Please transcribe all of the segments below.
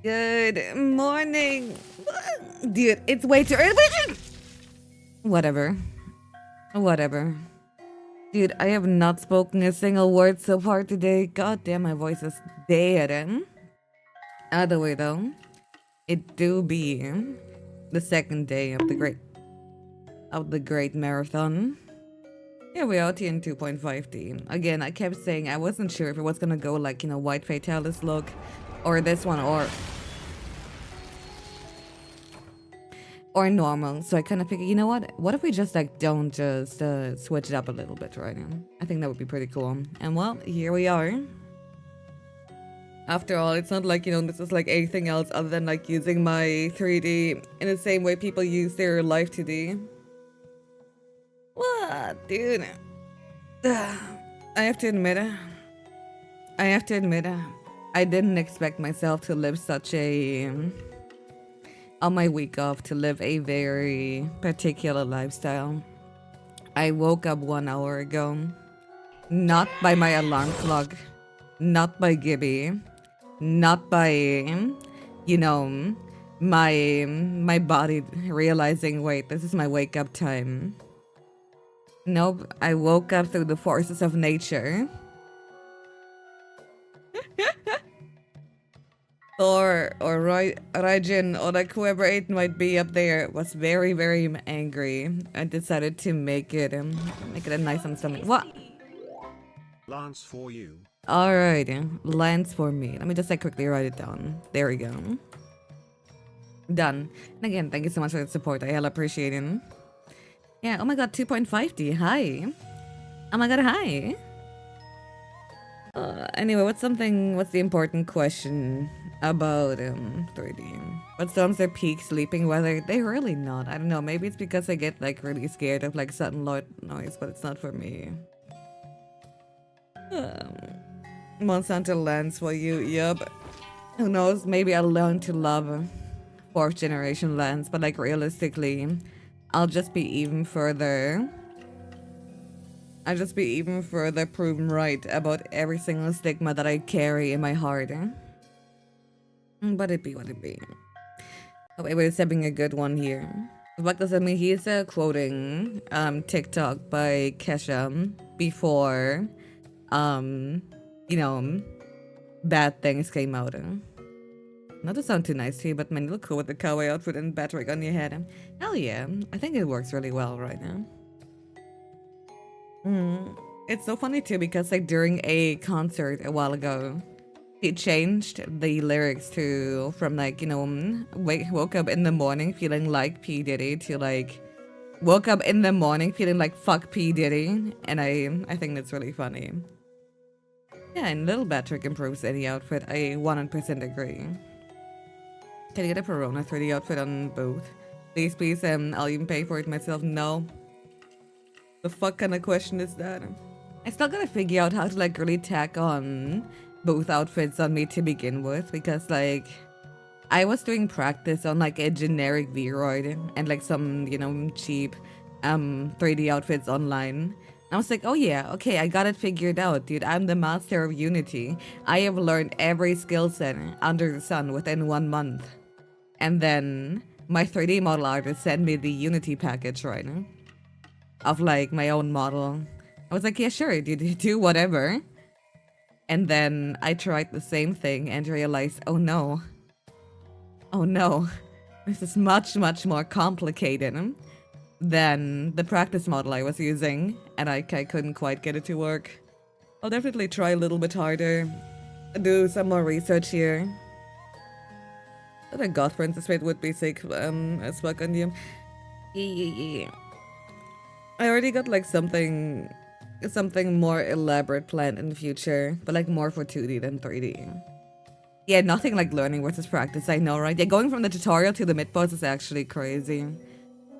Good morning. Dude, it's way too early. Whatever. Whatever. Dude, I have not spoken a single word so far today. God damn, my voice is dead. Either way, though, it do be the second day of the great marathon. Yeah, we are in 2.5D. Again, I kept saying I wasn't sure if it was gonna go like, White Fatalis look, or this one, or normal. So I kind of figured, you know what if we just like don't just switch it up a little bit right now? I think that would be pretty cool. And well, here we are. After all, it's not like, this is like anything else other than like using my 3D in the same way people use their live 2D. What, dude? I have to admit, I didn't expect myself to live such a on my week off to live a very particular lifestyle. I woke up 1 hour ago, not by my alarm clock, not by Gibby, not by, my body realizing, wait, this is my wake up time. Nope, I woke up through the forces of nature. Thor or Raijin or like whoever it might be up there was very, very angry and decided to make it a nice and something. What? Lance for you. Alright, Lance for me. Let me just like quickly write it down. There we go. Done. And again, thank you so much for the support. I hella appreciate it. Yeah, oh my god, 2.5D. Hi. Oh my god, hi. Anyway, what's the important question about 3D? What storms are peak sleeping weather? They really not. I don't know. Maybe it's because I get like really scared of like sudden noise, but it's not for me. Monsanto lands for you. Yup. Who knows? Maybe I'll learn to love 4th generation lands, but like realistically, I'll just be even further proven right about every single stigma that I carry in my heart. But it be what it be. Oh, wait, it's having a good one here. What does that mean? He's quoting TikTok by Kesha before, bad things came out. Not to sound too nice to you, but man, you look cool with the cowboy outfit and battery on your head. Hell yeah, I think it works really well right now. It's so funny too because like during a concert a while ago, he changed the lyrics from like, woke up in the morning feeling like P. Diddy to like, woke up in the morning feeling like fuck P. Diddy. And I think that's really funny. Yeah, and Little Patrick improves any outfit. I 100% agree. Can I get a Corona 3D outfit on both? Please, I'll even pay for it myself. No. The fuck kind of question is that? I still gotta figure out how to like really tack on both outfits on me to begin with, because like I was doing practice on like a generic V-Roid and like some, cheap 3D outfits online. I was like, oh yeah, okay, I got it figured out, dude. I'm the master of Unity. I have learned every skill set under the sun within 1 month. And then my 3D model artist sent me the Unity package right now of like my own model. I was like, yeah, sure, dude, do whatever. And then I tried the same thing and realized, oh no, this is much, much more complicated than the practice model I was using, and I couldn't quite get it to work. I'll definitely try a little bit harder, do some more research here. I think Goth Princess Fate would be sick as fuck on you. Yeah. I already got like something more elaborate planned in the future, but like more for 2D than 3D. Yeah, nothing like learning versus practice, I know, right? Yeah, going from the tutorial to the mid-boss is actually crazy.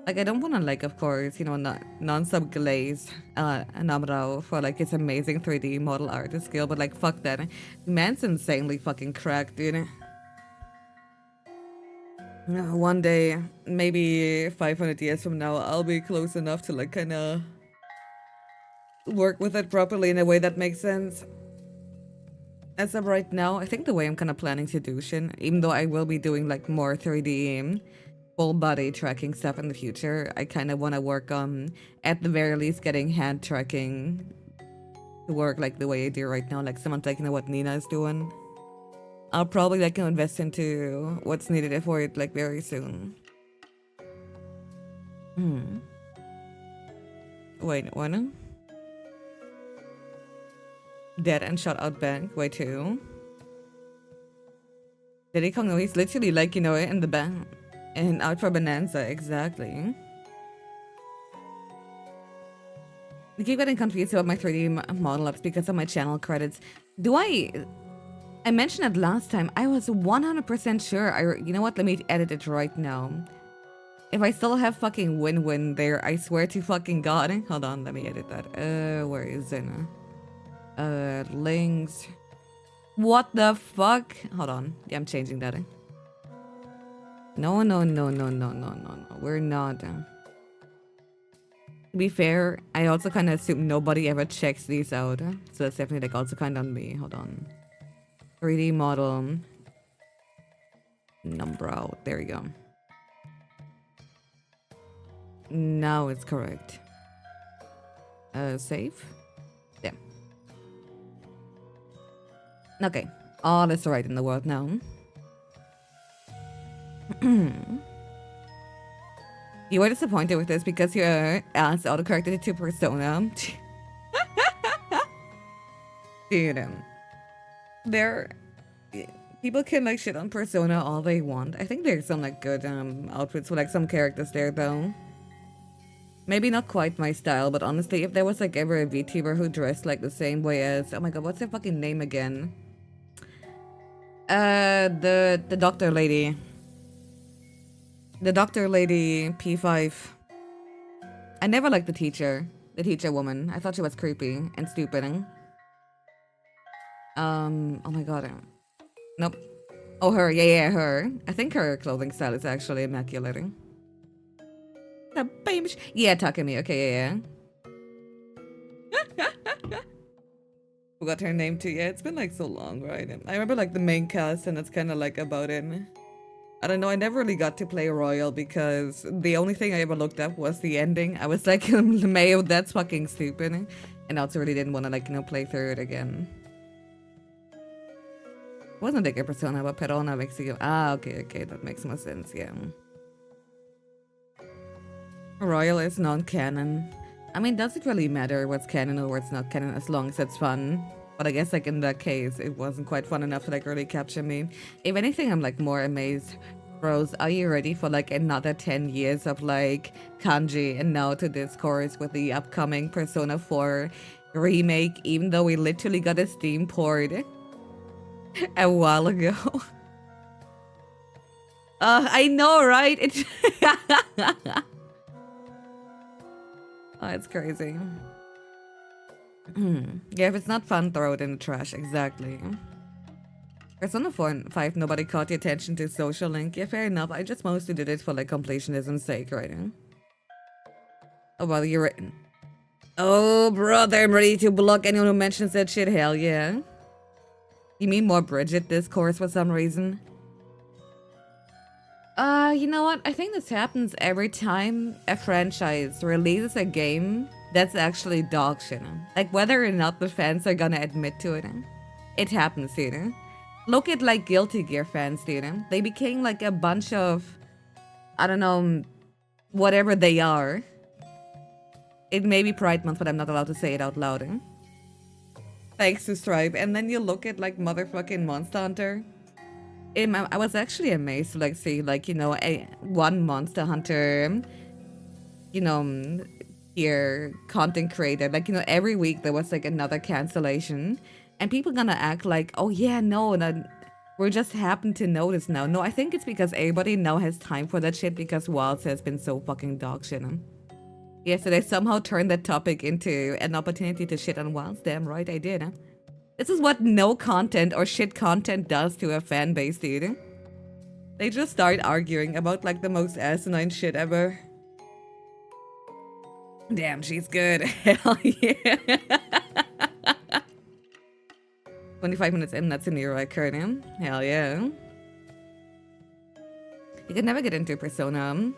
Like, I don't want to, like, of course, non-sub glaze Namrao for, like, his amazing 3D model artist skill, but, like, fuck that. Man's insanely fucking cracked, dude. One day, maybe 500 years from now, I'll be close enough to, like, kind of work with it properly in a way that makes sense. As of right now, I think the way I'm kind of planning to do Shin, even though I will be doing like more 3D full body tracking stuff in the future, I kind of want to work on, at the very least, getting hand tracking to work like the way I do right now, like someone taking what Nina is doing. I'll probably like invest into what's needed for it like very soon. Wait, what? Dead and shot out back. Wait, too. Did he come? No, he's literally like, you know, in the back. And out for Bonanza, exactly. I keep getting confused about my 3D model ups because of my channel credits. I mentioned it last time. I was 100% sure. You know what? Let me edit it right now. If I still have fucking win-win there, I swear to fucking God. Hold on, let me edit that. Where is it? Links. What the fuck? Hold on. Yeah, I'm changing that. No. We're not. To be fair, I also kind of assume nobody ever checks these out. So that's definitely like also kind of on me. Hold on. 3D model. Number out. There you go. Now it's correct. Save. Yeah. Okay. All is right in the world now. You were disappointed with this because your ass autocorrected to Persona. Dude, people can like shit on Persona all they want. I think there's some like good outfits for like some characters there though. Maybe not quite my style, but honestly, if there was like ever a VTuber who dressed like the same way as, oh my god, what's her fucking name again? The doctor lady. The doctor lady P5. I never liked the teacher woman. I thought she was creepy and stupid. Oh my god. Nope. Oh, her. Yeah, her. I think her clothing style is actually immaculate. Yeah, Takumi. Okay, yeah. Forgot her name too. Yeah, it's been like so long, right? I remember like the main cast, and it's kind of like about it. I don't know. I never really got to play Royal because the only thing I ever looked up was the ending. I was like, Mayo, that's fucking stupid, and I also really didn't want to like play through it again. It wasn't like a Persona, but Perona makes you. Ah, okay, that makes more sense. Yeah. Royal is non-canon. I mean, does it really matter what's canon or what's not canon as long as it's fun? But I guess like in that case, it wasn't quite fun enough to like really capture me. If anything, I'm like more amazed. Bros, are you ready for like another 10 years of like kanji and now to discourse with the upcoming Persona 4 remake, even though we literally got a Steam port a while ago? I know, right? Oh, it's crazy. Yeah, if it's not fun, throw it in the trash. Exactly. Persona 4 and 5, nobody caught the attention to Social Link. Yeah, fair enough. I just mostly did it for like completionism's sake, right? Oh, well, you're right. Oh, brother, I'm ready to block anyone who mentions that shit. Hell yeah. You mean more Bridget discourse for some reason? You know what? I think this happens every time a franchise releases a game that's actually dog shit. Like whether or not the fans are gonna admit to it. It happens, dude. Look at like Guilty Gear fans, dude. They became like a bunch of, I don't know, whatever they are. It may be Pride Month, but I'm not allowed to say it out loud. Thanks to Stripe. And then you look at like motherfucking Monster Hunter. I was actually amazed to like see like, you know, one Monster Hunter, you know, here content creator. Like, you know, every week there was like another cancellation. And people gonna act like, oh yeah, no, we're just happen to notice now. No, I think it's because everybody now has time for that shit because Wilds has been so fucking dog shit. Yeah, so they somehow turned that topic into an opportunity to shit on Wilds. Damn right I did. This is what no content or shit content does to a fan base, dude. They just start arguing about like the most asinine shit ever. Damn, she's good. Hell yeah. 25 minutes in, that's a new record. Hell yeah. You could never get into Persona.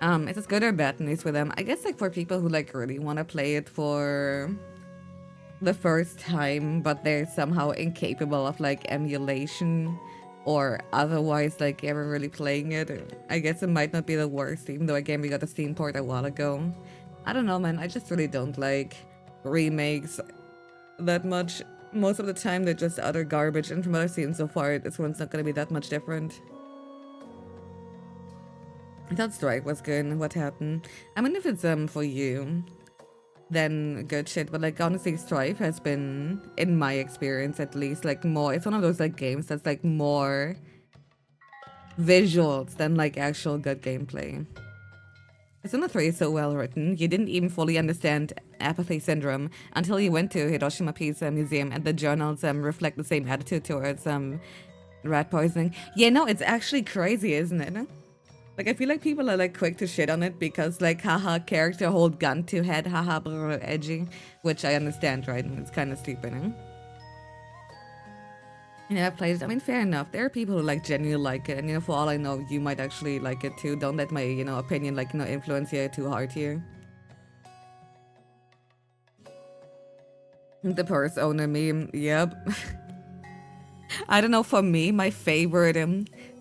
It's just good or bad news for them. I guess like for people who like really want to play it for the first time, but they're somehow incapable of like emulation or otherwise like ever really playing it, I guess it might not be the worst, even though again we got the Steam port a while ago. I don't know, man. I just really don't like remakes that much. Most of the time they're just utter garbage, and from what I've seen so far, this one's not going to be that much different. I thought Strike was good. What happened? I mean, if it's for you, then good shit. But like honestly, Strife has been, in my experience at least, like more. It's one of those like games that's like more visuals than like actual good gameplay. Persona 3 is so well written. You didn't even fully understand apathy syndrome until you went to Hiroshima Peace Museum, and the journals reflect the same attitude towards rat poisoning. Yeah, no, it's actually crazy, isn't it? Like, I feel like people are, like, quick to shit on it because, like, haha, character hold gun to head, haha, brr, edgy. Which I understand, right? It's kind of stupid, You know, I played it. I mean, fair enough. There are people who, like, genuinely like it. And, you know, for all I know, you might actually like it, too. Don't let my, you know, opinion, like, you know, influence you too hard here. The purse owner meme. Yep. I don't know, for me, my favorite,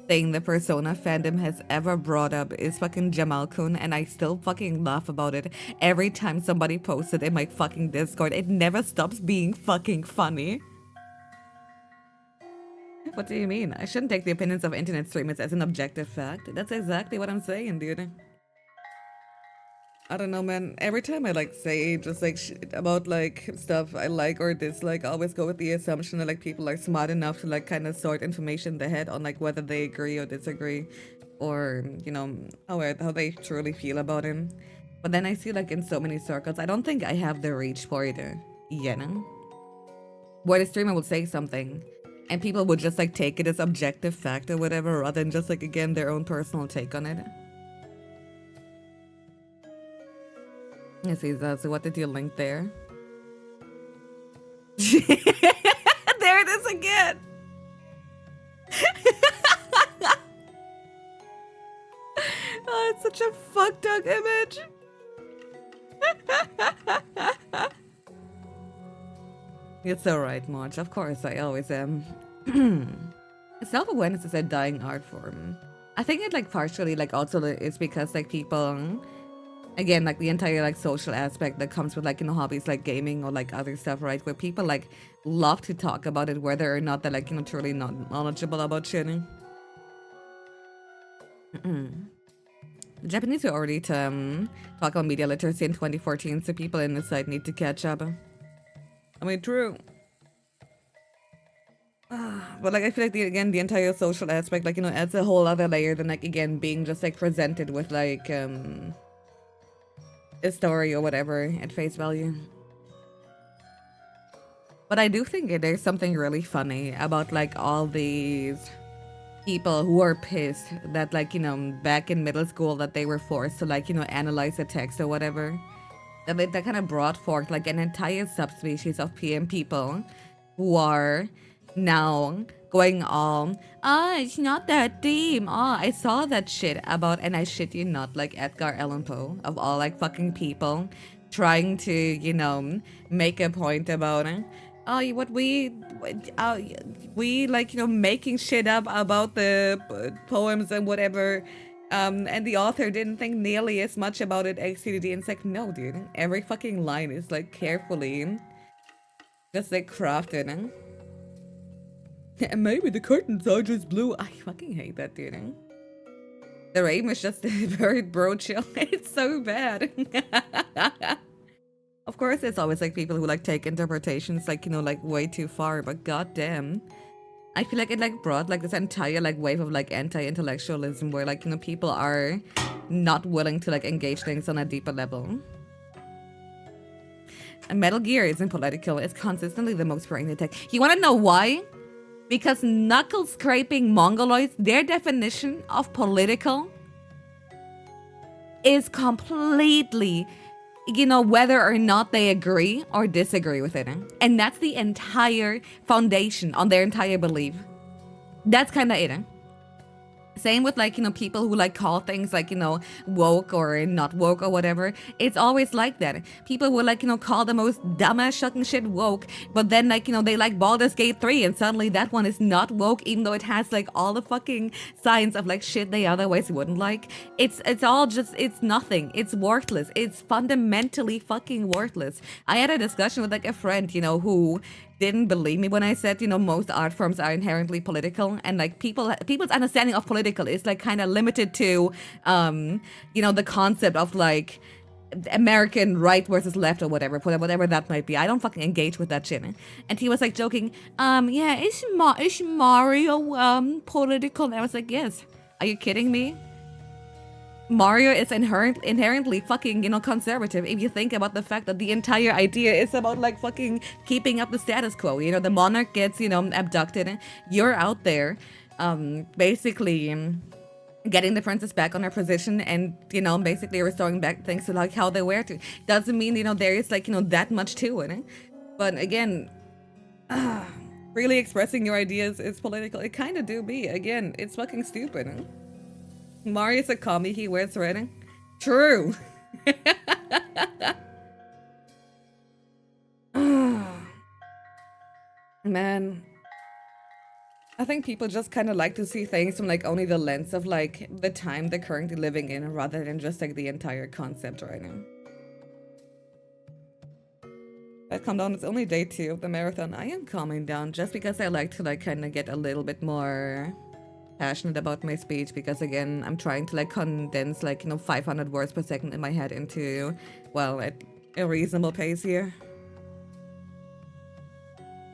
thing the Persona fandom has ever brought up is fucking Jamal Kun, and I still fucking laugh about it every time somebody posts it in my fucking Discord. It never stops being fucking funny. What do you mean? I shouldn't take the opinions of internet streamers as an objective fact. That's exactly what I'm saying, dude. I don't know, man. Every time I like say just like shit about like stuff I like or dislike, I always go with the assumption that like people are smart enough to like kind of sort information in their head on like whether they agree or disagree, or you know how they truly feel about him. But then I see like in so many circles, I don't think I have the reach for it, you know, where the streamer will say something and people would just like take it as objective fact or whatever, rather than just like again their own personal take on it. I see that. So what did you link there? There it is again. Oh, it's such a fucked up image. It's alright, Marge. Of course, I always am. Self-awareness is a dying art form. I think it like partially like also is because like people, again, like the entire like social aspect that comes with like, you know, hobbies like gaming or like other stuff, right? Where people like love to talk about it, whether or not they're like, you know, truly not knowledgeable about shit. The Japanese were already to talk about media literacy in 2014, so people in this side need to catch up. I mean, true. But like I feel like the entire social aspect, like, you know, adds a whole other layer than like again being just like presented with like a story or whatever at face value. But I do think there's something really funny about like all these people who are pissed that like, you know, back in middle school that they were forced to like, you know, analyze a text or whatever. That kind of brought forth like an entire subspecies of PM people who are now going all, it's not that deep. I saw that shit about, and I shit you not, like Edgar Allan Poe, of all like fucking people, trying to, you know, make a point about it. We like, you know, making shit up about the poems and whatever. And the author didn't think nearly as much about it as CDD. And it's like, no, dude. Every fucking line is like carefully just like crafted. And maybe the curtains are just blue. I fucking hate that, dude. The rain is just very bro chill. It's so bad. Of course, there's always like people who like take interpretations like, you know, like way too far, but goddamn. I feel like it like brought like this entire like wave of like anti-intellectualism where like, you know, people are not willing to like engage things on a deeper level. And Metal Gear isn't political. It's consistently the most brain attack. You want to know why? Because knuckle scraping mongoloids, their definition of political is completely you know, whether or not they agree or disagree with it. And that's the entire foundation on their entire belief. That's kind of it. Same with like, you know, people who like call things like, you know, woke or not woke or whatever. It's always like that. People will like, you know, call the most dumbass fucking shit woke, but then like, you know, they like Baldur's Gate 3 and suddenly that one is not woke, even though it has like all the fucking signs of like shit they otherwise wouldn't like. It's all just, it's nothing. It's worthless. It's fundamentally fucking worthless. I had a discussion with like a friend, you know, who didn't believe me when I said, you know, most art forms are inherently political, and like people's understanding of political is like kind of limited to, you know, the concept of like American right versus left or whatever that might be. I don't fucking engage with that shit. And he was like joking, yeah, is Mario political? And I was like, yes. Are you kidding me? Mario is inherently fucking, you know, conservative if you think about the fact that the entire idea is about like fucking keeping up the status quo. You know, the monarch gets, you know, abducted. You're out there, basically getting the princess back on her position and, you know, basically restoring back things to like how they were to. Doesn't mean, you know, there is like, you know, that much to it. But again, really expressing your ideas is political. It kind of do be. Again, it's fucking stupid. Mario's a commie, he wears red. True. Man. I think people just kind of like to see things from like only the lens of like the time they're currently living in rather than just like the entire concept right now. But calm down, it's only day 2 of the marathon. I am calming down just because I like to like kind of get a little bit more passionate about my speech, because again, I'm trying to like condense like, you know, 500 words per second in my head into, well, at a reasonable pace here.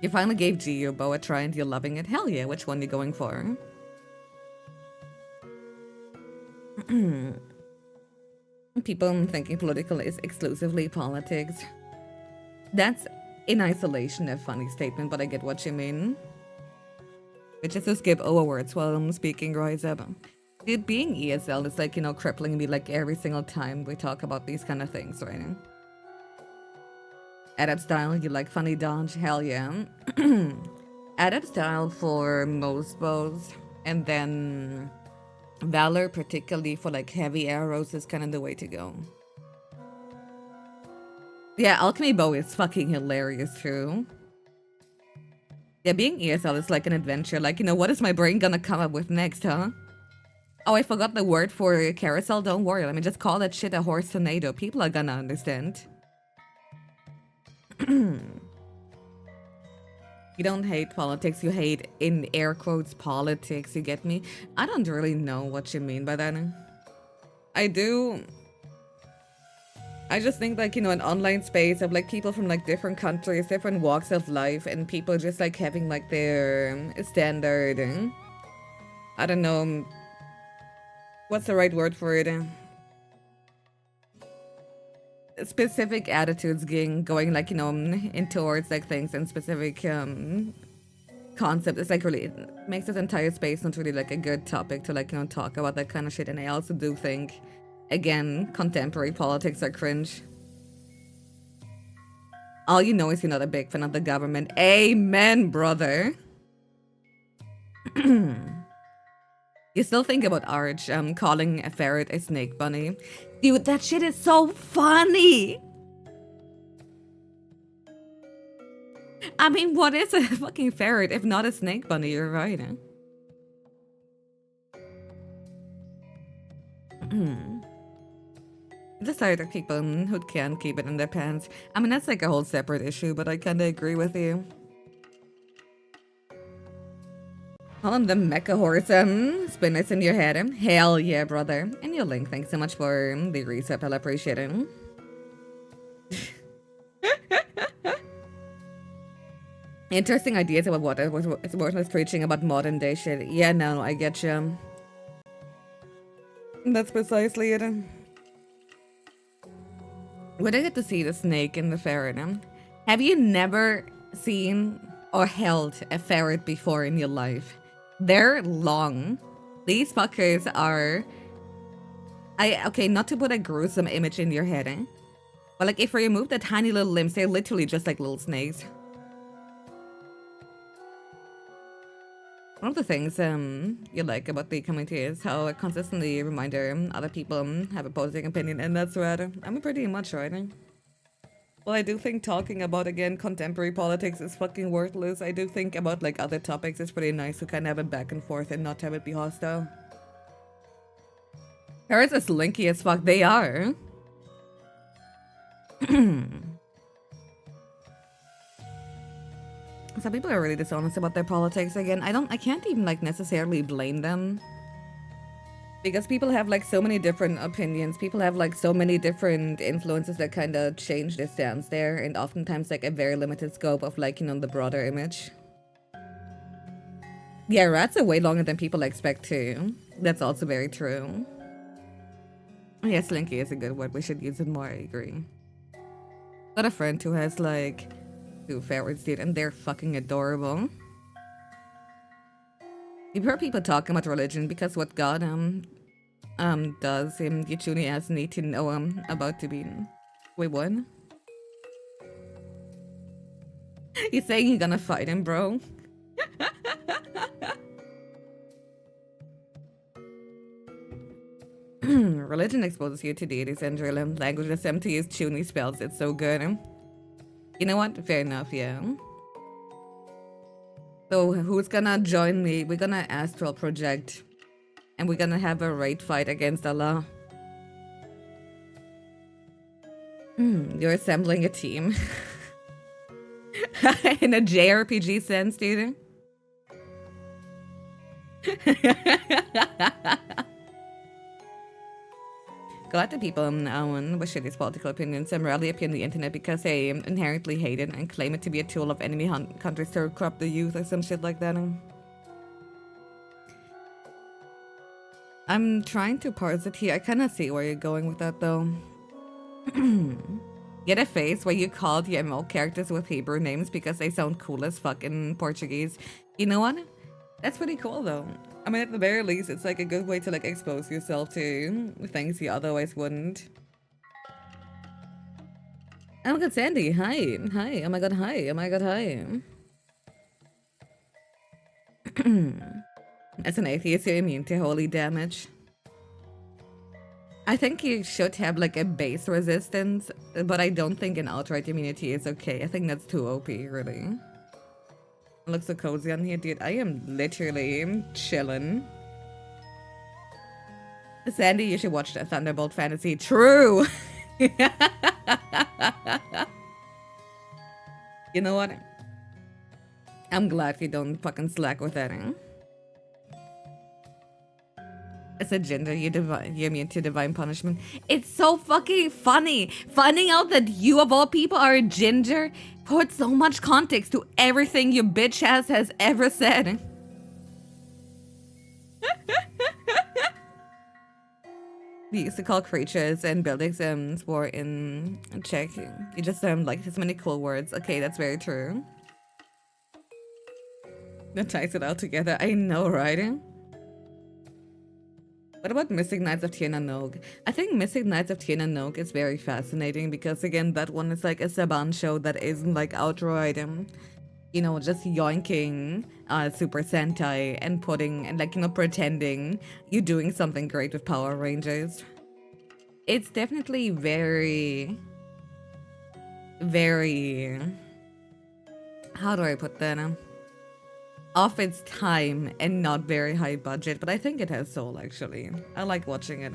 You finally gave G your bow a try and you're loving it. Hell yeah, which one you going for? People thinking political is exclusively politics. That's in isolation a funny statement, but I get what you mean. Which is to skip over words while I'm speaking, rise up. Dude, being ESL is like, you know, crippling me like every single time we talk about these kind of things right now. Adept style, you like funny dodge? Hell yeah. Adept style for most bows, and then Valor, particularly for like heavy arrows, is kind of the way to go. Yeah, Alchemy bow is fucking hilarious too. Yeah, being ESL is like an adventure. Like, you know, what is my brain gonna come up with next, huh? Oh, I forgot the word for carousel. Don't worry, let me just call that shit a horse tornado. People are gonna understand. You don't hate politics, you hate, in air quotes, politics, you get me? I don't really know what you mean by that. I do. I just think like, you know, an online space of like people from like different countries, different walks of life, and people just like having like their standard, I don't know, what's the right word for it? Specific attitudes going like, you know, in towards like things and specific concept. It's like really, it makes this entire space not really like a good topic to like, you know, talk about that kind of shit. And I also do think, again, contemporary politics are cringe. All you know is you're not a big fan of the government. Amen, brother. You still think about Arch calling a ferret a snake bunny. Dude, that shit is so funny. I mean, what is a fucking ferret if not a snake bunny? You're right. Just are the people who can't keep it in their pants. I mean, that's like a whole separate issue, but I kind of agree with you. Call him the mecha horse, spinners in your head. Hell yeah, brother. And your link, thanks so much for the reset, I'll appreciate it. Interesting ideas about what was preaching about modern day shit. Yeah, no, I get you. That's precisely it. Would I get to see the snake in the ferret? Have you never seen or held a ferret before in your life? They're long. These fuckers are... Okay, not to put a gruesome image in your head, But like if we remove the tiny little limbs, they're literally just like little snakes. One of the things you like about the community is how it consistently reminder other people have opposing opinion, and that's right. I'm pretty much right. Well, I do think talking about, again, contemporary politics is fucking worthless. I do think about, like, other topics, it's pretty nice to kind of have it back and forth and not have it be hostile. Parrots are slinky as fuck. They are. Some people are really dishonest about their politics. Again, I can't even, like, necessarily blame them. Because people have, like, so many different opinions. People have, like, so many different influences that kind of change their stance there. And oftentimes, like, a very limited scope of, like, you know, the broader image. Yeah, rats are way longer than people expect too. That's also very true. Yeah, slinky is a good word. We should use it more, I agree. Got a friend who has, like, 2 ferrets, dude, and they're fucking adorable. You've heard people talking about religion because what God, does you truly has need to know about to be. Wait, what? You saying you're gonna fight him, bro? Religion exposes you to deities and real language that's empty use tuny spells. It's so good. You know what? Fair enough, yeah. So who's gonna join me? We're gonna astral project. And we're gonna have a raid fight against Allah. You're assembling a team. In a JRPG sense, dude. Glad that people with shitty political opinions rarely appear on the internet because they inherently hate it and claim it to be a tool of enemy countries to corrupt the youth or some shit like that. I'm trying to parse it here. I kind of see where you're going with that, though. Get a face where you call the ML characters with Hebrew names because they sound cool as fuck in Portuguese. You know what? That's pretty cool, though. I mean, at the very least, it's like a good way to like expose yourself to things you otherwise wouldn't. Oh my god, Sandy, hi. Hi, oh my god, hi. Oh my god, hi. As an atheist, you're immune to holy damage. I think you should have like a base resistance, but I don't think an outright immunity is okay. I think that's too OP, really. It looks so cozy on here, dude. I am literally chilling. Sandy, you should watch the Thunderbolt Fantasy. True! You know what? I'm glad you don't fucking slack with that, eh? As a gender, you're immune to divine punishment. It's so fucking funny. Finding out that you, of all people, are a ginger puts so much context to everything your bitch ass has ever said. We used to call creatures and buildings sport in Czech. You just like so many cool words. Okay, that's very true. That ties it all together. I know, right? What about Mystic Knights of Tir na Nog? I think Mystic Knights of Tir na Nog is very fascinating because, again, that one is like a Saban show that isn't like outright, you know, just yoinking Super Sentai and putting, and like, you know, pretending you're doing something great with Power Rangers. It's definitely very, very, how do I put that? Off its time and not very high budget, but I think it has soul, actually. I like watching it.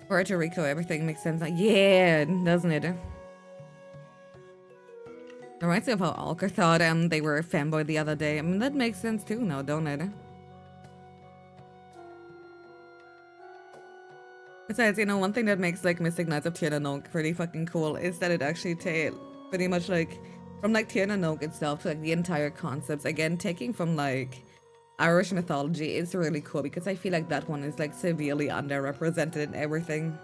Puerto Rico, everything makes sense. Yeah, doesn't it? Reminds me of how Alker thought they were a fanboy the other day. I mean, that makes sense too now, don't it? Besides, you know, one thing that makes like Mystic Knights of Tir na Nog pretty fucking cool is that it actually pretty much like from like Tir na Nog itself to like the entire concepts, again taking from like Irish mythology, is really cool because I feel like that one is like severely underrepresented in everything.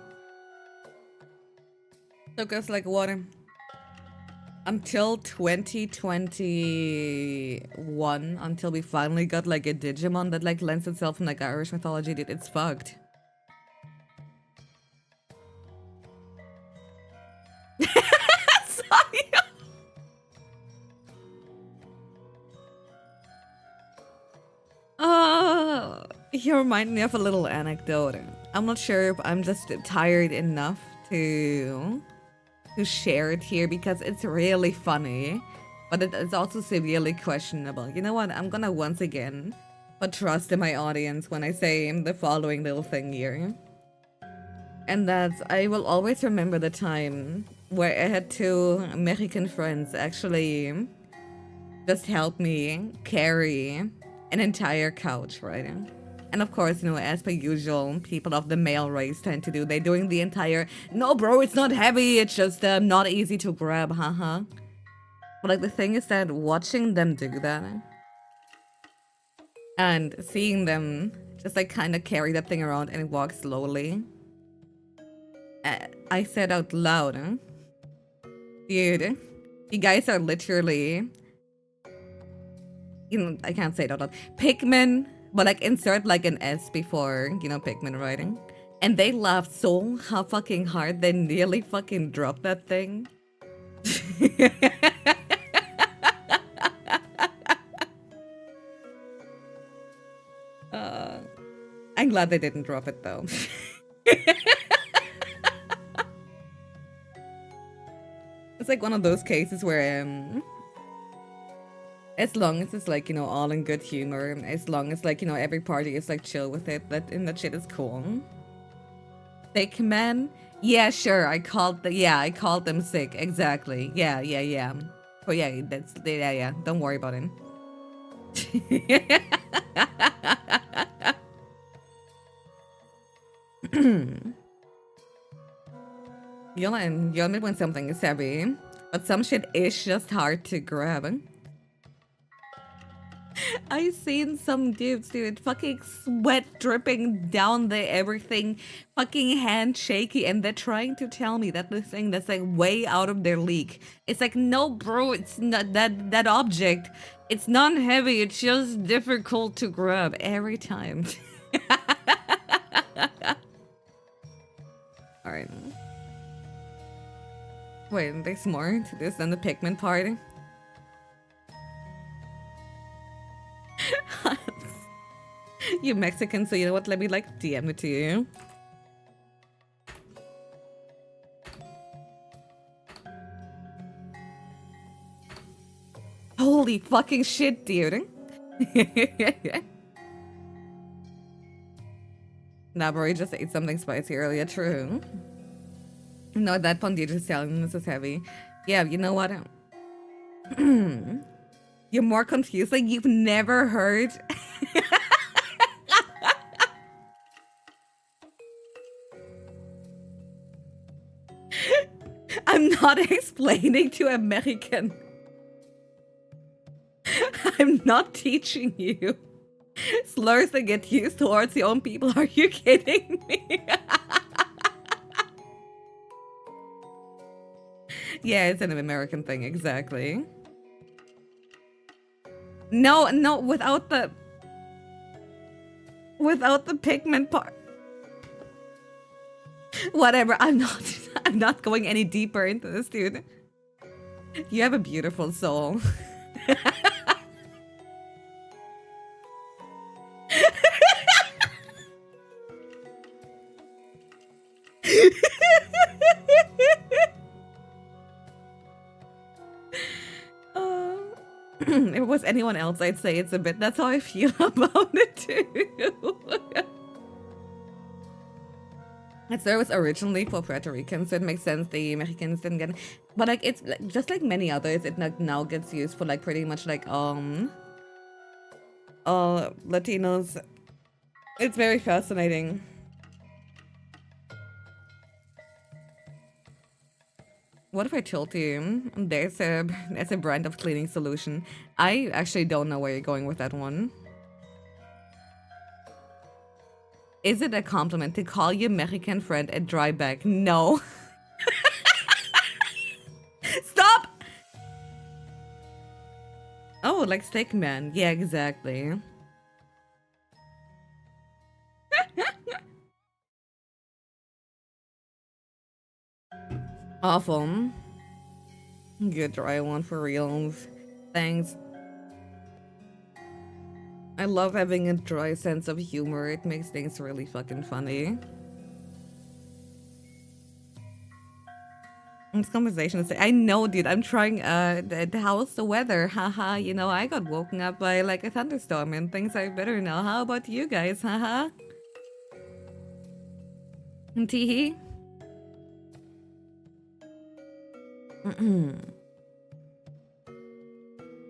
Took us like what, until 2021 until we finally got like a Digimon that like lends itself from like Irish mythology. Dude, it's fucked. You remind me of a little anecdote. I'm not sure if I'm just tired enough to share it here because it's really funny, but it's also severely questionable. You know what? I'm gonna once again put trust in my audience when I say the following little thing here. And that's, I will always remember the time where I had two Mexican friends actually just help me carry an entire couch, right? And of course, you know, as per usual, people of the male race tend to do, they're doing the entire, no bro, it's not heavy, it's just not easy to grab, haha. But like the thing is that watching them do that and seeing them just like kind of carry that thing around and walk slowly, I said out loud, dude, you guys are literally, you know, I can't say it out loud, Pikmin, but like insert like an S before, you know, Pikmin writing. And they laughed so fucking hard they nearly fucking dropped that thing. I'm glad they didn't drop it though. It's like one of those cases where as long as it's like, you know, all in good humor, as long as like, you know, every party is like chill with it, that shit is cool. Sick man? Yeah, sure. I called them sick. Exactly. Yeah. But yeah, yeah. Don't worry about it. You'll admit when something is heavy, but some shit is just hard to grab. I seen some dudes, dude, fucking sweat dripping down their everything, fucking hand shaky, and they're trying to tell me that the thing that's like way out of their league. It's like, no, bro, it's not that object. It's not heavy. It's just difficult to grab every time. All right. Wait, there's more to this than the Pikmin part. You Mexican, so you know what? Let me like DM it to you. Holy fucking shit, dude. Nah, bro, he just ate something spicy earlier. True. No, that Pondi's just telling me this is heavy. Yeah, you know what? You're more confused. Like, you've never heard. I'm not explaining to American. I'm not teaching you slurs that get used towards your own people. Are you kidding me? Yeah, it's an American thing, exactly. No, without the pigment part. Whatever, I'm not going any deeper into this, dude. You have a beautiful soul. If it was anyone else, I'd say it's a bit. That's how I feel about it too. It's there was originally for Puerto Ricans, so it makes sense the Mexicans didn't get it. But like it's like, just like many others, it like now gets used for like pretty much like Latinos. It's very fascinating. What if I told you there's a brand of cleaning solution? I actually don't know where you're going with that one. Is it a compliment to call your Mexican friend a dry bag? No. Stop! Oh, like steak man. Yeah, exactly. Awful. Good dry one for real. Thanks. I love having a dry sense of humor. It makes things really fucking funny. This conversation is, I know, dude. I'm trying. How's the weather? Haha. You know, I got woken up by like a thunderstorm and things are better now. How about you guys? Haha. Teehee.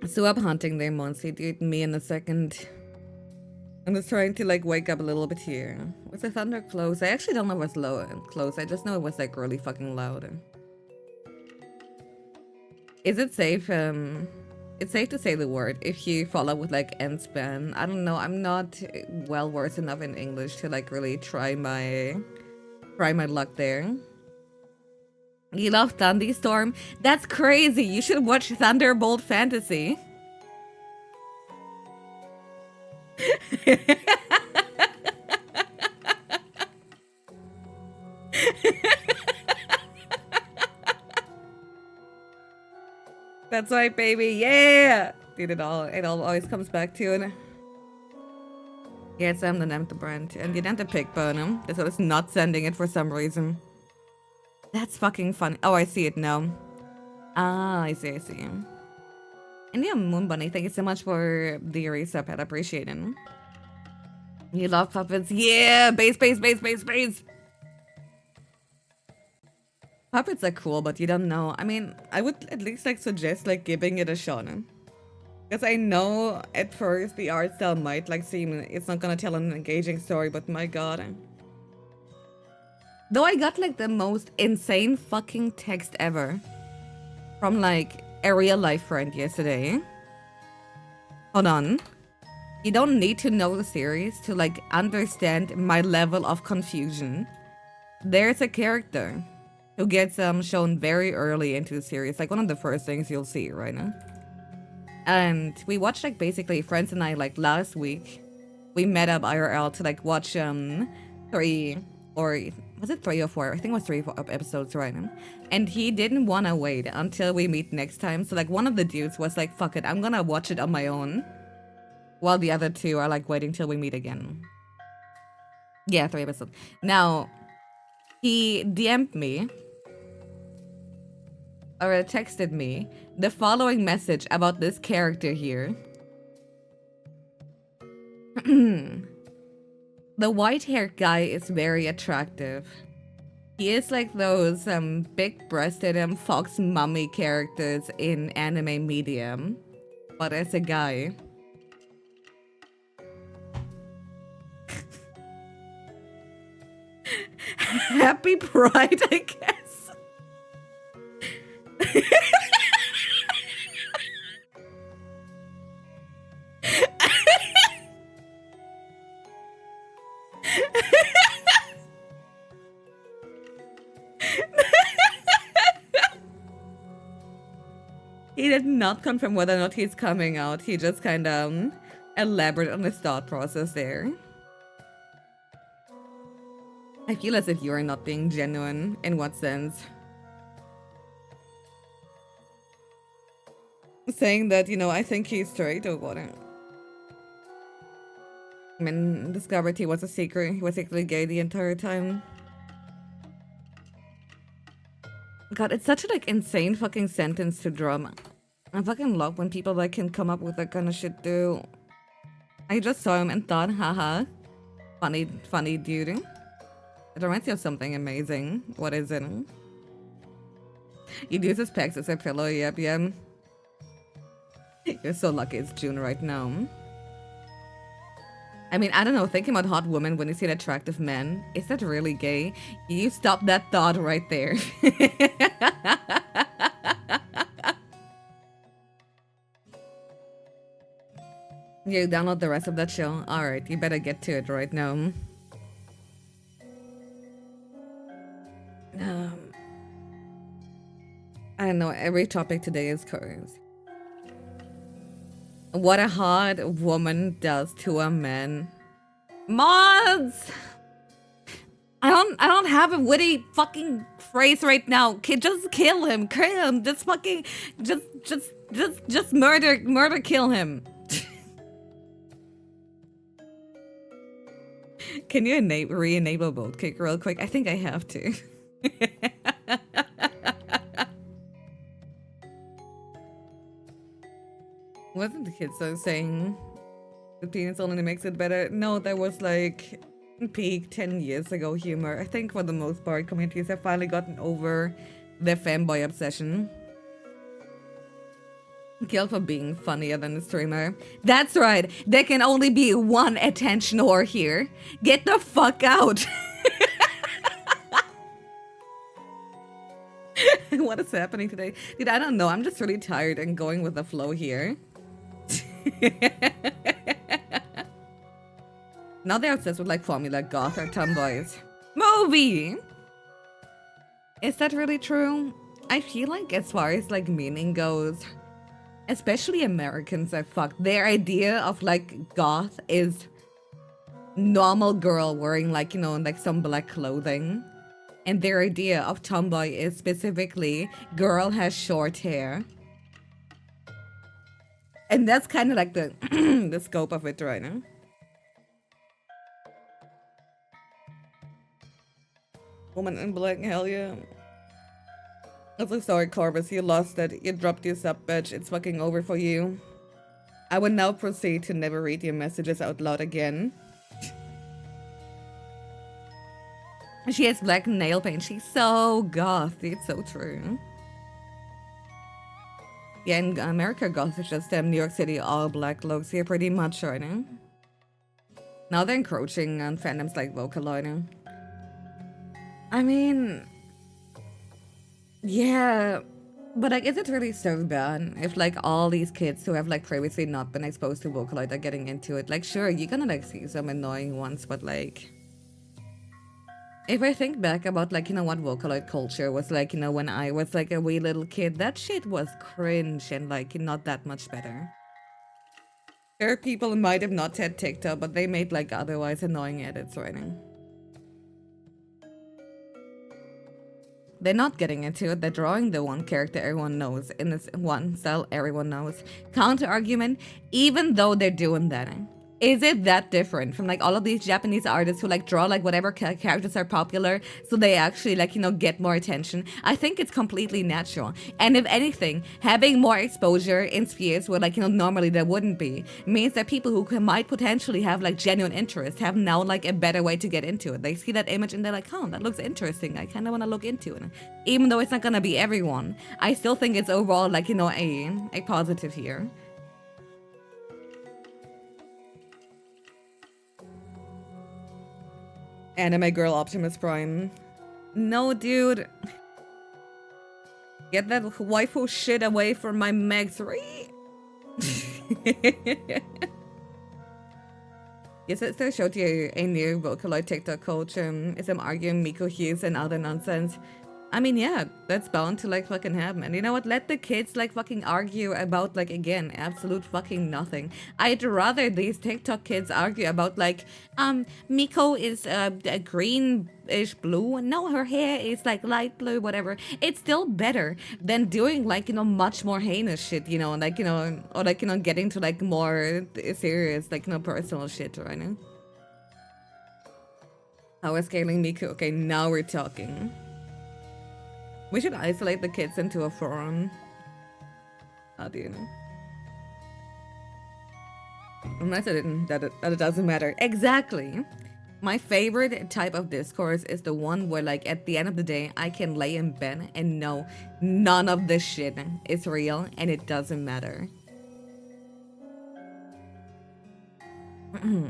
So up hunting there, Monty, dude. Me in a second. I'm just trying to like wake up a little bit here. Was the thunder close? I actually don't know if it was low and close. I just know it was like really fucking loud. Is it safe? It's safe to say the word if you follow with like end span. I don't know. I'm not well versed enough in English to like really try my luck there. You love Thunderstorm? That's crazy. You should watch Thunderbolt Fantasy. That's right, baby. Yeah. Dude, it all always comes back to it. Yes, I'm the nämnde brand. And you didn't pick Burnham. That's why it's not sending it for some reason. That's fucking funny. Oh, I see it now. Ah, I see. And yeah, Moon Bunny, thank you so much for the resub. I'd appreciate it. You love puppets? Yeah! Base. Puppets are cool, but you don't know. I mean, I would at least like suggest like giving it a shot. Because I know at first the art style might like seem it's not gonna tell an engaging story, but my god. Though I got like the most insane fucking text ever from like a real life friend yesterday. Hold on. You don't need to know the series to like understand my level of confusion. There's a character who gets shown very early into the series, like one of the first things you'll see right now. And we watched like basically friends and I like last week. We met up IRL to like watch 3 or was it 3 or 4? I think it was 3 or 4 episodes right now. And he didn't want to wait until we meet next time. So like one of the dudes was like, fuck it, I'm gonna watch it on my own. While the other 2 are like waiting till we meet again. Yeah, 3 episodes. Now, he DM'd me or texted me the following message about this character here. The white-haired guy is very attractive. He is like those big-breasted fox mummy characters in anime medium, but as a guy. Happy Pride, I guess. He did not confirm whether or not he's coming out. He just kind of elaborated on his thought process there. I feel as if you are not being genuine. In what sense? Saying that, you know, I think he's straight or what? I mean, discovered he was a secret. He was secretly gay the entire time. God, it's such a like insane fucking sentence to drum. I fucking love when people like can come up with that kind of shit too. I just saw him and thought, haha, funny dude. It reminds me of something amazing. What is it? You use his pecs as a pillow. Yep. You're so lucky it's June right now. I mean, I don't know, thinking about hot women when you see an attractive man, is that really gay? You stop that thought right there. You download the rest of that show? Alright, you better get to it right now. I don't know, every topic today is current. What a hot woman does to a man. Mods! I don't have a witty fucking phrase right now. Just kill him. Just fucking just murder kill him. Can you re-enable boat kick real quick? I think I have to. Wasn't the kids though saying the penis only makes it better? No, that was like peak 10 years ago humor. I think for the most part, communities have finally gotten over their fanboy obsession. Kill for being funnier than the streamer. That's right. There can only be one attention whore here. Get the fuck out. What is happening today? Dude, I don't know. I'm just really tired and going with the flow here. Now they're obsessed with like formula goth or tomboys. Movie! Is that really true? I feel like as far as like meaning goes, especially Americans are fucked. Their idea of like goth is normal girl wearing like, you know, like some black clothing. And their idea of tomboy is specifically girl has short hair. And that's kind of like the the scope of it right now. Woman in black, hell yeah. I'm so sorry, Corvus. You lost it. You dropped your sub badge. It's fucking over for you. I will now proceed to never read your messages out loud again. She has black nail paint. She's so goth. It's so true. Yeah, in America, goth is just New York City all black looks here pretty much right now. Now they're encroaching on fandoms like Vocaloid. I mean, yeah, but like, is it really so bad if like all these kids who have like previously not been exposed to Vocaloid are getting into it? Like, sure, you're gonna like see some annoying ones, but like, if I think back about like, you know, what Vocaloid culture was like, you know, when I was like a wee little kid, that shit was cringe and like not that much better. There are people who might have not had TikTok, but they made like otherwise annoying edits right now. They're not getting into it. They're drawing the one character everyone knows in this one style everyone knows. Counter argument, even though they're doing that, is it that different from like all of these Japanese artists who like draw like whatever characters are popular so they actually like, you know, get more attention? I think it's completely natural. And if anything, having more exposure in spheres where like, you know, normally there wouldn't be means that people who might potentially have like genuine interest have now like a better way to get into it. They see that image and they're like, oh, that looks interesting. I kind of want to look into it. Even though it's not going to be everyone, I still think it's overall like, you know, a positive here. Anime girl Optimus Prime. No, dude. Get that waifu shit away from my Meg 3. Yes, it's still showed you a new Vocaloid TikTok culture. Is I'm arguing Miko Hughes and other nonsense. I mean, yeah, that's bound to like fucking happen. And you know what? Let the kids like fucking argue about like, again, absolute fucking nothing. I'd rather these TikTok kids argue about like, Miko is a greenish blue. No, her hair is like light blue, whatever. It's still better than doing like, you know, much more heinous shit, you know, like, you know, or like, you know, getting to like more serious, like, you know, personal shit right now. How we're scaling Miko. Okay, now we're talking. We should isolate the kids into a forum. How do you know? Unless it doesn't matter. Exactly. My favorite type of discourse is the one where like at the end of the day, I can lay in bed and know none of this shit is real and it doesn't matter. You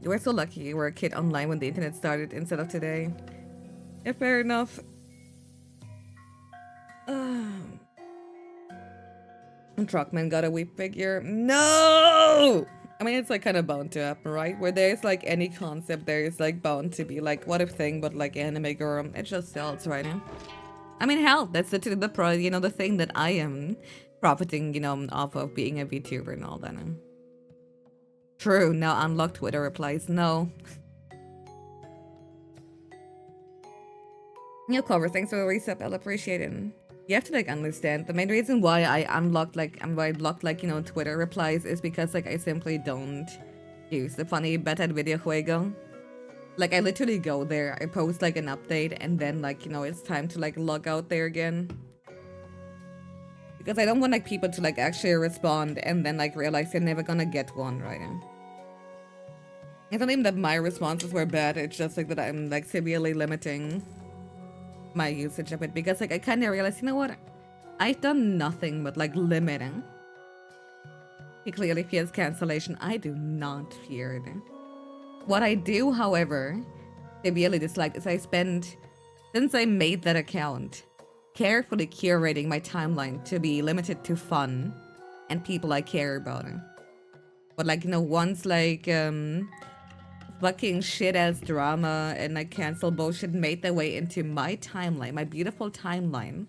were so lucky you were a kid online when the internet started instead of today. Yeah, fair enough. Truckman got a weep figure. No! I mean, it's like kind of bound to happen, right? Where there's like any concept, there is like bound to be like what if thing, but like anime girl. It just sells right now. I mean, hell, that's the pro, you know, the thing that I am profiting, you know, off of being a VTuber and all that. True. Now unlock Twitter replies. No. New cover. Thanks for the resub. I'll appreciate it. You have to like understand the main reason why I unlocked like why I blocked like, you know, Twitter replies is because like I simply don't use the funny beta video juego. Like, I literally go there, I post like an update, and then like, you know, it's time to like log out there again. Because I don't want like people to like actually respond and then like realize they're never gonna get one, right? It's not even that my responses were bad, it's just like that I'm like severely limiting my usage of it. Because like I kind of realized, you know what? I've done nothing but like limiting. He clearly fears cancellation. I do not fear it. What I do, however, severely dislike is since I made that account, carefully curating my timeline to be limited to fun and people I care about. But like, you know, once like fucking shit ass drama and like cancel bullshit made their way into my timeline, my beautiful timeline,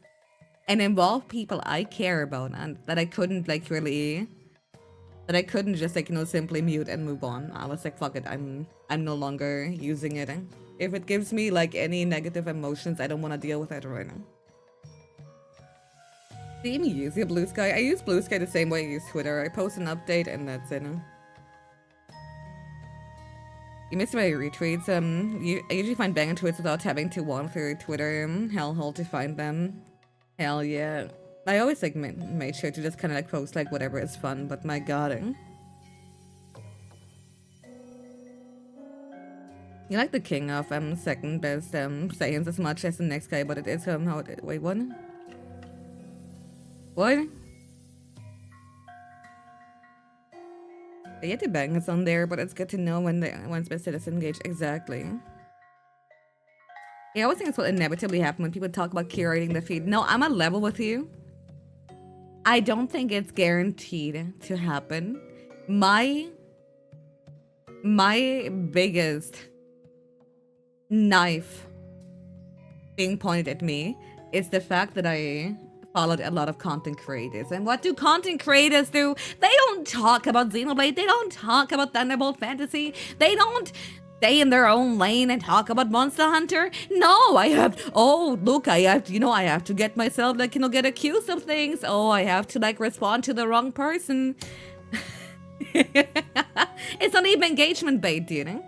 and involve people I care about and that I couldn't like really, that I couldn't just like, you know, simply mute and move on. I was like, fuck it, I'm no longer using it. If it gives me like any negative emotions, I don't want to deal with it right now. Do you even use your Blue Sky? I use Blue Sky the same way I use Twitter. I post an update and that's it. You missed my retweets. I usually find banging tweets without having to wander through Twitter hellhole to find them. Hell yeah. I always like made sure to just kind of like post like whatever is fun, but my god. You're like the king of second best sayings as much as the next guy, but it is how it, wait, what? What? Yeah, the bang is on there, but it's good to know when best is engaged. Exactly. Yeah, I always think it's what inevitably happen when people talk about curating the feed. No, I'm on level with you. I don't think it's guaranteed to happen. My biggest knife being pointed at me is the fact that I followed a lot of content creators. And what do content creators do? They don't talk about Xenoblade. They don't talk about Thunderbolt Fantasy. They don't stay in their own lane and talk about Monster Hunter. No, I have to get myself, like, you know, get accused of things. Oh, I have to, like, respond to the wrong person. It's not even engagement bait, you know?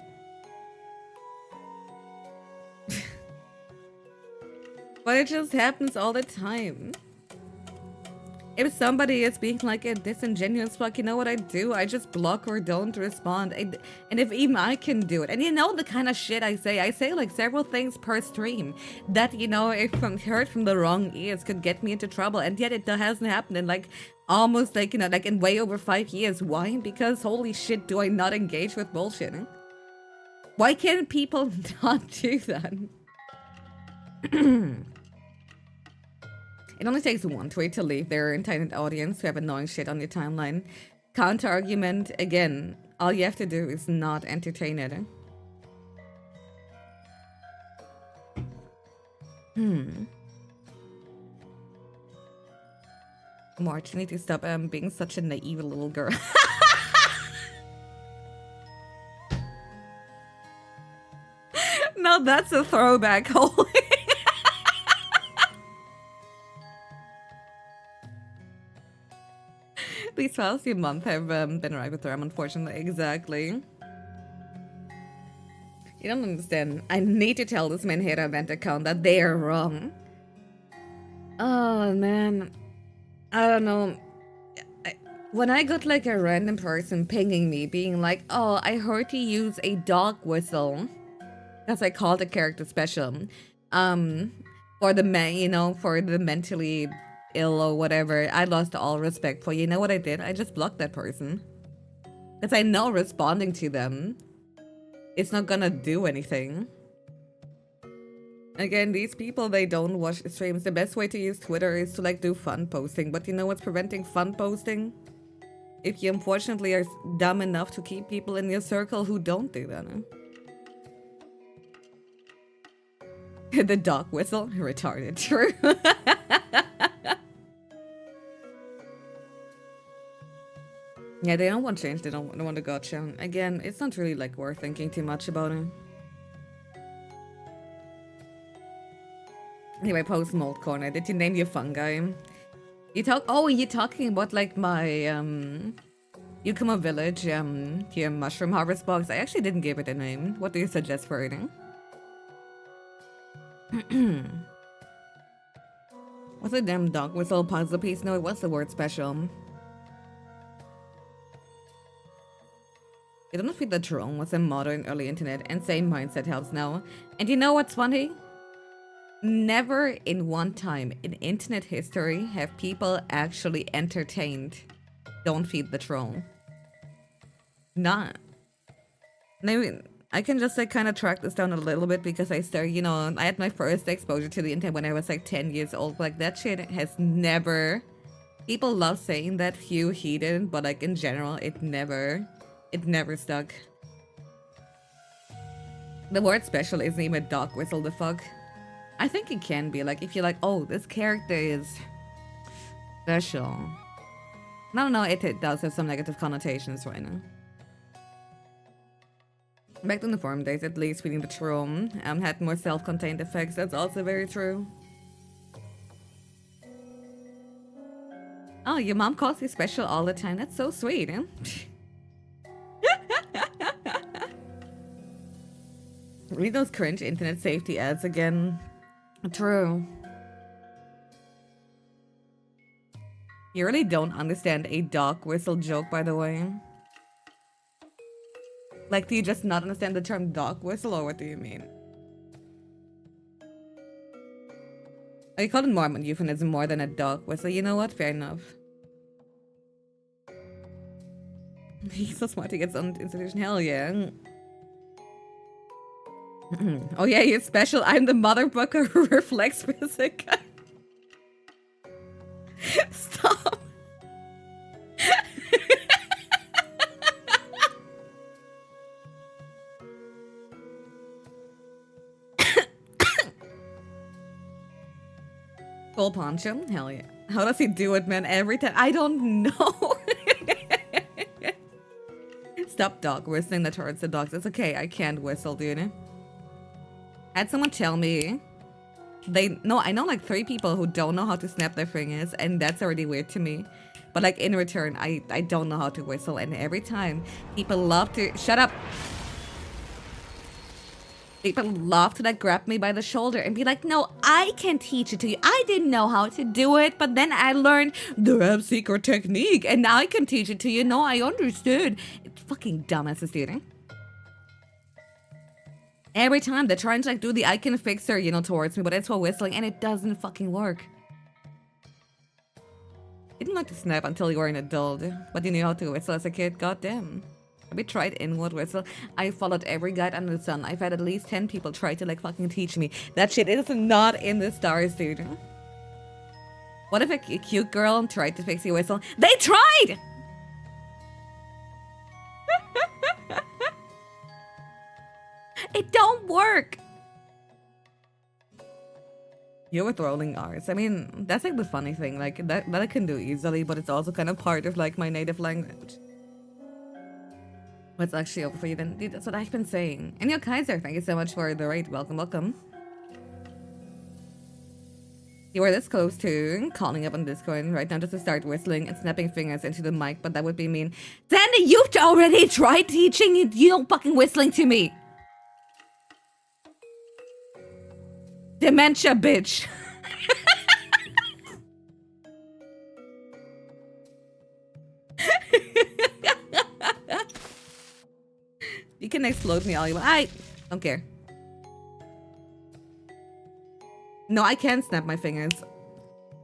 But it just happens all the time. If somebody is being like a disingenuous fuck, you know what I do? I just block or don't respond. And if even I can do it. And you know the kind of shit I say like several things per stream that, you know, if I'm heard from the wrong ears could get me into trouble. And yet it hasn't happened in like almost like, you know, like in way over 5 years. Why? Because holy shit, do I not engage with bullshit? Why can't people not do that? It only takes one tweet to leave their entitled audience to have annoying shit on your timeline. Counter argument, again, all you have to do is not entertain it. March, you need to stop being such a naive little girl. No, that's a throwback, holy. These past few months have been right with them, unfortunately. Exactly. You don't understand. I need to tell this man hater event account that they are wrong. Oh, man. I don't know. When I got like a random person pinging me, being like, oh, I heard you use a dog whistle. Because I called the character special. For the for the mentally ill or whatever, I lost all respect for. You know what I did? I just blocked that person. Because I know responding to them, it's not gonna do anything. Again, these people, they don't watch streams. The best way to use Twitter is to like do fun posting. But you know what's preventing fun posting? If you unfortunately are dumb enough to keep people in your circle who don't do that. The dog whistle? Retarded. True. Yeah, they don't want change. They don't want to gotcha. Again, it's not really like worth thinking too much about it. Anyway, post mold corner. Did you name your fungi? You're talking about like my Yukimo Village, here Mushroom Harvest Box. I actually didn't give it a name. What do you suggest for it? What's a damn dog whistle puzzle piece? No, it was the word special. You don't feel the drone was a modern early internet, and same mindset helps now. And you know what's funny? Never in one time in internet history have people actually entertained "Don't feed the troll." Not. Maybe I can just like kind of track this down a little bit because I started, you know, I had my first exposure to the internet when I was like 10 years old. Like that shit has never. People love saying that Hugh he didn't, but like in general, it never stuck. The word special isn't even a dog whistle. The fuck. I think it can be like if you're like, oh, this character is special. No, it does have some negative connotations right now. Back in the forum days, at least feeding the troll had more self-contained effects. That's also very true. Oh, your mom calls you special all the time. That's so sweet, eh? Read those cringe internet safety ads again. True. You really don't understand a dog whistle joke, by the way. Like, do you just not understand the term dog whistle, or what do you mean? I call it Mormon euphemism more than a dog whistle. You know what? Fair enough. He's so smart to get on institution. Hell yeah. Oh yeah, you're special. I'm the motherfucker who reflects physics. Stop. Full poncho? Hell yeah. How does he do it, man? Every time? I don't know. Stop dog whistling that hurts the dogs. It's okay. I can't whistle, do you know? Had someone tell me I know like 3 people who don't know how to snap their fingers, and that's already weird to me. But like in return, I don't know how to whistle, and every time people love to shut up. People love to like grab me by the shoulder and be like, no, I can teach it to you. I didn't know how to do it, but then I learned the secret technique and now I can teach it to you. No, I understood. It's fucking dumbasses, dude. Every time they're trying to like do the I can fixer, you know, towards me, but it's for whistling and it doesn't fucking work. You didn't like to snap until you were an adult, but you knew how to whistle as a kid. Goddamn. Have you tried inward whistle? I followed every guide under the sun. I've had at least 10 people try to like fucking teach me. That shit is not in the stars, dude. What if a cute girl tried to fix your whistle? They tried! It don't work. You're with rolling R's. I mean, that's like the funny thing. Like that I can do easily, but it's also kind of part of like my native language. What's actually over for you then? Dude, that's what I've been saying. And your Kaiser, thank you so much for the raid. Welcome, welcome. You were this close to calling up on Discord right now just to start whistling and snapping fingers into the mic, but that would be mean. Sandy, you've already tried teaching you don't fucking whistling to me. Dementia, bitch. You can explode me all you want. I don't care. No, I can snap my fingers.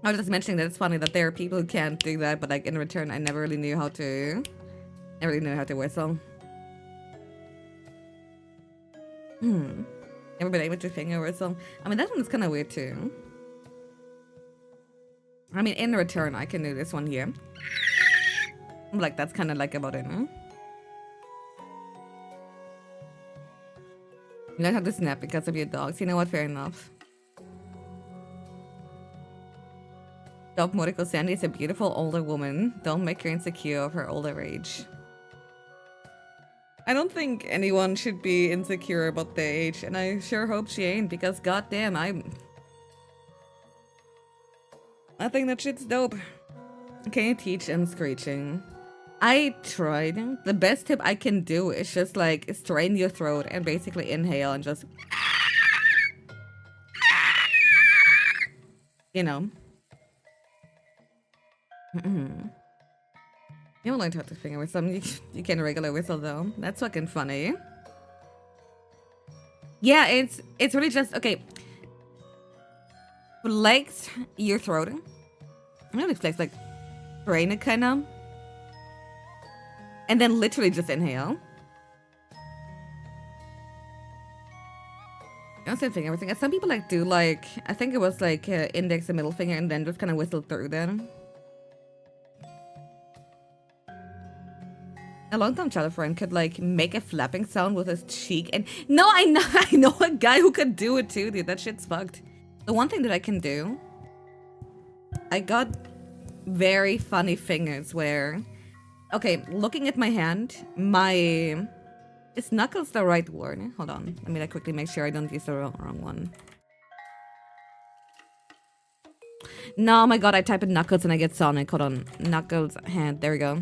I was just mentioning that it's funny that there are people who can't do that, but like in return, I never really knew how to. Never really knew how to whistle. Never been able to finger whistle. I mean, that one's kind of weird too. I mean, in return, I can do this one here. Like that's kind of like about it, huh? You don't have to snap because of your dogs. You know what? Fair enough. Dog Moriko Sandy is a beautiful older woman. Don't make her insecure of her older age. I don't think anyone should be insecure about their age, and I sure hope she ain't, because goddamn, I think that shit's dope. Can you teach them screeching? I tried. The best tip I can do is just like strain your throat and basically inhale and just, you know. You don't learn to have to finger whistle. You can regular whistle though. That's fucking funny. Yeah, it's really just okay. Flex your throat. I'm really flex like strain it kind of, and then literally just inhale. I don't say finger everything. Some people like do like I think it was like index and middle finger, and then just kind of whistle through them. A long-time childhood friend could like make a flapping sound with his cheek, and no, I know a guy who could do it too, dude. That shit's fucked. The one thing that I can do, I got very funny fingers where, okay, looking at my hand, is knuckles the right word? Hold on, let me like quickly make sure I don't use the wrong one. No, oh my god, I type in knuckles and I get Sonic. Hold on, knuckles hand. There we go.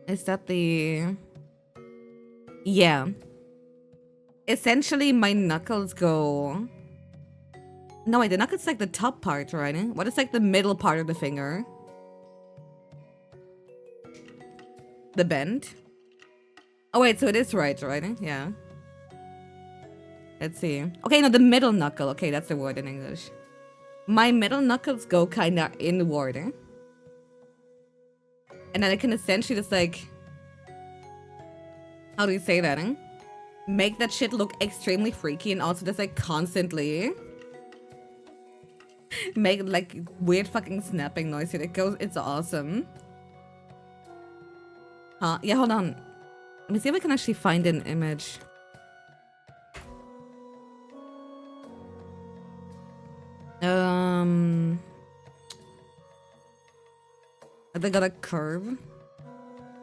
Is that the... Yeah. Essentially, my knuckles go... No, wait, the knuckles like the top part, right? What is like the middle part of the finger? The bend? Oh, wait, so it is right? Yeah. Let's see. Okay, no, the middle knuckle. Okay, that's the word in English. My middle knuckles go kind of inward, and then I can essentially just like, how do you say that? Make that shit look extremely freaky, and also just like constantly make like weird fucking snapping noise. It's awesome. Huh? Yeah, hold on. Let me see if I can actually find an image. They got a curve.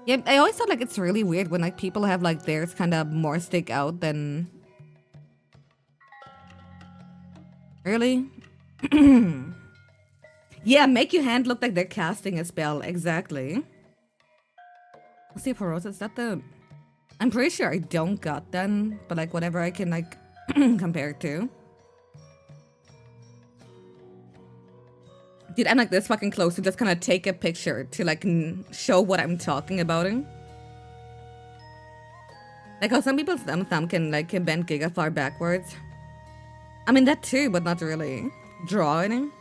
Yeah, I always thought like it's really weird when like people have like theirs kind of more stick out than... Really? Yeah, make your hand look like they're casting a spell. Exactly. Osteoporosis, is that the... I'm pretty sure I don't got that, but like whatever I can like compare it to. Dude, I'm like this fucking close to just kind of take a picture to like show what I'm talking about. Like how some people's thumb can like bend giga far backwards. I mean that too, but not really. Drawing.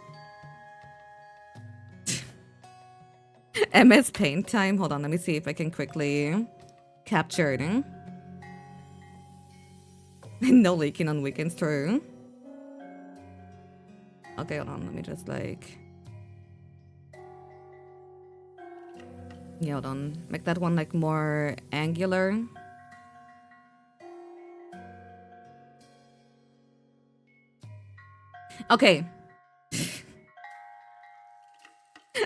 MS Paint time. Hold on, let me see if I can quickly capture it. No leaking on weekends, true. Okay, hold on, let me just like... Yeah, hold on. Make that one like more angular. Okay.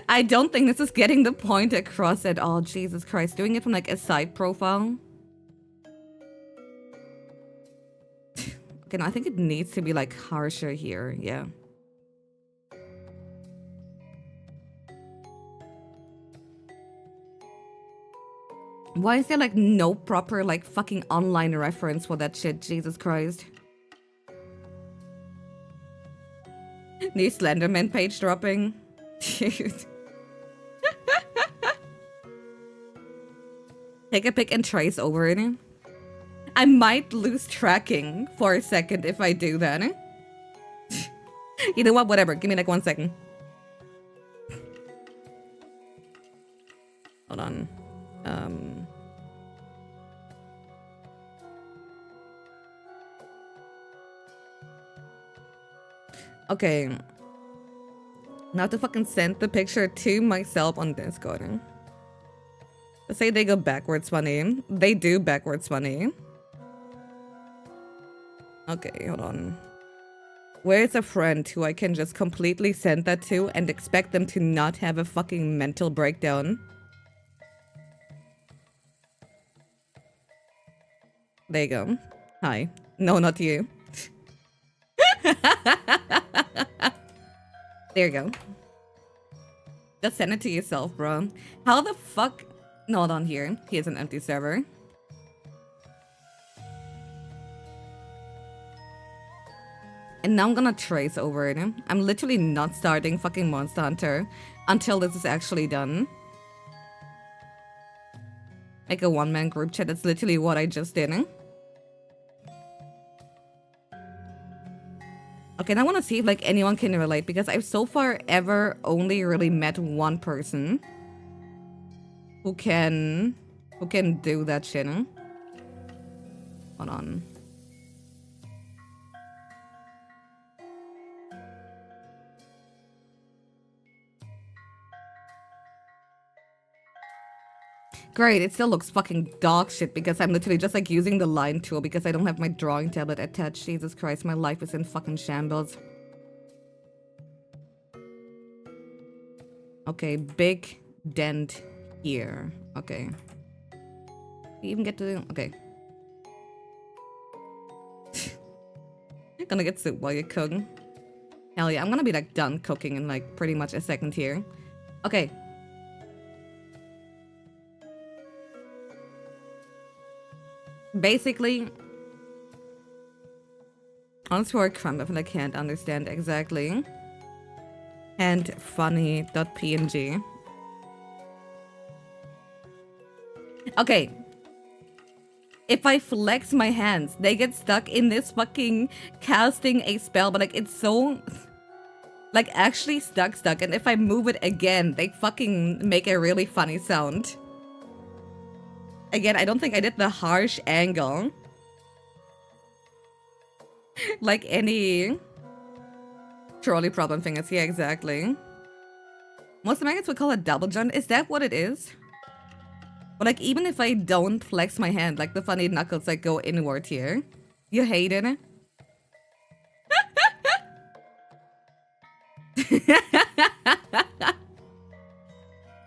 I don't think this is getting the point across at all. Jesus Christ. Doing it from like a side profile. Okay, no, I think it needs to be like harsher here. Yeah. Why is there like no proper like fucking online reference for that shit? Jesus Christ. New Slenderman page dropping. Dude. Take a pic and trace over it. I might lose tracking for a second if I do that. You know what? Whatever. Give me like 1 second. Hold on. Okay. Now to fucking send the picture to myself on Discord. Let's say they go backwards funny. They do backwards funny. Okay, hold on. Where's a friend who I can just completely send that to and expect them to not have a fucking mental breakdown? There you go. Hi. No, not you. There you go. Just send it to yourself, bro. How the fuck? No, hold on here. Here's an empty server. And now I'm gonna trace over it. I'm literally not starting fucking Monster Hunter until this is actually done. Like a one-man group chat. That's literally what I just did. Okay, and I want to see if like anyone can relate because I've so far ever only really met one person who can do that shit. Hold on. Great, it still looks fucking dog shit because I'm literally just like using the line tool because I don't have my drawing tablet attached. Jesus Christ, my life is in fucking shambles. Okay, big dent here. Okay. You even get to... Okay. You're gonna get soup while you're cooking. Hell yeah, I'm gonna be like done cooking in like pretty much a second here. Okay. Basically, on Sword Crumb, if I can't understand exactly. And funny.png. Okay. If I flex my hands, they get stuck in this fucking casting a spell, but like it's so like actually stuck. And if I move it again, they fucking make a really funny sound. Again, I don't think I did the harsh angle. Like any trolley problem fingers. Yeah, exactly. Most Americans would call it double joint. Is that what it is? But like even if I don't flex my hand, like the funny knuckles like go inward here. You hate it?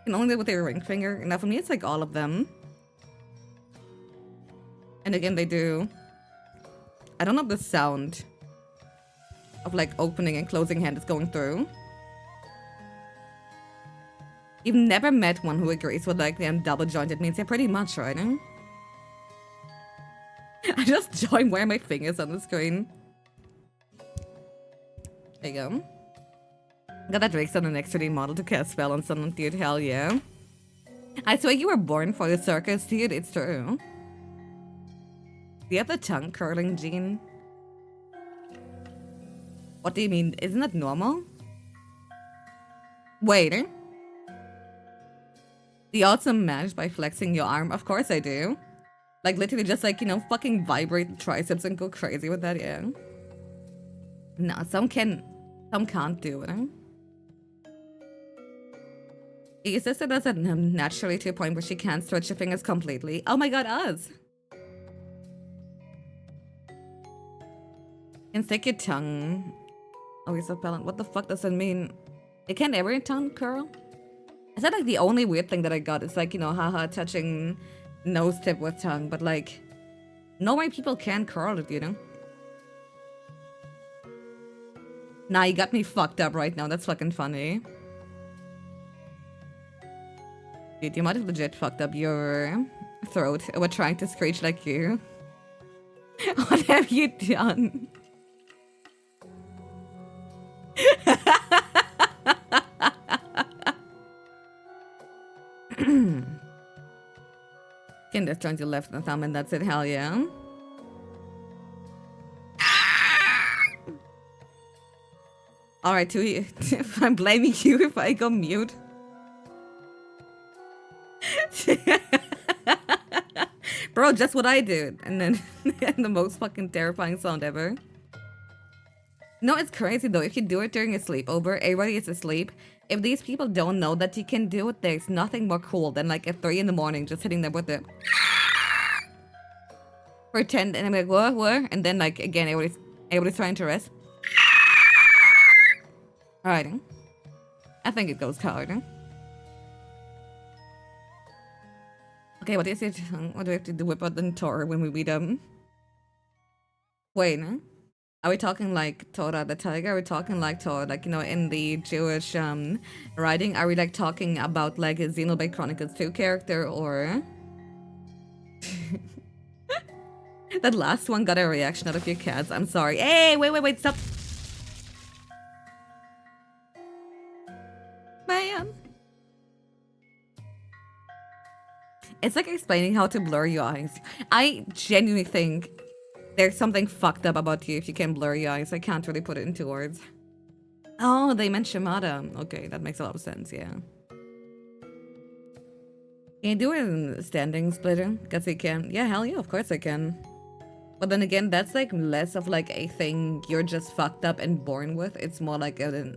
Can only do it with their ring finger. Now for me it's like all of them. And again they do. I don't know if the sound of like opening and closing hand is going through. You've never met one who agrees with like them double jointed means they're pretty much right. I just join where my fingers on the screen. There you go. Got that Drake's on the next 3D model to cast spell on someone, dude. Hell yeah. I swear you were born for the circus, dude. It's true. Do you have the tongue curling gene? What do you mean? Isn't that normal? Wait. Do you also manage by flexing your arm? Of course I do. Like literally just like, you know, fucking vibrate the triceps and go crazy with that, yeah. No, some can, some can't do it. Your sister does it naturally to a point where she can't stretch her fingers completely. Oh my god, us! And stick your tongue. Oh, you're so pellant. What the fuck does that mean? It can't ever tongue curl? Is that like the only weird thing that I got? It's like, you know, haha, touching nose tip with tongue, but like, no way people can curl it, you know? Nah, you got me fucked up right now. That's fucking funny. Dude, you might have legit fucked up your throat. We're trying to screech like you. What have you done? Can just turn to left thumb and that's it, hell yeah. Alright, I'm blaming you if I go mute. Bro, just what I did. And then the most fucking terrifying sound ever. No, it's crazy though. If you do it during a sleepover, everybody is asleep. If these people don't know that you can do it, there's nothing more cool than like at 3 in the morning just hitting them with it. Pretend, and I'm like, what? And then like, again, everybody's trying to rest. Alright. I think it goes hard. Okay, what is it? What do we have to do about the Tor when we beat them? Wait, Are we talking like Torah the tiger? Are we talking like Torah, like, you know, in the Jewish writing? Are we like talking about like a Xenoblade Chronicles 2 character, or that last one got a reaction out of your cats? I'm sorry. Hey, wait, stop. Man. It's like explaining how to blur your eyes. I genuinely think there's something fucked up about you if you can blur your eyes. I can't really put it into words. Oh, they meant Shimada. Okay, that makes a lot of sense, yeah. Can you do it in standing splitter? Guess you can. Yeah, hell yeah, of course I can. But then again, that's like less of like a thing you're just fucked up and born with. It's more like a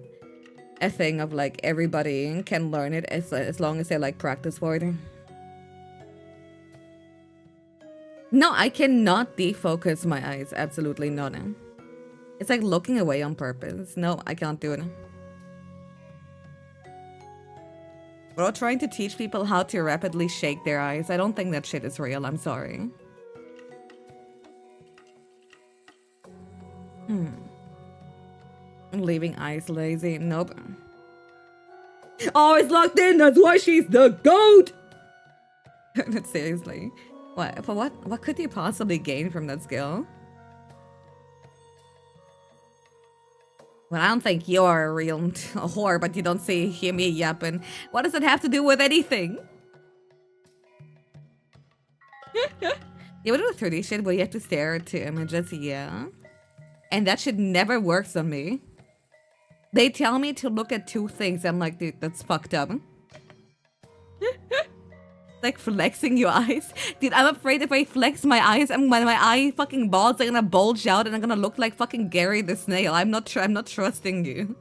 thing of like everybody can learn it as long as they like practice for it. No, I cannot defocus my eyes. Absolutely not. It's like looking away on purpose. No, I can't do it. We're all trying to teach people how to rapidly shake their eyes. I don't think that shit is real. I'm sorry. Leaving eyes lazy. Nope. Oh, it's locked in. That's why she's the GOAT. Seriously. What? For what? What could you possibly gain from that skill? Well, I don't think you're a real whore, but you don't hear me yapping. What does it have to do with anything? You would do a 3D shit where you have to stare at 2 images, yeah. And that shit never works on me. They tell me to look at 2 things. I'm like, dude, that's fucked up. Like flexing your eyes. Dude, I'm afraid if I flex my eyes and when my eye fucking balls are gonna bulge out and I'm gonna look like fucking Gary the Snail. I'm not trusting you.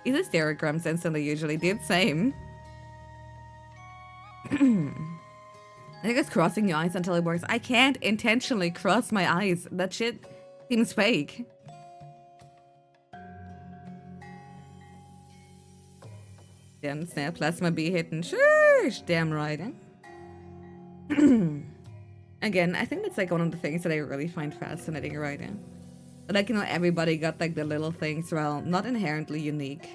These are stereograms instantly usually, dude, same. I think it's crossing your eyes until it works. I can't intentionally cross my eyes. That shit seems fake. Damn, snap plasma be hitting. Shush! Damn right. Again, I think that's like one of the things that I really find fascinating, right? Like, you know, everybody got like the little things, well, not inherently unique.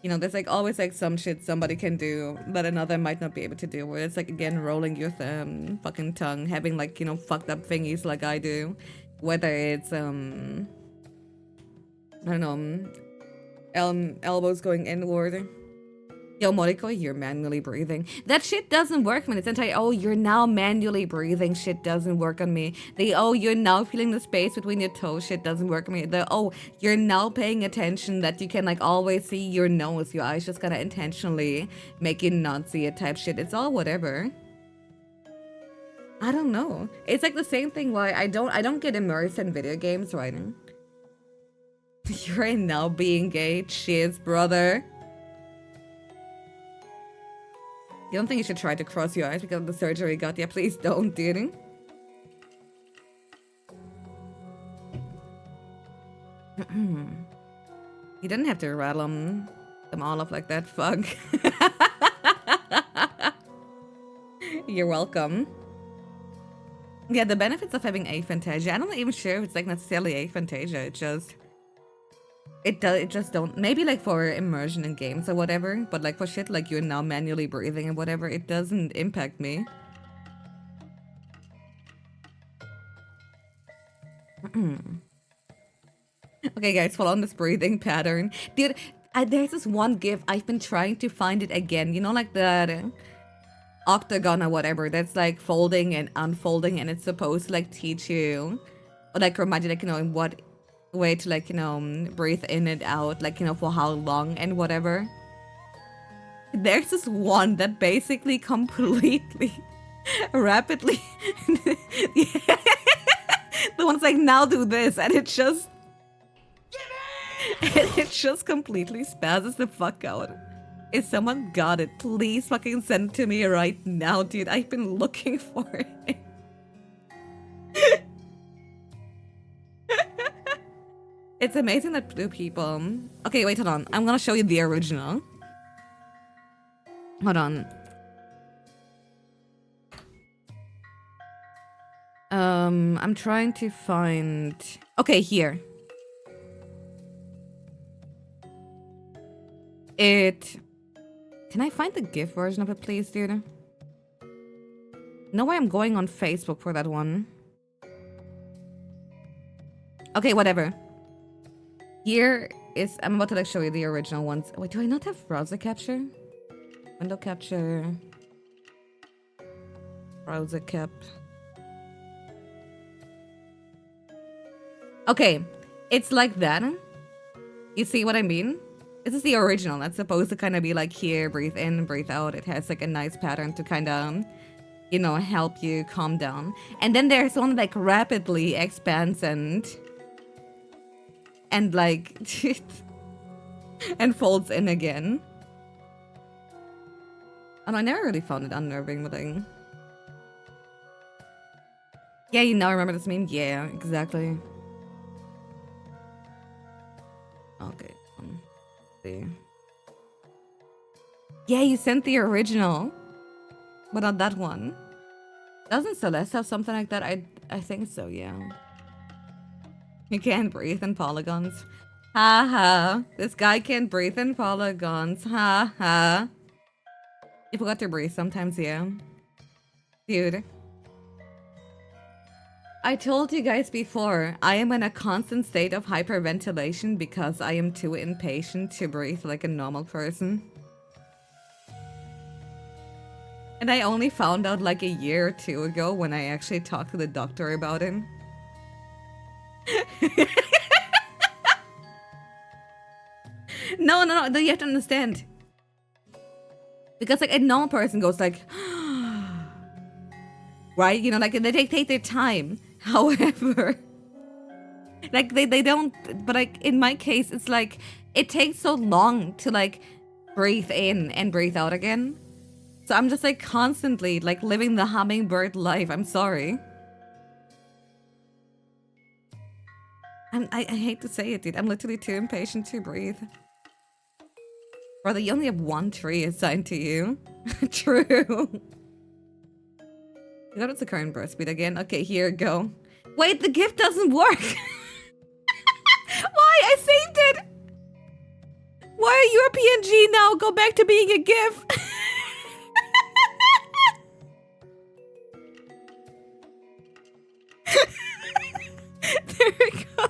You know, there's like always like some shit somebody can do that another might not be able to do. Where it's like, again, rolling your fucking tongue, having like, you know, fucked up thingies like I do. Whether it's, I don't know, elbows going inward. Yo, Moriko, you're manually breathing. That shit doesn't work, man. It's entire, oh, you're now manually breathing. Shit doesn't work on me. The, oh, you're now feeling the space between your toes. Shit doesn't work on me. The, oh, you're now paying attention that you can, like, always see your nose. Your eyes just gotta intentionally make you not see it type shit. It's all whatever. I don't know. It's like the same thing why I don't get immersed in video games, right? You're now being gay. Cheers, brother. You don't think you should try to cross your eyes because of the surgery you got? Yeah, please don't, dude. You didn't have to rattle them all up like that, fuck. You're welcome. Yeah, the benefits of having aphantasia. I'm not even sure if it's like necessarily aphantasia. It just don't, maybe like for immersion in games or whatever, but like for shit like you're now manually breathing and whatever, it doesn't impact me. Okay guys, follow on this breathing pattern. Dude, there's this one gif, I've been trying to find it again. You know, like the octagon or whatever that's like folding and unfolding, and it's supposed to like teach you, or like remind you, like, you know, in what way to, like, you know, breathe in and out, like, you know, for how long and whatever. There's this one that basically completely rapidly yeah. The one's like, now do this, and it just completely spazzes the fuck out. If someone got it, please fucking send it to me right now, dude. I've been looking for it. It's amazing that blue people... Okay, wait, hold on. I'm gonna show you the original. Hold on. I'm trying to find... Okay, here. Can I find the GIF version of it, please, dude? No way I'm going on Facebook for that one. Okay, whatever. Here is... I'm about to like show you the original ones. Wait, do I not have browser capture? Window capture... Browser cap. Okay, it's like that. You see what I mean? This is the original. That's supposed to kind of be like here, breathe in, breathe out. It has like a nice pattern to kind of, you know, help you calm down. And then there's one like rapidly expands and like and folds in again. And I never really found it unnerving, but like... Yeah, you now remember this meme? Yeah, exactly. Okay. See. Yeah, you sent the original. But not that one. Doesn't Celeste have something like that? I think so, yeah. You can't breathe in polygons. Ha ha. This guy can't breathe in polygons. Ha ha. You forgot to breathe sometimes, yeah. Dude. I told you guys before, I am in a constant state of hyperventilation because I am too impatient to breathe like a normal person. And I only found out like a year or two ago when I actually talked to the doctor about it. No, you have to understand. Because like a normal person goes like, right? You know, like they take their time. However, like they don't, but like in my case, it's like, it takes so long to like breathe in and breathe out again. So I'm just like constantly like living the hummingbird life. I'm sorry. I hate to say it, dude. I'm literally too impatient to breathe. Brother, you only have one tree assigned to you. True. What is the current burst speed again? Okay, here we go. Wait, the GIF doesn't work. Why? I saved it. Why are you a PNG now? Go back to being a GIF. There we go.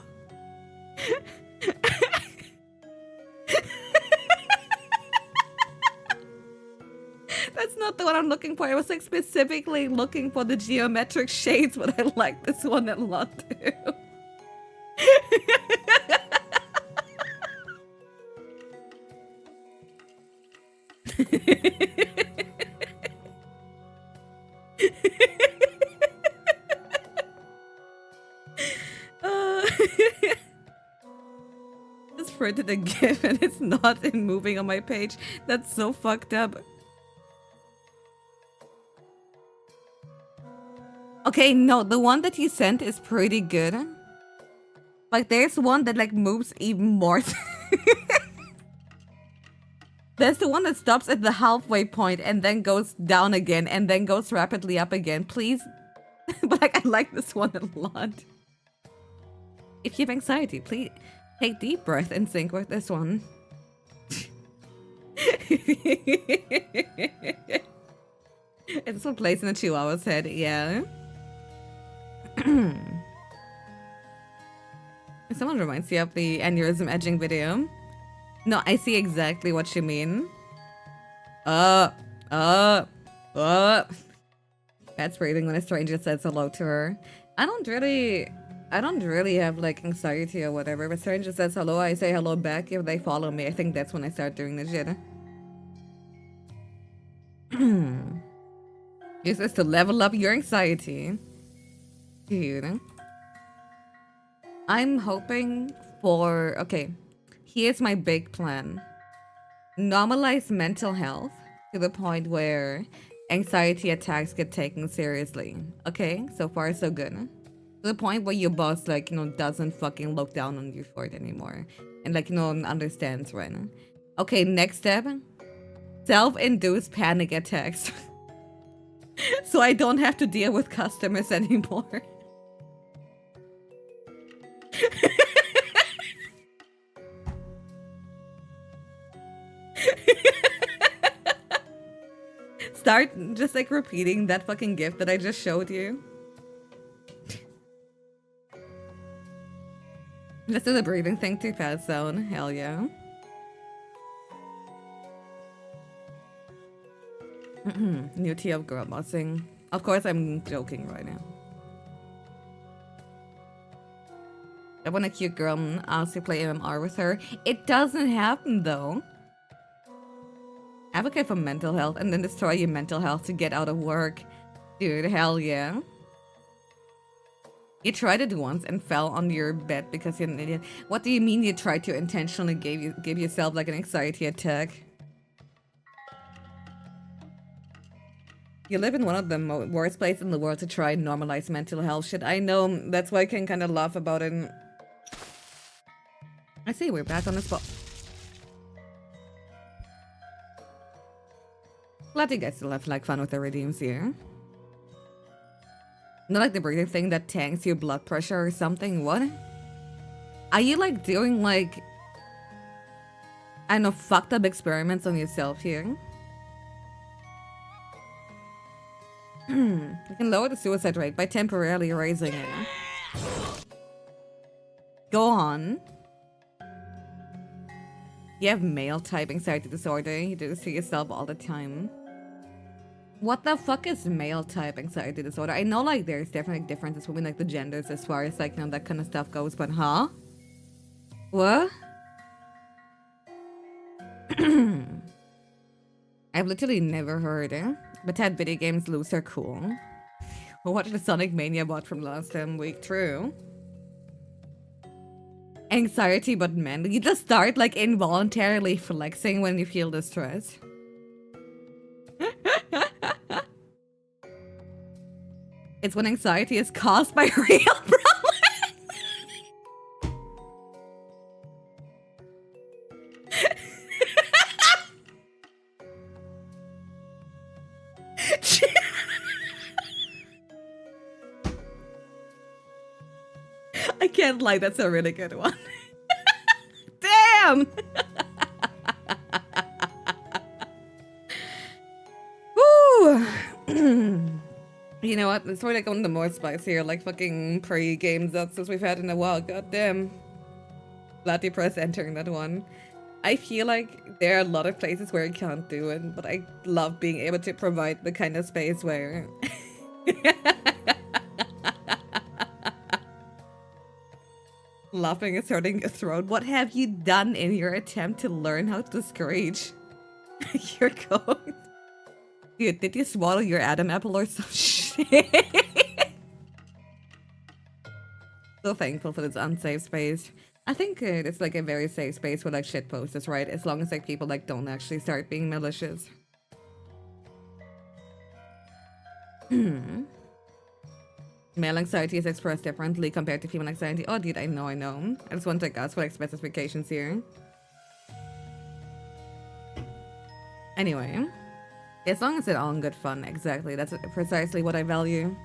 That's not the one I'm looking for. I was like specifically looking for the geometric shades, but I like this one a lot too. Just printed a GIF and it's not in moving on my page. That's so fucked up. Okay, no, the one that you sent is pretty good. Like, there's one that, like, moves even more. There's the one that stops at the halfway point and then goes down again and then goes rapidly up again. Please. But, like, I like this one a lot. If you have anxiety, please take deep breath and sync with this one. It's one place in a Chihuahua's head, yeah. Someone reminds you of the aneurysm edging video. No, I see exactly what you mean. That's breathing when a stranger says hello to her. I don't really have like anxiety or whatever. If a stranger says hello, I say hello back. If they follow me, I think that's when I start doing the shit. Use this to level up your anxiety. Dude. I'm hoping for... Okay, here's my big plan. Normalize mental health to the point where anxiety attacks get taken seriously. Okay, so far so good. To the point where your boss, like, you know, doesn't fucking look down on you for it anymore. And, like, you know, understands, right? Okay, next step. Self-induced panic attacks. So I don't have to deal with customers anymore. Start just like repeating that fucking gift that I just showed you. Let's do the breathing thing too, Pat Zone. Hell yeah. New tea of girl bossing. Of course, I'm joking right now. I want a cute girl and ask to play MMR with her. It doesn't happen though. Advocate for mental health and then destroy your mental health to get out of work. Dude, hell yeah. You tried it once and fell on your bed because you're an idiot. What do you mean you tried to intentionally give yourself like an anxiety attack? You live in one of the worst places in the world to try and normalize mental health shit. I know, that's why I can kind of laugh about it. I see, we're back on the spot. Glad you guys still have like fun with the redeems here. Not like the breathing thing that tanks your blood pressure or something. What? Are you like doing like, I don't know, fucked up experiments on yourself here? You can lower the suicide rate by temporarily raising it. Go on. You have male type anxiety disorder. You do this to yourself all the time. What the fuck is male type anxiety disorder? I know like there's definitely differences between like the genders as far as like, you know, that kind of stuff goes, but huh? What? I've literally never heard it. But had video games loose are cool. What the Sonic Mania bot from last week? True. Anxiety but mental. You just start like involuntarily flexing when you feel distress. It's when anxiety is caused by real problems. I can't lie, that's a really good one. Damn! Woo! You know what? It's probably like one of the more spicier, like fucking pre-game Zatsus we've had in a while. God damn. Glad you pressed enter in that one. I feel like there are a lot of places where I can't do it, but I love being able to provide the kind of space where... Laughing is hurting your throat. What have you done in your attempt to learn how to screech? Your code. Dude, did you swallow your Adam apple or some shit? So thankful for this unsafe space. I think it's like a very safe space for like shit posters, right? As long as like people like don't actually start being malicious. Male anxiety is expressed differently compared to female anxiety. Oh, dude, I know. I just want to like ask for like specifications here. Anyway, as long as it's all in good fun, exactly. That's precisely what I value.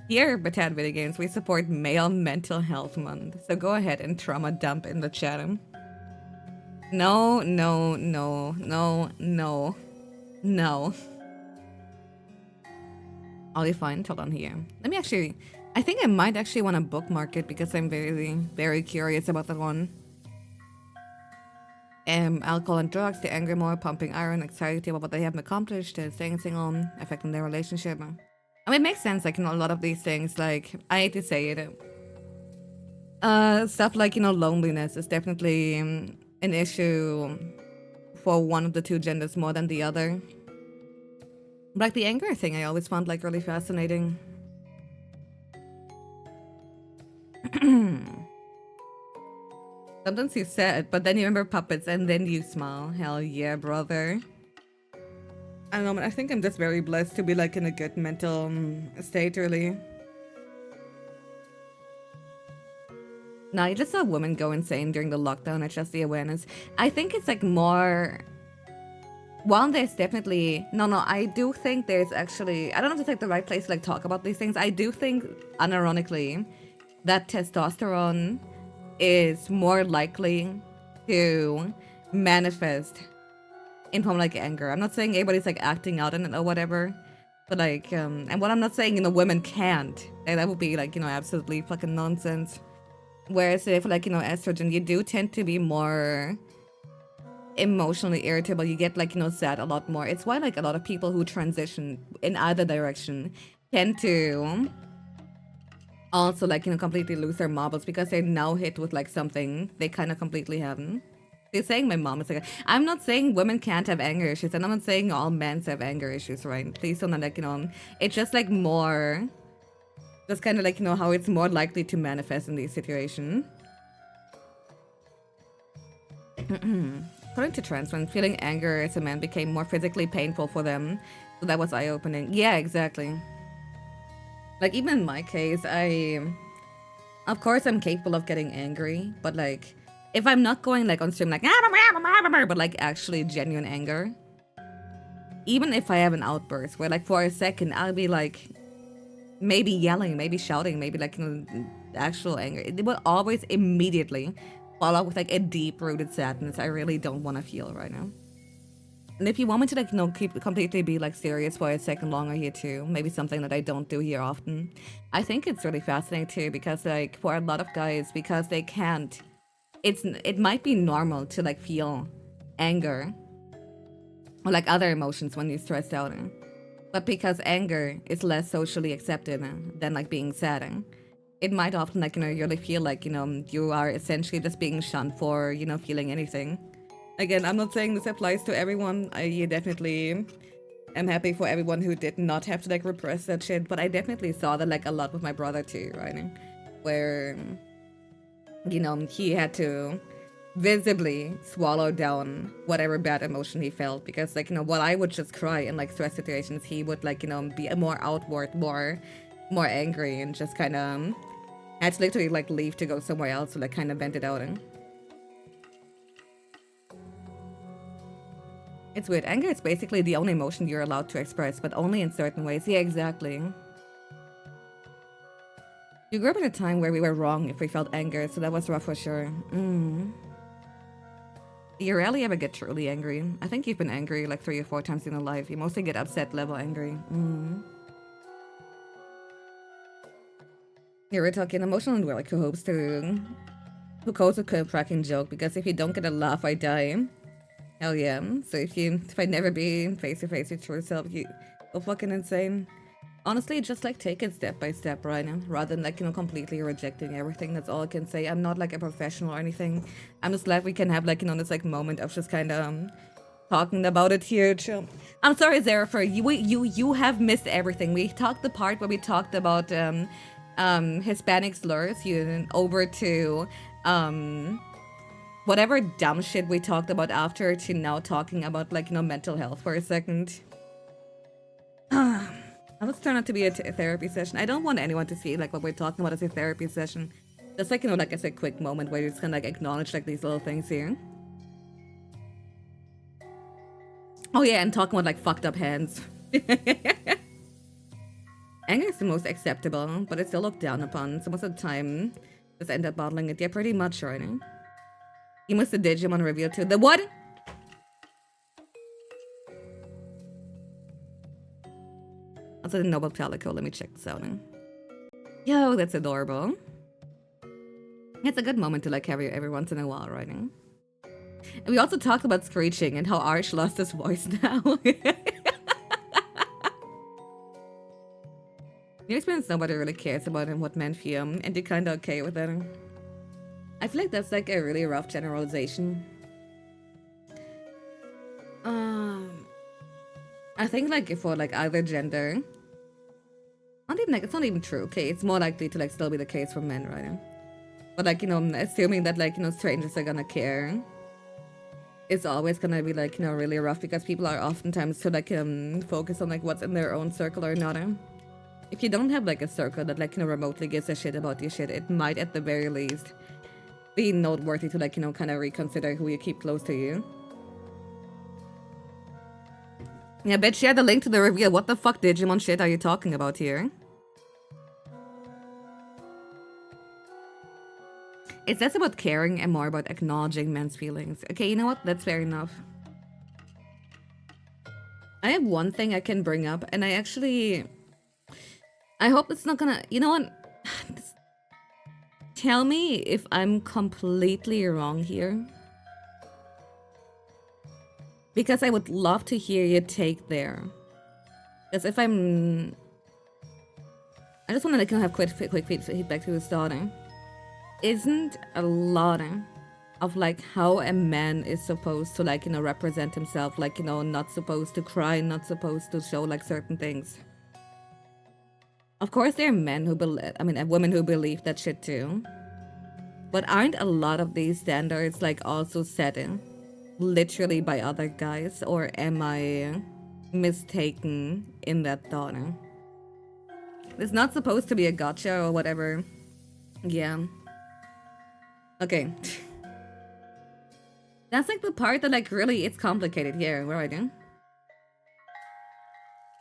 Here at Batan Video Games, we support Male Mental Health Month. So go ahead and trauma dump in the chat. No. I'll be fine. Hold on here. Let me actually... I think I might actually want to bookmark it because I'm very, very curious about that one. Alcohol and drugs, the anger more, pumping iron, anxiety about what they haven't accomplished, staying single, affecting their relationship. I mean, it makes sense, like, you know, a lot of these things, like, I hate to say it. Stuff like, you know, loneliness is definitely an issue for one of the two genders more than the other. Like the anger thing I always found like really fascinating. Sometimes you sad, but then you remember puppets and then you smile. Hell yeah, brother. I don't know, but I think I'm just very blessed to be like in a good mental state, really. No, you just saw women go insane during the lockdown. It's just the awareness. I think it's like more while there's definitely I do think there's actually, I don't know if it's like the right place to like talk about these things. I do think unironically that testosterone is more likely to manifest in form like anger. I'm not saying everybody's like acting out in it or whatever, but like and what I'm not saying, women can't. That would be like, absolutely fucking nonsense. Whereas if like, estrogen, you do tend to be more emotionally irritable. You get like, sad a lot more. It's why like a lot of people who transition in either direction tend to also like, completely lose their marbles because they're now hit with like something they kind of completely haven't. They're saying my mom is like, I'm not saying women can't have anger issues, and I'm not saying all men have anger issues, right? Please don't like, it's just like more, just kind of like, how it's more likely to manifest in these situations. According to trans women, feeling anger as a man became more physically painful for them. So that was eye-opening. Yeah, exactly. Like, even in my case, of course, I'm capable of getting angry, but like, if I'm not going like on stream like, but like actually genuine anger, even if I have an outburst where like for a second I'll be like, maybe yelling, maybe shouting, maybe like, actual anger, it will always immediately follow up with like a deep-rooted sadness I really don't want to feel right now. And if you want me to like, keep completely be like serious for a second longer here too, maybe something that I don't do here often, I think it's really fascinating too, because like for a lot of guys, because they can't, it might be normal to like feel anger or like other emotions when you're stressed out, but because anger is less socially accepted than like being sad, it might often like, you really feel like, you are essentially just being shunned for, feeling anything. Again, I'm not saying this applies to everyone. I definitely am happy for everyone who did not have to like repress that shit, but I definitely saw that like a lot with my brother too, right? Where, he had to visibly swallow down whatever bad emotion he felt, because like, while I would just cry in like stress situations, he would like, be more outward, more angry, and just kind of had to literally like leave to go somewhere else to like kind of vent it out. It's weird. Anger is basically the only emotion you're allowed to express, but only in certain ways. Yeah, exactly. You grew up in a time where we were wrong if we felt anger, so that was rough for sure. You rarely ever get truly angry. I think you've been angry like 3 or 4 times in your life. You mostly get upset level angry. You were talking emotional and like who hopes to... Who calls a cracking joke, because if you don't get a laugh, I die. Hell yeah. So if I never be face to face with yourself, you go fucking insane. Honestly, just like take it step by step, right? Rather than like, completely rejecting everything. That's all I can say. I'm not like a professional or anything. I'm just glad we can have like, this like moment of just kind of talking about it here. Chill. I'm sorry, Zerafer. You have missed everything. We talked the part where we talked about Hispanic slurs. You over to whatever dumb shit we talked about after, to now talking about like, mental health for a second. Let's turn out to be a therapy session. I don't want anyone to see like what we're talking about as a therapy session. Just like, like as a quick moment where you're just gonna like acknowledge like these little things here. Oh yeah, and talking about like fucked up hands. Anger is the most acceptable, but it's still looked down upon. So most of the time, just end up bottling it. Yeah, pretty much, right? You must have Digimon reveal too. The what? Also the Noble Calico. Let me check this out. Yo, that's adorable. It's a good moment to like have you every once in a while, right? And we also talked about screeching and how Arch lost his voice now. Your experience, nobody really cares about him, what men feel, and you're kinda okay with it. I feel like that's like a really rough generalization. I think like for like either gender, not even like, it's not even true, okay? It's more likely to like still be the case for men, right? But like, assuming that like, strangers are gonna care, it's always gonna be like, really rough, because people are oftentimes so like focused on like what's in their own circle or not. If you don't have like a circle that like, remotely gives a shit about your shit, it might at the very least be noteworthy to like, kind of reconsider who you keep close to you. Yeah, bitch, share the link to the reveal. What the fuck Digimon shit are you talking about here? It's less about caring and more about acknowledging men's feelings. Okay, you know what? That's fair enough. I have one thing I can bring up, and I actually... I hope it's not gonna... You know what? Tell me if I'm completely wrong here. Because I would love to hear your take there. Because if I'm... I just want to have quick feedback to the starting. Isn't a lot of like how a man is supposed to like, represent himself, like, not supposed to cry, not supposed to show like certain things. Of course there are men who believe, women who believe that shit too. But aren't a lot of these standards like also set in literally by other guys, or am I mistaken in that thought? It's not supposed to be a gotcha or whatever. Yeah. Okay. That's like the part that like really it's complicated here. What do I do?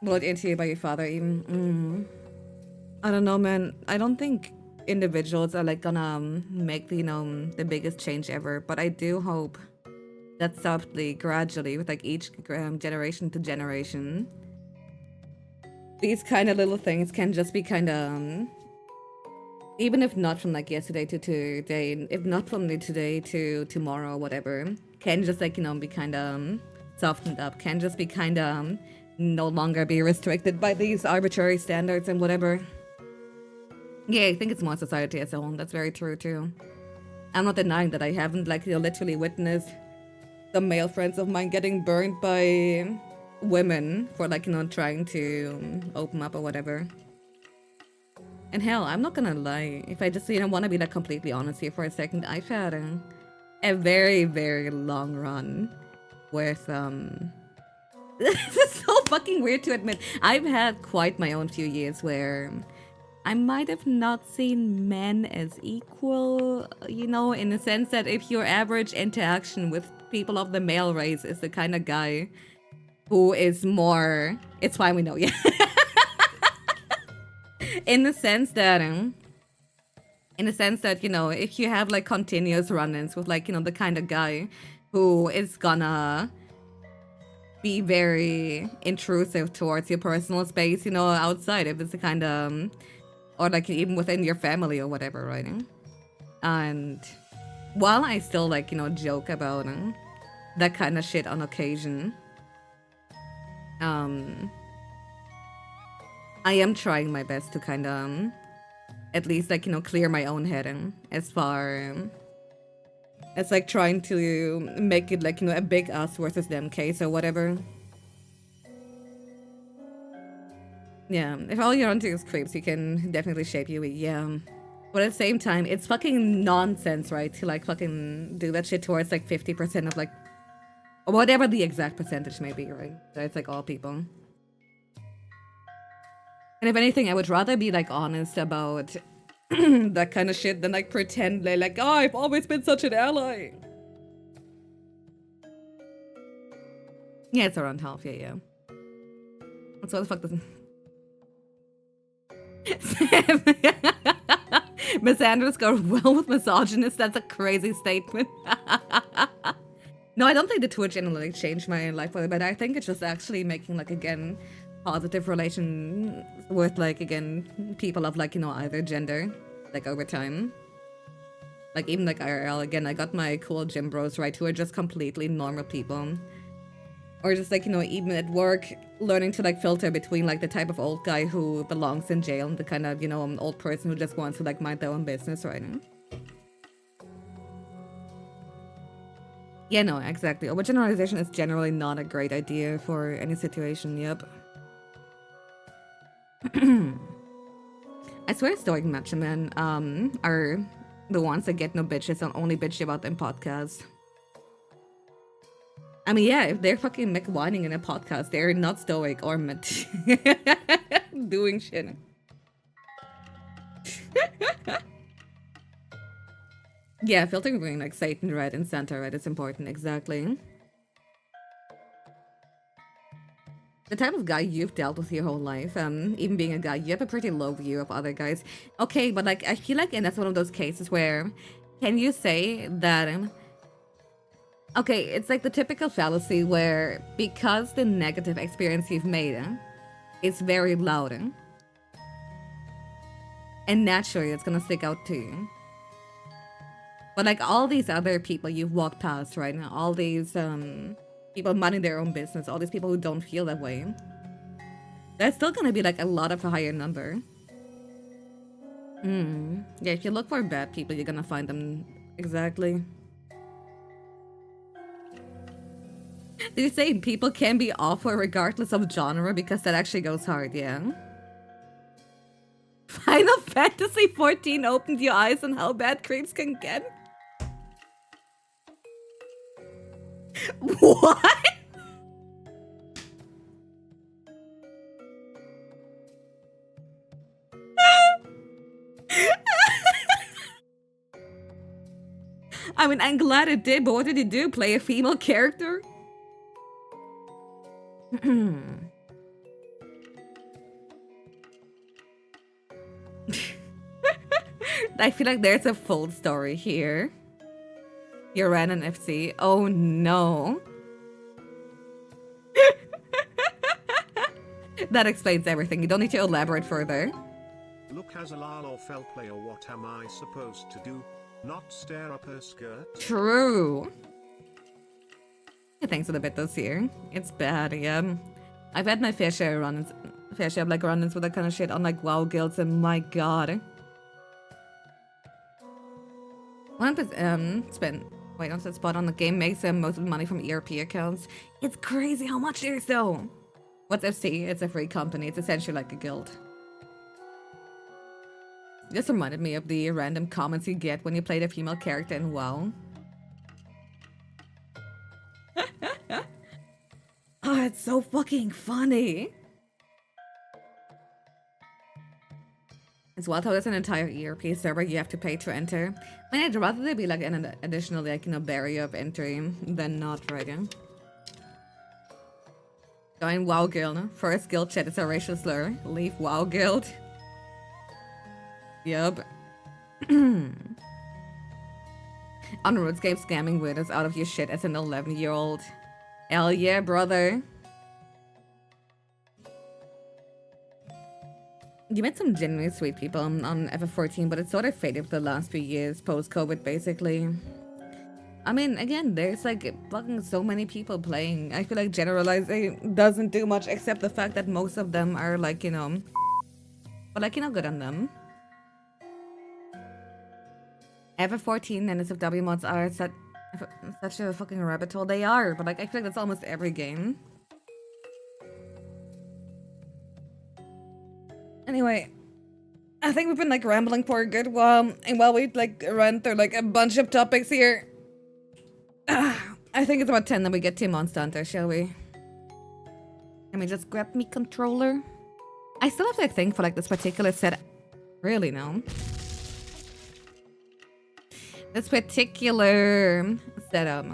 Brought into you by your father even. I don't know, man. I don't think individuals are like gonna make the biggest change ever, but I do hope that softly, gradually, with like each generation to generation, these kind of little things can just be kind of even if not from like yesterday to today, if not from today to tomorrow or whatever, can just like be kind of softened up, can just be kind of no longer be restricted by these arbitrary standards and whatever. Yeah, I think it's more society as a whole. That's very true too. I'm not denying that I haven't like literally witnessed some male friends of mine getting burned by women for like trying to open up or whatever. And hell, I'm not gonna lie, if I just want to be like completely honest here for a second, I've had a very, very long run with this is so fucking weird to admit. I've had quite my own few years where I might have not seen men as equal, in the sense that if your average interaction with people of the male race is the kind of guy who is more... It's fine, we know, yeah. In the sense that, if you have like continuous run-ins with like, the kind of guy who is gonna be very intrusive towards your personal space, outside, if it's the kind of... or like even within your family or whatever, right? And while I still like, joke about that kind of shit on occasion, I am trying my best to kind of at least like, clear my own head as far as like trying to make it like, a big us versus them case or whatever. Yeah, if all you're onto is creeps, you can definitely shape you, yeah. But at the same time, it's fucking nonsense, right? To like fucking do that shit towards like 50% of like, whatever the exact percentage may be, right? So it's like all people. And if anything, I would rather be like honest about that kind of shit than like pretend like, oh, I've always been such an ally. Yeah, it's around half, yeah. That's what the fuck doesn't... Miss Andrews go well with misogynist. That's a crazy statement. No, I don't think the Twitch analytics changed my life, but I think it's just actually making like, again, positive relation with like, again, people of like, either gender, like over time. Like even like IRL, again, I got my cool gym bros, right, who are just completely normal people. Or just like, even at work, learning to like filter between like the type of old guy who belongs in jail and the kind of, old person who just wants to like mind their own business right now. Yeah, no, exactly. Overgeneralization is generally not a great idea for any situation, yep. I swear Stoic Macho Men are the ones that get no bitches and only bitch about them podcasts. I mean, yeah, if they're fucking whining in a podcast, they're not stoic or doing shit. Yeah, filtering between like Satan, right, and Santa, right, it's important, exactly. the type of guy you've dealt with your whole life, even being a guy, you have a pretty low view of other guys. Okay, but like I feel like, and that's one of those cases where, can you say that? Okay, it's like the typical fallacy where because the negative experience you've made is very loud, and naturally it's gonna stick out to you. But like all these other people you've walked past right now, all these people minding their own business, all these people who don't feel that way, that's still gonna be like a lot of a higher number. Yeah, if you look for bad people, you're gonna find them. Exactly. Did you say people can be awful regardless of genre? Because that actually goes hard, yeah. Final Fantasy 14 opened your eyes on how bad creeps can get? What? I mean, I'm glad it did, but what did it do? Play a female character? I feel like there's a full story here. You ran an FC. Oh no. That explains everything. You don't need to elaborate further. Look, as a lal or fell player, what am I supposed to do? Not stare up her skirt? True. Thanks for the bit this year. It's bad, yeah. I've had my fair share of run-ins with that kind of shit on like WoW guilds, and my god. One of the wait, what's that spot on the game makes most of the money from ERP accounts. It's crazy how much there is though. What's FC? It's a free company. It's essentially like a guild. This reminded me of the random comments you get when you play the female character in WoW. Oh, it's so fucking funny. It's wild how there's an entire ERP server you have to pay to enter. I mean, I'd rather there be like an additional, like, you know, barrier of entry than not, right? Yeah? Join WoW Guild. First guild chat is a racial slur. Leave WoW Guild. Yup. On RuneScape, scamming weirdos out of your shit as an 11-year-old. Hell yeah, brother. You met some genuinely sweet people on FF14, but it's sort of faded for the last few years, post-COVID, basically. I mean, again, there's like fucking so many people playing. I feel like generalizing doesn't do much except the fact that most of them are like, you know, but like, you know, good on them. FF14 and SFW mods are such a fucking rabbit hole. They are, but like, I feel like that's almost every game. Anyway, I think we've been like rambling for a good while, and while we like run through like a bunch of topics here, I think it's about 10 that we get to Monster Hunter, shall we? Let me just grab me controller. I still have to think for like this particular set. Really, no. This particular setup.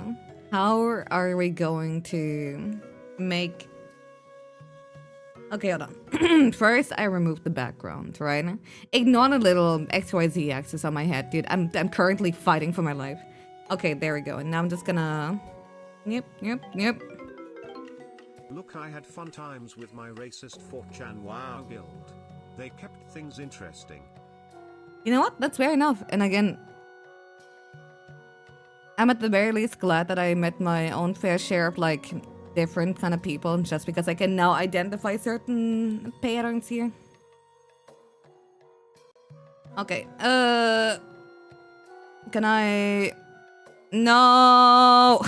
How are we going to make... Okay, hold on. First, I removed the background, right? Ignore the little XYZ axis on my head, dude. I'm currently fighting for my life. Okay, there we go. And now I'm just gonna... Yep. Look, I had fun times with my racist 4chan WoW guild. They kept things interesting. You know what? That's fair enough. And again, I'm at the very least glad that I met my own fair share of like different kind of people, just because I can now identify certain patterns here. Okay, can I... No!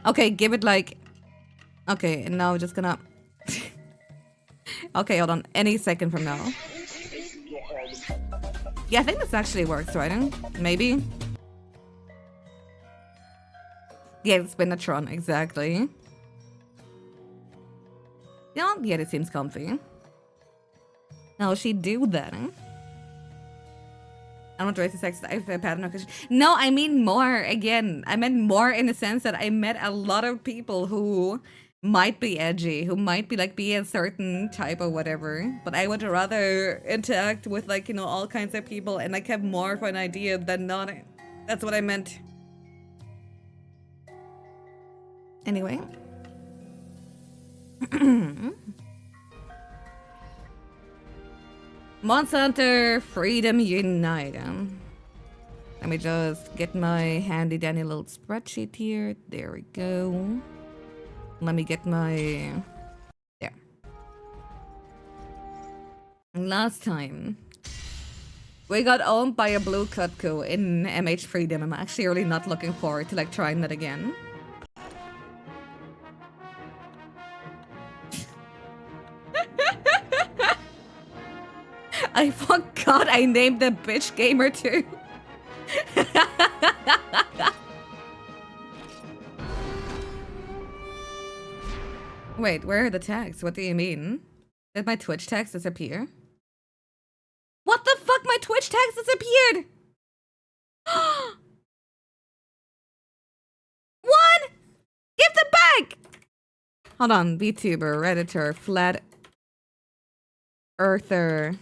Okay, give it like... Okay, and now we're just gonna... Okay, hold on. Any second from now. Yeah, I think this actually works, right? Maybe? Yeah, it's Spinatron, exactly. Yeah, it seems comfy. Now, she do that, huh? I don't want to raise the sex pattern. No, I mean more. Again, I meant more in the sense that I met a lot of people who might be edgy, who might be like be a certain type or whatever. But I would rather interact with like, you know, all kinds of people and like have more of an idea than not. That's what I meant. Anyway. Monster Hunter Freedom Unite. Let me just get my handy dandy little spreadsheet here. There we go. Let me get my... There. Last time, we got owned by a blue Cutco in MH Freedom. I'm actually really not looking forward to like trying that again. I forgot I named the bitch gamer too. Wait, where are the tags? What do you mean? Did my Twitch tags disappear? What the fuck? My Twitch tags disappeared! What? Give them back! Hold on. VTuber, Redditor, Flat Earther.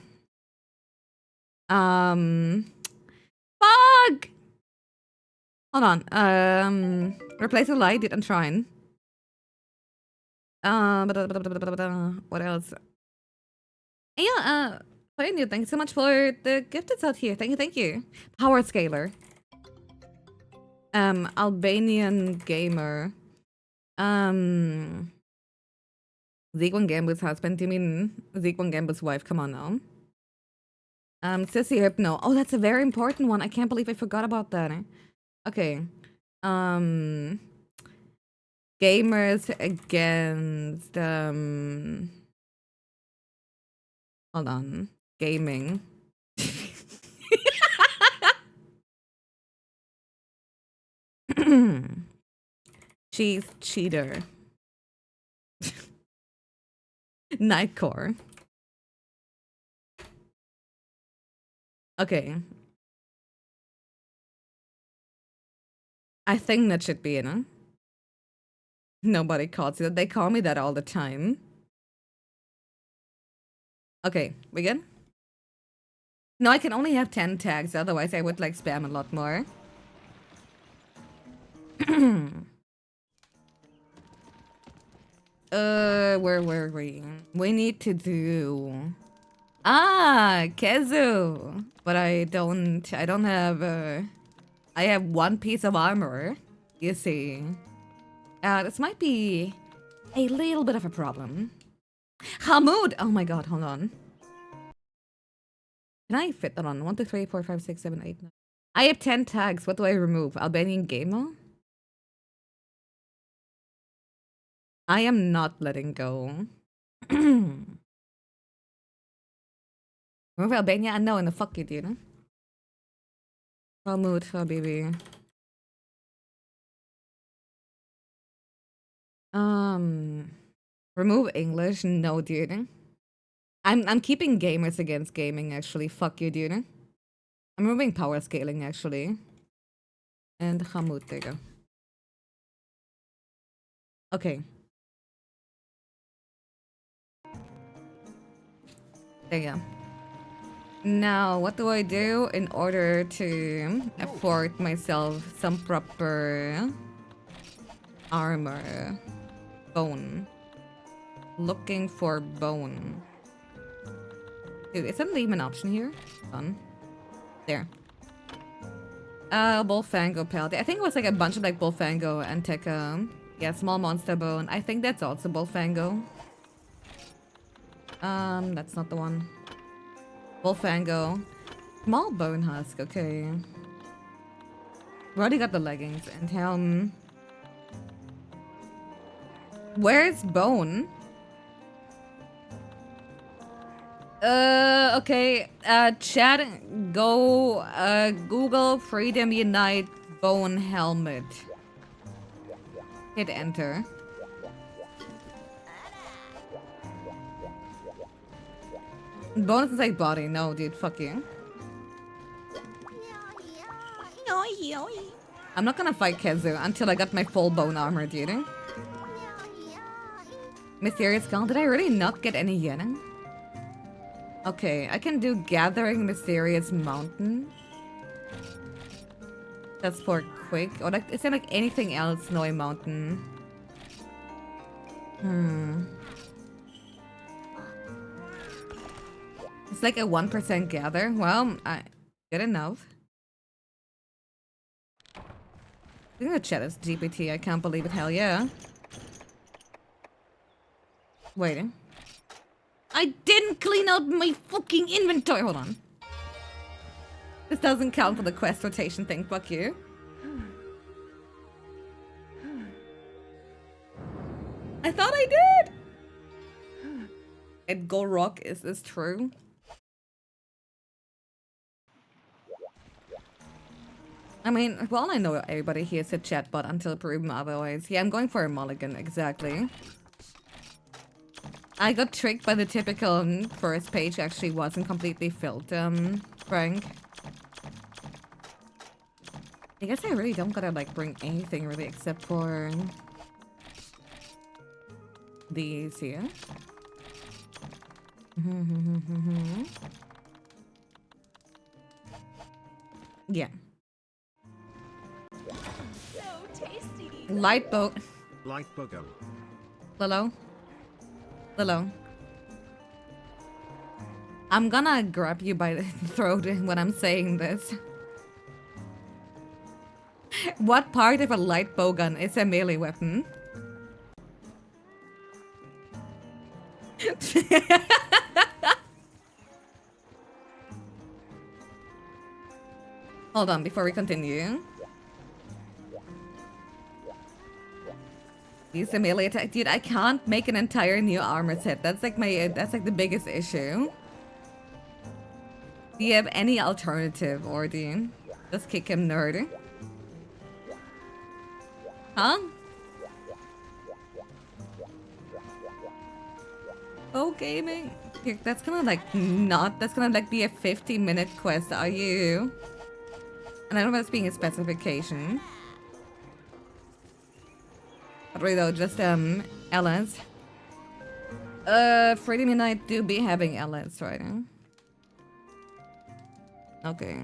Fuck! Hold on. Replace a light, didn't try. What else? Yeah, Playing you, thank you so much for the gifteds out here. Thank you. Power Scaler. Albanian Gamer. Zeke1 Gambo's husband. Do you mean Zeke1 Gambo's wife? Come on now. Sissy Hypno. Oh, that's a very important one. I can't believe I forgot about that. Okay. Gamers against, hold on. Gaming. She's cheater. Nightcore. Okay. I think that should be in it. Nobody calls it. They call me that all the time. Okay, we good? No, I can only have 10 tags, otherwise I would like spam a lot more. Where were we? We need to do... Ah, Kezu! But I don't have, I have one piece of armor, you see. This might be a little bit of a problem. Hamoud! Oh my god, hold on. Can I fit that on? 1, 2, 3, 4, 5, 6, 7, 8, 9. I have 10 tags. What do I remove? Albanian Gamer? I am not letting go. Remove Albania? No, and the fuck you, dude. Hamoud, Habibi. Remove English? No, dude. I'm keeping gamers against gaming, actually. Fuck you, dude. I'm removing power scaling, actually. And Hamoud, there you go. Okay. There you go. Now, what do I do in order to afford myself some proper armor? Bone. Looking for bone. Dude, isn't there even an option here? Done. There. Bullfango Pellet. I think it was like a bunch of like Bullfango and Tekka. Yeah, small monster bone. I think that's also Bullfango. That's not the one. Bullfango. Small bone husk, okay. We already got the leggings and helm. Where's bone? Okay. Chat, go, Google Freedom Unite bone helmet. Hit enter. Bone is like body. No, dude, fuck you. I'm not gonna fight Kezu until I got my full bone armor, dude. Mysterious Skull. Did I really not get any yet? Okay, I can do Gathering Mysterious Mountain. That's for quick. Or like, is there like anything else Snowy Mountain? It's like a 1% gather. Well, good enough. I think the chat is GPT. I can't believe it. Hell yeah. Wait. I didn't clean out my fucking inventory. Hold on. This doesn't count for the quest rotation thing. Fuck you. I thought I did. And Go Rock, is this true? I mean, well, I know everybody here is a chatbot until proven otherwise. Yeah, I'm going for a mulligan, exactly. I got tricked by the typical first page actually wasn't completely filled, Frank. I guess I really don't gotta like bring anything really except for these here. Yeah. So tasty. Light boat. Light bugger. Lilo. Lilo. I'm gonna grab you by the throat when I'm saying this. What part of a light bowgun is a melee weapon? Hold on, before we continue. Use a melee attack. Dude, I can't make an entire new armor set. That's like the biggest issue. Do you have any alternative, or do you just kick him, nerd? Huh? Oh, gaming. Here, that's gonna be a 50-minute quest, are you? And I don't know if that's being a specification. But really though, just LS. Freedom Unite do be having LS, right? Okay.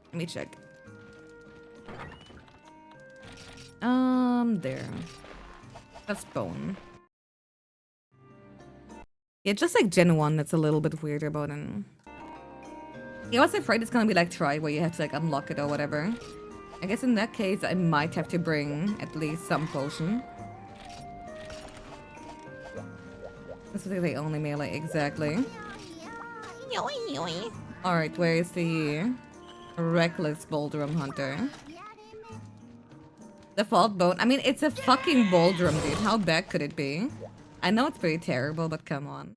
Let me check. There. That's bone. Yeah, just like Gen 1, that's a little bit weird about it. Yeah, I was afraid it's gonna be like Try, where you have to like unlock it or whatever. I guess in that case, I might have to bring at least some potion. This is the only melee, exactly. Alright, where is the Reckless Bouldrum Hunter? Default bone. I mean, it's a fucking Bouldrum, dude. How bad could it be? I know it's pretty terrible, but come on.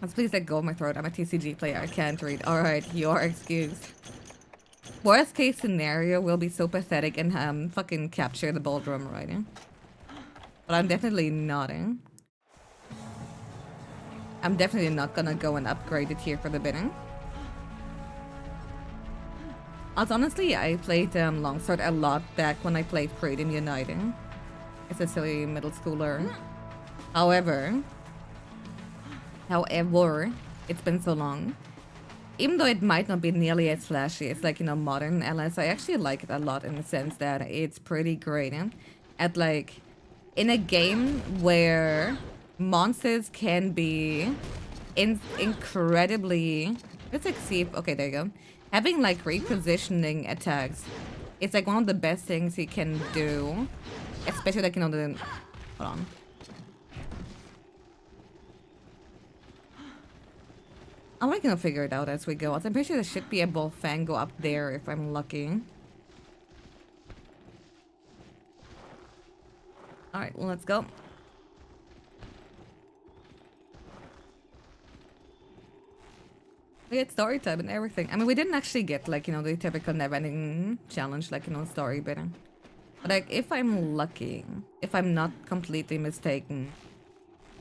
Let's please let go of my throat. I'm a TCG player. I can't read. Alright, you are excused. Worst case scenario will be so pathetic and fucking capture the Bouldrum, right? But I'm definitely not, I'm definitely not gonna go and upgrade it here for the bidding. As honestly, I played Longsword a lot back when I played Freedom Uniting. It's a silly middle schooler. However, it's been so long. Even though it might not be nearly as flashy, it's like, you know, modern LS, I actually like it a lot in the sense that it's pretty great. At like, in a game where monsters can be incredibly... Let's like see if... Okay, there you go. Having like repositioning attacks, it's like one of the best things you can do. Especially like, you know, the... Hold on. I'm like gonna figure it out as we go. I'm pretty sure there should be a Bullfango up there if I'm lucky. Alright, well, let's go. We get story time and everything. I mean, we didn't actually get, like, you know, the typical never-ending challenge, like, you know, story bit. But, like, if I'm lucky, if I'm not completely mistaken,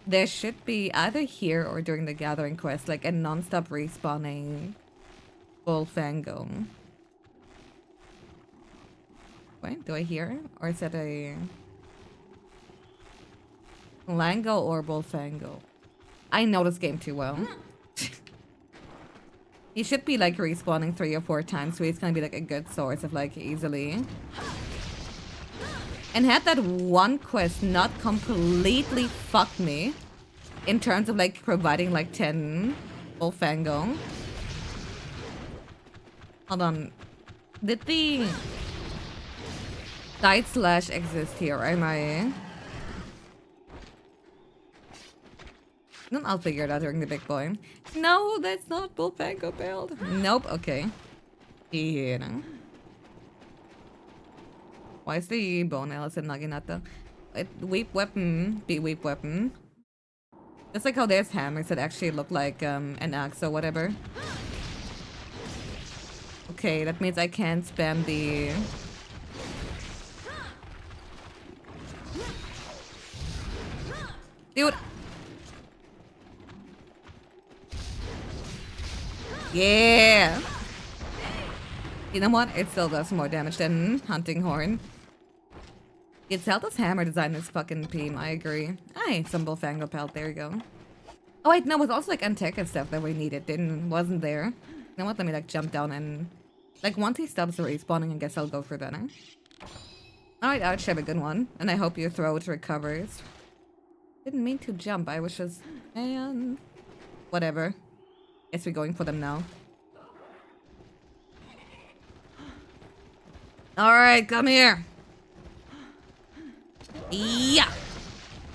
there should be either here or during the gathering quest, like, a non-stop respawning Bullfango. Wait, do I hear? Or is that a Lango or Bullfango? I know this game too well. He should be like respawning 3 or 4 times, so he's gonna be like a good source of like easily. And had that one quest not completely fucked me in terms of like providing like 10 Bullfango. Hold on. Did the Died Slash exist here? Am I? No, I'll figure it out during the big boy. No, that's not Bullfango build. Nope, okay. Yeah. Why is the bone Allison Naginata? Weep weapon, be weep weapon. Just like how there's hammers that actually look like an axe or whatever. Okay, that means I can't spam the... Dude! Yeah! You know what? It still does more damage than Hunting Horn. It's Zelda's hammer design is fucking peem, I agree. Aye, some Bullfango pelt, there you go. Oh wait, no, it was also like Anteka stuff that we needed, wasn't there? You know what, let me like jump down and... Like once he stops respawning, I guess I'll go for that, eh? Alright, Arch, have a good one. And I hope your throat recovers. Didn't mean to jump, I was just... Man... Whatever. Guess we're going for them now. Alright, come here. Yeah!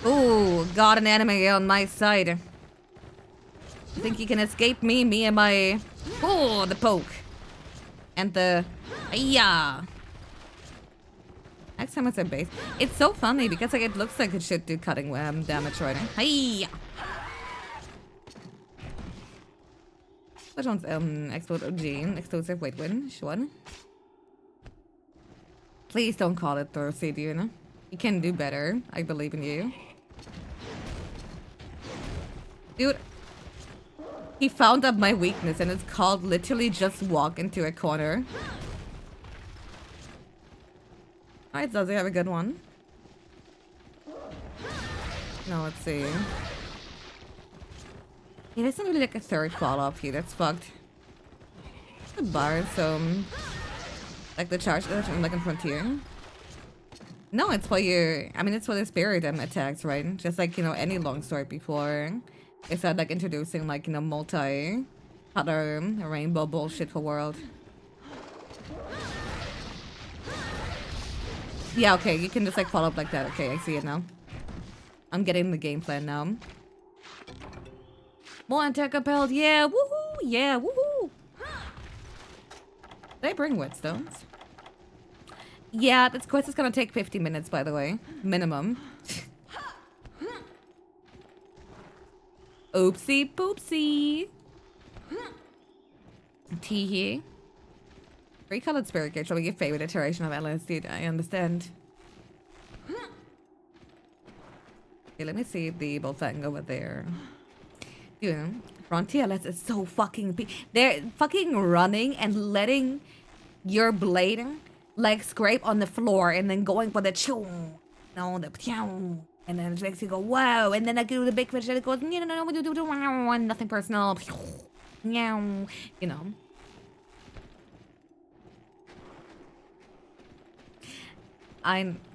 Ooh, got an enemy on my side. You think you can escape me? Me and my... Oh, the poke. And the... Yeah! Next time it's a base. It's so funny because like it looks like it should do cutting damage right now. Hiya! Which one's explode gene? Exclusive, wait, which one? Please don't call it thirsty, do you know? You can do better. I believe in you. Dude, he found out my weakness and it's called literally just walk into a corner. Alright, does he have a good one? No, let's see. Yeah, there's not really like a third fall off here. That's fucked. The bar, so like the charge that I'm like in Frontier. No, it's for your... I mean, it's for the spirit attacks, right? Just like, you know, any long sword before. They started like introducing like, you know, multi-color rainbow bullshit for world. Yeah, okay, you can just like follow up like that. Okay, I see it now. I'm getting the game plan now. More attack upheld, yeah, woohoo, yeah, woohoo. Did I bring whetstones? Yeah, this quest is gonna take 50 minutes, by the way. Minimum. Oopsie poopsie. Teehee. Three-colored spirit gauge shall be your favorite iteration of LSD. I understand. Okay, let me see the Bullfang over there. Dude, Frontier LS is so fucking... They're fucking running and letting your blade like scrape on the floor and then going for the choo. No, the pew. And then it makes you go, whoa. And then I do the big fish and it goes, no, nothing personal. Meow. You know.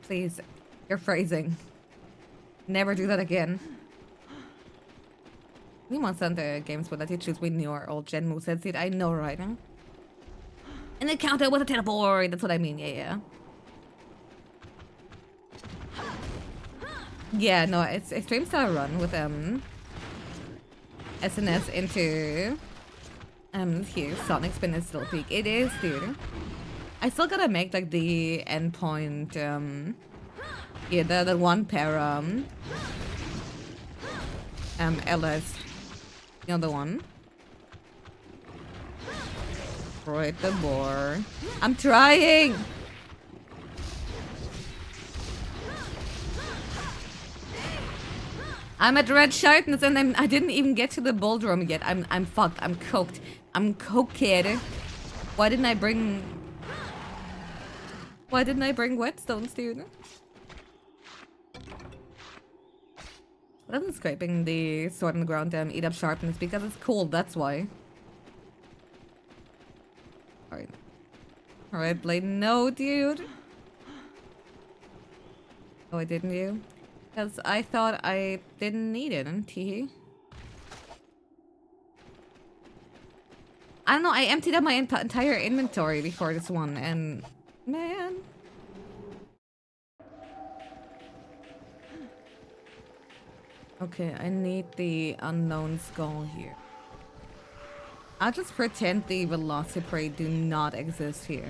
Please, your phrasing. Never do that again. You want some the games where that you choose with new or old gen movesets, dude. I know, right? Huh? And the counter with a teleport. That's what I mean. Yeah. Yeah, no, it's extreme style run with SNS into here. Sonic Spin is still peak. It is, dude. I still gotta make like the endpoint yeah, the one pair LS. The other one. Right the boar. I'm trying! I'm at red sharpness and I didn't even get to the bull drum yet. I'm fucked. I'm coked. I'm coked. Why didn't I bring... Why didn't I bring whetstones, dude? What isn't scraping the sword on the ground eat up sharpness? Because it's cold, that's why. Alright. Alright, Blade. No, dude. Oh, I didn't you? Because I thought I didn't need it, teehee. I don't know, I emptied out my entire inventory before this one, and... Man... Okay, I need the unknown skull here. I'll just pretend the Velociprey do not exist here.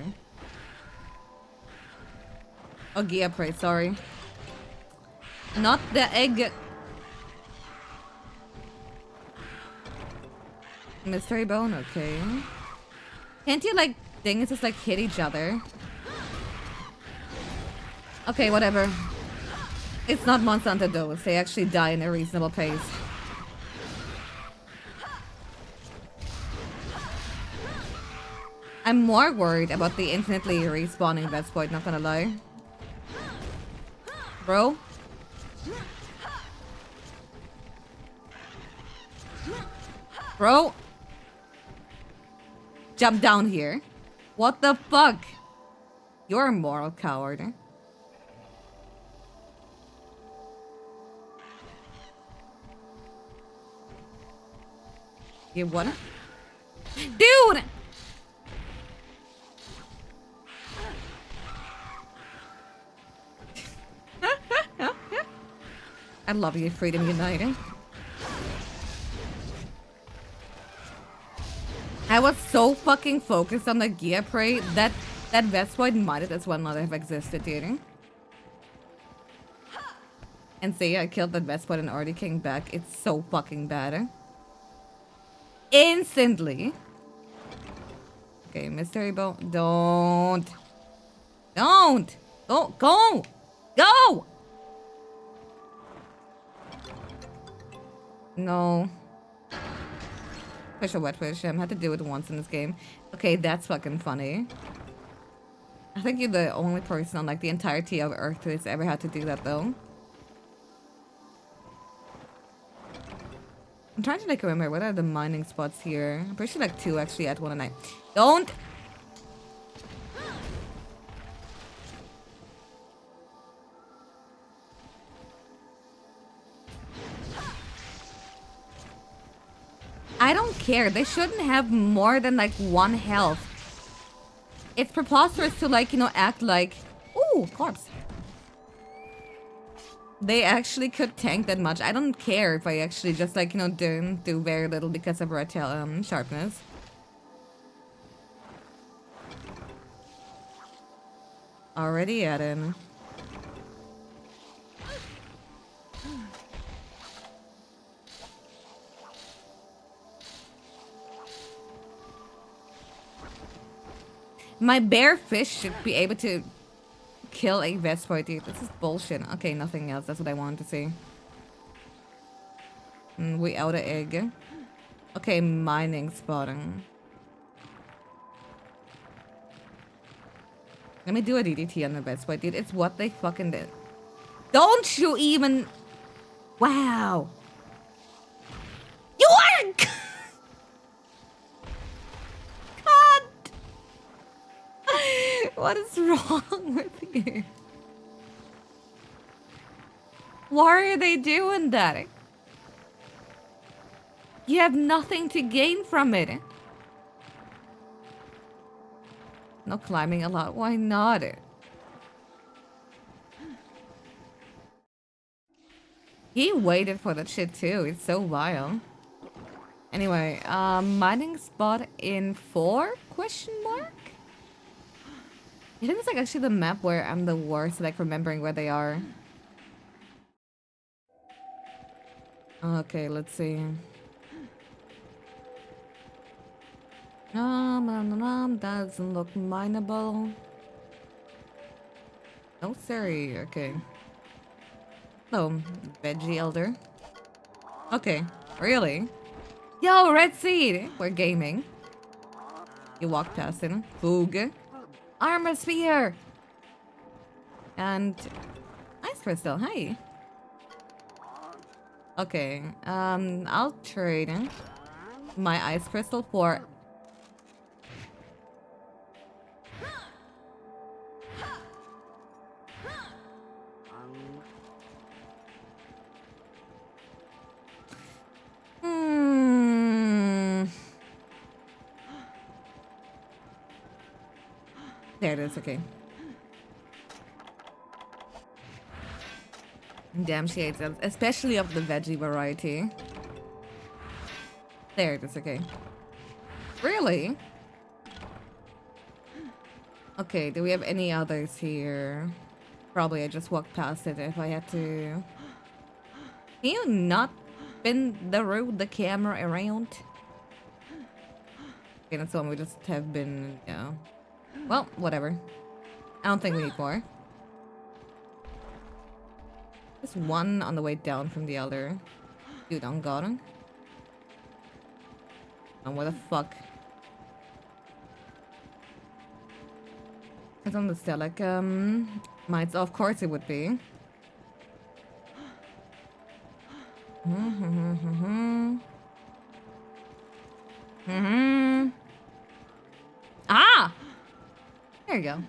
Oh, Giaprey, sorry. Not the egg. Mystery bone, okay. Can't you, like, things just, like, hit each other? Okay, whatever. It's not Monster Hunter Dose. They actually die in a reasonable pace. I'm more worried about the infinitely respawning Vespoid, not gonna lie. Bro? Bro? Jump down here. What the fuck? You're a moral coward. You what? Dude! I love you, Freedom United. I was so fucking focused on the gear prey that Vespoid might as well not have existed, dude. And see, I killed that Vespoid and already came back. It's so fucking bad. Instantly. Okay, mystery bone. Don't. Don't. Go. Go. Go. No. Push a wet wish. I had to do it once in this game. Okay, that's fucking funny. I think you're the only person on like the entirety of Earth who's ever had to do that though. I'm trying to like remember what are the mining spots here. I'm pretty sure like 2 actually at one a night. Don't. I don't care. They shouldn't have more than like 1 health. It's preposterous to like, you know, act like, ooh, corpse. They actually could tank that much. I don't care if I actually just like, you know, do very little because of red sharpness. Already at him. My bear fish should be able to kill a Vespoid, dude. This is bullshit. Okay, nothing else. That's what I wanted to see. We out of egg. Okay, mining spotting. Let me do a DDT on the Vespoid, dude. It's what they fucking did. Don't you even... Wow. You are... What is wrong with you? Why are they doing that? You have nothing to gain from it. No climbing a lot. Why not? He waited for that shit too. It's so wild. Anyway, mining spot in 4? Question mark? I think it's like actually the map where I'm the worst at like remembering where they are. Okay, let's see. Doesn't look mineable. No, sorry. Okay. Oh, veggie elder. Okay, really? Yo, red seed! We're gaming. You walk past it. Foog. Armor sphere! And ice crystal, hi. Okay, I'll trade my ice crystal for... There it is, okay. Damn, she hates it, especially of the veggie variety. There it is, okay. Really? Okay, do we have any others here? Probably I just walked past it if I had to. Can you not spin the camera around? Okay, that's one we just have been, yeah. Well, whatever. I don't think we need more. There's one on the way down from the other. Dude, I'm gone. Oh, what the fuck? It's on the stair, like, might, of course it would be. Ah! There you go.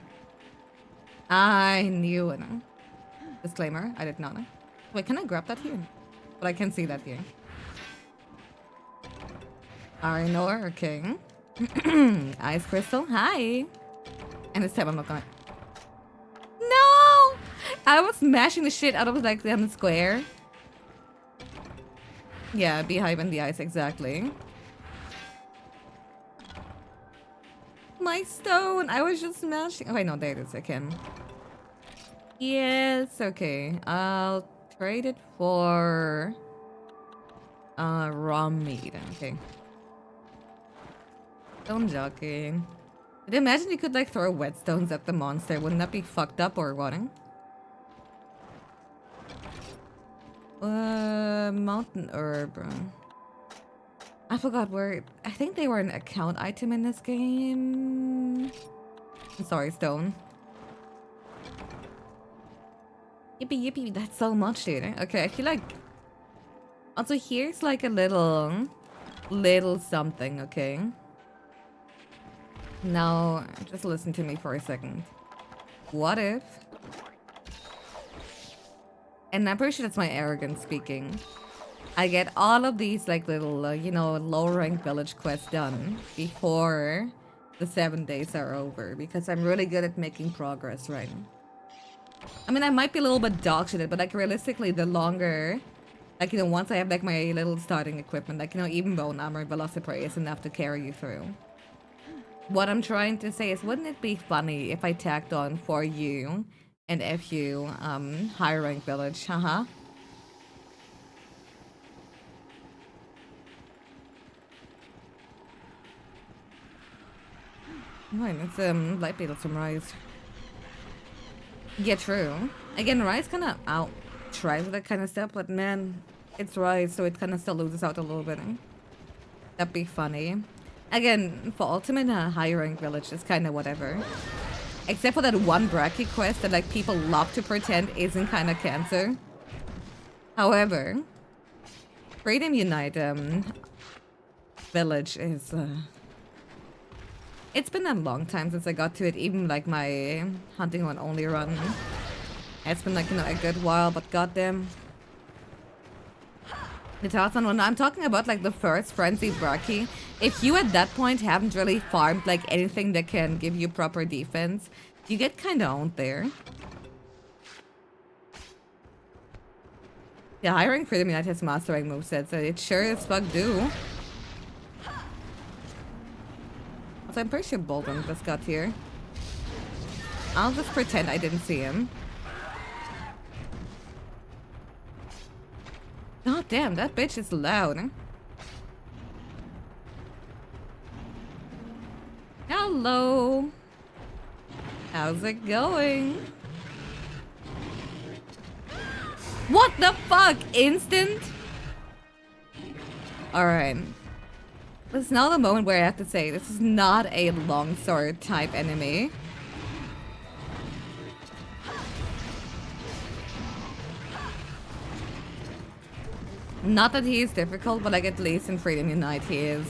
I knew it. Disclaimer, I did not know. Wait, can I grab that here? But I can see that here. Arinor, okay. Ice crystal, hi. And this time I'm not gonna... No! I was smashing the shit out of like the square. Yeah, beehive and the ice, exactly. My stone! I was just smashing... Oh, wait, no, there it is, I can. Yes, okay. I'll trade it for... raw meat, okay. Stone jockey. Could you imagine you could like throw whetstones at the monster? Wouldn't that be fucked up or what? Mountain herb. I forgot where. I think they were an account item in this game. I'm sorry, stone. Yippee yippee, that's so much, dude. Okay, I feel like. Also, here's like a little something, okay? Now, just listen to me for a second. What if... And I'm pretty sure that's my arrogance speaking. I get all of these like little, you know, low-ranked village quests done before the 7 days are over. Because I'm really good at making progress, right? I mean, I might be a little bit dog-shitted, but like realistically, the longer... Like, you know, once I have like my little starting equipment, like, you know, even bone armor, velocipray is enough to carry you through. What I'm trying to say is, wouldn't it be funny if I tagged on for you and FU, high rank village, haha? Right, it's light beetle from rice. Yeah, true. Again, rice kinda tries with that kind of stuff, but man, it's rice, so it kinda still loses out a little bit. That'd be funny. Again, for ultimate high rank village, it's kinda whatever. Except for that one Bracky quest that like people love to pretend isn't kinda cancer. However, Freedom Unite village is it's been a long time since I got to it, even like my hunting one only run. It's been like, you know, a good while, but goddamn. The Tarzan one, I'm talking about like the first Frenzy Bracky. If you at that point haven't really farmed like anything that can give you proper defense, you get kinda owned there. Yeah, hiring Freedom Unite has mastering movesets, so it sure as fuck do. Also, I'm pretty sure Bolton just got here. I'll just pretend I didn't see him. God damn, that bitch is loud. Hello. How's it going? What the fuck? Instant? Alright. This is now the moment where I have to say this is not a longsword type enemy. Not that he is difficult, but like at least in Freedom Unite he is.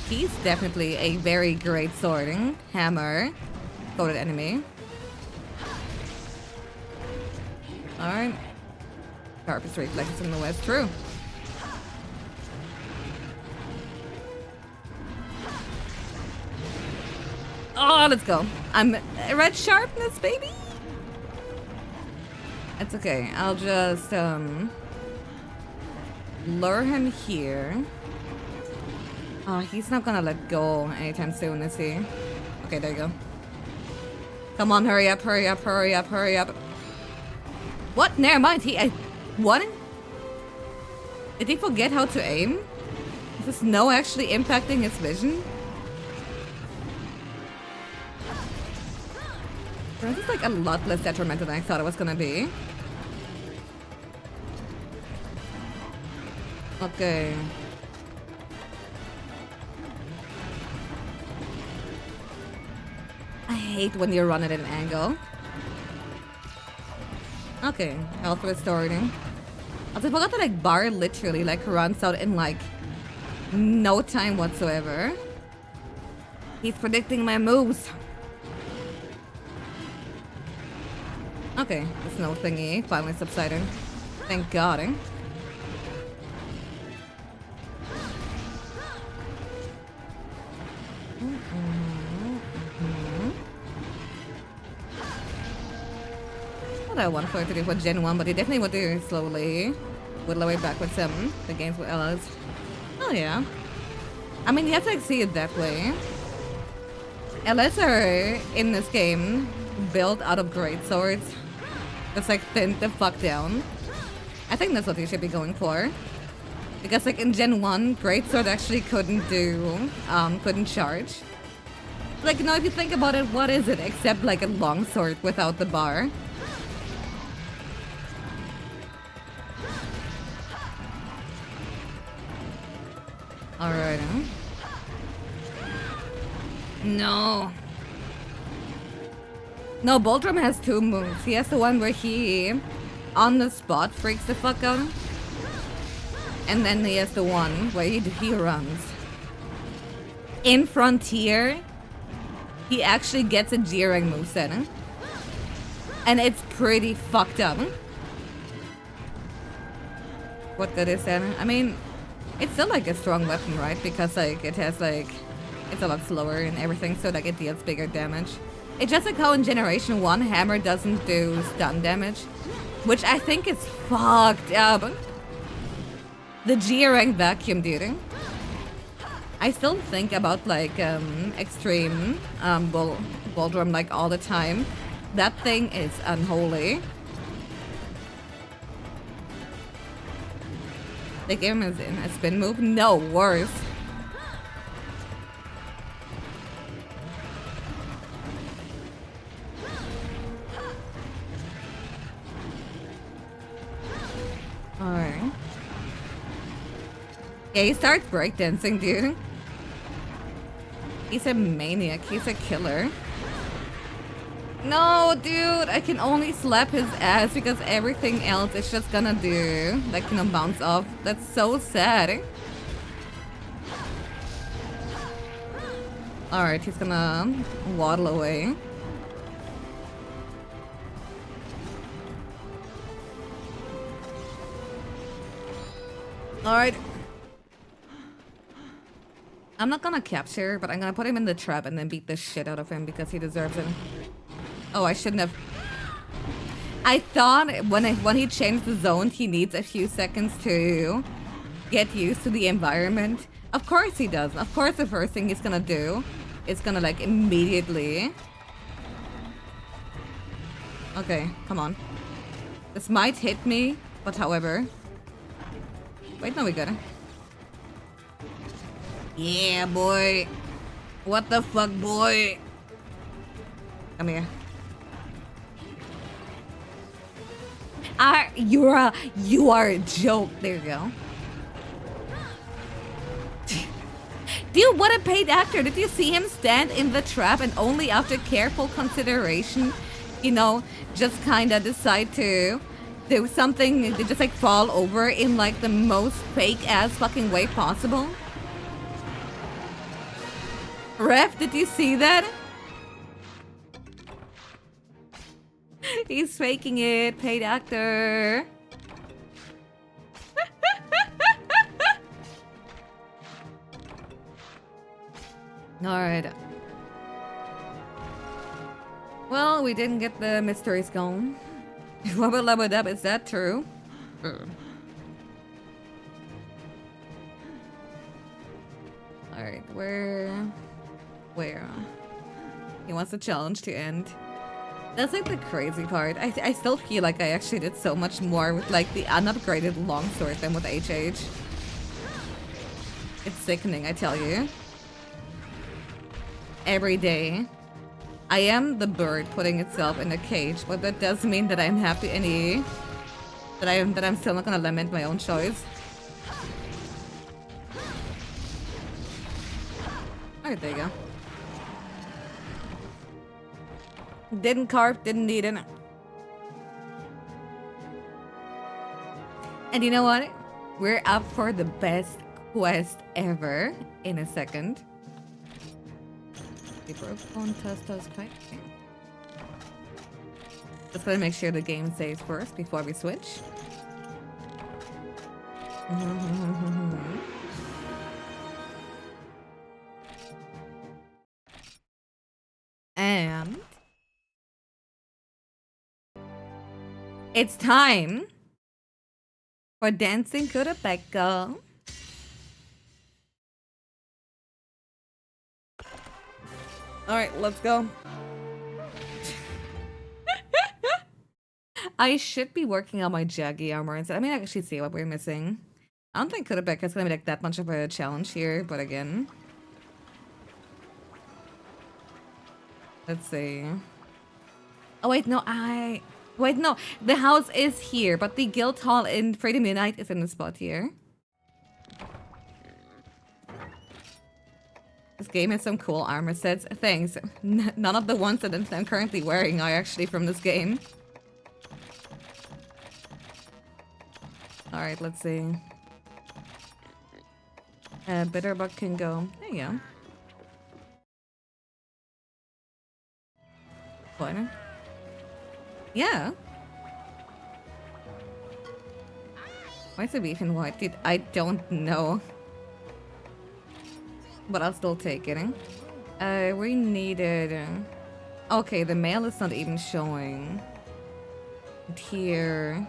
He's definitely a very great swording hammer. Coded enemy. Alright. Carpus reflexes in the west. True. Oh, let's go. I'm red sharpness, baby. It's okay. I'll just lure him here. Oh, he's not gonna let go anytime soon, is he? Okay, there you go. Come on, hurry up, hurry up, hurry up, hurry up. What? Never mind. What? Did he forget how to aim? Is the snow actually impacting his vision? This is like a lot less detrimental than I thought it was gonna be. Okay. I hate when you run at an angle. Okay, health restoring. Also, I forgot that like bar literally like runs out in like no time whatsoever. He's predicting my moves. Okay, the snow thingy finally subsided. Thank God, eh? What I want for it to do for Gen 1, but he definitely would do slowly. Whittle away back with some the games with Ellis. Oh yeah. I mean, you have to like, see it that way. Ellis are in this game built out of great swords. That's like thinned the fuck down. I think that's what you should be going for. Because like in Gen 1, greatsword actually couldn't charge. Like, you know, if you think about it, what is it except like a longsword without the bar? Alright. No. No, Boldrum has two moves. He has the one where he, on the spot, freaks the fuck out. And then he has the one where he runs. In Frontier, he actually gets a G-rank moveset. And it's pretty fucked up. What good is that? I mean, it's still like a strong weapon, right? Because like it has like, it's a lot slower and everything, so like it deals bigger damage. It's just like how in Generation 1, Hammer doesn't do stun damage. Which I think is fucked up. The G-rank vacuum dude. I still think about like extreme Boldrum like all the time. That thing is unholy. They gave him a spin move? No, worse. Alright. Yeah, he starts breakdancing, dude. He's a maniac. He's a killer. No, dude. I can only slap his ass because everything else is just gonna do. Like, you know, bounce off. That's so sad. Alright, he's gonna waddle away. Alright. I'm not gonna capture, but I'm gonna put him in the trap and then beat the shit out of him because he deserves it. Oh, I shouldn't have. I thought when he changed the zone, he needs a few seconds to get used to the environment. Of course he does. Of course the first thing he's gonna do is gonna like immediately. Okay, come on. This might hit me, but however. Wait, no, we got it. Yeah, boy. What the fuck, boy? Come here. You are a joke. There you go. Dude, what a paid actor. Did you see him stand in the trap and only after careful consideration, you know, just kinda decide to do something, they just like fall over in like the most fake ass fucking way possible. Ref, did you see that? He's faking it, paid actor. Alright. Well, we didn't get the mysteries going. Wubba lubba dub, is that true? Alright, where? He wants the challenge to end. That's like the crazy part. I still feel like I actually did so much more with like the unupgraded longsword than with HH. It's sickening, I tell you. Every day. I am the bird putting itself in a cage, but that does mean that I'm happy that I'm still not gonna lament my own choice. Alright, there you go. Didn't carve, didn't need it. And you know what? We're up for the best quest ever in a second. Just gonna make sure the game saves first before we switch. And it's time for Dancing Kurapeka. Alright, let's go. I should be working on my Jaggy armor instead. I mean, I can actually see what we're missing. I don't think Kurapeka's gonna be like that much of a challenge here, but again. Let's see. Oh wait, no, wait, no. The house is here, but the guild hall in Freedom Unite is in the spot here. This game has some cool armor sets. Thanks. None of the ones that I'm currently wearing are actually from this game. Alright, let's see. Bitterbuck can go. There you go. What? Yeah. Why is the beef in white? Dude, I don't know. But I'll still take it. We needed... Okay, the mail is not even showing. Here.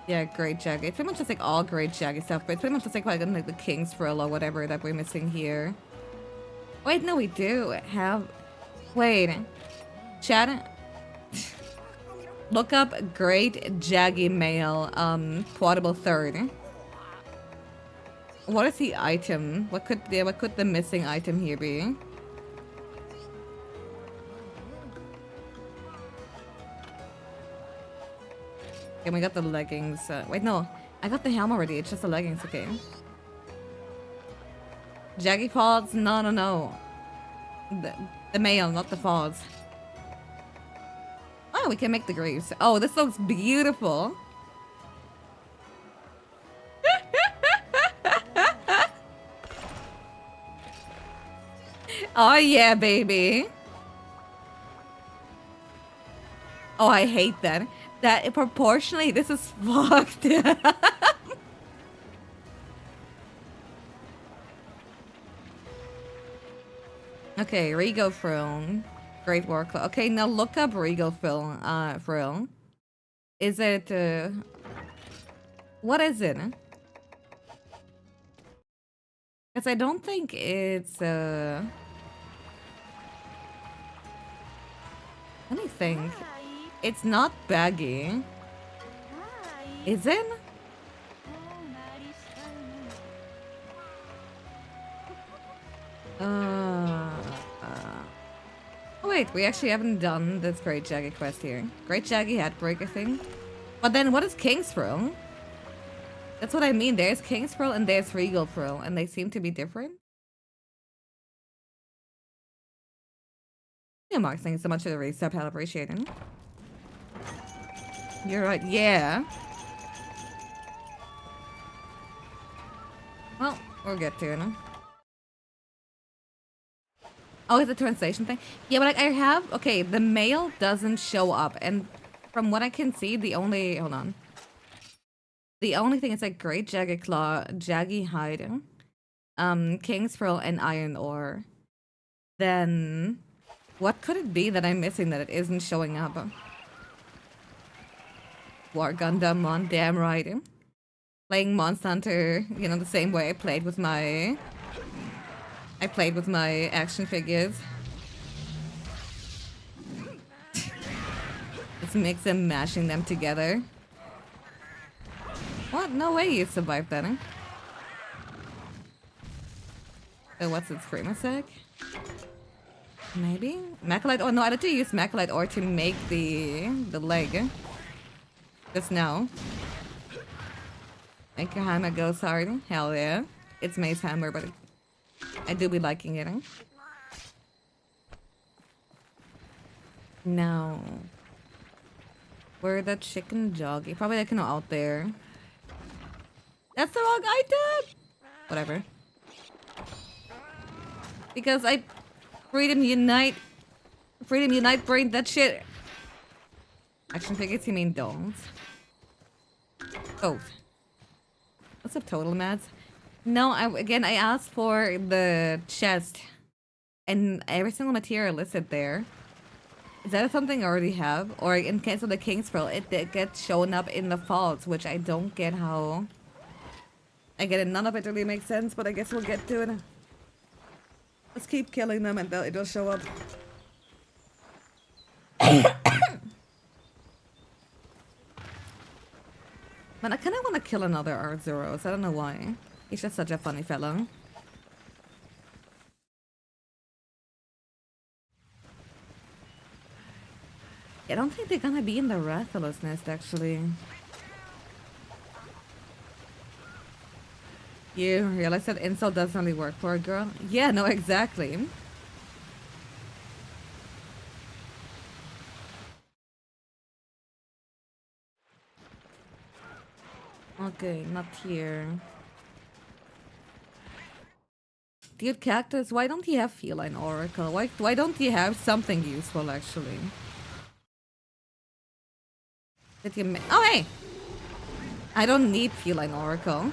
Yeah, great Jaggy. It's pretty much just like all great Jaggy stuff, but it's pretty much just like the King's Frill or whatever that we're missing here. Wait, no, we do have... Wait. Chat. Look up Great Jaggy Mail, Portable Third. What is the item? What could the missing item here be? Okay, we got the leggings. Wait, no. I got the helm already. It's just the leggings, okay. Jaggy pods? No, no, no. The mail, not the pods. Oh, we can make the greaves. Oh, this looks beautiful. Oh yeah, baby. Oh, I hate that. That proportionally, this is fucked. Okay, Regal Frill. Great work. Okay, now look up Regal Frill. Is it, what is it? Because I don't think it's, let me think. It's not baggy. Is it? Oh wait, we actually haven't done this Great Jaggy quest here. Great Jaggy Headbreaker thing. But then what is King's Frill? That's what I mean. There's King's Frill and there's Regal Frill, and they seem to be different. Yeah, Mark, thank you so much for the resub. I'll appreciate it. You're right. Yeah. Well, we'll get to it. Huh? Oh, it's a translation thing? Yeah, but like I have... Okay, the male doesn't show up. And from what I can see, the only... Hold on. The only thing is like Great Jagged Claw, Jaggy Hide, King's Pearl, and Iron Ore. Then... What could it be that I'm missing that it isn't showing up? War Gundam on damn right. Playing Monster Hunter, you know, the same way I played with my... action figures. Just mix and mashing them together. What? No way you survived that, huh? So what's its screamer sack? Maybe? Macrolite? Oh no, I had to use Macrolite ore to make the leg. Just now. Make your hammer go hard. Hell yeah. It's May's hammer, but I do be liking it. Huh? No. Where the chicken joggy? Probably like, you know, out there. That's the wrong item! Whatever. Because I... Freedom Unite brain that shit. Action figures, you mean dolls? Oh. What's up, total mads? No, I asked for the chest. And every single material listed there. Is that something I already have? Or in case of the King's Pearl, it gets shown up in the faults, which I don't get how... I get it, none of it really makes sense, but I guess we'll get to it. Let's keep killing them and it'll show up. But I kind of want to kill another Arzuros. I don't know why. He's just such a funny fellow. I don't think they're gonna be in the Rathalos nest, actually. You realize that insult doesn't really work for a girl? Yeah, no, exactly. Okay, not here. Dude, Cactus, why don't you have Feline Oracle? Why don't you have something useful, actually? Did you oh, hey! I don't need Feline Oracle.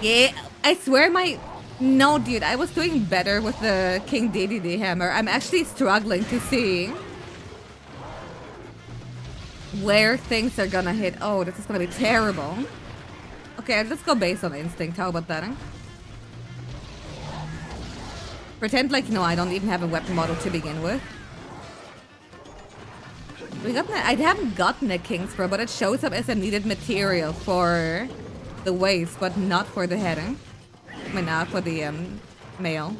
Yeah, I swear my... No, dude, I was doing better with the King DDD hammer. I'm actually struggling to see where things are gonna hit. Oh, this is gonna be terrible. Okay, let's go based on instinct. How about that, huh? Pretend like, no, I don't even have a weapon model to begin with. I haven't gotten a King's Pearl, but it shows up as a needed material for the waist, but not for the head. Eh? I mean, not for the male.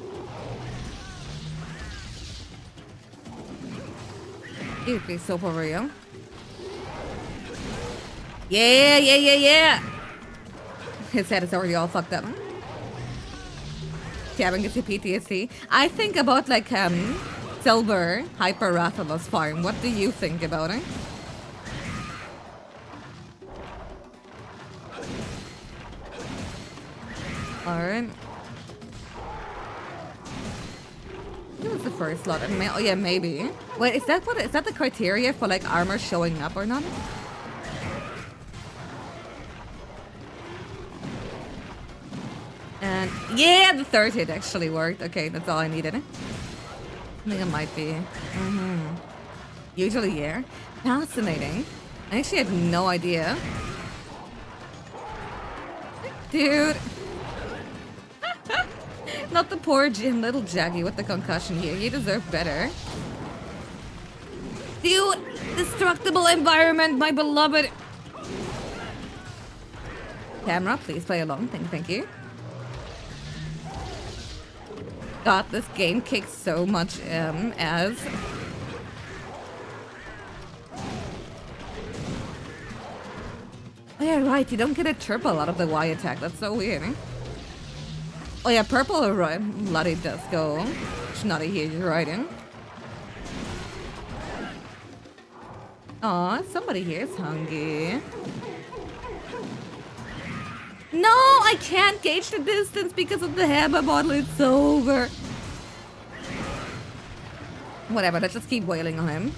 Dude, please, so for real. Yeah! His head is already all fucked up. Kevin gets a PTSD. I think about like Silver Hyper Rathalos farm. What do you think about it? Alright. It was the first slot. Oh yeah, maybe. Wait, is that the criteria for like armor showing up or not? And yeah, the third hit actually worked. Okay, that's all I needed. I think it might be. Usually, yeah. Fascinating. I actually had no idea. Dude. Not the poor little Jaggy with the concussion here. You deserve better. Dude, destructible environment, my beloved. Camera, please play along. Thank you. God, this game kicks so much ass. Oh yeah, right, you don't get a triple out of the Y attack. That's so weird, eh? Oh yeah, purple bloody does go snotty here, you're right in. Aw, somebody here is hungry. No, I can't gauge the distance because of the hammer bottle. It's over. Whatever, let's just keep wailing on him.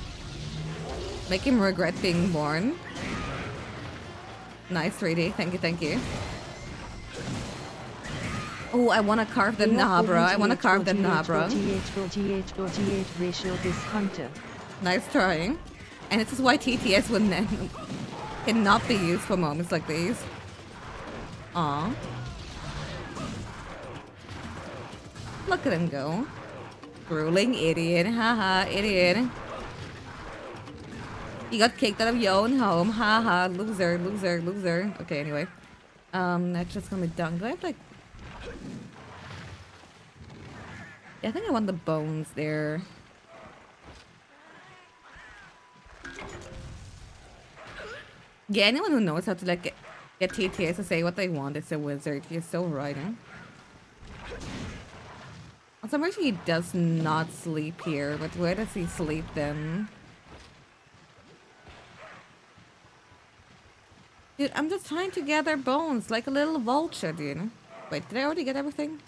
Make him regret being born. Nice 3D. Thank you, thank you. Oh, I want to carve the Nabra. I want to carve the Nabra. 48 ratio this hunter. Nice trying. And this is why TTS would cannot be used for moments like these. Aw. Look at him go. Grueling idiot. Haha, idiot. You got kicked out of your own home. Haha, loser, loser, loser. Okay, anyway. That's just gonna be done. Do I have like... Yeah, I think I want the bones there. Yeah, anyone who knows how to like get TTS to say what they want is a wizard. You're so right, huh? Also, I'm sure he does not sleep here, but where does he sleep then? Dude, I'm just trying to gather bones like a little vulture, dude. Wait, did I already get everything?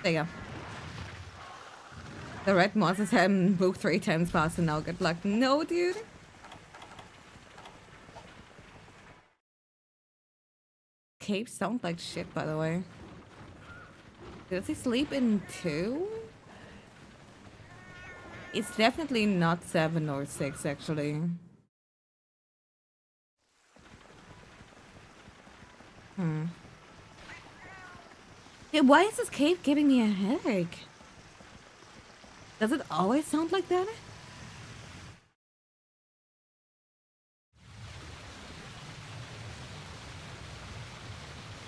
There you go. The red monsters haven't moved 3 times fast and now good luck. No, dude. Caves sound like shit, by the way. Does he sleep in 2? It's definitely not 7 or 6, actually. Yeah, why is this cave giving me a headache? Does it always sound like that?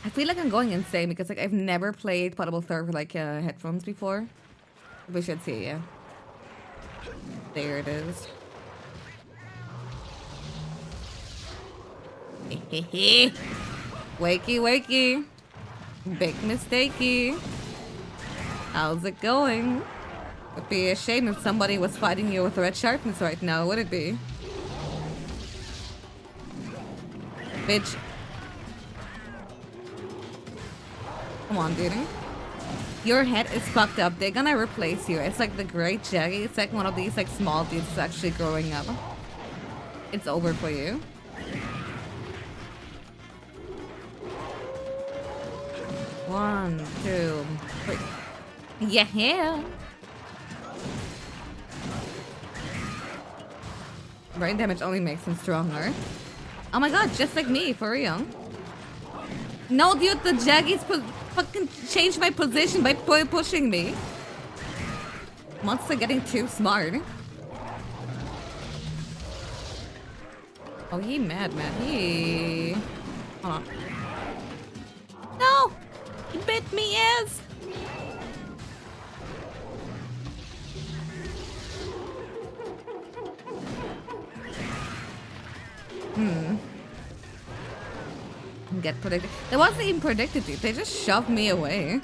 I feel like I'm going insane because like I've never played Potable Third with like headphones before. We should see, yeah. There it is. Wakey, wakey. Big mistakey. How's it going? It'd be a shame if somebody was fighting you with red sharpness right now, would it be? Bitch. Come on, dude. Your head is fucked up. They're gonna replace you. It's like the Great Jaggy. It's like one of these like small dudes that's actually growing up. It's over for you. One, 2, 3. Yeah. Brain damage only makes him stronger. Oh my god, just like me, for real. No, dude, the Jaggies fucking changed my position by pushing me. Monster getting too smart. Oh, he mad, man. He... Hold on. No! He bit me, ass! Get predicted. That wasn't even predicted, dude. They just shoved me away.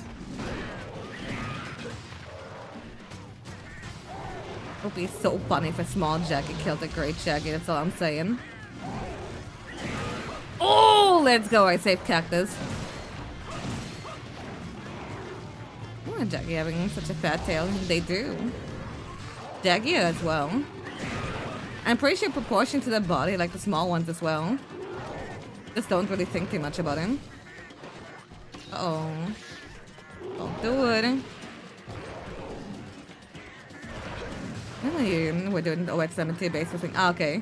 It would be so funny if a small Jackie killed a great Jackie, that's all I'm saying. Oh, let's go. I saved Cactus. Why Jackie having such a fat tail? They do. Jackie as well. I'm pretty sure proportion to the body, like the small ones as well. Just don't really think too much about him. Uh-oh. Don't do it. We're doing the OX-72 base thing. Ah, okay.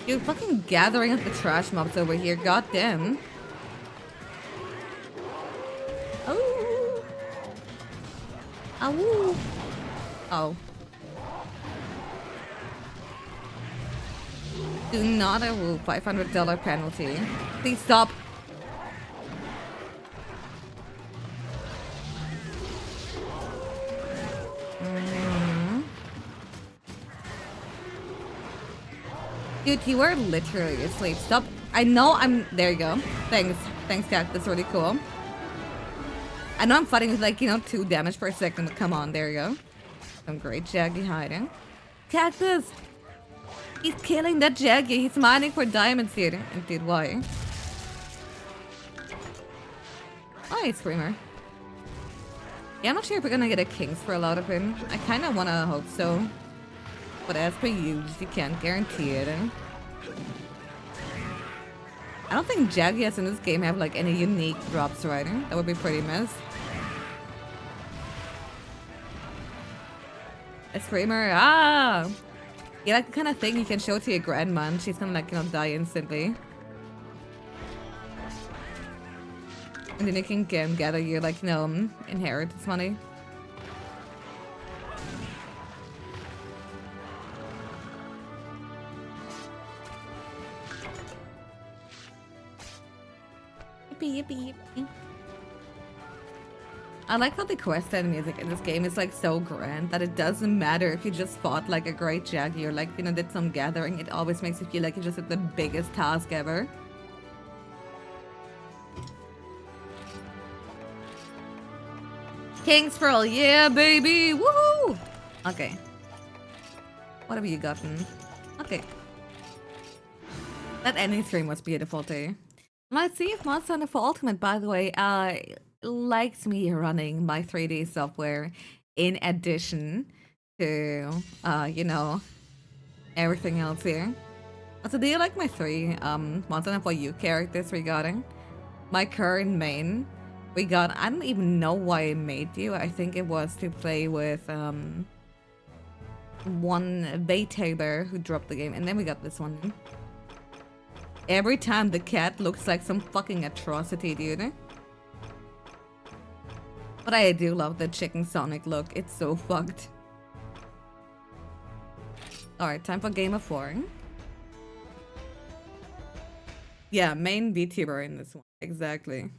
You're fucking gathering up the trash mobs over here. Goddamn. Oh. Ow. Oh. Do not a woo. $500 penalty. Please stop. Dude, you were literally asleep. Stop. I know I'm... There you go. Thanks. Thanks, Cactus. Really cool. I know I'm fighting with like, 2 damage per second, but come on, there you go. Some great Jaggy hiding. Cactus! He's killing that Jaggy. He's mining for diamonds here. Indeed, why? Oh, hey, Screamer. Yeah, I'm not sure if we're gonna get a King's for a lot of him. I kinda wanna hope so. But as per usual, you can't guarantee it. I don't think Jaggies in this game have like any unique drops, right? That would be pretty mess. A Screamer, ah! Yeah, like the kind of thing you can show to your grandma and she's gonna like, die instantly. And then you can gather your like, inheritance money. Yippee, yippee, yippee. I like how the quest and music in this game is like so grand that it doesn't matter if you just fought like a great Jaggy or like, did some gathering. It always makes you feel like you just did the biggest task ever. King's Pearl, yeah, baby! Woohoo! Okay. What have you gotten? Okay. That ending stream was beautiful too. Let's see if Monster Hunter for Ultimate, by the way, likes me running my 3D software in addition to, everything else here. Also, do you like my 3 Monster Hunter for You characters regarding my current main? We got, I don't even know why I made you. I think it was to play with one Baytaber who dropped the game, and then we got this one. Every time the cat looks like some fucking atrocity, dude. But I do love the Chicken Sonic look. It's so fucked. Alright, time for Game of 4. Yeah, main VTuber in this one. Exactly.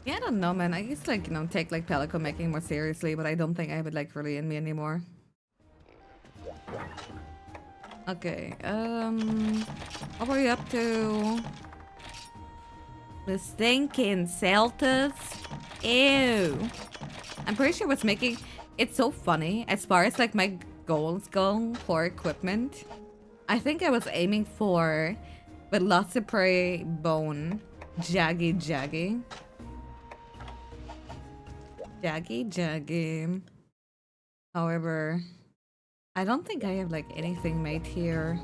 Yeah, I don't know, man. I used to, like, take, like, Pelico making more seriously, but I don't think I have it, like, really in me anymore. Okay, what were you up to? The stinking Celtas? Ew. I'm pretty sure what's making... It's so funny. As far as, like, my goals go for equipment, I think I was aiming for Velocipray Bone Jaggy. Jaggy. However, I don't think I have like anything made here.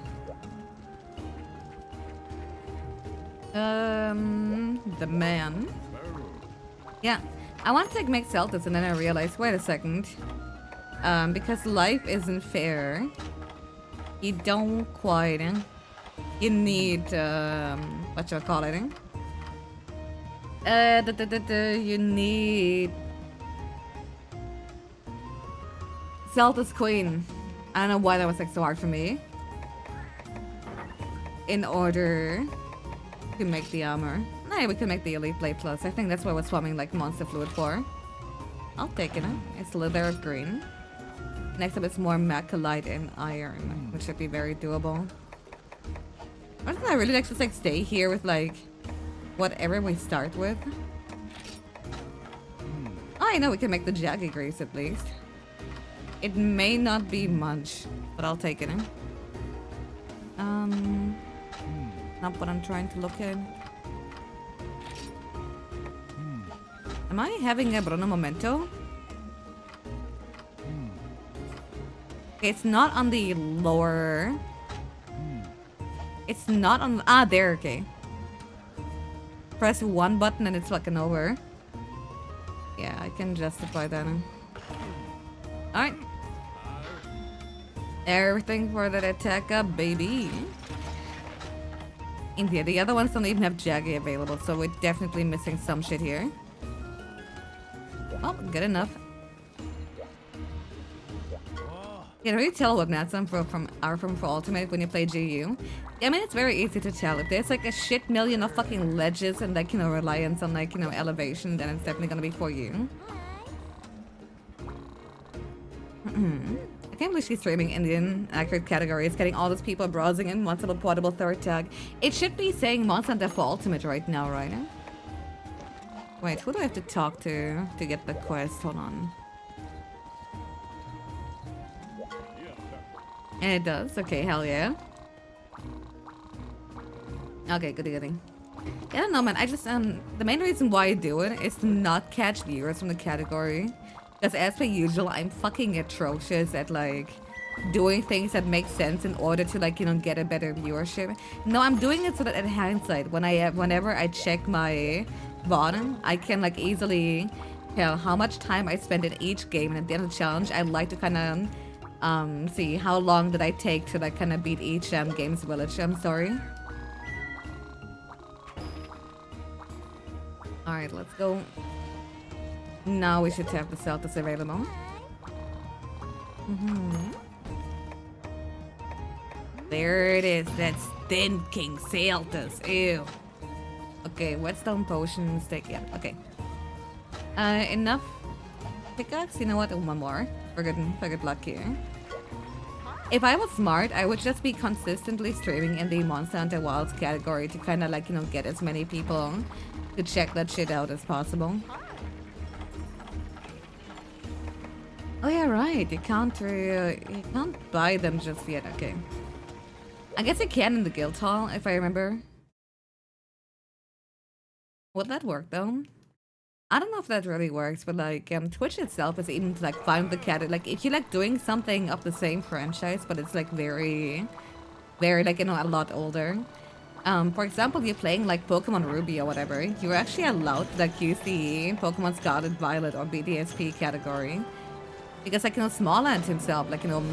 The man. Yeah, I want to like make Celtics and then I realized, wait a second. Because life isn't fair. You don't quite, you need, what you call it? You need Zelda's Queen. I don't know why that was like so hard for me. In order to make the armor. Nah, we can make the Elite Blade Plus. I think that's what I was swapping like Monster Fluid for. I'll take it. It's Slither of Green. Next up is more Macalite and Iron, which should be very doable. Why don't I really like just like stay here with like whatever we start with? Oh, I know we can make the Jaggy Grease at least. It may not be much, but I'll take it. Not what I'm trying to look at. Am I having a Bruno Momento? Okay, it's not on the lower. It's not on. Ah, there. Okay. Press 1 button and it's fucking over. Yeah, I can justify that. Alright. Everything for that attack up, baby. Indeed, the other ones don't even have Jaggy available, so we're definitely missing some shit here. Oh, good enough. You can really tell what maps are from for Ultimate when you play GU. I mean, it's very easy to tell. If there's like a shit million of fucking ledges and like, reliance on like, elevation, then it's definitely gonna be for you. can't believe she's streaming Indian accurate categories, getting all those people browsing in multiple portable third tag. It should be saying Monster Hunter for Ultimate right now, right? Wait, who do I have to talk to get the quest? Hold on. And it does. Okay, hell yeah. Okay, goody goody. I don't know, man. I just the main reason why I do it is to not catch viewers from the category. Because as per usual, I'm fucking atrocious at like doing things that make sense in order to like, you know, get a better viewership. No, I'm doing it so that in hindsight, whenever I check my bottom, I can like easily tell how much time I spend in each game, and at the end of the challenge, I like to kind of see how long did I take to like kind of beat each game's village. I'm sorry. All right, let's go. Now we should have the Celtics available. There it is. That stinking Celtics. Ew. Okay, whetstone potions. Yeah. Okay. Enough pickaxe. You know what? One more. For good luck here. If I was smart, I would just be consistently streaming in the Monster Hunter Wilds category to kind of like, you know, get as many people to check that shit out as possible. Oh yeah, right. You can't buy them just yet. Okay. I guess you can in the guild hall, if I remember. Would that work though? I don't know if that really works, but like Twitch itself is even to like find the category. Like if you like doing something of the same franchise, but it's like very, very like, you know, a lot older. For example, you're playing like Pokemon Ruby or whatever. You're actually allowed to like use the Pokemon Scarlet Violet or BDSP category. Because like, you know, Smallland himself, like, you know,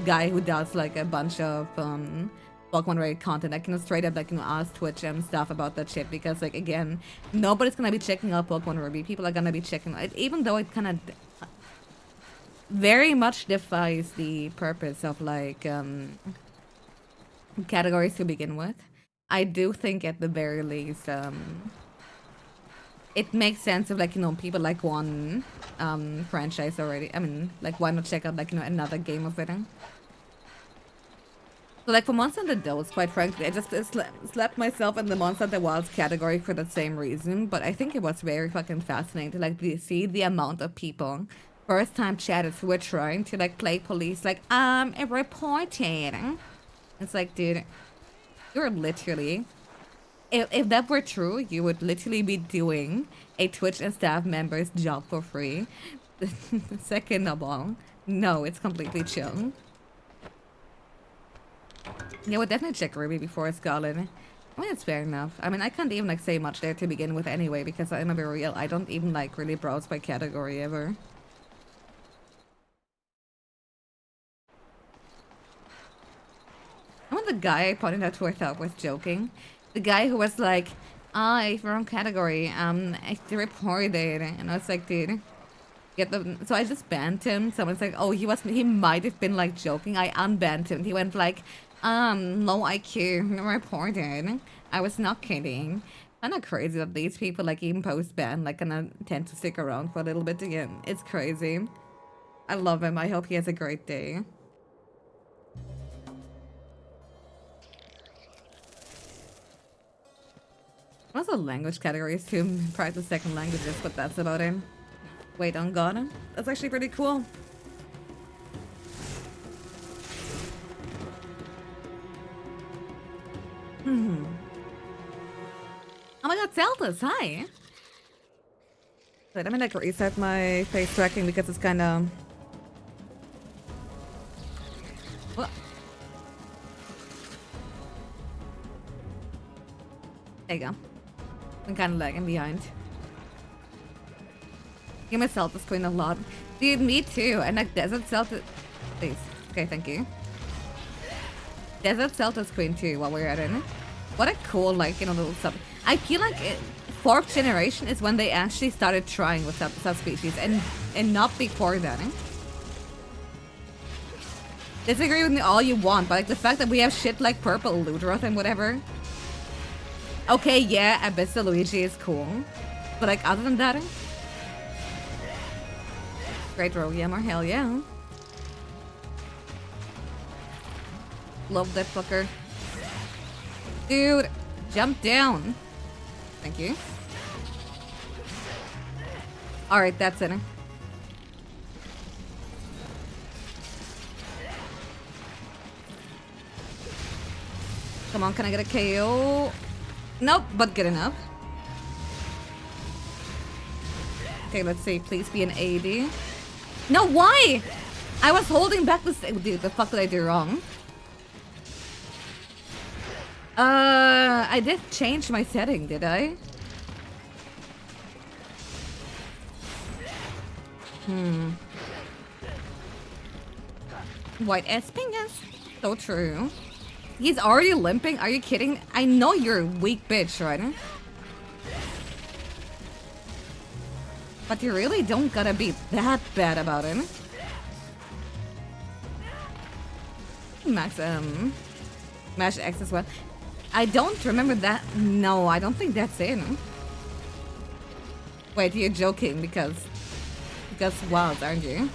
guy who does like a bunch of Pokemon related content, like, you know, straight up like, you know, ask Twitch and stuff about that shit. Because like, again, nobody's gonna be checking out Pokemon Ruby. People are gonna be checking it, even though it kind of very much defies the purpose of like categories to begin with. I do think at the very least it makes sense if like, you know, people like one franchise already. I mean, like, why not check out like, you know, another game of it? So like for Monster Hunter Dolls, quite frankly, I just slapped myself in the Monster Hunter Wilds category for the same reason. But I think it was very fucking fascinating to like see the amount of people, first time chatters who were trying to like play police, like reporting. It's like, dude, you're literally, if that were true, you would literally be doing a Twitch and staff member's job for free. Second of all, no, it's completely chill. Yeah, we'll definitely check Ruby before Scarlet. I mean, it's fair enough. I mean, I can't even like say much there to begin with anyway, because I'm gonna be real, I don't even like really browse by category ever. I mean, the guy I pointed out to, I thought was joking. The guy who was like, it's wrong category, I reported it, and I was like, dude, get the. So I just banned him. Someone's like, oh, he might have been like joking. I unbanned him. He went like, low IQ, reported. I was not kidding. Kinda crazy that these people like even post ban like gonna tend to stick around for a little bit again. It's crazy. I love him. I hope he has a great day. Also language categories too, practice second languages, but that's about it. Wait on God. That's actually pretty cool. Oh my god, Zelda's, hi! Wait, let me like reset my face tracking because it's kinda... What? There you go. I'm kind of lagging behind. Give myself the screen a lot. Dude, me too. And like Desert Celta... Please. Okay, thank you. Desert Celta screen too while we're at it. What a cool, like, you know, little sub... I feel like fourth generation is when they actually started trying with subspecies and not before that. Disagree with me all you want, but like the fact that we have shit like Purple Luderoth and whatever... Okay, yeah, Abyssal Luigi is cool. But like, other than that... Great Rogue Yammer, hell yeah. Love that fucker. Dude, jump down. Thank you. Alright, that's it. Come on, can I get a KO? Nope, but good enough. Okay, let's see. Please be an 80. No, why? I was holding back this. Dude, the fuck did I do wrong? I did change my setting, did I? White ass pingus. So true. He's already limping? Are you kidding? I know you're a weak bitch, right? But you really don't gotta be that bad about it. Max, Mash X as well. I don't remember that. No, I don't think that's it. Wait, you're joking because wild, aren't you?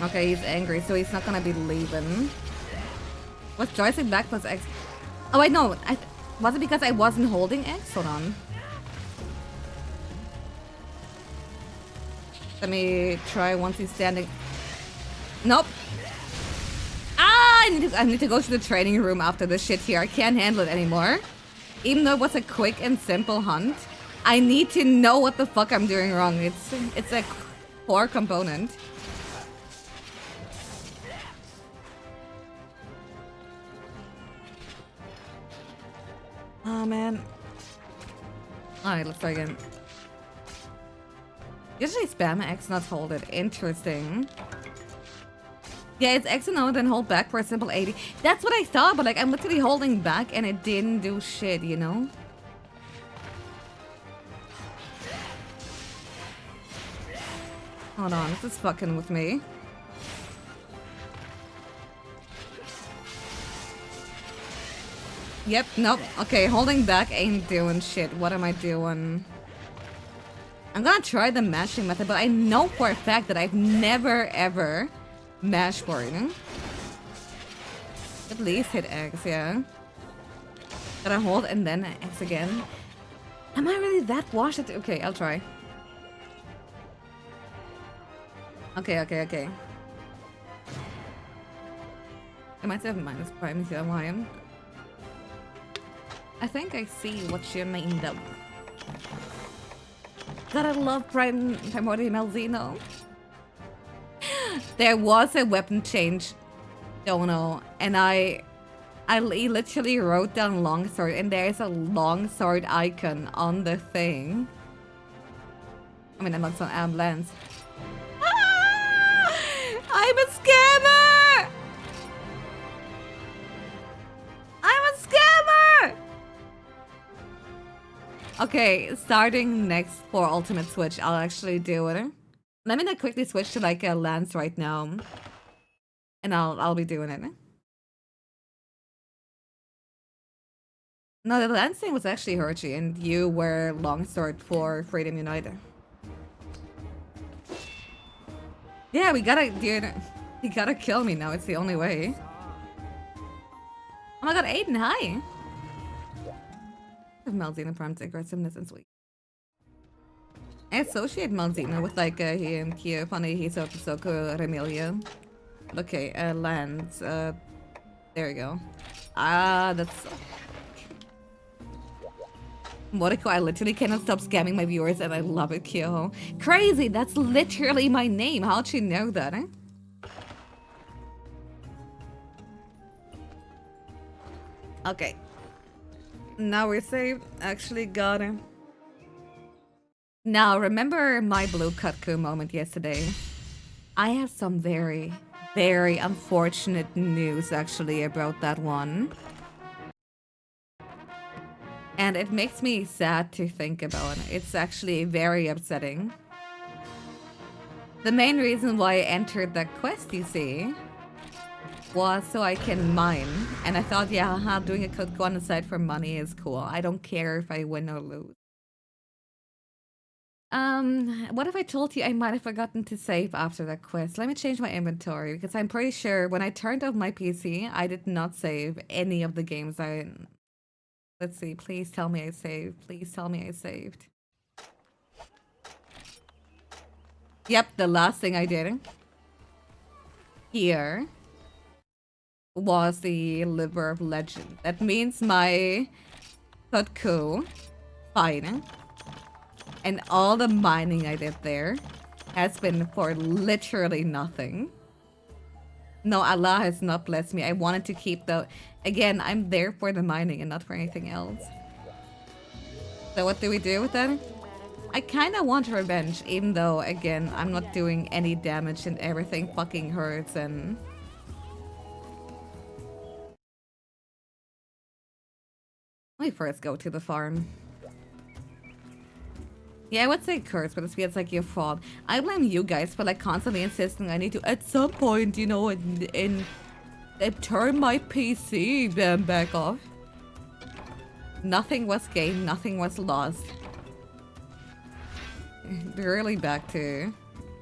Okay, he's angry, so he's not gonna be leaving. What's joystick back plus X? Oh wait, no. Was it because I wasn't holding X? Hold on. Let me try once he's standing. Nope. Ah, I need to go to the training room after this shit here. I can't handle it anymore. Even though it was a quick and simple hunt, I need to know what the fuck I'm doing wrong. It's a core component. Oh man. Alright, let's try again. Usually spam X, not hold it. Interesting. Yeah, it's X and O, then hold back for a simple 80. That's what I thought, but like I'm literally holding back and it didn't do shit, you know? Hold on, this is fucking with me. Yep, nope. Okay, holding back ain't doing shit. What am I doing? I'm gonna try the mashing method, but I know for a fact that I've never ever mashed for it. At least hit X, yeah. Gotta hold and then X again. Am I really that washed? Okay, I'll try. Okay. I might have minus prime here, Lion. I think I see what you mean though. God, I love Primordial Malzino. There was a weapon change, Dono, and I literally wrote down longsword, and there's a longsword icon on the thing. I mean, I'm not on lens. Ah! I'm a scammer! I'm a scammer! Okay, starting next for Ultimate Switch, I'll actually do it. Let me not quickly switch to like a lance right now, and I'll be doing it. No, the lance thing was actually Hershey, and you were longsword for Freedom United. Yeah, we gotta, dude. You gotta kill me now. It's the only way. Oh my god, Aiden, hi. Malzino prompts aggressiveness and sweet. I associate Malzino with like Kiyofani Hisoku Remelia. Okay, lands. There we go. Ah, that's. Moriko, I literally cannot stop scamming my viewers and I love it, Kyoho. Crazy, that's literally my name. How'd you know that, eh? Okay. Now we're saved. Actually got him. Now, remember my blue Cutco moment yesterday? I have some very, very unfortunate news actually about that one. And it makes me sad to think about. It's actually very upsetting. The main reason why I entered that quest, you see, was so I can mine. And I thought, yeah, haha, doing a code on the side for money is cool. I don't care if I win or lose. What if I told you I might have forgotten to save after that quest? Let me change my inventory because I'm pretty sure when I turned off my PC, I did not save any of the games I. Let's see. Please tell me I saved. Please tell me I saved. Yep, the last thing I did here was the Liver of Legend. That means my Kutku fight and all the mining I did there has been for literally nothing. No, Allah has not blessed me. I wanted to keep the... Again, I'm there for the mining and not for anything else. So what do we do with that? I kind of want revenge, even though, again, I'm not doing any damage and everything fucking hurts and... Let me first go to the farm. Yeah, I would say curse, but it feels like your fault. I blame you guys for like constantly insisting I need to, at some point, you know, turn my PC back off. Nothing was gained, nothing was lost. Really back to...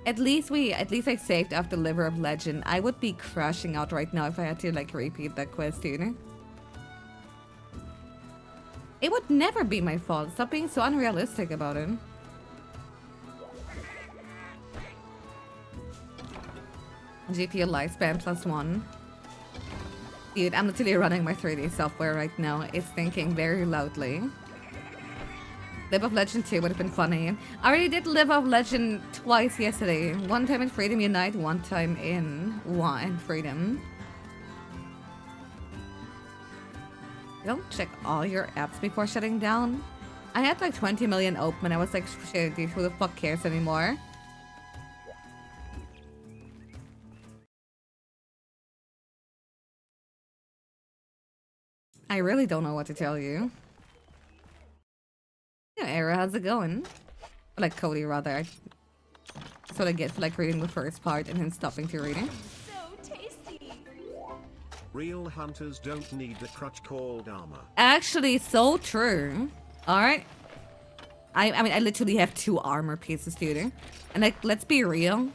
At least I saved after Liver of Legend. I would be crashing out right now if I had to like repeat that quest, you know? It would never be my fault. Stop being so unrealistic about it. GPU lifespan +1. Dude, I'm literally running my 3D software right now. It's thinking very loudly. Live of Legend 2 would have been funny. I already did Live of Legend twice yesterday. One time in Freedom Unite, one time in Freedom. You don't check all your apps before shutting down. I had like 20 million open. I was like, shit, dude, who the fuck cares anymore? I really don't know what to tell you. Yeah, Era, how's it going? Or like Cody, rather. That's what I get for like reading the first part and then stopping to reading. So tasty. Real hunters don't need the crutch called armor. Actually, so true. Alright. I mean, I literally have 2 armor pieces, dude. And like, let's be real.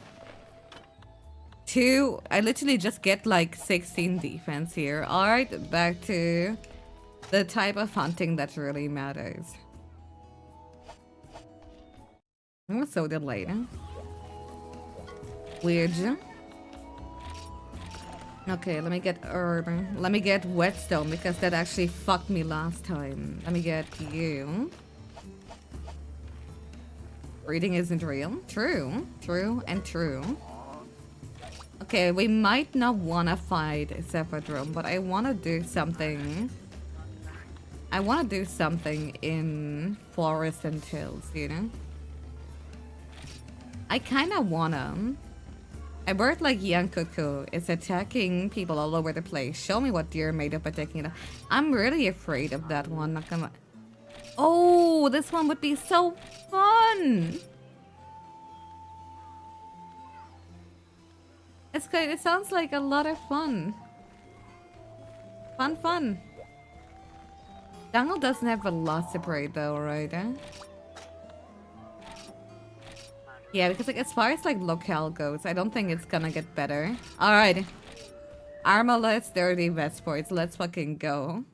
I literally just get like 16 defense here. Alright, back to the type of hunting that really matters. I'm so delayed. Weird. Okay, let me get urban. Let me get whetstone because that actually fucked me last time. Let me get you. Reading isn't real. True. True and true. Okay, we might not want to fight Zephadrome, but I want to do something. I want to do something in Forest and Hills, you know? I kind of want to. A bird like Young Cuckoo is attacking people all over the place. Show me what you're made of by taking it up. I'm really afraid of that one. Not gonna... Oh, this one would be so fun! It's good. It sounds like a lot of fun. Fun. Jungle doesn't have Velocipede though, right? Yeah, because like as far as like locale goes, I don't think it's gonna get better. Alright. Armorless, dirty Vestports. Let's fucking go.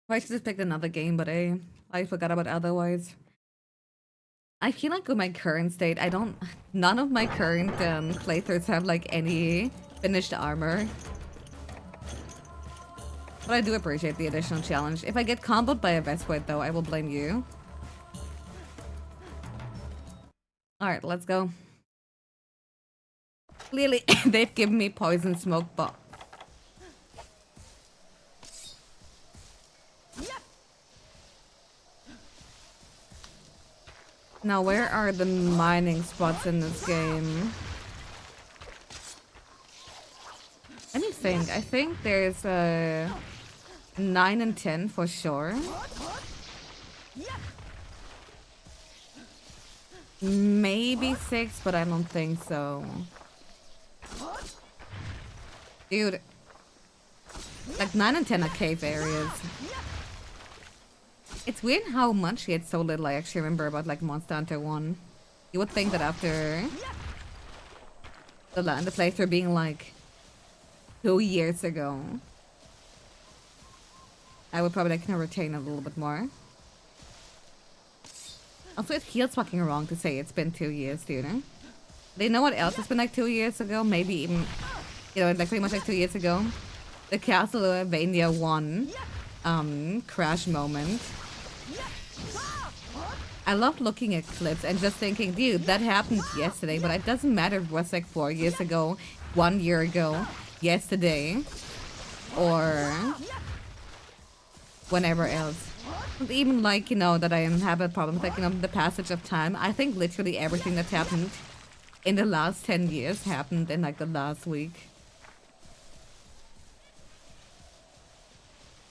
I should just pick another game, but I forgot about otherwise. I feel like with my current state, none of my current playthroughs have like any finished armor. But I do appreciate the additional challenge. If I get comboed by a Vestpoint though, I will blame you. Alright, let's go. Clearly, they've given me poison smoke, but... Now, where are the mining spots in this game? Let me think. I think there's 9 and 10 for sure. Maybe 6, but I don't think so. Dude. Like 9 and 10 are cave areas. It's weird how much yet so little I actually remember about like Monster Hunter 1. You would think that after the playthrough being like 2 years ago, I would probably like retain a little bit more. Also, it feels fucking wrong to say it's been 2 years, dude. They know what else has been like 2 years ago? Maybe even, like pretty much like 2 years ago. The Castlevania 1 crash moment. I love looking at clips and just thinking, dude, that happened yesterday, but it doesn't matter if it was like 4 years ago, 1 year ago, yesterday, or whenever else. But even like, that I have a problem with like, the passage of time. I think literally everything that's happened in the last 10 years happened in like the last week.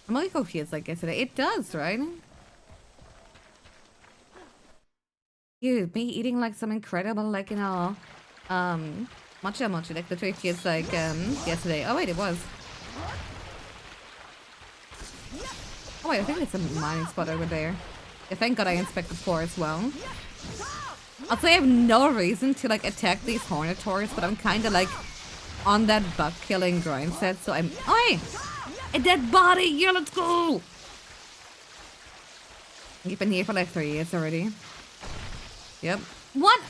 I'm like, oh, feels like yesterday. It does, right? Dude, me eating like some incredible, like, matcha mochi, like literally feels like, yesterday. Oh, wait, it was. Oh, wait, I think it's a mining spot over there. Yeah, thank God I inspected 4 as well. I'll say I have no reason to, like, attack these Hornetors, but I'm kind of, like, on that bug-killing grind set, so I'm... Oi! A dead body! Yeah, let's go! You've been here for, like, 3 years already. Yep. What?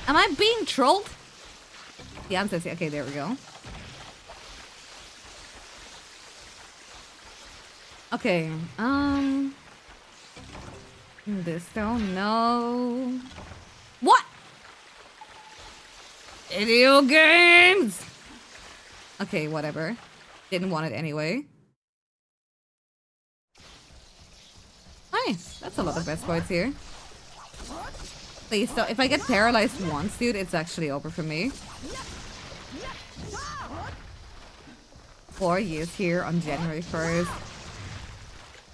Am I being trolled? The answer is... Okay, there we go. Okay, this don't know. What? Video games! Okay, whatever. Didn't want it anyway. Nice. That's a lot of best points here. Please don't. If I get paralyzed once, dude, it's actually over for me. 4 years here on January 1st.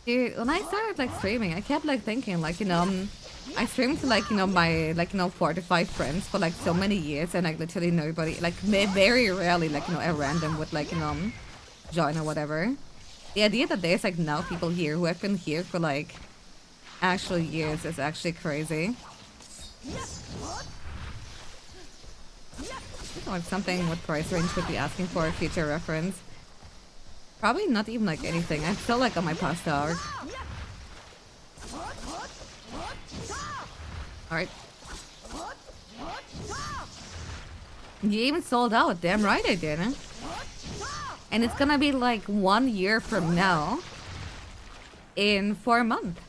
Dude, when I started like streaming, I kept like thinking like, I streamed to like, my like, 4 to 5 friends for like so many years, and like literally nobody, like very rarely like, a random would like, join or whatever. The idea that there's like now people here who have been here for like actual years is actually crazy. Like something what price range would be asking for a future reference. Probably not even like anything. I'm still like on my pasta arc. Alright. You even sold out. Damn right I did. Huh? And it's gonna be like 1 year from now. In 4 months.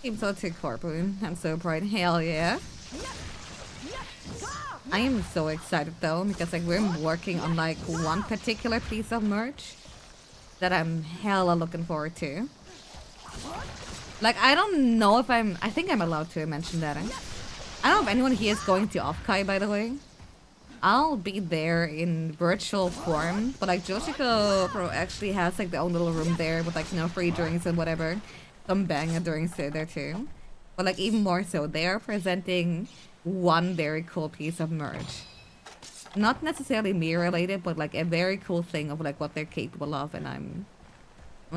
Keep so to Corpoon. I'm so proud. Hell yeah. I am so excited though, because like we're working on like one particular piece of merch that I'm hella looking forward to. Like I don't know if I think I'm allowed to mention that. I don't know if anyone here is going to Offkai, by the way. I'll be there in virtual form, but like Joshiko Pro actually has like their own little room there with like free drinks and whatever. Some banger drinks there too. But like even more so, they are presenting one very cool piece of merch. Not necessarily me related, but like a very cool thing of like what they're capable of, and I'm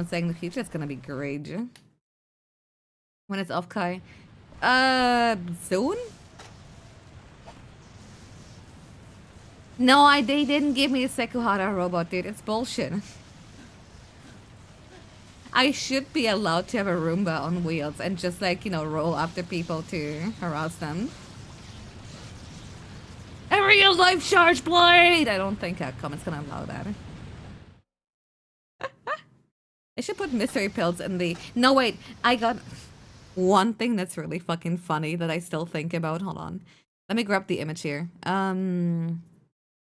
saying in the future it's gonna be great. When it's off, Kai? Soon? No, they didn't give me a Sekuhara robot, dude. It's bullshit. I should be allowed to have a Roomba on wheels and just like, roll after people to harass them. A real life charge blade! I don't think Capcom is gonna allow that. I should put mystery pills in the... No, wait. I got one thing that's really fucking funny that I still think about. Hold on. Let me grab the image here.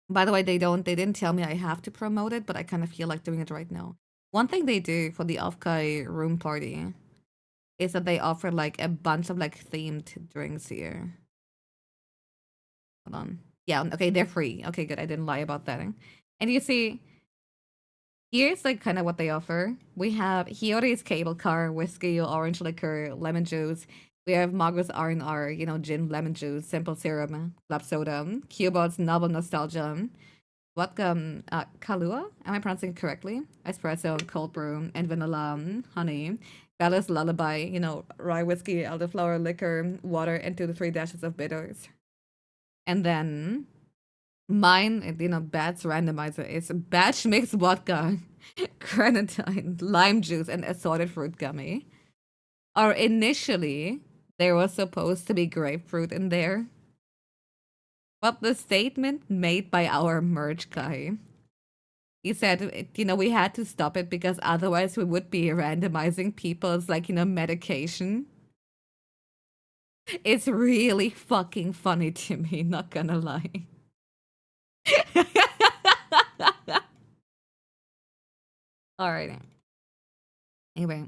By the way, they didn't tell me I have to promote it, but I kind of feel like doing it right now. One thing they do for the Offkai room party is that they offer like a bunch of like themed drinks here. Hold on. Yeah, okay, they're free. Okay, good. I didn't lie about that. And you see, here's like kind of what they offer. We have Hiyori's cable car, whiskey, orange liquor, lemon juice, We have Margaret's R&R, you know, gin, lemon juice, simple syrup, club soda, Cubot's novel nostalgia, vodka, Kahlua, am I pronouncing it correctly? Espresso, cold brew, and vanilla, honey. Bella's lullaby, you know, rye whiskey, elderflower liquor, water, and 2 to 3 dashes of bitters. And then mine, you know, Bat's randomizer is batch mixed vodka, grenadine, lime juice, and assorted fruit gummy. Or initially, there was supposed to be grapefruit in there. But the statement made by our merch guy, he said, you know, we had to stop it because otherwise we would be randomizing people's, like, you know, medication. It's really fucking funny to me, not gonna lie. Alright. Anyway.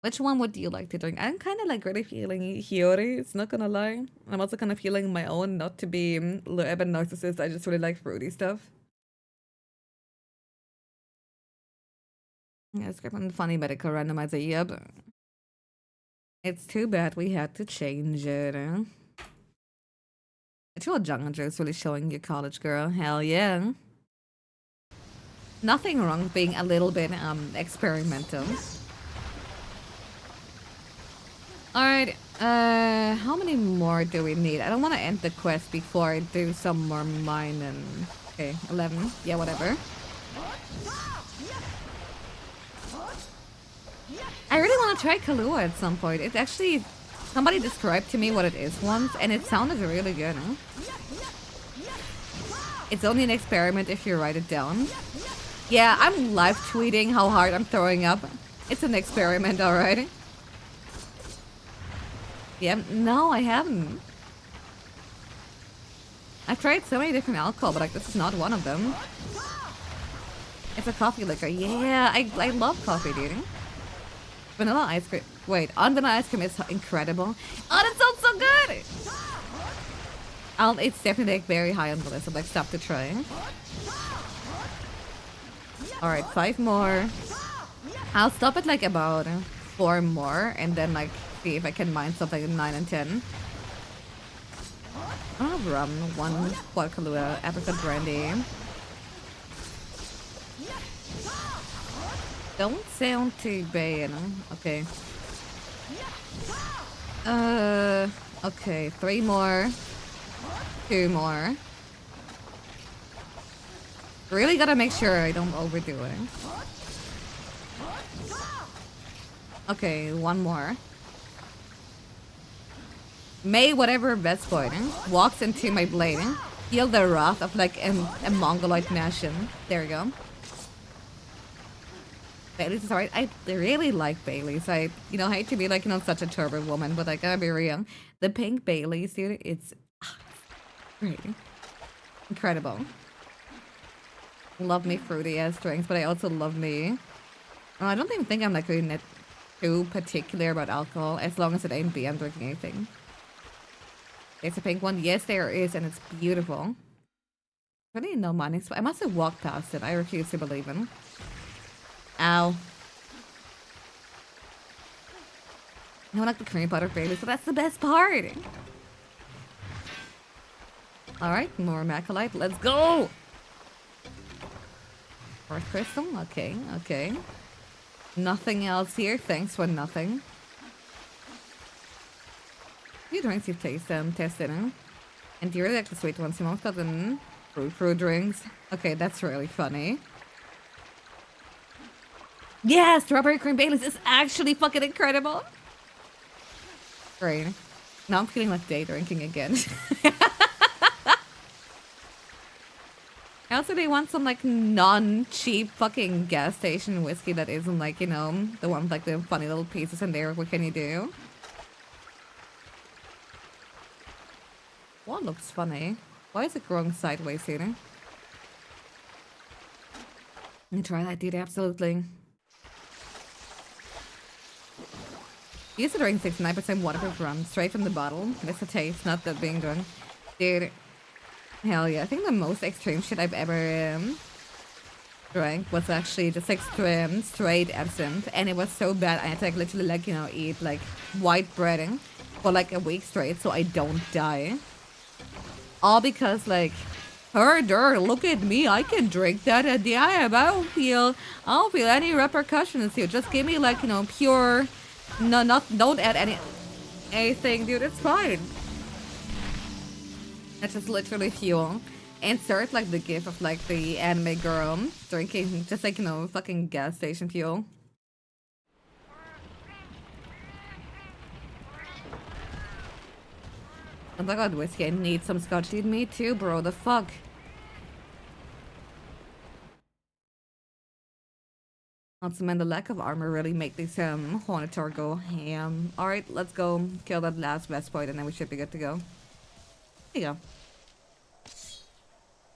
Which one would you like to drink? I'm kind of like really feeling Hiyori, it's not gonna lie. I'm also kind of feeling my own, not to be a little bit narcissist, I just really like fruity stuff. Yeah, script on funny medical randomizer, yep. It's too bad we had to change it. It's real jungle juice really showing you college girl. Hell yeah. Nothing wrong with being a little bit experimental. Alright, how many more do we need? I don't want to end the quest before I do some more mine and... Okay, 11. Yeah, whatever. I really want to try Kahlua at some point. It's actually... Somebody described to me what it is once, and it sounded really good, huh? It's only an experiment if you write it down. Yeah, I'm live tweeting how hard I'm throwing up. It's an experiment, alright? Yeah, no, I haven't. I've tried so many different alcohol, but like this is not one of them. It's a coffee liquor. Yeah, I love coffee, dude. Vanilla ice cream. Wait, on vanilla ice cream is incredible. Oh, that sounds so good! It's definitely like very high on the list of like stuff to try. Alright, 5 more. I'll stop at like about 4 more and then like see if I can mine something in 9 and 10. I'll have rum, 1 quad Kahlua, apricot brandy. Don't sound too bad. Okay. Okay, 3 more. 2 more. Really gotta make sure I don't overdo it. Okay, 1 more. May whatever best point walks into my blade. Feel the wrath of like a mongoloid nation. There we go. Bailey's is alright. I really like Bailey's. I, you know, hate to be like, you know, such a turbo woman, but I gotta be real. The pink Bailey's, dude, it's great. Incredible. Love me fruity ass drinks, but I also love me. I don't even think I'm like really too particular about alcohol, as long as it ain't beer I'm drinking anything. There's a pink one. Yes, there is, and it's beautiful. Really no money. I must have walked past it. I refuse to believe it. Ow. I don't like the cream butter Bailey, so that's the best part. Alright, more Macalite. Let's go! Fourth crystal? Okay, okay. Nothing else here. Thanks for nothing. Few drinks you've tested, huh? And you really like the sweet ones. You most got the fruit drinks. Okay, that's really funny. Yeah, strawberry cream Baileys is actually fucking incredible. Great. Now I'm feeling like day drinking again. I also they want some like non-cheap fucking gas station whiskey that isn't like, you know, the one with like the funny little pieces in there. What can you do? What looks funny? Why is it growing sideways here? Let me try that, dude. Absolutely. Used to drink 69% waterproof rum straight from the bottle. Miss the taste, not the being drunk. Dude, hell yeah. I think the most extreme shit I've ever drank was actually just like straight absinthe, and it was so bad I had to like literally like, you know, eat like white breading for like a week straight so I don't die. All because like, herder, look at me, I can drink that and yeah, I don't feel any repercussions here. Just give me like, you know, pure, don't add anything, dude, it's fine. That's just literally fuel. Insert like the gif of like the anime girl drinking just like, you know, fucking gas station fuel. Oh my god, whiskey, I need some scotch. Dude, me too, bro, the fuck? Also, man, the lack of armor really make this Hornitor go ham. Alright, let's go kill that last West Point and then we should be good to go. There you go.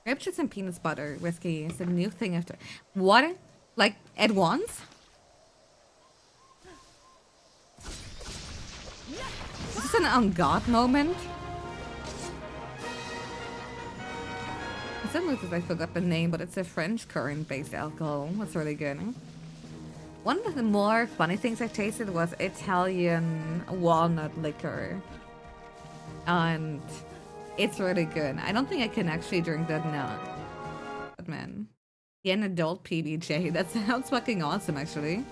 Grape chips and peanut butter whiskey is a new thing after. What? Like, at once? Is this an on God moment? Some I forgot the name, but it's a French currant-based alcohol. That's really good. One of the more funny things I tasted was Italian walnut liquor. And it's really good. I don't think I can actually drink that now. But man. Yeah, an adult PBJ. That sounds fucking awesome, actually.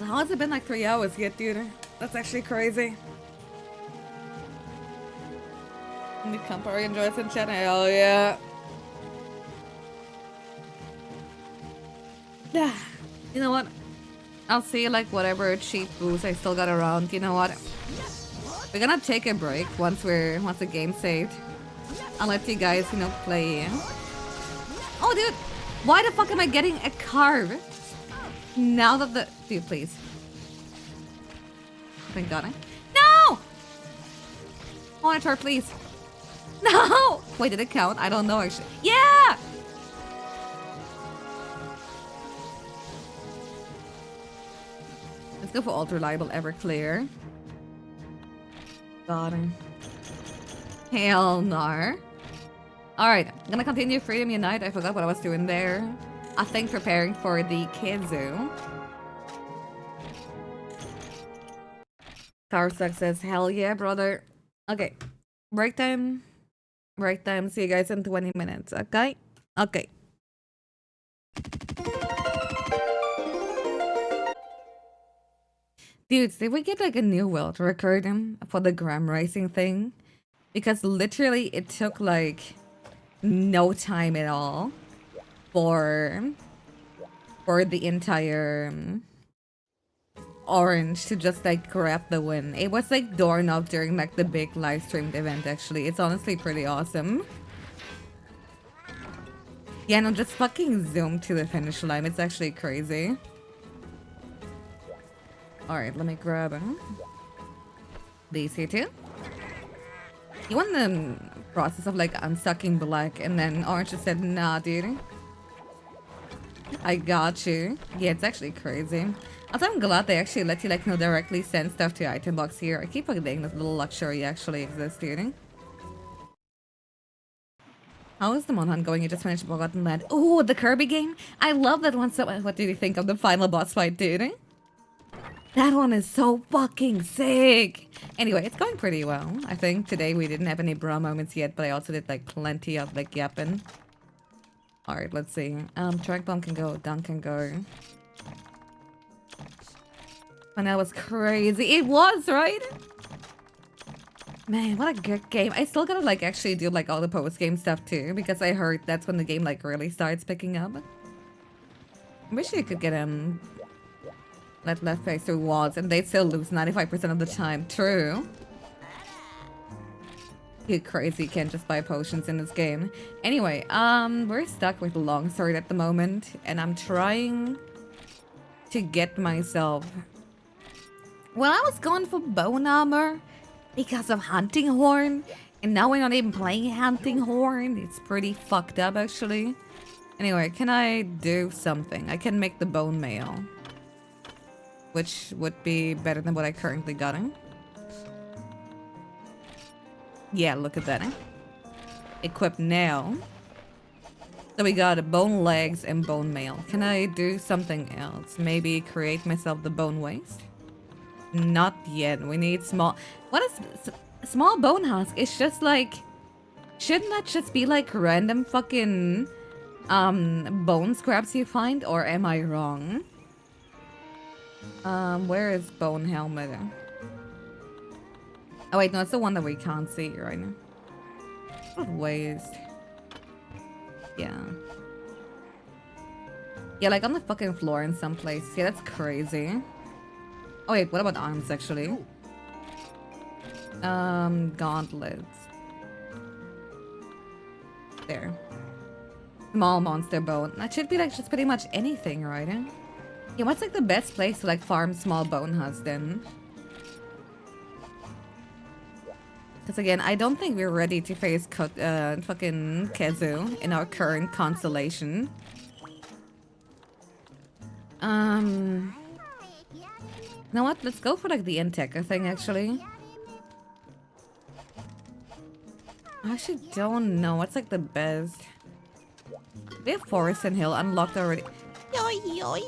How has it been like 3 hours yet, dude? That's actually crazy. The company enjoys in chat. Hell yeah. Yeah. You know what? I'll see like whatever cheap booze I still got around. You know what? We're gonna take a break once the game's saved. I'll let you guys, you know, play. Oh dude! Why the fuck am I getting a carve? Now that the dude, please. Thank God. No! Monitor, please. No! Wait, did it count? I don't know actually. Yeah! Let's go for ultra reliable Everclear. Got him. Hell no. Alright, I'm gonna continue Freedom Unite. I forgot what I was doing there. I think preparing for the Kizu. Carsuck says, hell yeah, brother. Okay. Break time. Break time. See you guys in 20 minutes, okay? Okay. Dudes, did we get like a new world record for the gram racing thing? Because literally it took like no time at all for the entire orange to just like grab the win. It was like doorknob during like the big live streamed event actually. It's honestly pretty awesome. Yeah, no, just fucking zoom to the finish line. It's actually crazy. Alright, let me grab these here too. You want the process of like unsucking black and then orange just said, nah, dude. I got you. Yeah, it's actually crazy. Also, I'm glad they actually let you like, you know, directly send stuff to item box here. I keep forgetting this little luxury actually exists, dude. How is the Monhan going? You just finished Forgotten Land. Oh, the Kirby game? I love that one so much. What did you think of the final boss fight, dude? That one is so fucking sick. Anyway, it's going pretty well. I think today we didn't have any bra moments yet, but I also did like plenty of like yapping. Alright, let's see. Track bomb can go, dunk can go. And that was crazy. It was, right? Man, what a good game. I still gotta like actually do like all the post-game stuff too, because I heard that's when the game like really starts picking up. I wish you could get let left face through walls and they'd still lose 95% of the time. True. You crazy can't just buy potions in this game. Anyway, we're stuck with longsword at the moment, and I'm trying to get myself. Well, I was going for bone armor because of hunting horn, and now we're not even playing hunting horn. It's pretty fucked up, actually. Anyway, can I do something? I can make the bone mail, which would be better than what I currently got. Yeah, look at that. equipped now. So we got bone legs and bone mail. Can I do something else? Maybe create myself the bone waist? Not yet. We need small... What is... Small bone husk? It's just like... Shouldn't that just be like random fucking... bone scraps you find? Or am I wrong? Where is bone helmet? Oh wait, no, it's the one that we can't see right now. What waist? Yeah. Yeah, like on the fucking floor in some place. Yeah, that's crazy. Oh wait, what about arms actually? Gauntlets. There. Small monster bone. That should be like just pretty much anything, right? Yeah, what's like the best place to like farm small bone husks then? Because again, I don't think we're ready to face fucking Kezu in our current constellation. You know what? Let's go for like the Intecker thing actually. I actually don't know. What's like the best? We have Forest and Hill unlocked already. Yoi yoi.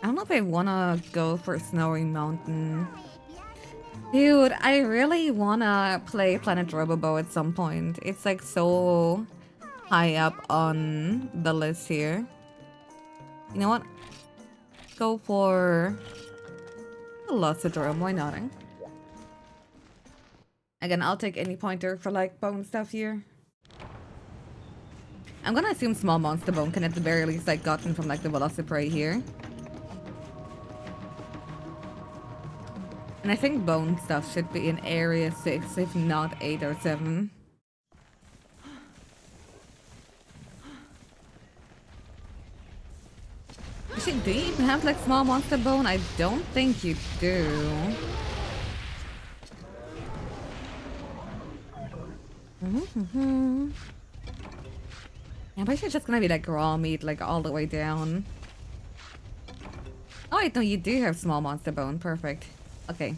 I don't know if I wanna go for Snowy Mountain. Dude, I really wanna play Planet Robobo at some point. It's like so high up on the list here. You know what? Go for Velocitron, why not? Again, I'll take any pointer for like bone stuff here. I'm gonna assume small monster bone can at the very least like gotten from like the Velociprey here. And I think bone stuff should be in area 6, if not 8 or 7. Actually, do you even have like small monster bone? I don't think you do. Yeah, but you're just gonna be like raw meat like all the way down. Oh wait, no, you do have small monster bone. Perfect. Okay.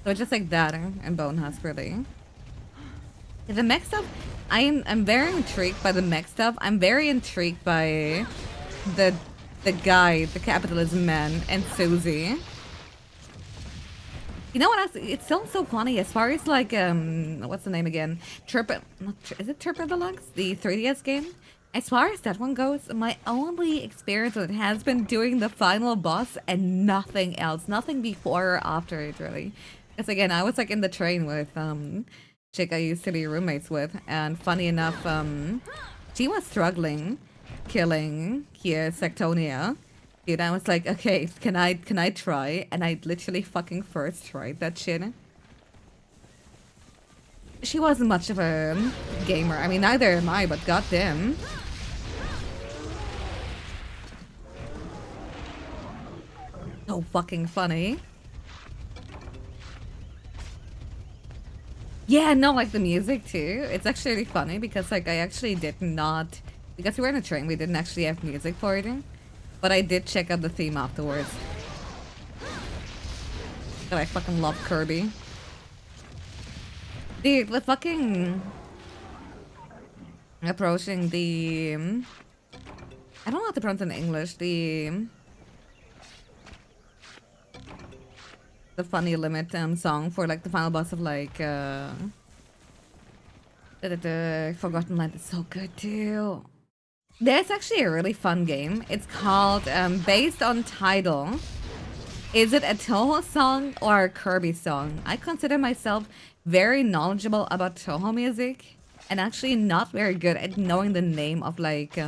So it's just like that and bone husk really. Yeah, the mech stuff, I'm very intrigued by the mech stuff. I'm very intrigued by the guy, the capitalism man, and Susie. You know what else? It's still so funny as far as like what's the name again? Is it Turbo Deluxe? The 3DS game? As far as that one goes, my only experience with it has been doing the final boss and nothing else. Nothing before or after it really. Because again, I was like in the train with chick I used to be roommates with, and funny enough, she was struggling killing here Sectonia. Dude, I was like, okay, can I try? And I literally fucking first tried that shit. She wasn't much of a gamer. I mean, neither am I, but goddamn. So fucking funny. Yeah, no, like the music too. It's actually really funny because like I actually did not, because we were in a train, we didn't actually have music for it. But I did check out the theme afterwards. God, I fucking love Kirby. Dude, the fucking... Approaching the... I don't know how to pronounce it in English. The funny limit song for like the final boss of like... Forgotten Land is so good too. There's actually a really fun game. It's called, based on title, is it a Toho song or a Kirby song? I consider myself very knowledgeable about Toho music and actually not very good at knowing the name of like,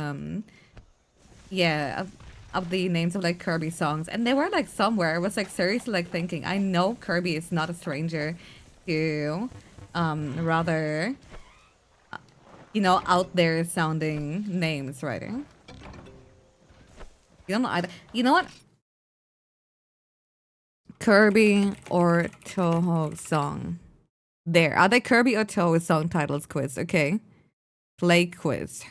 yeah, of the names of like Kirby songs. And they were like somewhere. I was like seriously like thinking, I know Kirby is not a stranger to, rather... you know, out there sounding names, right? You don't know either. You know what? Kirby or Toho song. There. Are they Kirby or Toho song titles quiz? Okay. Play quiz.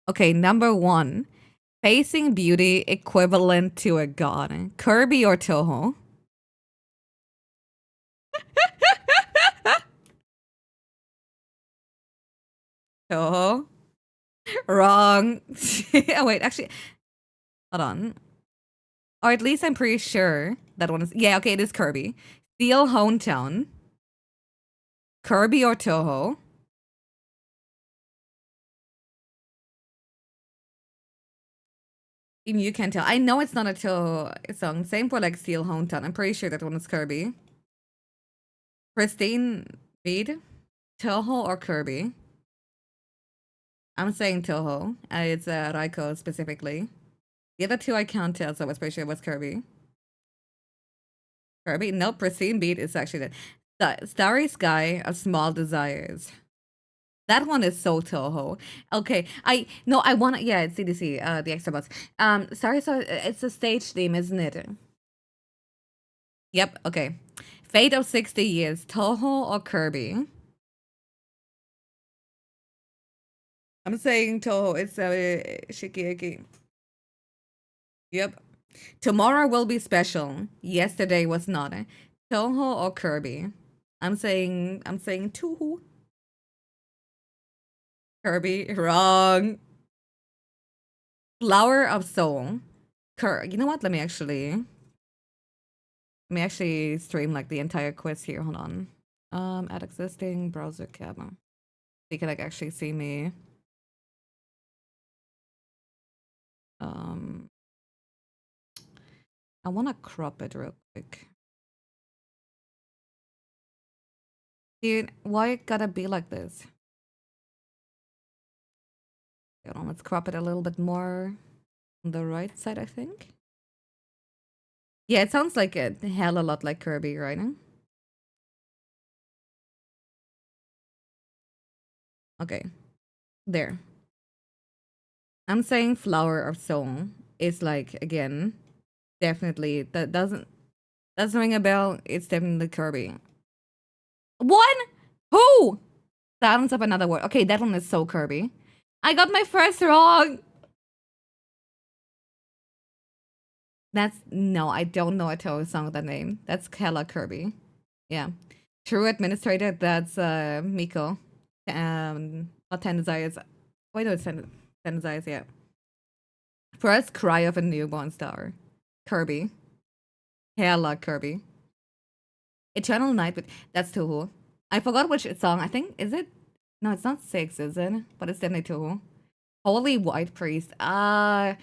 Okay, number 1. Facing beauty equivalent to a god. Kirby or Toho? Toho? Wrong. Oh, wait, actually, hold on. Or at least I'm pretty sure that one is. Yeah, okay, it is Kirby. Steel Hometown. Kirby or Toho? Even you can tell. I know it's not a Toho song. Same for like Steel Hometown. I'm pretty sure that one is Kirby. Pristine Beat? Toho or Kirby? I'm saying Toho. It's Raiko specifically. The other two I can't tell, so I was pretty sure it was Kirby. Kirby? Nope, Pristine Beat is actually the Starry Sky of Small Desires. That one is so Toho. Okay, I wanna, yeah, it's CDC, the extra bots. Sorry, so it's a stage theme, isn't it? Yep, okay. Fate of 60 Years, Toho or Kirby? I'm saying Toho, it's Shikiyaki. Yep. Tomorrow will be special. Yesterday was not. Toho or Kirby? I'm saying Toho. Kirby, wrong. Flower of Soul. You know what? Let me actually stream like the entire quiz here. Hold on. Add existing browser camera. You can like actually see me. I want to crop it real quick. Dude, why it gotta be like this? Hold on, let's crop it a little bit more on the right side, I think. Yeah, it sounds like a hell a lot like Kirby, right? Okay, there. I'm saying Flower of Soul is like, again, definitely, that doesn't ring a bell. It's definitely Kirby. One? Who? Silence of another word. Okay, that one is so Kirby. I got my first wrong. No, I don't know a Toho song with that name. That's Kella Kirby. Yeah. True Administrator, that's Miko. Not Ten Desires. Wait, no, it's Ten Desires, yeah. First Cry of a Newborn Star. Kirby. Hella Kirby. Eternal Night, but that's Toho. I forgot which song. I think, is it? No, it's not 6, is it? But it's definitely Toho. Holy White Priest. Sounds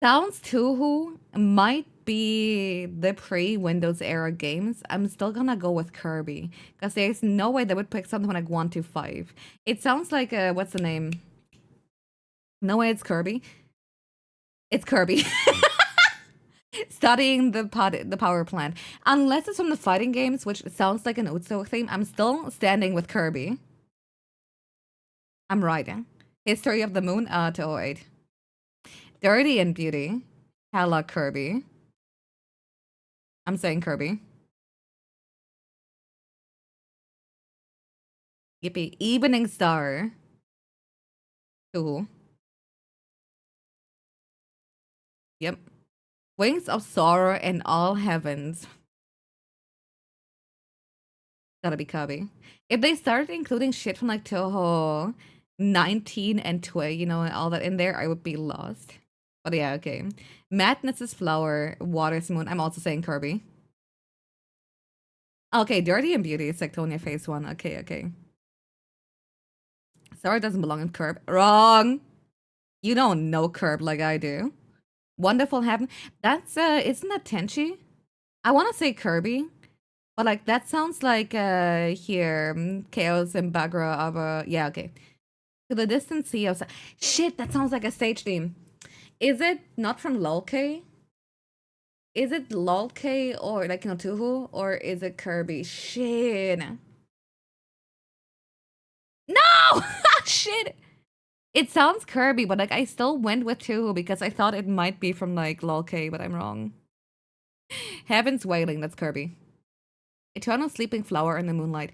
Toho might be the pre-Windows era games. I'm still gonna go with Kirby. Because there's no way they would pick something like 1 to 5. It sounds like, what's the name? No way it's Kirby. It's Kirby. Studying the power plant. Unless it's from the fighting games, which sounds like an Utsu theme, I'm still standing with Kirby. I'm right. History of the Moon, to 08. Dirty and Beauty. Hella Kirby. I'm saying Kirby. Yippee. Evening Star. Ooh. Yep. Wings of Sorrow in All Heavens. Gotta be Kirby. If they started including shit from like Toho 19 and 20, you know, all that in there, I would be lost. But yeah, okay. Madness is Flower, Water's Moon. I'm also saying Kirby. Okay, Dirty and Beauty is Sectonia Phase 1. Okay, okay. Sorry, doesn't belong in Curb. Wrong! You don't know Curb like I do. Wonderful Heaven. That's, isn't that Tenchi? I want to say Kirby. But like, that sounds like, here, Chaos and Bagra of, yeah, okay. To the distant sea of... Shit, that sounds like a stage theme. Is it not from LOL-K? Is it LOL-K or like, you know, Tuhu? Or is it Kirby? Shit. No! Shit! It sounds Kirby, but like I still went with Tuhu because I thought it might be from like LOL-K, but I'm wrong. Heaven's Wailing, that's Kirby. Eternal Sleeping Flower in the Moonlight.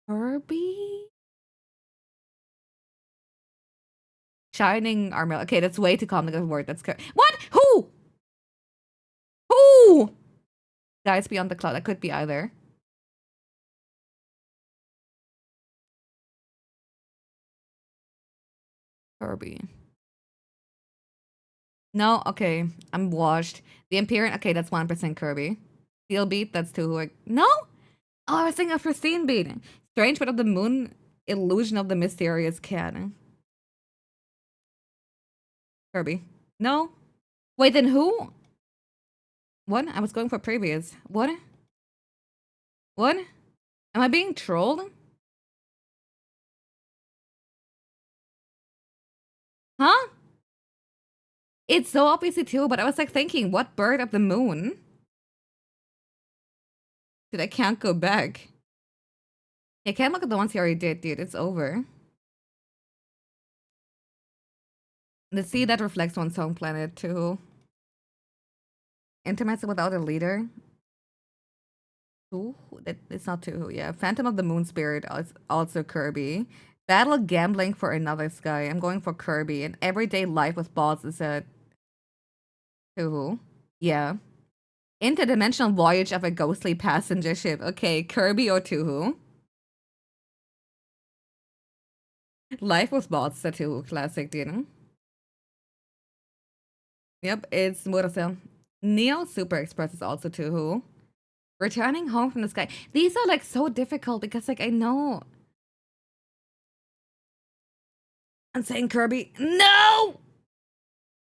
Kirby? Shining armor. Okay, that's way too complicated word. That's what? Who? Who? Guys beyond the cloud. That could be either. Kirby. No, okay. I'm washed. The Empyrean. Okay, that's 1% Kirby. Steel Beat. That's 2. No. Oh, I was thinking of Pristine Beat. Strange Bit of the Moon. Illusion of the Mysterious Cat. Kirby. No. Wait, then who? What? I was going for previous. What? What? Am I being trolled? Huh? It's so obviously too, but I was like thinking, what bird of the moon? Dude, I can't go back. I can't look at the ones you already did, dude. It's over. The sea that reflects one's home planet too. Intimacy without a leader. Ooh, it's not too. Yeah, Phantom of the Moon Spirit is also Kirby. Battle Gambling for Another Sky. I'm going for Kirby. And Everyday Life with Balls is a Tuhu. Yeah. Interdimensional Voyage of a Ghostly Passenger Ship. Okay, Kirby or Tuhu. Life with Balls is a Tuhu classic, you know? Yep, it's Murasel. Neo Super Express is also Tuhu. Returning Home from the Sky. These are like so difficult because like I know. I'm saying Kirby. No!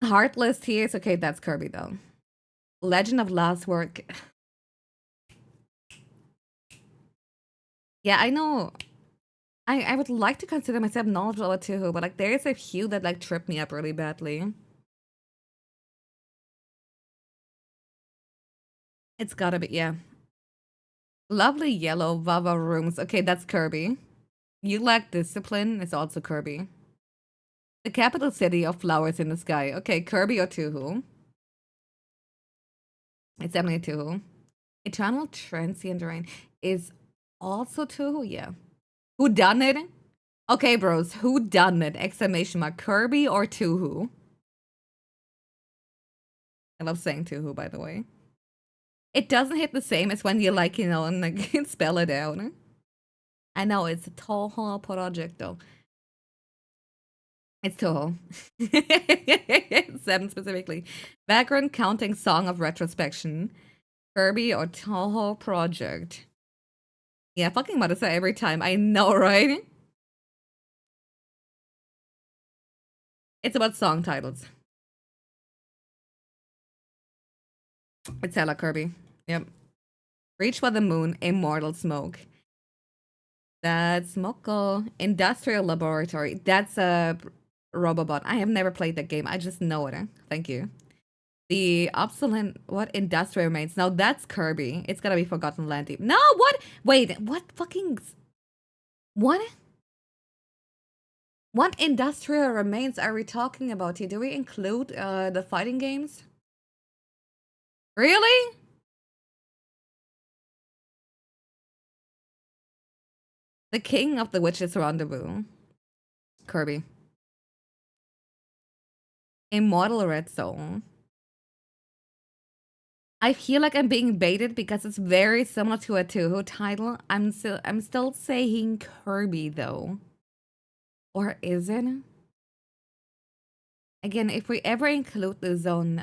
Heartless Tears. Okay, that's Kirby though. Legend of Last Work. Yeah, I know. I would like to consider myself knowledgeable too, but like there is a few that like trip me up really badly. It's gotta be, yeah. Lovely Yellow Vava Rooms. Okay, that's Kirby. You Lack Discipline is also Kirby. The Capital City of Flowers in the Sky. Okay, Kirby or Tuhu. It's definitely Tuhu. Eternal Transient Rain is also Tuhu, yeah. Who done it? Okay, bros, who done it? Exclamation mark. Kirby or Tuhu? I love saying Tuhu, by the way. It doesn't hit the same as when you like, you know, and like spell it out. I know it's a Toho project though. It's Toho. 7 specifically. Background counting song of retrospection. Kirby or Toho project. Yeah, fucking Marissa every time. I know, right? It's about song titles. It's hella Kirby. Yep. Reach for the Moon, Immortal Smoke. That's Moko. Industrial Laboratory. That's a Robobot. I have never played that game. I just know it. Thank you. The obsolete, what? Industrial Remains. Now that's Kirby. It's gotta be Forgotten Land Deep. No, what? Wait, what fucking... What? What industrial remains are we talking about here? Do we include the fighting games? Really? The King of the Witches Rendezvous. Kirby. Immortal Red Soul. I feel like I'm being baited because it's very similar to a Touhou title. I'm still saying Kirby though. Or is it? Again, if we ever include the zone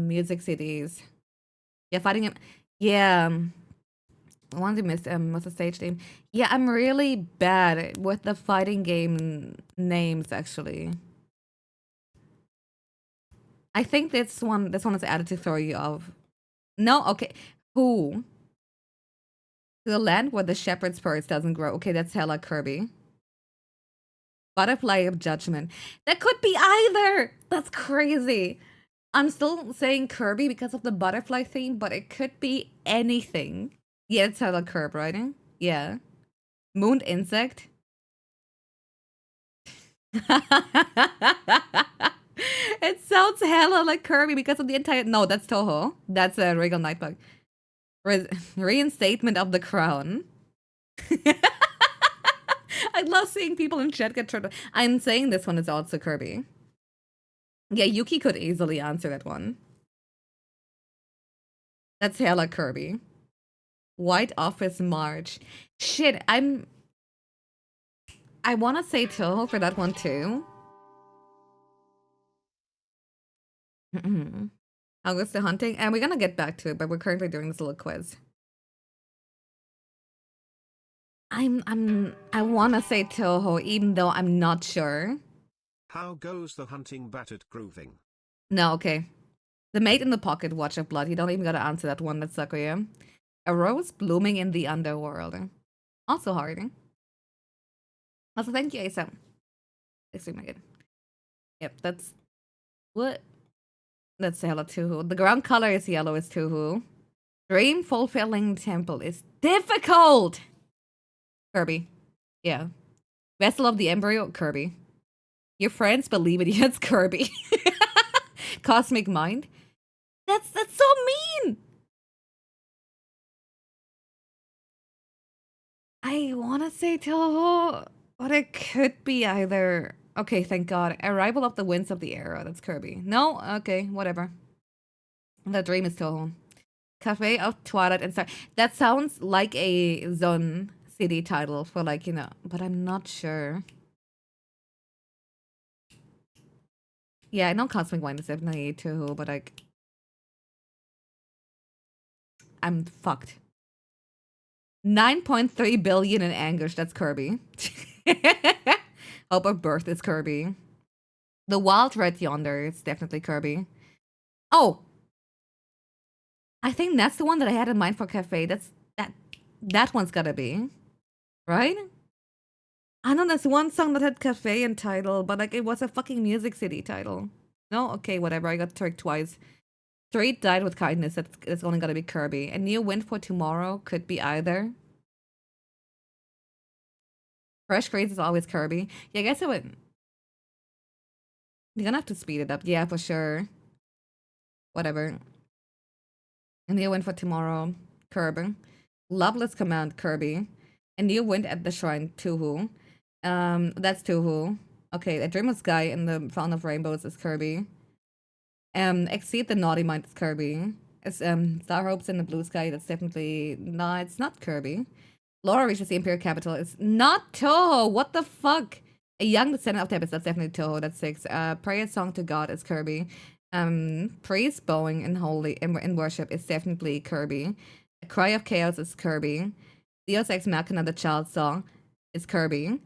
music cities. Yeah, fighting him. Yeah. I want to miss what's the stage name? Yeah, I'm really bad with the fighting game names actually. I think this one is added to throw you off. No, okay. Who? To the land where the shepherd's purse doesn't grow. Okay, that's hella Kirby. Butterfly of Judgment. That could be either. That's crazy. I'm still saying Kirby because of the butterfly theme, but it could be anything. Yeah, it's hella Kirby, right? Yeah. Mooned Insect. It sounds hella like Kirby because of the entire... No, that's Toho. That's a Regal Nightbug. Reinstatement of the Crown. I love seeing people in chat get turned. I'm saying this one is also Kirby. Yeah, Yuki could easily answer that one. That's hella Kirby. White Office March. Shit, I want to say Toho for that one too. How goes the hunting? And we're gonna get back to it, but we're currently doing this little quiz. I wanna say Toho, even though I'm not sure. How goes the hunting battered grooving? No, okay. The Maid in the Pocket, Watch of Blood. You don't even gotta answer that one, that's Sakuya. A rose blooming in the underworld. Also hard. Also, thank you, Asa. Extremely good. Yep, that's what. That's yellow Tuhu. The ground color is yellow is Tuhu. Dream fulfilling temple is difficult. Kirby. Yeah. Vessel of the embryo, Kirby. Your friends believe it. It's Kirby. Cosmic mind. That's so mean. I wanna say Toho, but it could be either. Okay, thank God. Arrival of the Winds of the Arrow. That's Kirby. No, okay, whatever. The dream is Toho. Cafe of Twilight and Star. That sounds like a Zone City title for like, you know, but I'm not sure. Yeah, I know Cosmic Wine is definitely Toho, but like, I'm fucked. 9.3 billion in anguish. That's Kirby. Hope of Birth is Kirby. The Wild Red Yonder is definitely Kirby. Oh, I think that's the one that I had in mind for Cafe. That one's gotta be, right? I know there's one song that had Cafe in title, but like it was a fucking Music City title. No, okay, whatever. I got tricked twice. Street Died with Kindness. That's only gotta be Kirby. A New Wind for Tomorrow could be either. Fresh Grace is always Kirby. Yeah, I guess I would. You're gonna have to speed it up. Yeah, for sure. Whatever. A New Wind for Tomorrow, Kirby. Loveless Command, Kirby. A New Wind at the Shrine, Tuhu. That's Tuhu. Okay, A Dream of Sky in the Fountain of Rainbows is Kirby. Exceed the Naughty Mind is Kirby. It's Star Hopes in the Blue Sky, that's definitely no, it's not Kirby. Laura reaches the Imperial Capital. It's not Toho. What the fuck? A Young Descendant of Tempest, that's definitely Toho, that's 6. Prayer Song to God is Kirby. Praise Bowing in Holy in Worship is definitely Kirby. A Cry of Chaos is Kirby. Deus Ex Machina, the Child Song, is Kirby.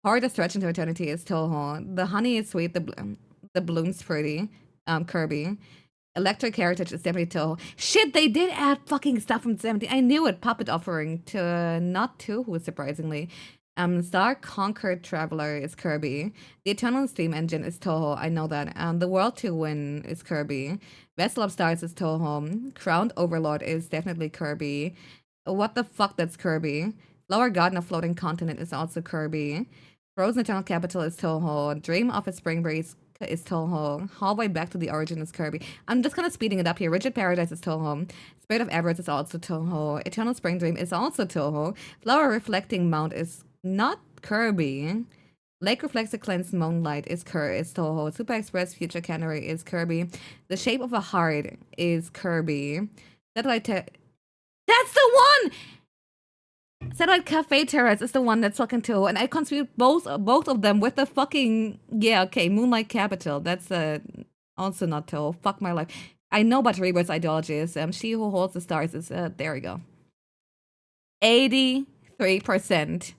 Heart of Stretch into Eternity is Toho. The Honey is Sweet, the Bloom's Pretty, Kirby. Electric Heritage is definitely Toho. Shit, they did add fucking stuff from 70. I knew it. Puppet Offering to not Toho, surprisingly. Star Conquered Traveler is Kirby. The Eternal Steam Engine is Toho. I know that. The World to Win is Kirby. Vessel of Stars is Toho. Crowned Overlord is definitely Kirby. What the fuck? That's Kirby. Flower Garden of Floating Continent is also Kirby. Frozen Eternal Capital is Toho. Dream of a Spring Breeze is Toho. Hallway Back to the Origin is Kirby. I'm just kind of speeding it up here. Rigid Paradise is Toho. Spirit of Avarice is also Toho. Eternal Spring Dream is also Toho. Flower Reflecting Mount is not Kirby. Lake Reflects the Cleansed Moonlight is Toho. Super Express Future Canary is Kirby. The Shape of a Heart is Kirby. That's the one! Satellite Cafe Terrace is the one that's fucking Toho, and I confused both of them with the fucking Moonlight Capital. That's also not Toho. Fuck my life. I know what Rebirth's ideology is. She Who Holds the Stars is there we go. 83%.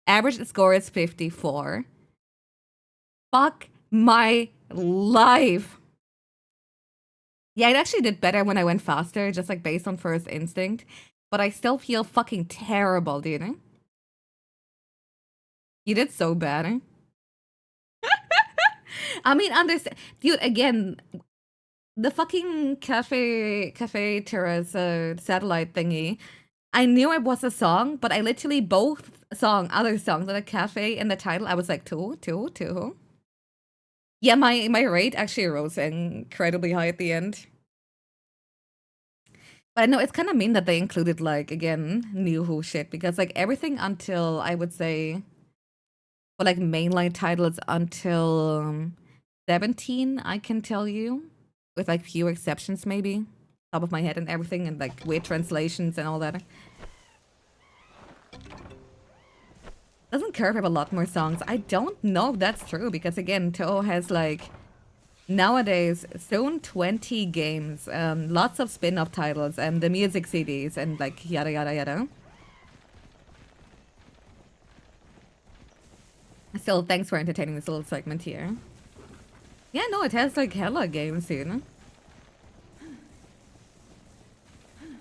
Average score is 54. Fuck my life. Yeah, it actually did better when I went faster, just like based on first instinct. But I still feel fucking terrible, dude. You did so bad. I mean, understand, dude. Again, the fucking cafe terrace satellite thingy. I knew it was a song, but I literally both other songs at a cafe in the title. I was like two. Yeah, my rate actually rose incredibly high at the end. But I know it's kind of mean that they included, like, again, new Who shit, because, like, everything until, I would say, for, like, mainline titles until 17, I can tell you, with like few exceptions maybe, top of my head and everything, and like weird translations and all that. Doesn't Curve have a lot more songs? I don't know if that's true, because again, Toho has like nowadays soon 20 games, lots of spin-off titles, and the music CDs, and like yada yada yada. Still, thanks for entertaining this little segment here. Yeah, no, it has like hella games, you know?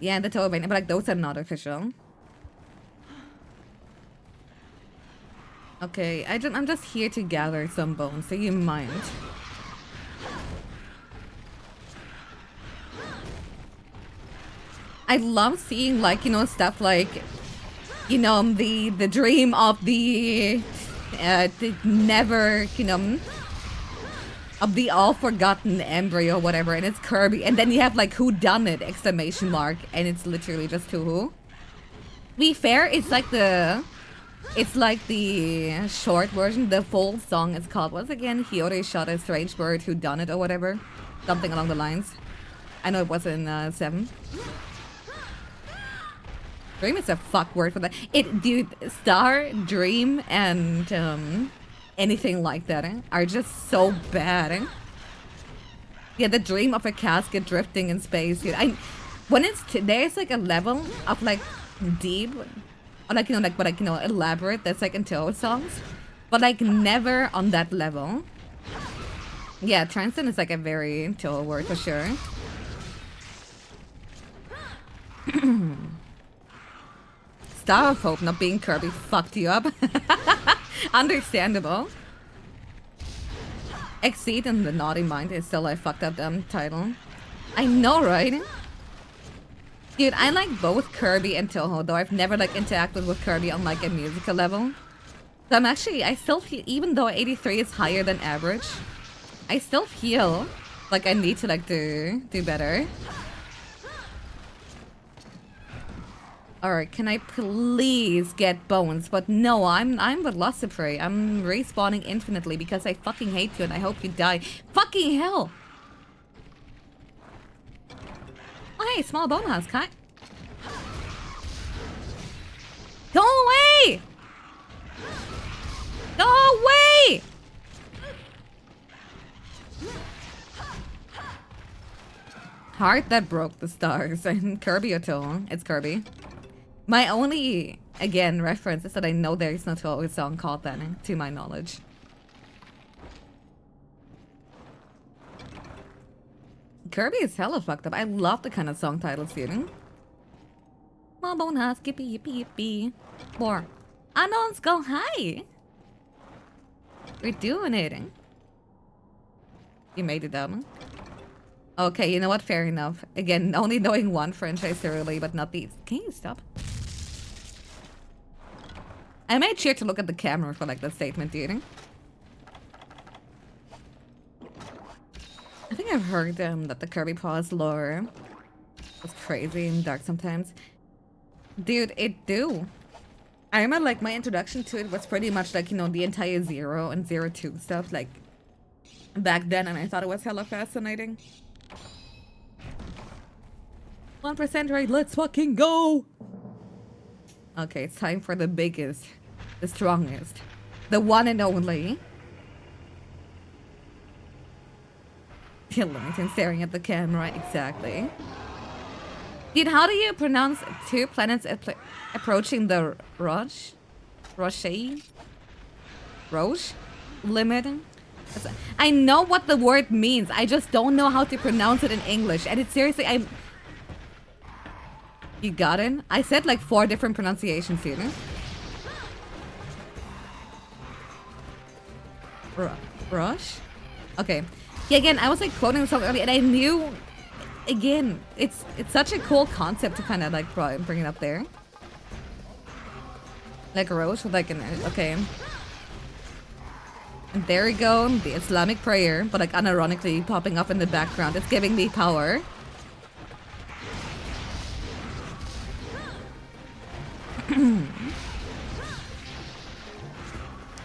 Yeah, the Toho, but like those are not official. Okay, I'm just here to gather some bones, so you mind. I love seeing like, you know, stuff like, you know, the dream of the never, you know, of the all-forgotten embryo or whatever, and it's Kirby, and then you have like who done it exclamation mark, and it's literally just Toho. To be fair, it's like the short version. The full song is called, what's again? Hiyori shot a strange bird who done it or whatever. Something along the lines. I know it was in 7. Dream is a fuck word for that. Dude, Star, Dream, and anything like that are just so bad. Yeah, the dream of a casket drifting in space, dude. There's like a level of like deep, or like, you know, like, but like, you know, elaborate, that's like in Toho songs, but like never on that level. Yeah, Transcend is like a very Toho word for sure. Star of Hope not being Kirby fucked you up. Understandable. Exceed in the Naughty Mind is still a fucked up title. I know, right? Dude, I like both Kirby and Toho, though I've never like interacted with Kirby on like a musical level. So I still feel, even though 83 is higher than average, I still feel like I need to like do better. Alright, can I please get bones? But no, I'm Velociprey. I'm respawning infinitely because I fucking hate you and I hope you die. Fucking hell! Oh hey, small bone house, Kai. Go away! Go away! Heart that broke the stars. And Kirby or Toho. It's Kirby. My only, again, reference is that I know there is no Toho song called that, to my knowledge. Kirby is hella fucked up. I love the kind of song titles, you know? Small bone house, yippee yippee yippee. More. Anons go hi! We're doing it. You made it up. Okay, you know what? Fair enough. Again, only knowing one franchise thoroughly, but not these. Can you stop? I made sure to look at the camera for like the statement, dude. I think I've heard that the Kirby Paws lore was crazy and dark sometimes. Dude, it do. I remember like my introduction to it was pretty much like, you know, the entire 0 and 0-2 stuff like back then, and I thought it was hella fascinating. 1% right, let's fucking go! Okay, it's time for the biggest, the strongest, the one and only. Killington staring at the camera, exactly. Dude, how do you pronounce 2 planets approaching the Roche limit? I know what the word means, I just don't know how to pronounce it in English, and it's seriously, You got it? I said like 4 different pronunciations here. Rush? Okay. Yeah, again, I was like quoting the song earlier, and I knew, again, it's such a cool concept to kind of like bring it up there. Like a Roche with like an, okay. And there we go, the Islamic prayer, but like unironically popping up in the background. It's giving me power.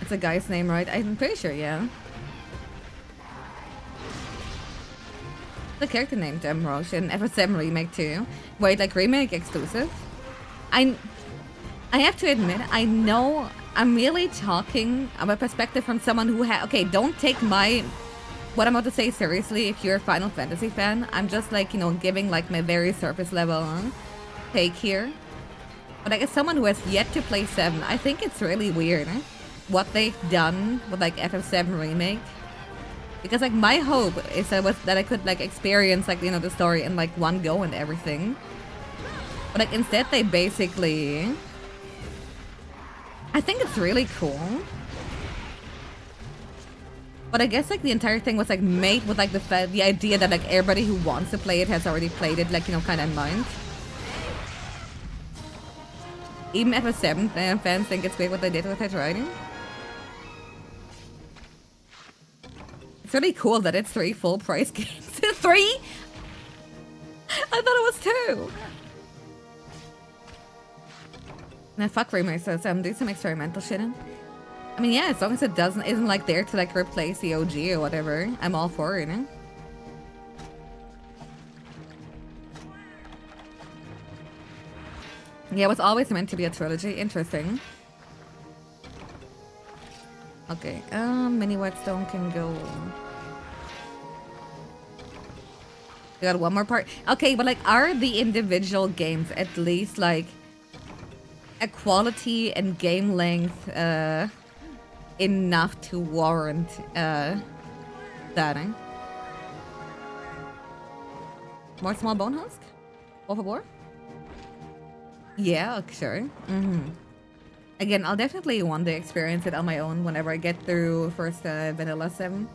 It's a guy's name, right? I'm pretty sure, yeah. The character named Roche in FF7 Remake too. Wait, like remake exclusive? I have to admit, I know I'm really talking about perspective from someone who okay, don't take what I'm about to say seriously if you're a Final Fantasy fan. I'm just like, you know, giving like my very surface level take here. But like as someone who has yet to play 7, I think it's really weird what they've done with like FF7 Remake. Because like my hope is that I could like experience like, you know, the story in like one go and everything. But like instead they basically, I think it's really cool. But I guess like the entire thing was like made with like the idea that like everybody who wants to play it has already played it, like, you know, kind of in mind. Even FF7 fans think it's great what they did with it, right? It's really cool that it's 3 full price games. 3? I thought it was 2. Nah, fuck remakes. Do some experimental shit in. I mean, yeah, as long as it isn't like there to like replace the OG or whatever, I'm all for it, you know? Yeah, it was always meant to be a trilogy. Interesting. Okay, mini whetstone can go. We got one more part. Okay, but like, are the individual games at least like a quality and game length enough to warrant that? More small bone husk? Overboard? Yeah, sure. Again, I'll definitely want to experience it on my own whenever I get through first Vanilla 7.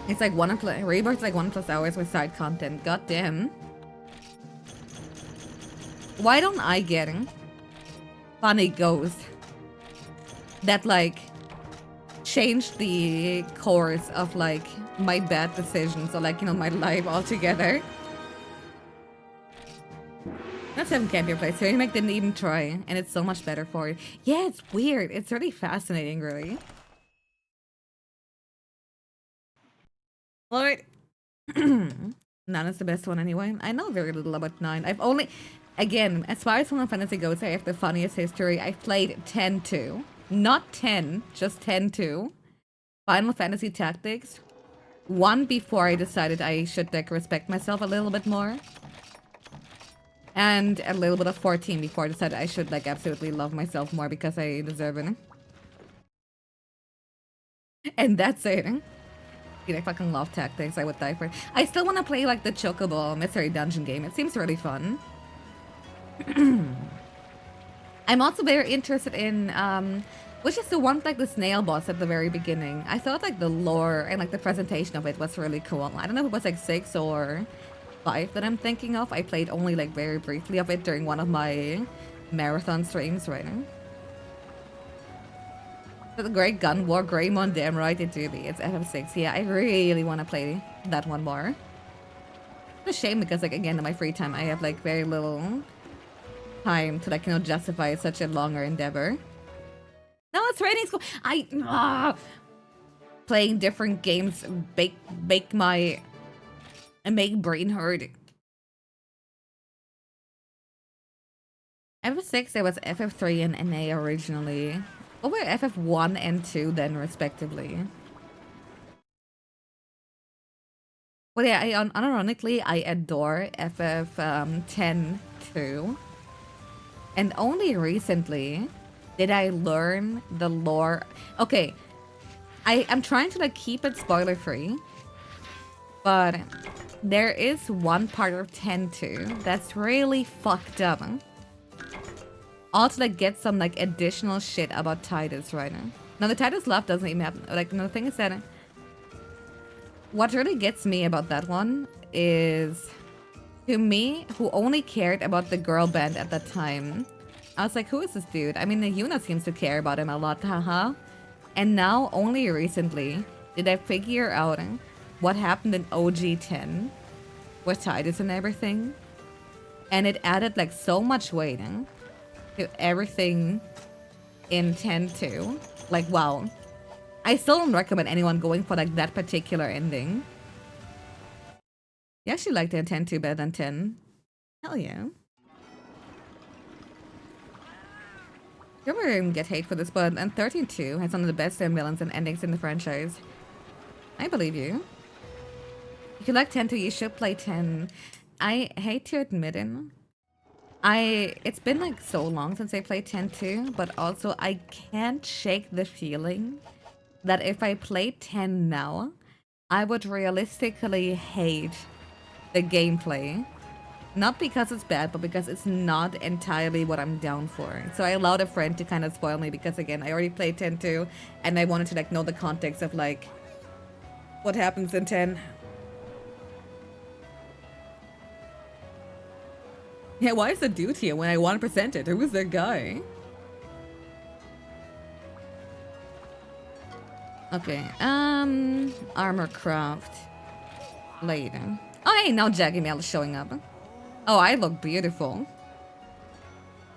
It's like Rebirth's like 1+ hours with side content. God damn. Why don't I get funny ghost that like changed the course of like my bad decisions or like, you know, my life altogether? That 7 can't be replaced. Remake didn't even try, and it's so much better for you. Yeah, it's weird. It's really fascinating, really. Alright. 9 is the best one anyway. I know very little about 9. I've only... Again, as far as Final Fantasy goes, I have the funniest history. I've played 10-2. Not 10, just 10-2. Final Fantasy Tactics. 1 before I decided I should like respect myself a little bit more. And a little bit of 14 before I decided I should like absolutely love myself more because I deserve it. And that's it. I fucking love Tactics. I would die for it. I still want to play like the Chocobo Mystery Dungeon game. It seems really fun. I'm also very interested in which is the one like the snail boss at the very beginning. I thought like the lore and like the presentation of it was really cool. I don't know if it was like 6 or 5 that I'm thinking of. I played only like very briefly of it during one of my marathon streams right now. The Great Gun War, Greymon, damn right it do be. It's FF6. Yeah, I really want to play that one more. It's a shame because like again in my free time I have like very little time to like, you know, justify such a longer endeavor. No, it's raining school. Playing different games make brain hurt. FF6 there was FF3 and NA originally. What were FF1 and 2 then respectively? Well, yeah, unironically, I adore FF10 too. And only recently did I learn the lore. Okay, I'm trying to like keep it spoiler free, but there is one part of 10-2 that's really fucked up. Also like get some like additional shit about Titus right now. Now the Titus love doesn't even happen. Like no, the thing is that what really gets me about that one is, to me, who only cared about the girl band at that time, I was like, who is this dude? I mean, the Yuna seems to care about him a lot, haha. And now, only recently, did I figure out what happened in OG 10 with Titus and everything. And it added like so much weight to everything in 10-2. Like, wow. I still don't recommend anyone going for like that particular ending. You actually like the 10-2 better than 10. Hell yeah. You're gonna get hate for this, but and 13-2 has one of the best villains and endings in the franchise. I believe you. If you like 10-2, you should play 10. I hate to admit it. It's been like so long since I played 10-2, but also I can't shake the feeling that if I played 10 now, I would realistically hate the gameplay. Not because it's bad, but because it's not entirely what I'm down for. So I allowed a friend to kind of spoil me because, again, I already played 10-2, and I wanted to like know the context of like what happens in 10. Yeah, why is the dude here when I 1% it? Who is that guy? Okay, armor craft. Later. Oh, hey, now Jaggy Mail is showing up. Oh, I look beautiful.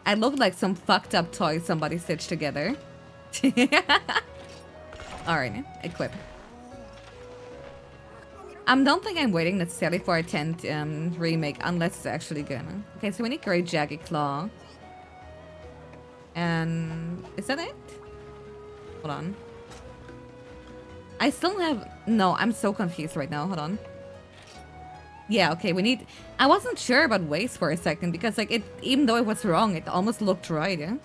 I look like some fucked up toy somebody stitched together. Alright, equip. Don't think I'm waiting necessarily for a 10th remake unless it's actually good. Okay, so we need Great Jaggy Claw. And is that it? Hold on. I still have... No, I'm so confused right now. Hold on. Yeah, okay, we need... I wasn't sure about waste for a second because, like, even though it was wrong, it almost looked right, yeah?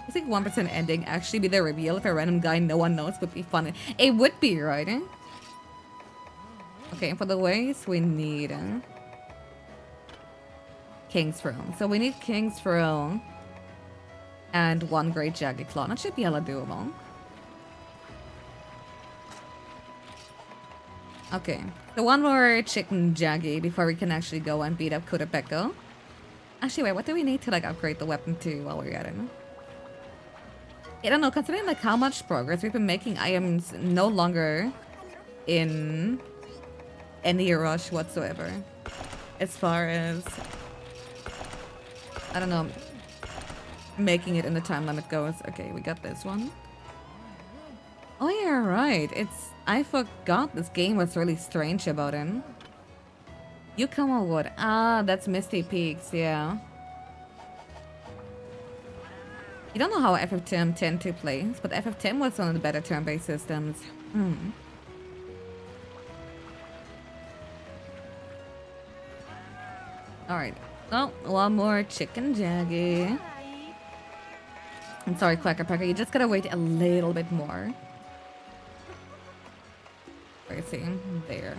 I think 1% ending actually be the reveal if a random guy no one knows would be fun. It would be, right? Eh? Okay, for the waste, we need... King's Throne. So we need King's Throne and 1 Great Jagged Claw. That should be hella doable. Okay, so 1 more chicken jaggy before we can actually go and beat up Kudapeko. Actually, wait, what do we need to like upgrade the weapon to while we're at it? I don't know, considering like how much progress we've been making, I am no longer in any rush whatsoever. As far as, I don't know, making it in the time limit goes. Okay, we got this one. Oh yeah, right, I forgot this game was really strange about him. You come on what? Ah, that's Misty Peaks, yeah. You don't know how FF10 10-2 plays, but FF10 was one of the better turn-based systems. Alright. Oh, 1 more chicken jaggy. I'm sorry, Quacker Packer, you just gotta wait a little bit more. Where is he? There.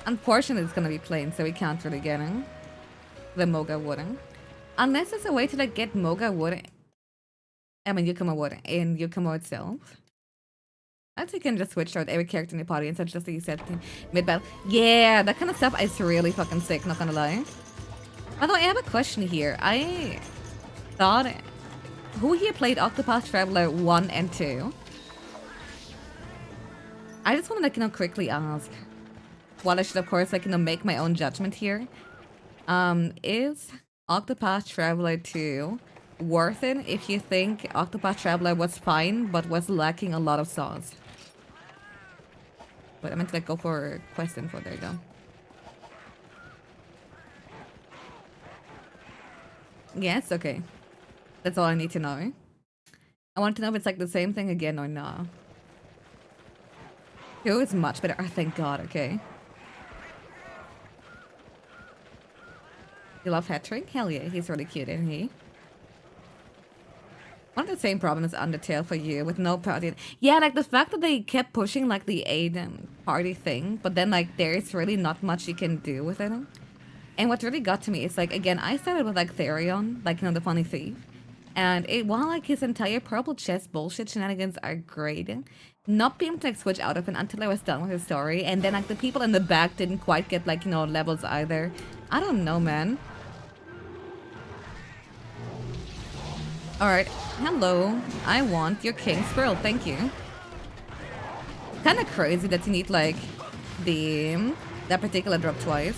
Unfortunately, it's gonna be plain, so we can't really get him. The Moga wouldn't. Unless there's a way to like get Moga wood. I mean, Yukumo wood in Yukumo itself. I think you can just switch out every character in the party and such just like you said mid-battle. Yeah, that kind of stuff is really fucking sick, not gonna lie. Although I have a question here. I thought who here played Octopath Traveler 1 and 2? I just want to, like, quickly ask. While I should, of course, like, make my own judgment here. Is Octopath Traveler 2 worth it if you think Octopath Traveler was fine, but was lacking a lot of sauce? But I meant to, like, go for a quest info. There you go. Yes? Okay. That's all I need to know. I want to know if it's, like, the same thing again or not. It was much better. Oh, thank God, okay. You love Hattrick? Hell yeah, he's really cute, isn't he? One of the same problems as Undertale for you, with no party. Yeah, like the fact that they kept pushing like the aid party thing, but then like there's really not much you can do with it. And what really got to me is like, again, I started with like Therion, like, the funny thief. And while like his entire purple chest bullshit shenanigans are great, not being able to like switch out of it until I was done with his story, and then like the people in the back didn't quite get like, levels either. I don't know, man. Alright, hello. I want your King's Pearl, thank you. Kinda crazy that you need like that particular drop twice.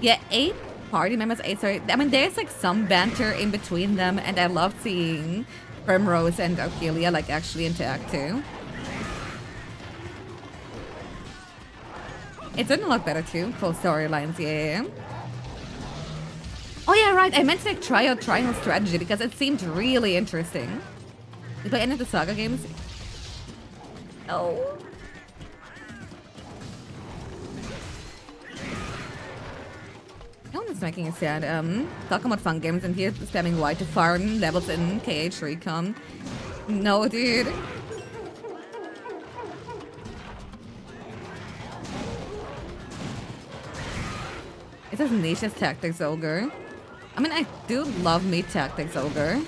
Yeah, 8 party members, 8, sorry. I mean, there's like some banter in between them, and I love seeing Primrose and Ophelia like actually interact too. It's done a lot better too. Full storylines, yeah. Oh yeah, right. I meant to like try out Triangle Strategy because it seemed really interesting. You play any of the Saga games? Oh. No one's making it sad. Talking about fun games and here spamming Y to farm levels in KH Recon. No, dude. It says Nisha's Tactics Ogre. I mean, I do love me Tactics Ogre.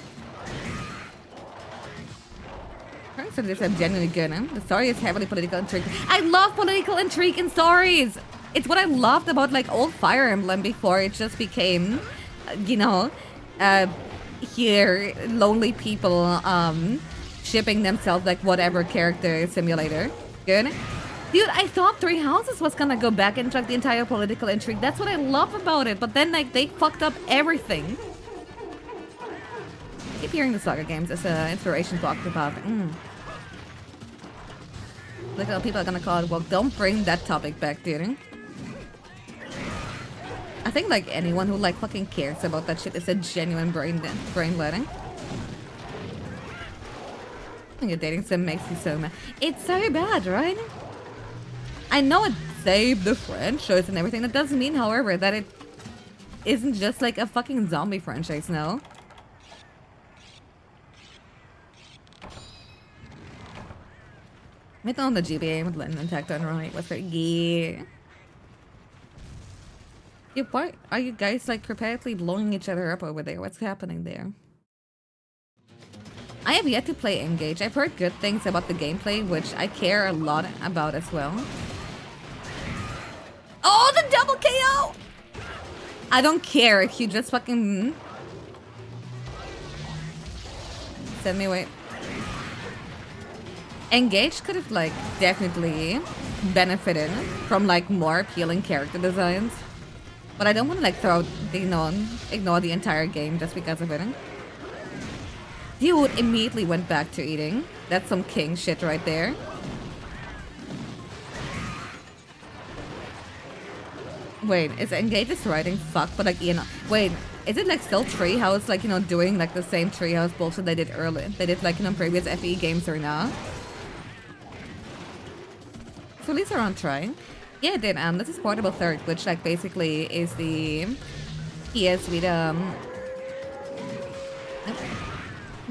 So this is genuinely good. Huh? The story is heavily political intrigue. I love political intrigue in stories. It's what I loved about like old Fire Emblem before it just became, you know, here lonely people shipping themselves like whatever character simulator. Good. Dude, I thought Three Houses was gonna go back and track the entire political intrigue. That's what I love about it. But then like they fucked up everything. Keep hearing the Saga games as an inspiration for Octopath. Look at how people are gonna call it. Well, don't bring that topic back, dude. I think like anyone who like fucking cares about that shit is a genuine brain letting. I think a dating sim makes you so mad. It's so bad, right? I know it saved the franchise and everything. That doesn't mean, however, that it isn't just like a fucking zombie franchise, no? Made on the GBA with Lennon Attack on right. What's it? Yeah. Yeah, why are you guys like perpetually blowing each other up over there? What's happening there? I have yet to play Engage. I've heard good things about the gameplay, which I care a lot about as well. Oh, the double KO! I don't care if you just fucking... Send me away. Engage could have like definitely benefited from like more appealing character designs. But I don't want to like ignore the entire game just because of it. Dude immediately went back to eating. That's some king shit right there. Wait, is Engage's writing fuck? But like, you know, wait, is it like still Treehouse, like, you know, doing like the same Treehouse bullshit they did earlier? They did like, you know, previous FE games or not? So at least they're on trying. Yeah, it did. This is Portable Third, which like basically is the PS Vita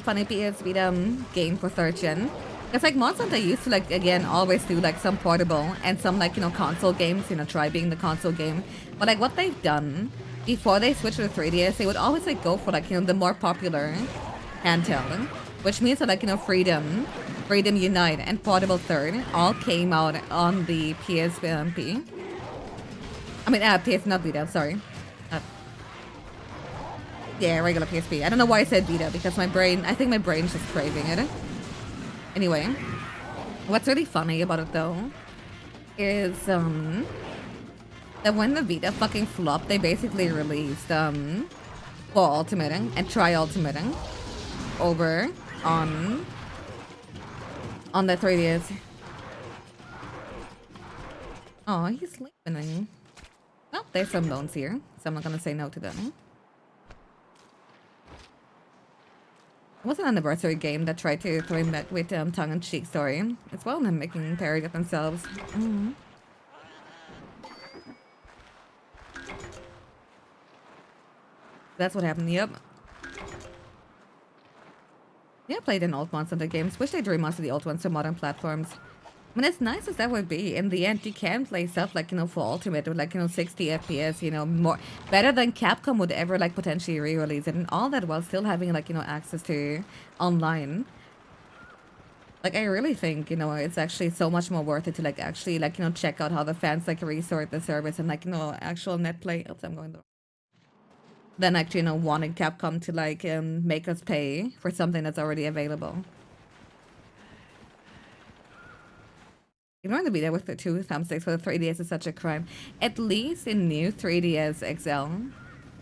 funny PS Vita game for third gen. It's like Monster they used to like again always do like some portable and some like, you know, console games, you know, try being the console game. But like what they've done before they switched to the 3DS, they would always like go for like, you know, the more popular handheld, which means that like, you know, Freedom Unite and Portable Third all came out on the PSP. I mean, PS, not Vita, sorry. Yeah, regular PSP. I don't know why I said Vita, because my brain, I think my brain's just craving it. Anyway, what's really funny about it though is that when the Vita fucking flopped, they basically released for Ultimating and Try Ultimating over on the 3DS. Oh, he's sleeping. Well, there's some loans here, so I'm not gonna say no to them. It was an anniversary game that tried to throw him back with tongue-in-cheek story. It's well known making parody of themselves. That's what happened, yep. Yeah, I played in old Monster Hunter games. Wish they'd remaster the old ones to modern platforms. I mean, as nice as that would be, in the end, you can play stuff like, you know, for Ultimate with like, you know, 60 FPS, you know, more better than Capcom would ever like potentially re-release it, and all that while still having like, you know, access to online. Like, I really think, you know, it's actually so much more worth it to like actually like, you know, check out how the fans like resort the service and like, you know, actual net play. Oops, I'm going the than actually, you know, wanting Capcom to like make us pay for something that's already available. Ignoring the Vita with the 2 thumbsticks for the 3DS is such a crime. At least in new 3DS XL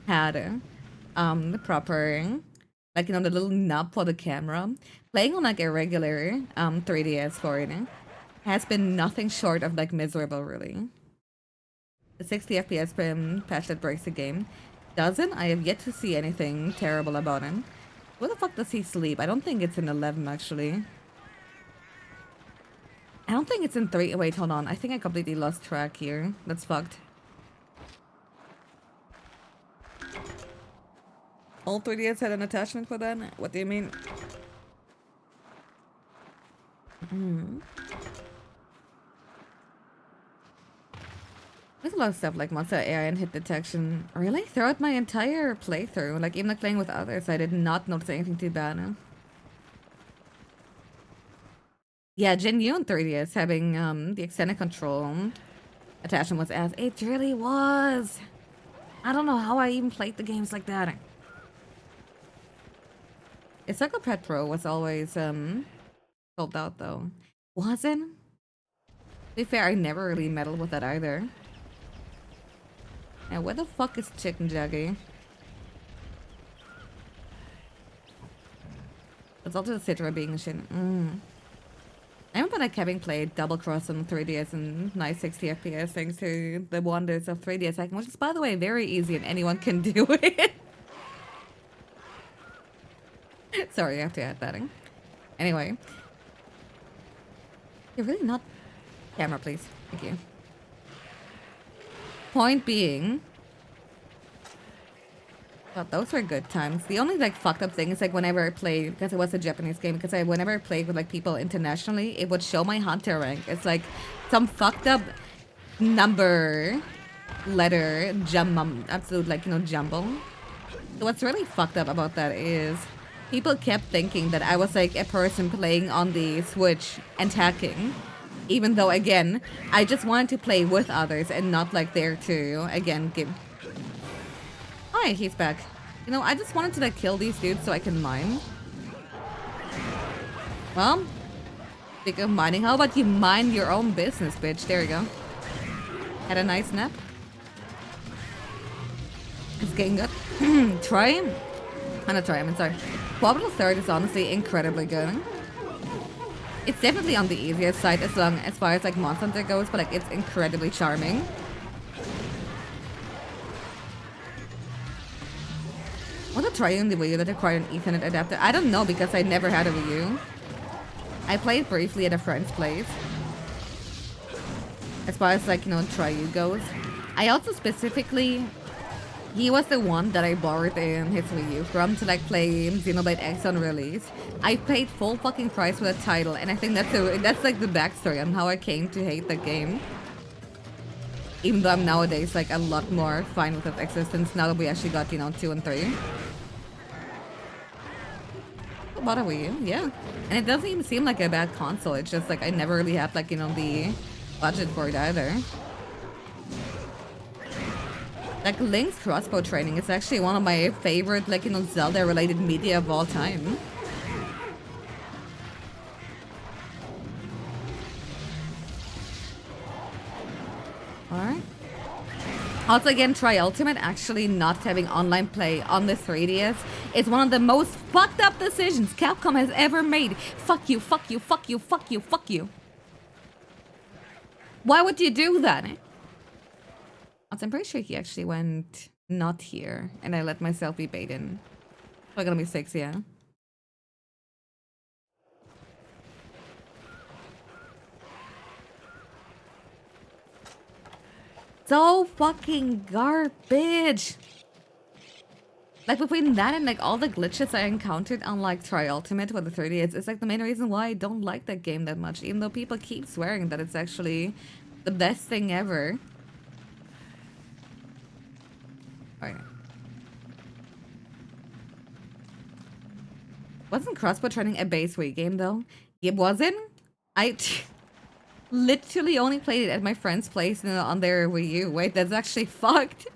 had the proper like, you know, the little knob for the camera. Playing on like a regular 3DS for it has been nothing short of like miserable, really. The 60 FPS patch that breaks the game doesn't. I have yet to see anything terrible about him. Where the fuck does he sleep? I don't think it's in 11 actually. I don't think it's in 3. Wait, hold on. I think I completely lost track here. That's fucked. All 3DS had an attachment for that? What do you mean? There's a lot of stuff like monster AI and hit detection. Really? Throughout my entire playthrough, like even like playing with others, I did not notice anything too bad. Yeah, genuine 3DS having the extended control attachment was ass. It really was. I don't know how I even played the games like that. Encyclopedia Pro was always sold out though. Wasn't? To be fair, I never really meddled with that either. Now, where the fuck is Chicken Jaggy? It's also the Citra being a shit. I remember like having played Double Cross on 3DS and nice 60 FPS thanks to the wonders of 3DS hacking, which is, by the way, very easy and anyone can do it. Sorry, I have to add that in. Anyway. You're really not... Camera, please. Thank you. Point being... Well, those were good times. The only like fucked up thing is like whenever I played, because it was a Japanese game, because whenever I played with like people internationally, it would show my hunter rank. It's like some fucked up number, letter, absolute like, you know, jumble. So what's really fucked up about that is people kept thinking that I was like a person playing on the Switch and hacking. Even though, again, I just wanted to play with others and not like there to, again, give... Hi, he's back. You know, I just wanted to like kill these dudes so I can mine. Well, speaking of mining, how about you mind your own business, bitch? There you go. Had a nice nap. It's getting good. Try? I'm not trying, I'm sorry. Quadrant 3rd is honestly incredibly good. It's definitely on the easiest side as far as like Monster Hunter goes, but like it's incredibly charming. I want to try on the Wii U that required an Ethernet adapter. I don't know because I never had a Wii U. I played briefly at a friend's place. As far as like, you know, Try-U goes. I also specifically... He was the one that I borrowed in his Wii U from to like play Xenoblade X on release. I paid full fucking price for the title, and I think that's like the backstory on how I came to hate the game. Even though I'm nowadays like a lot more fine with its existence now that we actually got, you know, 2 and 3. What a Wii U, yeah. And it doesn't even seem like a bad console, it's just like I never really had like, you know, the budget for it either. Like Link's crossbow training is actually one of my favorite, like, you know, Zelda related media of all time. Alright. Also, again, Try Ultimate actually not having online play on the 3DS is one of the most fucked up decisions Capcom has ever made. Fuck you, fuck you, fuck you, fuck you, fuck you. Why would you do that? Also, I'm pretty sure he actually went not here, and I let myself be baited. We're gonna be 6, yeah. So fucking garbage. Like between that and like all the glitches I encountered on like Try Ultimate with the 3DS, it's like the main reason why I don't like that game that much, even though people keep swearing that it's actually the best thing ever. Alright. Wasn't crossbow training a base Wii game though? It wasn't? I literally only played it at my friend's place on their Wii U. Wait, that's actually fucked.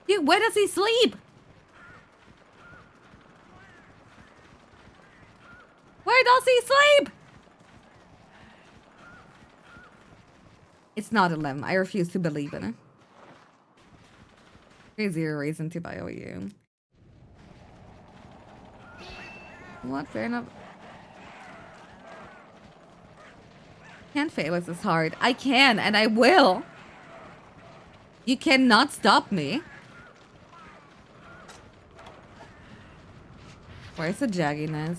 Dude, where does he sleep? Where does he sleep? It's not 11. I refuse to believe in it. There's zero reason to buy OU. What? Fair enough. Can't fail us this hard. I can, and I will. You cannot stop me. Where's the jagginess?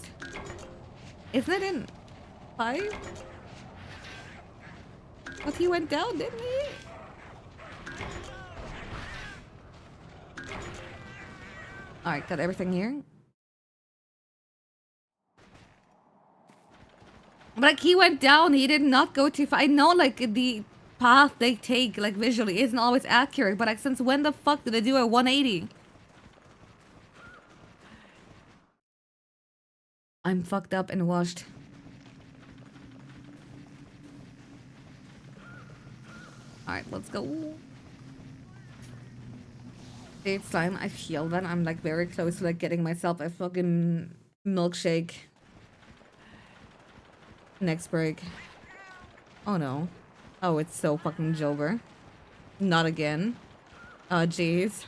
Isn't it in 5? But he went down, didn't he? Alright, got everything here. But like he went down, he did not go too far. I know like the path they take like visually isn't always accurate, but like since when the fuck did they do a 180? I'm fucked up and washed. Alright, let's go. Dude, slime, I feel that I'm like very close to like getting myself a fucking milkshake. Next break. Oh no. Oh, it's so fucking Jover. Not again. Oh, jeez.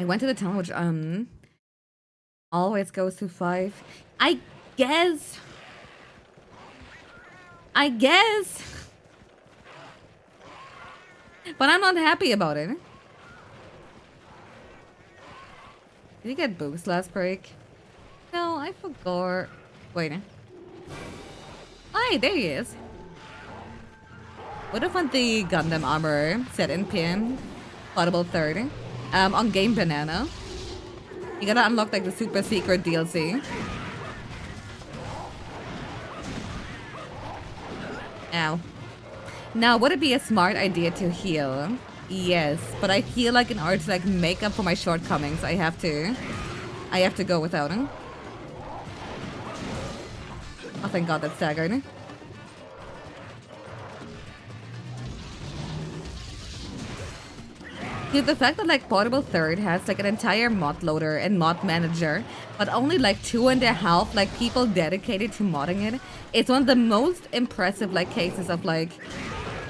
I went to the tunnel, which, always goes to 5. I guess. But I'm not happy about it. Did you get boost last break? No, I forgot. Wait. Hi, there he is. What if on the Gundam armor set in pin, potable 30, on Game Banana? You gotta unlock like the super secret DLC. Ow. Now, would it be a smart idea to heal? Yes, but I feel like in order to like make up for my shortcomings, I have to go without him. Oh, thank God that's staggered. Dude, the fact that like Portable Third has like an entire mod loader and mod manager, but only like 2.5 like people dedicated to modding it, it's one of the most impressive like cases of like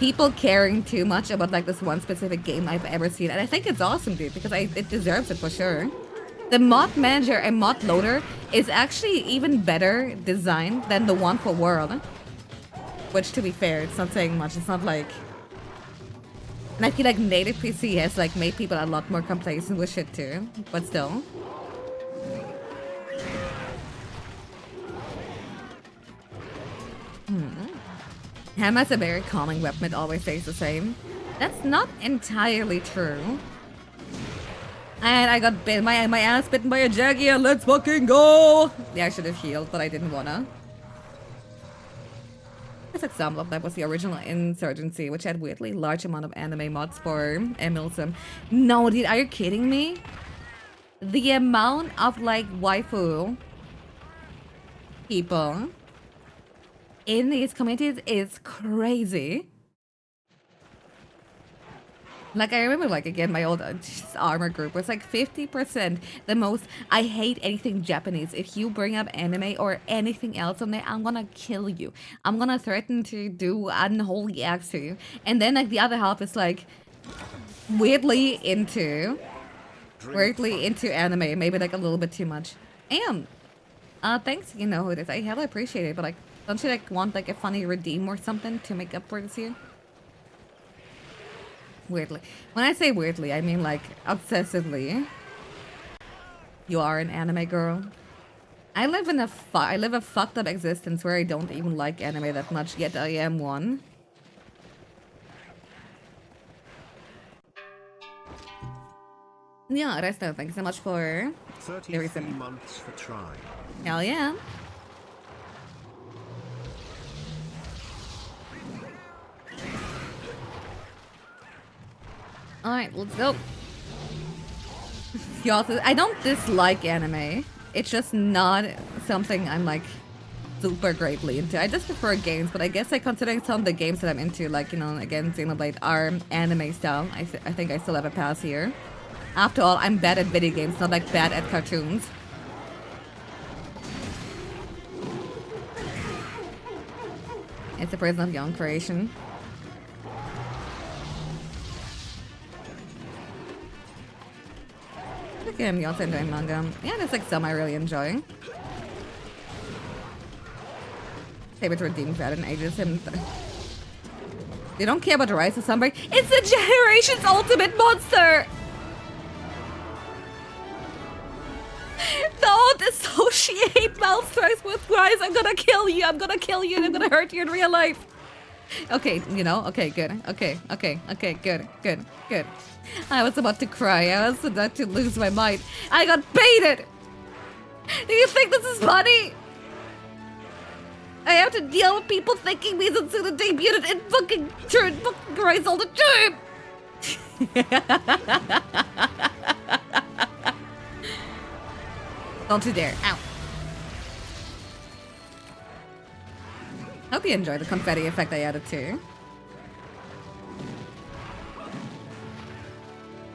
people caring too much about like this one specific game I've ever seen. And I think it's awesome, dude, because it deserves it for sure. The mod manager and mod loader is actually even better designed than the one for World. Which, to be fair, it's not saying much. It's not like... And I feel like native PC has like made people a lot more complacent with shit too. But still. Hammer's a very calming weapon. It always stays the same. That's not entirely true. And I got bit, my ass bitten by a Jagia. Let's fucking go! Yeah, I should have healed, but I didn't wanna. This example of that was the original Insurgency, which had weirdly large amount of anime mods for Emilsim. No, dude, are you kidding me? The amount of like waifu people in these communities is crazy. Like, I remember, like, again, my old armor group was like 50% the most. I hate anything Japanese. If you bring up anime or anything else on there, I'm gonna kill you. I'm gonna threaten to do unholy acts to you. And then, like, the other half is, like, weirdly into anime. Maybe, like, a little bit too much. And, thanks, you know who it is. I hella appreciate it, but, like, don't you, like, want, like, a funny redeem or something to make up for this here? Weirdly. When I say weirdly, I mean like obsessively. You are an anime girl. I live a fucked up existence where I don't even like anime that much, yet I am one. Yeah, Resto, thanks so much for 33 months for try. Hell yeah. Alright, let's go. I don't dislike anime. It's just not something I'm like super greatly into. I just prefer games, but I guess like considering some of the games that I'm into, like, you know, again, Xenoblade are anime style, I think I still have a pass here. After all, I'm bad at video games, not like bad at cartoons. It's a person of young creation. Okay, I'm also enjoying manga. Yeah, there's like some I really enjoy. Favorite redeemed thread in ages. They don't care about the rise of Sunbreak. It's the generation's ultimate monster! Don't associate Malstrikes with Rise. I'm gonna kill you. I'm gonna kill you and I'm gonna hurt you in real life. Okay, you know, okay, good. Okay, good. I was about to cry. I was about to lose my mind. I got baited! Do you think this is funny? I have to deal with people thinking Mizutsuno debuted in fucking Rise all the time! Don't you dare. Ow. Hope you enjoy the confetti effect I added too.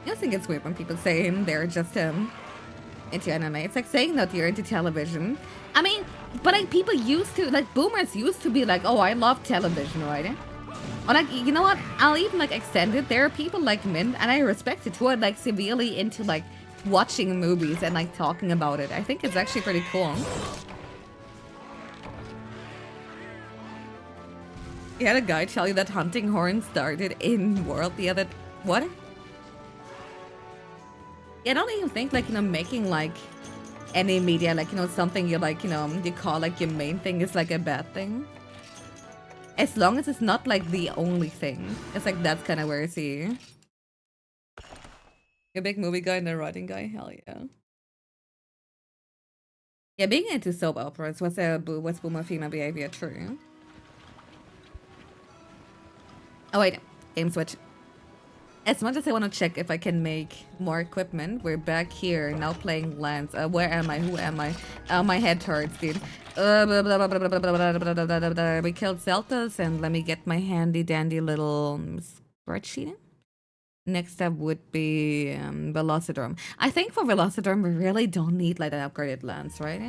I think it's weird when people say they're just into anime. It's like saying that you're into television. I mean, but like people used to, like boomers used to be like, oh, I love television, right? Or like, you know what? I'll even like extend it. There are people like Mint, and I respect it, who are like severely into like watching movies and like talking about it. I think it's actually pretty cool. You had a guy tell you that hunting horn started in World the other... What? Yeah, I don't even think like, you know, making like any media, like, you know, something you like, you know, you call like your main thing is like a bad thing. As long as it's not like the only thing. It's like that's kind of where I see. You're a big movie guy and a writing guy? Hell yeah. Yeah, being into soap operas was boomer female behavior true. Oh wait, game switch. As much as I want to check if I can make more equipment, we're back here now playing lands. Where am I? Who am I? My head hurts, dude. We killed Zeltas, and let me get my handy dandy little spreadsheet. Next up would be Velocidrome. I think for Velocidrome we really don't need like an upgraded lance, right?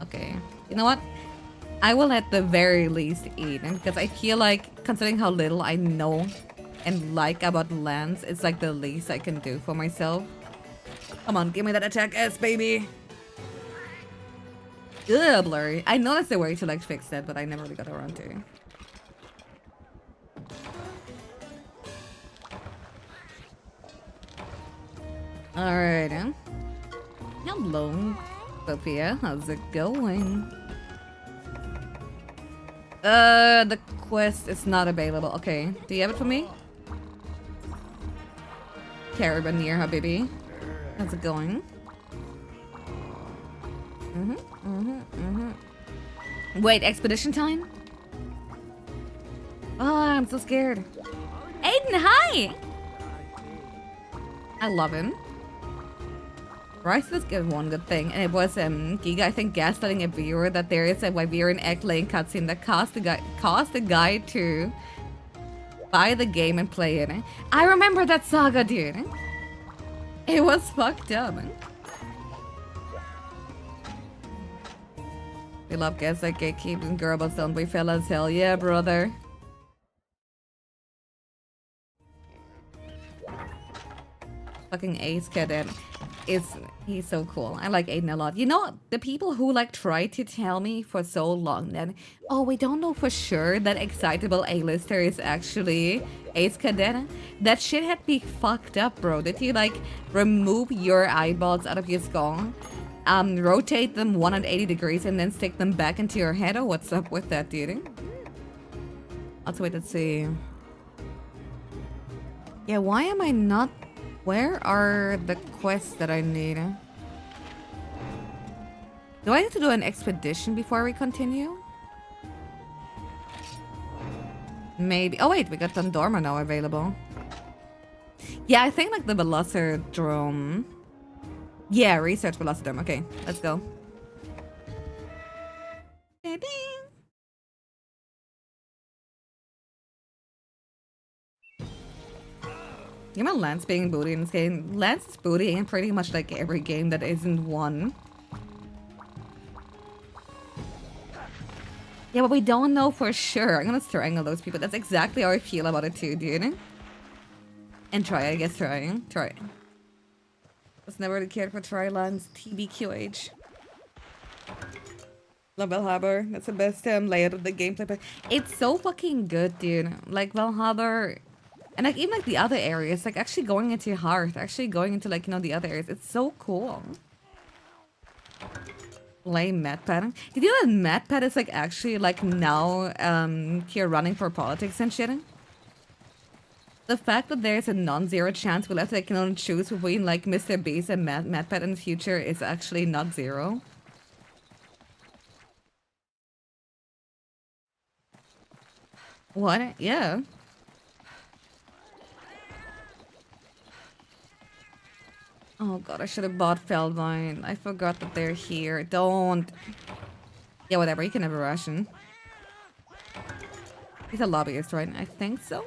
Okay, you know what? I will at the very least eat, and because I feel like, considering how little I know and like about lands, it's like the least I can do for myself. Come on, give me that attack S, baby! Ugh, blurry. I know that's the way to like fix that, but I never really got around to. Alright, hello, Sophia. How's it going? The quest is not available. Okay, do you have it for me? Carabineer, habibi. How's it going? Wait, expedition time? Oh, I'm so scared. Aiden, hi! I love him. Rice was good one good thing, and it was Giga, I think, gaslighting a viewer that there is a Wyverian egg laying cutscene that caused the guy to buy the game and play it. I remember that saga, dude. It was fucked up. We love guys like gatekeeping girl, but don't we, fellas? Hell yeah, brother. Fucking Ace Cadet. He's so cool. I like Aiden a lot. You know, the people who like try to tell me for so long that, oh, we don't know for sure that excitable A-lister is actually Ace Cadet. That shit had me fucked up, bro. Did you like remove your eyeballs out of your skull, rotate them 180 degrees, and then stick them back into your head? Or what's up with that, dude? Also, wait, let's see. Yeah, why am I not? Where are the quests that I need? Do I need to do an expedition before we continue? Maybe. Oh wait, we got Dondorma now available. Yeah, I think like the Velocidrome. Yeah, research Velocidrome. Okay, let's go. Ding. You know Lance being booty in this game? Lance is booty in pretty much like every game that isn't one. Yeah, but we don't know for sure. I'm gonna strangle those people. That's exactly how I feel about it too, dude. And try, I guess, trying. Try. Was never really cared for Trylands. TBQH. Love Valhalla. That's the best layout of the gameplay. But it's so fucking good, dude. Like Valhalla, and like even like the other areas, like actually going into Hearth, actually going into like the other areas. It's so cool. Lame MatPat. Did you know that MatPat is like actually like now here running for politics and shit? The fact that there's a non-zero chance we'll have to like choose between like Mr. Beast and MatPat in the future is actually not zero. What? Yeah. Oh god, I should have bought Feldvine. I forgot that they're here. Don't. Yeah, whatever. You can have a Russian. He's a lobbyist, right? I think so.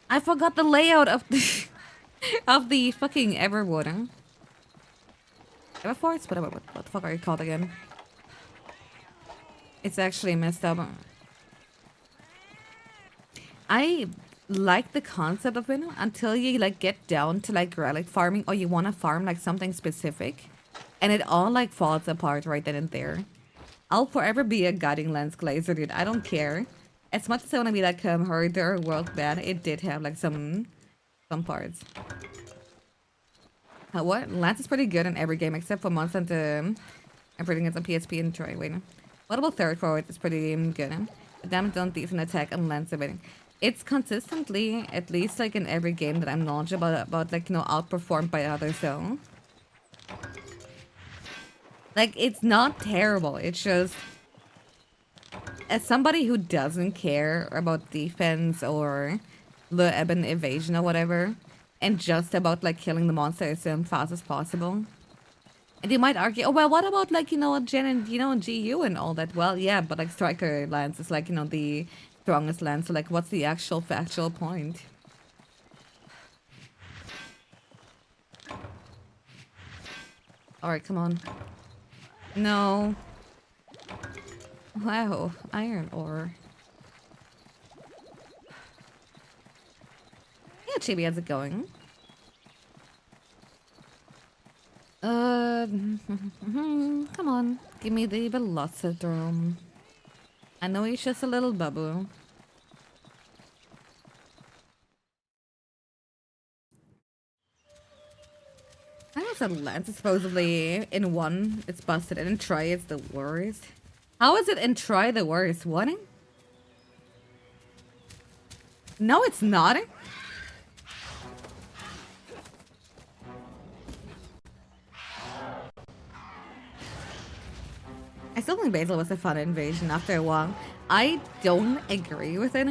I forgot the layout of the of the fucking Everwood. Everforce? Whatever. What the fuck are you called again? It's actually messed up. I like the concept of it until you like get down to like relic farming, or you want to farm like something specific, and it all like falls apart right then and there. I'll forever be a guiding lens glazer, dude. I don't care. As much as I want to be like Herder or World Bad, it did have like some parts. What? Lance is pretty good in every game except for Monster and everything is on PSP and Troy. Wait. What about third forward? It's pretty good. Damn, don't decent attack and Lance everything. It's consistently, at least like in every game that I'm knowledgeable about like outperformed by others. So like it's not terrible. It's just as somebody who doesn't care about defense or the urban evasion or whatever, and just about like killing the monster as fast as possible. And you might argue, oh well, what about like Gen and GU and all that? Well, yeah, but like Striker Lance is like the strongest lance. So like, what's the actual factual point? All right, come on. No. Wow, iron ore. Yeah, Chibi, how's it going? Come on, give me the Velocitron. I know he's just a little bubble. I know that Lance is supposedly in one, it's busted, and in try it's the worst. How is it in try the worst? What? No, it's not. I still think Basil was a fun invasion after a while. I don't agree with it.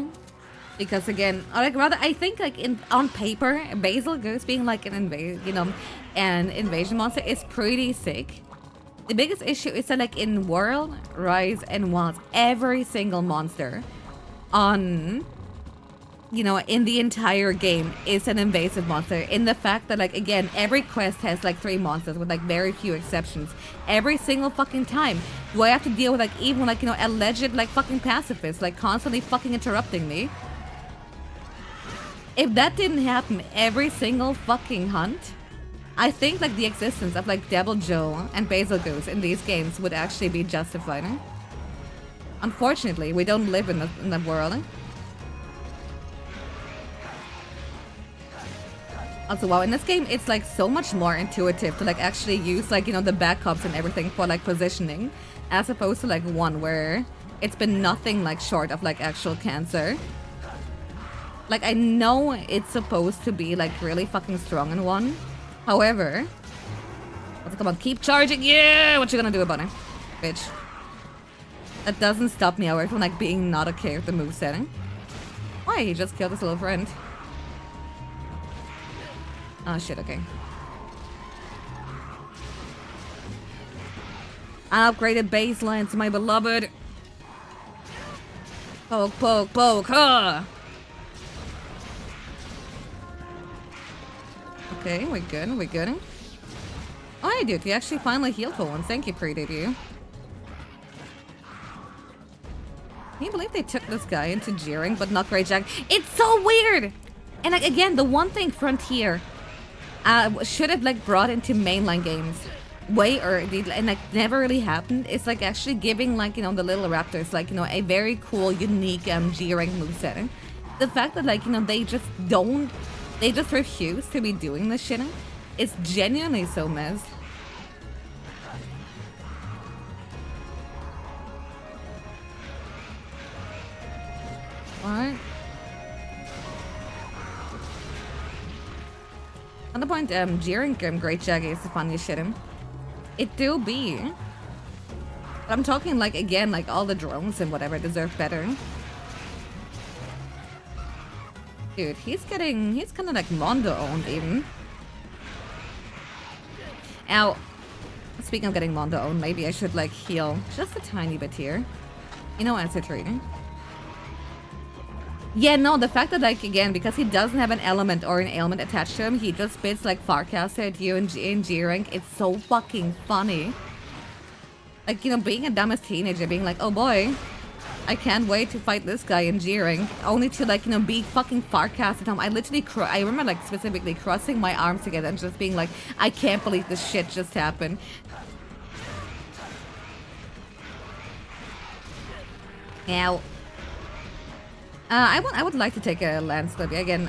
Because again, like rather I think like on paper, Basil Goose being like an invasion monster is pretty sick. The biggest issue is that like in World, Rise, and Wilds, every single monster on in the entire game is an invasive monster. In the fact that like again, every quest has like 3 monsters with like very few exceptions. Every single fucking time. Do I have to deal with like even like alleged like fucking pacifists like constantly fucking interrupting me? If that didn't happen every single fucking hunt, I think like the existence of like Devil Joe and Basil Goose in these games would actually be justified. Unfortunately, we don't live in that world. Also, wow, in this game, it's like so much more intuitive to like actually use like, the backups and everything for like positioning, as opposed to like 1 where it's been nothing like short of like actual cancer. Like, I know it's supposed to be like really fucking strong in 1. However, come on, keep charging. Yeah, what you gonna do about it, bitch? That doesn't stop me away from like being not okay with the move setting. Why? He just killed his little friend. Oh shit, okay. I upgraded baseline to my beloved. Poke, poke, poke, huh? Okay, we're good, we're good. Oh, hey dude, you actually finally healed for once. Thank you, pretty dude. Can you believe they took this guy into Jeering, but not Great Jack? It's so weird! And like, again, the one thing Frontier should have like brought into mainline games way early, and like never really happened, is like actually giving like, you know, the little raptors like, you know, a very cool, unique Jeering moveset. The fact that like, you know, they just refuse to be doing this shit is genuinely so messed. Alright. On the point, Jeering Great Jag is the funniest shit him. It do be. But I'm talking like, again, like all the drones and whatever deserve better. Dude, he's kind of like Mondo owned even. Ow. Speaking of getting Mondo owned, maybe I should like heal just a tiny bit here. You know, as a trading. Yeah, no, the fact that, like, again, because he doesn't have an element or an ailment attached to him, he just spits, like, Farcaster at you in G rank. It's so fucking funny. Like, you know, being a dumbest teenager, being like, oh boy, I can't wait to fight this guy in G rank. Only to, like, you know, be fucking Farcasted him. I literally, I remember, like, specifically crossing my arms together and just being like, I can't believe this shit just happened. Ow. I would like to take a Lance clip. Again,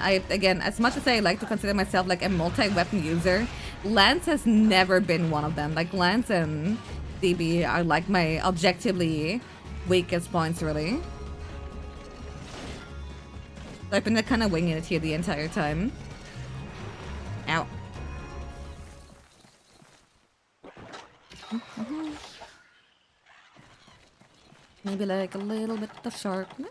as much as I like to consider myself like a multi-weapon user, Lance has never been one of them. Like, Lance and DB are like my objectively weakest points, really. So I've been kind of winging it here the entire time. Ow. Maybe like a little bit of sharpness.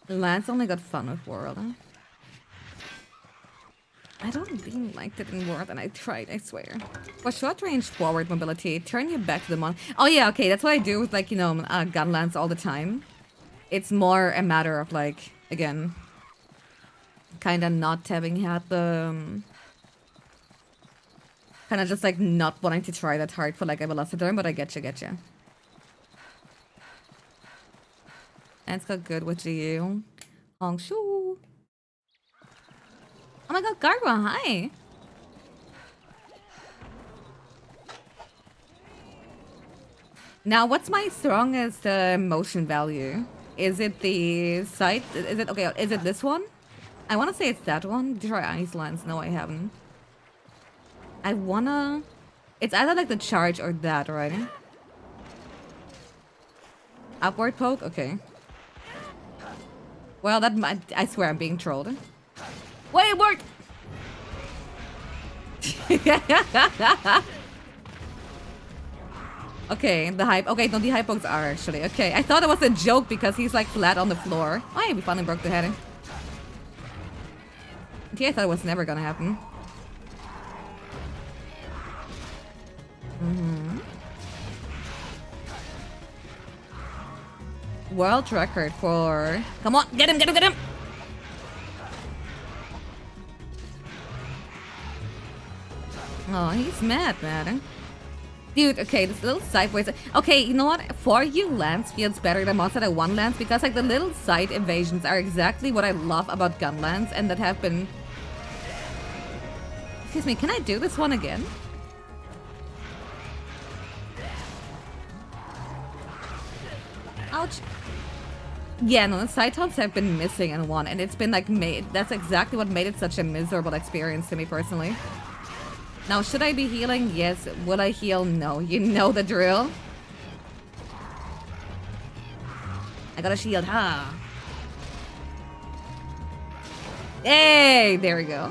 Lance only got fun with World. I don't even like it in World, and I tried, I swear. For short range forward mobility, turn your back to the mon. Oh yeah, okay, that's what I do with, like, you know, gun lance all the time. It's more a matter of, like, again, kind of not having had the kind of just like not wanting to try that hard for like a Velociraptor, but I getcha. And it's got good with you. Hong Shu. Oh my god, Gargoyle, hi. Now, what's my strongest motion value? Is it the sight? Is it, okay, is it this one? I want to say it's that one. Did you try Ice Lance? No, I haven't. I wanna... It's either like the charge or that, right? Upward poke? Okay. Well, that might... I swear I'm being trolled. Wait, it worked! Okay, the hype... Okay, no, the hype pokes are actually... Okay, I thought it was a joke because he's like flat on the floor. Oh, yeah, we finally broke the head. Yeah, I thought it was never gonna happen. World record for... Come on, get him! Oh, he's mad, man. Dude, okay, this little sideways... Okay, you know what? For you, Lance feels better than Monster at 1 Lance because, like, the little side evasions are exactly what I love about Gun Lance and that have been... Excuse me, can I do this one again? Ouch. Yeah, no, the side taunts have been missing in 1, and it's been like that's exactly what made it such a miserable experience to me personally. Now, should I be healing? Yes. Will I heal? No. You know the drill. I got a shield, huh? Hey, there we go.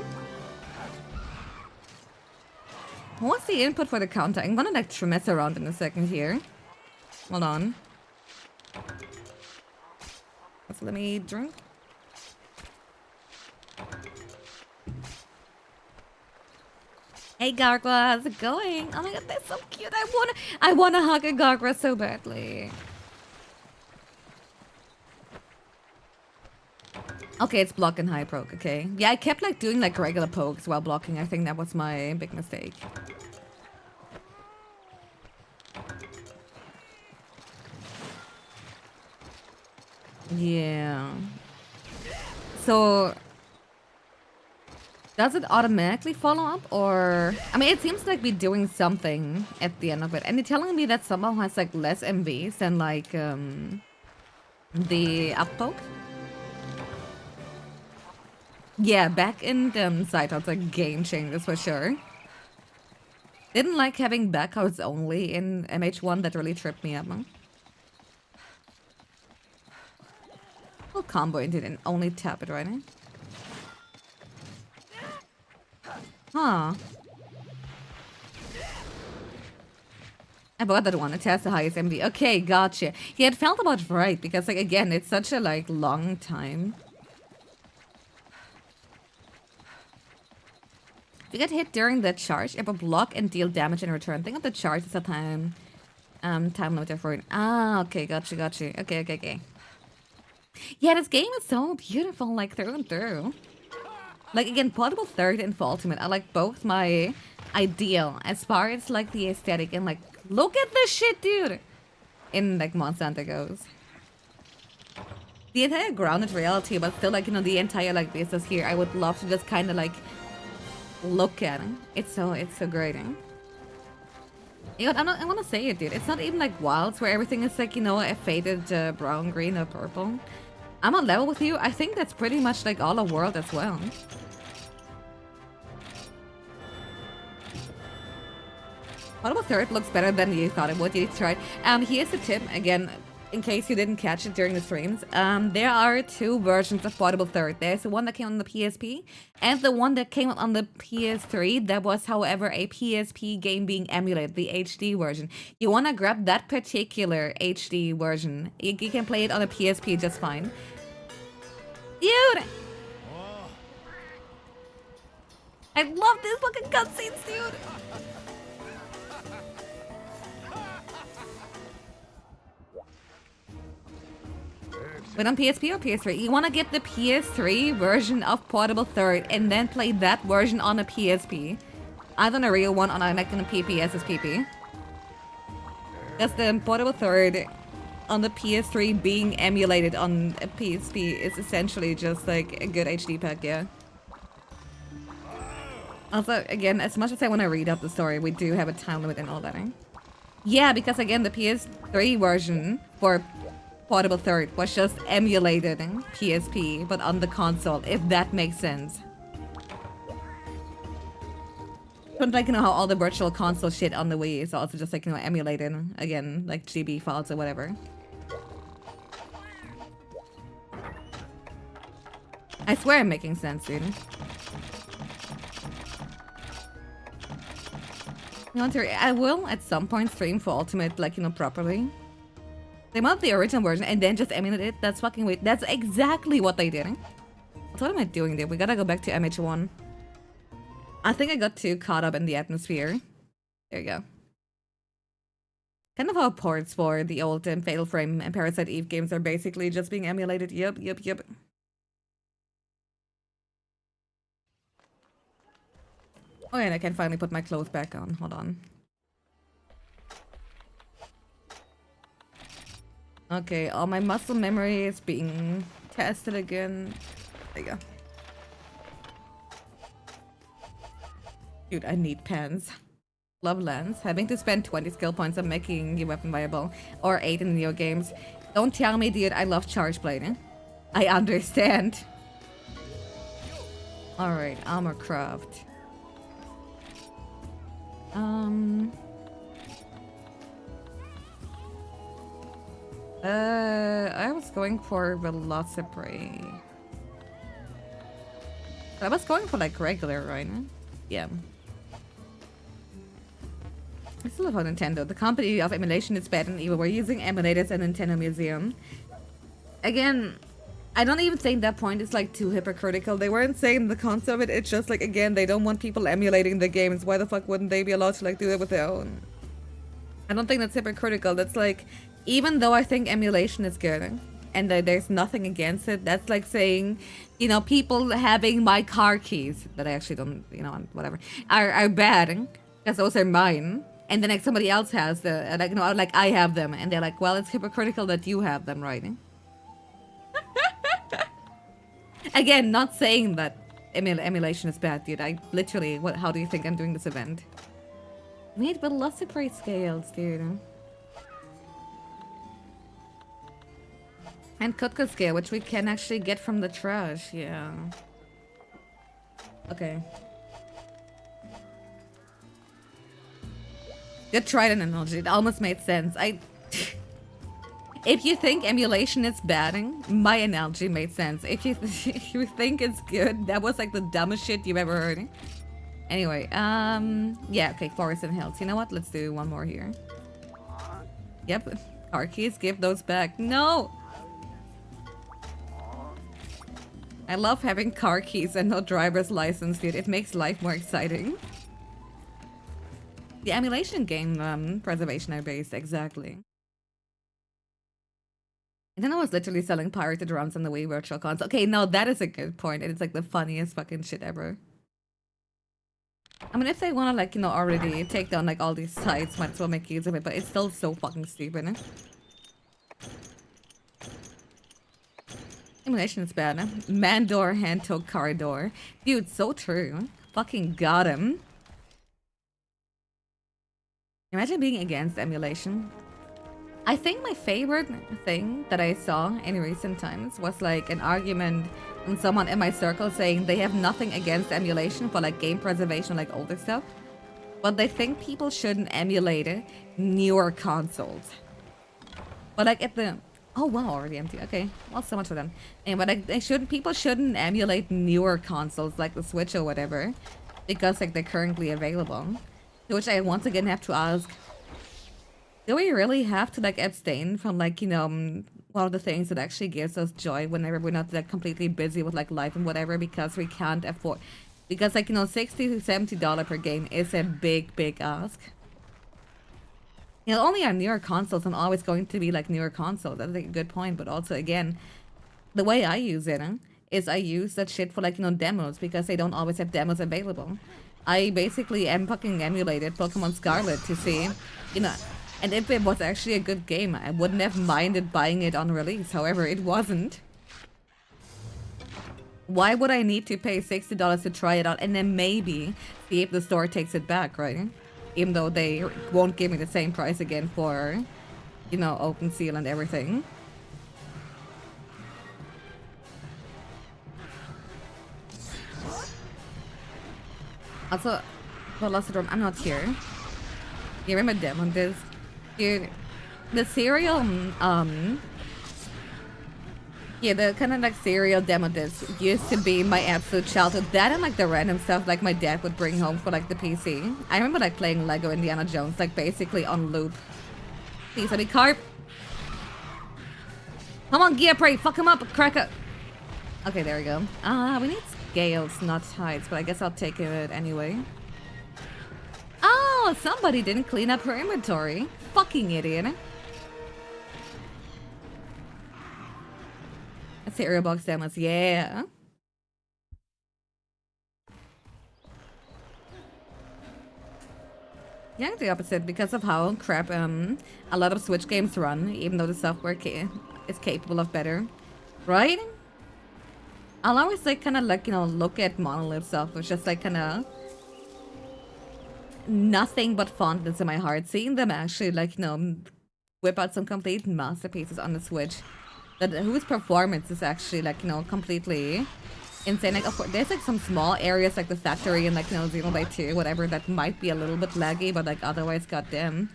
What's the input for the counter? I'm gonna like mess around in a second here. Hold on. So let me drink. Hey Gargoyle, how's it going? Oh my god, that's so cute. I wanna hug a Gargoyle so badly. Okay, it's block and high poke, okay. Yeah, I kept like doing like regular pokes while blocking. I think that was my big mistake. Yeah. So does it automatically follow up, or I mean, it seems like we're doing something at the end of it, and you're telling me that somehow has like less MVs than like the up poke. Yeah, back in side it's like game changers for sure. Didn't like having back cards only in MH1. That really tripped me up. Huh? We'll combo into it and only tap it right now. Huh. I bought that one. It has the highest MV. Okay, gotcha. Yeah, it felt about right because, like, again, it's such a like long time. If you get hit during the charge, it will block and deal damage in return. Think of the charge as a time limiter for it. Ah, okay, gotcha. Okay. Yeah, this game is so beautiful, like through and through. Like, again, Portable Third and for Ultimate are like both my ideal as far as like the aesthetic and like, look at this shit, dude! In like Monster Hunter goes. The entire grounded reality, but still like, you know, the entire like business here, I would love to just kind of like look at it. It's so great. You know, I want to say it, dude. It's not even like Wilds where everything is like, you know, a faded brown, green, or purple. I'm on level with you. I think that's pretty much like all of World as well. Portable Third looks better than you thought it would. You tried. Here's the tip again, in case you didn't catch it during the streams. There are two versions of Portable Third. There's the one that came on the PSP and the one that came on the PS3. That was, however, a PSP game being emulated, the HD version. You want to grab that particular HD version. You can play it on a PSP just fine. Dude! I love these fucking cutscenes, dude! But on PSP or PS3, you want to get the PS3 version of Portable Third and then play that version on a PSP. Either on a real one or like on a PPS's PP. Because the Portable Third on the PS3 being emulated on a PSP is essentially just like a good HD pack, yeah. Also, again, as much as I want to read up the story, we do have a time limit and all that, eh? Yeah, because again, the PS3 version for Portable Third was just emulated in PSP, but on the console, if that makes sense. But like, you know how all the virtual console shit on the Wii is also just like, you know, emulated, again, like GB files or whatever. I swear I'm making sense, dude. You want to? I will at some point stream for Ultimate, like, you know, properly. They mod the original version and then just emulate it. That's fucking weird. That's exactly what they did. What am I doing there? We gotta go back to MH1. I think I got too caught up in the atmosphere. There you go. Kind of how ports for the old Fatal Frame and Parasite Eve games are basically just being emulated. Yep. Oh, and I can finally put my clothes back on. Hold on. Okay, all my muscle memory is being tested again. There you go. Dude, I need pants. Love Lance. Having to spend 20 skill points on making your weapon viable. Or 8 in Neo games. Don't tell me, dude, I love charge blading. I understand. Alright, armor craft. I was going for Velocipray. I was going for like regular, right? Yeah. I still love how Nintendo. The company of emulation is bad and evil. We're using emulators at Nintendo Museum. Again, I don't even think that point is like too hypocritical. They weren't saying the concept of it. It's just like, again, they don't want people emulating the games. Why the fuck wouldn't they be allowed to like do that with their own? I don't think that's hypocritical. That's like, even though I think emulation is good, and there's nothing against it, that's like saying, you know, people having my car keys that I actually don't, you know, whatever, are bad because those are mine. And then like somebody else has the, like, you know, like I have them, and they're like, well, it's hypocritical that you have them, right? Again, not saying that emulation is bad, dude. I literally, how do you think I'm doing this event? We need velocity scales, dude. And Kutka scale, which we can actually get from the trash, yeah. Okay. Good trident analogy, it almost made sense. If you think emulation is bad, my analogy made sense. If you think it's good, that was like the dumbest shit you've ever heard. Anyway, yeah, okay, forest and hills. You know what? Let's do one more here. Yep, car keys, give those back. No! I love having car keys and no driver's license, dude. It makes life more exciting. The emulation game preservation are based, exactly. And then I was literally selling pirated ROMs on the Wii Virtual Console. Okay, no, that is a good point. It's like the funniest fucking shit ever. I mean, if they want to, like, you know, already take down, like, all these sites, might as well make use of it, but it's still so fucking stupid, eh? Emulation is bad, eh? Man door, hand toe, car door. Dude, so true. Fucking got him. Imagine being against emulation. I think my favorite thing that I saw in recent times was like an argument from someone in my circle saying they have nothing against emulation for like game preservation, like older stuff, but they think people shouldn't emulate newer consoles. But like at the oh wow, already empty. Okay, well, so much for them. And but like people shouldn't emulate newer consoles like the Switch or whatever, because like they're currently available. To which I once again have to ask, do we really have to like abstain from like, you know, one of the things that actually gives us joy whenever we're not like completely busy with like life and whatever, because we can't afford, because like, you know, $60 to $70 per game is a big ask. You know, only on newer consoles and always going to be like newer consoles. That's like a good point, but also again, the way I use it is I use that shit for like, you know, demos, because they don't always have demos available. I basically fucking emulated Pokemon Scarlet to see, you know, and if it was actually a good game, I wouldn't have minded buying it on release. However, it wasn't. Why would I need to pay $60 to try it out and then maybe see if the store takes it back, right? Even though they won't give me the same price again for, you know, open seal and everything. Also, Velocitron, I'm not here. You remember them on this? Dude, the serial, yeah, the kind of like serial demo disc used to be my absolute childhood. That and like the random stuff like my dad would bring home for like the PC. I remember like playing Lego Indiana Jones like basically on loop. Please, any carp. Come on, Gear Prey, fuck him up, cracker. Okay, there we go. We need scales, not heights, but I guess I'll take it anyway. Oh, somebody didn't clean up her inventory. Fucking idiot. Cereal box demos, yeah. Yeah, the opposite, because of how crap a lot of Switch games run, even though the software is capable of better. Right? I'll always like kind of like, you know, look at Monolith stuff, which just like kind of nothing but fondness in my heart. Seeing them actually like, you know, whip out some complete masterpieces on the Switch, that whose performance is actually like, you know, completely insane. Like, of course, there's like some small areas like the factory and like, you know, Xenoblade 2, whatever, that might be a little bit laggy, but like otherwise, goddamn.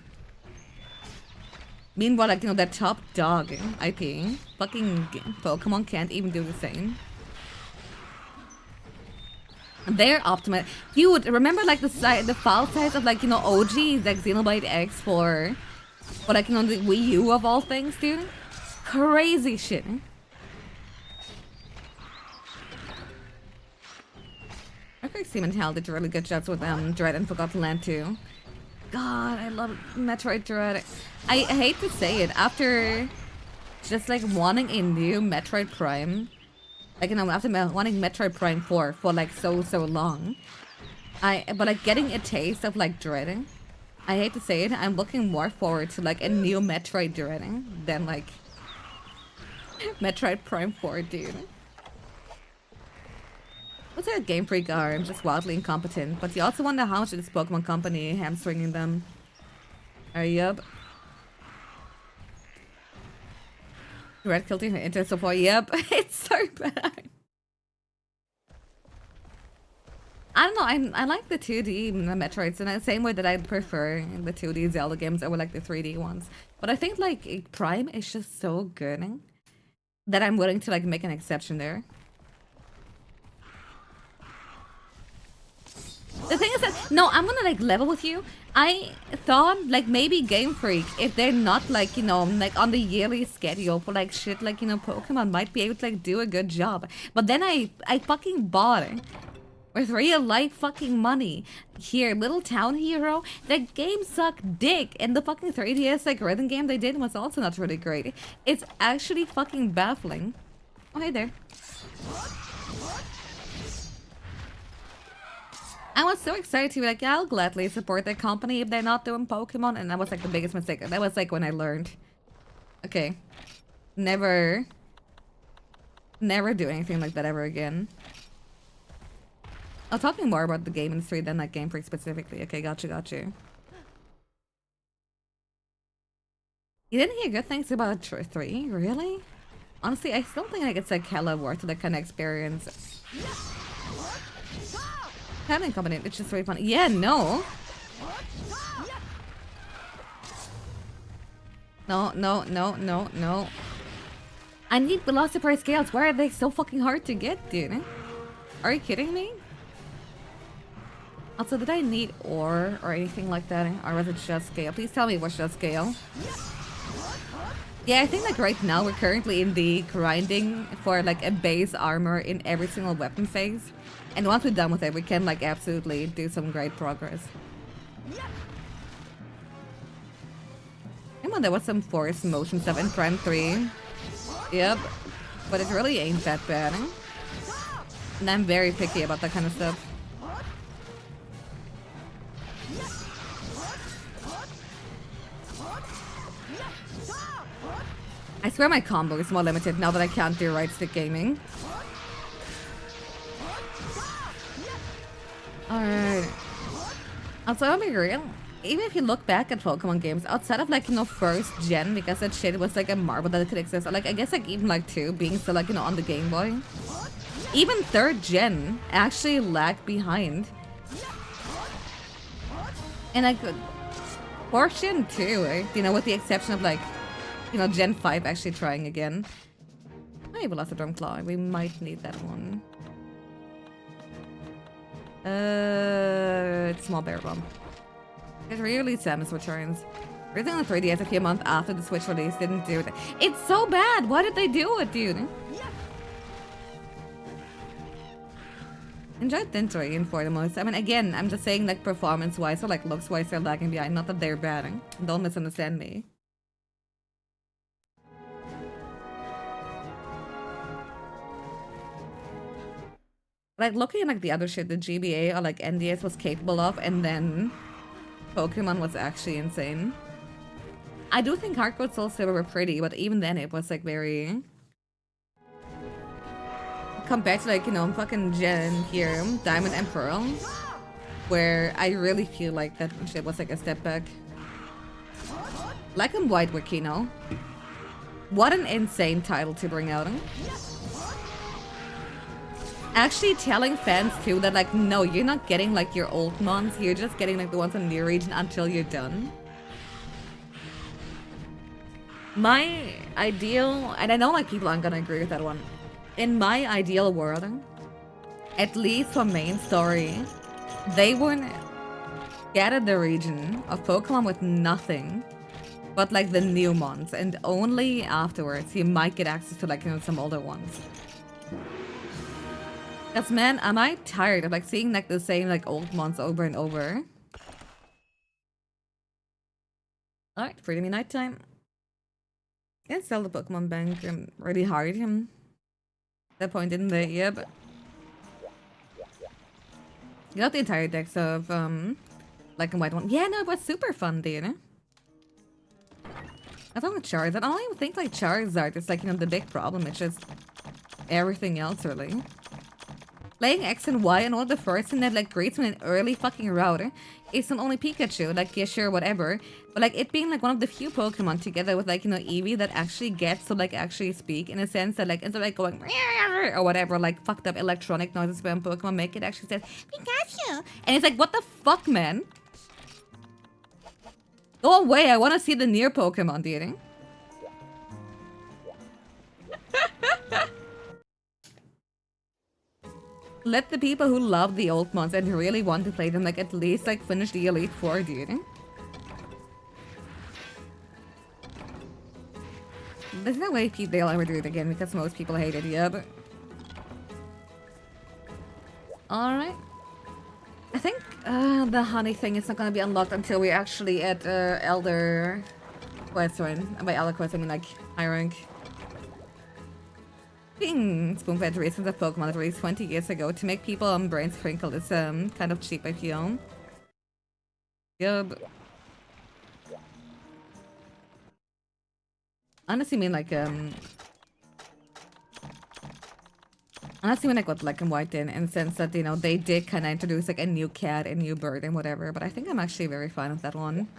Meanwhile, like, you know, that top dog IP, fucking Pokemon can't even do the same. They're optimal. Dude, remember like the file size of like, you know, OG, like Xenoblade X for like, you know, the Wii U of all things, dude? Crazy shit. I think Seaman Hell did really good jobs with Dread and Forgotten Land too. God, I love Metroid Dread. I hate to say it, after just like wanting a new Metroid Prime. Like, you know, after wanting Metroid Prime 4 for like so long. But like getting a taste of like dreading. I hate to say it, I'm looking more forward to like a new Metroid dreading than like Metroid Prime 4, dude. What's that Game Freak are? I'm just wildly incompetent. But you also wonder how much is this Pokemon Company hamstringing them. Yup. Red Kilty Inter support. Yep. It's so bad. I don't know. I like the 2D Metroids in the same way that I prefer the 2D Zelda games over like the 3D ones. But I think like Prime is just so good that I'm willing to like make an exception there. The thing is that, no, I'm gonna like level with you. I thought like maybe Game Freak, if they're not like, you know, like on the yearly schedule for like shit like, you know, Pokemon might be able to like do a good job. But then I fucking bought it with real life fucking money. Here, Little Town Hero, that game sucked dick. And the fucking 3DS like rhythm game they did was also not really great. It's actually fucking baffling. Oh, hey there. I was so excited to be like, yeah, I'll gladly support their company if they're not doing Pokemon. And that was like the biggest mistake. That was like when I learned. Okay. Never do anything like that ever again. I'm talking more about the game industry than like Game Freak specifically. Okay, got you. You didn't hear good things about 3? Really? Honestly, I still think like it's like hella worth the kind of experience. Having company, it's just really fun. Yeah, no. No. I need Velocipede scales. Why are they so fucking hard to get, dude? Are you kidding me? Also, did I need ore or anything like that? Or was it just scale? Please tell me it was just scale. Yeah, I think like right now we're currently in the grinding for like a base armor in every single weapon phase. And once we're done with it, we can like absolutely do some great progress. Come on, there was some force motion stuff in Prime 3. Yep. But it really ain't that bad. And I'm very picky about that kind of stuff. I swear my combo is more limited now that I can't do right stick gaming. Alright. Also, I'll be real. Even if you look back at Pokemon games, outside of like, you know, first gen, because that shit was like a marvel that it could exist, or like, I guess like even like 2 being still like, you know, on the Game Boy. Even 3rd gen actually lagged behind. And like, 4th gen too, right? You know, with the exception of like, you know, Gen 5 actually trying again. Hey, Velociraptor Claw. We might need that one. Small Bear Bomb. It really Samus returns. Everything on the 3DS a few months after the Switch release didn't do it. It's so bad! Why did they do it, dude? Enjoyed Tintoy for the most. I mean, again, I'm just saying like performance-wise or like looks-wise they're lagging behind. Not that they're bad. Don't misunderstand me. Like looking at like the other shit the GBA or like NDS was capable of, and then Pokemon was actually insane. I do think Heart Gold Soul Silver were pretty, but even then it was like very compared to like, you know, fucking Gen here, Diamond and Pearl, where I really feel like that shit was like a step back. Black and White with Kino. What an insane title to bring out. Actually telling fans too that like, no, you're not getting like your old mons, you're just getting like the ones in the region until you're done. My ideal, and I know like people aren't gonna agree with that one. In my ideal world, at least for main story, they would gather the region of Pokemon with nothing but like the new mons, and only afterwards you might get access to like, you know, some older ones. Cause man, am I tired of like seeing like the same like old mons over and over. Alright, free to me nighttime. Can't sell the Pokemon Bank really hard. That point in the yeah, but you got the entire decks of black and white one. Yeah, no, it was super fun, dude. I thought with Charizard, I don't even think like Charizard is like, the big problem. It's just everything else, really. Playing X and Y and all the first thing that like greets me in an early fucking route is not only Pikachu, like yeah sure whatever, but like it being like one of the few Pokemon together with like Eevee that actually gets to like actually speak in a sense that like instead of like going or whatever like fucked up electronic noises when Pokemon make it actually says Pikachu, and it's like what the fuck, man? Go away! I want to see the near Pokemon, dude. Let the people who love the old ones and really want to play them like at least like finish the Elite Four, dude. There's no way they'll ever do it again because most people hate it, yeah, but... Alright. I think the honey thing is not gonna be unlocked until we're actually at Elder Quest, right? And by Elder Quest I mean like high rank. Being spoon-fed raisins of Pokemon that released 20 years ago to make people brains crinkle is kind of cheap, I feel. Yep. Honestly, mean like honestly, mean like what Black and White did, in the sense that they did kind of introduce like a new cat, a new bird, and whatever. But I think I'm actually very fine with that one.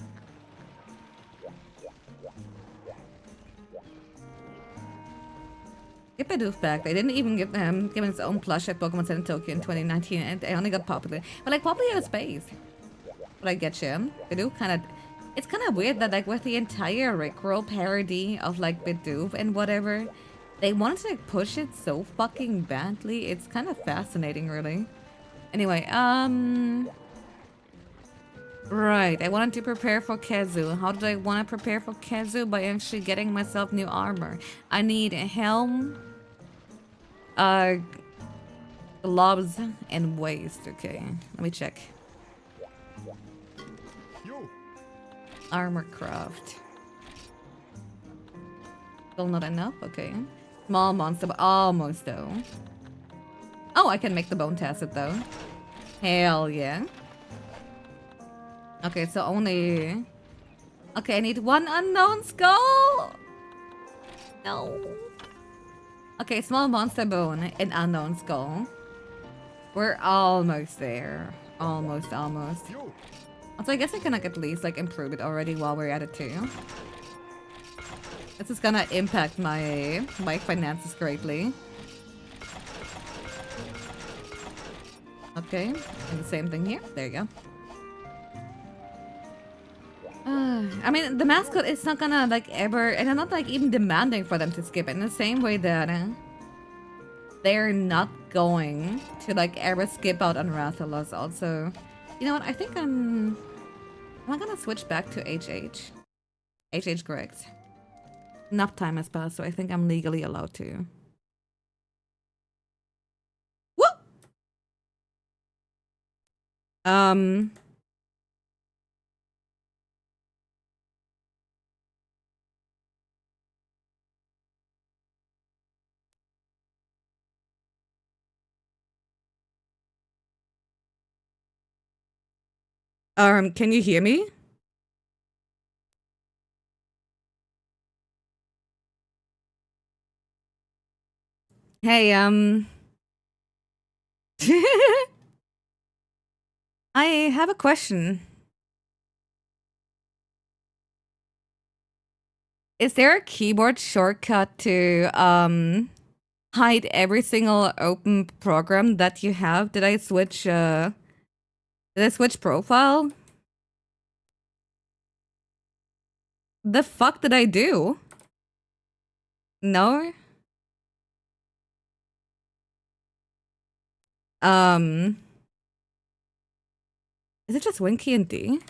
Get Bidoof back. They didn't even give him its own plush at Pokemon Center Tokyo in 2019, and they only got popular. But like probably out of space. But I get you. Bidoof kind of. It's kind of weird that like with the entire Rickroll parody of like Bidoof and whatever, they wanted to like push it so fucking badly. It's kind of fascinating, really. Anyway, right. I wanted to prepare for Kazu. How did I want to prepare for Kazu? By actually getting myself new armor. I need a helm, gloves, and waist. Okay, let me check. Armor craft. Still not enough? Okay. Small monster, but almost though. Oh, I can make the bone tacit though. Hell yeah. Okay, so only... Okay, I need one unknown skull! No. Okay, small monster bone and unknown skull. We're almost there. Almost. Also, I guess I can like at least like improve it already while we're at it too. This is gonna impact my finances greatly. Okay, and the same thing here. There you go. I mean, the mascot is not gonna like ever, and I'm not like even demanding for them to skip it in the same way that they're not going to like ever skip out on Rathalos. Also, you know what? I think I'm gonna switch back to HH. HH correct. Enough time has passed, so I think I'm legally allowed to. Woo! Can you hear me? Hey, I have a question. Is there a keyboard shortcut to hide every single open program that you have? Did I switch profile? The fuck did I do? No? Is it just Winky and D?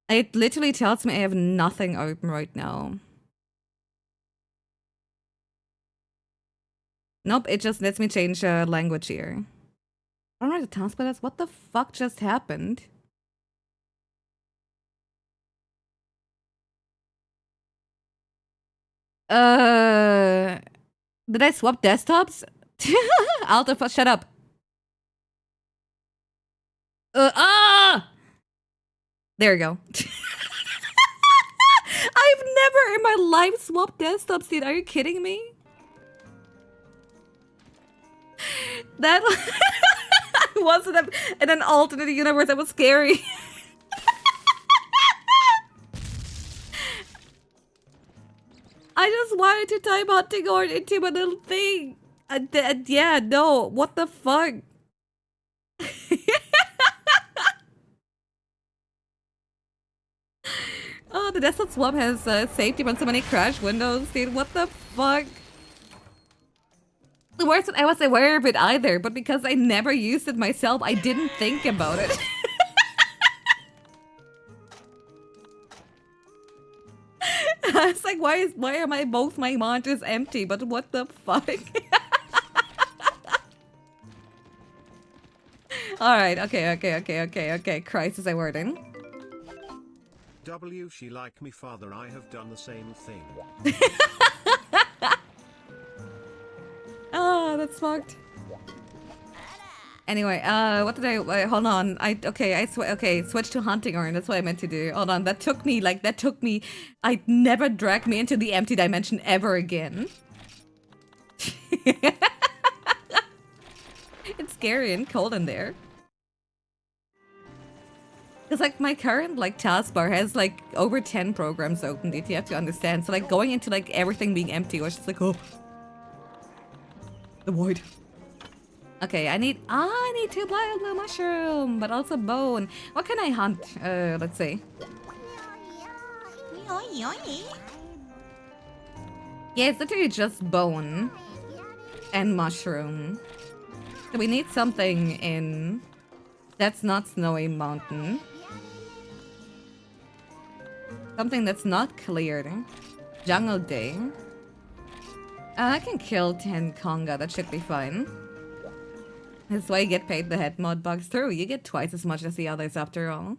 It literally tells me I have nothing open right now. Nope, it just lets me change language here. I don't know the task, but that's what the fuck just happened? Did I swap desktops? Alta, shut up. There you go. I've never in my life swapped desktops, dude. Are you kidding me? That wasn't in an alternate universe. That was scary. I just wanted to type hunting horn into my little thing. Yeah, no. What the fuck? Oh, the desktop swap has safety on so many crash windows, dude. What the fuck? The worst, I wasn't aware of it either, but because I never used it myself, I didn't think about it. I was like, why are both my monitors empty? But what the fuck? All right, okay. Crisis averting. She like me father, I have done the same thing. Oh, that's fucked. Anyway, what did I, wait, hold on. Switch to hunting horn. That's what I meant to do. Hold on, that took me, I'd never drag me into the empty dimension ever again. It's scary and cold in there. Because, like, my current, taskbar has, over 10 programs open, that you have to understand. So, going into, everything being empty was just like, oh. The void. Okay, I need 2 blue mushroom, but also bone. What can I hunt? Let's see. Yeah, it's literally just bone and mushroom. So we need something in... That's not Snowy Mountain. Something that's not cleared. Jungle Day. I can kill 10 conga, that should be fine. That's why you get paid the head mod bugs through. You get twice as much as the others after all.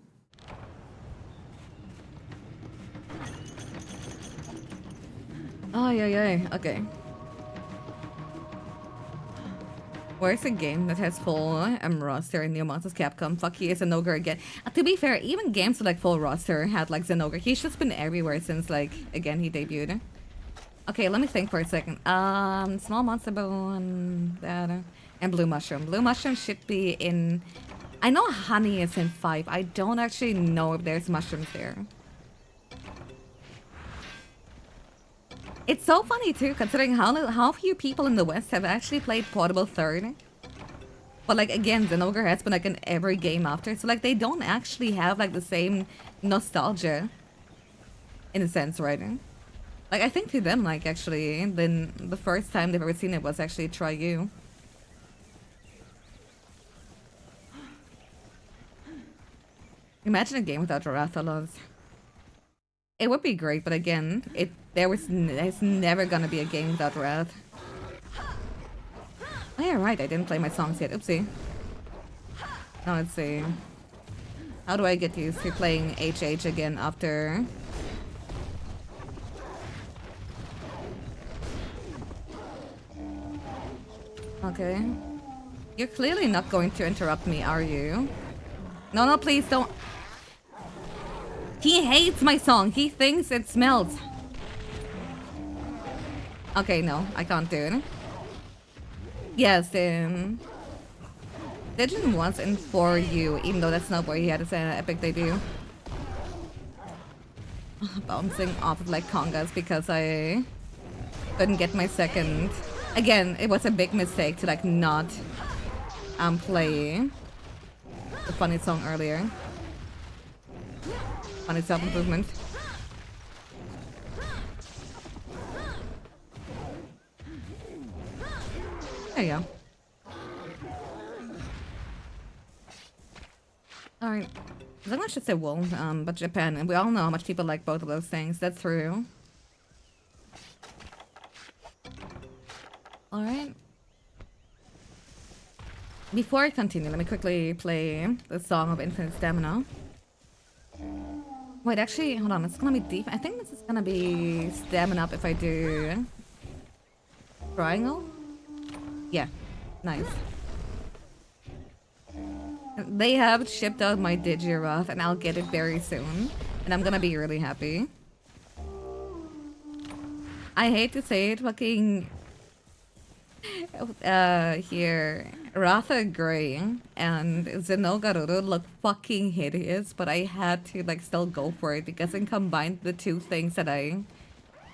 Oh, yeah. Okay. Where's a game that has full roster in Neo Monsters Capcom? Fuck, he is an ogre again. To be fair, even games with full roster had Xenogre. He's just been everywhere since again he debuted. Okay, let me think for a second. Small monster bone, that, and blue mushroom. Blue mushroom should be in... I know honey is in 5. I don't actually know if there's mushrooms there. It's so funny too, considering how few people in the West have actually played Portable 3rd. But again, Xenogre has been in every game after, so they don't actually have the same nostalgia, in a sense, right? I think to them, actually, then the first time they've ever seen it was actually Try You. Imagine a game without Rathalos. It would be great, but again, there's never gonna be a game without Wrath. Oh yeah, right, I didn't play my songs yet. Oopsie. Now let's see. How do I get used to playing HH again after... Okay. You're clearly not going to interrupt me, are you? No, please don't. He hates my song. He thinks it smells. Okay, no, I can't do it. Yes, Legend was in For You, even though that's not where he had his epic debut. Bouncing off of congas because I couldn't get my second. Again, it was a big mistake to not play the funny song earlier. Funny self-improvement. There you go. Alright. I should say wool, but Japan, and we all know how much people like both of those things. That's true. Alright. Before I continue, let me quickly play the Song of Infinite Stamina. Wait, actually, hold on. It's gonna be deep. I think this is gonna be stamina up if I do triangle. Yeah, nice. They have shipped out my Digiraf, and I'll get it very soon, and I'm gonna be really happy. I hate to say it, fucking here, Ratha Gray and Zenogaru look fucking hideous, but I had to like still go for it because it combined the two things that I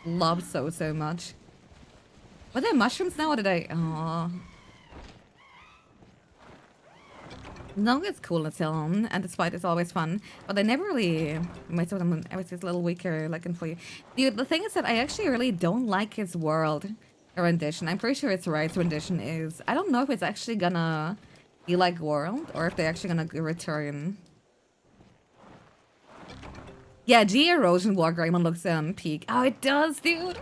love so much. Were there mushrooms now, or did I? Oh. No, it's cool as hell, and despite it's always fun, but I never really. Myself, I was just a little weaker looking for you. Dude, the thing is that I actually really don't like his world rendition. I'm pretty sure its rights rendition is. I don't know if it's actually gonna be like world or if they're actually gonna return. Yeah, G Erosion War Greymon looks peak. Oh, it does, dude.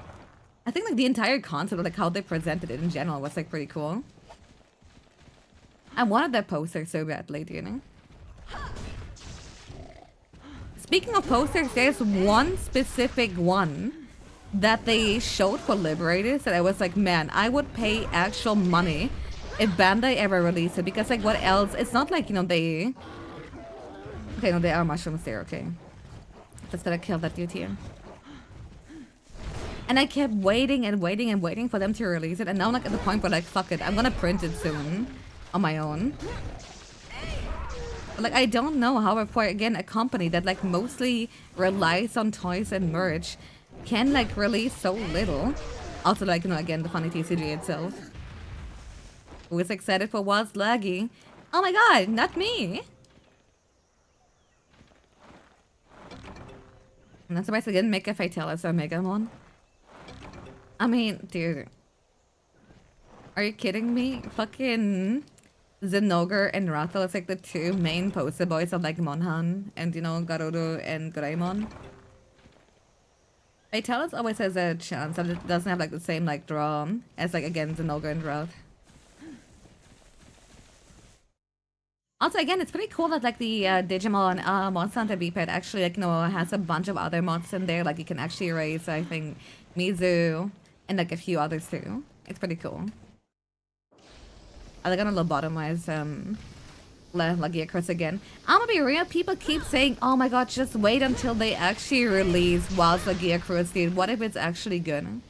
I think like the entire concept of like how they presented it in general was like pretty cool. I wanted that poster so badly, do you know? Speaking of posters, there's one specific one that they showed for Liberators that I was like, man, I would pay actual money if Bandai ever released it, because like what else? It's not like, you know, they... Okay, no, there are mushrooms there, okay. Just gotta kill that dude here. And I kept waiting and waiting and waiting for them to release it, and now I'm like at the point where like, fuck it, I'm gonna print it soon. On my own. Like, I don't know how for, again, a company that like mostly relies on toys and merch can like release so little. Also, like, you know, again, the funny TCG itself. Who is excited for Wild's Laggy? Oh my god, not me! I'm not surprised I didn't make a Fatalis or Megamon. I mean, dude. Are you kidding me? Fucking Zenogre and Rathel is like the two main poster boys of like Monhan and, you know, Garudo and Greymon. Fatalis always has a chance that it doesn't have like the same like draw as like again Zenogre and Rath. Also, again, it's pretty cool that like the Digimon Monster Hunter V-Pad actually like, you know, has a bunch of other mods in there. Like you can actually raise, I think, Mizu and like a few others too. It's pretty cool. Are they gonna lobotomize Lagiacrus again? I'm gonna be real, people keep saying, oh my god, just wait until they actually release Wild's Lagiacrus, dude. What if it's actually good?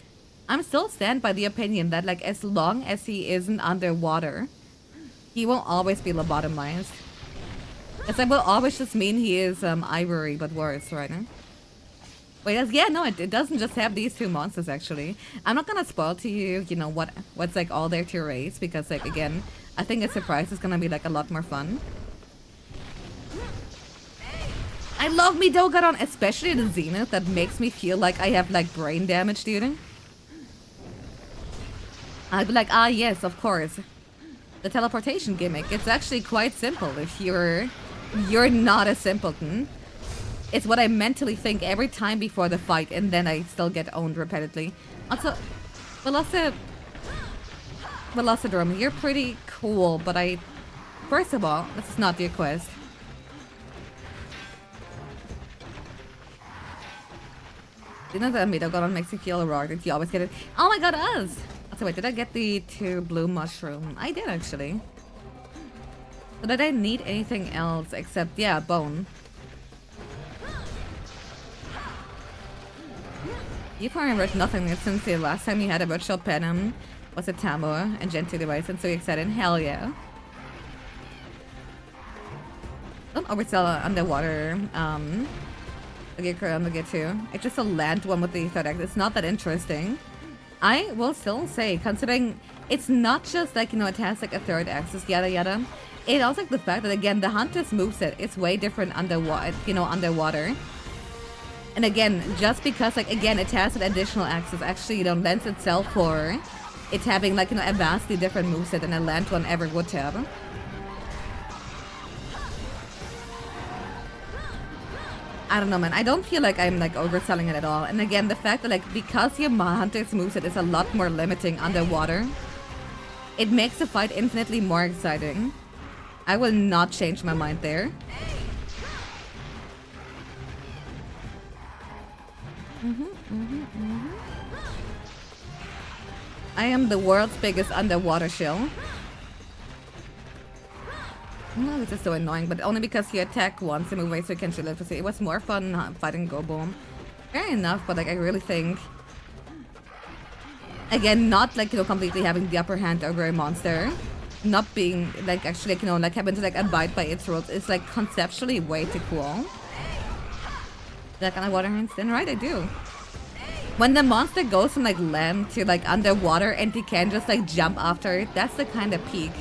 I'm still stand by the opinion that like as long as he isn't underwater, he will always be lobotomized. It's like will always just mean he is Ivory, but worse, right? Wait, yeah, no, it doesn't just have these two monsters, actually. I'm not gonna spoil to you, you know, what's, like, all there to raise, because, like, again, I think a surprise is gonna be, like, a lot more fun. I love me Dogadon, especially the Zenith, that makes me feel like I have, like, brain damage, dude. I'd be like, ah, yes, of course. The teleportation gimmick, it's actually quite simple if you're not a simpleton. It's what I mentally think every time before the fight, and then I still get owned repeatedly. Also, Velocidrome, you're pretty cool, but first of all, this is not your quest. You know that Midogodon makes you feel raw, did you always get it? Oh my god, us! Also, wait, did I get the 2 blue mushroom? I did, actually. So did I need anything else except, yeah, bone? You've remembered nothing since the last time you had a virtual pet was a Tamor and Gen 2 device, and so excited. Hell yeah. Don't oversell underwater. I'll get to. It's just a land one with the third act. It's not that interesting. I will still say, considering it's not just like, you know, it has like a third axis, yada yada. It also like the fact that again the Hunter's moveset is way different underwater, you know, underwater. And again, just because, like, again, it has an additional axis, actually, you know, lends itself for it having, like, you know, a vastly different moveset than a land one ever would have. I don't know, man. I don't feel like I'm, like, overselling it at all. And again, the fact that, like, because your Hunter's moveset is a lot more limiting underwater, it makes the fight infinitely more exciting. I will not change my mind there. I am the world's biggest underwater shill. No, this is so annoying, but only because he attacked once and move away so he can chill it. It was more fun fighting Go Boom. Fair enough, but like I really think, again, not like, you know, completely having the upper hand over a monster, not being like actually like, you know, like having to like abide by its rules is like conceptually way too cool. That underwater handstand, right? I do. When the monster goes from like land to like underwater and he can just like jump after it, that's the kind of peak.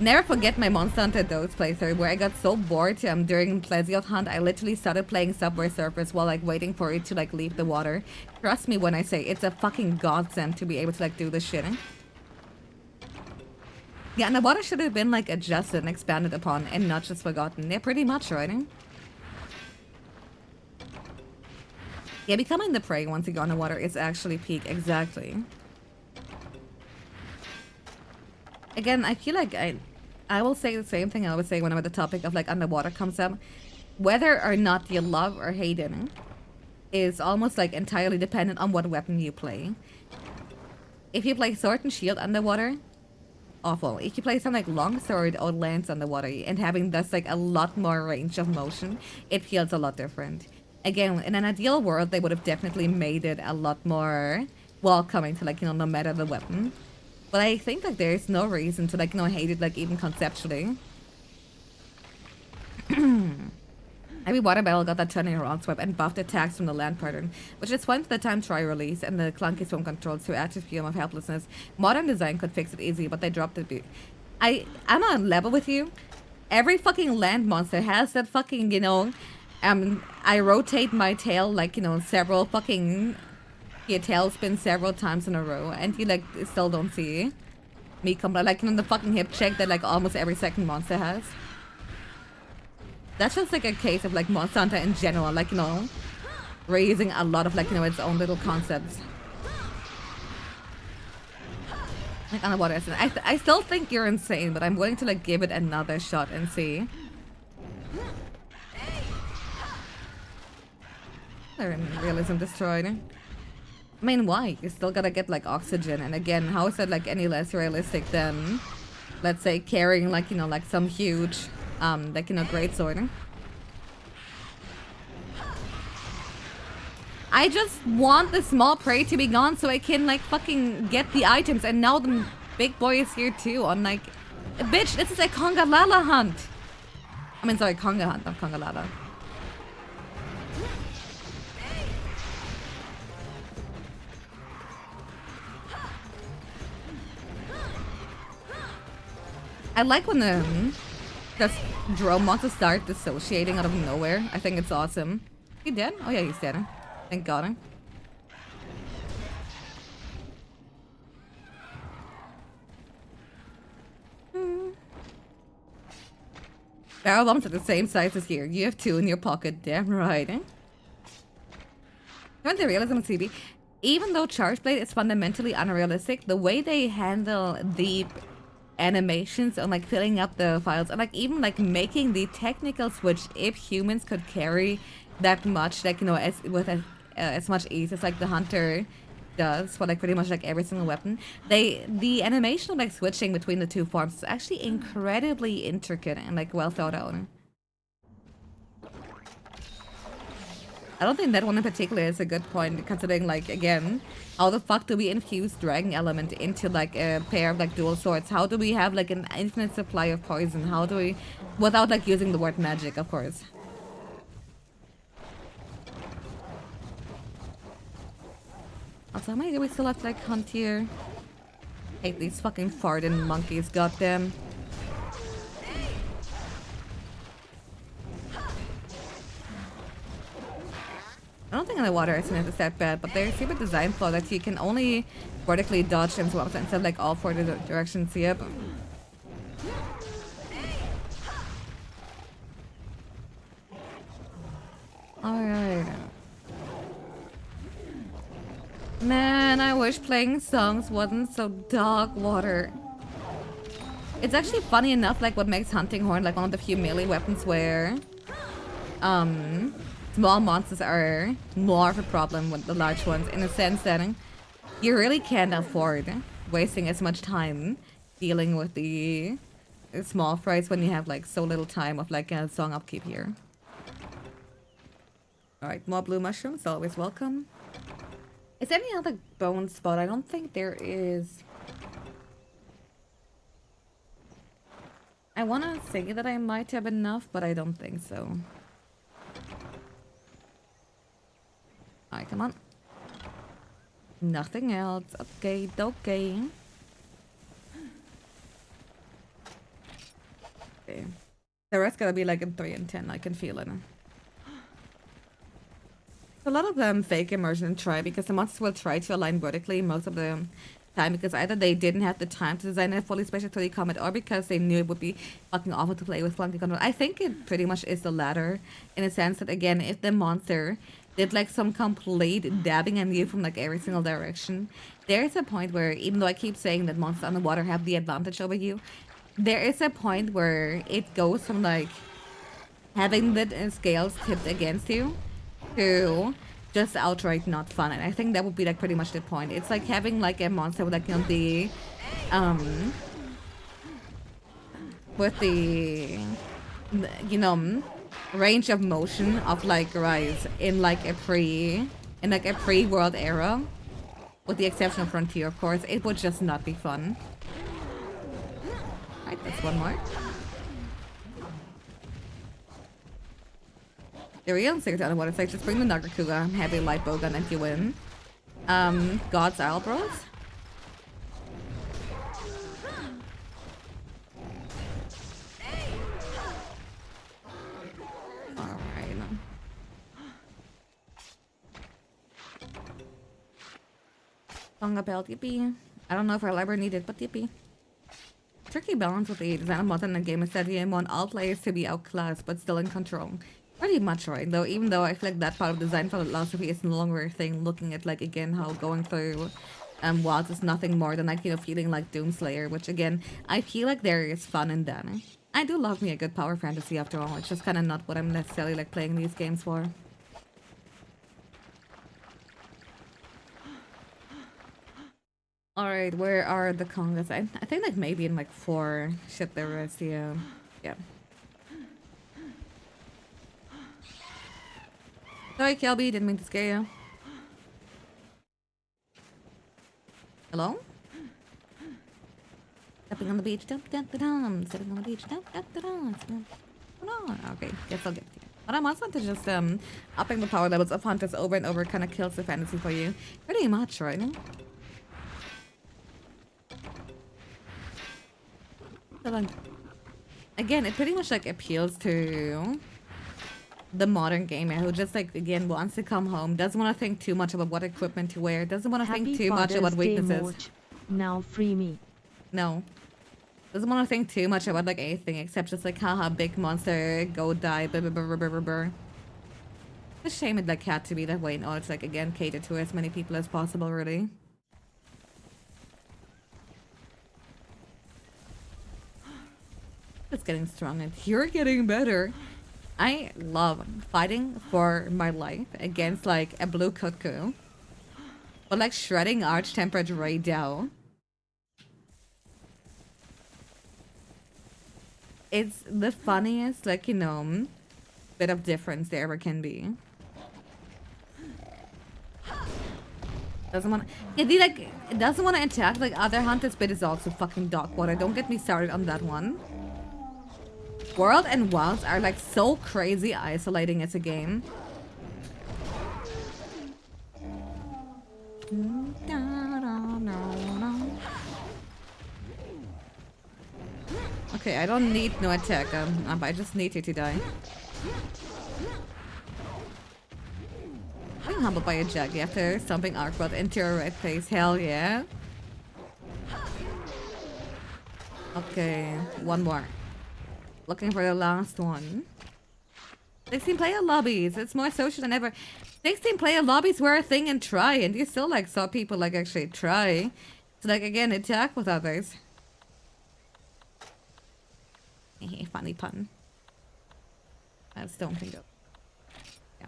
Never forget my Monster Hunter Dose playthrough where I got so bored during Plesioth Hunt, I literally started playing Subway Surfers while like waiting for it to like leave the water. Trust me when I say it's a fucking godsend to be able to like do this shit. Yeah, and the water should have been like adjusted and expanded upon and not just forgotten. Yeah, pretty much, right? Yeah, becoming the prey once you go underwater is actually peak, exactly. Again, I feel like I will say the same thing I would say whenever the topic of like underwater comes up. Whether or not you love or hate it is almost like entirely dependent on what weapon you play. If you play Sword and Shield underwater, awful. If you play something like Longsword or Lance underwater and having thus like a lot more range of motion, it feels a lot different. Again, in an ideal world, they would have definitely made it a lot more welcoming to like, you know, no matter the weapon. But I think like there's no reason to like, you know, hate it like even conceptually. Every water battle got that turning around swipe and buffed attacks from the land pattern, which is fun for the time try release and the clunky swim controls to add to feeling of helplessness. Modern design could fix it easy, but they dropped it. I'm on level with you. Every fucking land monster has that fucking, you know, I rotate my tail like, you know, several fucking... Your tail spins several times in a row, and you like still don't see me come like, you know, the fucking hip check that like almost every second monster has. That's just like a case of like Monster Hunter in general, like, you know, raising a lot of like, you know, its own little concepts. Like underwater, I still think you're insane, but I'm willing to like give it another shot and see. Realism destroyed. I mean, why? You still gotta get like oxygen, and again, how is that like any less realistic than, let's say, carrying like, you know, like some huge, like, you know, greatsword? I just want the small prey to be gone so I can like fucking get the items, and now the big boy is here too on like, bitch, this is a Congalala hunt. I mean, sorry, Conga hunt, not Congalala. I like when the just drone monsters start dissociating out of nowhere. I think it's awesome. He dead? Oh yeah, he's dead. Thank God. Barrel bombs are the same size as here. You have two in your pocket. Damn right. When the realism of CB, even though Charge Blade is fundamentally unrealistic, the way they handle the animations and like filling up the files and like even like making the technical switch, if humans could carry that much, like, you know, as much ease as like the hunter does for like pretty much like every single weapon, the animation of like switching between the two forms is actually incredibly intricate and like well thought out. I don't think that one in particular is a good point, considering, like, again, how the fuck do we infuse dragon element into, like, a pair of, like, dual swords? How do we have, like, an infinite supply of poison? How do we... Without, like, using the word magic, of course. Also, how many do we still have to, like, hunt here? Hate these fucking farting monkeys, goddamn. I don't think in the water it's that bad, but there's a design flaw that you can only vertically dodge and swap instead of like all four directions. Yep. Alright. Man, I wish playing songs wasn't so dog water. It's actually funny enough, like what makes Hunting Horn like one of the few melee weapons where small monsters are more of a problem with the large ones in a sense that you really can't afford wasting as much time dealing with the small fries when you have like so little time of like a song upkeep here. Alright, more blue mushrooms, always welcome. Is there any other bone spot? I don't think there is. I want to say that I might have enough, but I don't think so. Alright, come on. Nothing else. Okay, okay. Okay. The rest gotta be like in 3 and 10. I can feel it. A lot of them fake immersion try because the monsters will try to align vertically most of the time because either they didn't have the time to design a fully special 3D combat or because they knew it would be fucking awful to play with flunky control. I think it pretty much is the latter in a sense that again, if the monster did like some complete dabbing at you from like every single direction, there's a point where even though I keep saying that monsters underwater have the advantage over you, there is a point where it goes from like having the scales tipped against you to just outright not fun. And I think that would be like pretty much the point. It's like having like a monster with like the with the range of motion of like Rise in like a pre-world era, with the exception of Frontier, of course. It would just not be fun. Right, that's one more. The real secret to what it's like, just bring the Nagakuga, heavy light bowgun, and you win. God's Isle Bros. Alright. Song about yippee. I don't know if I'll ever need it, but yippee. Tricky balance with the design of mod in the game is that you want all players to be outclassed, but still in control. Pretty much right, though, even though I feel like that part of design philosophy is no longer a thing, looking at, like, again, how going through WADs is nothing more than, like, feeling like Doomslayer, which, again, I feel like there is fun in that. I do love me a good power fantasy, after all. It's just kind of not what I'm necessarily, like, playing these games for. Alright, where are the Congas? I think, like, maybe in, like, 4. Shit, there is, yeah. Yeah. Sorry, Kelby, didn't mean to scare you. Hello? Stepping on the beach, dum dum dum. Stepping on the beach, dum dum dum. No, okay, guess I'll get to you. But I'm also to just upping the power levels of hunters over and over kind of kills the fantasy for you. Pretty much, right? So then, again, it pretty much like appeals to the modern gamer who just like again wants to come home, doesn't want to think too much about what equipment to wear, doesn't want to think too much about weaknesses. Now free me. No. Doesn't want to think too much about like anything except just like haha big monster, go die, blah blah blah blah blah blah. It's a shame it like had to be that way in order to like again cater to as many people as possible really. It's getting strong and you're getting better. I love fighting for my life against like a blue cuckoo. But like shredding Arch Tempered right down. It's the funniest, like, bit of difference there ever can be. Doesn't want to... Yeah, it doesn't want to attack like other hunters, but it's also fucking dog water. Don't get me started on that one. World and Wilds are like so crazy isolating as a game. Okay, I don't need no attack. I just need you to die. I'm humbled by a jag after stomping Arcbot into a red face. Hell yeah. Okay, one more. Looking for the last one. 16 player lobbies. It's more social than ever. 16 player lobbies were a thing and try, and you still like saw people like actually try to like again attack with others. Funny pun. I just don't think of. Yeah.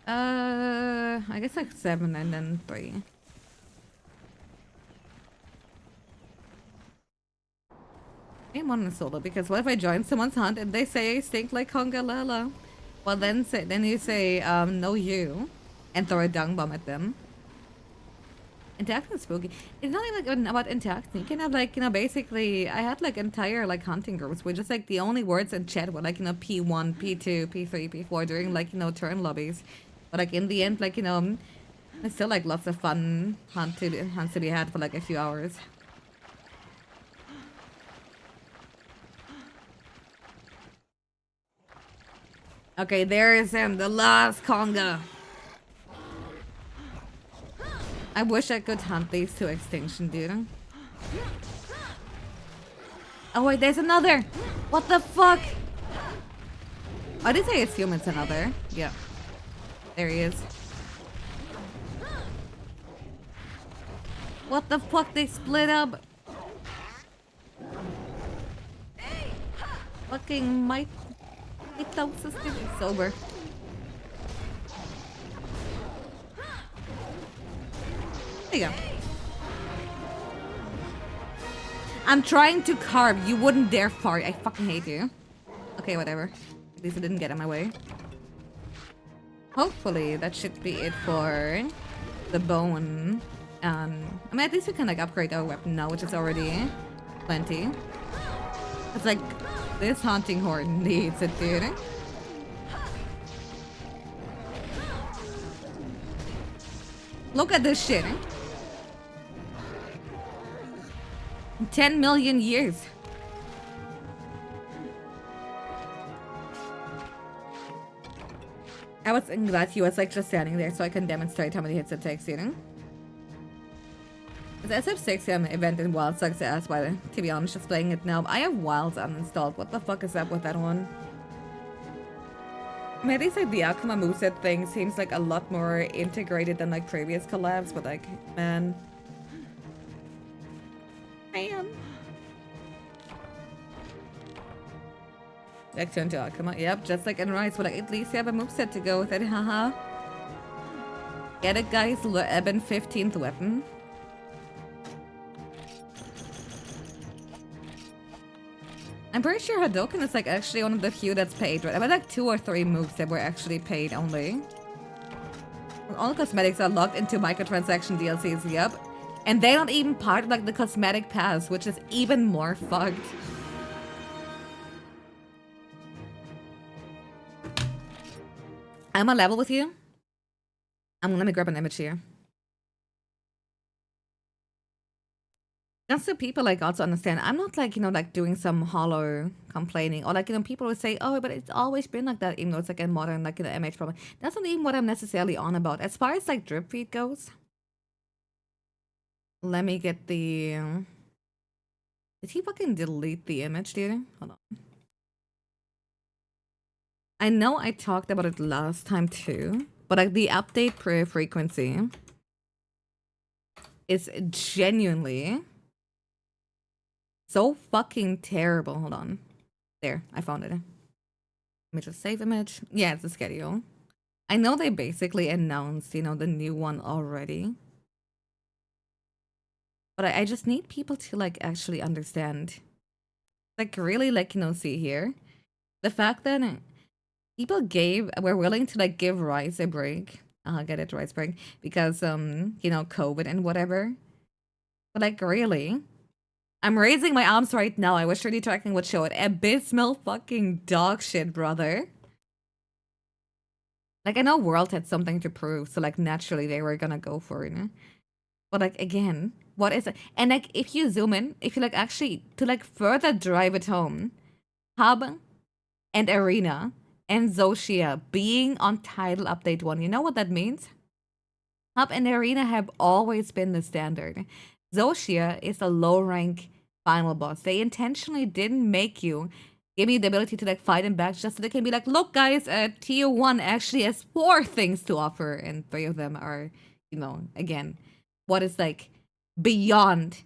I guess like 7 and then 3. I'm on a solo because what if I join someone's hunt and they say I stink like Kongalala? Well then you say no you and throw a dung bomb at them. Interacting is spooky. It's not even like about interacting. You can have like, basically I had like entire like hunting groups where just like the only words in chat were like, P1, P2, P3, P4 during like, turn lobbies. But like in the end, like, there's still like lots of fun hunts to be had for like a few hours. Okay, there is him, the last conga. I wish I could hunt these to extinction, dude. Oh wait, there's another! What the fuck? I did say assume it's another. Yeah. There he is. What the fuck? They split up. Fucking mitosis is sober. There you go. I'm trying to carve. You wouldn't dare fart. I fucking hate you. Okay, whatever. At least it didn't get in my way. Hopefully, that should be it for the bone. I mean, at least we can like upgrade our weapon now, which is already plenty. It's like this hunting horde needs it, dude. Look at this shit. 10 million years. I was glad he was like just standing there so I can demonstrate how many hits it takes, The SF6 event in Wild sucks ass, but to be honest, just playing it now. I have Wilds uninstalled. What the fuck is up with that one? I mean, at least like the Akuma moveset thing seems like a lot more integrated than like previous collabs, but like, man. Like turn to Akuma. Yep, just like in Rise, but like, at least you have a moveset to go with it, haha. Get it, guys. Eben 15th weapon. I'm pretty sure Hadouken is like actually one of the few that's paid, right? I mean, like 2 or 3 moves that were actually paid only. All cosmetics are locked into microtransaction DLCs, yep. And they're not even part of like the cosmetic pass, which is even more fucked. I'm on level with you. Let me grab an image here. Just so people like also understand, I'm not like, like doing some hollow complaining or like, people would say, oh, but it's always been like that, even though it's like a modern, like MH problem. That's not even what I'm necessarily on about. As far as like drip feed goes, let me get the, did he fucking delete the image, dude? Hold on. I know I talked about it last time too, but like the update per frequency is genuinely so fucking terrible. Hold on. There, I found it. Let me just save image. Yeah, it's the schedule. I know they basically announced, the new one already. But I just need people to like actually understand. Like really like, see here. The fact that people were willing to like give Rise a break. I'll get it, Rise break. Because COVID and whatever. But like really? I'm raising my arms right now. I wish 3D tracking would show it. Abysmal fucking dog shit, brother. Like, I know World had something to prove, so, like, naturally they were gonna go for it. But, like, again, what is it? And, like, if you zoom in, if you, like, actually, to, like, further drive it home, Hub and Arena and Zoshia being on Title Update 1, you know what that means? Hub and Arena have always been the standard. Zoshia is a low-rank final boss. They intentionally didn't make you give me the ability to like fight him back just so they can be like, look guys, tier 1 actually has 4 things to offer and 3 of them are, again, what is like beyond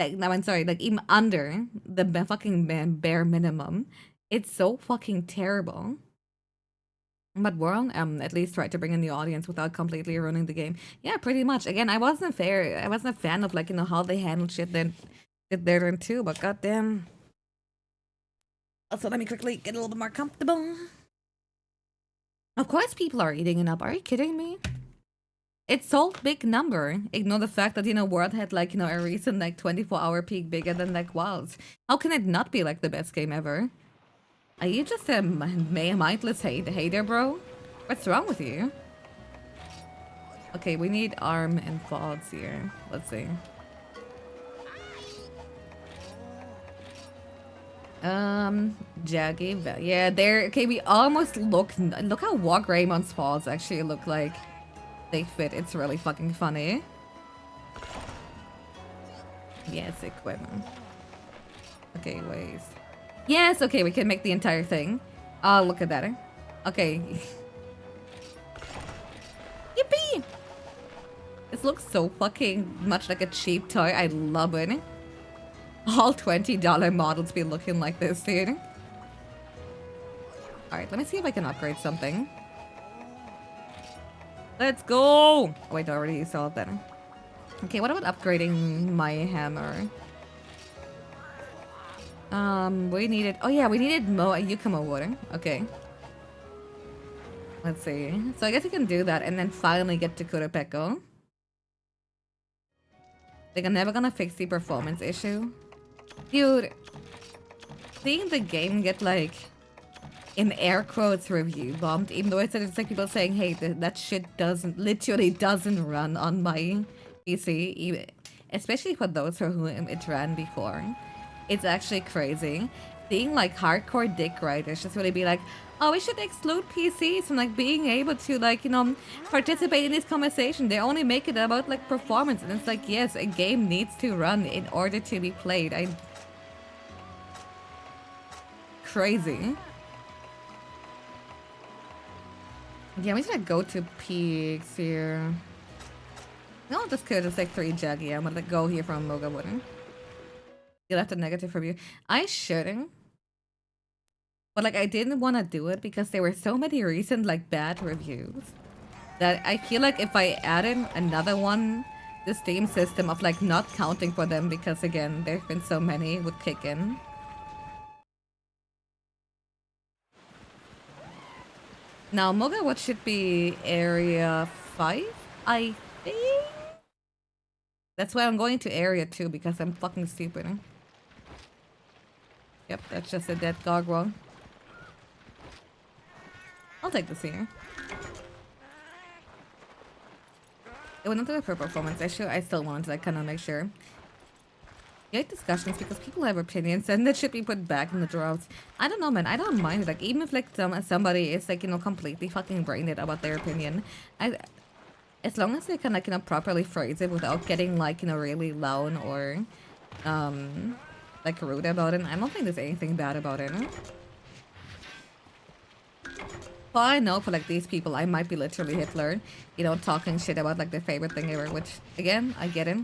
like, no, I'm sorry, like even under the fucking bare minimum. It's so fucking terrible. But World at least tried to bring in the audience without completely ruining the game. Yeah, pretty much. Again, I wasn't fair. I wasn't a fan of like, you know, how they handled shit then did there then too, but goddamn. Also, let me quickly get a little bit more comfortable. Of course people are eating it up. Are you kidding me? It's so big number. Ignore the fact that, you know, World had like, you know, a recent like 24-hour peak bigger than like Wilds. How can it not be like the best game ever? Are you just a mindless hater, bro? What's wrong with you? Okay, we need arm and quads here. Let's see. Jaggy, yeah, there. Okay, we almost look how Walk Raymon's paws actually look like. They fit. It's really fucking funny. Yes, equipment. Okay, ways. Yes, okay, we can make the entire thing. Oh, look at that. Okay. Yippee! This looks so fucking much like a cheap toy. I love it. All $20 models be looking like this, dude. Alright, let me see if I can upgrade something. Let's go! Oh, wait, I already saw that. Okay, what about upgrading my hammer? We needed... Oh yeah, we needed Yukimo water. Okay. Let's see. So I guess we can do that and then finally get to Kurapeko. Like, I'm never gonna fix the performance issue. Dude, seeing the game get, like, in air quotes review bombed, even though it's like people saying, hey, that shit literally doesn't run on my PC, especially for those for whom it ran before. It's actually crazy. Seeing, like, hardcore dick writers just really be like, oh, we should exclude PCs from, like, being able to, like, you know, participate in this conversation. They only make it about, like, performance. And it's like, yes, a game needs to run in order to be played. Crazy. Yeah, we should go to peaks here. No, this could just like 3 Jaggy. I'm gonna go here from Moga Wooden. You left a negative review. I shouldn't. But like I didn't want to do it because there were so many recent like bad reviews that I feel like if I added another one, the Steam system of like not counting for them because again, there've been so many would kick in. Now, Moga, what should be area 5? I think? That's why I'm going to area 2 because I'm fucking stupid. Yep, that's just a dead gargoyle. I'll take this here. It went into the per performance issue. I still wanted to like, kind of make sure. You like discussions because people have opinions and that should be put back in the droughts. I don't know, man. I don't mind it. Like, even if like somebody is like, you know, completely fucking brain dead about their opinion, as long as they can like, you know, properly phrase it without getting like, you know, really loud or like rude about it, I don't think there's anything bad about it. Well, I know for like these people, I might be literally Hitler, you know, talking shit about like their favorite thing ever, which again, I get it.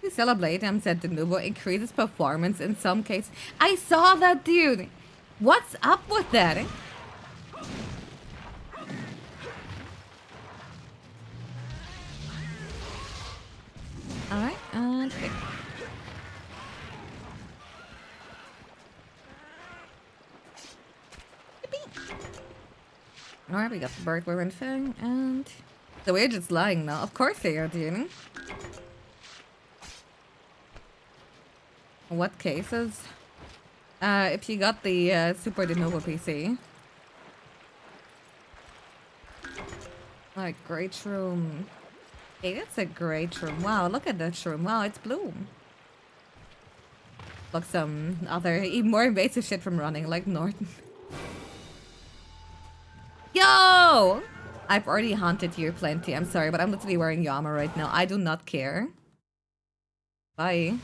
To celebrate, said the Nubo increases performance in some cases. I saw that, dude. What's up with that? Alright, okay. Alright, we got the bird we're thing, and so we're just lying now. Of course they are, dude. What cases? If you got the Super De Novo PC. Like, great room. Hey, that's a great room. Wow, look at that room. Wow, it's blue. Look, some other, even more invasive shit from running, like Norton. Yo! I've already haunted you plenty. I'm sorry, but I'm literally wearing Yama right now. I do not care. Bye.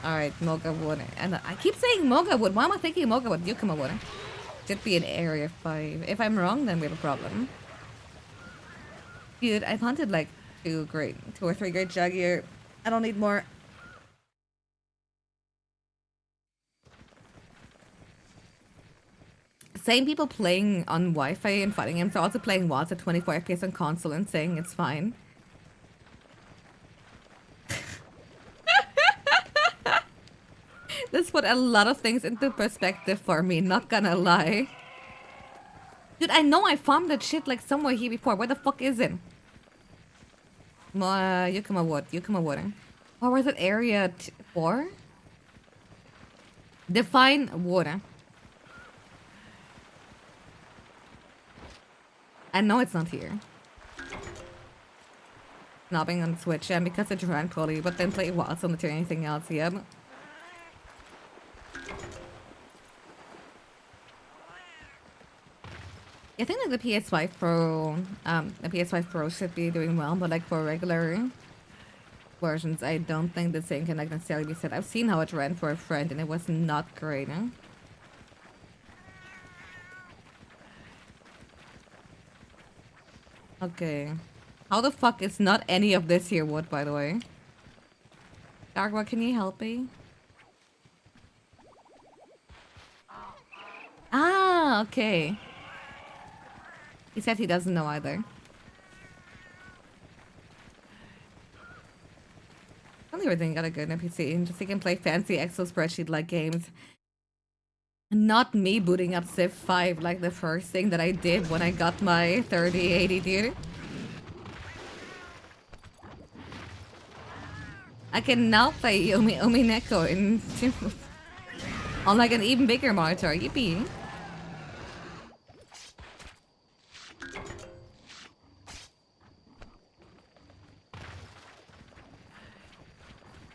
Alright, Moga Wood. And I keep saying Moga Wood. Why am I thinking Moga Wood? Yukima Wood. Should be in area 5. If I'm wrong, then we have a problem. Dude, I've hunted like 2 or 3 great Jagier. I don't need more. Same people playing on Wi-Fi and fighting games are also playing WoW at 24 FPS on console and saying it's fine. This put a lot of things into perspective for me, not gonna lie. Dude, I know I farmed that shit like somewhere here before. Where the fuck is it? Yukima Wood. Yukima Wood. Or was it area 4? Define water. I know it's not here. Knobbing on Switch, and because it's ran poorly, but then play WoW, so not doing anything else yet. I think like the PS5 Pro should be doing well, but like for regular versions, I don't think the same can like necessarily be said. I've seen how it ran for a friend, and it was not great. Huh? Okay. How the fuck is not any of this here wood, by the way? Darkwa, can you help me? Ah, okay. He said he doesn't know either. I don't even got a good NPC, and just he can play fancy Excel spreadsheet-like games. Not me booting up Civ 5 like the first thing that I did when I got my 3080, dude. I can now play Omi Neko in on like an even bigger monitor. Yippee!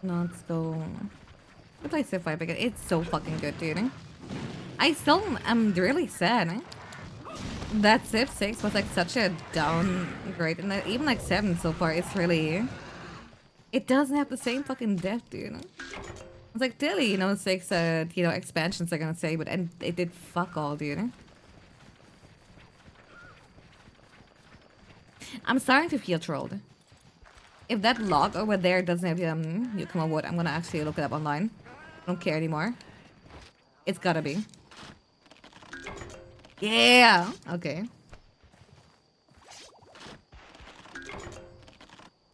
Let's go. I play Civ 5 again. It's so fucking good, dude. I still am really sad that Civ 6 was like such a downgrade, and that even like 7 so far, it's really... It doesn't have the same fucking depth, dude. It's like, clearly, you know, 6, you know, expansions are gonna say, but and it did fuck all, dude. I'm starting to feel trolled. If that log over there doesn't have Yukima Wood, I'm gonna actually look it up online. I don't care anymore. It's gotta be. Yeah! Okay.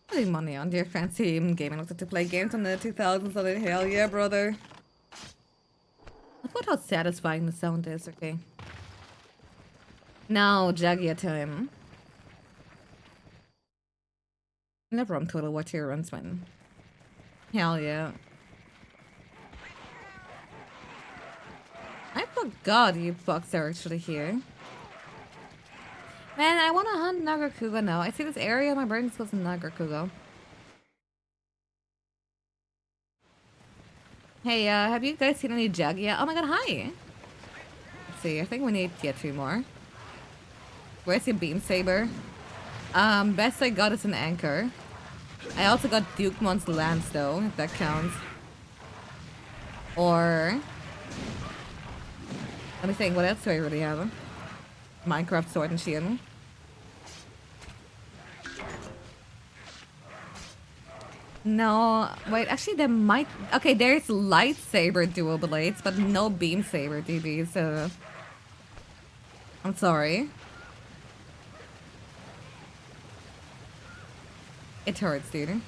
Putting money on dear fancy gaming. Looks like to play games on the 2000s on it. Hell yeah, brother. Look at how satisfying the sound is, okay. Now, Jagia time. Never on Total War 2 runs, man. Hell yeah. I forgot you fucks are actually here. Man, I want to hunt Nagakuga now. I see this area, my brain goes to Nagakuga. Hey, have you guys seen any Jagia? Oh my god, hi! Let's see, I think we need to get 2 more. Where's your beam saber? Best I got is an anchor. I also got Dukemon's lance though, if that counts. Or... Let me think, what else do I really have? Minecraft sword and shield. No, wait, actually there might... Okay, there's lightsaber dual blades, but no beam saber DB, so... I'm sorry. It hurts, dude.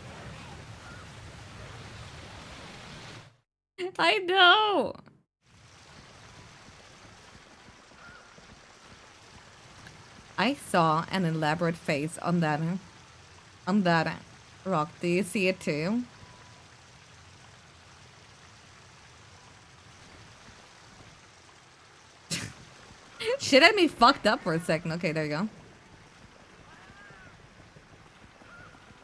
I know! I saw an elaborate face on that rock. Do you see it too? Shit had me fucked up for a second. Okay, there you go.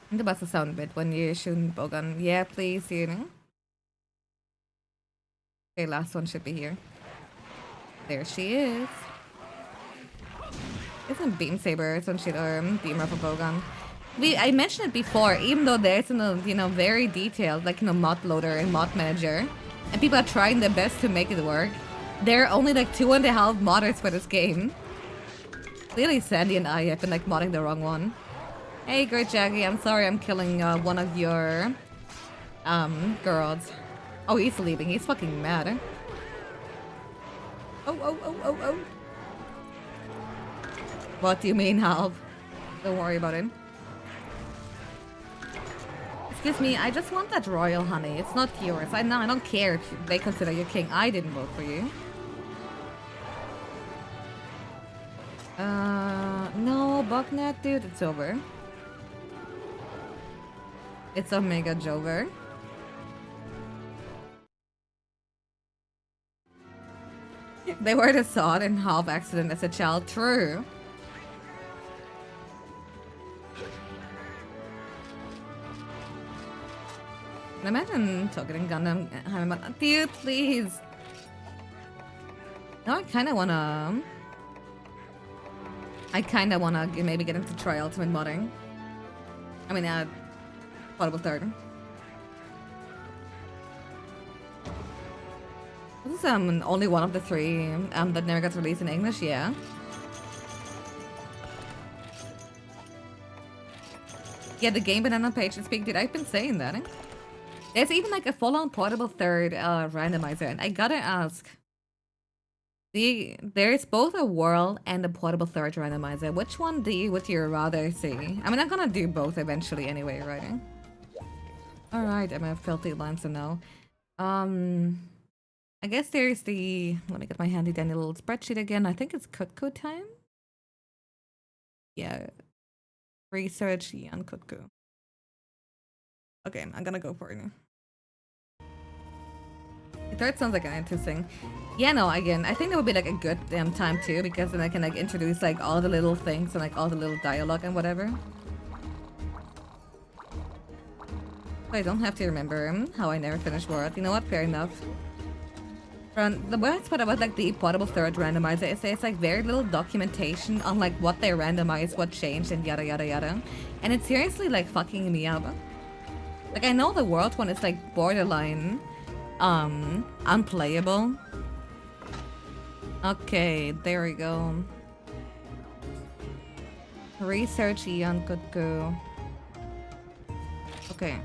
The best the sound a bit when you shoot bowgun. Yeah, please, you know. Okay, last one should be here. There she is. Isn't beam saber some shit or beam rifle bowgun? I mentioned it before, even though there's very detailed like mod loader and mod manager, and people are trying their best to make it work. There are only like 2.5 modders for this game. Clearly Sandy and I have been like modding the wrong one. Hey, great Jackie, I'm sorry I'm killing one of your girls. Oh, he's leaving. He's fucking mad. Oh. What do you mean, half? Don't worry about it. Excuse me, I just want that royal honey. It's not yours. I don't care if they consider you king. I didn't vote for you. No, Bucknet, dude, it's over. It's Omega Jover. They were the sod in half accident as a child. True. Imagine talking Gundam. Dude, please. No, I kind of wanna maybe get into Tri Ultimate modding. I mean, Portable Third. This is only one of the three that never got released in English. Yeah. Yeah, the game banana page to speak. Dude, I've been saying that. There's even like a full-on Portable Third randomizer, and I gotta ask. There's both a world and a Portable Third randomizer. Which one would you rather see? I mean, I'm gonna do both eventually anyway, right? Alright, I'm a filthy Lancer now. I guess there's the... Let me get my handy dandy little spreadsheet again. I think it's Kutku time? Yeah. Research Yan Kutku. Okay, I'm gonna go for it now. The third sounds like an interesting. Yeah, no, again, I think that would be like a good time too, because then I can like introduce like all the little things and like all the little dialogue and whatever. I don't have to remember how I never finished World. You know what? Fair enough. The worst part about like the Portable Third randomizer is there's like very little documentation on like what they randomized, what changed, and yada yada yada. And it's seriously like fucking me up. Like I know the World one is like borderline unplayable. Okay, there we go. Research Eon could go. Okay.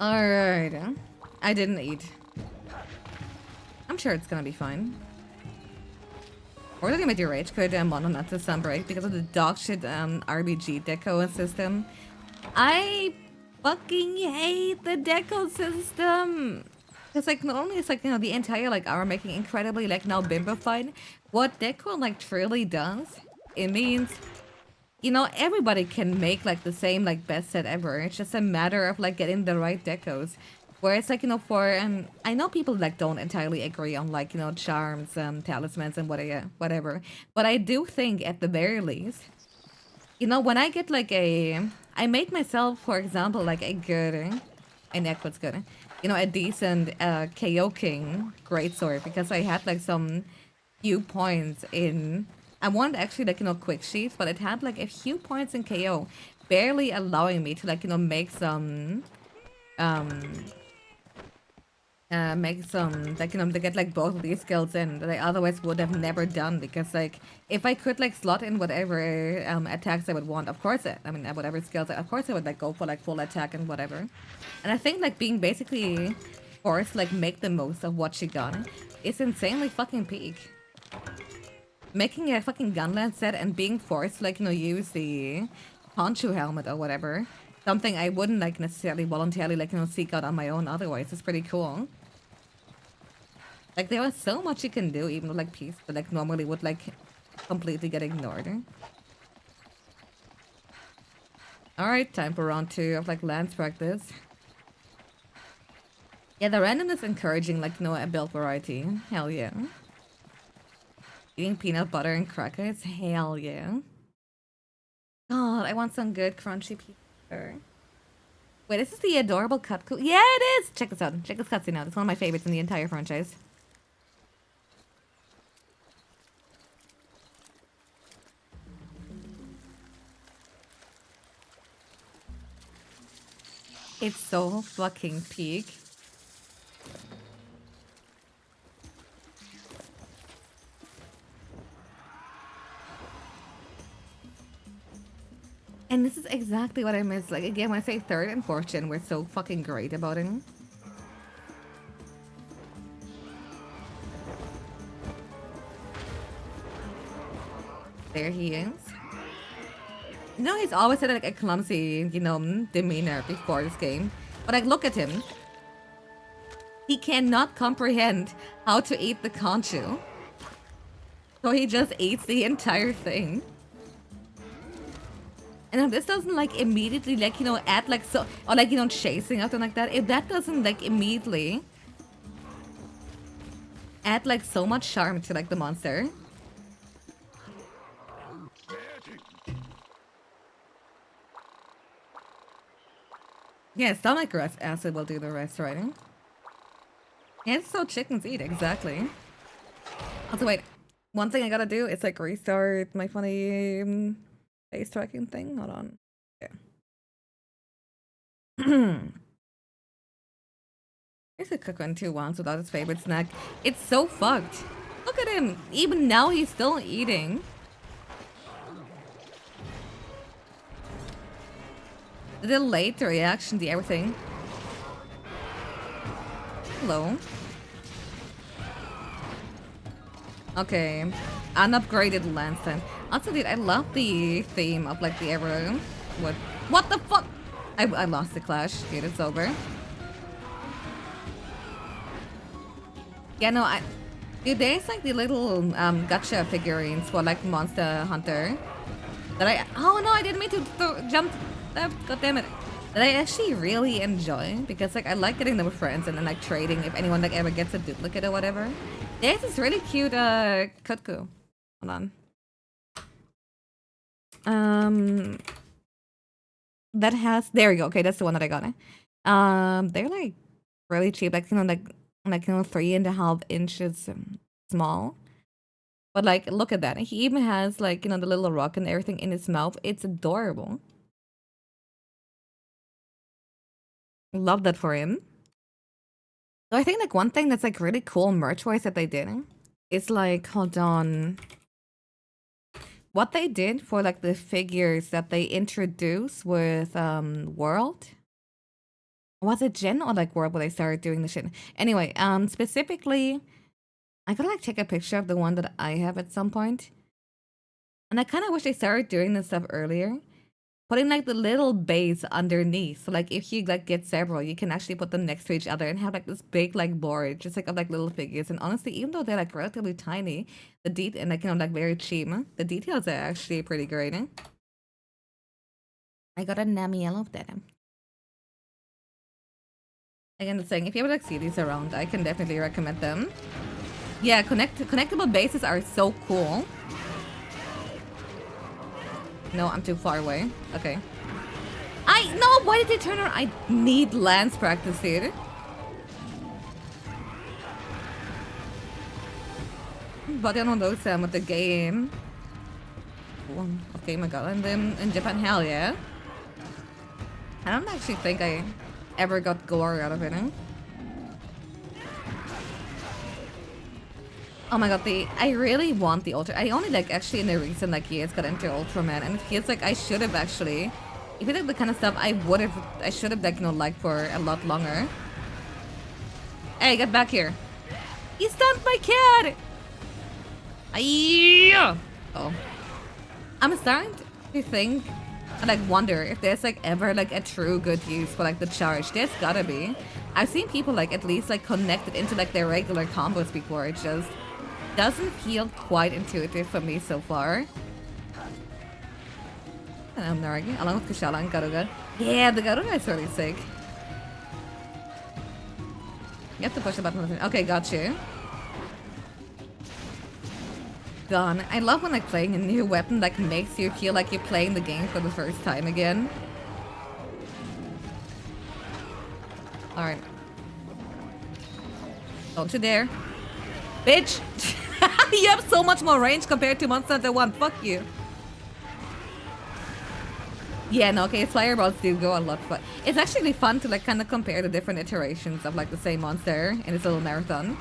Alright. I didn't eat. I'm sure it's gonna be fine. Or did I make your rage quit Mononata Sunbreak because of the dog shit RBG deco system? I fucking hate the deco system! Because like not only is like, you know, the entire like hour making incredibly like now bimbofied, what deco like truly does, it means, you know, everybody can make like the same like best set ever. It's just a matter of like getting the right decos. Whereas like, you know, for I know people like don't entirely agree on like, you know, charms, talismans and whatever. But I do think at the very least, you know, when I get like I made myself, for example, like a good, in equals good, you know, a decent KO King greatsword because I had like some few points in, I wanted actually like, you know, quick sheets, but it had like a few points in KO, barely allowing me to like, you know, make some, like, you know, to get like both of these skills in that I otherwise would have never done, because like if I could like slot in whatever attacks I would want, of course I mean whatever skills, of course I would like go for like full attack and whatever. And I think like being basically forced to like make the most of what she got is insanely fucking peak. Making a fucking gunland set and being forced to like, you know, use the poncho helmet or whatever, something I wouldn't like necessarily voluntarily like, you know, seek out on my own otherwise, is pretty cool. Like there was so much you can do even with like piece that like normally would like completely get ignored. Alright, time for round 2 of like lance practice. Yeah, the random is encouraging like, you know, a build variety. Hell yeah. Eating peanut butter and crackers? Hell yeah. God, I want some good crunchy peanut butter. Wait, this is the adorable cut. Yeah, it is! Check this out. Check this cutscene out. It's one of my favorites in the entire franchise. It's so fucking peak. And this is exactly what I miss. Like, again, when I say third and fourth gen, we're so fucking great about it. There he is. You know, he's always had like a clumsy, you know, demeanor before this game. But like, look at him. He cannot comprehend how to eat the conchu. So he just eats the entire thing. And if this doesn't like immediately like, you know, add like so, or like, you know, chasing something like that, if that doesn't like immediately add like so much charm to like the monster. Yeah, stomach rest acid will do the rest, right? Yeah, it's so chickens eat, exactly. Also, wait, one thing I gotta do is like restart my funny face tracking thing. Hold on. Yeah. Here's a cook on 2 rounds without his favorite snack. It's so fucked. Look at him. Even now he's still eating. The delayed reaction to everything. Hello. Okay. Unupgraded lance time. Also, dude, I love the theme of like the arrow. What the fuck? I lost the clash. Dude, it's over. Yeah, no, dude, there's like the little gacha figurines for like Monster Hunter that oh no, I didn't mean to jump. God damn it. That I actually really enjoy because like I like getting them with friends and then like trading if anyone like ever gets a duplicate or whatever. There's this really cute Kutku. Hold on. That has, there we go. Okay, that's the one that I got. They're like really cheap, like you know, like 3.5 inches small. But like, look at that. He even has like, you know, the little rock and everything in his mouth. It's adorable. Love that for him. So I think like one thing that's like really cool merch-wise that they did is like, hold on. What they did for like the figures that they introduced with World. Was it Gen or like World where they started doing the shit? Anyway, specifically, I gotta like take a picture of the one that I have at some point. And I kind of wish they started doing this stuff earlier. Putting like the little base underneath. So like if you like get several, you can actually put them next to each other and have like this big like board just like of like little figures. And honestly, even though they're like relatively tiny, the and like you know like very cheap, the details are actually pretty great. I got a Namiel of that. Again, the thing, if you ever like see these around, I can definitely recommend them. Yeah, connectable bases are so cool. No, I'm too far away. Okay. No, why did they turn around? I need lance practice here. But I don't know those with the game. Okay, my god, and then in Japan, hell yeah. I don't actually think I ever got gore out of it. Oh my god, I really want the Ultra. I only like actually in the recent like years got into Ultraman, and it feels like I should have actually, if it's like the kind of stuff I should have like, you know, liked for a lot longer. Hey, get back here. You stunned my cat! Oh. I'm starting to think, and like wonder if there's like ever like a true good use for like the charge. There's gotta be. I've seen people like at least like connect it into like their regular combos before. It just doesn't feel quite intuitive for me so far. And I'm Naragi, along with Kushala and Garuga. Yeah, the Garuga is really sick. You have to push the button. Okay, got you. Gone. I love when like playing a new weapon like makes you feel like you're playing the game for the first time again. Alright. Don't you dare. Bitch! You have so much more range compared to Monster Hunter 1. Fuck you. Yeah, no, okay, fireballs do go a lot, but it's actually fun to like kind of compare the different iterations of like the same monster in this little marathon.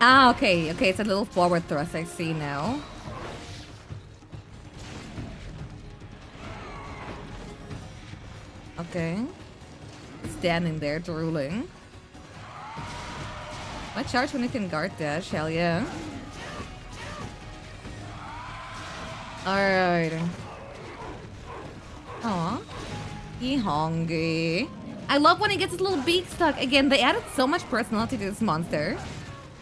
Ah, okay, okay, it's a little forward thrust, I see now. Okay. Standing there, drooling. My charge when you can guard dash, hell yeah. Alright. Aw. He hungry. I love when he gets his little beak stuck. Again, they added so much personality to this monster.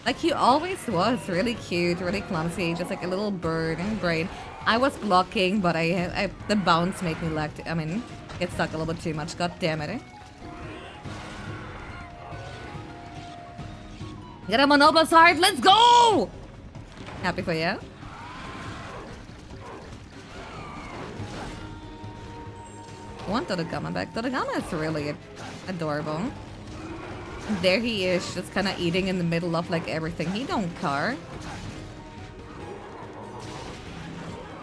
Like he always was. Really cute, really clumsy, just like a little bird and brain. I was blocking, but the bounce made me get stuck a little bit too much. God damn it. Get a Monoblast heart, let's go! Happy for you. I want Dodogama back. Dodogama is really adorable. There he is, just kind of eating in the middle of like everything. He don't care.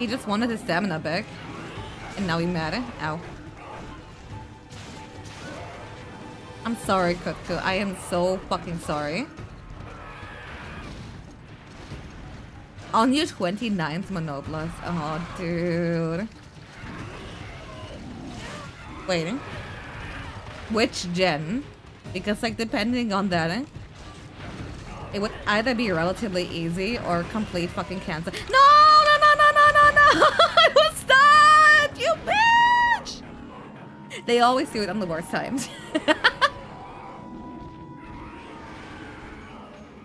He just wanted his stamina back. And now he mad. Ow. I'm sorry, Kutku. I am so fucking sorry. On your 29th Monoblast. Oh, dude. Waiting. Which gen? Because, like, depending on that, it would either be relatively easy or complete fucking cancer. No! No, no, no, no, no, no! I was stunned! You bitch! They always do it on the worst times.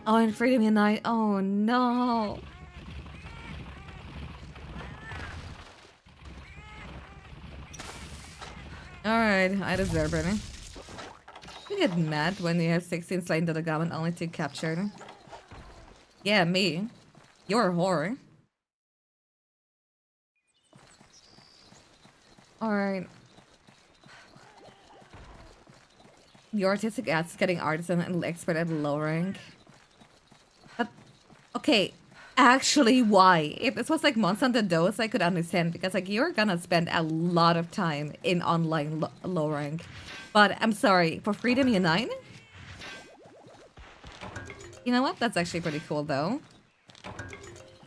Oh, and Freedom Unite. Oh, no. Alright, I deserve it. You get mad when you have 16 slain to the government only to capture. Yeah, me. You're a whore. Alright. The artistic ads getting artisan and expert at low rank. But, okay, actually why? If this was like Monster Hunter Dose, I could understand because like you're gonna spend a lot of time in online low rank. But I'm sorry, for Freedom Unite? You know what? That's actually pretty cool though.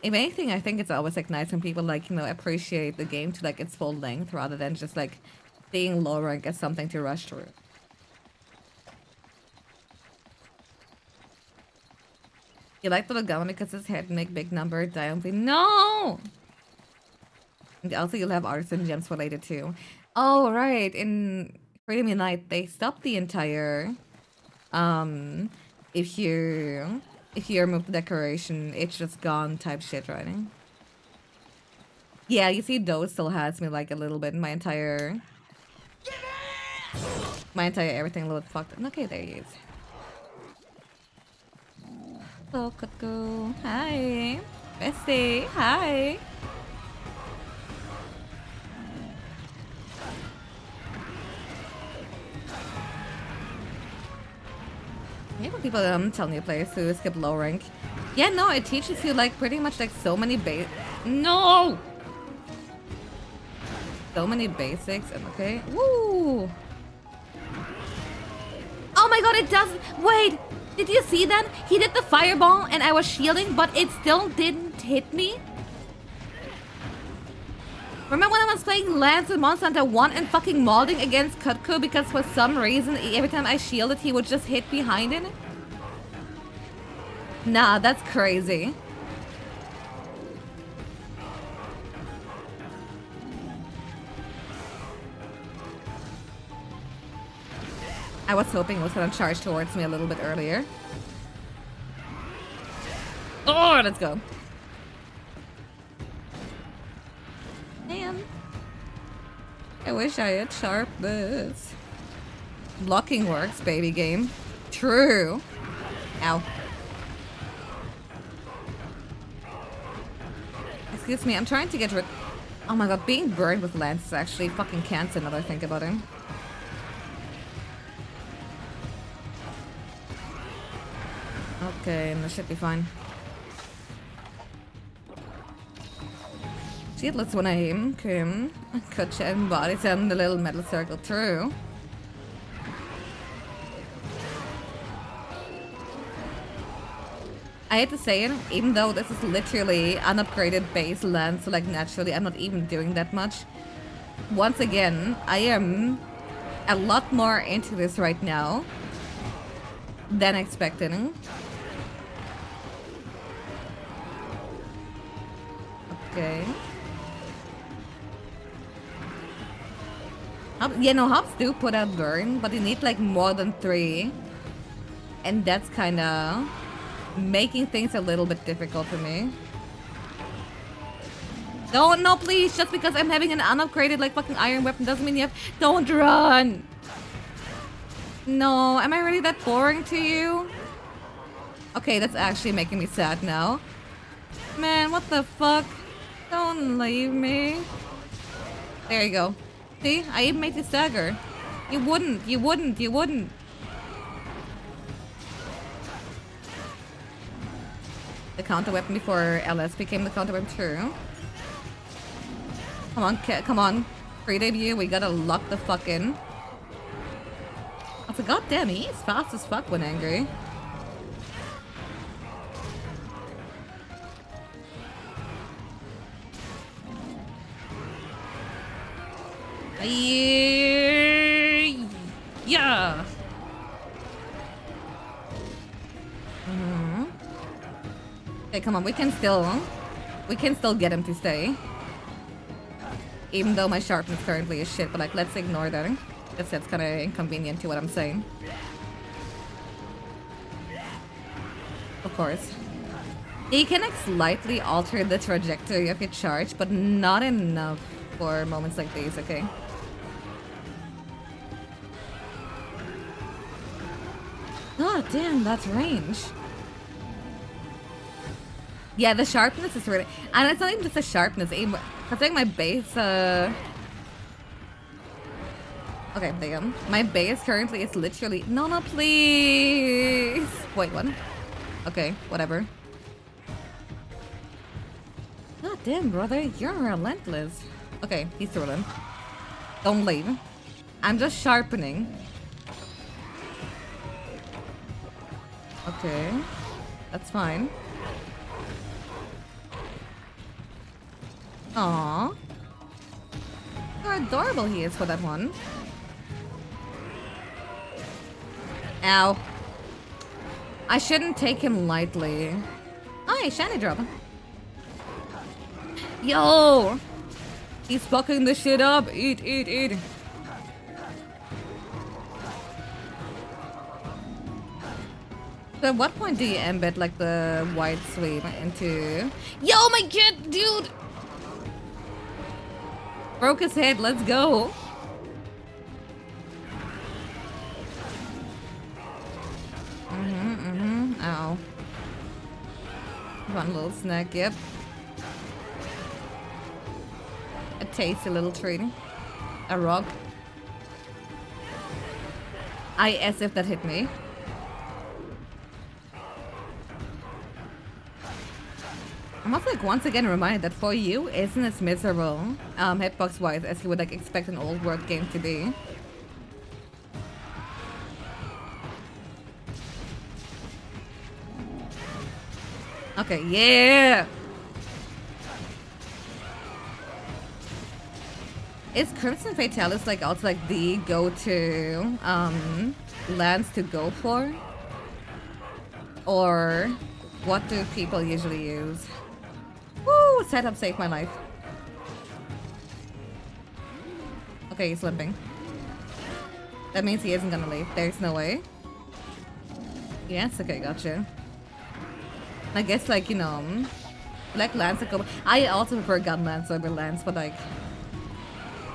If anything, I think it's always like nice when people like, you know, appreciate the game to like its full length rather than just like seeing low rank as something to rush through. You like the Gama because his head make big number diamonds. No! And also you'll have artisan gems related too. Oh, right. In Freedom Unite, they stopped the entire... If you remove the decoration, it's just gone type shit, right? Yeah, you see, Dose still has me like a little bit. My entire everything a little bit fucked up. Okay, there he is. Hello, Kutku. Hi. Bestie. Hi. Yeah, when people tell me players to skip low rank. Yeah, no, it teaches you like pretty much like so many No! So many basics and okay. Woo! Oh my god, it doesn't. Wait! Did you see that? He did the fireball and I was shielding, but it still didn't hit me? Remember when I was playing Lance with Monster Hunter 1 and fucking molding against Kutku because for some reason every time I shielded he would just hit behind it? Nah, that's crazy. I was hoping it was gonna charge towards me a little bit earlier. Oh, let's go. Man. I wish I had sharpness. Blocking works, baby game. True. Ow. Excuse me, I'm trying to get rid... Oh my god, being burned with Lance is actually fucking cancer now that I think about it. Okay, that should be fine. Shields when I aim, Kim. Cut and bodies and the little metal circle through. I hate to say it, even though this is literally unupgraded base land, so like naturally I'm not even doing that much. Once again, I am a lot more into this right now than expected. Okay. Yeah, no, hops do put out burn, but you need like more than 3. And that's kind of making things a little bit difficult for me. Don't, no, please. Just because I'm having an unupgraded like fucking iron weapon doesn't mean you have... Don't run! No, am I really that boring to you? Okay, that's actually making me sad now. Man, what the fuck? Don't leave me. There you go. See, I even made you stagger. You wouldn't, you wouldn't, you wouldn't. The counter weapon before LS became the counter weapon too. Come on, come on. Pre-debut, we gotta lock the fuck in. I forgot, damn, he's fast as fuck when angry. Yeah. Okay, come on, we can still get him to stay. Even though my sharpness currently is shit, but like, let's ignore that. That's kind of inconvenient to what I'm saying. Of course. You can like slightly alter the trajectory of your charge, but not enough for moments like these, okay? God damn, that's range. Yeah, the sharpness is really... And it's not even just the sharpness. I think my base, Okay, there you go. My base currently is literally... No, no, please! Wait, what? Okay, whatever. God damn, brother. You're relentless. Okay, he's through. Don't leave. I'm just sharpening. Okay. That's fine. Aww. How adorable he is for that one. Ow. I shouldn't take him lightly. Hi, shiny drop. Yo! He's fucking the shit up. Eat, eat, eat. So at what point do you embed like the white sweep into... Yo, my kid, dude! Broke his head, let's go. Ow. One little snack, yep. A tasty little treat. A rock. As if that hit me. I'm also like once again reminded that for you isn't as miserable hitbox wise as you would like expect an old world game to be. Okay, yeah. Is Crimson Fatalis like also like the go-to lands to go for? Or what do people usually use? Woo! Setup saved my life. Okay, he's limping. That means he isn't gonna leave. There's no way. Yes, okay, gotcha. I guess like, you know, like Lance and Cobra. I also prefer Gunlance over Lance, but like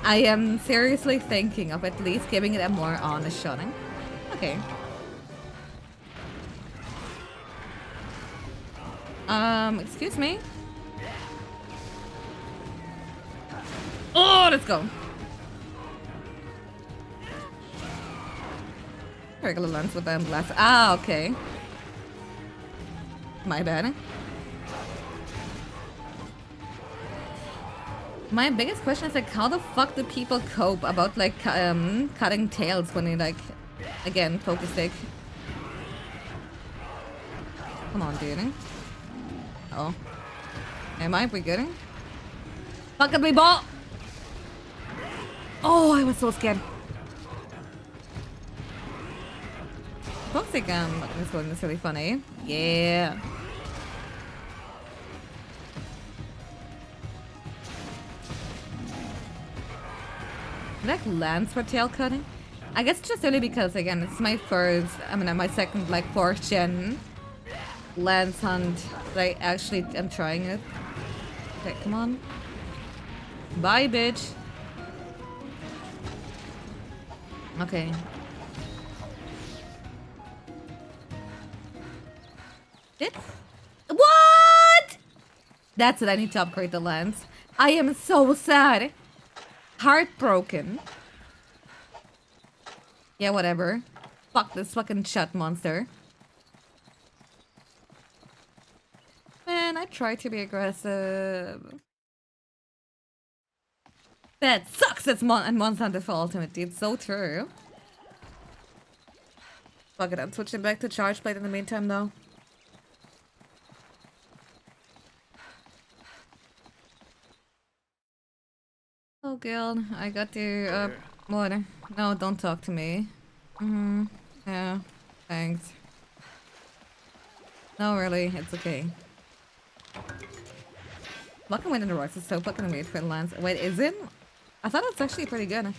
I am seriously thinking of at least giving it a more honest shot. Okay. Excuse me. Oh, let's go. Regular lens with them blast. Ah, okay. My bad. My biggest question is like, how the fuck do people cope about like cutting tails when they like, again, focus stick? Come on, dude. Oh. Am I? We good? Fucking me ball! Oh, I was so scared. Looks like this one is really funny. Yeah. Like lance for tail cutting? I guess just only because again it's my first, my second like 4th gen lance hunt. Like actually I'm trying it. Okay, come on. Bye, bitch. Okay. It? What? That's it, I need to upgrade the lance. I am so sad. Heartbroken. Yeah, whatever. Fuck this fucking shut monster. Man, I try to be aggressive. That sucks! It's Monster Hunter for Ultimate. It's so true. Fuck it, I'm switching back to Charge Blade in the meantime, though. Oh, Gil, I got to, what? No, don't talk to me. Yeah, thanks. No, really, it's okay. Fucking Wind in the Rocks is so fucking weird for the lance. Wait, is it? I thought it's actually pretty good.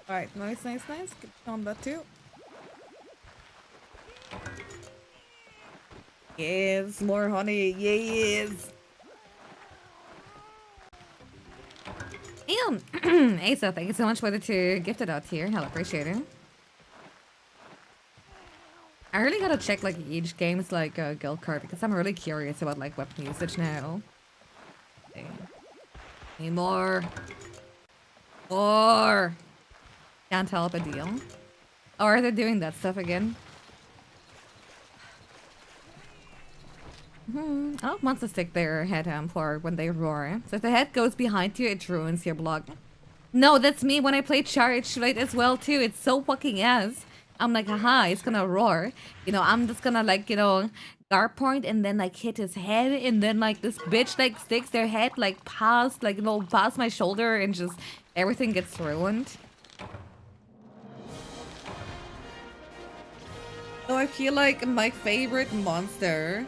Alright, nice. Good combat too. Yes, more honey, yes! And Asa, thank you so much for the 2 gifted out here. Hell, appreciate it. I really gotta check like each game's like guild card because I'm really curious about like weapon usage now. Okay. Need more. More. Can't help a deal. Oh, are they doing that stuff again? Oh, monsters stick their head for when they roar. So if the head goes behind you, it ruins your block. No, that's me when I play Charge Blade as well too. It's so fucking ass. I'm like, haha, it's gonna roar. You know, I'm just gonna like, you know, guard point and then like hit his head and then like this bitch like sticks their head like past, like, you know, past my shoulder and just everything gets ruined. So I feel like my favorite monster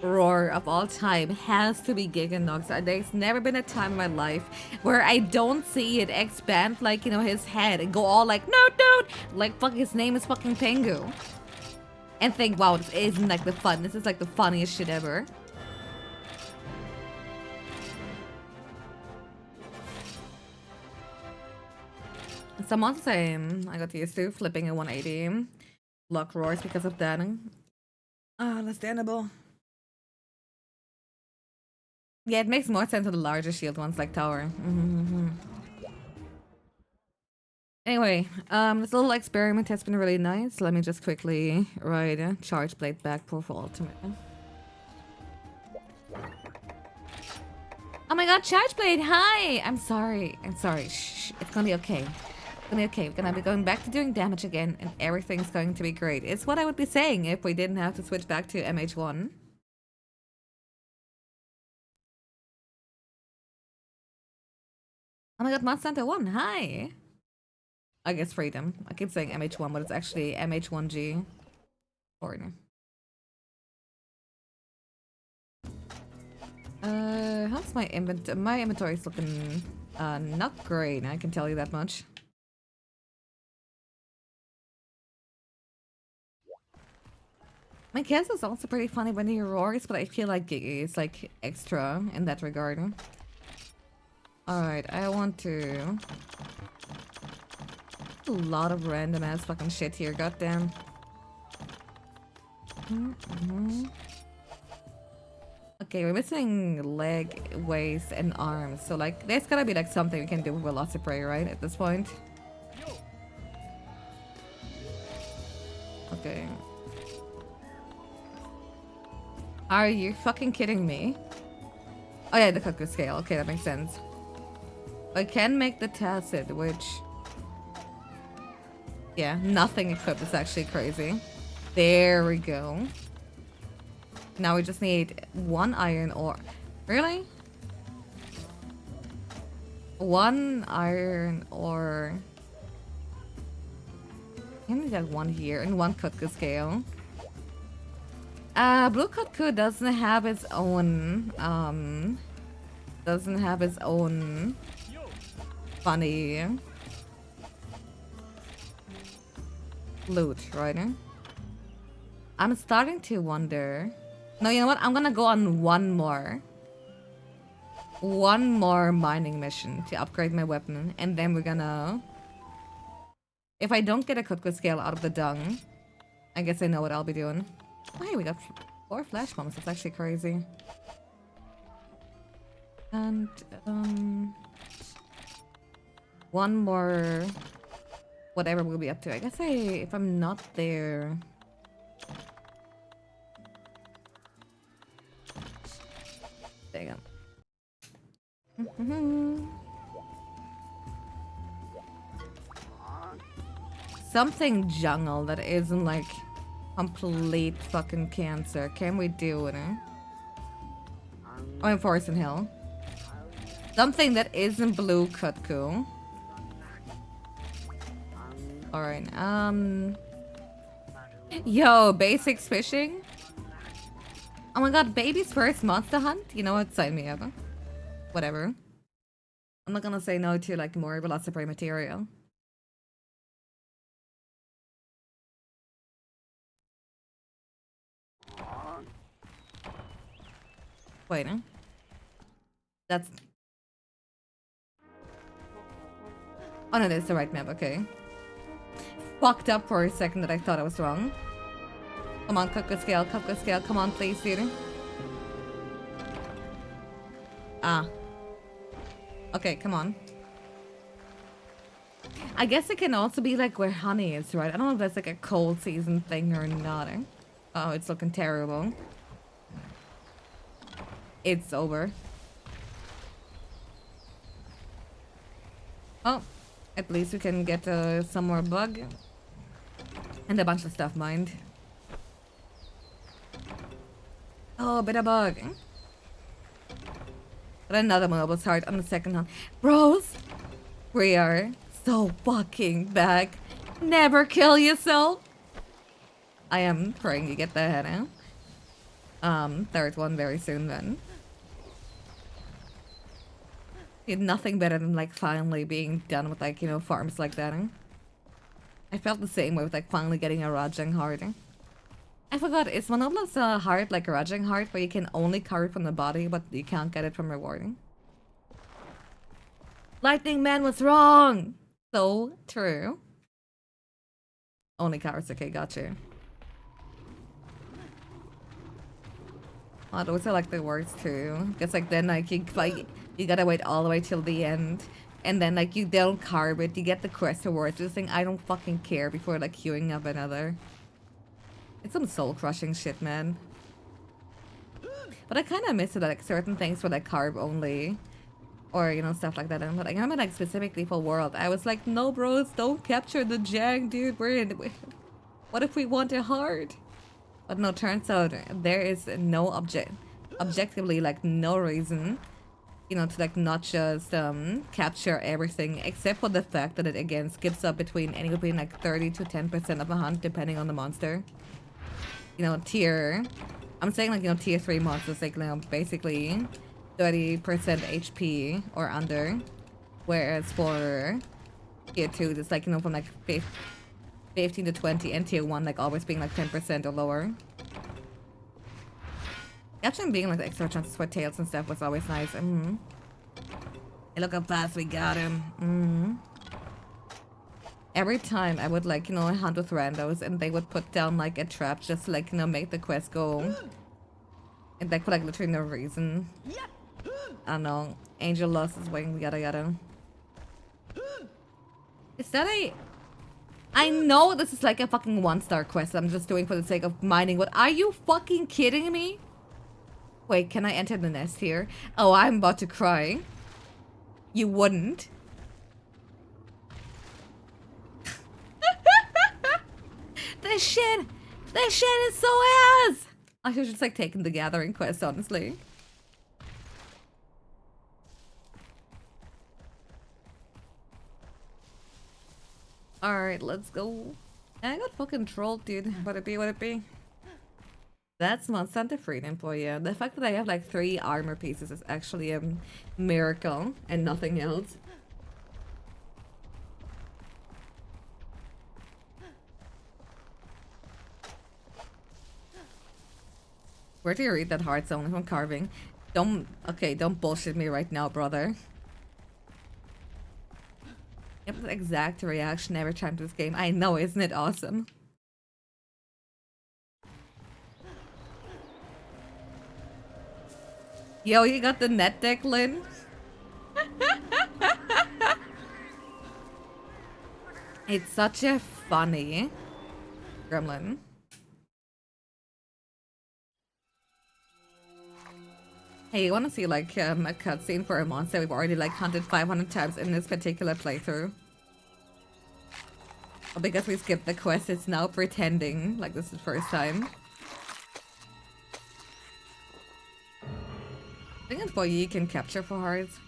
roar of all time has to be Giganox. There's never been a time in my life where I don't see it expand like, you know, his head and go all like, no, dude! Like, fuck, his name is fucking Pengu. And think, wow, this isn't like the fun. This is like the funniest shit ever. Some monsters I got used to flipping a 180. Block roars because of that. Understandable. Yeah, it makes more sense with the larger shield ones like Tower. Anyway, this little experiment has been really nice. Let me just quickly ride a Charge Blade back for Ultimate. Oh my god, Charge Blade, hi! I'm sorry. Shh, it's gonna be okay. It's gonna be okay. We're gonna be going back to doing damage again and everything's going to be great. It's what I would be saying if we didn't have to switch back to MH1. Oh my god, Monster Hunter 1, hi! I guess Freedom. I keep saying MH1, but it's actually MH1G. Or how's my inventory? My inventory is looking not great, I can tell you that much. My guess is also pretty funny when he roars, but I feel like Gigi is like extra in that regard. Alright, I want to... A lot of random ass fucking shit here, goddamn. Okay, we're missing leg, waist, and arms. So like, there's gotta be like something we can do with Velocipray, right? At this point. Okay. Are you fucking kidding me? Oh yeah, the Cuckoo Scale. Okay, that makes sense. I can make the Tacit, which... Yeah, nothing equipped is actually crazy. There we go. Now we just need 1 iron ore. Really? 1 iron ore. I only got 1 here and 1 Kutku scale. Blue Kutku doesn't have its own, funny loot, right? I'm starting to wonder. No, you know what? I'm gonna go on one more mining mission to upgrade my weapon, and then we're gonna... If I don't get a Kutku scale out of the dung, I guess I know what I'll be doing. Oh, hey, we got 4 flash bombs. That's actually crazy. And, 1 more... Whatever we'll be up to. I guess if I'm not there... There you go. Something jungle that isn't like complete fucking cancer. Can we do it? Oh, in Forest and Hill. Something that isn't blue Kutku. Alright, yo, basics fishing? Oh my god, baby's first monster hunt? You know what? Sign me up. Whatever. I'm not gonna say no to like more velocipede material. Wait, no? That's... Oh no, that's the right map, okay. Fucked up for a second that I thought I was wrong. Come on, Kutku scale, come on please, dude. Ah. Okay, come on. I guess it can also be like where honey is, right? I don't know if that's like a cold season thing or not. Oh, it's looking terrible. It's over. Oh, at least we can get some more bug. And a bunch of stuff mined. Oh, a bit of bug. But another mobile start on the second hunt. Bros, we are so fucking back. Never kill yourself. I am praying you get the head out. Third one very soon then. Need nothing better than like finally being done with like, you know, farms like that. I felt the same way with like finally getting a Rajang heart. I forgot, is one of those heart like a Rajang heart where you can only carve from the body but you can't get it from rewarding? Lightning Man was wrong! So true. Only cards, okay, gotcha. Oh, those are like the worst too. Because like then like you gotta wait all the way till the end. And then like you don't carve it, you get the quest rewards. Just think I don't fucking care before like queuing up another. It's some soul crushing shit, man. But I kinda miss it like certain things were like carb only. Or, you know, stuff like that. And but I remember like specifically for World, I was like, no bros, don't capture the Jag, dude. What if we want it hard? But no, turns out there is no objectively like no reason, you know, to like not just capture everything, except for the fact that it again skips up between like 30 to 10% of a hunt depending on the monster. You know, I'm saying like, you know, tier 3 monsters like, you know, basically 30% HP or under, whereas for tier 2 it's like, you know, from like 15 to 20, and tier 1 like always being like 10% or lower. Actually being like the extra chances for tails and stuff was always nice. Hey, look how fast we got him. Every time I would like, you know, hunt with randos and they would put down like a trap just to, like, you know, make the quest go. And like for like literally no reason. I don't know. Angel lost his wing, yada. Is that I know this is like a fucking 1-star quest I'm just doing for the sake of mining, but are you fucking kidding me? Wait, can I enter the nest here? Oh, I'm about to cry. You wouldn't. The shit This shit is so ass! I should just like taken the gathering quest, honestly. Alright, let's go. I got fucking trolled, dude. What it be, what it be? That's Monsanto Freed employee. Yeah. The fact that I have like 3 armor pieces is actually a miracle and nothing else. Where do you read that heart's only from carving? Don't bullshit me right now, brother. You have the exact reaction every time to this game. I know, isn't it awesome? Yo, you got the net deck, Lynn? It's such a funny gremlin. Hey, you wanna see like a cutscene for a monster we've already like hunted 500 times in this particular playthrough? Oh, because we skipped the quest, it's now pretending like this is the first time. I think employee can capture for hearts.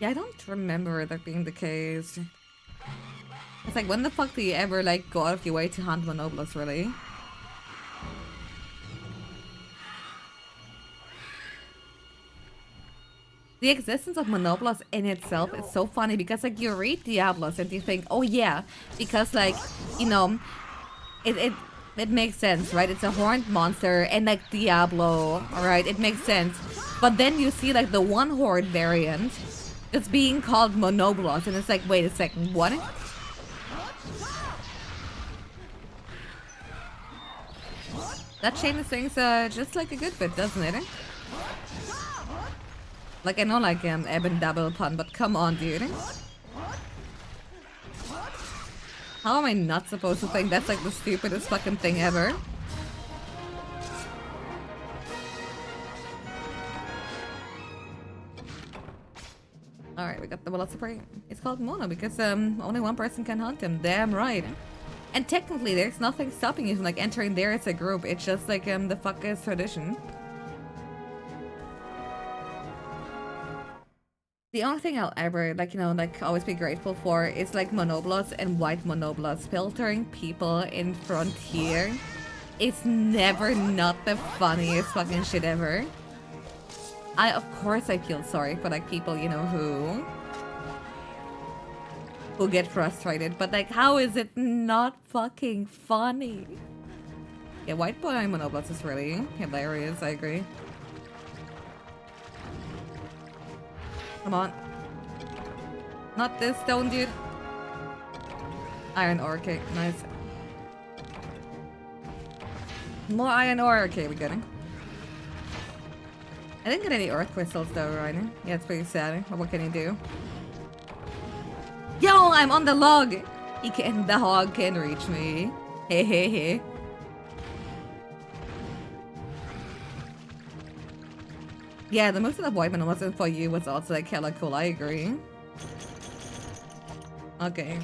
Yeah, I don't remember that being the case. It's like, when the fuck do you ever like go out of your way to hunt Monobolus, really? The existence of Monobolus in itself is so funny because like you read Diablos and you think, oh yeah, because like, you know, it makes sense, right? It's a horned monster and like Diablo, alright, it makes sense. But then you see like the one horde variant that's being called Monobolus and it's like, wait a second, what? That changes things just like a good bit, doesn't it? Like, I know like ebb and double pun, but come on, dude. How am I not supposed to think that's like the stupidest fucking thing ever? Alright, we got the Velocipede. It's called Mono because only one person can hunt him. Damn right. And technically there's nothing stopping you from like entering there as a group. It's just like the fuck is tradition. The only thing I'll ever, like, you know, like, always be grateful for is, like, Monobolus and white Monobolus. Filtering people in Frontier is never not the funniest fucking shit ever. Of course I feel sorry for, like, people, you know, who get frustrated. But, like, how is it not fucking funny? Yeah, white boy Monobolus is really hilarious, I agree. Come on. Not this stone, dude. Iron ore, okay, nice. More iron ore, okay, we got it. I didn't get any earth crystals though, right? Yeah, it's pretty sad. But what can you do? Yo, I'm on the log! The hog can reach me. Hey, hey, hey. Yeah, the most of the Whiteman wasn't for you was also like hella cool, I agree. Okay.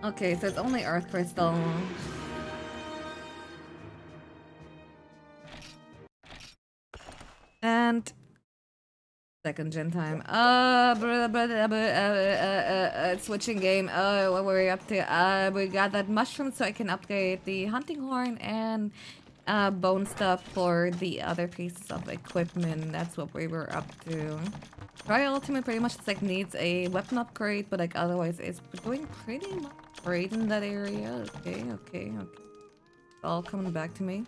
Okay, so it's only Earth Crystal. And second gen time. Switching game. What were we up to? We got that mushroom so I can upgrade the hunting horn and bone stuff for the other pieces of equipment. That's what we were up to. Try Ultimate pretty much just like needs a weapon upgrade, but like otherwise it's doing pretty much great in that area. Okay, okay, okay. It's all coming back to me.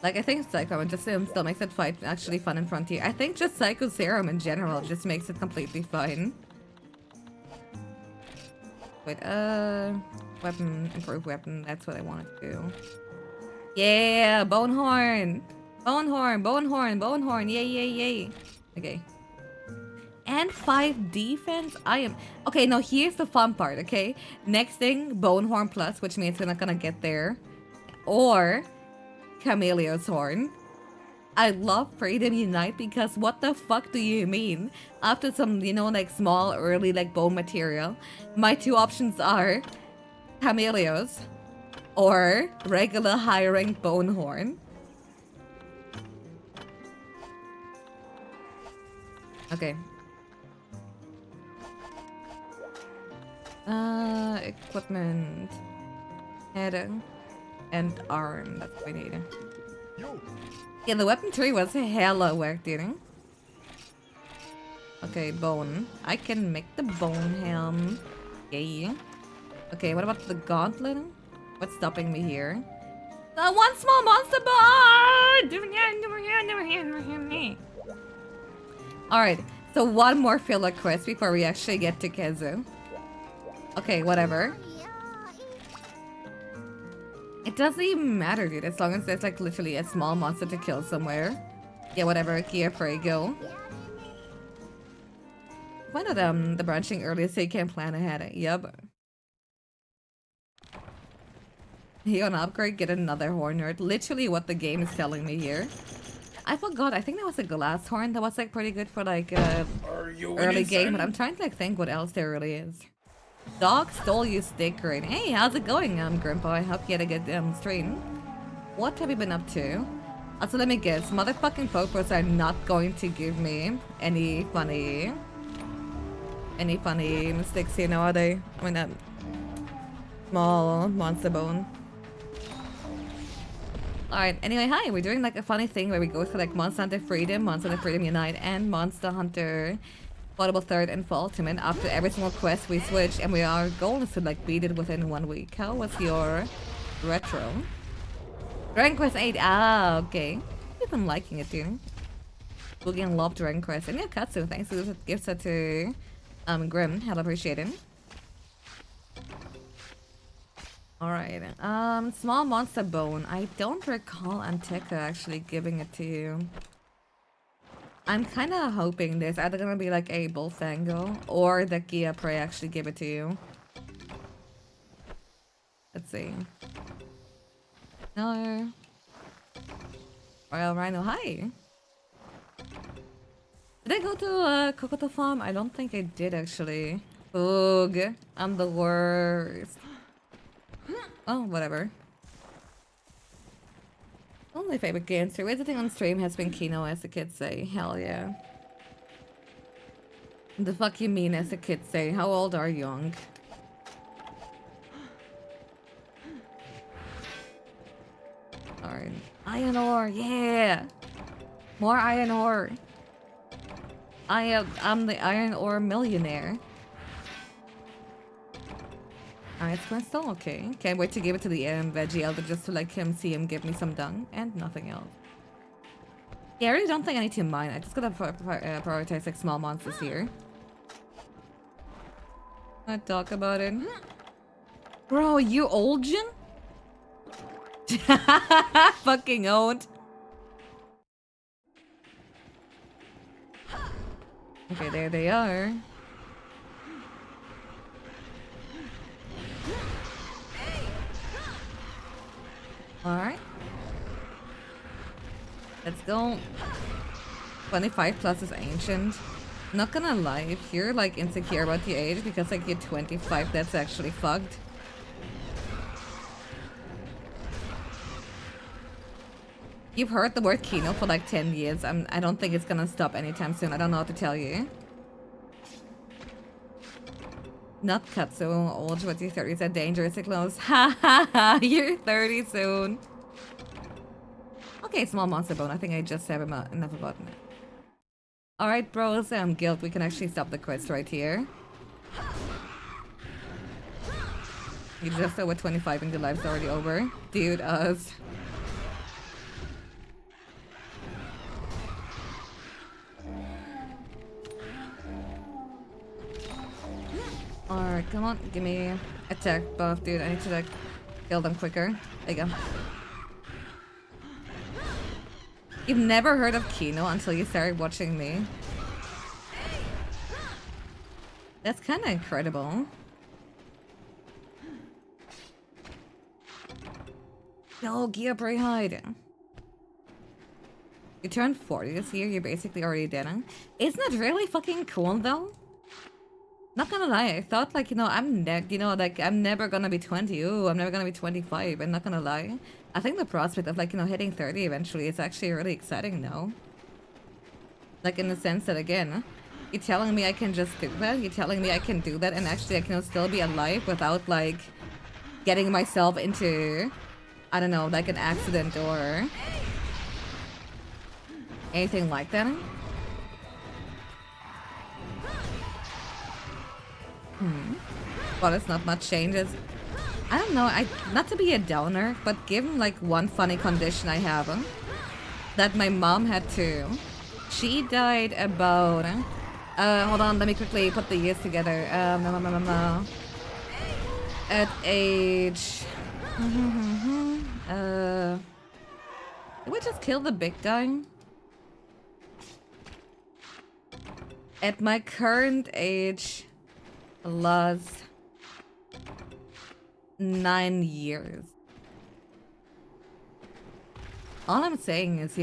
Like, I think Psycho just still makes it fight actually fun in Frontier. I think just Psycho Serum in general just makes it completely fine. Wait, weapon, improve weapon, that's what I wanted to do. Yeah, bone horn! Bone horn, bone horn, bone horn, yay, yay, yay. Okay. And 5 defense? Okay, now here's the fun part, okay? Next thing, bone horn plus, which means we're not gonna get there. Or Chameleon's horn. I love Freedom Unite because what the fuck do you mean? After some, you know, like small early like bone material, my two options are Camellios or regular high rank bone horn. Okay. Equipment. Head and arm. That's what we need. Yeah, the weapon tree was hella work, dude. Okay, bone. I can make the bone helm. Yay. Okay, what about the gauntlet? What's stopping me here? One small monster bone! Alright, so one more filler quest before we actually get to Kezu. Okay, whatever. It doesn't even matter, dude, as long as there's like literally a small monster to kill somewhere. Yeah, whatever, gear pray, go. Why not the branching earlier so you can plan ahead? Yup. You wanna upgrade, get another horn nerd. Literally what the game is telling me here. I forgot, I think that was a glass horn that was like pretty good for like early game, but I'm trying to like think what else there really is. Dog stole you stick ring. Hey, how's it going, Grandpa? I hope you had a good stream. What have you been up to? Also, let me guess. Motherfucking popos are not going to give me any funny mistakes here now, are they? I mean, that small monster bone. Alright, anyway, hi. We're doing like a funny thing where we go through like Monster Hunter Freedom, Monster Hunter Freedom Unite, and Monster Hunter Portable 3rd and for Ultimate. After every single quest we switch, and our goal is to like beat it within 1 week. How was your retro? Dragon Quest 8, ah, okay. I'm liking it, dude. Boogie and love Dragon Quest. And yeah, Katsu, thanks for the gift set to Grim. Hell appreciated. Alright, small monster bone. I don't recall Anteka actually giving it to you. I'm kind of hoping there's either gonna be like a Bullfango or that Gia Prey actually give it to you. Let's see. No. Royal Rhino, hi. Did I go to Kokoto Farm? I don't think I did actually. Ugh, I'm the worst. Oh, whatever. One of my favorite games too. Visiting on stream has been Kino, as the kids say. Hell yeah. The fuck you mean, as the kids say? How old are you, Young? Alright. Iron ore, yeah! More iron ore! I'm the iron ore millionaire. Alright, Crystal, okay. Can't wait to give it to the veggie elder just to like him see him give me some dung and nothing else. Yeah, I really don't think I need to mine. I just gotta prioritize like small monsters here. Not talk about it. Bro, you old Jin? Fucking old. Okay, there they are. Alright. Let's go. 25 plus is ancient. Not gonna lie, if you're like insecure about the age because like you're 25, that's actually fucked. You've heard the word Kino for like 10 years. I don't think it's gonna stop anytime soon. I don't know what to tell you. Not Katsu, old, but your 30s are dangerously close. Ha ha ha, you're 30 soon. Okay, small monster bone. I think I just have enough about it. Alright, bros, guild. We can actually stop the quest right here. You're just over 25 and your life's already over. Dude, us. Alright, come on, give me attack buff, dude. I need to like kill them quicker. There you go. You've never heard of Kino until you started watching me. That's kind of incredible. Yo, Gia Hide. You turned 40 this year, you're basically already dead. Huh? Isn't it really fucking cool though? Not gonna lie, I thought like, I'm never gonna be 20. Ooh, I'm never gonna be 25. I'm not gonna lie. I think the prospect of like, hitting 30 eventually is actually really exciting now. Like in the sense that again, you're telling me I can just do that? You're telling me I can do that and actually I can still be alive without like getting myself into, I don't know, like an accident or anything like that? Well, it's not much changes. I don't know, not to be a downer, but given like one funny condition I have, that my mom had too. She died about, hold on, let me quickly put the years together. At age, did we just kill the big guy? At my current age, plus 9 years. All I'm saying is,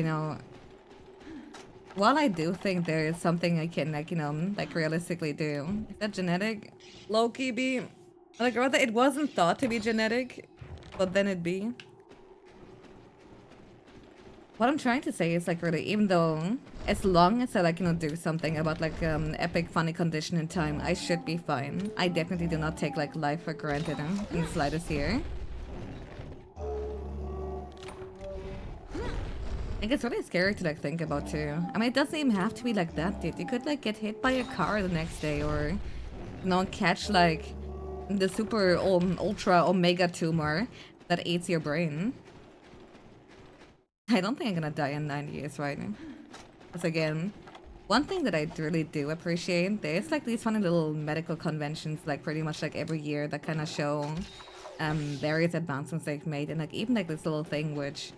while I do think there is something I can, like realistically do. Is that genetic? Low-key be? Like, rather, it wasn't thought to be genetic, but then it be. What I'm trying to say is, like, really, even though, as long as I, like, do something about, like, epic funny condition in time, I should be fine. I definitely do not take, like, life for granted in the slightest here. I think it's really scary to, like, think about, too. I mean, it doesn't even have to be like that, dude. You could, like, get hit by a car the next day or, catch, like, the super ultra omega tumor that eats your brain. I don't think I'm gonna die in 9 years right now. Because again, one thing that I really do appreciate, there's like these funny little medical conventions like pretty much like every year that kind of show various advancements they've made, and like even like this little thing which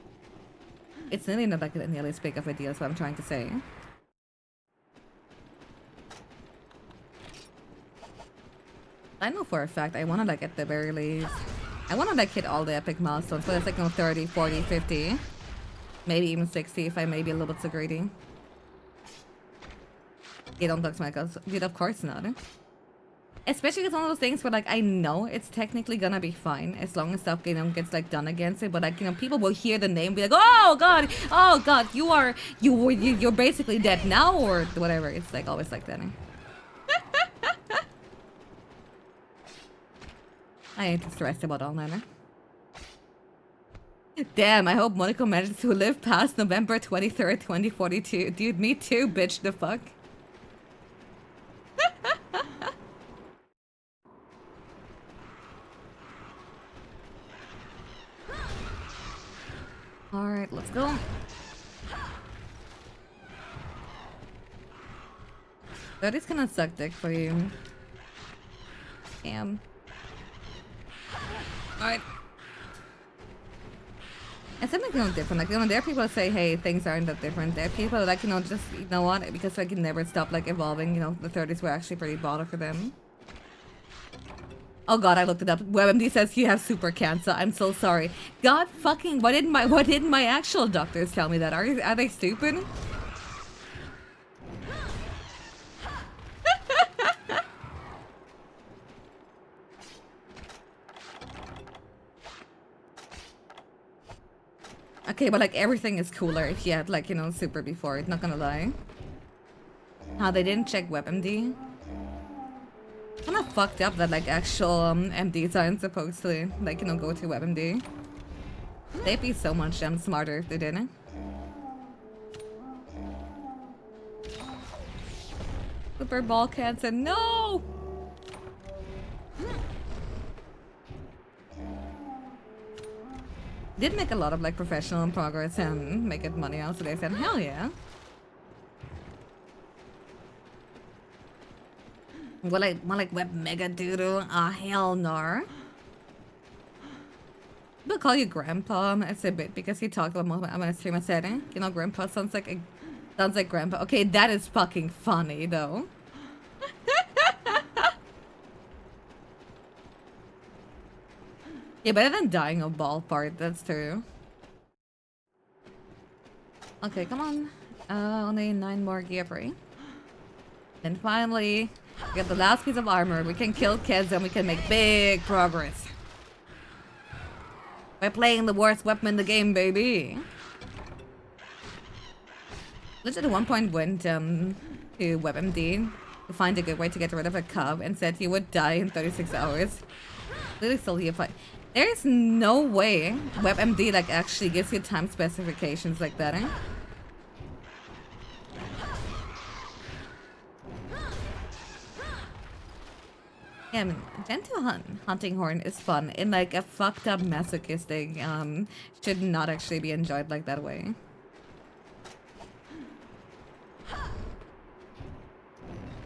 it's really not like nearly as big of a deal as what I'm trying to say. I know for a fact I want to like at the very least, I want to like hit all the epic milestones, but it's like 30, 40, 50. Maybe even 60 if I may be a little bit too greedy. You don't talk to my guys. Dude, of course not. Especially it's one of those things where like I know it's technically gonna be fine as long as stuff gets like done against it, but like people will hear the name be like, oh god, you're basically dead now or whatever. It's like always like that. I ain't stressed about all that. Damn, I hope Monaco manages to live past November 23rd, 2042. Dude, me too, bitch, the fuck. Alright, let's go. That is gonna suck dick for you. Damn. Alright. It's something different. Like, there are people that say, hey, things aren't that different. There are people that, like, just, you know what? Because, like, you never stop, like, evolving, the 30s were actually pretty bother for them. Oh god, I looked it up. WebMD says you have super cancer. I'm so sorry. God fucking, why didn't my actual doctors tell me that? Are they stupid? Okay, but like everything is cooler if you had like, super before it, not gonna lie. They didn't check WebMD. Kinda fucked up that like actual MDs aren't supposed to like, go to WebMD. They'd be so much smarter if they didn't. Super ball cancer, no! Did make a lot of like professional progress and make it money out, so they said, hell yeah. More like web mega doodle. Ah, hell no. People call you grandpa. It's a bit because he talked about my stream. I said, grandpa sounds like grandpa. Okay, that is fucking funny though. Yeah, better than dying of ball part. That's true. Okay, come on. Only 9 more gear free. Then finally, we get the last piece of armor. We can kill kids and we can make big progress. We're playing the worst weapon in the game, baby. Legit at one point went to WebMD to find a good way to get rid of a cub and said he would die in 36 hours. Literally still here fight. There's no way WebMD like actually gives you time specifications like that, eh? Yeah, I mean, gentle hunting horn is fun in like a fucked up masochistic, should not actually be enjoyed like that way.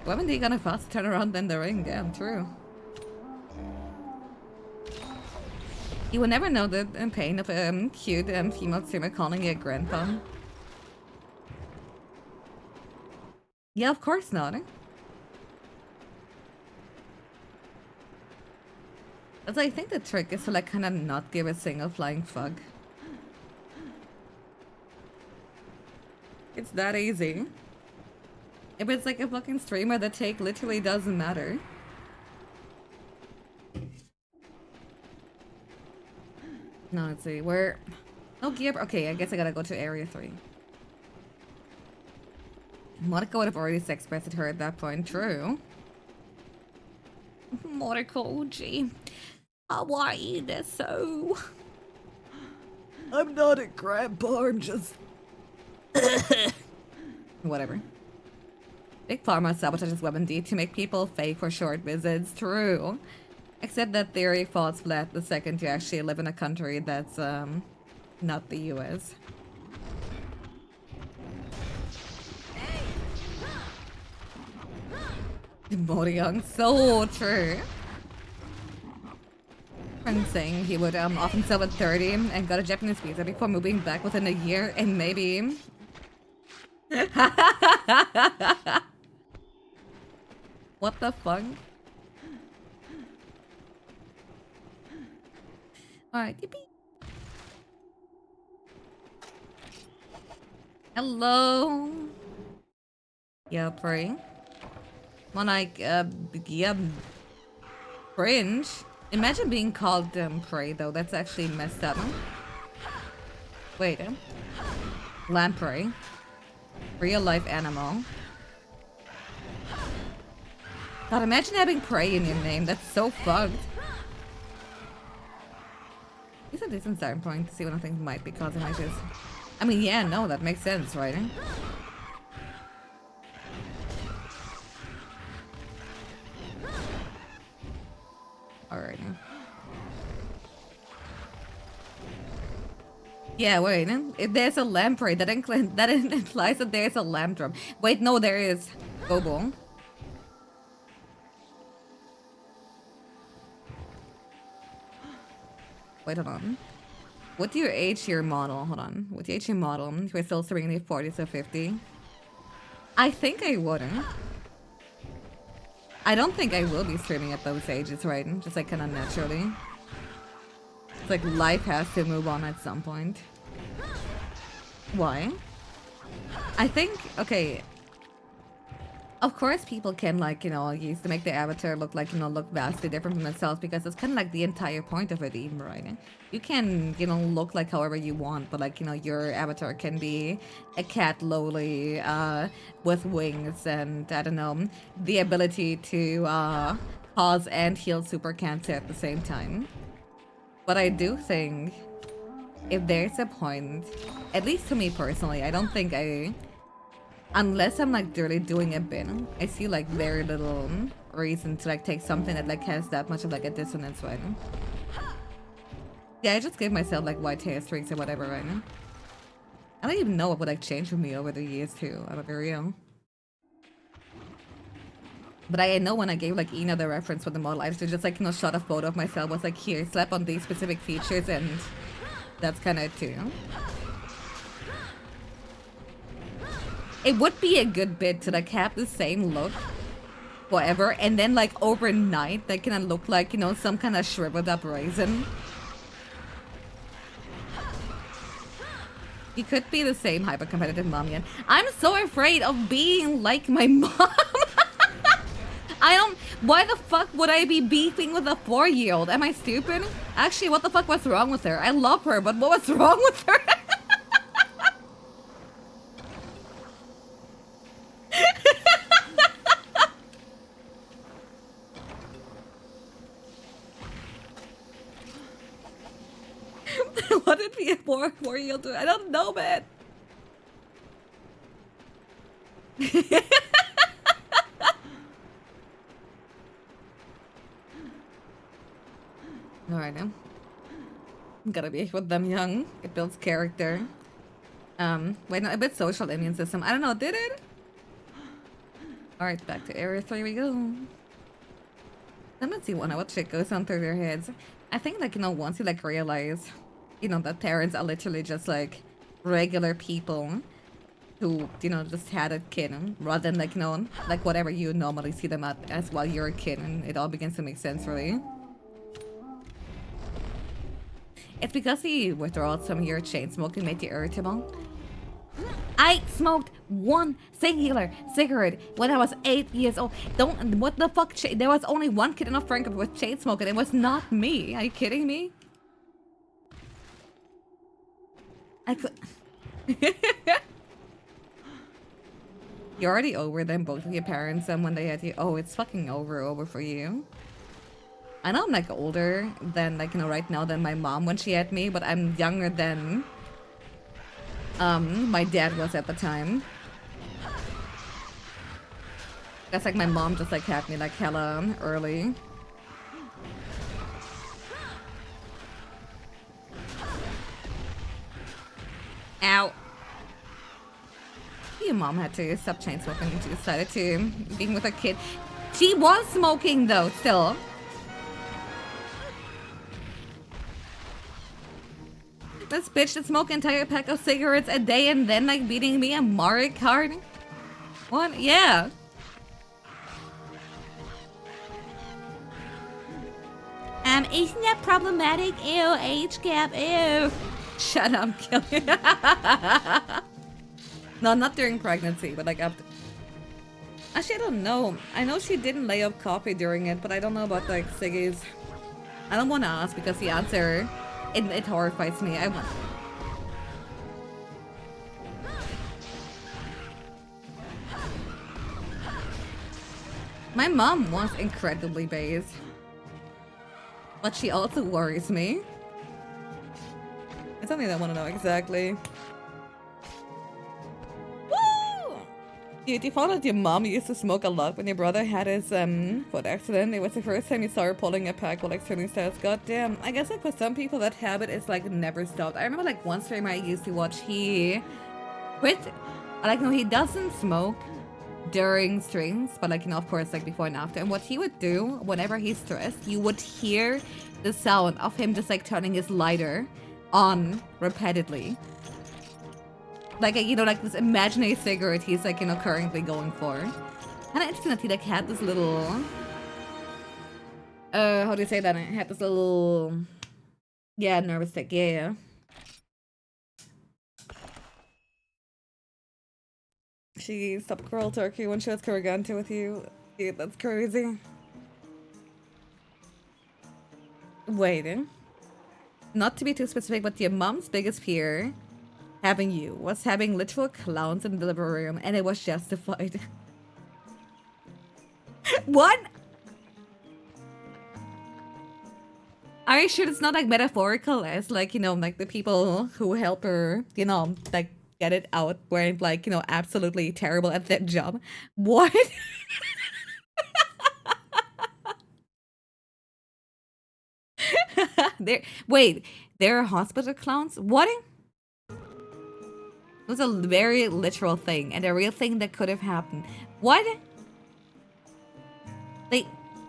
Women they gonna fast turn around than the ring, damn true. You will never know the pain of a cute female streamer calling you a grandpa. Yeah, of course not. But I think the trick is to like kind of not give a single flying fuck. It's that easy. If it's like a fucking streamer, the take literally doesn't matter. No, let's see. Where? No gear. Okay, I guess I gotta go to area 3. Monica would have already expressed her at that point. True. Monica, OG. How are you, Nesso? I'm not a grandpa, I'm just... Whatever. Big Pharma sabotages WebMD to make people fake for short visits. True. Except that theory falls flat the second you actually live in a country that's, not the US. Young, so true. Friend saying he would often sell at 30 and got a Japanese visa before moving back within a year and maybe... What the fuck? Alright, yippee. Hello. Yeah, pray. More like, yeah, cringe. Imagine being called prey though. That's actually messed up. Wait, lamprey. Real life animal. God, imagine having prey in your name. That's so fucked. It's a decent starting point to see what I think might be causing issues. I mean, yeah, no, that makes sense, right? Alright. Yeah, wait. If there's a lamprey, that implies that there's a lamb drum. Wait, no, there is. Gobo. Wait, hold on. What do you age your model? Hold on. What do you age your model? We're still streaming the 40s or 50. I think I wouldn't. I don't think I will be streaming at those ages, right? Just like kind of naturally. It's like life has to move on at some point. Why? I think, okay. Of course people can like, you know, use to make the avatar look like, you know, look vastly different from themselves because it's kind of like the entire point of it even, right? You can, you know, look like however you want, but like, you know, your avatar can be a cat lowly, with wings and, I don't know, the ability to, cause and heal super cancer at the same time. But I do think if there's a point, at least to me personally, I don't think unless I'm like really doing a bin, I see like very little reason to like take something that like has that much of like a dissonance, right? Yeah, I just gave myself like white hair streaks or whatever right now. I don't even know what would like change with me over the years too, I'm very real. But I know when I gave like Ina the reference for the model, I just like, you know, shot a photo of myself, was like, here, slap on these specific features, and that's kind of it too. It would be a good bit to like have the same look forever, and then like overnight, they kind of look like, you know, some kind of shriveled up raisin. You could be the same hyper-competitive mom yet. I'm so afraid of being like my mom. I don't... Why the fuck would I be beefing with a 4-year-old? Am I stupid? Actually, what the fuck was wrong with her? I love her, but what was wrong with her? What did be a 4-year-old do? I don't know, man. Alright now. Gotta be with them young. It builds character. Wait, no, a bit social immune system. I don't know, did it? Alright, back to area 3 we go. Let's see what shit goes on through their heads. I think, like, you know, once you, like, realize, you know, that parents are literally just, like, regular people who, you know, just had a kid, rather than, like, you know, like, whatever you normally see them at as while you're a kid, and it all begins to make sense, really. It's because the withdrawal from your chain smoking made you irritable. I smoked one singular cigarette when I was 8 years old. What the fuck? There was only one kid in a friend group with chain smoking. It was not me. Are you kidding me? I could. You're already over than both of your parents, and when they had you, oh, it's fucking over for you. I know I'm like older than, like, you know, right now than my mom when she had me, but I'm younger than my dad was at the time. That's like my mom just like had me like hella early. Ow. Your mom had to stop chain smoking and she decided to being with a kid. She was smoking though, still. This bitch that smoked an entire pack of cigarettes a day and then like beating me a Mario Kart? What? Yeah. Isn't that problematic? Ew, age gap, ew. Shut up, killing. No, not during pregnancy, but like after. Actually, I don't know. I know she didn't lay off coffee during it, but I don't know about like ciggies. I don't want to ask because the answer, it horrifies me. I want. My mom was incredibly based, but she also worries me. It's something I want to know exactly. Woo! You found out your mom used to smoke a lot when your brother had his foot accident. It was the first time you saw her pulling a pack while like turning styles. God damn. I guess like for some people that habit is like never stopped. I remember like one stream I used to watch, he quit. Like no, he doesn't smoke during streams, but like, you know, of course, like before and after. And what he would do whenever he's stressed, you would hear the sound of him just like turning his lighter on repeatedly. Like, you know, like this imaginary cigarette he's like, you know, currently going for. And I interesting that he like had this little, how do you say that? It had this little, yeah, nervous tick, yeah. She stopped coral turkey when she was Kuragante with you. Dude, that's crazy. Wait. Not to be too specific, but your mom's biggest fear having you was having literal clowns in the delivery room, and it was justified. What? Are you sure it's not like metaphorical as like, you know, like the people who help her, you know, like get it out weren't like, you know, absolutely terrible at their job? What? Wait, there are hospital clowns? What? It was a very literal thing and a real thing that could have happened. What? Like,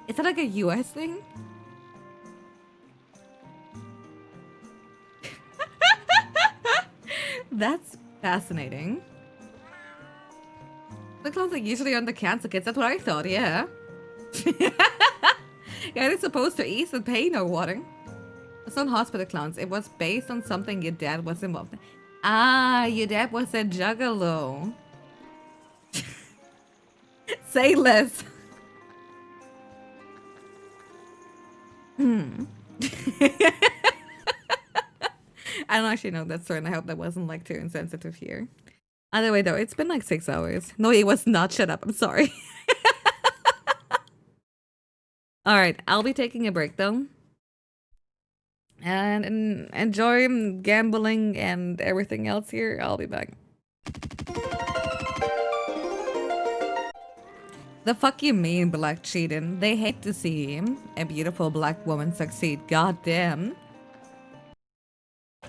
is that like a US thing? That's fascinating. The clowns are usually on the cancer kids. That's what I thought, yeah. Yeah, they're supposed to ease the pain or what? It's not hospital clowns. It was based on something your dad was involved in. Ah, your dad was a juggalo. Say less. I don't actually know that story, and I hope that wasn't like too insensitive here. Either way, though, it's been like 6 hours. No, it was not. Shut up. I'm sorry. All right, I'll be taking a break though, and enjoy gambling and everything else here. I'll be back. The fuck you mean, black cheating? They hate to see a beautiful black woman succeed. God damn.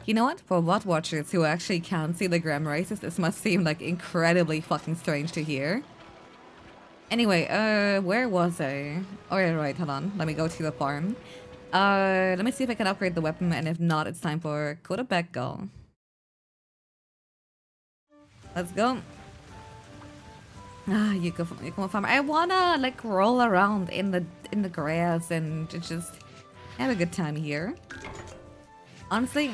You know what? For what watchers who actually can't see the gram races, this must seem like incredibly fucking strange to hear. Anyway, where was I? Oh, yeah, right, hold on. Let me go to the farm. Let me see if I can upgrade the weapon, and if not, it's time for quarterback go. Let's go. Ah, you go farm. I wanna like roll around in the grass and just have a good time here. Honestly,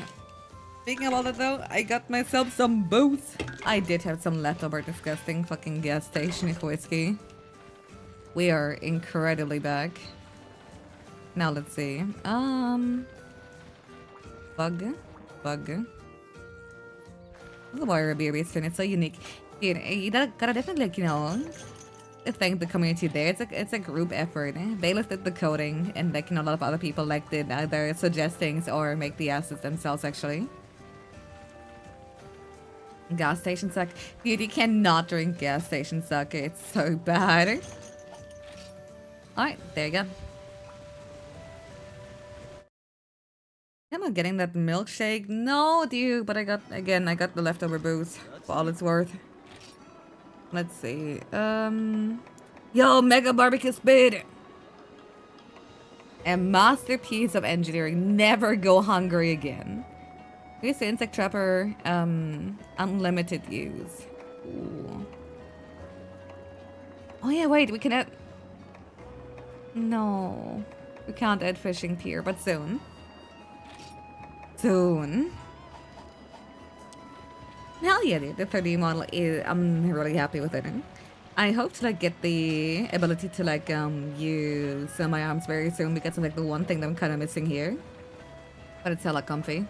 speaking about it though, I got myself some booze. I did have some leftover disgusting fucking gas station whiskey. We are incredibly back. Now let's see. Bug. The wire beer spin, it's so unique. Dude, you gotta definitely like, you know, thank the community there. It's a group effort. Bailiff did the coding, and like, you know, a lot of other people like did either suggest things or make the assets themselves actually. Gas station suck. Dude, you cannot drink gas station suck. It's so bad. Alright, there you go. Am I getting that milkshake? No, dude, but I got the leftover booze for all it's worth. Let's see. Yo, Mega Barbecue Speed! A masterpiece of engineering. Never go hungry again. Here's the insect trapper, unlimited use. Ooh. Oh yeah, wait, we can add... No. We can't add fishing pier, but soon. Soon. Hell yeah, dude. The 3D model is... I'm really happy with it. I hope to like get the ability to like use my arms very soon, because of like the one thing that I'm kind of missing here. But it's hella comfy.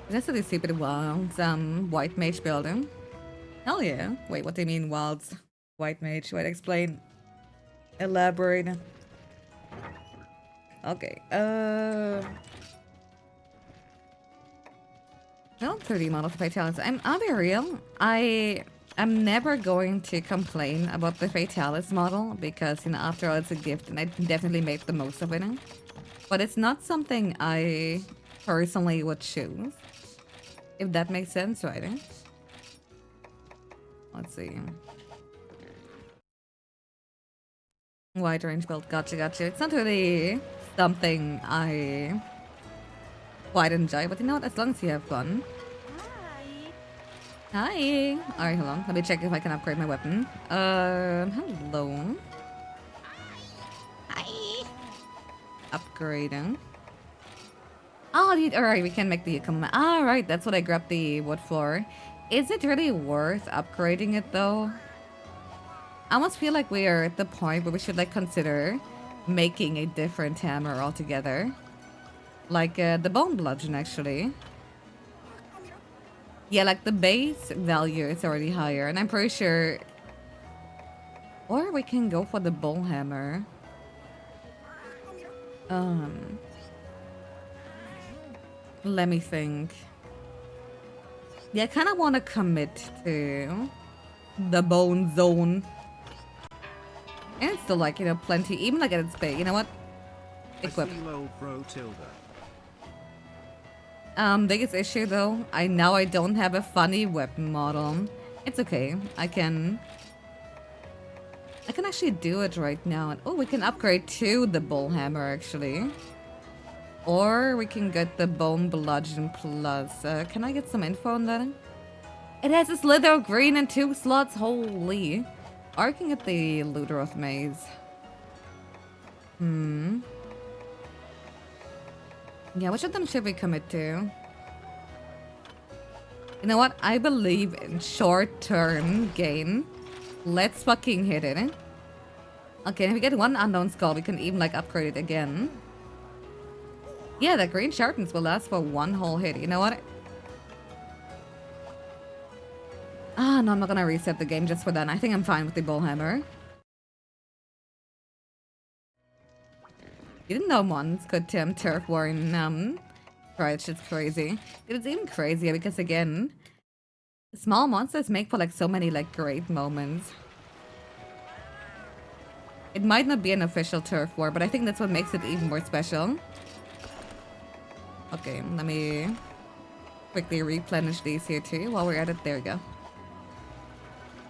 Just these stupid wilds, white mage building. Hell yeah. Wait, what do you mean wilds? White mage? Wait, explain. Elaborate. Okay, well, 3D model for Fatalis. I'll be real. I'm never going to complain about the Fatalis model, because, you know, after all, it's a gift and I definitely make the most of it. But it's not something I personally would choose. If that makes sense, right? Let's see. Wide range build. Gotcha. It's not really something I quite enjoy, but you know what? As long as you have fun. Hi. Alright, hold on. Let me check if I can upgrade my weapon. Hello. Hi. Upgrading. Oh, alright, we can make the comment. Alright, that's what I grabbed the wood for. Is it really worth upgrading it though? I almost feel like we are at the point where we should like consider making a different hammer altogether. Like the bone bludgeon actually. Yeah, like the base value is already higher, and I'm pretty sure... Or we can go for the bull hammer. Let me think. Yeah, I kind of want to commit to the bone zone. And it's still like, you know, plenty, even like at its base. You know what? Equip. Biggest issue though, I don't have a funny weapon model. It's okay. I can actually do it right now. Oh, we can upgrade to the bull hammer actually. Or we can get the bone bludgeon plus. Can I get some info on that? It has a slither of green and 2 slots. Holy. Or I can get the looter of maze. Yeah, which of them should we commit to? You know what? I believe in short-term gain. Let's fucking hit it. Okay, if we get one unknown skull, we can even like upgrade it again. Yeah, the green sharpness will last for one whole hit. You know what? Ah, no, I'm not gonna reset the game just for that. I think I'm fine with the bullhammer. You didn't know mons could turf war in right, it's just crazy. It's even crazier because again, small monsters make for like so many like great moments. It might not be an official turf war, but I think that's what makes it even more special. Okay, let me quickly replenish these here too while we're at it. There we go.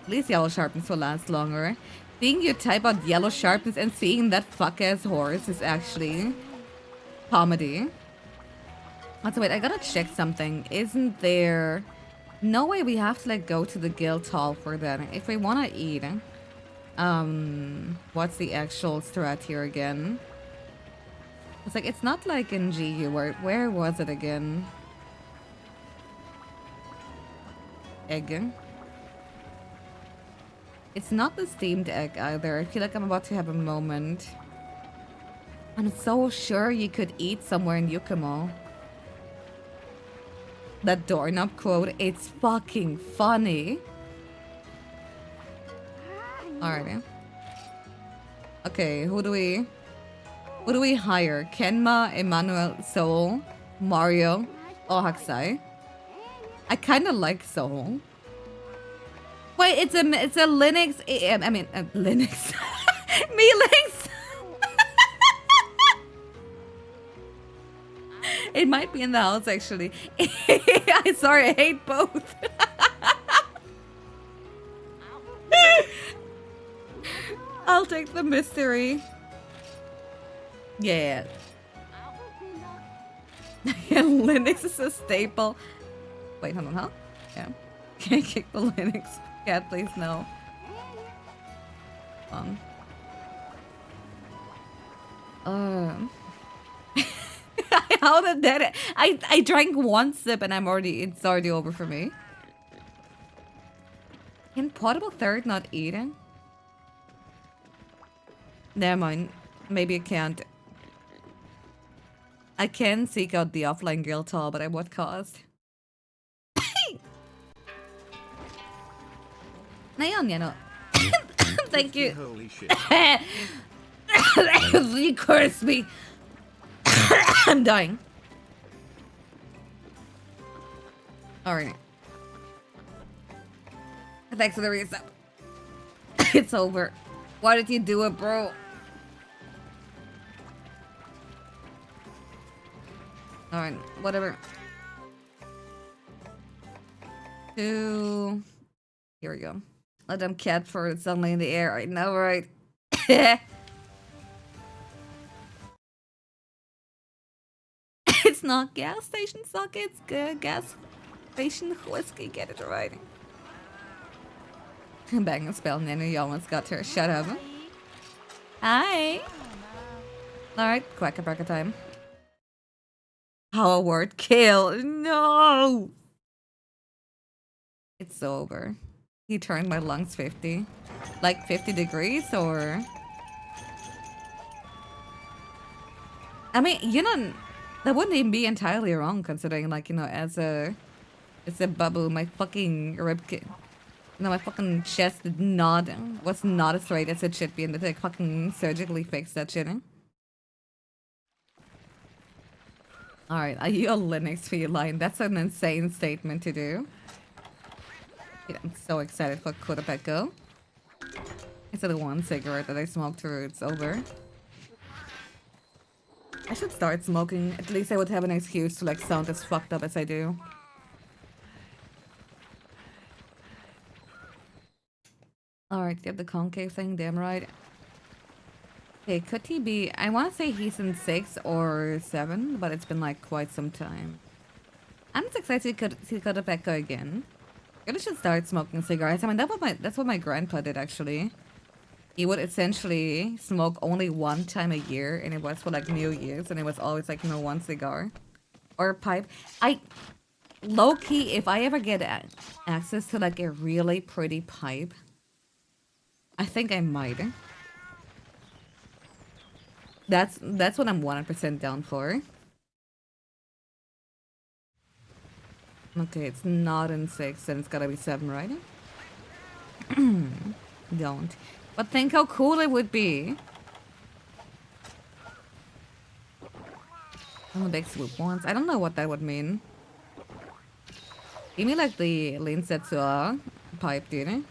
At least yellow sharpness will last longer. Seeing you type out yellow sharpness and seeing that fuck-ass horse is actually comedy. Also, wait, I gotta check something. Isn't there... No way we have to, like, go to the guild hall for that. If we wanna eat... What's the actual strat here again? It's like, it's not like in GU. Where was it again? Egg. It's not the steamed egg either. I feel like I'm about to have a moment. I'm so sure you could eat somewhere in Yukumo. That doorknob quote, it's fucking funny. Alrighty. Okay, who do we hire? Kenma, Emmanuel, Soul, Mario, or Hakusai? I kinda like Soul. Wait, it's a Linux. I mean, Linux. Melinx. It might be in the house actually. Sorry, I hate both. I'll take the mystery. Yeah. Yeah, Linux is a staple. Wait, hold on, huh? Yeah. Can't kick the Linux. Cat, please no. How did that? I drank one sip and it's already over for me. Can Portable Third not eating? Never mind. Maybe it can't. I can seek out the offline guild hall, but at what cost? Nayon, you know. Thank you. Holy shit. You cursed me. I'm dying. Alright. Thanks for the reset. It's over. Why did you do it, bro? Alright, whatever. Here we go. Let them cat for it suddenly in the air. I know, right? It's not gas station sake, it's good gas station whiskey. Get it right. Bang a spell, Nana. You almost got her. Shut up. Hi. Alright, quack-a-brack time. Power word kill. No. It's over. He turned my lungs 50. Like 50 degrees or... I mean, you know, that wouldn't even be entirely wrong considering, like, you know, as a bubble, my fucking ribcage. No, my fucking chest was not as straight as it should be, and they fucking surgically fixed that shit. Alright, are you a Linux feline? That's an insane statement to do. Yeah, I'm so excited for Kurapeko. It's the one cigarette that I smoked through. It's over. I should start smoking. At least I would have an excuse to like sound as fucked up as I do. Alright, you have the concave thing, damn right. Okay, could he be... I want to say he's in 6 or 7, but it's been like quite some time. I'm just excited to see Kurapeko again. I should start smoking cigarettes. I mean, that's what my grandpa did, actually. He would essentially smoke only one time a year, and it was for, like, New Year's, and it was always, like, you know, one cigar. Or a pipe. low key, if I ever get access to like a really pretty pipe, I think I might. That's what I'm 100% down for. Okay, it's not in 6, and it's gotta be 7, right? Don't. But think how cool it would be. Oh, big swoop ones. I don't know what that would mean. Give me like the lean Zatsu pipe, dude.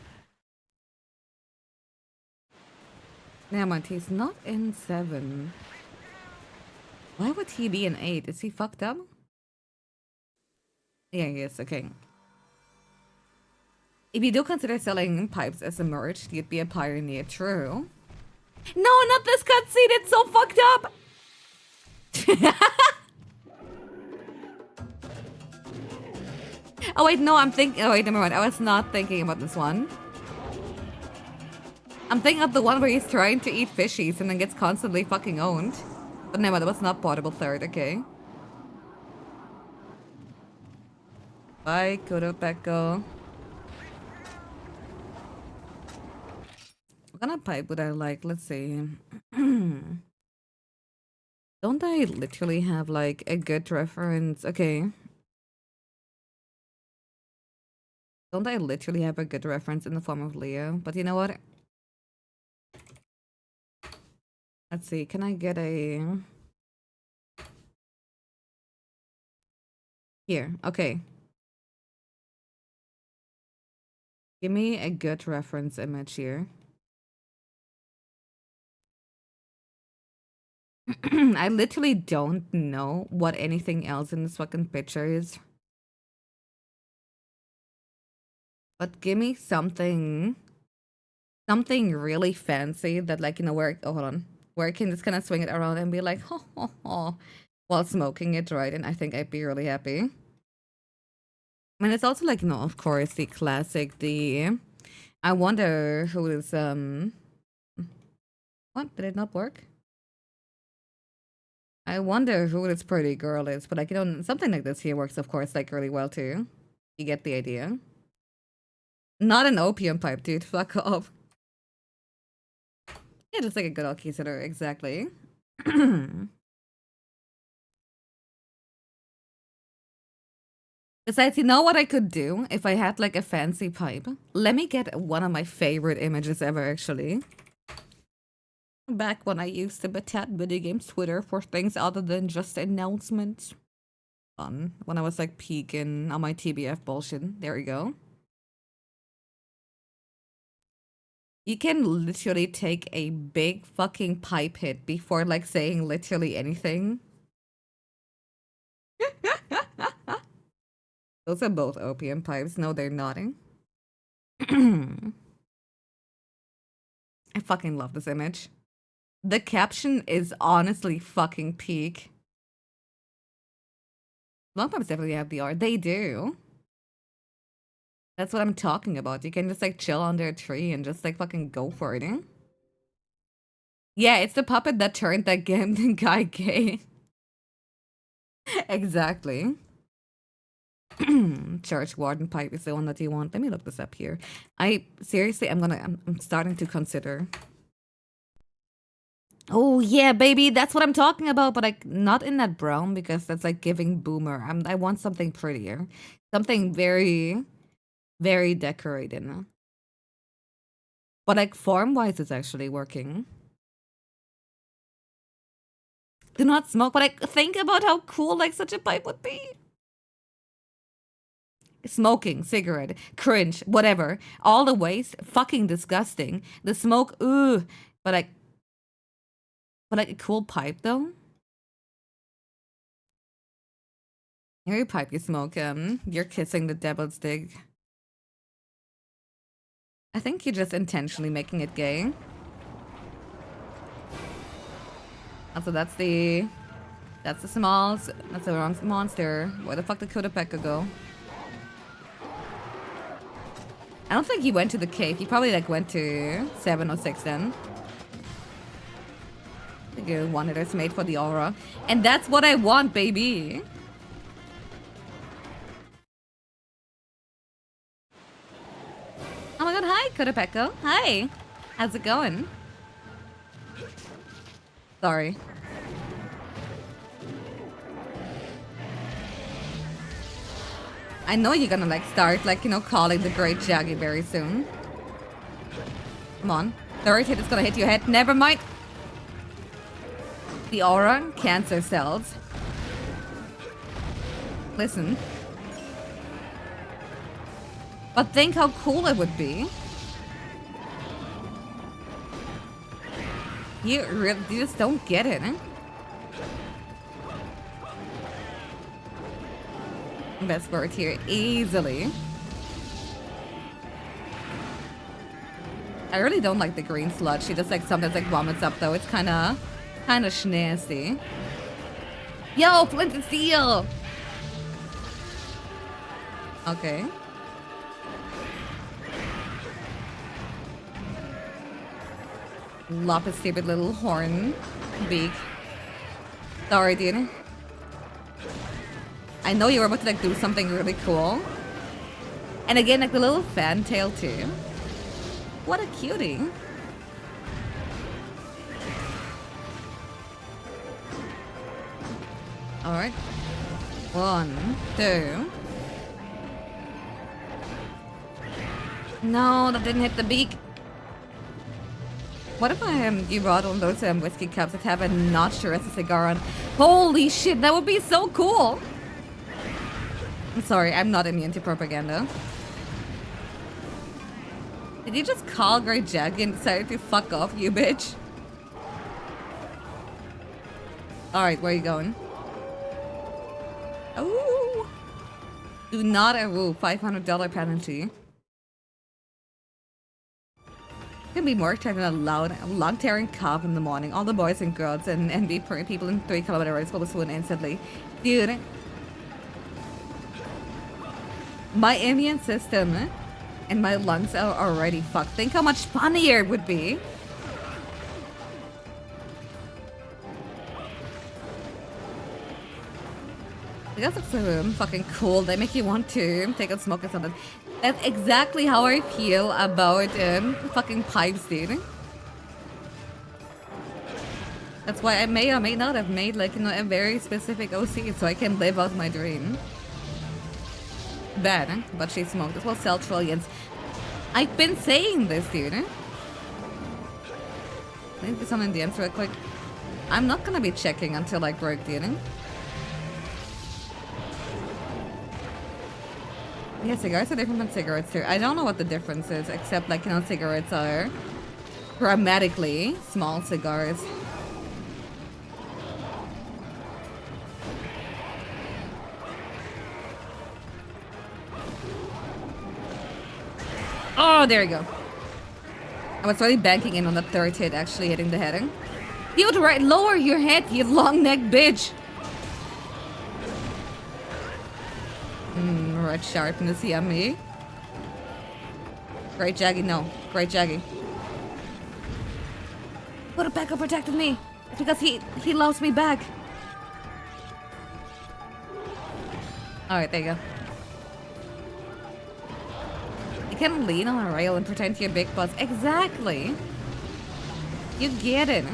Never mind, he's not in 7. Why would he be in 8? Is he fucked up? Yeah, he is. Okay. If you do consider selling pipes as a merch, you'd be a pioneer. True. No, not this cutscene. It's so fucked up. Oh wait, no, I'm thinking. Oh wait, never mind. I was not thinking about this one. I'm thinking of the one where he's trying to eat fishies and then gets constantly fucking owned. But never mind, that was not Portable Third. Okay. Bye, Kurapeko. What kind of pipe would I like? Let's see. Don't I literally have like a good reference? Okay. Don't I literally have a good reference in the form of Leo? But you know what? Let's see. Can I get a... Here. Okay. Give me a good reference image here. I literally don't know what anything else in this fucking picture is. But give me something really fancy that, like, you know, where, oh, hold on, where I can just kind of swing it around and be like, ho, ho, ho, while smoking it, right? And I think I'd be really happy. I mean, it's also like, you know, of course, the classic, I wonder who is, what? Did it not work? I wonder who this pretty girl is, but like, you know, something like this here works, of course, like really well too. You get the idea. Not an opium pipe, dude. Fuck off. Yeah, just like a good old consider, exactly. Besides, you know what I could do if I had like a fancy pipe? Let me get one of my favorite images ever, actually. Back when I used to batat video games Twitter for things other than just announcements. Fun. When I was like peeking on my TBF bullshit. There we go. You can literally take a big fucking pipe hit before like saying literally anything. Those are both opium pipes. No, they're not. I fucking love this image. The caption is honestly fucking peak. Long pipes definitely have the art. They do. That's what I'm talking about. You can just like chill under a tree and just like fucking go for it. Eh? Yeah, it's the puppet that turned that guy gay. Exactly. Church warden pipe is the one that you want. Let me look this up here. I'm starting to consider. Oh yeah, baby, that's what I'm talking about, but like not in that brown because that's like giving boomer. I want something prettier. Something very, very decorated. But like form-wise, it's actually working. Do not smoke, but like think about how cool like such a pipe would be. Smoking, cigarette, cringe, whatever. All the ways, fucking disgusting. The smoke, ooh. But like a cool pipe though. Every pipe you smoke, you're kissing the devil's dick. I think you're just intentionally making it gay. Also, that's the smalls. That's the wrong monster. Where the fuck did Kodapeka go? I don't think he went to the cave. He probably like went to 7 or 6 then. I think you wanted us made for the aura. And that's what I want, baby. good. Hi, Kodapeko. Hi. How's it going? Sorry. I know you're gonna like start like, you know, calling the great Jaggy very soon. Come on. Third hit is gonna hit your head. Never mind. The aura, cancer cells. Listen. But think how cool it would be. You just don't get it, eh? Best word here, easily. I really don't like the green sludge. She just like sometimes like vomits up though. It's kind of schnazzy. Yo, Flint and Steel. Okay. Lop his stupid little horn beak. Sorry, dude. I know you were about to like do something really cool. And again, like the little fantail too. What a cutie. Alright. 1, 2. No, that didn't hit the beak. What if you brought one of those whiskey cups that have a notch to rest a cigar on? Holy shit, that would be so cool! I'm sorry, I'm not immune to propaganda. Did you just call Great Jaggy and decided to fuck off, you bitch? Alright, where are you going? Ooh! Do not ooh, $500 penalty. Can be more exciting than a loud, long-tearing cough in the morning. All the boys and girls and NB people in 3-kilometer radius will swoon instantly. Dude. My immune system and my lungs are already fucked. Think how much funnier it would be. That's so fucking cool. They make you want to take a smoke or something. That's exactly how I feel about fucking pipes, dude. That's why I may or may not have made like, you know, a very specific OC so I can live out my dream. Bad, but she smoked. This will sell trillions. I've been saying this, dude. Let me do something in DMs real quick. I'm not gonna be checking until I broke, dude. Yeah, cigars are different from cigarettes too. I don't know what the difference is, except like, you know, cigarettes are dramatically small cigars. Oh, there you go. I was really banking in on the third hit actually hitting the heading. You'd right, lower your head, you long neck bitch. Red sharpness, yummy. Great Jaggy, no. Great Jaggy. Kodapeko protected me. It's because he loves me back. Alright, there you go. You can lean on a rail and pretend you're big boss. Exactly. You get it.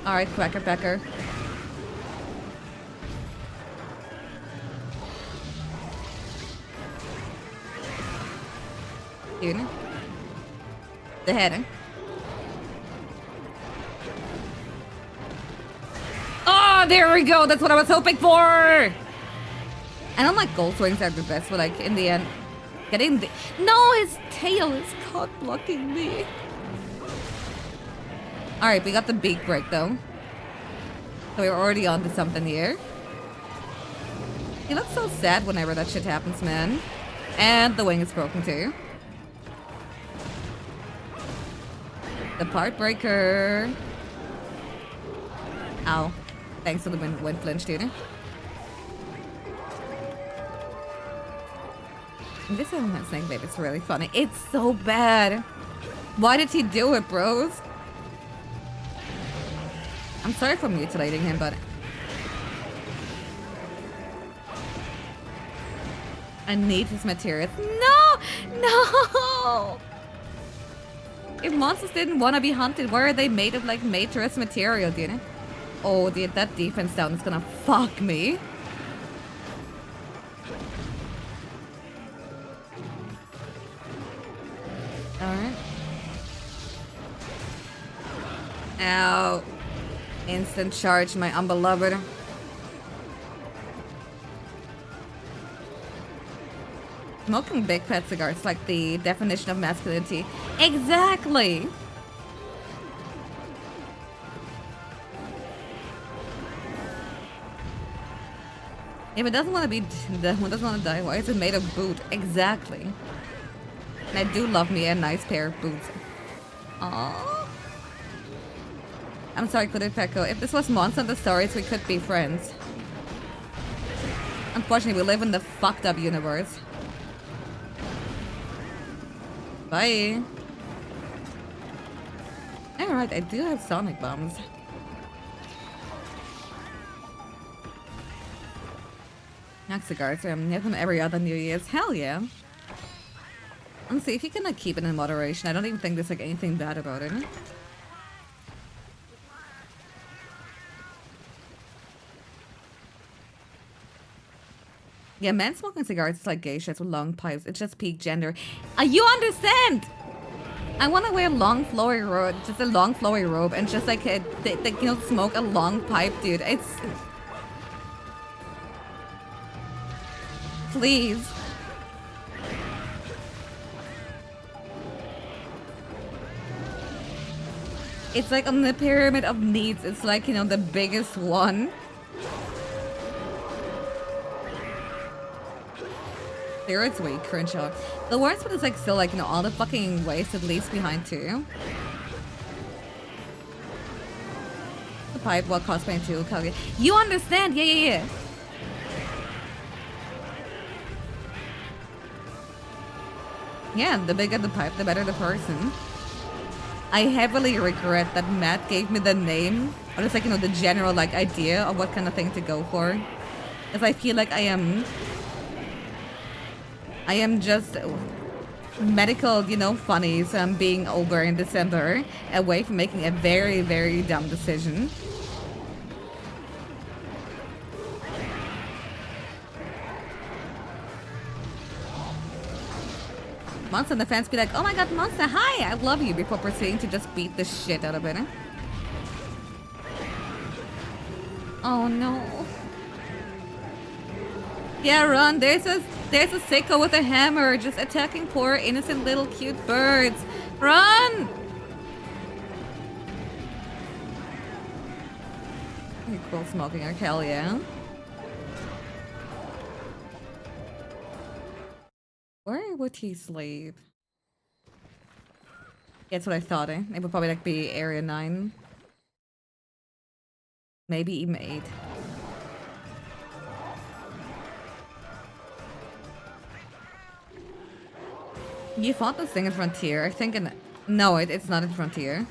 Alright, Quacker Pecker. Dude. The head. Oh, there we go. That's what I was hoping for. I don't like gold swings are the best, but like in the end, getting the no, his tail is caught blocking me. All right, we got the beak break though, so we're already on to something here. He looks so sad whenever that shit happens, man. And the wing is broken too. The part breaker. Ow. Thanks to the wind flinch, dude. This Snake Babe is really funny. It's so bad. Why did he do it, bros? I'm sorry for mutilating him, but... I need his materials. No! No! If monsters didn't want to be hunted, why are they made of like Matrix material, dude? Oh, dude, that defense down is gonna fuck me. Alright. Ow. Instant charge, my unbeloved. Smoking big fat cigars, like the definition of masculinity. Exactly! If it doesn't want to be, doesn't want to die, why is it made of boot? Exactly. And I do love me a nice pair of boots. Aww. I'm sorry, Kudipeko. If this was Monster Hunter Stories, we could be friends. Unfortunately, we live in the fucked up universe. Bye. Alright, I do have sonic bombs. Not cigars, you have them every other New Year's. Hell yeah. Let's see if you can like keep it in moderation. I don't even think there's like anything bad about it. Yeah, men smoking cigars is like gay shits with long pipes. It's just peak gender. You understand? I want to wear a long flowy robe, just a long flowy robe, and just like you know, smoke a long pipe, dude. It's please. It's like on the pyramid of needs. It's like, you know, the biggest one. There it's way cringe out. The worst one is like still like, you know, all the fucking waste it leaves behind too. The pipe while cosplaying too, Calgary. You understand? Yeah. Yeah, the bigger the pipe, the better the person. I heavily regret that Matt gave me the name, or just like, you know, the general like idea of what kind of thing to go for. Because I feel like I am just medical, you know, funny, so I'm being over in December, away from making a very, very dumb decision. Monster and the fans be like, oh my god, Monster, hi, I love you, before proceeding to just beat the shit out of it. Oh no. Yeah, run, there's a sicko with a hammer just attacking poor innocent little cute birds. Run! You cool smoking a hell yeah. Where would he sleep? Yeah, that's what I thought, eh? It would probably like be area 9. Maybe even 8. You fought this thing in Frontier. I think in... No, it's not in Frontier.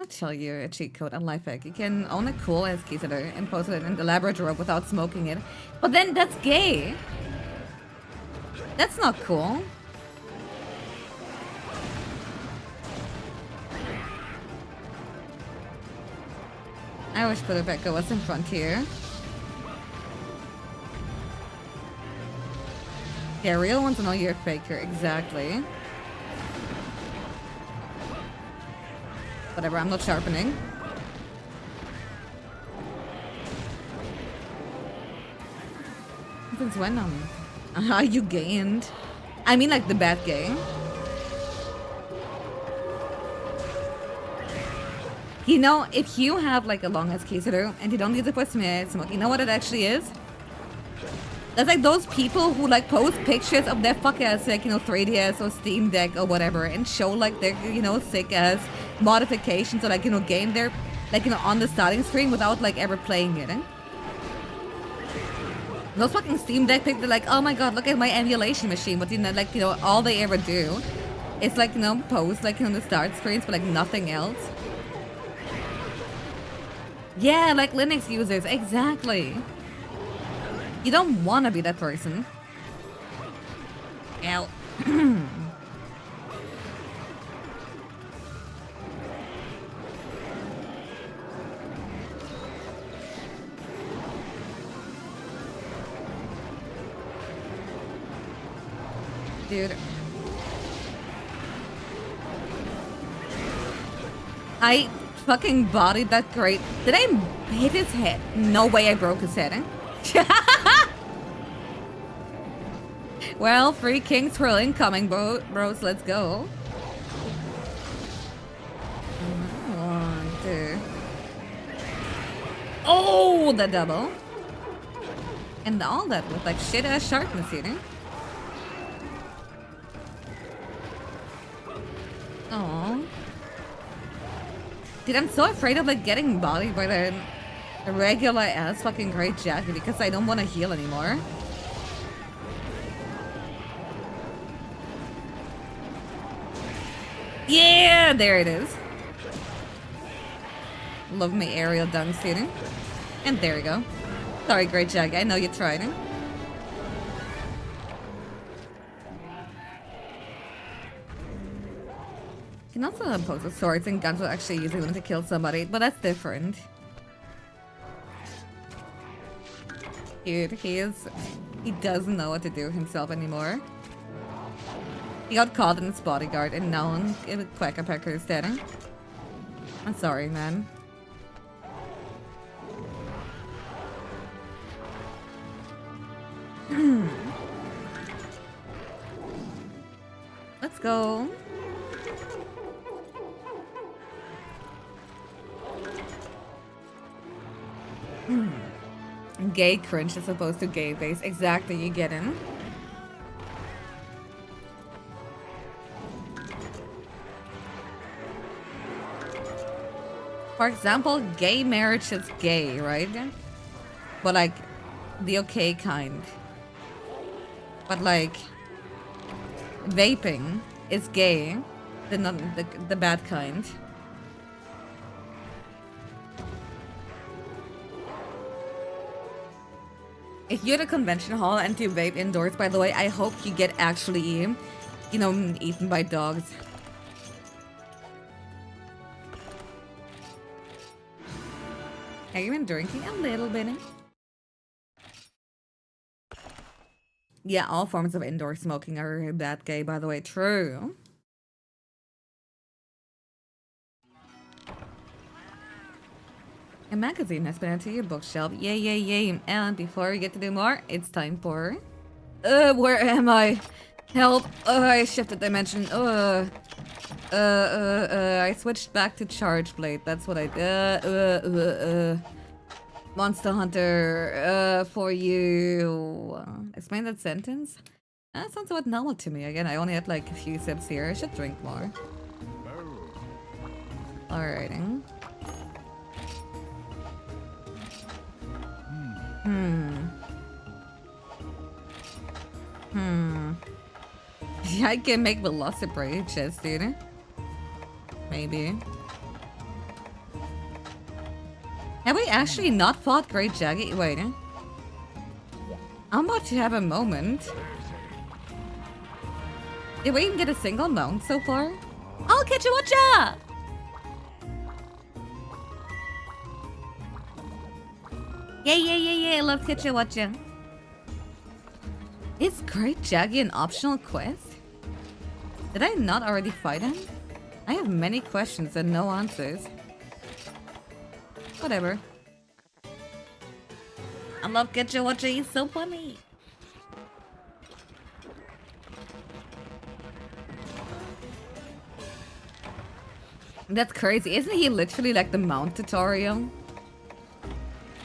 I'll tell you a cheat code, a life hack. You can own a cool ass Kizader and post it in an elaborate robe without smoking it. But then that's gay. That's not cool. I wish Rebecca was in Frontier. Yeah, real ones know you're a faker, exactly. Whatever, I'm not sharpening. Since when you gained? I mean like the bad game. You know, if you have like a long ass Kizaru and you don't use it for smoke, you know what it actually is? That's like those people who like post pictures of their fuck ass, like, you know, 3DS or Steam Deck or whatever, and show like their, you know, sick ass modifications or like, you know, game their, like, you know, on the starting screen without like ever playing it. Eh? Those fucking Steam Deck pics, they're like, oh my god, look at my emulation machine. But you know, like, you know, all they ever do is like, you know, post like, you know, the start screens, but like nothing else. Yeah, like Linux users, exactly. You don't want to be that person. Ow. Dude. I fucking bodied that great. Did I hit his head? No way I broke his head. Well, free king twirl incoming, bros. Let's go. One, two. Oh, the double. And all that with like shit ass sharpness here. Oh. Dude, I'm so afraid of like getting bodied by the regular ass fucking great jacket because I don't want to heal anymore. Yeah, there it is. Love me aerial dunks here. And there we go. Sorry, great jag. I know you tried it. You can also impose with swords and guns without actually using them to kill somebody, but that's different. Dude, he doesn't know what to do himself anymore. He got caught in his bodyguard and now in a Quacker Pecker is dead. I'm sorry, man. Let's go. Gay cringe as opposed to gay base. Exactly, you get him. For example, gay marriage is gay, right? But like, the okay kind. But like, vaping is gay, the bad kind. If you're at a convention hall and you vape indoors, by the way, I hope you get actually, you know, eaten by dogs. Have you been drinking a little bit? Yeah, all forms of indoor smoking are bad gay, by the way. True. A magazine has been added to your bookshelf. Yay, yay, yay. And before we get to do more, it's time for... where am I? Help. I shifted dimension. I switched back to Charge Blade. That's what I did. Monster Hunter, for you. Explain that sentence? That sounds somewhat normal to me. Again, I only had like a few sips here. I should drink more. Alrighty. Yeah, I can make Velocipray chest, dude. Maybe. Have we actually not fought Great Jaggy? Wait. I'm about to have a moment. Did we even get a single mount so far? I'll catch you, watcha! Yeah, I love Kitchen Watcha. Is Great Jaggy an optional quest? Did I not already fight him? I have many questions and no answers. Whatever. I love Kitchen Watcha, he's so funny. That's crazy. Isn't he literally like the mount tutorial?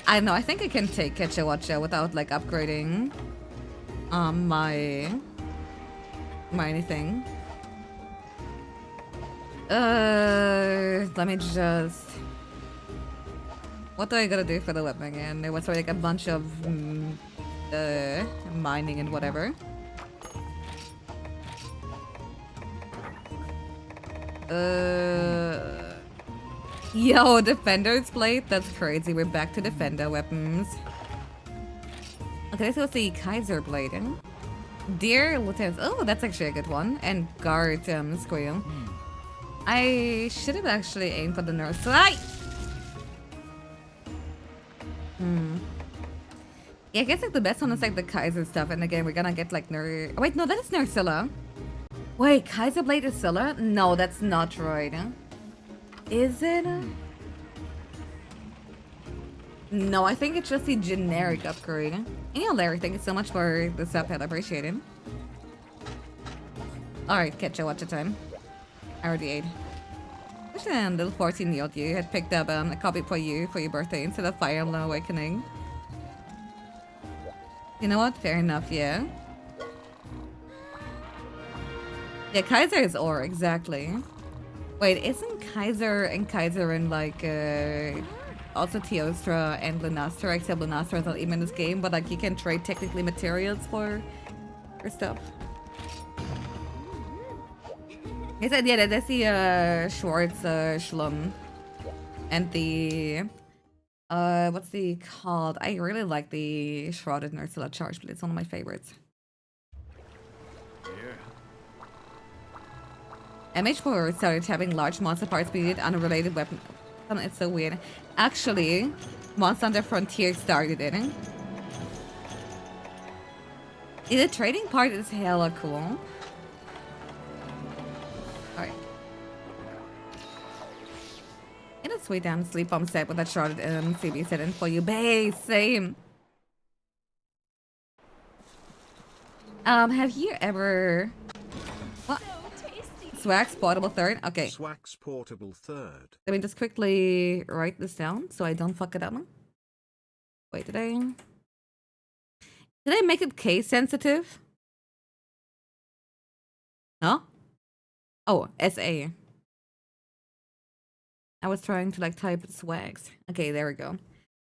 I don't know, I think I can take Ketchawacha without like upgrading my anything. Let me just... What do I gotta do for the weapon again? There was like a bunch of mining and whatever. Yo, Defender's Blade? That's crazy. We're back to Defender weapons. Okay, this was the Kaiser Blade. Dear Lieutenant. Oh, that's actually a good one. And Guard Squeal. I should have actually aimed for the nurse. Yeah, I guess like the best one is like the Kaiser stuff. And again, we're gonna get like Nurse. Oh, wait, no, that is Nursilla. Wait, Kaiser Blade is Scylla? No, that's not right. Is it? No, I think it's just the generic upgrade. Yeah, Larry, thank you so much for the sub, I appreciate it. Alright, catch a watch a time. I already ate. Wish a little 14-year-old you had picked up a copy for you for your birthday instead of Fire Emblem Awakening. You know what? Fair enough, yeah. Yeah, Kaiser is ore, exactly. Wait, isn't Kaiser and Kaiserin like, also Teostra and Lunastra, except Lunastra is not even in this game, but like you can trade technically materials for stuff. He said, yeah, that's the Schwartz Schlum. And the what's the called? I really like the Shrouded Nursilla charge, but it's one of my favorites. MH4 started having large monster parts be unrelated weapon. It's so weird. Actually, Monster Hunter Frontier started it. The trading part is hella cool. Alright. In a sweet damn sleep bomb set with that shrouded CB set in for you. Bae, same. Have you ever... What? So tasty. Swax Portable Third? Okay. Swax Portable Third. Let me just quickly write this down so I don't fuck it up. Wait, did I make it case sensitive? No? Oh, SA. I was trying to like type swags. Okay, there we go.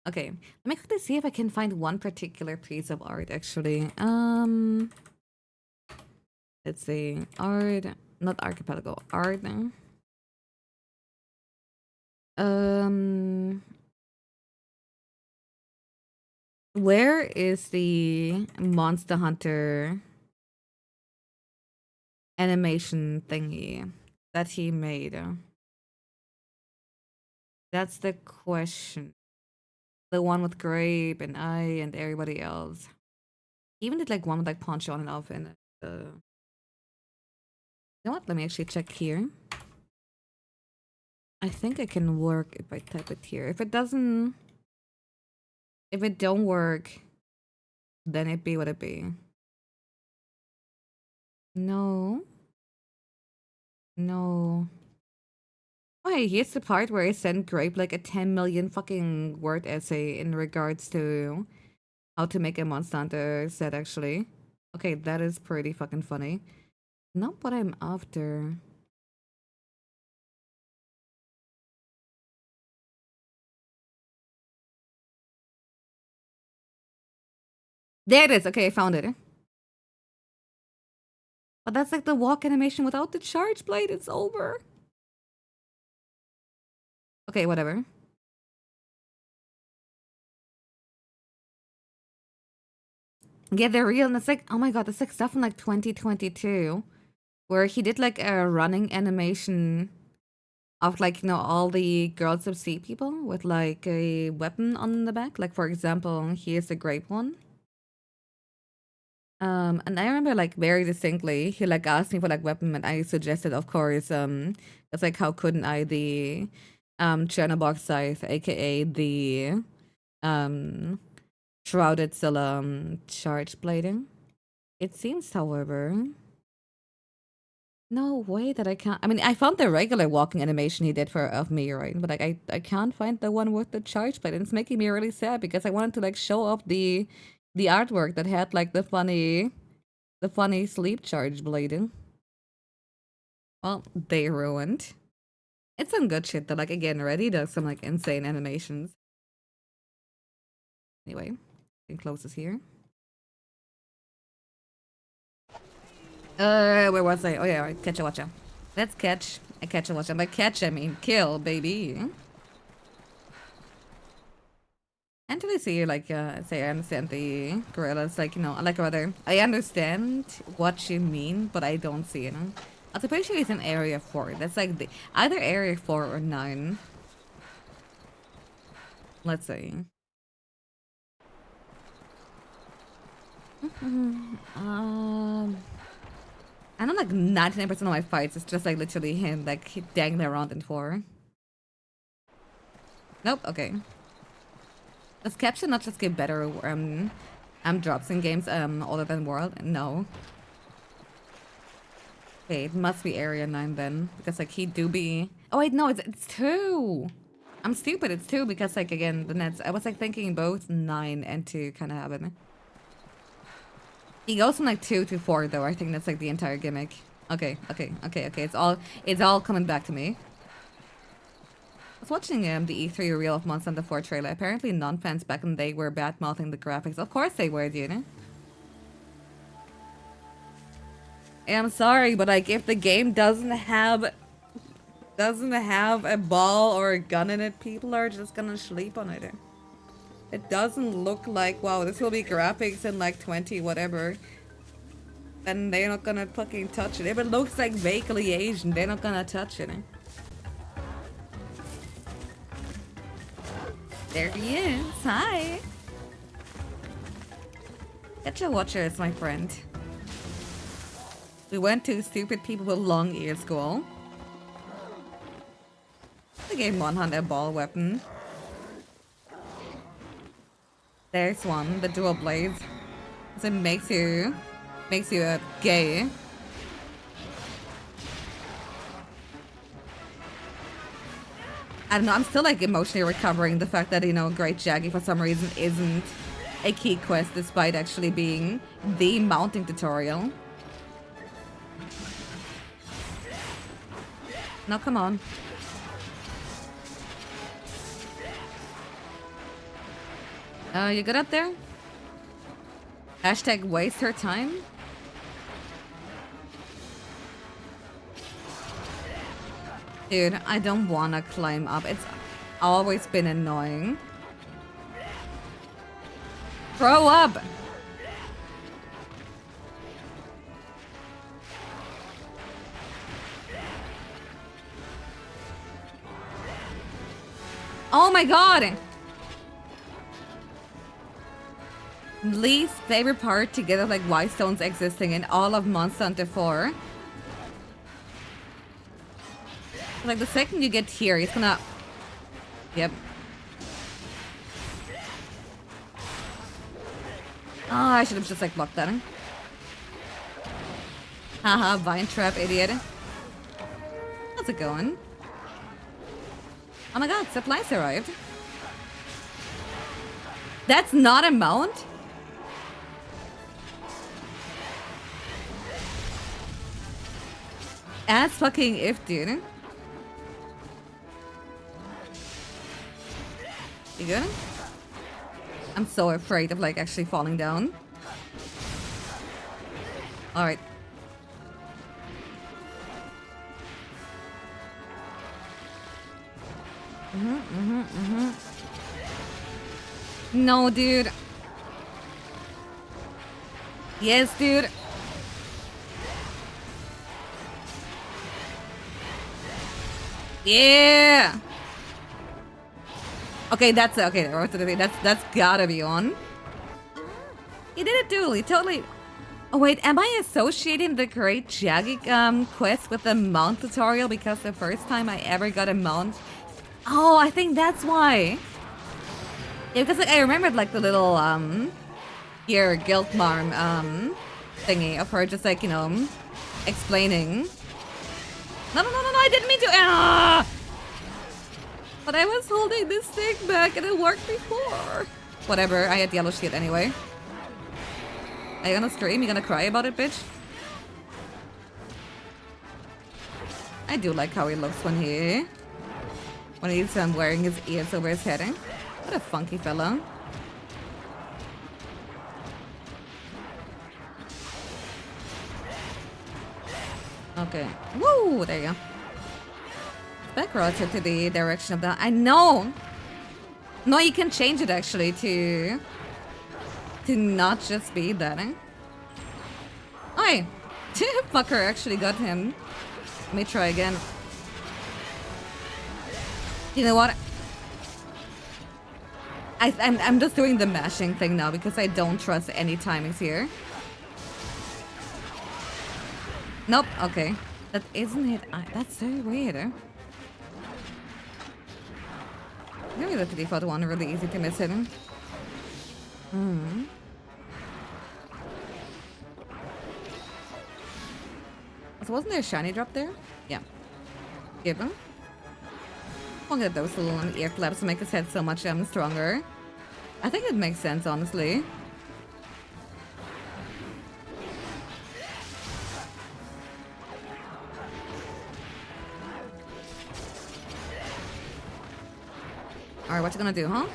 Okay, let me quickly see if I can find one particular piece of art actually. Let's see. Art, not archipelago, art. Where is the Monster Hunter animation thingy that he made? That's the question. The one with Grape and I and everybody else. He even did like one with like Poncho on and off in it. You know what? Let me actually check here. I think I can work if I type it here. If it doesn't... If it don't work, then it be what it be. No. No. Oh, hey, here's the part where I sent Grape like a 10 million fucking word essay in regards to how to make a Monster Hunter set, actually. Okay, that is pretty fucking funny. Not what I'm after. There it is. Okay, I found it. But that's like the walk animation without the charge blade. It's over. Okay, whatever. Yeah, they're real. And it's like, oh my god, that's like stuff from like 2022. Where he did like a running animation of like, you know, all the Girls of Sea people with like a weapon on the back. Like, for example, here's the grape one. And I remember like very distinctly, he like asked me for like weapon and I suggested, of course, it's like, how couldn't I, the Chernobog Scythe, aka the Shrouded Scylla charge blading. It seems, however, no way that I can't. I mean, I found the regular walking animation he did for of me, right? But like, I can't find the one with the charge blade, and it's making me really sad because I wanted to like show off the artwork that had like the funny sleep charge blading. Well, they ruined. It's some good shit that like again already does some like insane animations. Anyway, getting close is here. Where was I? Oh yeah, right. Catch a watcha. Let's catch a watcha. By catch I mean kill, baby. can't really see, like, say I understand the gorillas, like, you know, like, rather, I understand what you mean, but I don't see it. I'm pretty sure it's in Area 4. That's, like, the, either Area 4 or 9. Let's see. I know, like, 99% of my fights is just, like, literally him, like, dangling around in 4. Nope, okay. Does capture not just get better, drops in games, other than World? No. Okay, it must be Area 9 then, because, like, he do be... Oh, wait, no, it's 2! I'm stupid, it's 2, because, like, again, the nets... I was, like, thinking both 9 and 2 kind of happen. He goes from, like, 2 to 4, though. I think that's, like, the entire gimmick. Okay. It's all coming back to me. I was watching the E3 reel of Monster Hunter 4 trailer. Apparently, non-fans back in the day were bad-mouthing the graphics. Of course they were, dude. I'm sorry, but, like, if the game doesn't have a ball or a gun in it, people are just gonna sleep on it. It doesn't look like, wow, this will be graphics in like 20 whatever. Then they're not gonna fucking touch it. If it looks like vaguely Asian, they're not gonna touch it. There he is. Hi. Get your watchers, my friend. We went to stupid people with long ears school. I gave Monhunt a ball weapon. There's one, the dual blades. So it makes you gay. I don't know, I'm still like emotionally recovering the fact that, you know, Great Jaggy for some reason isn't a key quest despite actually being the mounting tutorial. No, come on. You good up there? Hashtag waste her time? Dude, I don't wanna climb up. It's always been annoying. Grow up! Oh my god! Least favorite part to get like white stones existing in all of Monster Hunter 4. Like the second you get here, it's gonna... Yep. Oh, I should have just like blocked that. Haha, vine trap, idiot. How's it going? Oh my god, supplies arrived. That's not a mount? As fucking if, dude. You good? I'm so afraid of like actually falling down. Alright. No, dude. Yes, dude. Yeah. Okay, that's okay. That's gotta be on. He did it, dude. He totally. Oh wait, am I associating the Great Jaggy quest with the mount tutorial because the first time I ever got a mount? Oh, I think that's why. Yeah, because like, I remembered like the little here guild marm thingy of her just like, you know, explaining. No, I didn't mean to. Ah! But I was holding this stick back and it worked before. Whatever, I had yellow shit anyway. Are you gonna stream? You gonna cry about it, bitch? I do like how he looks when he's wearing his ears over his head. Eh? What a funky fellow. Okay. Woo! There you go. Back relative to the direction of that. I know! No, you can change it actually to not just be that. Oi! Fucker actually got him. Let me try again. You know what? I'm just doing the mashing thing now because I don't trust any timings here. Nope, okay. That isn't it. That's so weird. Maybe the default one really easy to miss hidden. So wasn't there a shiny drop there? Yeah. Given. I'll get those little ear flaps to make his head so much stronger. I think it makes sense, honestly. Alright, what you gonna do, huh?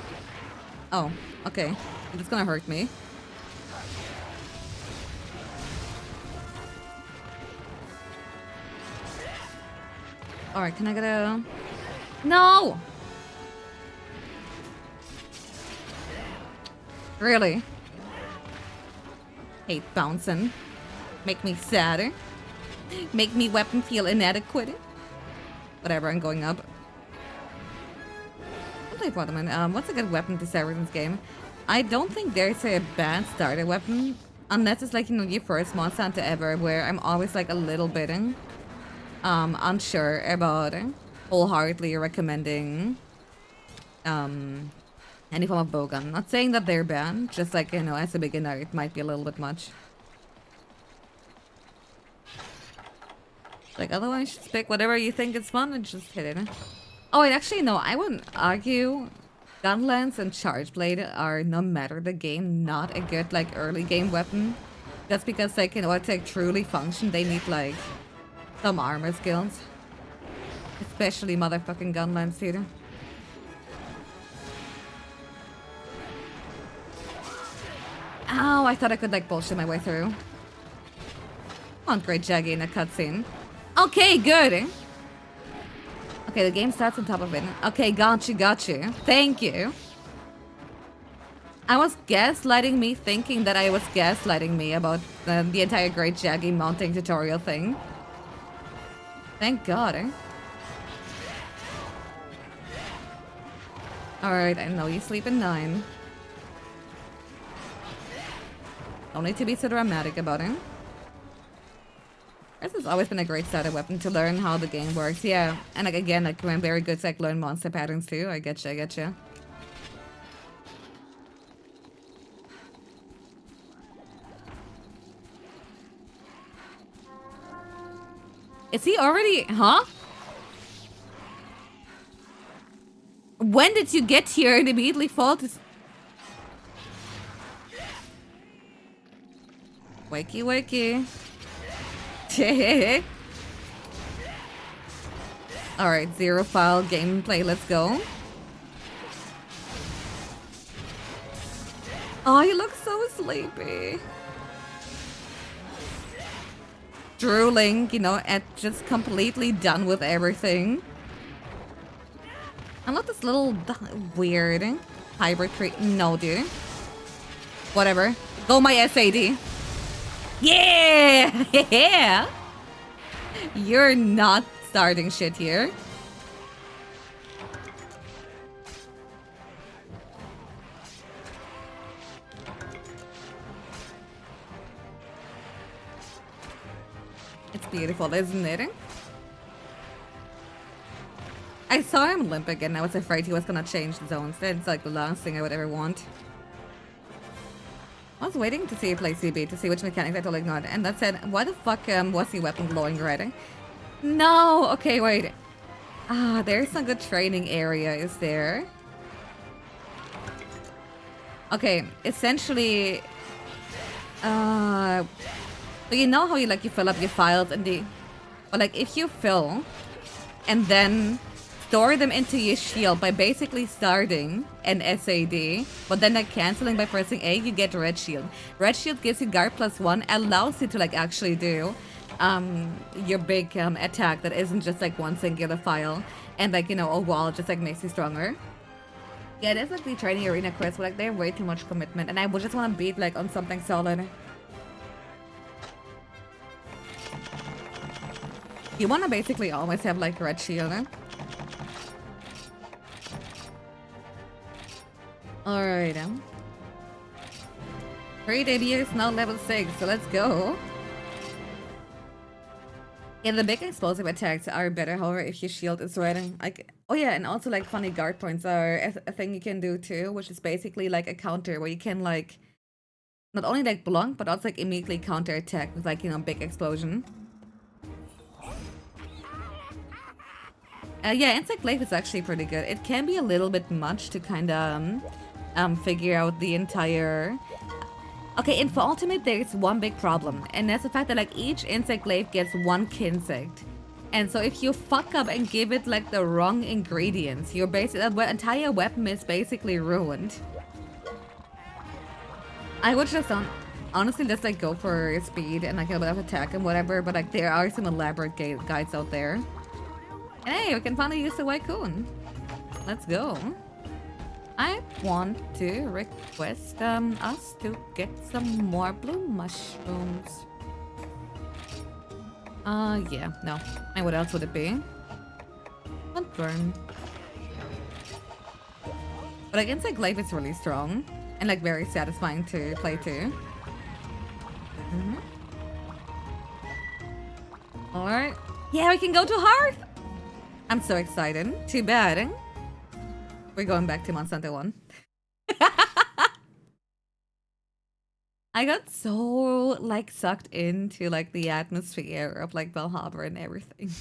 Oh, okay. It's gonna hurt me. Alright, can I get a... No! Really? Hate bouncing. Make me sadder. Make me weapon feel inadequate. Whatever, I'm going up. What's a good weapon to start in this game? I don't think there's a bad starter weapon. Unless it's like, you know, your first monster hunter ever, where I'm always like a little bit unsure about wholeheartedly recommending any form of bowgun. Not saying that they're bad, just like, you know, as a beginner it might be a little bit much. Like, otherwise just pick whatever you think is fun and just hit it. Oh, wait, actually, no, I wouldn't argue Gunlance and Charge Blade are, no matter the game, not a good, like, early game weapon. That's because, like, in order to like, truly function, they need, like, some armor skills. Especially motherfucking Gunlance theater. Ow, I thought I could, like, bullshit my way through. On great Jaggy in a cutscene. Okay, good. Okay, the game starts on top of it. Okay, got you. Thank you. I was gaslighting me, thinking that I was gaslighting me about the entire Great Jaggy mounting tutorial thing. Thank God, Alright, I know you sleep at 9. Don't need to be so dramatic about it. This has always been a great starter weapon to learn how the game works, yeah. And like again, like I'm very good to like learn monster patterns too. I getcha. Is he already, huh? When did you get here and immediately fall to... Wakey. Alright, zero file gameplay, let's go. Oh, you look so sleepy. Drooling, you know, and just completely done with everything. I love this little weird hybrid tree. No, dude. Whatever. Go my SAD. Yeah! Yeah! You're not starting shit here. It's beautiful, isn't it? I saw him limp again. I was afraid he was gonna change zones. That's like the last thing I would ever want. I was waiting to see it play CB to see which mechanics I totally ignored. And that said, why the fuck was the weapon glowing red? No! Okay, wait. Ah, there's some good training area, is there? Okay, essentially... so you know how you like you fill up your files and the... But like if you fill and then store them into your shield by basically starting an SAD, but then like canceling by pressing A, you get Red Shield. Red Shield gives you guard +1, allows you to like actually do your big attack that isn't just like one singular file, and like, you know, a wall just like makes you stronger. Yeah, there's like the training arena quests, but like they have way too much commitment, and I would just want to beat like on something solid. You want to basically always have like red shield. Alright. Free debut is now level 6, so let's go. Yeah, the big explosive attacks are better, however, if your shield is red. Like, oh yeah, and also like funny guard points are a thing you can do too, which is basically like a counter where you can like not only like block, but also like immediately counter attack with like, you know, big explosion. Yeah, Insect Glaive is actually pretty good. It can be a little bit much to kind of figure out the entire... Okay, in for Ultimate, there's one big problem, and that's the fact that like each Insect Glaive gets one Kinsect. And so if you fuck up and give it like the wrong ingredients, your entire weapon is basically ruined. I would just honestly just like go for speed and like a bit of attack and whatever, but like there are some elaborate guides out there. And hey, we can finally use the Wycoon. Let's go. I want to request us to get some more blue mushrooms. Yeah, no. And what else would it be? Confirm. But like Insect Glaive is really strong and like very satisfying to play too. Alright. Yeah, we can go to Hearth! I'm so excited. Too bad. We're going back to Monsanto 1. I got so like sucked into like the atmosphere of like Valhalla and everything.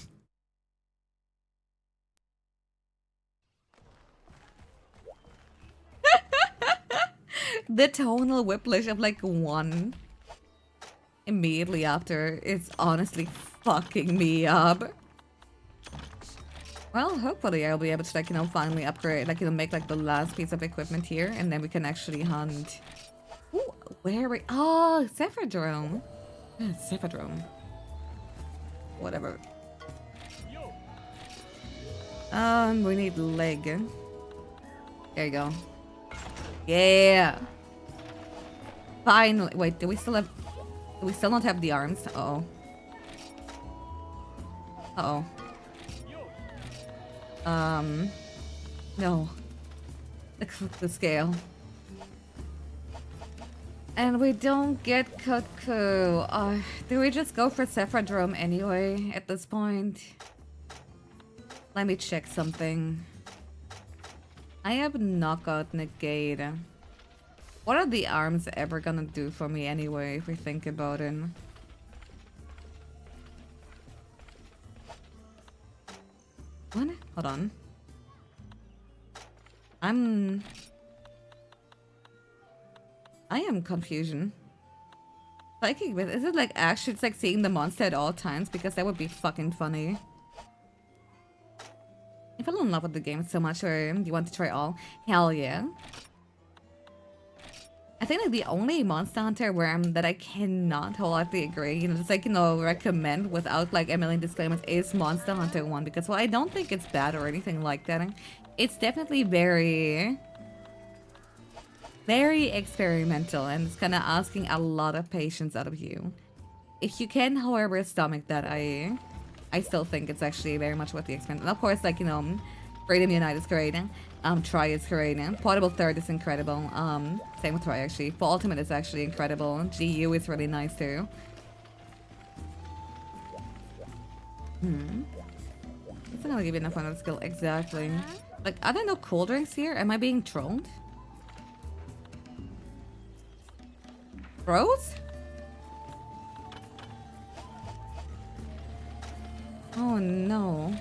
The tonal whiplash of like 1 immediately after is honestly fucking me up. Well, hopefully I'll be able to like, you know, finally upgrade, like, you know, make like the last piece of equipment here, and then we can actually hunt. Ooh, where are we? Oh, Cephadrome. Yeah, Cephadrome. Whatever. We need leg. There you go. Yeah. Finally. Wait, do we still not have the arms? Uh-oh. Uh-oh. No. The scale. And we don't get Cuckoo. Do we just go for Cephadrome anyway at this point? Let me check something. I have Knockout Negate. What are the arms ever gonna do for me anyway, if we think about it? What? Hold on. I am confusion. Psychic with, is it like actually it's like seeing the monster at all times? Because that would be fucking funny. You fell in love with the game so much, or you want to try all? Hell yeah. I think like the only Monster Hunter worm that I cannot wholeheartedly agree, you know, just like, you know, recommend without like a million disclaimers is Monster Hunter 1, because well, I don't think it's bad or anything like that. It's definitely very experimental, and it's kind of asking a lot of patience out of you. If you can, however, stomach that, I still think it's actually very much worth the expense. And of course, like, you know, Freedom Unite is great. Try is great. Portable Third is incredible. Same with Try, actually. For Ultimate is actually incredible. GU is really nice, too. It's not gonna give you enough on that skill. Exactly. Like, are there no cool drinks here? Am I being trolled? Bros? Oh no.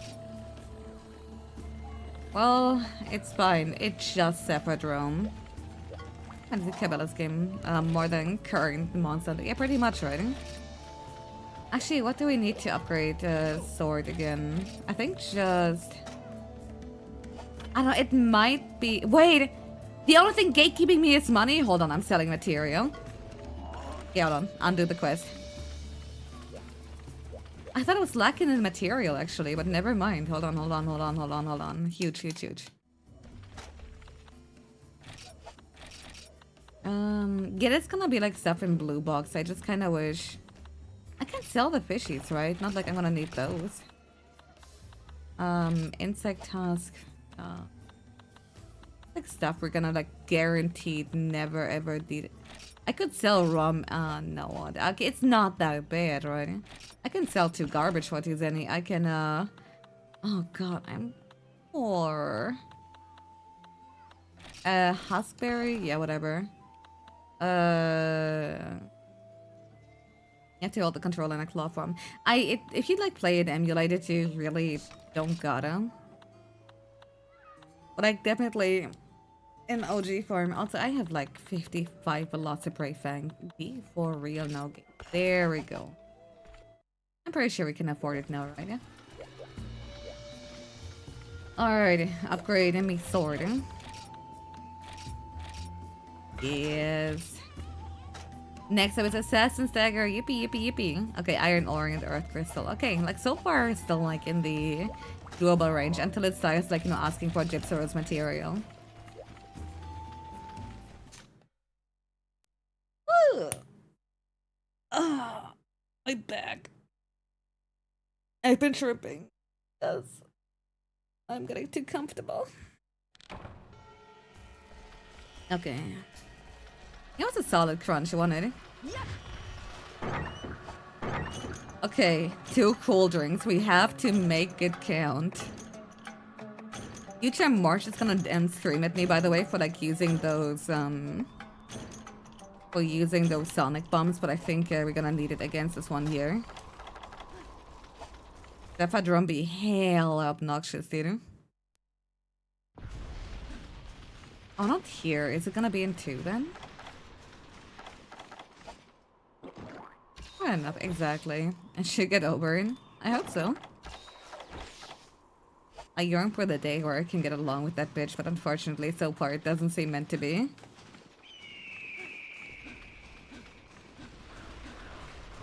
Well, it's fine. It's just Cephadrome. And the Cabela's game more than current monster. Yeah, pretty much, right? Actually, what do we need to upgrade sword again? I think just... I don't know, it might be... Wait! The only thing gatekeeping me is money? Hold on, I'm selling material. Yeah, hold on. Undo the quest. I thought it was lacking in material, actually, but never mind. Hold on. Huge. Yeah, it's gonna be like stuff in blue box. I just kind of wish I can sell the fishies, right? Not like I'm gonna need those. Insect husk. Like stuff we're gonna like guaranteed never ever need it. I could sell rum. No, okay, it's not that bad, right? I can sell 2 garbage what is any. I can oh god, I'm poor. Huskberry, yeah, whatever. You have to hold the controller in a claw form. If you like play it emulated, you really don't gotta. But I definitely in OG form. Also, I have like 55 Velocipray Fang. Be for real now. There we go. I'm pretty sure we can afford it now, right? Yeah. Alright, upgrading me sword. Yes. Next up is Assassin's Dagger. Yippee, yippee, yippee. Okay, Iron Ore and Earth Crystal. Okay, like so far, it's still like in the doable range until it starts like, you know, asking for Gypsy Rose material. My back. I've been tripping because I'm getting too comfortable. Okay. It was a solid crunch, wasn't it? Okay, 2 cool drinks. We have to make it count. Future Marsh is gonna end scream at me, by the way, for like using those sonic bombs, but I think we're gonna need it against this one here. Zephyr drum be hell obnoxious, dude. Oh, not here. Is it gonna be in 2 then? Fair enough, exactly. I should get over it. I hope so. I yearn for the day where I can get along with that bitch, but unfortunately, so far it doesn't seem meant to be.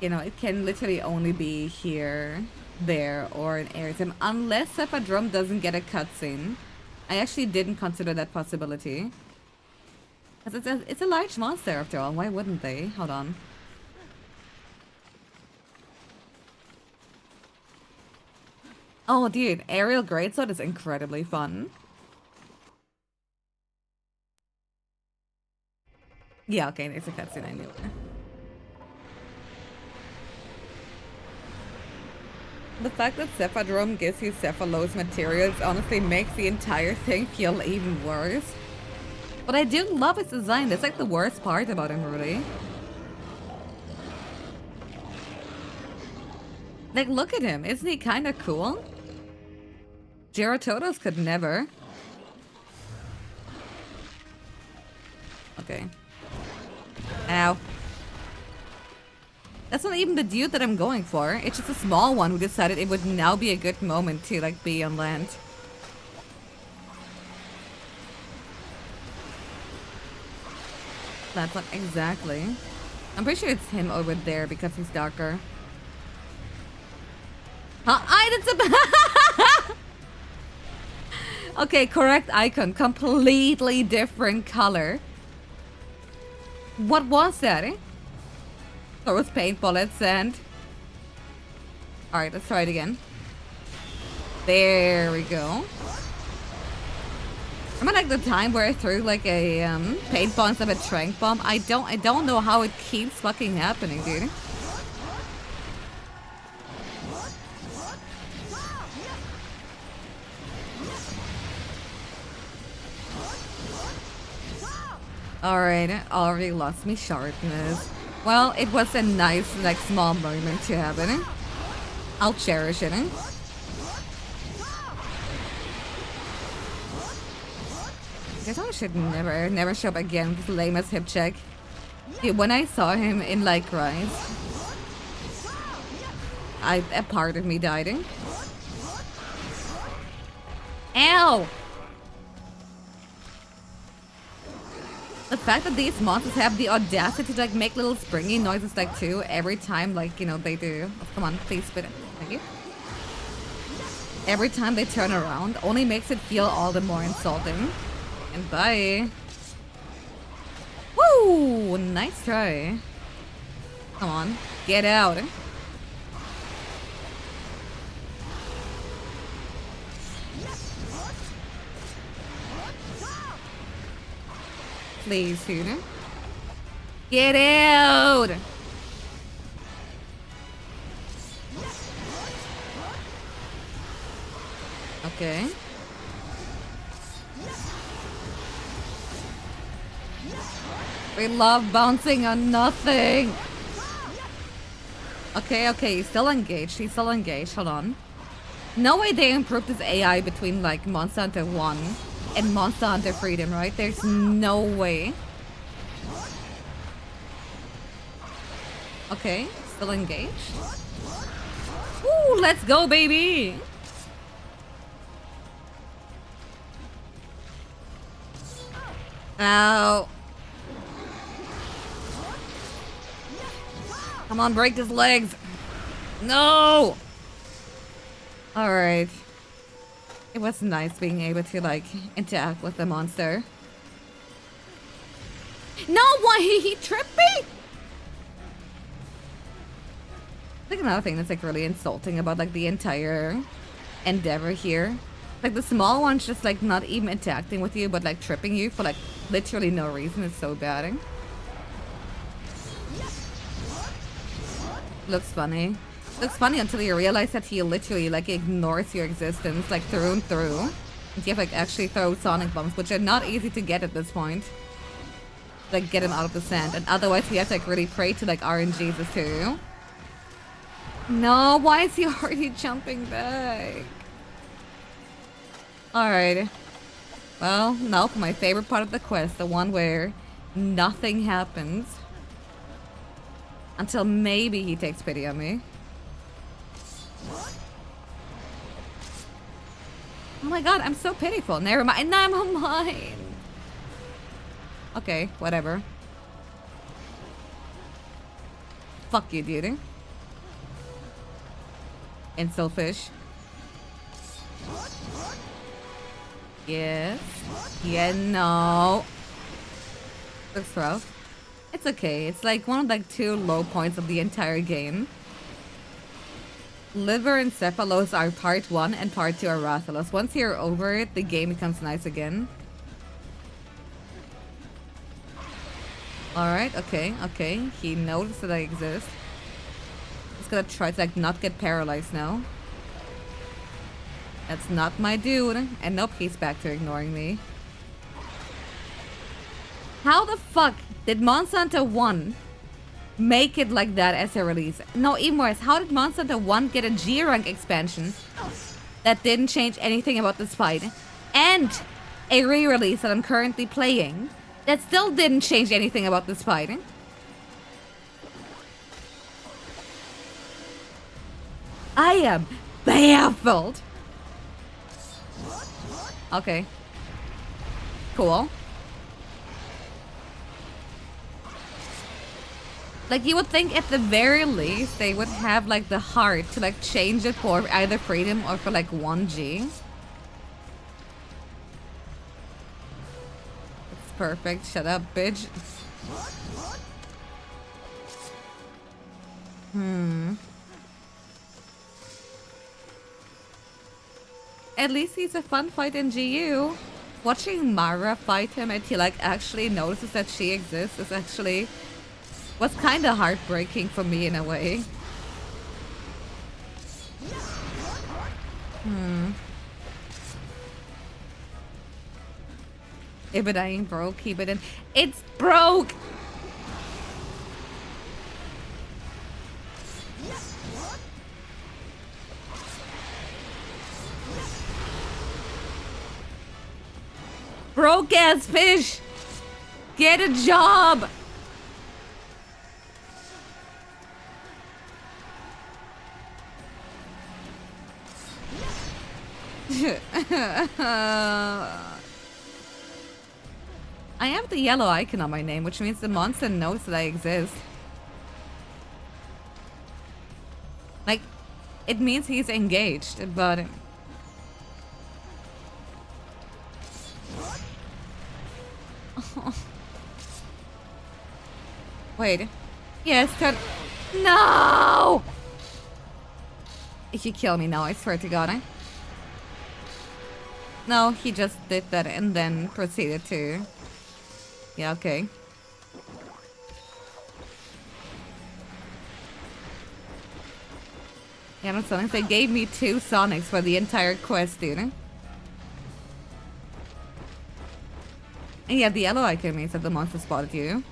You know, it can literally only be here, there, or in Airsim, unless if a drum doesn't get a cutscene. I actually didn't consider that possibility. Because it's a large monster after all, why wouldn't they? Hold on. Oh dude, Aerial Greatsword is incredibly fun. Yeah, okay, there's a cutscene, I knew it. The fact that Cephadrome gives you Cephalose materials honestly makes the entire thing feel even worse. But I do love his design, that's like the worst part about him, really. Like, look at him, isn't he kinda cool? Geratodos could never. Okay. Ow. That's not even the dude that I'm going for. It's just a small one who decided it would now be a good moment to like be on land. That's not exactly. I'm pretty sure it's him over there because he's darker. Huh? Okay, correct icon. Completely different color. What was that, eh? Or with paint bullets and... Alright, let's try it again. There we go. Remember like the time where I threw like a paint bomb instead of a trank bomb? I don't know how it keeps fucking happening, dude. Alright, already lost me sharpness. Well, it was a nice, like, small moment to have it. I'll cherish it. I guess I should never show up again with this lame as hip check. Dude, when I saw him in, like, Rise, a part of me died. Ow! The fact that these monsters have the audacity to like make little springy noises like too every time like, you know, they do. Oh, come on, please spit it. Thank you. Every time they turn around only makes it feel all the more insulting. And bye. Woo! Ooh, nice try. Come on, get out. Please, dude. Get out! Okay. We love bouncing on nothing. Okay, okay, he's still engaged. He's still engaged. Hold on. No way they improved his AI between like Monster Hunter 1 and Monster Hunter Freedom, right? There's no way. Okay, still engaged. Ooh, let's go, baby! Ow. Come on, break his legs. No! Alright. It was nice being able to, like, interact with the monster. No, why he tripped me? I think another thing that's, like, really insulting about, like, the entire endeavor here. Like, the small one's just, like, not even interacting with you, but, like, tripping you for, like, literally no reason. It's so bad. Looks funny. Looks funny until you realize that he literally, like, ignores your existence, like, through and through. And you have, like, actually throw sonic bombs, which are not easy to get at this point. Like, get him out of the sand. And otherwise, he has to, like, really pray to, like, RNGs too. No, why is he already jumping back? Alright. Well, now for my favorite part of the quest, the one where nothing happens. Until maybe he takes pity on me. Oh my god, I'm so pitiful. Never mind. Never mind. Okay, whatever. Fuck you, dude. Insult fish. Yes. Yeah, no. Looks rough. It's okay. It's like one of like 2 low points of the entire game. Liver and Cephalos are part 1 and part 2 are Rathalos. Once you're over it, the game becomes nice again. Alright, okay, okay. He noticed that I exist. He's gonna try to like not get paralyzed now. That's not my dude. And nope, he's back to ignoring me. How the fuck did Monster Hunter 1 make it like that as a release? No, even worse, how did Monster Hunter 1 get a G rank expansion that didn't change anything about this fight? And a re-release that I'm currently playing that still didn't change anything about this fight? I am baffled. Okay. Cool. Like, you would think at the very least they would have, like, the heart to, like, change it for either Freedom or for, like, 1G. It's perfect. Shut up, bitch. At least he's a fun fight in GU. Watching Mara fight him and he, like, actually notices that she exists is actually... was kind of heartbreaking for me in a way. If it ain't broke, keep it in. It's broke! Broke ass fish! Get a job! I have the yellow icon on my name, which means the monster knows that I exist. Like, it means he's engaged, but... Wait. Yes, turn. No! If you kill me now, I swear to God. No, he just did that and then proceeded to. Yeah, okay. Yeah, no Sonics. They gave me 2 Sonics for the entire quest, dude. And yeah, the yellow icon means that the monster spotted you.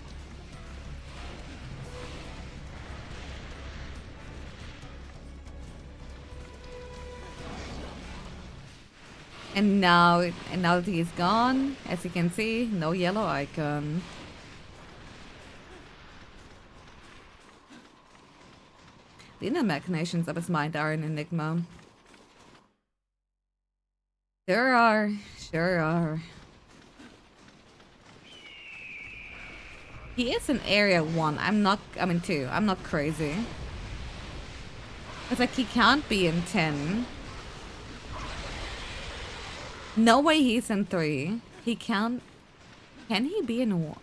And now that he's gone, as you can see, no yellow icon. The inner machinations of his mind are an enigma. Sure are. He is in area 1. I'm in 2. I'm not crazy. It's like he can't be in 10. No way he's in 3. He can't. Can he be in 1?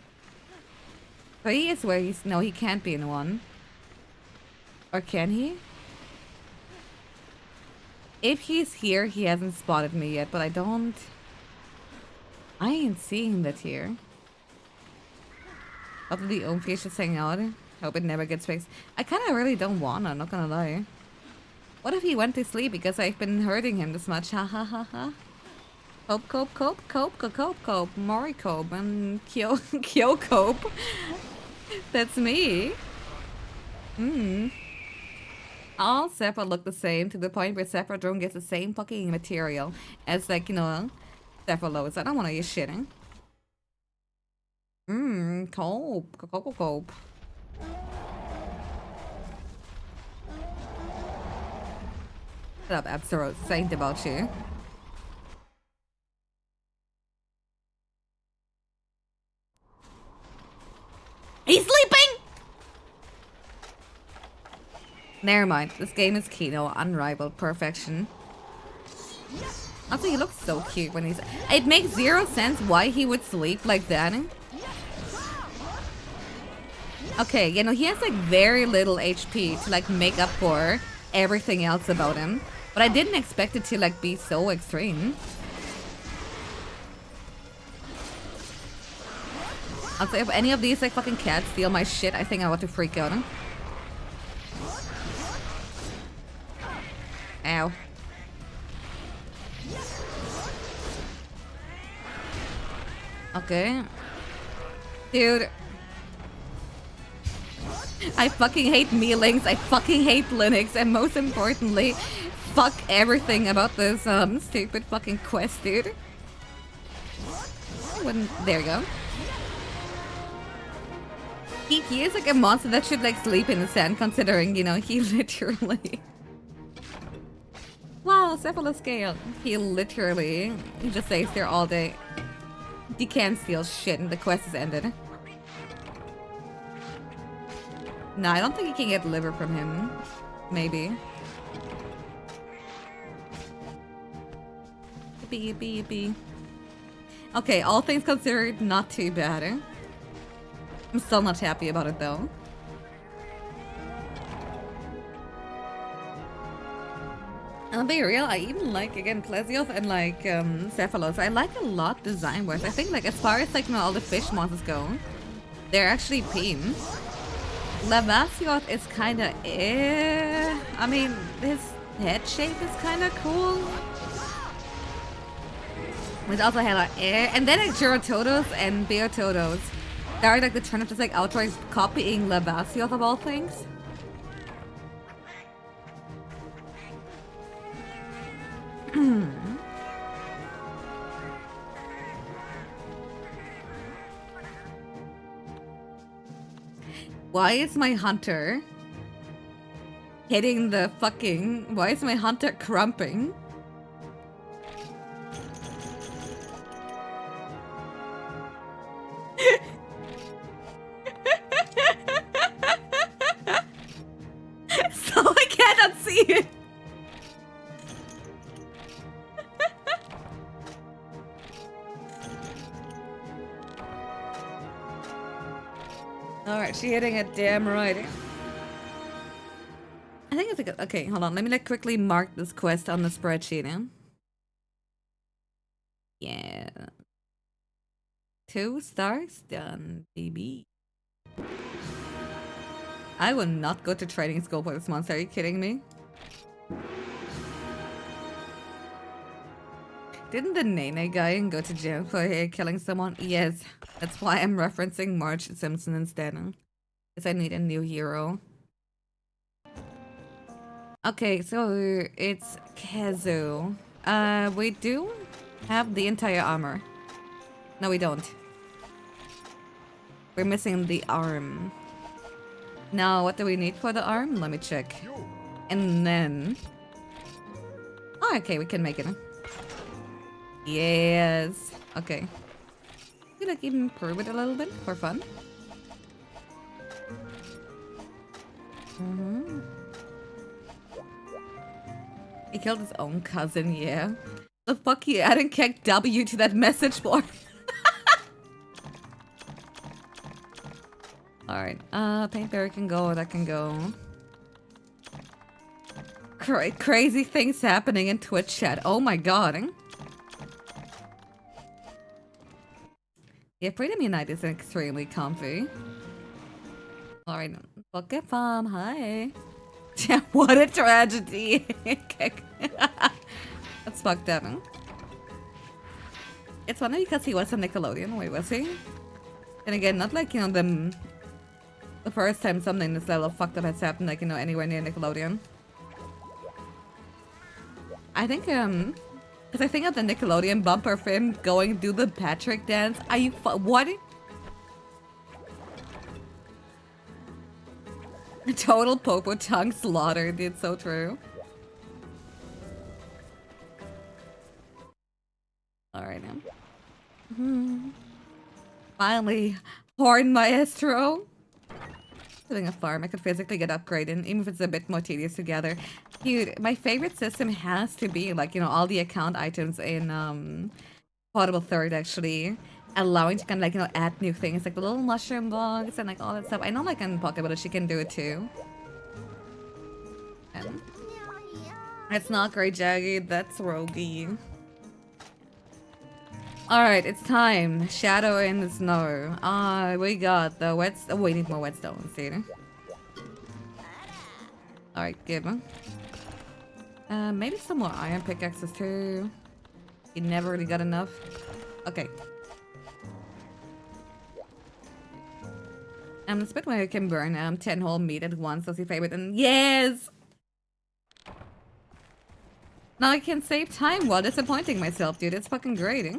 3 is where he's. No, he can't be in 1. Or can he? If he's here, he hasn't spotted me yet, but I ain't seeing that here. Other the Oomfish just hang out. Hope it never gets fixed. I kinda really don't wanna, not gonna lie. What if he went to sleep because I've been hurting him this much? Ha ha ha ha. Cope. Mori Cope and Kyo Cope. That's me. All Sephiroth look the same to the point where Sephiroth drone gets the same fucking material as, like, you know, Sephiroth. I don't want to use shitting. Cope. Shut up, Absolute. Saint about you. He's sleeping! Never mind. This game is Kino. Unrivaled perfection. Also, he looks so cute when he's... It makes 0 sense why he would sleep like that. Okay, you know, he has like very little HP to like make up for everything else about him. But I didn't expect it to like be so extreme. Also, if any of these like fucking cats steal my shit, I think I want to freak out. Ow. Okay. Dude. I fucking hate Mealings, I fucking hate Linux, and most importantly, fuck everything about this stupid fucking quest, dude. There you go. He is like a monster that should like sleep in the sand, considering, you know, he literally... Wow, Cephaloscale. He just stays there all day. He can't steal shit and the quest is ended. No, I don't think you can get liver from him. Maybe. Yippee. Okay, all things considered, not too bad. I'm still not happy about it though. I'll be real, I even like, again, Plesioth and like Cephalos. I like a lot design-wise. I think like as far as like, you know, all the fish monsters go, they're actually Peem. Lavasioth is kinda I mean, his head shape is kinda cool. It's also hella and then like Girotodos and Beotodos. They're like the turn of just like outright copying Lavasioth of all things. Why is my hunter hitting the fucking... Why is my hunter crumping? So I cannot see it. Alright, she hitting it damn right. I think it's a good. Okay, hold on. Let me like quickly mark this quest on the spreadsheet. Yeah. 2 stars done, baby. I will not go to training school for this monster. Are you kidding me? Didn't the Nene guy go to jail for killing someone? Yes. That's why I'm referencing Marge Simpson instead. Because I need a new hero. Okay, so it's Kazu. We do have the entire armor. No, we don't. We're missing the arm. Now, what do we need for the arm? Let me check. And then... Oh, okay, we can make it. Yes. Okay. Could like even improve it a little bit for fun. He killed his own cousin, yeah. The fuck he adding Kek W to that message board? Alright, Paintberry can go, that can go. Crazy things happening in Twitch chat. Oh my god. Yeah, Freedom Unite is extremely comfy. Alright, Pocket Farm, hi. Yeah, what a tragedy. That's fucked up. It's funny because he was on Nickelodeon. Wait, was he? And again, not like, you know, the first time something this level of fucked up has happened, like, you know, anywhere near Nickelodeon. I think, because I think of the Nickelodeon bumper for him going to do the Patrick dance. Are you what? Total Popo tongue slaughter, dude, so true. Alright now. Finally, Horn Maestro. Doing a farm, I could physically get upgraded, even if it's a bit more tedious to gather. Dude, my favorite system has to be, like, you know, all the account items in, Portable Third, actually. Allowing to kind of, like, you know, add new things, like the little mushroom bugs and, like, all that stuff. I know, like, in Pokeball, she can do it, too. It's not great, Jaggy. That's Rogie. Alright, it's time. Shadow in the snow. We got the wet... Oh, we need more whetstones, see? Alright, give him. Maybe some more iron pickaxes, too. You never really got enough. Okay. The Spitfire can burn 10 whole meat at once. That's your favorite. And yes! Now I can save time while disappointing myself, dude. It's fucking great, eh?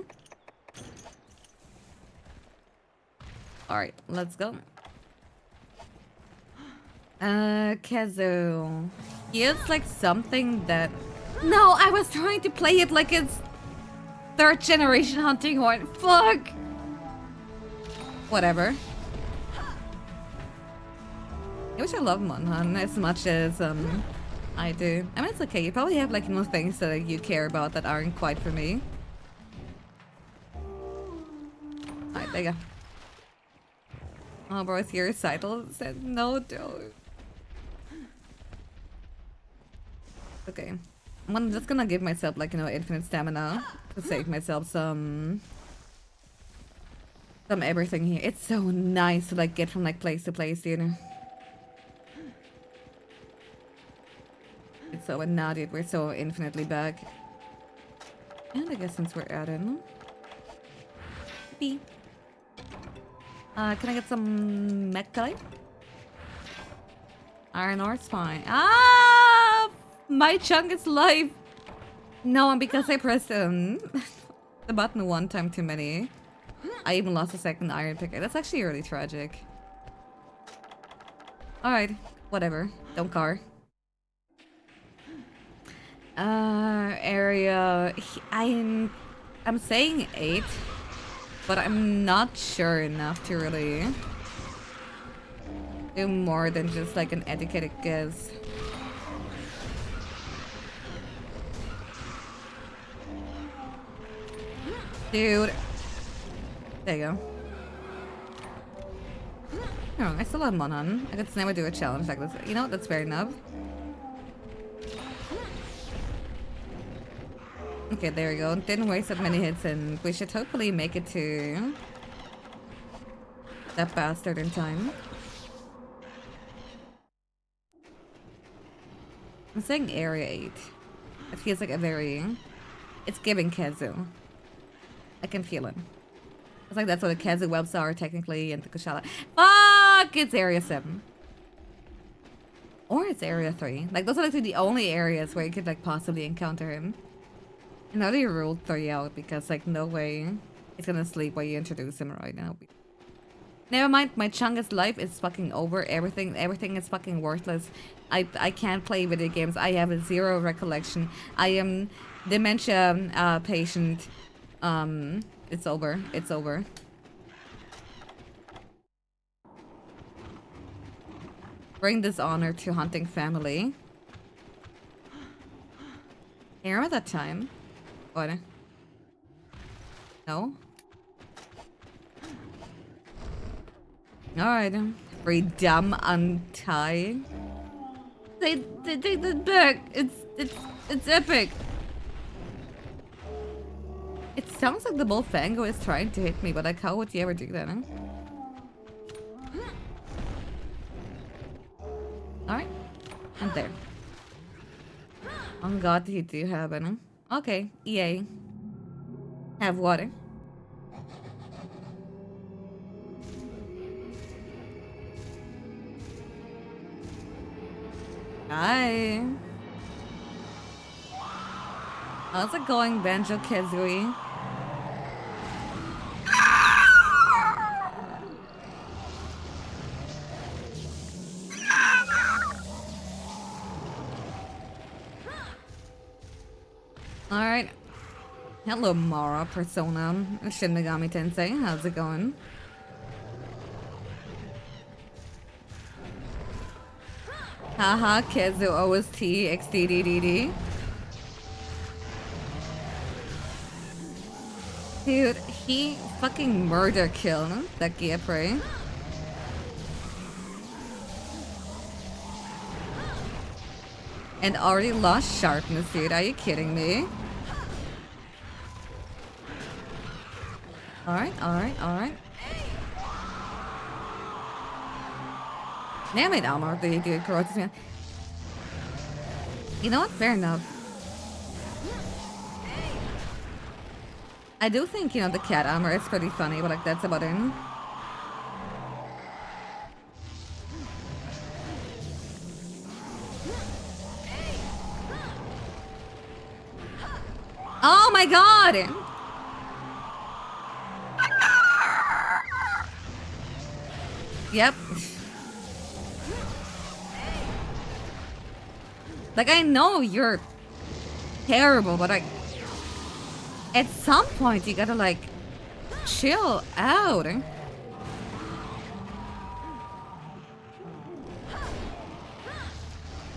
Alright, let's go. Kazu. Here's like something that... No, I was trying to play it like it's 3rd generation hunting horn. Fuck! Whatever. I wish I love Monhan as much as I do. I mean, it's okay. You probably have like, you know, things that you care about that aren't quite for me. Alright, there you go. Oh, bro, it's your recital said no, don't. Okay. I'm just gonna give myself, like, you know, infinite stamina to save myself some everything here. It's so nice to, like, get from, like, place to place, you know. It's so now, dude, we're so infinitely back. And I guess since we're at it, Beep. Can I get some mechalite? Iron ore's fine. Ah! My chunk is life! No, because I pressed the button one time too many. I even lost a second iron picker. That's actually really tragic. Alright, whatever. Don't car. Area... I'm saying 8. But I'm not sure enough to really do more than just like an educated guess. Dude. There you go. No, I still have Monon. I could never do a challenge like this. You know what? That's fair enough. Okay, there we go. Didn't waste that many hits, and we should hopefully make it to that bastard in time. I'm saying Area 8. It feels like a very... It's giving Kazu. I can feel it. It's like that's what the Kazu webs are technically, and the Kushala. Fuck! It's Area 7. Or it's Area 3. Like, those are like the only areas where you could like possibly encounter him. And now they ruled 3 out because like no way he's gonna sleep while you introduce him right now. Never mind, my Chungus life is fucking over. Everything is fucking worthless. I can't play video games. I have a zero recollection. I am dementia patient. It's over. It's over. Bring this honor to hunting family. Here at that time. What? No? Alright. Freedom untie. They take this back. It's epic. It sounds like the Bullfango is trying to hit me, but like how would you ever do that, huh? Alright. And there. Oh god, you do have it, huh? Okay, EA. Have water. Hi. How's it going, Banjo Kazooie? Alright. Hello, Mara Persona. Shin Megami Tensei. How's it going? Haha, Kezu OST XDDDD. Dude, he fucking murder killed that Giapre. And already lost sharpness, dude. Are you kidding me? Alright, alright, alright. Damn it, Almar, the dude corrupts me. You know what? Fair enough. I do think, you know, the cat armor is pretty funny, but like that's about it. Oh my god! Yep. Like, I know you're terrible, but like, at some point you gotta like chill out.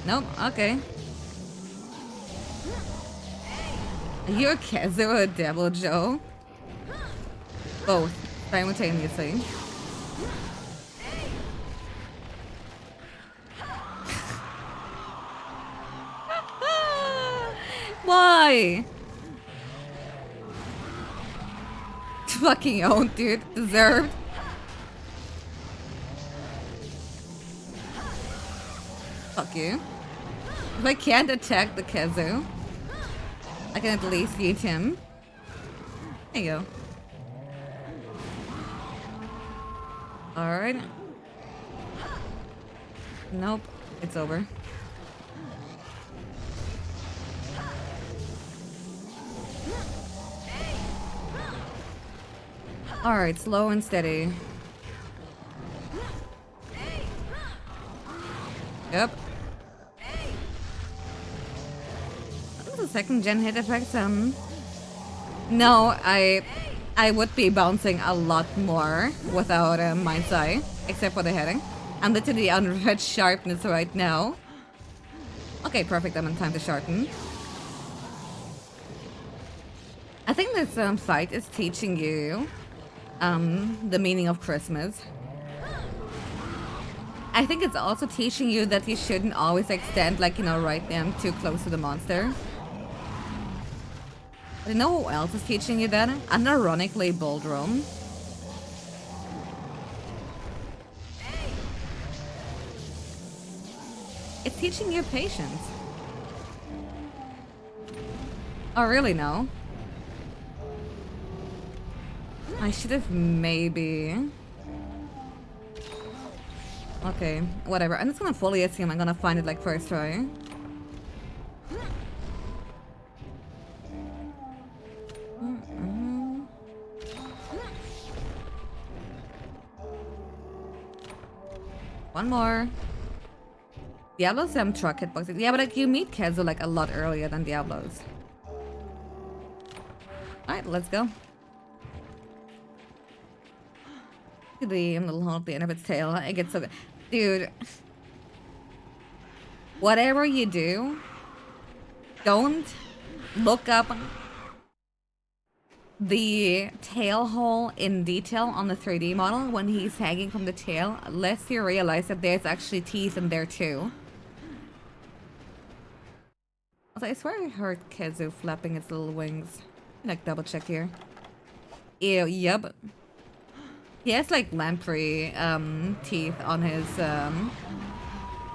Nope, okay. You're Kazu or Devil Joe? Both, simultaneously. Why? Fucking own, dude. Deserved. Fuck you. If I can't attack the Kazu, I can at least eat him. There you go. Alright. Nope. It's over. Alright, slow and steady. Yep. What's the second gen hit effect? No, I would be bouncing a lot more without Mind's Eye, except for the heading. I'm literally on red sharpness right now. Okay, perfect. I'm in time to sharpen. I think this fight is teaching you the meaning of Christmas. I think it's also teaching you that you shouldn't always like stand like, you know, right them too close to the monster. But you know who else is teaching you that? Unironically, Boldrum. It's teaching you patience. Oh, really? No? I should have maybe... Okay, whatever. I'm just gonna fully assume I'm gonna find it like first try. One more. Diablos truck hitboxes. Yeah, but like you meet Kezo like a lot earlier than Diablos. Alright, let's go. The little hole at the end of its tail. It gets so good. Dude. Whatever you do, don't look up the tail hole in detail on the 3D model when he's hanging from the tail, lest you realize that there's actually teeth in there too. Also, I swear I heard Kezu flapping its little wings. Like double check here. Ew, yep. He has like lamprey teeth on his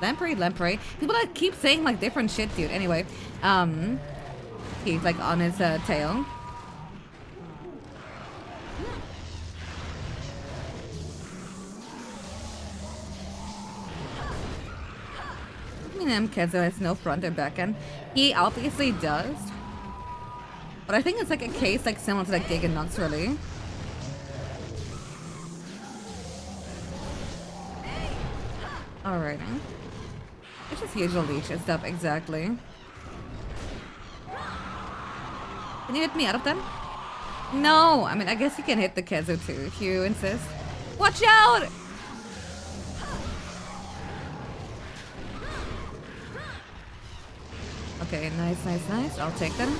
lamprey. People that keep saying like different shit, dude. Anyway, teeth like on his tail. I mean, Kezo has no front or back end. He obviously does. But I think it's like a case like similar to like Giga Nuts, really. Alright. It's just usual leech and stuff, exactly. Can you hit me out of that? No! I mean, I guess you can hit the Kezo too, if you insist. Watch out! Okay, nice. I'll take them.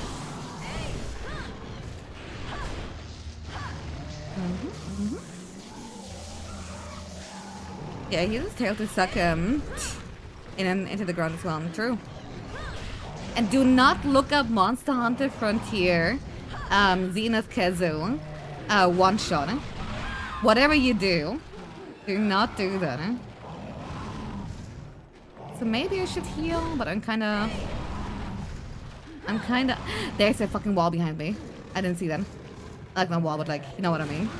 Yeah, he uses tail to suck him into the ground as well. True. And do not look up Monster Hunter Frontier, Zenith Kezu, one shot. Whatever you do not do that. So maybe I should heal, but I'm kinda. There's a fucking wall behind me. I didn't see that. Like my wall, but like, you know what I mean.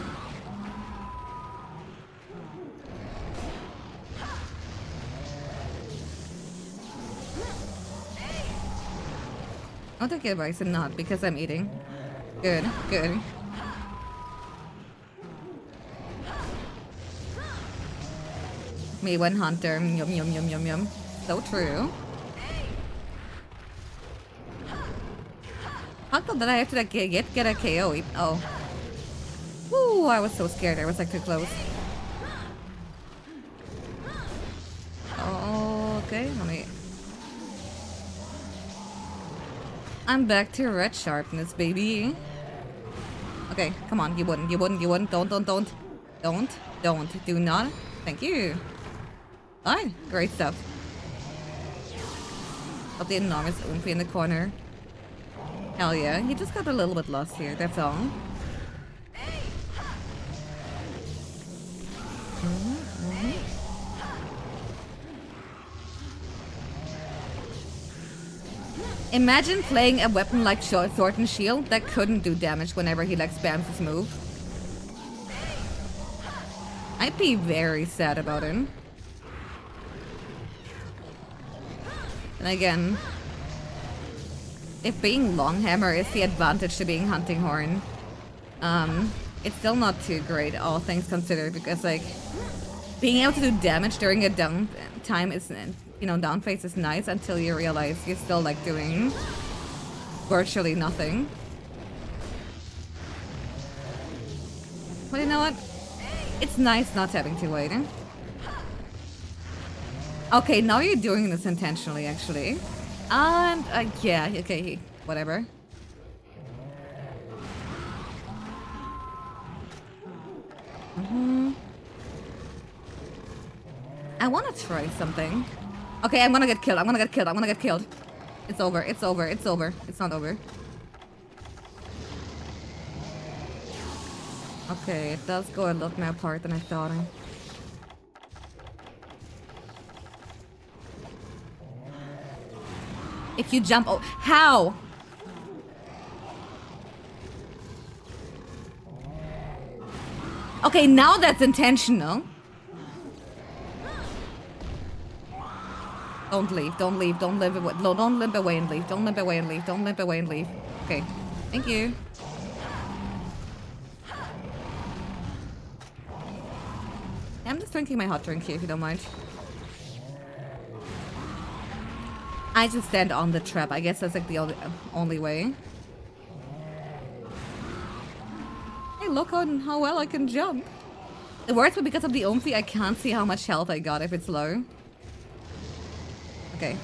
I'll take advice and not because I'm eating. Good. Me one hunter. Yum. So true. How come that I have to like get a KO? Oh. Woo, I was so scared. I was like too close. Okay, let me... I'm back to red sharpness, baby. Okay, come on. You wouldn't. Don't. Do not. Thank you. Alright, great stuff. Got the enormous oomph in the corner. Hell yeah, he just got a little bit lost here, that's all. Imagine playing a weapon like Sword and Shield that couldn't do damage whenever he like spams his move. I'd be very sad about it. And again, if being Longhammer is the advantage to being Hunting Horn, it's still not too great, all things considered, because like being able to do damage during a down time is, you know, down phase is nice until you realize you're still like doing virtually nothing. But you know what? It's nice not having to wait. Okay, now you're doing this intentionally, actually. And, yeah, okay, whatever. I want to try something. Okay, I'm gonna get killed. I'm gonna get killed. I'm gonna get killed. It's over. It's over. It's over. It's not over. Okay, it does go a lot more apart than I thought. If you jump, oh, how? Okay, now that's intentional. Don't leave, don't leave, don't limp away, no, don't limp away and leave, don't limp away and leave, don't limp away and leave. Okay, thank you. I'm just drinking my hot drink here, if you don't mind. I just stand on the trap. I guess that's like the only way. Hey, look on how well I can jump. The worst, but because of the oomphy, I can't see how much health I got if it's low. Okay.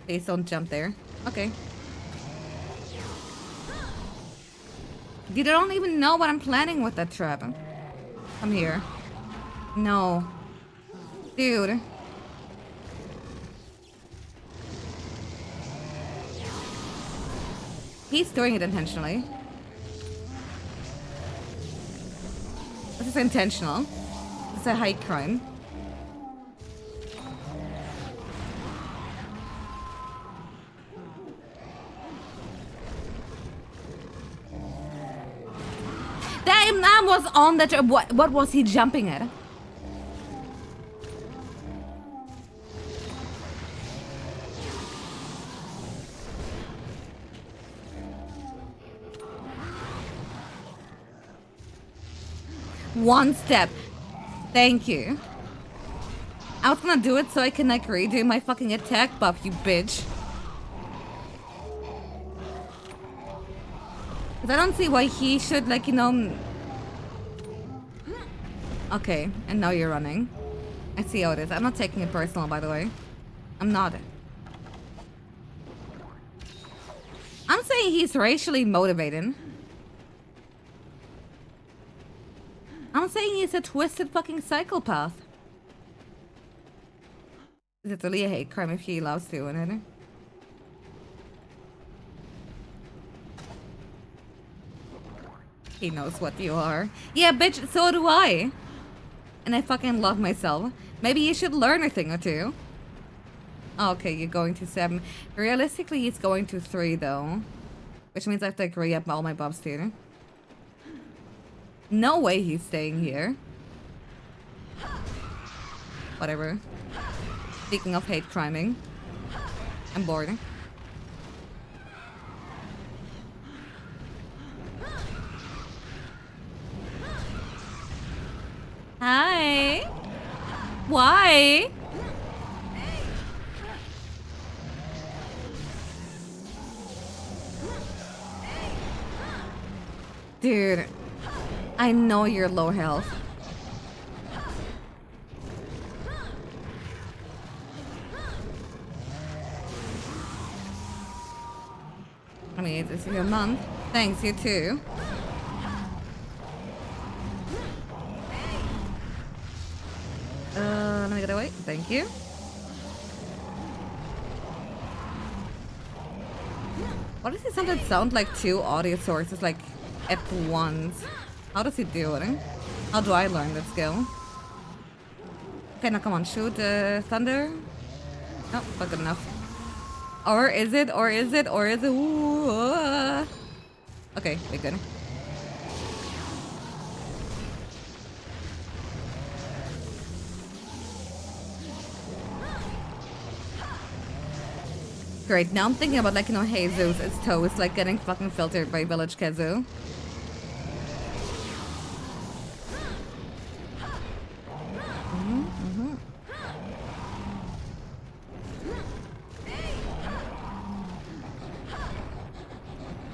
Please don't jump there. Okay. You don't even know what I'm planning with that trap. Come here. No. Dude. He's doing it intentionally. This is intentional. It's a high crime. That man was on the trap. What was he jumping at? One step. Thank you. I was gonna do it so I can like redo my fucking attack buff, you bitch. Cause I don't see why he should like, you know... Okay, and now you're running. I see how it is. I'm not taking it personal, by the way. I'm not. I'm saying he's racially motivated. I'm saying he's a twisted fucking psychopath. Is it really a hate crime if he allows doing it? He knows what you are. Yeah, bitch, so do I. And I fucking love myself. Maybe you should learn a thing or two. Oh, okay, you're going to 7. Realistically, he's going to 3, though. Which means I have to like re-up all my buffs too. No way he's staying here. Whatever. Speaking of hate criming. I'm bored. Hi. Why? Dude, I know you're low health. I mean, this is your month. Thanks, you too. Let me get away. Thank you. Why does he sometimes sound like 2 audio sources, like, at once? How does he do it? How do I learn that skill? Okay, now come on, shoot thunder. Nope, not good enough. Or is it? Or is it? Or is it? Ooh, okay, we're good. Great, now I'm thinking about like, you know, Jesus, its toe is like getting fucking filtered by Village Kazu.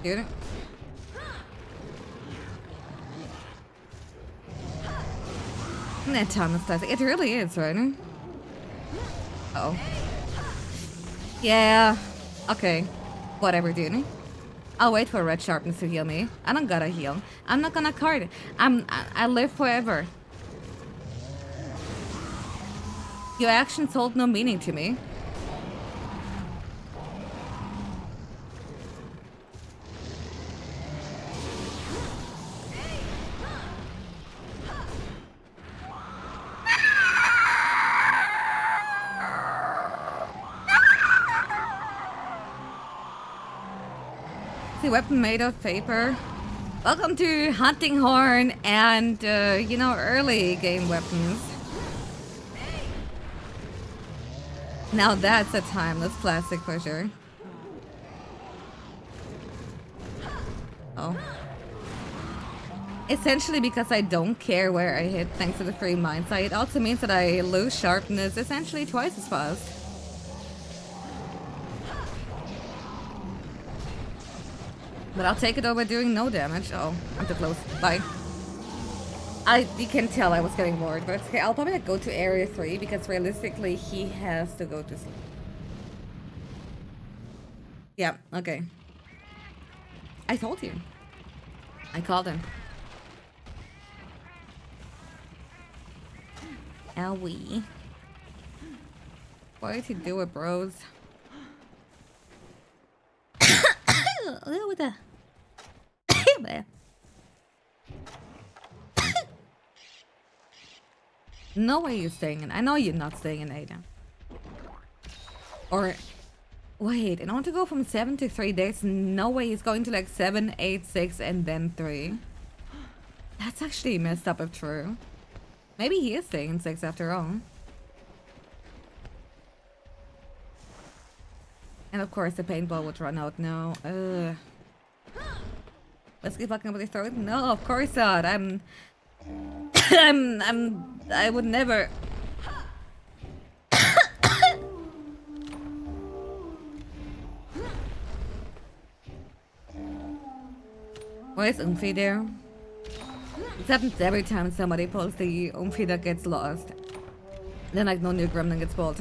Dude. That time is classic. It really is, right? Uh oh. Yeah. Okay. Whatever, dude. I'll wait for red sharpness to heal me. I don't gotta heal. I'm not gonna card. I live forever. Your actions hold no meaning to me. The weapon made of paper. Welcome to hunting horn and you know, early game weapons. Now that's a timeless classic for sure. Oh. Essentially because I don't care where I hit thanks to the free mind sight, it also means that I lose sharpness essentially twice as fast. But I'll take it over doing no damage. Oh, I'm too close. Bye. You can tell I was getting bored, but it's okay. I'll probably go to area 3 because realistically he has to go to sleep. Yeah, okay. I told you. I called him. Owie. What did he do with bros? With the no way you're staying in. I know you're not staying in Ada. Or wait, in order to go from 7 to 3 days, no way he's going to like 7, 8, 6, and then 3. That's actually messed up if true. Maybe he is staying in 6 after all. And of course the paintball would run out now. Let's keep fucking up with your throat. No, of course not. I would never. Why is Umfi there? This happens every time somebody pulls the Umfi that gets lost. Then like no new gremlin gets pulled.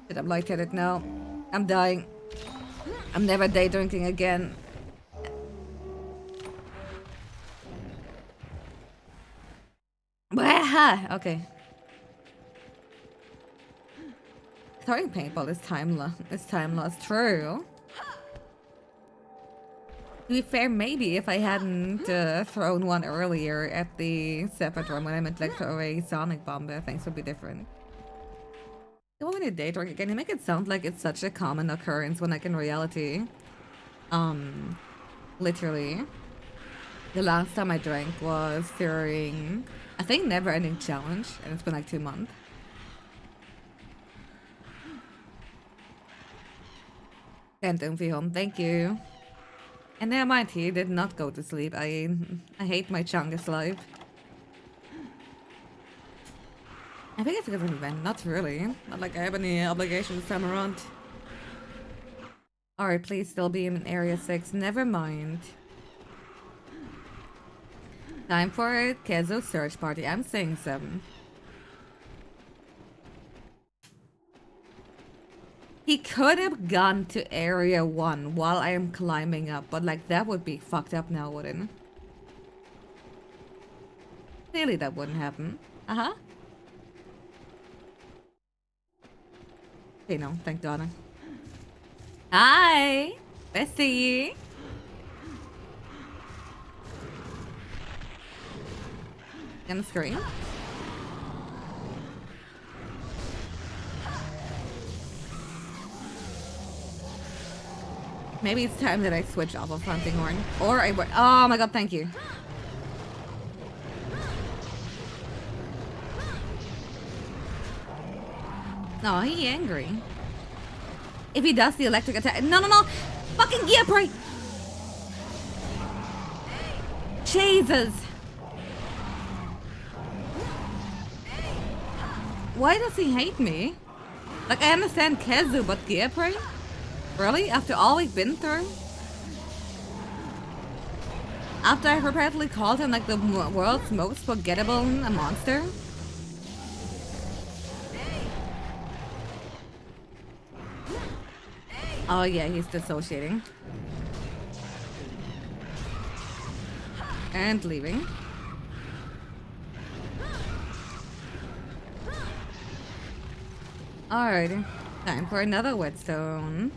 Shit, I'm lightheaded now. I'm dying. I'm never day drinking again. Okay. Throwing paintball is timeless. True. To be fair, maybe if I hadn't thrown one earlier at the Sephiroth when I meant like throw a sonic bomb, things would be different. You want me to day drink again? You make it sound like it's such a common occurrence when like in reality, literally, the last time I drank was during, I think, Never Ending Challenge, and it's been like 2 months. And Umfi home, thank you. And never mind, he did not go to sleep. I hate my Chungus life. I think it's because of an event. Not really. Not like I have any obligation this time around. Alright, please still be in area 6. Never mind. Time for a Kezo search party. I'm saying 7. He could have gone to area 1 while I am climbing up, but like that would be fucked up now, wouldn't it? Clearly that wouldn't happen. Uh-huh. Okay, no, thank Donna. Hi! Bestie! Gonna scream? Maybe it's time that I switch off of hunting horn. Or I would. Oh my god, thank you. No, he angry. If he does the electric attack. No, no, no! Fucking gear break! Jesus! Why does he hate me? Like, I understand Kezu, but gear break? Really? After all we've been through? After I repeatedly called him like the world's most forgettable monster? Oh yeah, he's dissociating. And leaving. Alrighty. Time for another whetstone.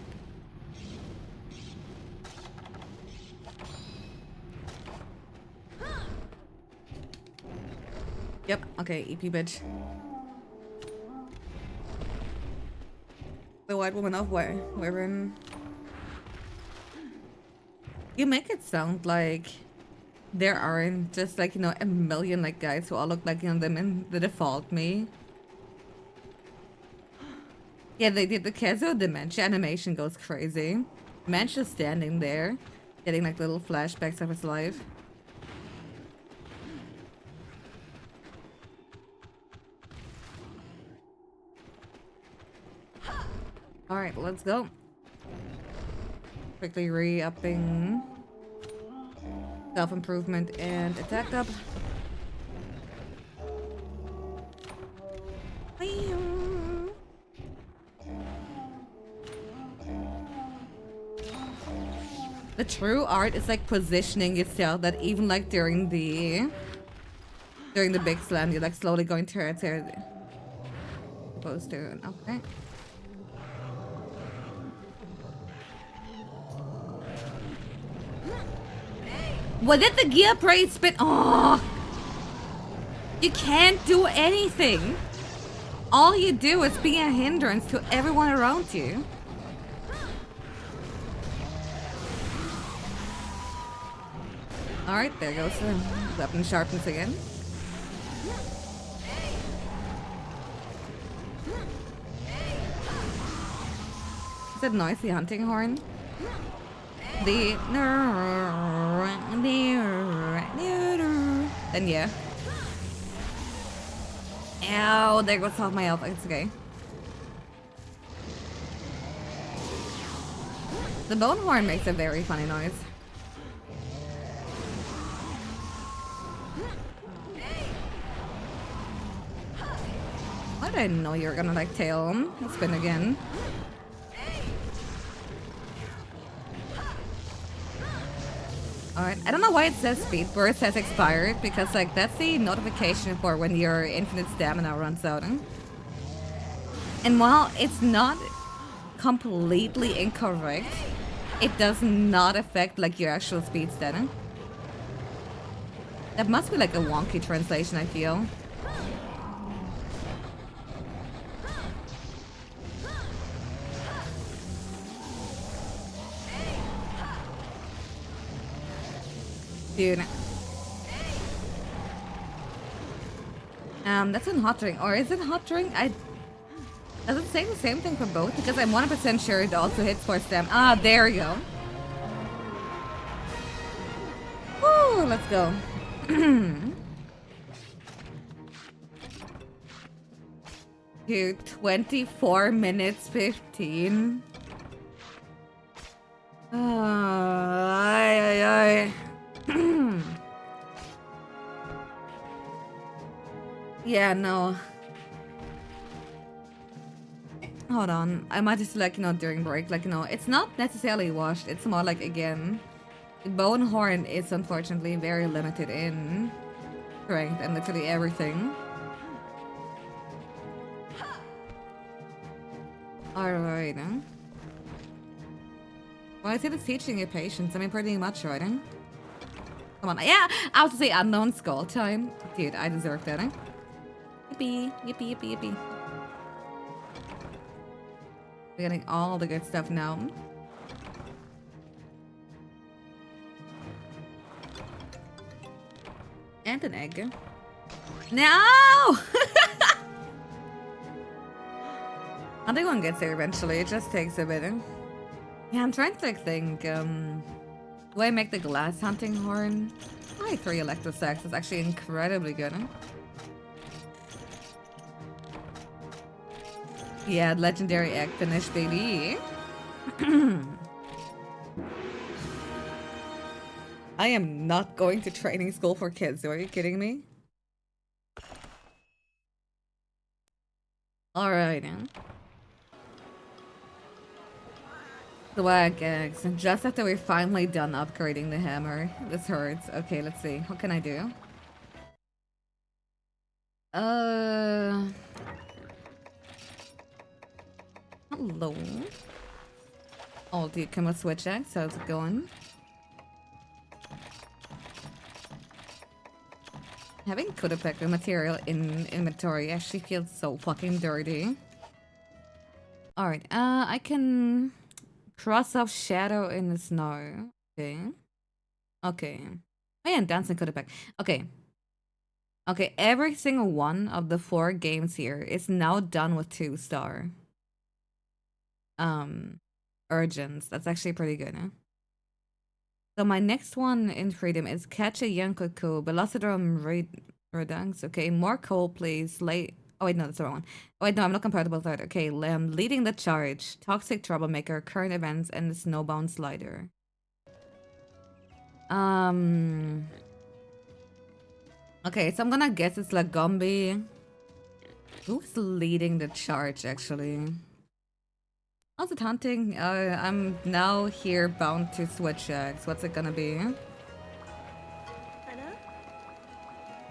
Yep, okay, EP bitch. The white woman of Wyvern. You make it sound like there aren't just like, you know, a million like guys who all look like, you know, them in the default me. Yeah, they did the Kezo dementia animation goes crazy. Man's just standing there, getting like little flashbacks of his life. Alright, let's go. Quickly re-upping self-improvement and attack up. The true art is like positioning yourself that even like during the big slam you're like slowly going towards it. Supposed to, okay. What did the gear braid spin? Oh, you can't do anything. All you do is be a hindrance to everyone around you. Alright, there goes the weapon sharpness again. Is that noisy hunting horn? Then yeah. Ow, there goes half my health. It's okay. The bone horn makes a very funny noise. I didn't know you were gonna like tail him. Spin again. Alright, I don't know why it says speed burst has expired, because like that's the notification for when your infinite stamina runs out. And while it's not completely incorrect, it does not affect like your actual speed stat. That must be like a wonky translation, I feel. Dude. That's in hot drink. Or is it hot drink? Does it say the same thing for both? Because I'm 100% sure it also hits for stem. Ah, there you go. Woo, let's go. Dude, 24 minutes 15. Ay. Yeah, no. Hold on. I might just like, you know, during break, like, you know, it's not necessarily washed. It's more like, again, the bone horn is unfortunately very limited in strength and literally everything. Alright. Well, I think it's teaching you patience. I mean, pretty much, right? Come on. Yeah, I was to say unknown skull time. Dude, I deserve that, Yippee, yippee, yippee, yippee. We're getting all the good stuff now. And an egg. No! I think one gets there eventually. It just takes a bit. Yeah, I'm trying to like think. Do I make the glass hunting horn? I 3 electrosacks is actually incredibly good. Yeah, legendary egg finish, baby. I am not going to training school for kids. Are you kidding me? Alright. Swag eggs. And just after we're finally done upgrading the hammer. This hurts. Okay, let's see. What can I do? Hello. Oh, dude, come with switch eggs. How's it going? Having Kudapeka material in inventory actually feels so fucking dirty. Alright, I can cross off shadow in the snow. Okay. Okay. Oh yeah, and dancing Kudapeka. Okay. Okay, every single one of the 4 games here is now done with 2-star. Urgents. That's actually pretty good, huh? So my next one in freedom is catch a young cuckoo, Velocidrome Redunks. Okay, more coal, please. Late. Oh wait, no, that's the wrong one. Oh wait, no, I'm not compatible with that. Okay, leading the charge, toxic troublemaker, current events, and the snowbound slider. Okay, so I'm gonna guess it's Lagombi. Who's leading the charge, actually? How's it hunting? I'm now here bound to switch eggs. What's it gonna be?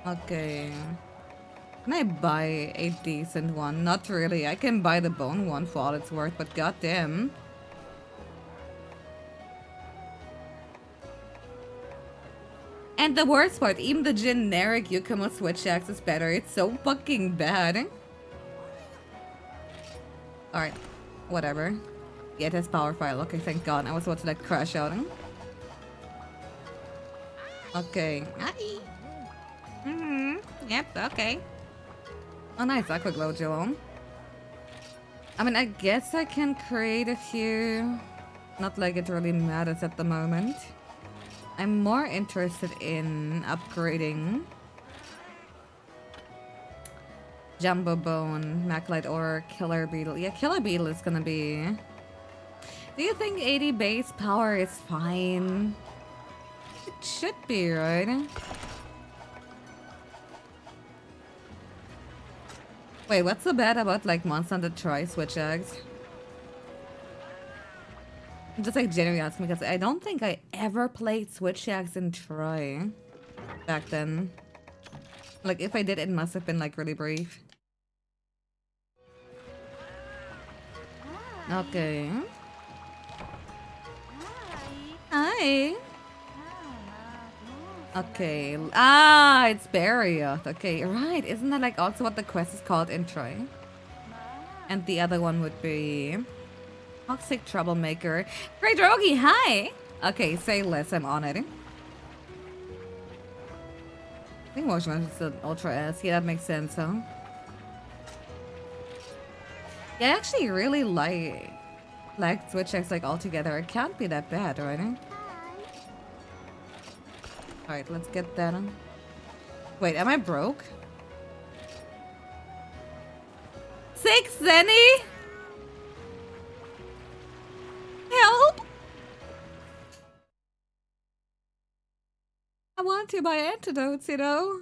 Okay. Can I buy a decent one? Not really. I can buy the bone one for all it's worth, but goddamn. And the worst part, even the generic Yukumo switch axe is better. It's so fucking bad. Alright. Whatever. Yeah, it has power file. Okay, thank god. I was about to like crash out. Okay. Yep, okay. Oh nice, Aqua Glow Jewel. I mean, I guess I can create a few. Not like it really matters at the moment. I'm more interested in upgrading Jumbo Bone, Maclite, or Killer Beetle. Yeah, Killer Beetle is gonna be... Do you think 80 base power is fine? It should be, right? Wait, what's so bad about like Monster Hunter Tri switch eggs? I'm just like genuinely asking because I don't think I ever played switch eggs in Tri back then. Like if I did, it must have been like really brief. Okay. Hi. Okay. Ah, it's Barrioth. Okay, right. Isn't that like also what the quest is called in Troy? And the other one would be Toxic Troublemaker. Great Drogi, hi! Okay, say less, I'm on it. I think Motion is still Ultra S. Yeah, that makes sense, huh? Yeah, I actually really like Switch X like altogether. It can't be that bad, right? Alright, let's get that on. Wait, am I broke? 6 Zenny? Help! I want to buy antidotes, you know?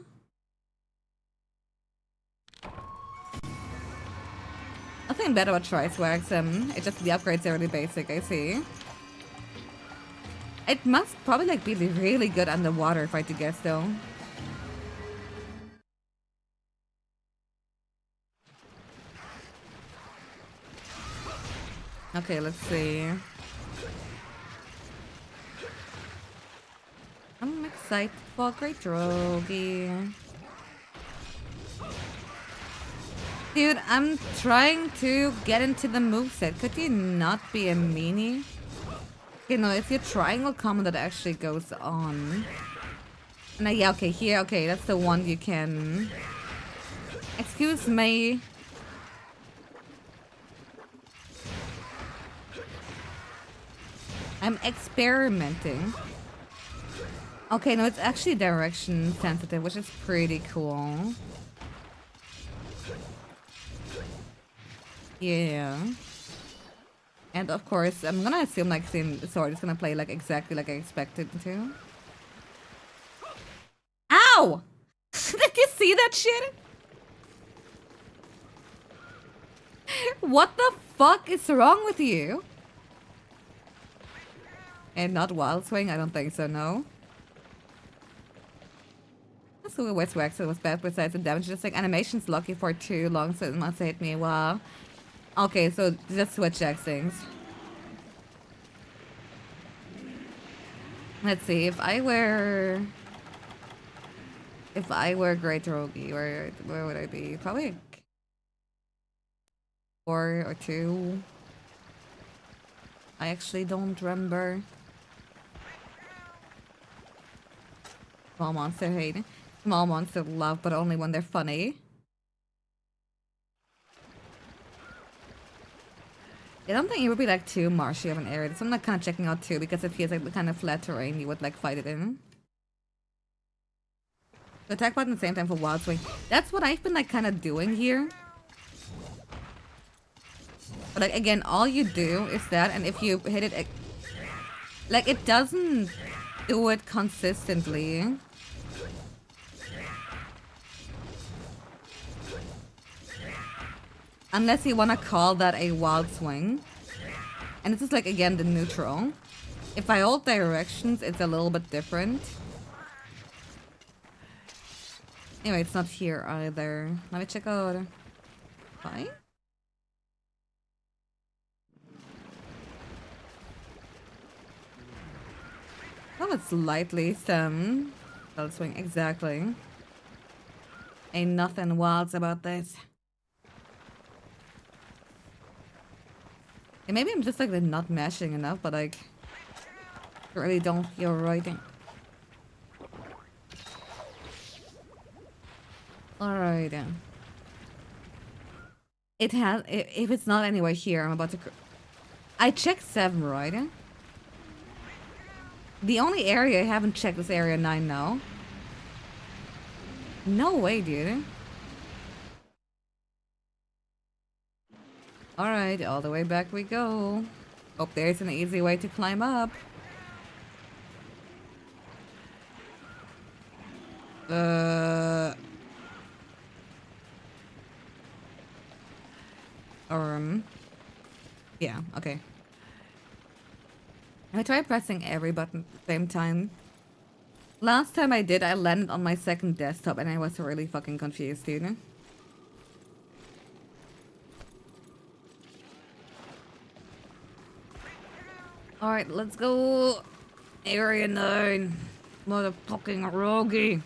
Nothing bad about Tri-Swags, it's just the upgrades are really basic, I see. It must probably like be really good underwater if I had to guess though. Okay, let's see. I'm excited for Great Drogi. Dude, I'm trying to get into the moveset. Could you not be a meanie? Okay, no, it's your triangle combo that actually goes on. And yeah, okay, here, okay, that's the one you can... Excuse me. I'm experimenting. Okay, no, it's actually direction sensitive, which is pretty cool. Yeah. And of course, I'm gonna assume like Sword is gonna play like exactly like I expected to. Ow! Did you see that shit? What the fuck is wrong with you? And not Wild Swing? I don't think so, no. That's who West Wax was bad besides the damage. Just like animation's lucky for too long, so it must hit me. Wow. Okay, so just switch X things. Let's see, if I were Great Rogi, where would I be? Probably like 4 or 2. I actually don't remember. Small monster hate. Small monster love, but only when they're funny. I don't think it would be like too marshy of an area. So I'm like kind of checking out too because it feels like the kind of flat terrain you would like fight it in. The attack button at the same time for Wild Swing. That's what I've been like kind of doing here. But like again, all you do is that, and if you hit it, like it doesn't do it consistently. Unless you want to call that a Wild Swing. And this is like again the neutral. If I hold directions, it's a little bit different. Anyway, it's not here either. Let me check out. Why? Oh, it's lightly some. Wild Swing, exactly. Ain't nothing wilds about this. And maybe I'm just like not mashing enough, but like I really don't feel right. Alright. It has, if it's not anywhere here, I'm about to... I checked 7, right? The only area I haven't checked is area 9 now. No way, dude. Alright, all the way back we go. Hope there's an easy way to climb up. Yeah, okay. I tried pressing every button at the same time. Last time I did, I landed on my second desktop and I was really fucking confused, dude. Alright, let's go. Area 9. Motherfucking Rogi.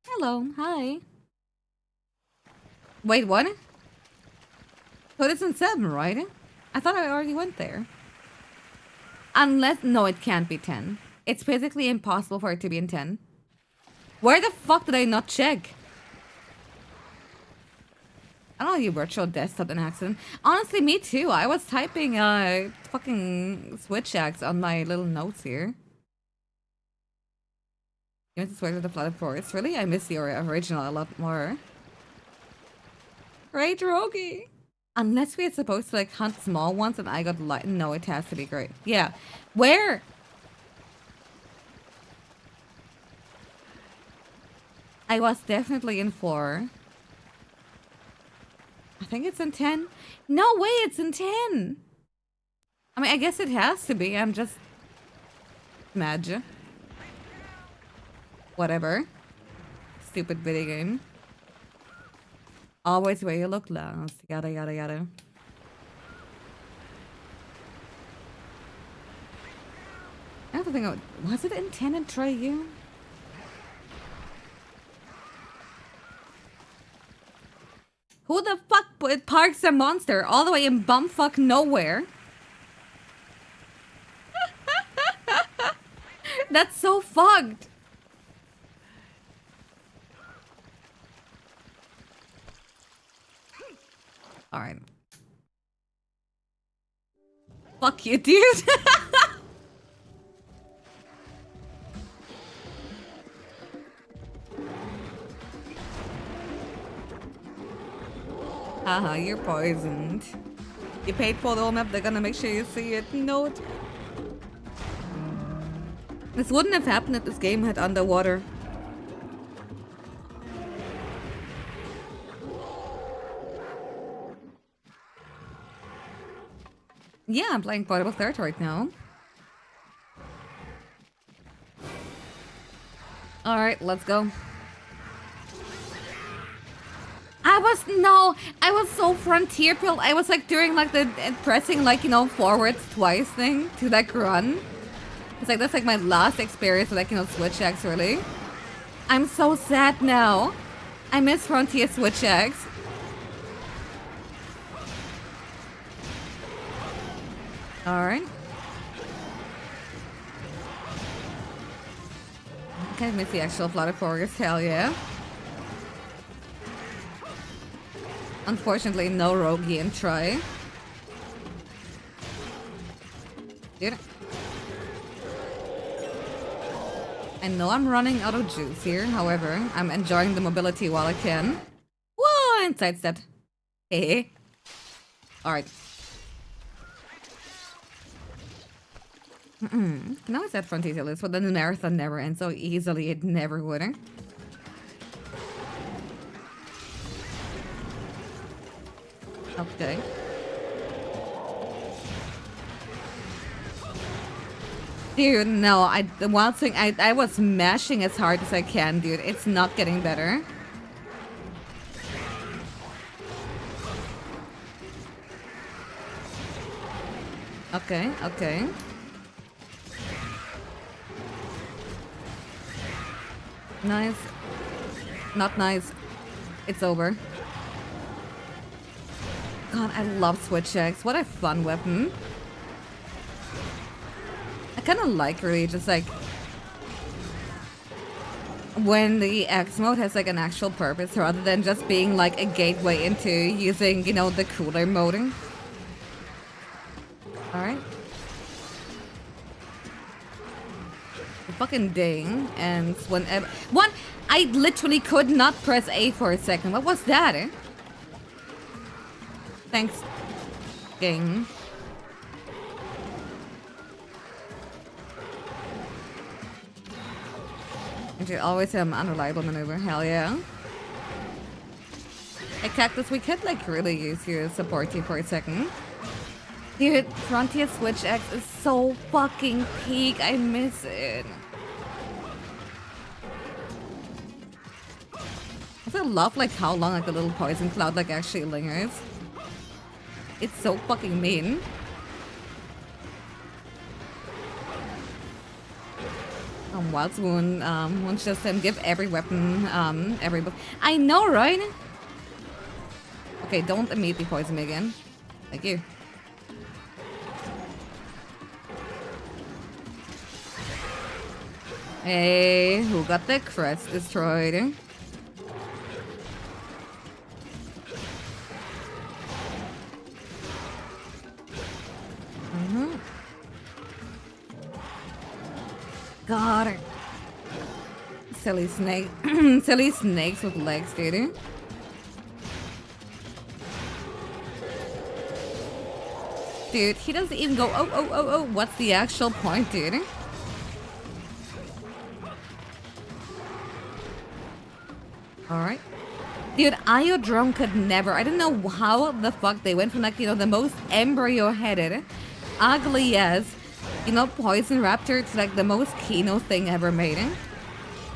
Hello, hi. Wait, what? So it's in 7, right? I thought I already went there. Unless, no, it can't be 10. It's physically impossible for it to be in 10. Where the fuck did I not check? I don't know, you virtual desktop in accident. Honestly, me too. I was typing fucking switch X on my little notes here. You went to swear to the flooded forest. Really? I miss your original a lot more. Great Rogi. Unless we are supposed to like hunt small ones and I got light. No, it has to be great. Yeah. Where? I was definitely in 4. I think it's in 10. No way, it's in 10. I mean, I guess it has to be. I'm just mad. Whatever. Stupid video game. Always where you look last. Yada yada yada. I have to think of, was it intended to try you? Who the fuck parks a monster all the way in bumfuck nowhere? That's so fucked. Alright. Fuck you, dude. Haha, you're poisoned. You paid for the whole map, they're gonna make sure you see it. Note. This wouldn't have happened if this game had underwater. Yeah, I'm playing Portable Third right now. Alright, let's go. I was so frontier built. I was like doing like the pressing like, you know, forwards twice thing to like run. It's like that's like my last experience with like, you know, switch X really. I'm so sad now. I miss frontier switch X. Alright. Can't miss the actual Flutter Forest, hell yeah. Unfortunately, no Rogian try. Dude. I know I'm running out of juice here, however, I'm enjoying the mobility while I can. Whoa, and sidestepped. Hey. Alright. Now it's that frontier list, but then the marathon never ends so easily, it never would. Okay. Dude, no, the wild thing, I was mashing as hard as I can, dude. It's not getting better. Okay, okay. Nice. Not nice. It's over. God, I love switch X. What a fun weapon. I kind of like really just like when the X mode has like an actual purpose rather than just being like a gateway into using, you know, the cooler moding. Alright. Fucking ding. And whenever I literally could not press A for a second. What was that, eh? Thanks, gang. And you always have an unreliable maneuver. Hell yeah. Hey, Cactus, we could like really use your support here for a second. Dude, Frontier Switch X is so fucking peak. I miss it. I also love like how long like the little poison cloud like actually lingers. It's so fucking mean. Wild Swoon, wants just give every weapon, every... I know, right? Okay, don't immediately poison me again. Thank you. Hey, who got the crest destroyed? God. Silly snake. Silly snakes with legs, dude. Dude, he doesn't even go, oh. What's the actual point, dude? Alright. Dude, Iodrome could never. I don't know how the fuck they went from, like, you know, the most embryo-headed, ugly as, you know, Poison Raptor to, like, the most Kino thing ever made.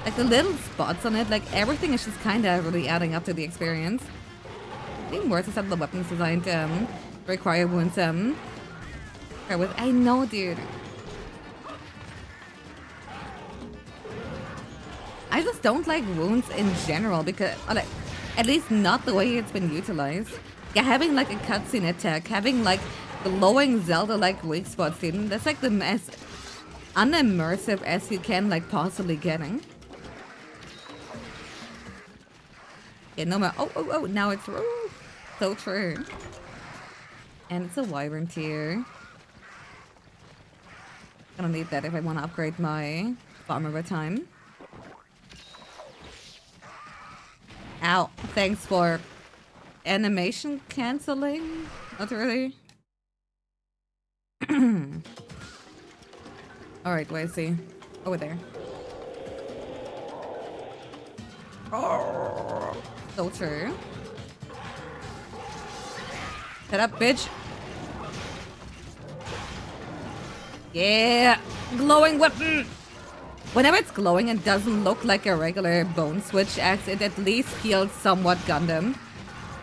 Like, the little spots on it, like, everything is just kind of really adding up to the experience. Even worse is that the weapons designed to require wounds. I know, dude. I just don't like wounds in general because, like, at least not the way it's been utilized. Yeah, having like a cutscene attack, having like glowing Zelda-like weak spots, dude, that's like the as unimmersive as you can like possibly getting. Yeah, no matter. Oh, now it's so true. And it's a wyvern tier. I don't need that if I want to upgrade my farm over time. Ow, thanks for animation canceling. Not really. Alright, where is he? Over there. Oh, so true. Shut up, bitch. Yeah! Glowing weapon! Whenever it's glowing and doesn't look like a regular bone switch axe, it at least feels somewhat Gundam.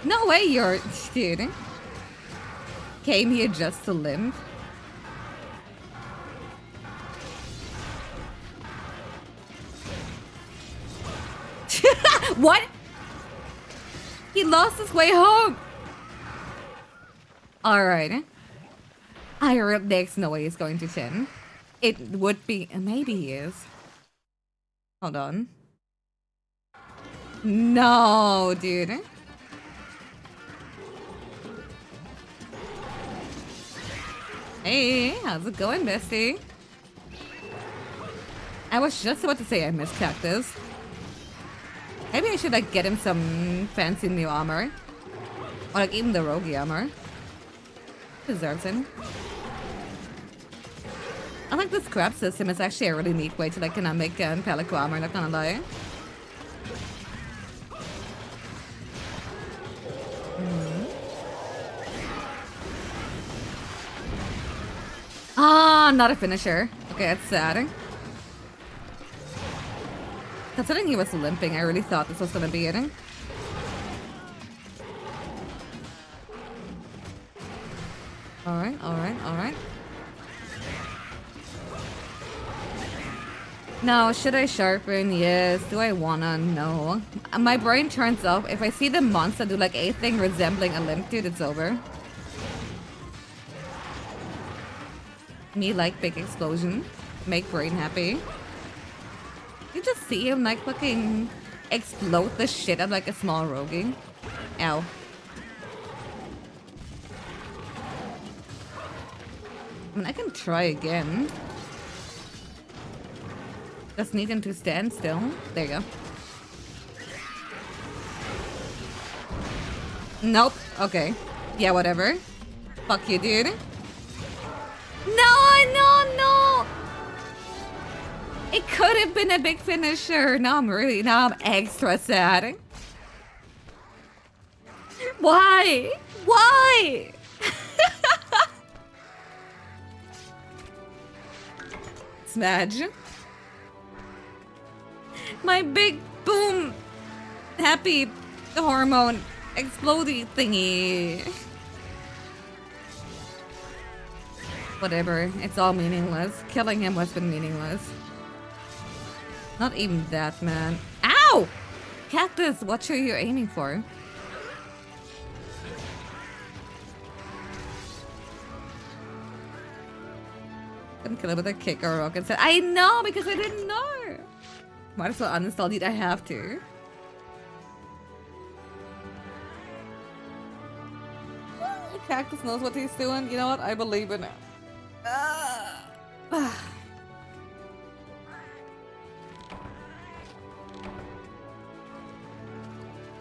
No way you're... Dude. Came here just to limp. What? He lost his way home! Alright. There's no way he's going to 10. It would be... Maybe he is. Hold on. No, dude. Hey, how's it going, bestie? I was just about to say I miss Cactus. Maybe I should like get him some fancy new armor. Or like even the roguey armor. Deserves it. I think the scrap system is actually a really neat way to like make Pelico armor, not gonna lie. Ah, not a finisher. Okay, that's sad. Considering he was limping, I really thought this was gonna be it. Alright, alright, alright. Now, should I sharpen? Yes. Do I wanna? No. My brain turns off. If I see the monster do like anything resembling a limp dude, it's over. Me like big explosion. Make brain happy. You just see him like fucking explode the shit out like a small roguey. Ow. I mean, I can try again. Just need him to stand still. There you go. Nope. Okay. Yeah, whatever. Fuck you, dude. No! It could have been a big finisher. Now I'm extra sad. Why? Why? Smash. My big boom happy hormone explodey thingy. Whatever, it's all meaningless. Killing him was been meaningless. Not even that, man. Ow! Cactus, what are you aiming for? Couldn't kill it with a kick or a rocket. I know, because I didn't know. Might as well uninstall it. I have to. Cactus knows what he's doing. You know what? I believe in it.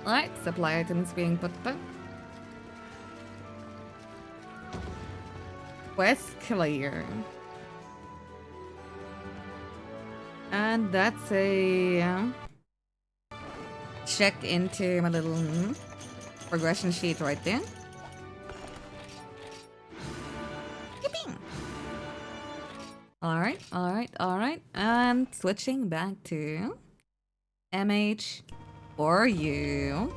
Alright, supply items being put back. Quest clear. And that's a check into my little progression sheet right there. Yippee! Alright. And switching back to MH for you.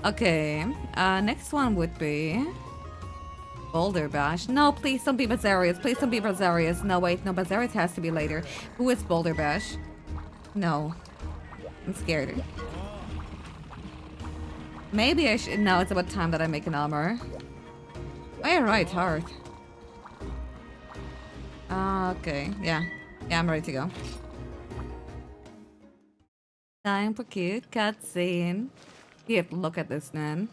Okay, next one would be Boulder Bash. No, please don't be Bazarius. Please don't be Bazarius. No, wait, no, Bazarius has to be later. Who is Boulder Bash? No. I'm scared. Maybe I should. No, it's about time that I make an armor. Oh, right, heart. Okay, yeah. Yeah, I'm ready to go. Time for cute cutscene. You have to look at this, man.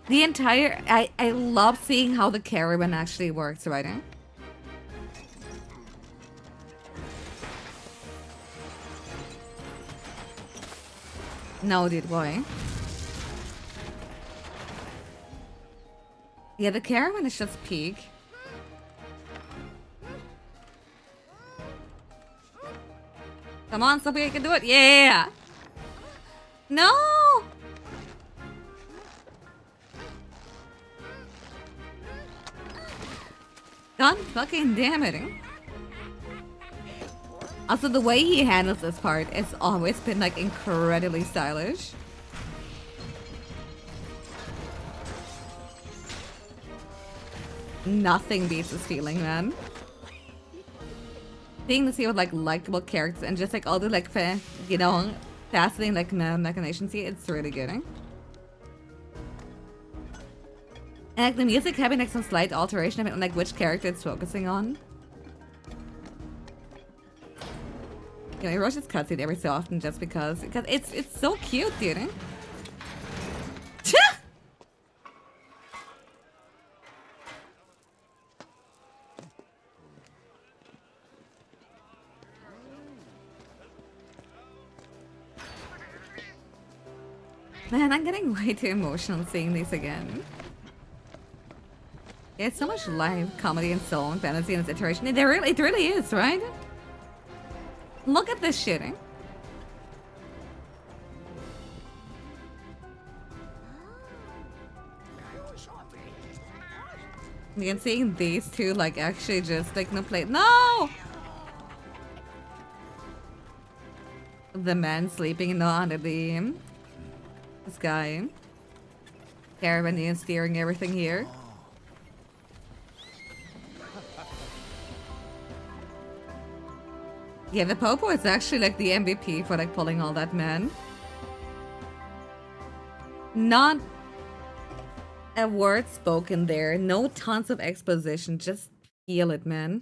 The entire... I love seeing how the caravan actually works right now. No, dude, why? Yeah, the caravan is just peak. Come on, Sophie, I can do it. Yeah! No! God fucking damn it. Also, the way he handles this part has always been like incredibly stylish. Nothing beats this feeling, man. Seeing this here with like likable characters and just like all the like, you know, fascinating like machinations here, it's really good. And like the music having like some slight alteration on like which character it's focusing on. You know, he rushes cutscene every so often just because it's so cute, dude. Man, I'm getting way too emotional seeing these again. Yeah, it's so much life, comedy, and soul, and fantasy in its iteration. It really is, right? Look at this shit, eh? You can see these two, like, actually just, like, no play. No! The man sleeping under the sky. Caravan steering everything here. Yeah, the Popo is actually like the MVP for like pulling all that, man. Not a word spoken there. No tons of exposition. Just feel it, man.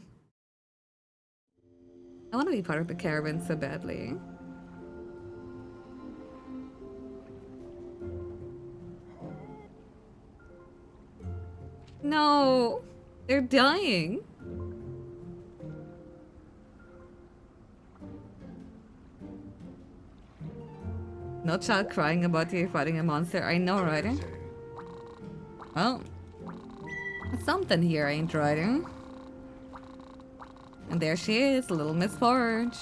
I want to be part of the caravan so badly. No, they're dying. No child crying about you fighting a monster. I know, right? Well, something here ain't right. And there she is, little Miss Forge.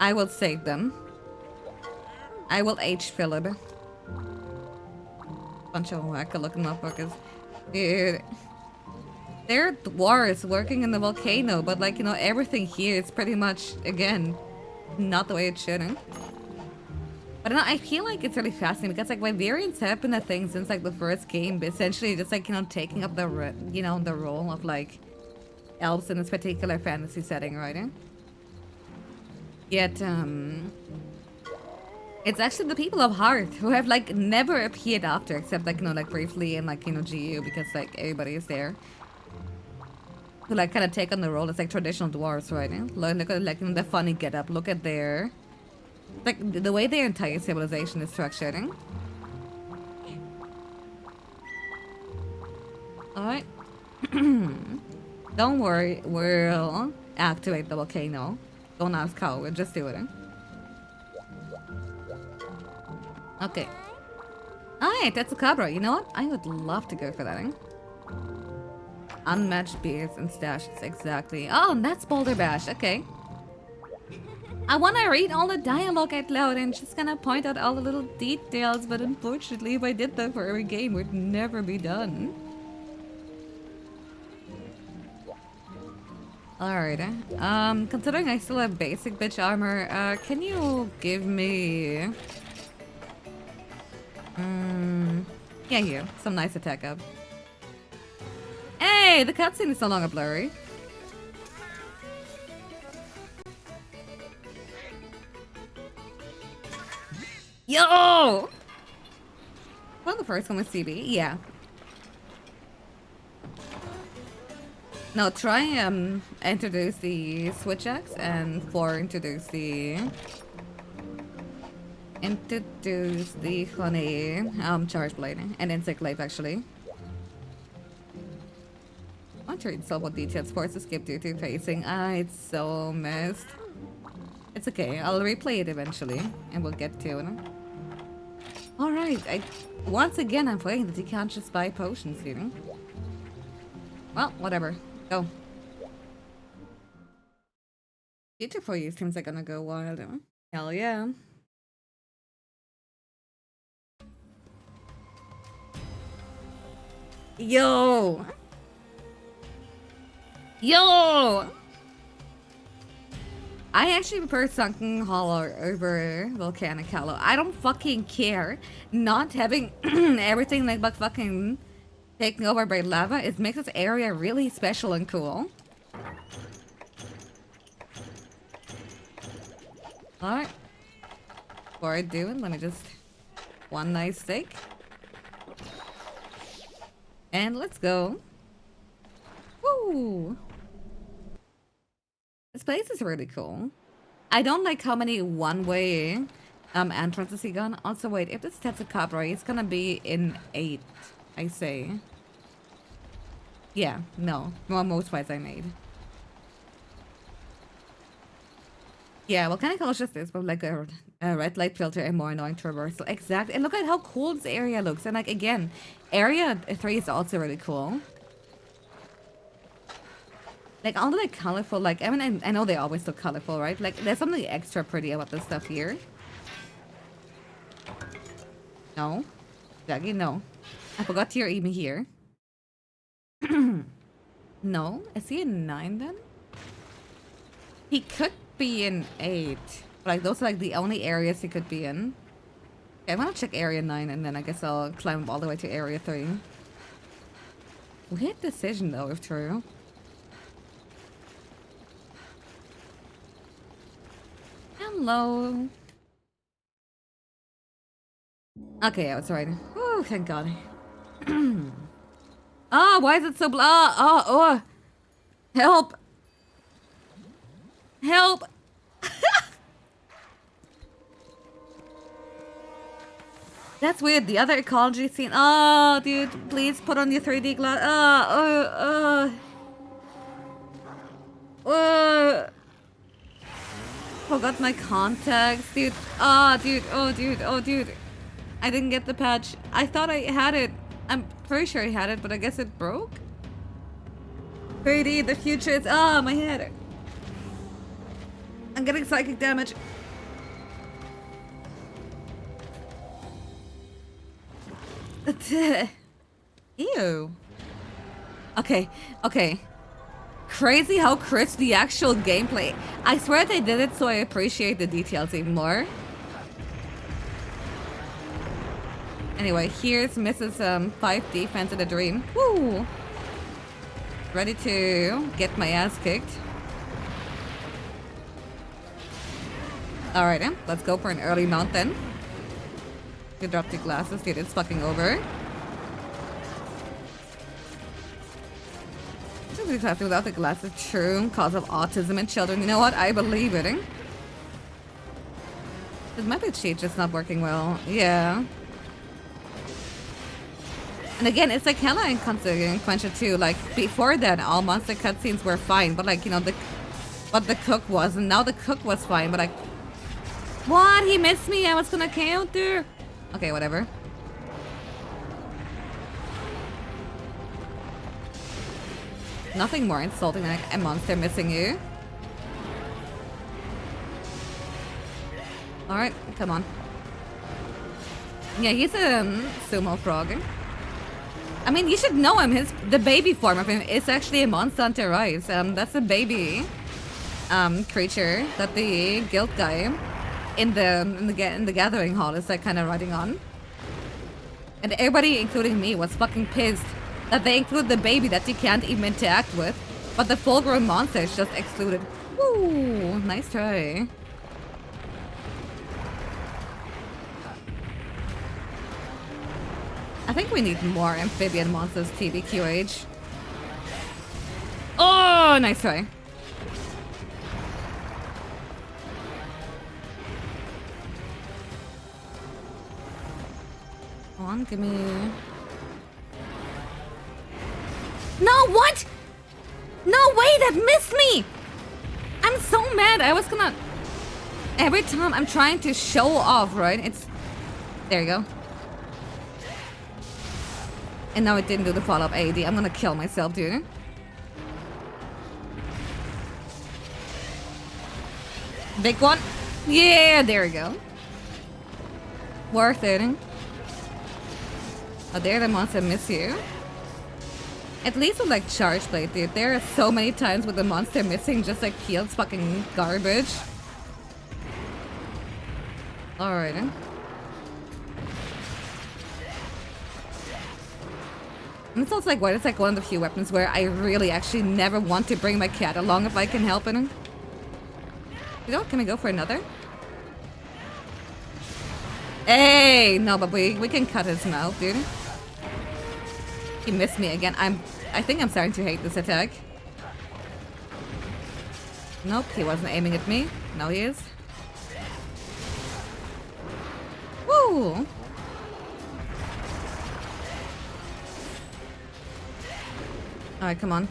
I will save them. I will H Philip. Bunch of wacko looking motherfuckers. Dude. There are dwarves working in the volcano, but like, you know, everything here is pretty much, again, not the way it should. But I feel like it's really fascinating because like Vivarians have been a thing since like the first game, but essentially just like, you know, taking up the, you know, the role of like elves in this particular fantasy setting, right? Yet, it's actually the people of Hearth who have like never appeared after, except like, you know, like briefly in like, you know, GU because like everybody is there. Who like kind of take on the role as like traditional dwarves, right? Look at like, you know, the funny getup. Look at their, like the way their entire civilization is structured. Alright. Don't worry, we'll activate the volcano. Don't ask how, we'll just do it. Okay. Alright, that's a cabra. You know what? I would love to go for that. Unmatched beers and stashes, exactly. Oh, and that's Boulder Bash, okay. I want to read all the dialogue out loud and just gonna point out all the little details, but unfortunately if I did that for every game, it would never be done. Alright, considering I still have basic bitch armor, can you give me... yeah, here, some nice attack up. Hey, the cutscene is no longer blurry. Yo! Well, the first one was CB, yeah. Now try introduce the switch axe and 4 introduce the honey charge blade and insect glaive actually. I want to read several details for us to skip due to facing. It's so missed. It's okay, I'll replay it eventually and we'll get to it. Alright, once again I'm forgetting that you can't just buy potions here. Well, whatever. Go. Future for you seems like gonna go wild. Hell yeah. Yo! Yo! I actually prefer Sunken Hollow over Volcanic Hollow. I don't fucking care. Not having everything like but fucking taken over by lava, it makes this area really special and cool. Alright. Before I do it, let me just... One nice steak. And let's go. Woo! This place is really cool. I don't like how many one-way entrances he got. Also, wait, if this sets a cup right, it's gonna be in 8, I say. Yeah, no. Well, most fights I made. Yeah, well, kind of colors just this, but like a red light filter and more annoying traversal. Exactly. And look at how cool this area looks. And like, again, area 3 is also really cool. Like, all the like colorful, like, I mean, I know they always look colorful, right? Like, there's something extra pretty about this stuff here. No. Jaggy, no. I forgot you're even here. No. Is he in 9 then? He could be in 8. But, like, those are like the only areas he could be in. Okay, I'm gonna check area 9 and then I guess I'll climb all the way to area 3. Weird decision though, if true. Hello. Okay, I was right. Oh, thank God. Ah, why is it so blah? Oh. Help. Help. That's weird. The other ecology scene. Oh, dude, please put on your 3D glass. Forgot my contacts, dude. Oh, dude. I didn't get the patch. I thought I had it. I'm pretty sure I had it, but I guess it broke. 3D, the future is. Oh, my head. I'm getting psychic damage. Ew. Okay. Crazy how crisp the actual gameplay. I swear they did it so I appreciate the details even more. Anyway, here's Mrs. 5 defense in a dream. Woo! Ready to get my ass kicked. Alright, let's go for an early mount then. You drop the glasses, dude, it's fucking over. Just have to without the glasses, true, cause of autism in children. You know what? I believe it. This method sheet just not working well. Yeah. And again, it's like hella inconsequential too. Like before that, all monster cutscenes were fine, but like, you know, but the cook wasn't. Now the cook was fine, but like, what? He missed me. I was gonna counter. Okay, whatever. Nothing more insulting than like a monster missing you. Alright, come on. Yeah, he's a sumo frog. I mean, you should know him. The baby form of him is actually a monster hunter rise. That's a baby creature that the guild guy in the gathering hall is like kind of riding on. And everybody, including me, was fucking pissed that they include the baby that you can't even interact with, but the full-grown monster is just excluded. Woo! Nice try. I think we need more amphibian monsters, TBQH. Oh, nice try. Come on, give me... No, what? No way, that missed me! I'm so mad. I was gonna... Every time I'm trying to show off, right? It's... There you go. And now it didn't do the follow-up AD. I'm gonna kill myself, dude. Big one. Yeah, there we go. Worth it. How dare the monster miss you? At least with like charge blade, dude. There are so many times with the monster missing just like peeled fucking garbage. Alright. And it's also like it's like one of the few weapons where I really actually never want to bring my cat along if I can help it. You know what? Can we go for another? Hey! No, but we can cut his mouth, dude. He missed me again. I think I'm starting to hate this attack. Nope, he wasn't aiming at me. Now he is. Woo! Alright, come on.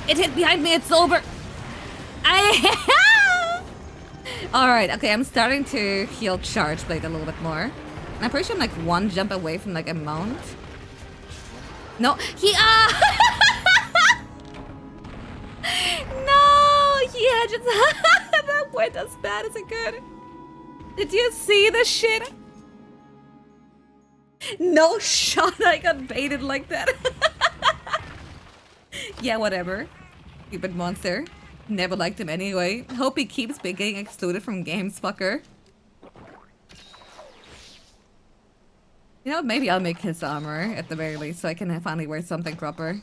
It hit behind me, it's over! Alright, okay, I'm starting to heal charge blade a little bit more. And I'm pretty sure I'm like one jump away from like a mount. No, he no, yeah, just that went as bad as it could. Did you see the shit? No shot, I got baited like that. Yeah, whatever. Stupid monster. Never liked him anyway. Hope he keeps getting excluded from games, fucker. You know, maybe I'll make his armor at the very least so I can finally wear something proper.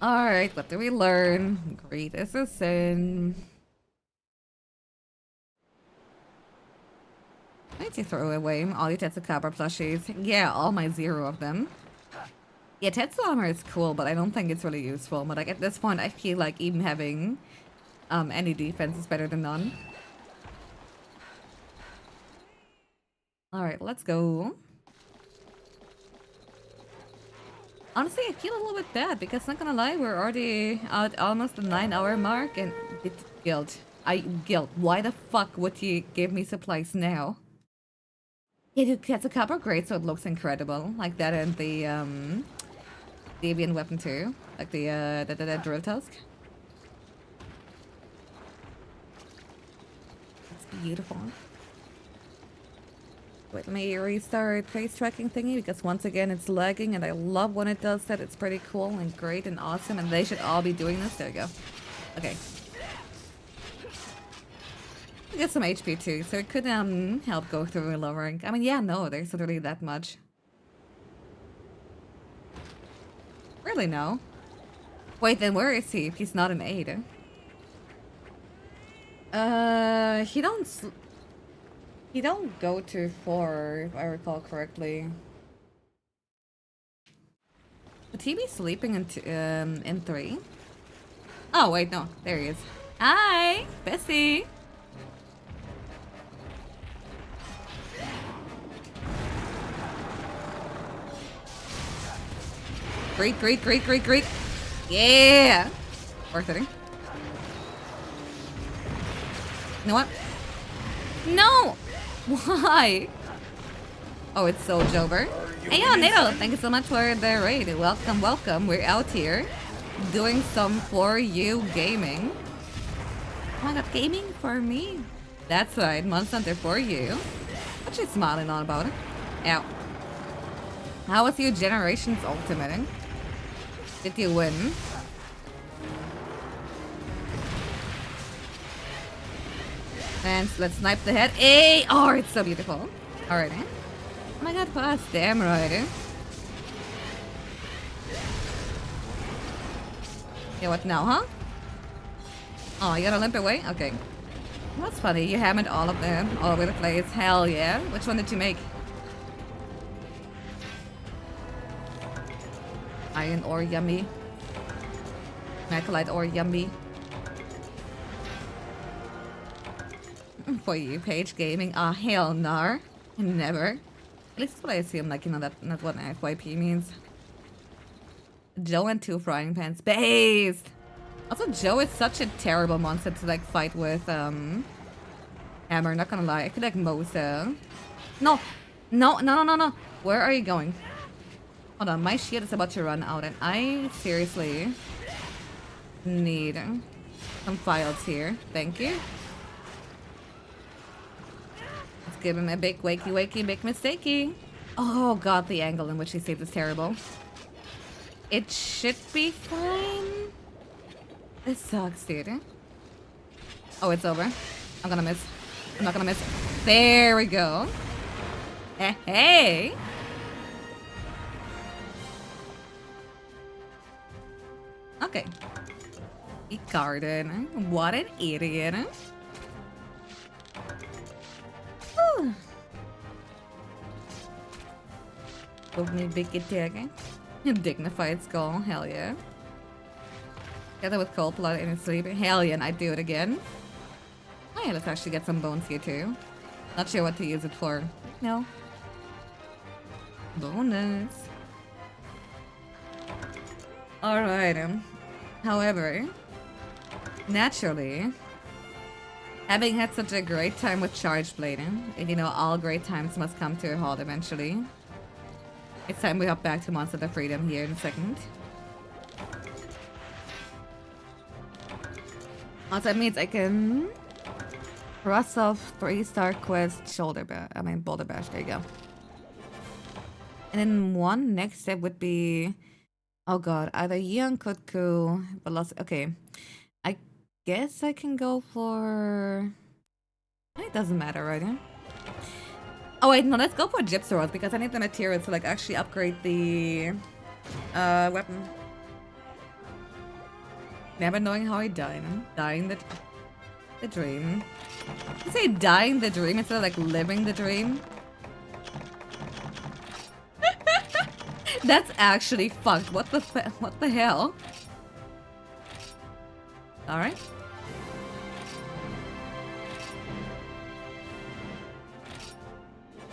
Alright, what do we learn? Greed is a sin. I need to throw away all your Tetsukaba plushies. Yeah, all my 0 of them. Yeah, Tetsu armor is cool, but I don't think it's really useful. But like at this point, I feel like even having any defense is better than none. Alright, let's go. Honestly, I feel a little bit bad because, not gonna lie, we're already at almost the 9-hour mark and it's guilt. Guilt. Why the fuck would you give me supplies now? Yeah, dude, that's a copper grade, so it looks incredible. Like that and the Deviant weapon too. Like the drill tusk. It's beautiful. Wait, let me restart face tracking thingy because once again it's lagging and I love when it does that. It's pretty cool and great and awesome and they should all be doing this. There we go. Okay. I get some HP too, so it could help go through lowering. I mean, yeah, no, there's literally that much. Really, no. Wait, then where is he if he's not an 8? He don't go to 4, if I recall correctly. Would he be sleeping in 3? Oh, wait, no. There he is. Hi, Bessie. Great. Yeah! Worth it. You know what? No! Why? Oh, it's so Jover. Hey, yo, Nato, thank you so much for the raid. Welcome. We're out here doing some for you gaming. Oh my god, gaming for me? That's right, Monster Hunter for you. What you smiling on about it? Ow. How was your Generations Ultimate? Did you win? And let's snipe the head. Hey! Oh, it's so beautiful. Alright. Oh my god, pass. Damn right. Yeah, what now, huh? Oh, you gotta limp away? Okay. That's funny. You hammered all of them all over the place. Hell yeah. Which one did you make? Iron ore yummy. Macrolite ore yummy. For you, Page Gaming. Ah, hell no. Never. At least that's what I assume, like, you know, that's what an FYP means. Joe and 2 frying pans. Based! Also, Joe is such a terrible monster to, like, fight with, Hammer, not gonna lie. I feel like most, No! Where are you going? Hold on, my shield is about to run out and I seriously need some files here. Thank you. Let's give him a big wakey, big mistakey. Oh god, the angle in which he saved is terrible. It should be fine. This sucks, dude. Oh, it's over. I'm gonna miss. I'm not gonna miss. There we go. Hey, hey. Okay. He guarded. What an idiot. Whew. Give me big attack. Dignified skull. Hell yeah. Together with cold blood in his sleep. Hell yeah, and I'd do it again. Oh yeah, let's actually get some bones here too. Not sure what to use it for. No. Bonus. Alright. However, naturally, having had such a great time with Charge Blading, and you know, all great times must come to a halt eventually. It's time we hop back to Monster of Freedom here in a second. Also, that means I can cross off 3-star quest Boulder Bash. There you go. And then one next step would be, oh god, either Young Kutku, Velocity. Okay, I guess I can go for. It doesn't matter, right? Oh wait, no, let's go for Gypsy Rods because I need the materials to like actually upgrade the weapon. Never knowing how I died. I'm dying the dream. You say dying the dream instead of like living the dream? That's actually fucked. What the hell? All right.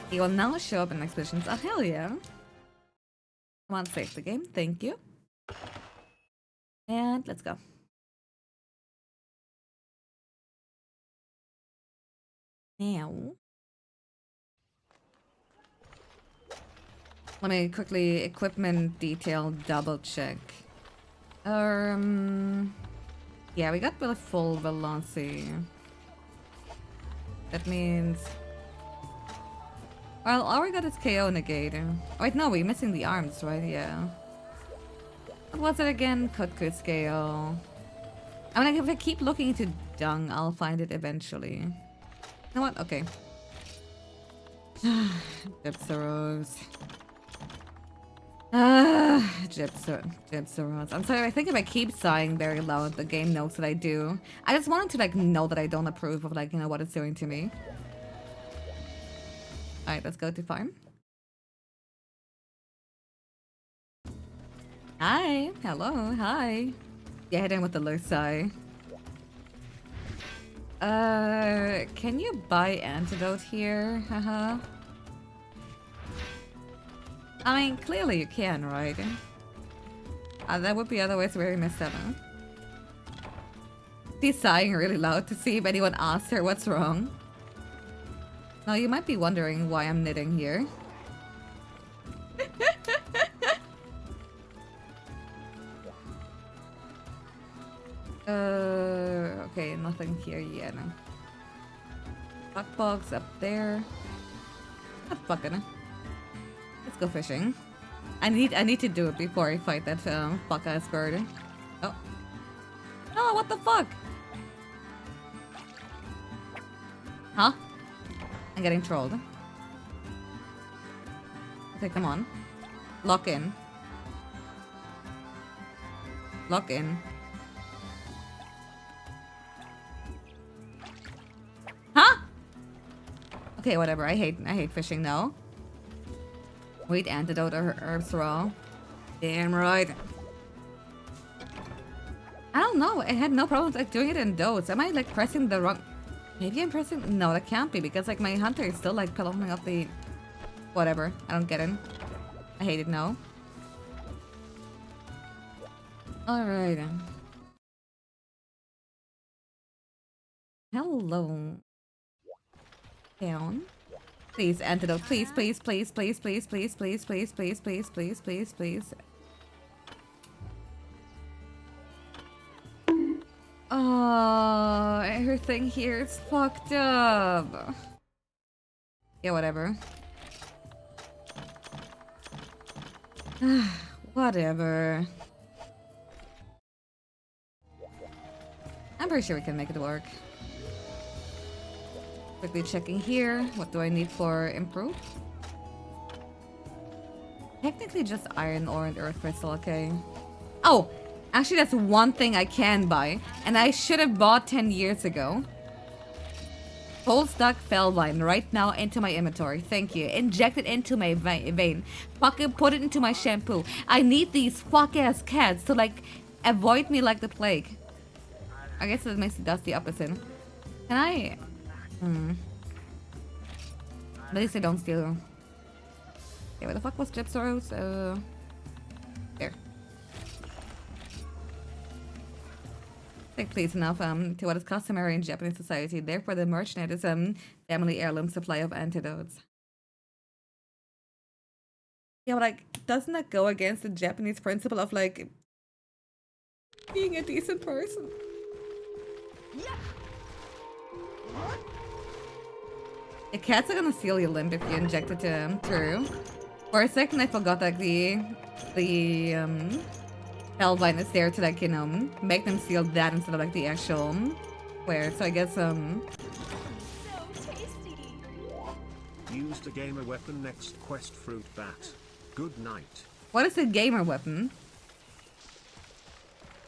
He will now show up in expeditions. Oh hell yeah! Come on, save the game. Thank you. And let's go. Now, let me quickly equipment detail double check. Yeah, we got the full velocity. That means, well, all we got is KO negate. Wait, no, we're missing the arms, right? Yeah. What was it again? Kutku scale. I mean, like, if I keep looking into dung, I'll find it eventually. You know what? Okay. Gypsaros. Gypsaros. I'm sorry, I think if I keep sighing very loud, the game knows that I do. I just wanted to, like, know that I don't approve of, like, you know, what it's doing to me. Alright, let's go to farm. Hi. Hello. Hi. Yeah, hit in with the low sigh. Can you buy antidote here? Haha. I mean, clearly you can, right? That would be otherwise very messed up, huh? She's sighing really loud to see if anyone asks her what's wrong. Now, you might be wondering why I'm knitting here. Okay, nothing here yet. Fuck box up there. Not fucking. Let's go fishing. I need to do it before I fight that fuck ass bird. Oh. Oh, what the fuck? Huh? I'm getting trolled. Okay, come on. Lock in. Lock in. Huh? Okay, whatever. I hate fishing now. Wait, antidote or herbs raw. Damn right. I don't know. I had no problems like doing it in dose. Am I like pressing the wrong? Maybe I'm pressing. No, that can't be because like my hunter is still like pulling up the. Whatever. I don't get it. I hate it now. All right. Hello. Down. Please, antidote. Please, please, please, please, please, please, please, please, please, please, please, please, please. Oh, everything here is fucked up. Yeah, whatever. Whatever. I'm pretty sure we can make it work. Quickly checking here. What do I need for improve? Technically just iron ore and earth crystal, okay. Oh, actually that's one thing I can buy. And I should have bought 10 years ago. Whole stock Fellvine right now into my inventory. Thank you. Inject it into my vein. Fucking put it into my shampoo. I need these fuck-ass cats to, like, avoid me like the plague. I guess that makes it does the opposite. Can I... At least I don't steal. Okay, where the fuck was Gypsaros? There. Like, please enough to what is customary in Japanese society. Therefore, the merchant is family heirloom supply of antidotes. Yeah, but like, doesn't that go against the Japanese principle of like being a decent person? The cats are gonna steal your limb if you inject it to them. True. For a second, I forgot that the Hellvine is there to, like, you know, make them steal that instead of like the actual where. So I guess So tasty. Used a gamer weapon next quest fruit bat. Good night. what is the gamer weapon?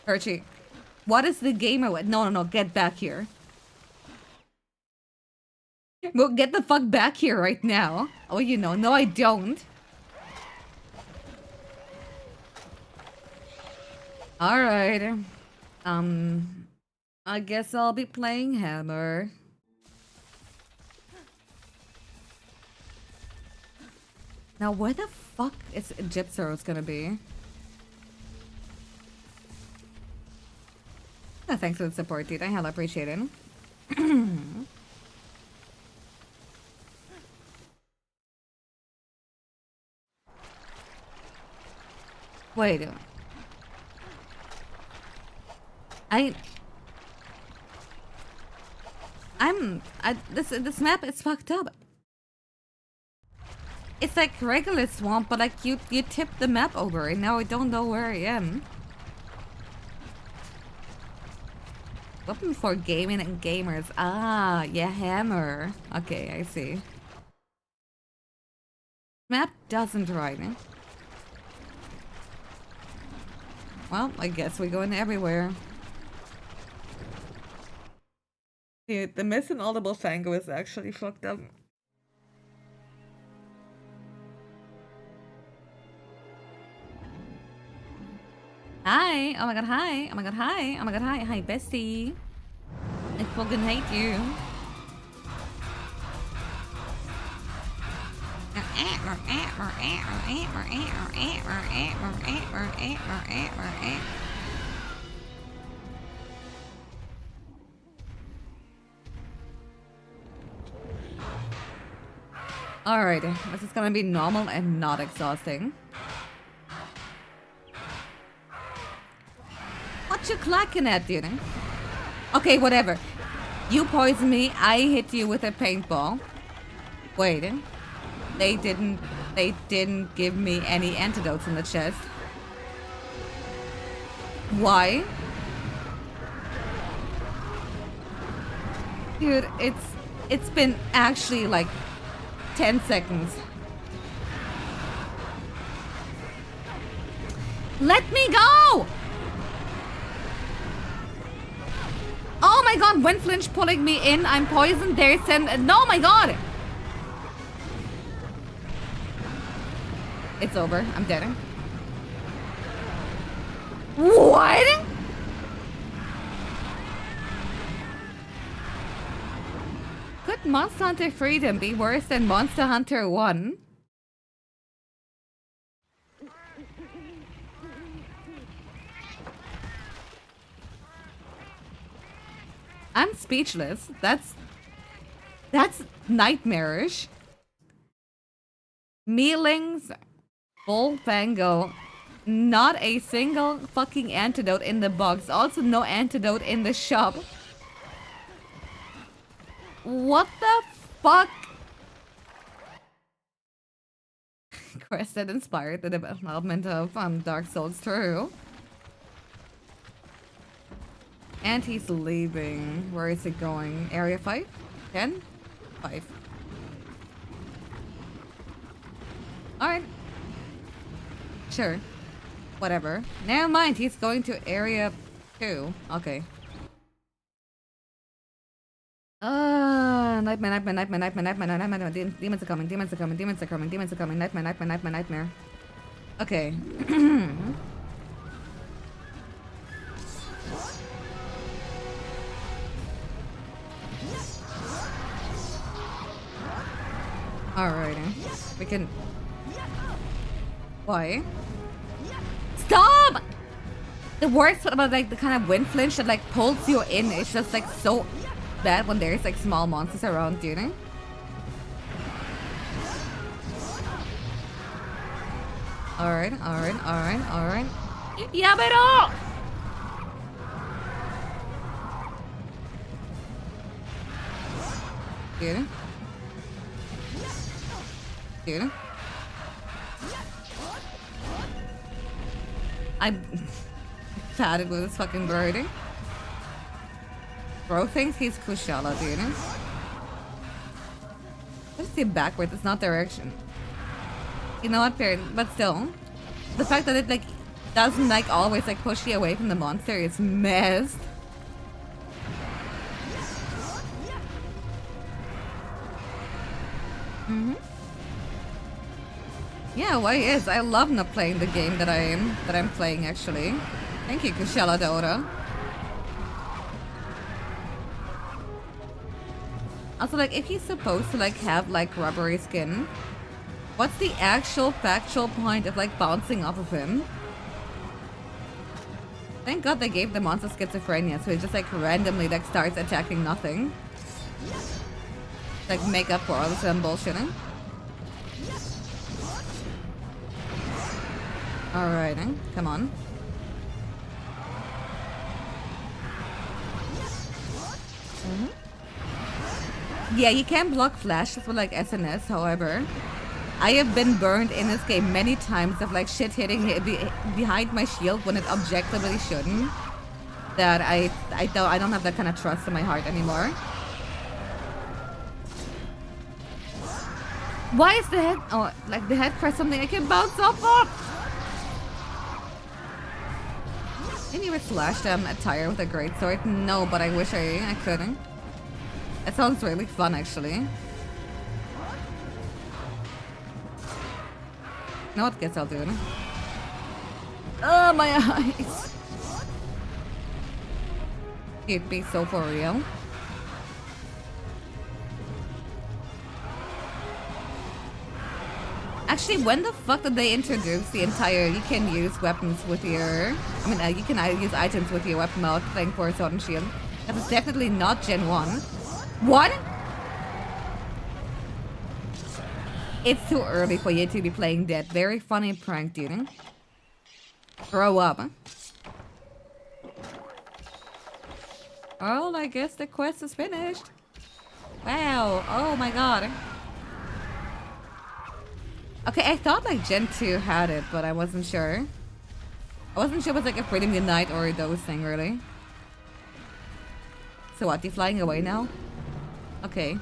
Archie, what is the gamer weapon? No, get back here. Well, get the fuck back here right now. Oh, you know, no I don't. Alright. I guess I'll be playing Hammer. Now, where the fuck is Gypsaros gonna be? Oh, thanks for the support, dude. I hella appreciate it. Wait. This map is fucked up. It's like regular swamp, but like you tip the map over and now I don't know where I am. Weapon for gaming and gamers. Ah, yeah, hammer. Okay, I see. Map doesn't rhyme. Eh? Well, I guess we're going everywhere. Dude, the missing audible Fango is actually fucked up. Hi! Oh my god, hi! Oh my god, hi! Oh my god, hi! Hi, bestie! I fucking hate you! Alright, this is gonna be normal and not exhausting. What you clacking at, dude? Okay, whatever. You poison me, I hit you with a paintball. Wait, they didn't give me any antidotes in the chest. Why? Dude, it's been actually like 10 seconds. Let me go! Oh my god, when Flinch pulling me in, I'm poisoned, there's an... No, my god! It's over, I'm dead. What? Could Monster Hunter Freedom be worse than Monster Hunter 1? I'm speechless. That's nightmarish. Mealings, Bullfango, not a single fucking antidote in the box. Also no antidote in the shop. What the fuck? quest that inspired the development of Dark Souls 2. And he's leaving. Where is he going? Area 5? 10? 5. Alright. Sure. Whatever. Never mind, he's going to area 2. Okay. Nightmare. Demons are coming. Nightmare. Okay. Alrighty. We can... Why? Stop! The worst part about like the kind of wind flinch that like pulls you in is just like so bad when there's like small monsters around, do you know? Alright. Yeah, pero! Dude. I'm patted with his fucking birdie. Bro thinks he's Kushala, dude. Let's see backwards, it's not direction. You know what, parent? But still, the fact that it like doesn't like always like push you away from the monster is messed. Yeah, why is? I love not playing the game that I'm playing actually. Thank you, Kushala Dora. Also, like, if he's supposed to like have like rubbery skin, what's the actual factual point of like bouncing off of him? Thank God they gave the monster schizophrenia, so he just like randomly like starts attacking nothing. Like make up for all this bullshitting. Alright, come on. Yeah, you can block flashes with like SNS, however. I have been burned in this game many times of like shit hitting behind my shield when it objectively shouldn't. That I don't have that kind of trust in my heart anymore. Why is the head... Oh, like the head crest something I can bounce off of? Can you slash them a tire with a greatsword? No, but I wish I couldn't. It sounds really fun, actually. You know what? Guess I'll do it. Oh, my eyes! It'd be so for real. Actually, when the fuck did they introduce the entire you can use weapons with your... I mean, you can use items with your weapon mode playing for Sword and Shield. That is definitely not Gen 1. What? It's too early for you to be playing that. Very funny prank, dude. Grow up. Well, I guess the quest is finished. Wow. Oh my god. Okay, I thought like Gen 2 had it, but I wasn't sure. I wasn't sure it was like a Freedom Unite or those thing, really. So what, you flying away now? Okay.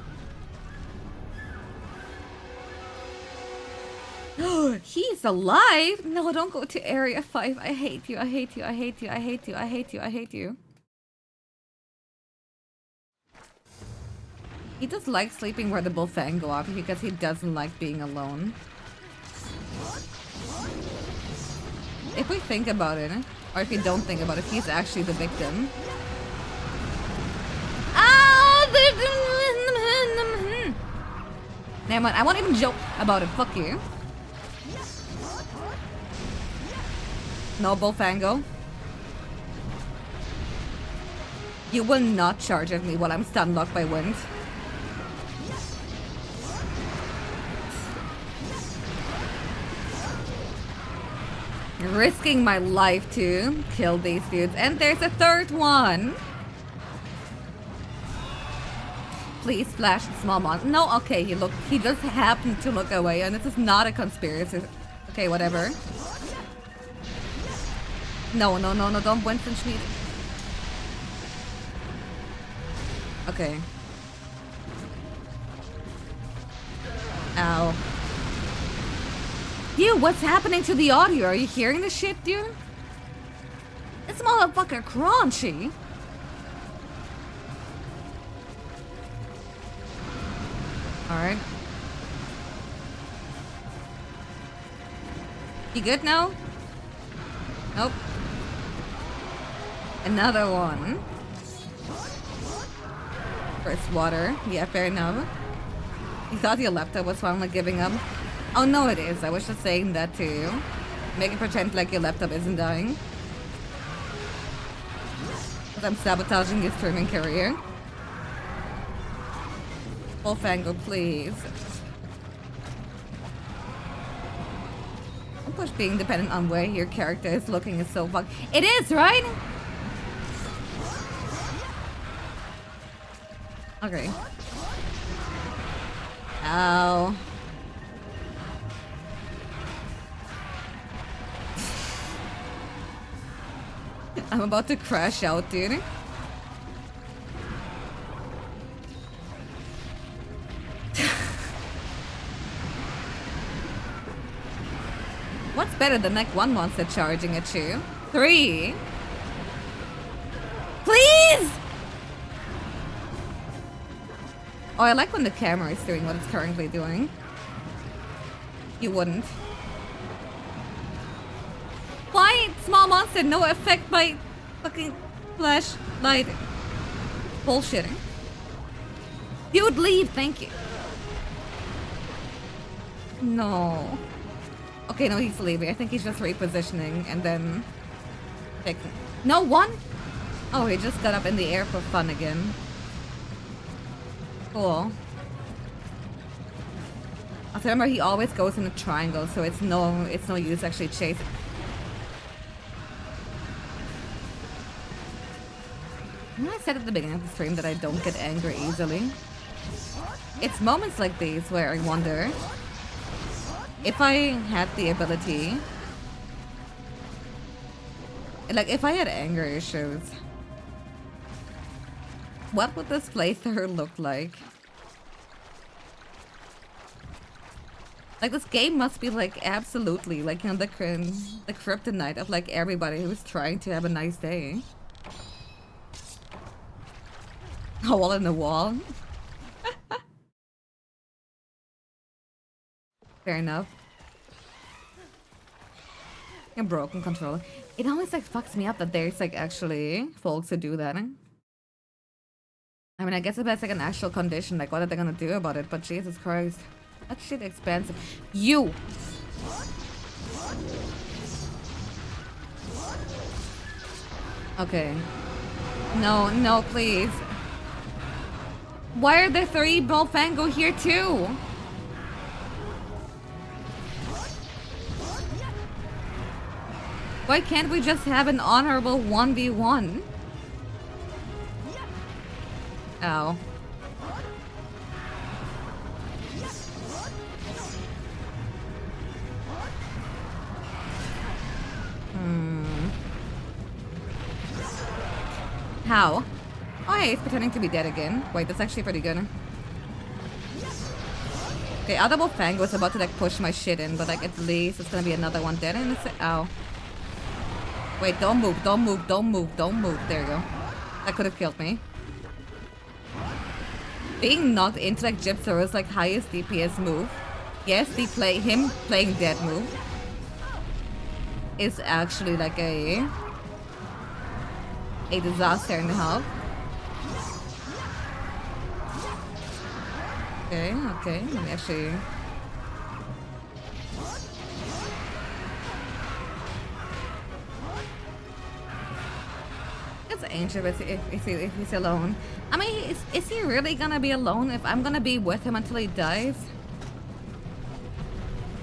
He's alive? No, don't go to Area 5. I hate you, I hate you, I hate you, I hate you, I hate you, I hate you. He just likes sleeping where the Bullfang go up because he doesn't like being alone. If we think about it, or if you don't think about it, he's actually the victim. Never mind, I won't even joke about it. Fuck you. No, Bullfango. You will not charge at me while I'm stun locked by wind. Risking my life to kill these dudes. And there's a third one. Please flash small monster. No, okay, he just happened to look away, and this is not a conspiracy. Okay, whatever. No, don't Winston Schmied. Okay. Ow. Dude, what's happening to the audio? Are you hearing this shit, dude? This motherfucker crunchy. Alright. You good now? Nope. Another one. First water. Yeah, fair enough. You thought your laptop was finally giving up? Oh no, it is. I was just saying that too. Make it pretend like your laptop isn't dying. Because I'm sabotaging your streaming career. Fango, please. Of course, being dependent on where your character is looking is so fuck. It is, right? Okay. Ow. I'm about to crash out, dude. What's better than like one monster charging at you? 3? Please! Oh, I like when the camera is doing what it's currently doing. You wouldn't. Why? Small monster, no effect by fucking flashlight. Bullshitting. You would leave, thank you. No. Okay, no, he's leaving. I think he's just repositioning and then taking. No, 1? Oh, he just got up in the air for fun again. Cool. Also, remember, he always goes in a triangle, so it's no use actually chasing. I said at the beginning of the stream that I don't get angry easily. It's moments like these where I wonder if I had the ability, like if I had anger issues, what would this playthrough look like? Like this game must be like absolutely like, you know, the kryptonite of like everybody who's trying to have a nice day. A hole in the wall. Fair enough. A broken controller. It always like fucks me up that there's like actually folks who do that. I mean, I guess if that's like an actual condition, like what are they gonna do about it? But Jesus Christ, that shit expensive. You. Okay. No, no, please. Why are there 3 Bullfango here too? Why can't we just have an honorable 1v1? Ow. How? Oh hey, he's pretending to be dead again. Wait, that's actually pretty good. Okay, other Bullfango was about to like push my shit in, but like at least it's gonna be another one dead and it's ow. Wait, don't move, don't move, don't move, don't move. There you go. That could have killed me. Being knocked into like Gypsoro's like highest DPS move. Yes, him playing dead move is actually like a disaster in the half. Okay, let me actually. It's Angel if he's alone. I mean, is he really gonna be alone if I'm gonna be with him until he dies?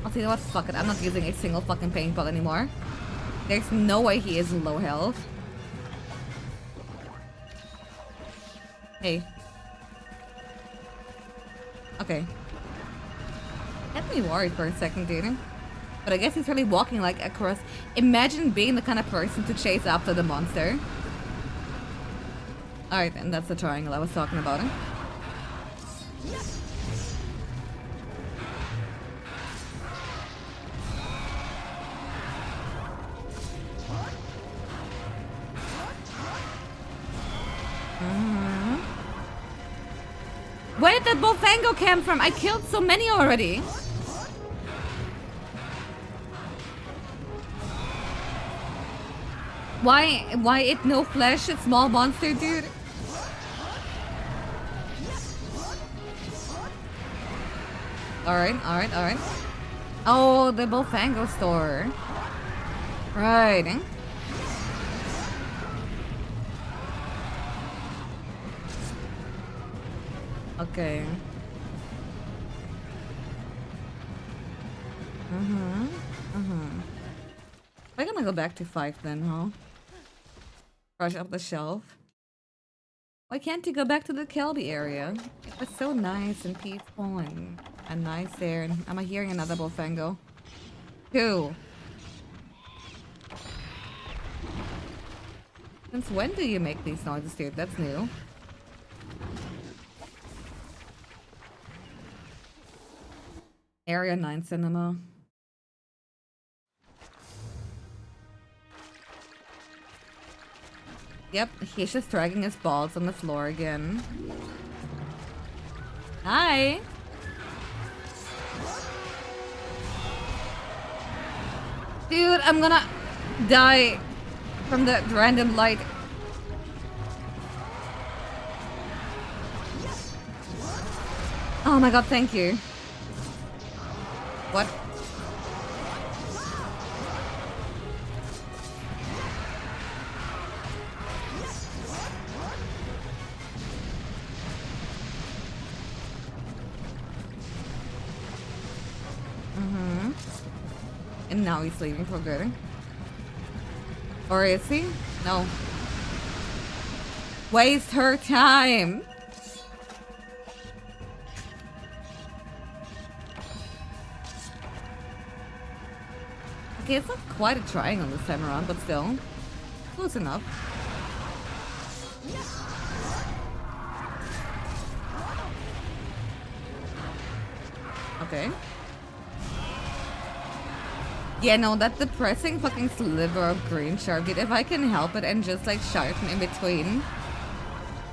I'll tell you what, fuck it. I'm not using a single fucking paintball anymore. There's no way he is low health. Hey. Okay. Had me worried for a second, dude. But I guess he's really walking like across. Imagine being the kind of person to chase after the monster. Alright, and that's the triangle I was talking about. Where did that Bofango come from? I killed so many already. Why it no flesh, a small monster, dude? Alright. Oh, the Bofango store. Right. Okay. We're gonna go back to 5 then, huh? Brush up the shelf. Why can't you go back to the Kelby area? It was so nice and peaceful and nice there. And am I hearing another Bofango? 2. Since when do you make these noises, dude? That's new. Area 9 cinema. Yep, he's just dragging his balls on the floor again. Hi! Dude, I'm gonna die from the random light. Oh my god, thank you. What? And now he's leaving for good. Or is he? No. Waste her time! Okay, it's not quite a triangle this time around, but still. Close enough. Okay. Yeah, no, that depressing fucking sliver of green sharp, dude. If I can help it and just like sharpen in between.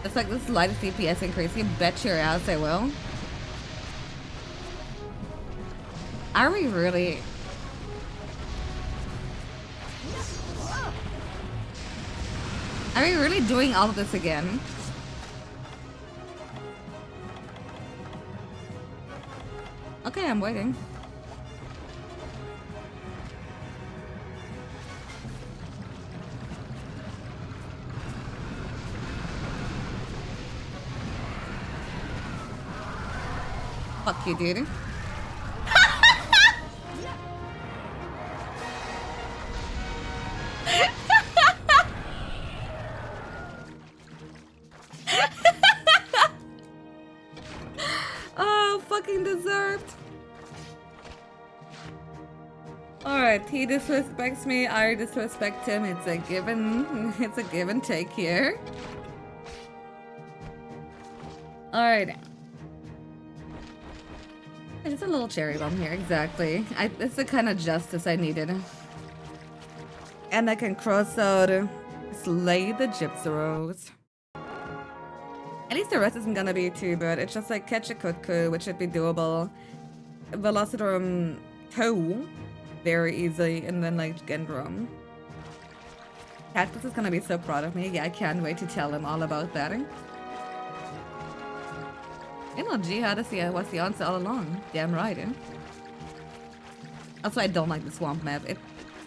It's like the slightest DPS increase. You bet your ass I will. Are we really? Are we really doing all of this again? Okay, I'm waiting. Fuck you, dude. Oh, fucking deserved. Alright, he disrespects me, I disrespect him. It's a give and take here. Alright. Just a little cherry bomb here, exactly. It's the kind of justice I needed. And I can cross out Slay the Gypsy Rose. At least the rest isn't gonna be too bad. It's just like catch a Kutku, which should be doable. Velocitron 2, very easy, and then like Gendrum. Cactus is gonna be so proud of me. Yeah, I can't wait to tell him all about that. You know, Jihad was the answer all along. Damn right, eh? That's why I don't like the swamp map.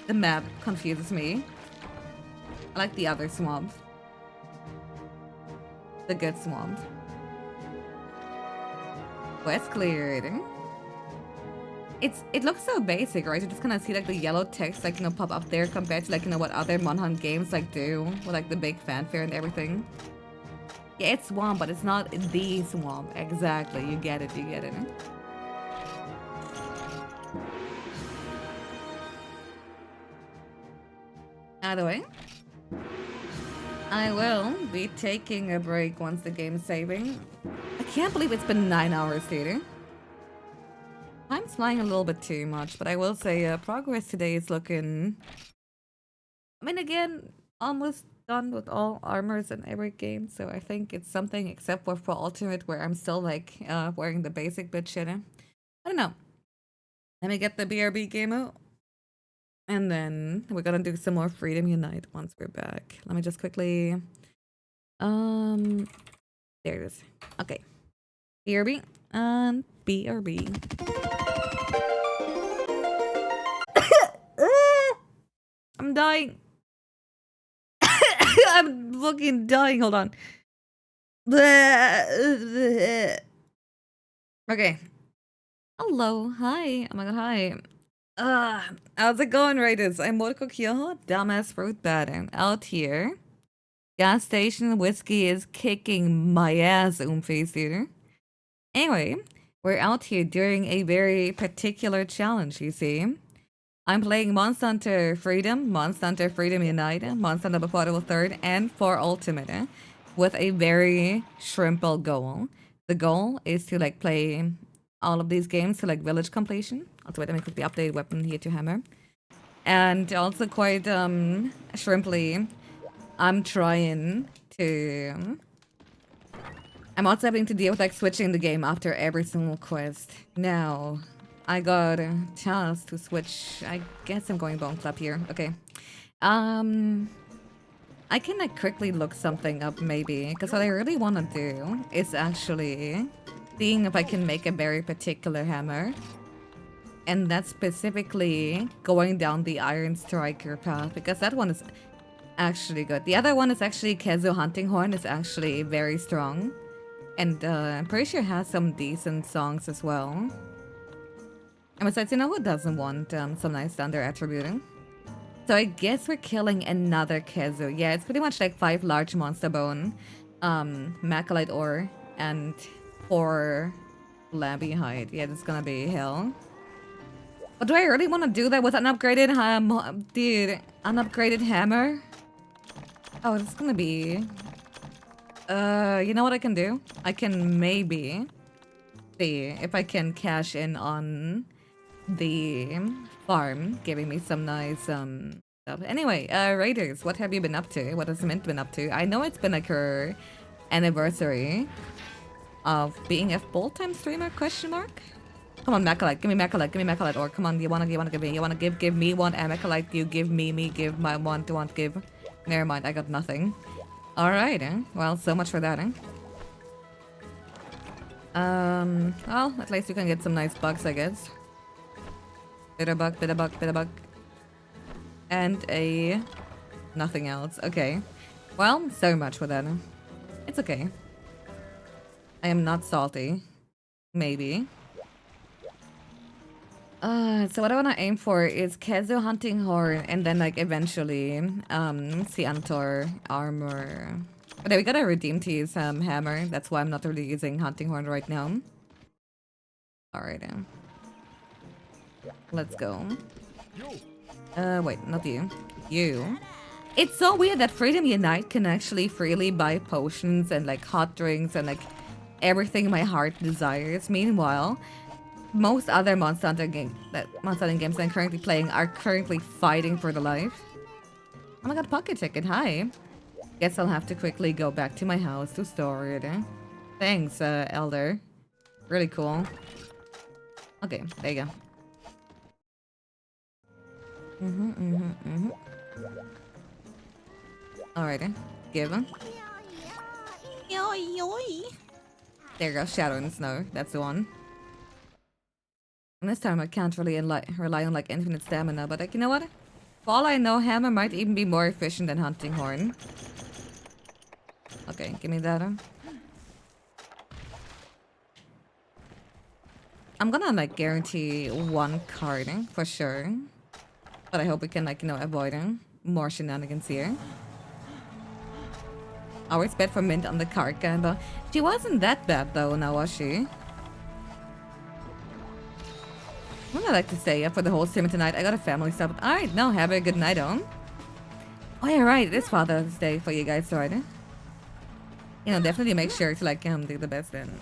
The map confuses me. I like the other swamps. The good swamp. Quest cleared. It looks so basic, right? You just kind of see like the yellow text like, you know, pop up there compared to like, you know, what other Monhunt games like do with like the big fanfare and everything. Yeah, it's swamp, but it's not the swamp. Exactly. You get it. You get it. Either way, I will be taking a break once the game's saving. I can't believe it's been 9 hours, dude. Time's flying a little bit too much, but I will say progress today is looking... I mean, again, almost done with all armors in every game, so I think it's something except for Ultimate where I'm still like wearing the basic bitch shit. I don't know. Let me get the BRB game out. And then we're gonna do some more Freedom Unite once we're back. Let me just quickly... There it is. Okay. BRB and BRB. I'm dying. I'm fucking dying. Hold on. Okay. Hello. Hi. Oh my god. Hi. How's it going, Raiders? I'm Moriko Kyoho, dumbass fruit batter. Out here. Gas station whiskey is kicking my ass, face theater. Anyway, we're out here during a very particular challenge, you see. I'm playing Monster Hunter Freedom, Monster Hunter Freedom Unite, Monster Hunter Befuddle 3rd, and 4 Ultimate, with a very simple goal. The goal is to like play all of these games to like village completion. Also, wait, let me quickly update weapon here to hammer. And also quite shrimply, I'm trying to... I'm also having to deal with like switching the game after every single quest. Now, I got a chance to switch. I guess I'm going Bone Club here. Okay. I can like quickly look something up maybe, because what I really want to do is actually seeing if I can make a very particular hammer. And that's specifically going down the Iron Striker path, because that one is actually good. The other one is actually Kezu Hunting Horn, is actually very strong. And I'm pretty sure it has some decent songs as well. And besides, you know who doesn't want some nice thunder attributing? So I guess we're killing another Kezu. Yeah, it's pretty much like 5 large monster bone, Macalite ore, and 4 Labby hide. Yeah, this is gonna be hell. But do I really want to do that with an upgraded dude, an upgraded hammer? Oh, it's gonna be... you know what I can do? I can maybe see if I can cash in on the farm, giving me some nice stuff. Anyway, Raiders, what have you been up to? What has Mint been up to? I know it's been like her anniversary of being a full-time streamer, question mark? Come on, Macalite, give me Macalite, give me Macalite, or come on, you wanna give me one Macalite, you give me, give my one to want give. Never mind, I got nothing. Alright, well, so much for that, well, at least you can get some nice bugs, I guess. Bitter bug, bitter bug, bitter bug. And a... nothing else. Okay. Well, so much for that. It's okay. I am not salty. Maybe. So what I want to aim for is Kezu Hunting Horn, and then like eventually, Siantor armor. Okay, we gotta redeem to use hammer. That's why I'm not really using Hunting Horn right now. Alright, let's go. Wait, not you. You. It's so weird that Freedom Unite can actually freely buy potions and like hot drinks and like everything my heart desires. Meanwhile, most other Monster Hunter games that I'm currently playing are currently fighting for the life. Oh my god, pocket ticket, hi. Guess I'll have to quickly go back to my house to store it. Thanks, Elder. Really cool. Okay, there you go. Alright, give him. There you go, Shadow in the Snow. That's the one. And this time I can't really rely on like infinite stamina, but like, you know what? For all I know, hammer might even be more efficient than Hunting Horn. Okay, give me that. I'm gonna like guarantee 1 card for sure. But I hope we can like, you know, avoid more shenanigans here. Hours bet for mint on the card gamble. She wasn't that bad though, now was she? What would I like to say for the whole stream tonight? I got a family stuff. Alright, no, have a good night on. Oh yeah, right, it is Father's Day for you guys, right? You know, definitely make sure to like do the best then.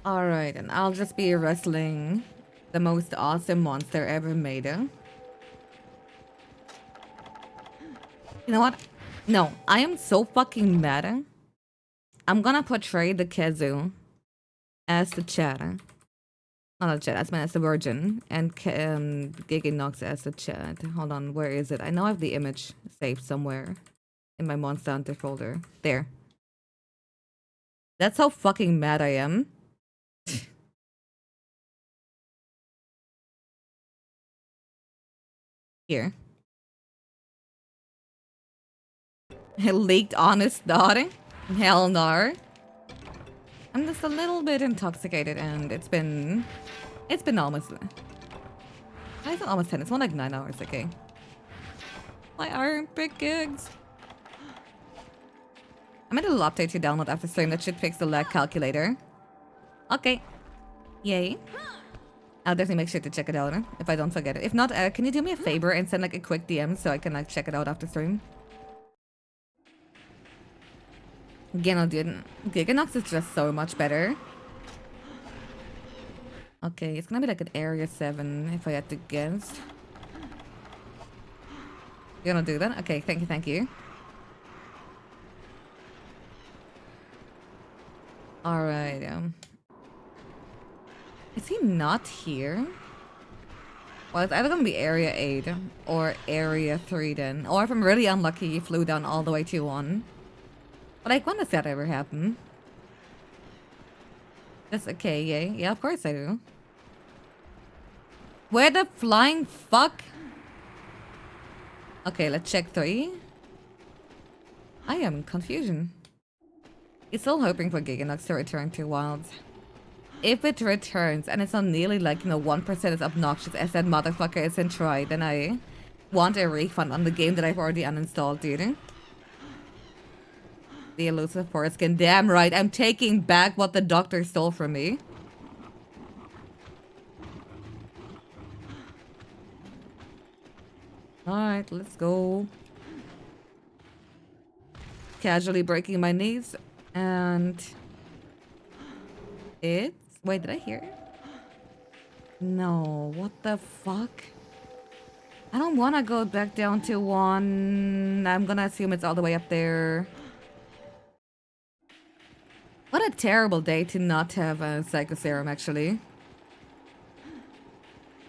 Alright, and I'll just be wrestling the most awesome monster ever made. You know what? No, I am so fucking mad. I'm gonna portray the Kezu as the Chad. Not the Chad, as the Virgin. And Giginox as the Chad. Hold on, where is it? I know I have the image saved somewhere in my Monster Hunter folder. There. That's how fucking mad I am. Here. Leaked honest daughter? Hell no. I'm just a little bit intoxicated and it's been almost... I thought almost 10. It's more like 9 hours, okay. My armpit gigs. I made a little update to download after stream that should fix the lag calculator. Okay. Yay. I'll definitely make sure to check it out if I don't forget it. If not, can you do me a favor and send like a quick DM so I can like check it out after stream? Geno didn't. Giganox is just so much better. Okay, it's gonna be like an area 7 if I had to guess. You're gonna do that? Okay, thank you, thank you. Alright, is he not here? Well, it's either gonna be area 8 or area 3 then. Or if I'm really unlucky, he flew down all the way to 1. But like, when does that ever happen? That's okay, yay. Yeah, of course I do. Where the flying fuck? Okay, let's check 3. I am in confusion. He's still hoping for Giganox to return to Wilds. If it returns and it's not nearly like, 1% as obnoxious as that motherfucker is in Troy, then I want a refund on the game that I've already uninstalled, dude. The elusive foreskin. Damn right, I'm taking back what the doctor stole from me. Alright, let's go. Casually breaking my knees. And... it's... wait, did I hear it? No, what the fuck? I don't want to go back down to 1. I'm gonna assume it's all the way up there. What a terrible day to not have a Psycho Serum, actually.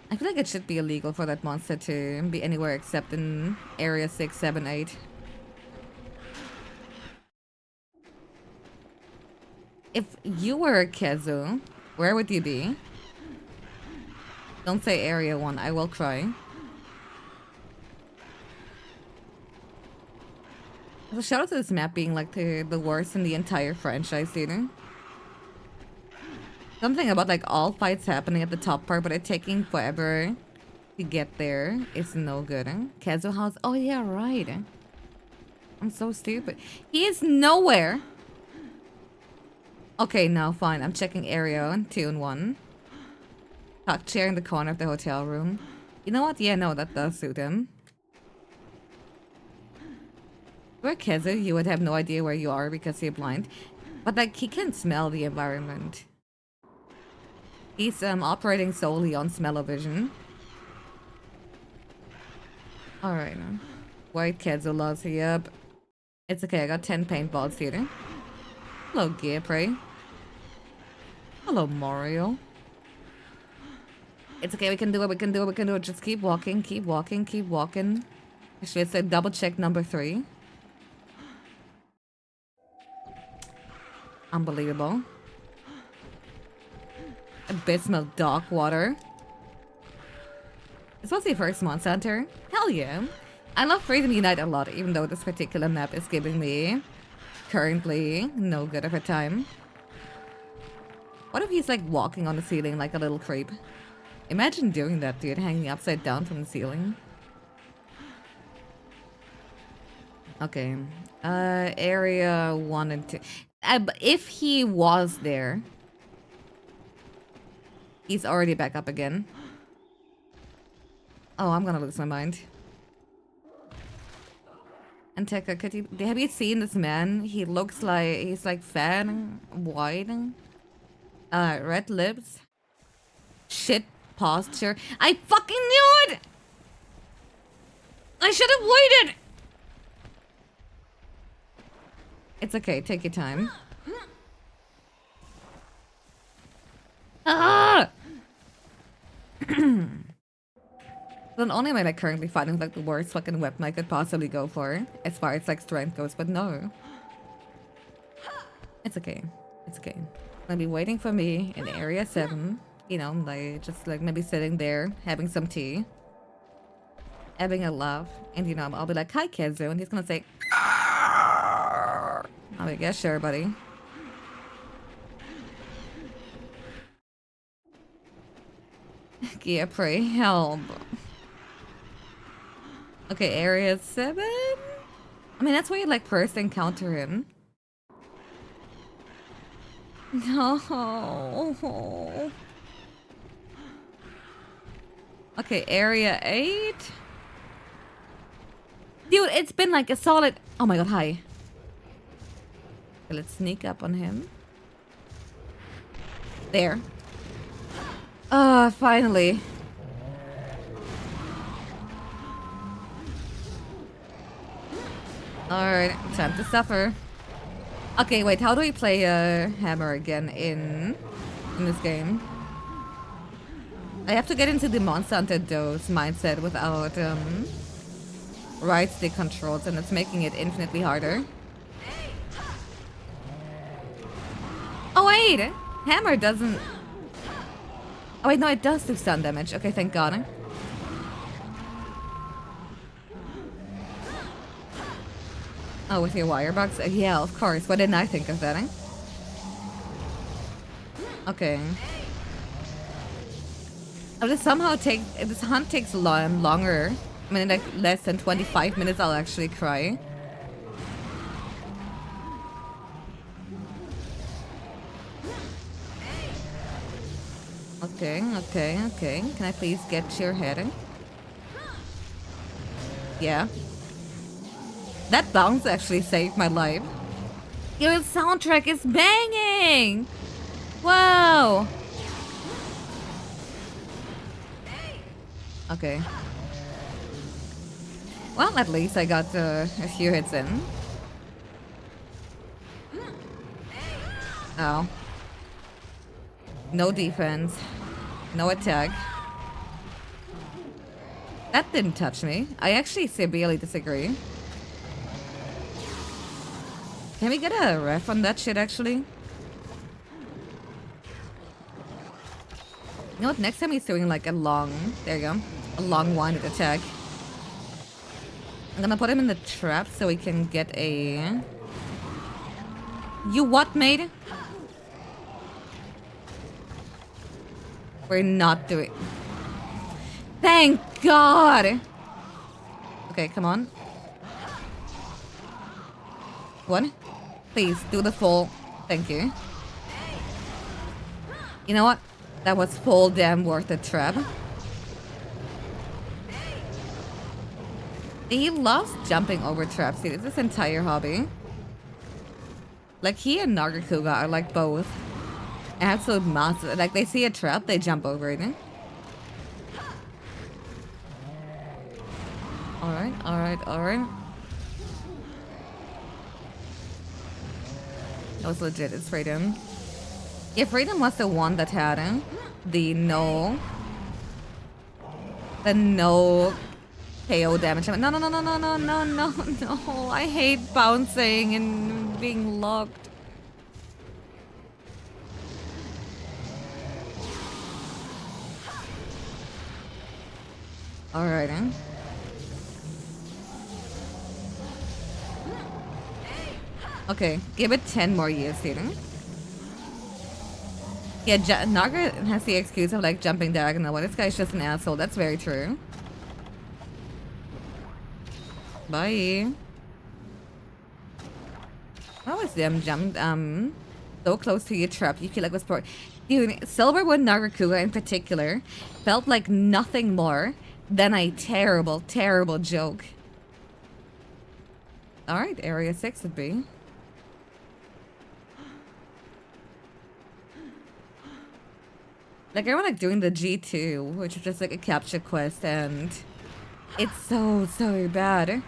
I feel like it should be illegal for that monster to be anywhere except in area 6, 7, 8. If you were a Kezu, where would you be? Don't say area 1, I will cry. So shout out to this map being like the worst in the entire franchise, dude. Something about like all fights happening at the top part, but it taking forever to get there is no good. Kezu House, oh yeah, right. I'm so stupid. He is nowhere. Okay, now fine. I'm checking area 2 and 1. Tuck chair in the corner of the hotel room. You know what? Yeah, no, that does suit him. If you were Kezu, you would have no idea where you are because you're blind. But like, he can smell the environment. He's operating solely on smell-o-vision. Alright. White Kezu loves you up. It's okay, I got 10 paintballs here. Hello, Gearprey. Hello, Mario. It's okay, we can do it, we can do it, we can do it. Just keep walking, keep walking, keep walking. Actually, it's a double check number 3. Unbelievable. Abysmal dock water. This was the first Monster Hunter. Hell yeah. I love Freedom Unite a lot, even though this particular map is giving me currently no good of a time. What if he's like walking on the ceiling like a little creep? Imagine doing that, dude, hanging upside down from the ceiling. Okay. Area 1 and 2. If he was there, he's already back up again. Oh, I'm gonna lose my mind. And Tekka, have you seen this man? He looks like he's like fat, white, red lips, shit posture. I fucking knew it! I should have waited! It's okay, take your time. Ah! Not only am I like currently fighting like the worst fucking weapon I could possibly go for, as far as like strength goes, but no. It's okay. It's okay. Gonna be waiting for me in area 7. You know, like just like maybe sitting there, having some tea, having a laugh, and you know, I'll be like, hi Kezu, and he's gonna say, I'll be, yeah, sure, buddy. Yeah, pray help. Okay, area 7? I mean, that's where you like first encounter him. No. Okay, area 8? Dude, it's been like a solid... Oh my god, hi. Okay, let's sneak up on him. There. Ah, finally. Alright, time to suffer. Okay, wait, how do we play hammer again in this game? I have to get into the Monster Hunter Dose mindset without right stick controls, and it's making it infinitely harder. Oh wait! Hammer doesn't... Oh wait, no, it does do stun damage. Okay, thank god. Oh, with your wire box? Yeah, of course. Why didn't I think of that, eh? Okay. Oh, this somehow this hunt takes longer. I mean, like less than 25 minutes, I'll actually cry. Okay, okay, okay. Can I please get your head in? Yeah. That bounce actually saved my life. Your soundtrack is banging! Wow! Okay. Well, at least I got a few hits in. Oh. No defense. No attack. That didn't touch me. I actually severely disagree. Can we get a ref on that shit, actually? You know what? Next time he's doing like a long... There you go. A long winded attack. I'm gonna put him in the trap so we can get a... You what, mate? We're not doing... Thank God! Okay, come on. What? Please, do the full... Thank you. You know what? That was full damn worth a trap. He loves jumping over traps, dude. It's his entire hobby. Like, he and Nagakuga are like both absolute monsters. Like, they see a trap, they jump over it. Alright, alright, alright. That was legit, it's Freedom. Yeah, Freedom was the one that had the no KO damage. No, no, no, no, no, no, no, no, no. I hate bouncing and being locked. Alright, Okay, give it 10 more years, dude. Yeah, Naga has the excuse of like jumping diagonal, but this guy's just an asshole. That's very true. Bye. How was them jumped so close to your trap you feel like was poor. Dude, Silverwood Nagakuga in particular felt like nothing more than a terrible, terrible joke. Alright, Area 6 would be. Like, I like doing the G2, which is just like a capture quest, and it's so, so bad.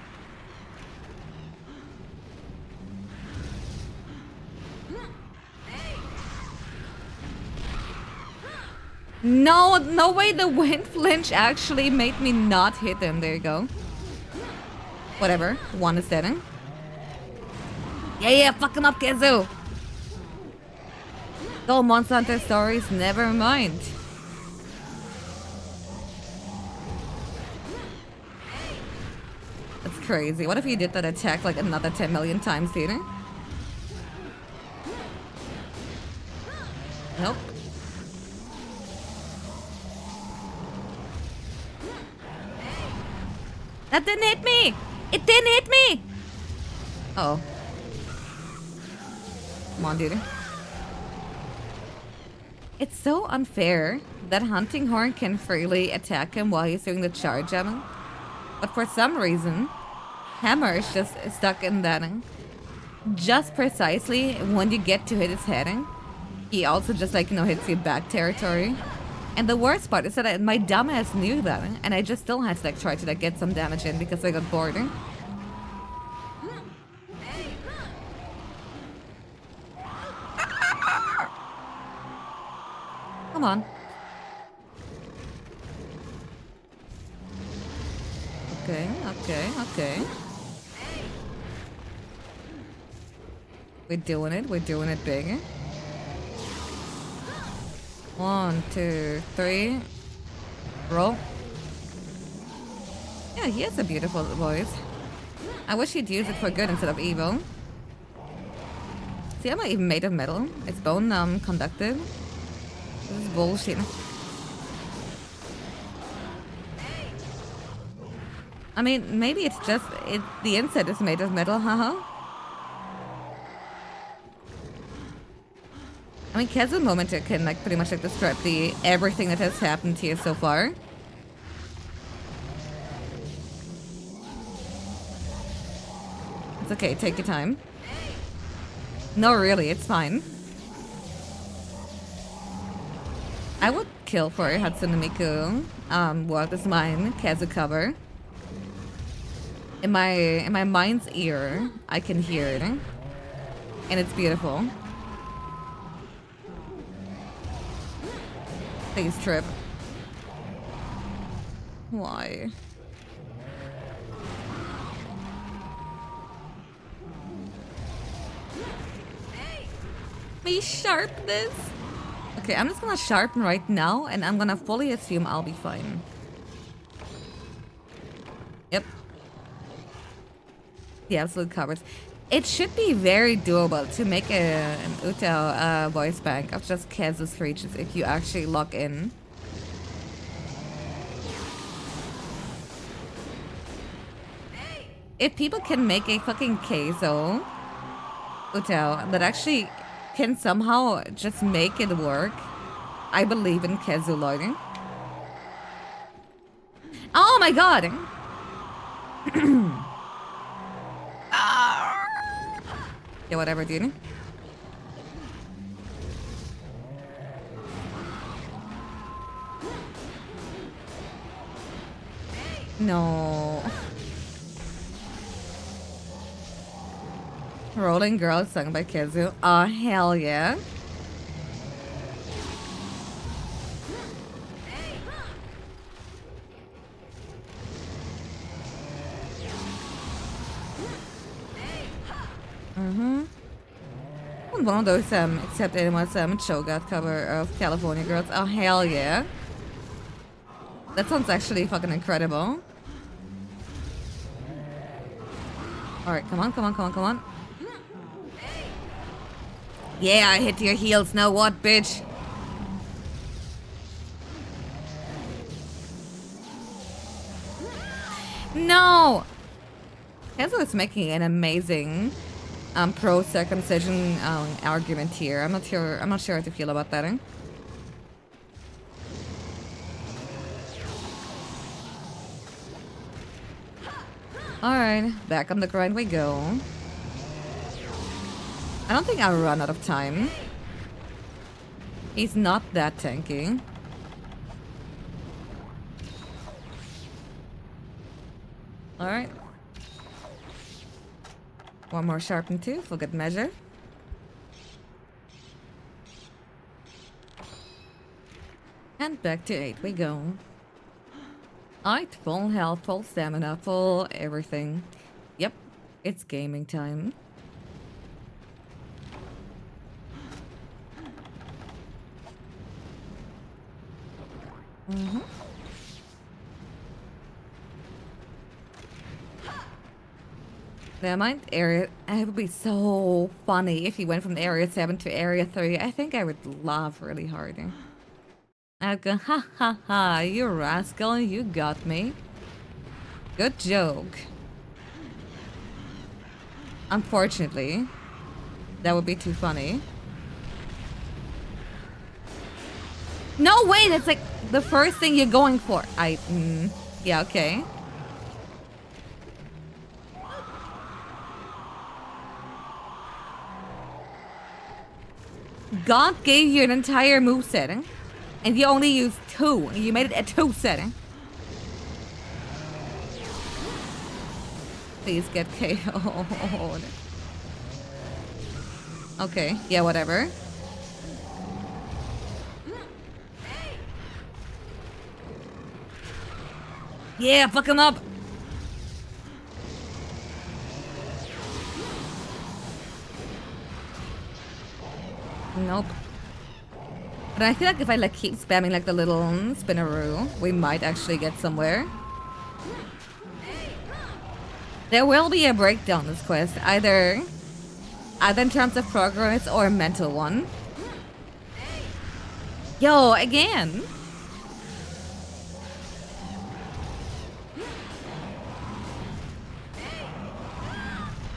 No, no way the wind flinch actually made me not hit him. There you go. Whatever. One is setting. Yeah, fuck him up, Gezu. Go, Monster Hunter Stories, never mind. That's crazy. What if you did that attack like another 10 million times, Peter? Nope. That didn't hit me! It didn't hit me! Uh oh. Come on, dude. It's so unfair that Hunting Horn can freely attack him while he's doing the charge at him. But for some reason, Hammer is just stuck in that. Just precisely when you get to hit his heading, he also just like, you know, hits your back territory. And the worst part is that my dumbass knew that, and I just still had to like try to like get some damage in because I got bored. Come on. Okay. We're doing it big. 1, 2, 3. Roll. Yeah, he has a beautiful voice. I wish he'd use it for good instead of evil. See, I'm not even made of metal. It's bone conductive. This is bullshit. I mean, maybe it's just the inside is made of metal, haha. I mean, Kezu Momenter can like pretty much like describe everything that has happened here so far. It's okay, take your time. No, really, it's fine. I would kill for Hatsune Miku. World is Mine, Kezu cover. In my mind's ear, I can hear it, and it's beautiful. Please trip. Why? Me sharp this? Okay, I'm just gonna sharpen right now, and I'm gonna fully assume I'll be fine. Yep. The absolute covers. It should be very doable to make an Utao voice bank of just Kezu's creatures if you actually log in. If people can make a fucking Keizo Utao that actually can somehow just make it work, I believe in Kezu logging. Oh my god! Yeah, whatever, dude. No. Rolling Girl sung by Kezu. Oh, hell yeah. One of those except anyone's Cho'Gath cover of California Girls. Oh, hell yeah. That sounds actually fucking incredible. Alright, come on. Yeah, I hit your heels. Now what, bitch? No! Kezu is making an amazing pro circumcision argument here. I'm not sure. I'm not sure how to feel about that. All right, back on the grind we go. I don't think I'll run out of time. He's not that tanky. All right. One more sharpened tooth for good measure. And back to 8 we go. Alright, full health, full stamina, full everything. Yep, it's gaming time. Never mind, area. It would be so funny if he went from area 7 to area 3. I think I would laugh really hard. I'd go, ha ha ha, you rascal, you got me. Good joke. Unfortunately, that would be too funny. No way, that's like the first thing you're going for. Yeah, okay. God gave you an entire moveset, and you only used 2. You made it a 2 setting. Please get KO'd. Okay, yeah, whatever. Yeah, fuck him up. Nope. But I feel like if I like keep spamming like the little spinneroo, we might actually get somewhere. There will be a breakdown this quest, either in terms of progress or a mental one. Yo, again.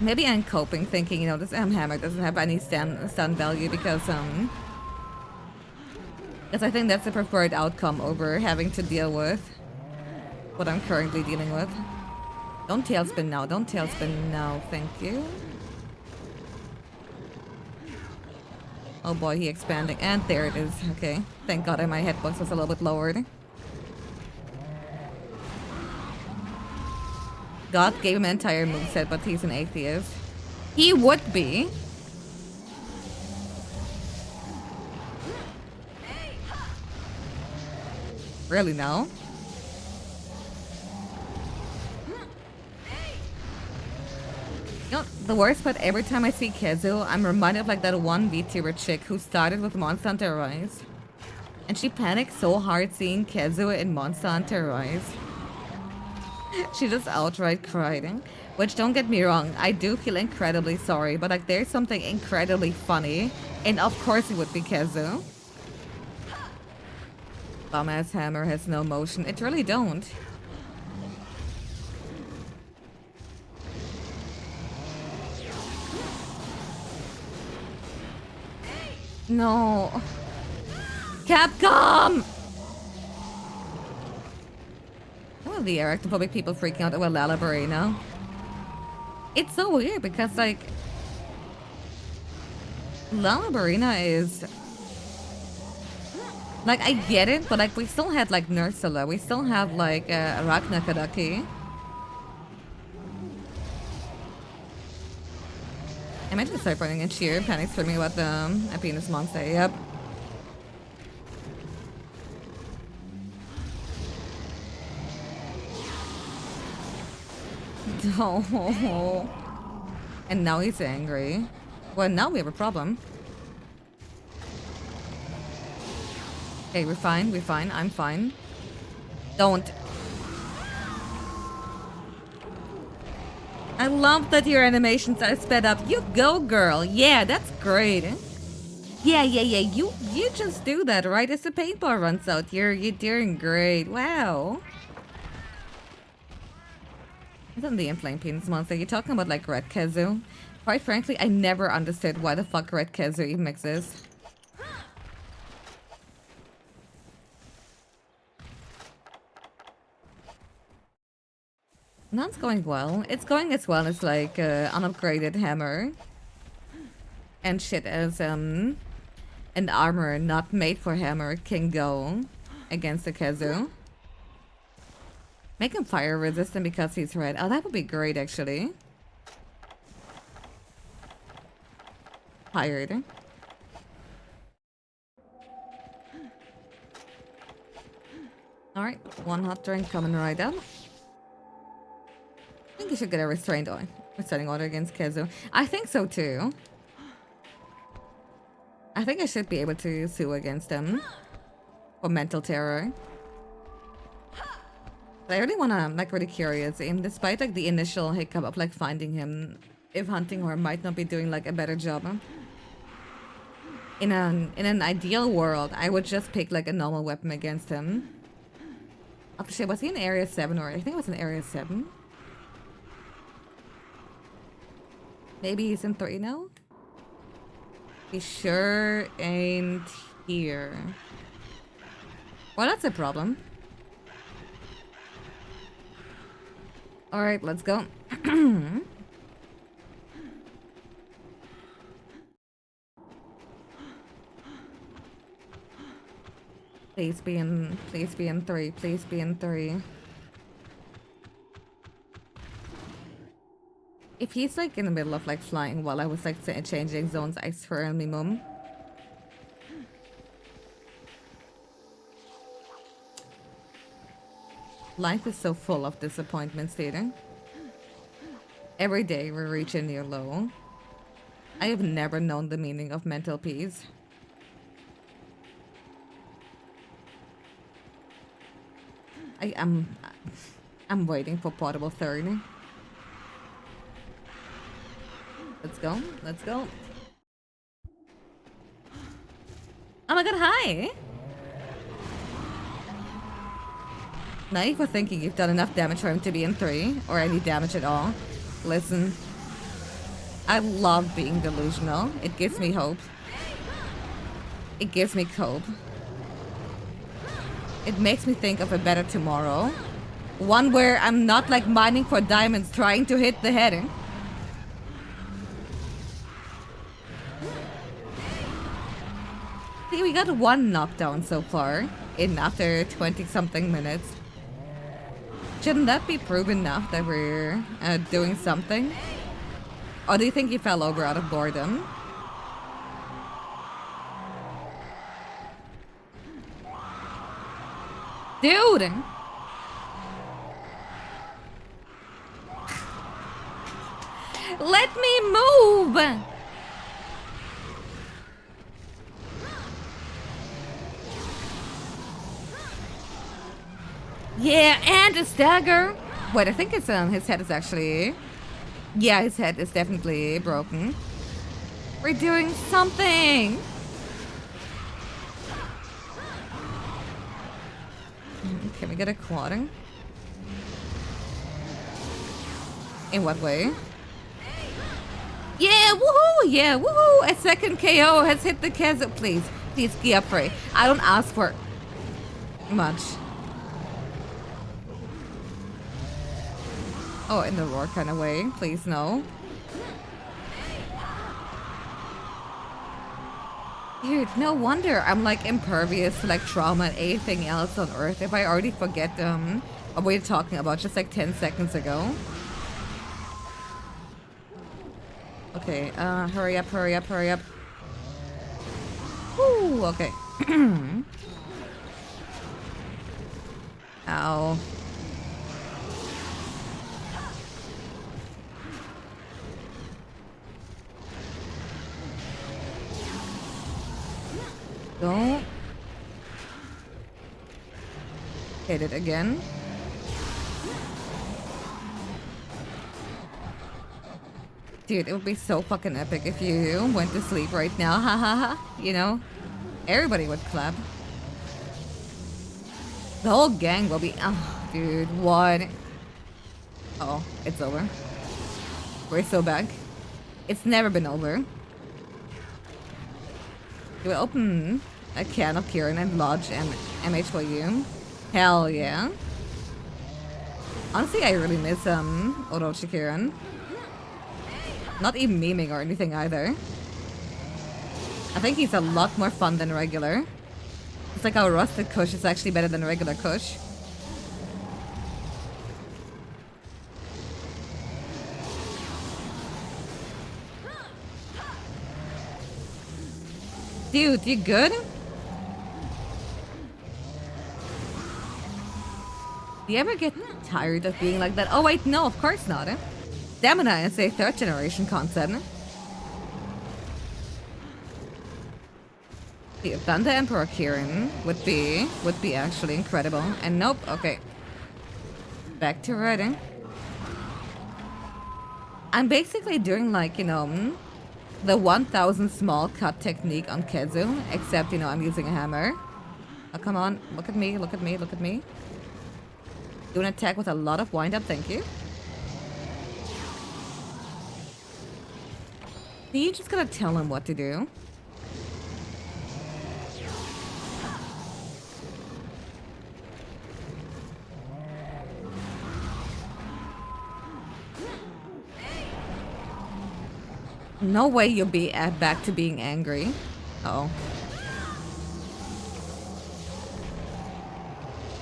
Maybe I'm coping, thinking, you know, this hammer doesn't have any stun value because I think that's the preferred outcome over having to deal with what I'm currently dealing with. Don't tailspin now, don't tailspin now, thank you. Oh boy, he expanding, and there it is, okay. Thank God my hitbox was a little bit lowered. God gave him an entire moveset, but he's an atheist. He would be. Really, no? You know, the worst part, every time I see Kezu, I'm reminded of like that one VTuber chick who started with Monster Hunter Rise. And she panicked so hard seeing Kezu in Monster Hunter Rise. She just outright cried. Which, don't get me wrong, I do feel incredibly sorry, but like there's something incredibly funny, and of course it would be Kezu. Bum-ass hammer has no motion. It really don't. No. Capcom! Oh, the Arachnophobic people freaking out about Lalabarina. It's so weird because, like, Lalabarina is... Like, I get it, but, like, we still had, like, Nursula. We still have, like, Arachnakadaki. I meant to start running in cheer. Panic screaming about the penis monster. Yep. Oh. And now he's angry. Well, now we have a problem. Okay, we're fine, I'm fine. Don't. I love that your animations are sped up. You go, girl. Yeah, that's great. Yeah. You just do that, right? As the paintball runs out, you're doing great. Wow. Isn't the inflamed penis monster? You're talking about like Red Kezu? Quite frankly, I never understood why the fuck Red Kezu even exists. None's going well. It's going as well as like an upgraded hammer. And shit as an armor not made for hammer can go against the Kezu. Make him fire resistant because he's red. Oh, that would be great actually. Fired. Alright, one hot drink coming right up. I think you should get a restraining order against Kezu. I think so too. I think I should be able to sue against him for mental terror. But I really wanna, I'm like really curious, and despite like the initial hiccup of like finding him, if hunting or might not be doing like a better job. In an ideal world, I would just pick like a normal weapon against him. Oh shit, was he in area 7 or I think it was in area 7? Maybe he's in 3 now? He sure ain't here. Well, that's a problem. Alright, let's go. Please be in 3, please be in 3. If he's like in the middle of like flying while I was like changing zones, I swear on me mum. Life is so full of disappointments, Tater. Every day we reach a new low. I have never known the meaning of mental peace. I'm waiting for portable 30. Let's go. Let's go. Oh my god, hi! Now if you're thinking you've done enough damage for him to be in 3, or any damage at all, listen. I love being delusional. It gives me hope. It gives me hope. It makes me think of a better tomorrow. One where I'm not like mining for diamonds trying to hit the heading. See, we got 1 knockdown so far, in after 20 something minutes. Shouldn't that be proof enough that we're doing something? Or do you think you fell over out of boredom? Dude! Let me move! Yeah, and a stagger! Wait, I think it's his head is actually... Yeah, his head is definitely broken. We're doing something! Can we get a quadding? In what way? Yeah, woohoo! Yeah, woohoo! A second KO has hit the Kezu. Please, please, key up for it. I don't ask for much. Oh, in the roar kind of way. Please, no. Dude, no wonder I'm like impervious to like trauma and anything else on Earth if I already forget what we were talking about just like 10 seconds ago. Okay, hurry up, hurry up, hurry up. Woo, okay. Ow. Don't hit it again. Dude, it would be so fucking epic if you went to sleep right now. Ha ha ha. You know? Everybody would clap. The whole gang will be... Oh, dude, what? Oh, it's over. We're so back. It's never been over. Do I open a can of Kieran and lodge an MH for you? Hell yeah. Honestly, I really miss Orochi Kieran. Not even memeing or anything either. I think he's a lot more fun than regular. It's like how Rusted Kush is actually better than regular Kush. Dude, you good? Do you ever get tired of being like that? Oh wait, no, of course not. Stamina is a 3rd generation concept. The Thunder Emperor Kieran would be actually incredible. And nope, okay. Back to writing. I'm basically doing like, you know, the 1000 small cut technique on Kezu, except, you know, I'm using a hammer. Oh, come on, look at me, look at me, look at me. Do an attack with a lot of wind up, thank you. You just gotta tell him what to do. No way you'll be back to being angry. Uh oh.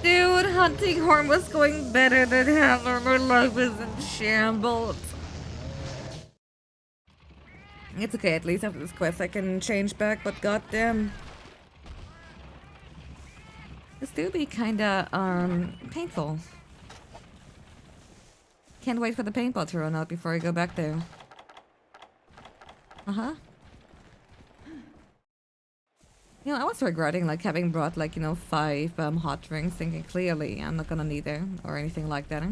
Dude, hunting horn was going better than Hammer. My life is in shambles. It's okay, at least after this quest I can change back, but goddamn. This do be kinda, painful. Can't wait for the paintball to run out before I go back there. Uh-huh. You know, I was regretting, like, having brought, like, you know, 5 hot drinks, thinking clearly I'm not gonna need it, or anything like that.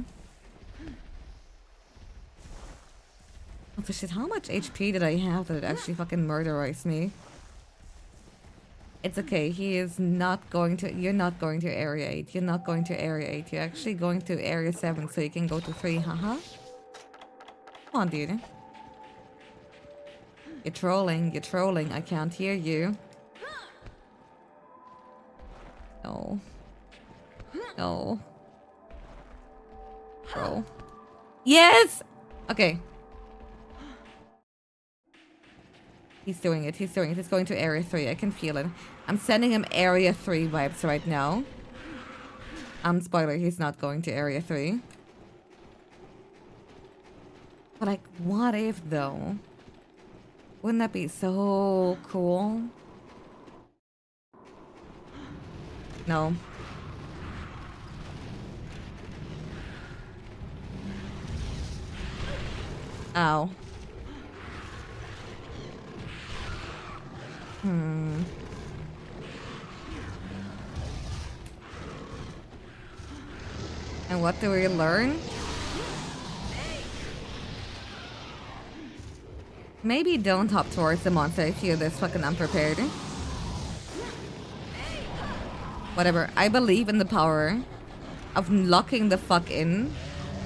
Oh, shit, how much HP did I have that it actually fucking murderized me? It's okay, he is not going to- you're not going to Area 8, you're not going to Area 8, you're actually going to Area 7 so you can go to 3, haha. Come on, dude. You're trolling, I can't hear you. No. No. Bro. Yes! Okay. He's doing it, he's doing it. He's going to Area 3, I can feel it. I'm sending him Area 3 vibes right now. Spoiler, he's not going to Area 3. But like, what if though? Wouldn't that be so cool? No. Ow. And what do we learn? Maybe don't hop towards the monster if you're this fucking unprepared. Whatever. I believe in the power of locking the fuck in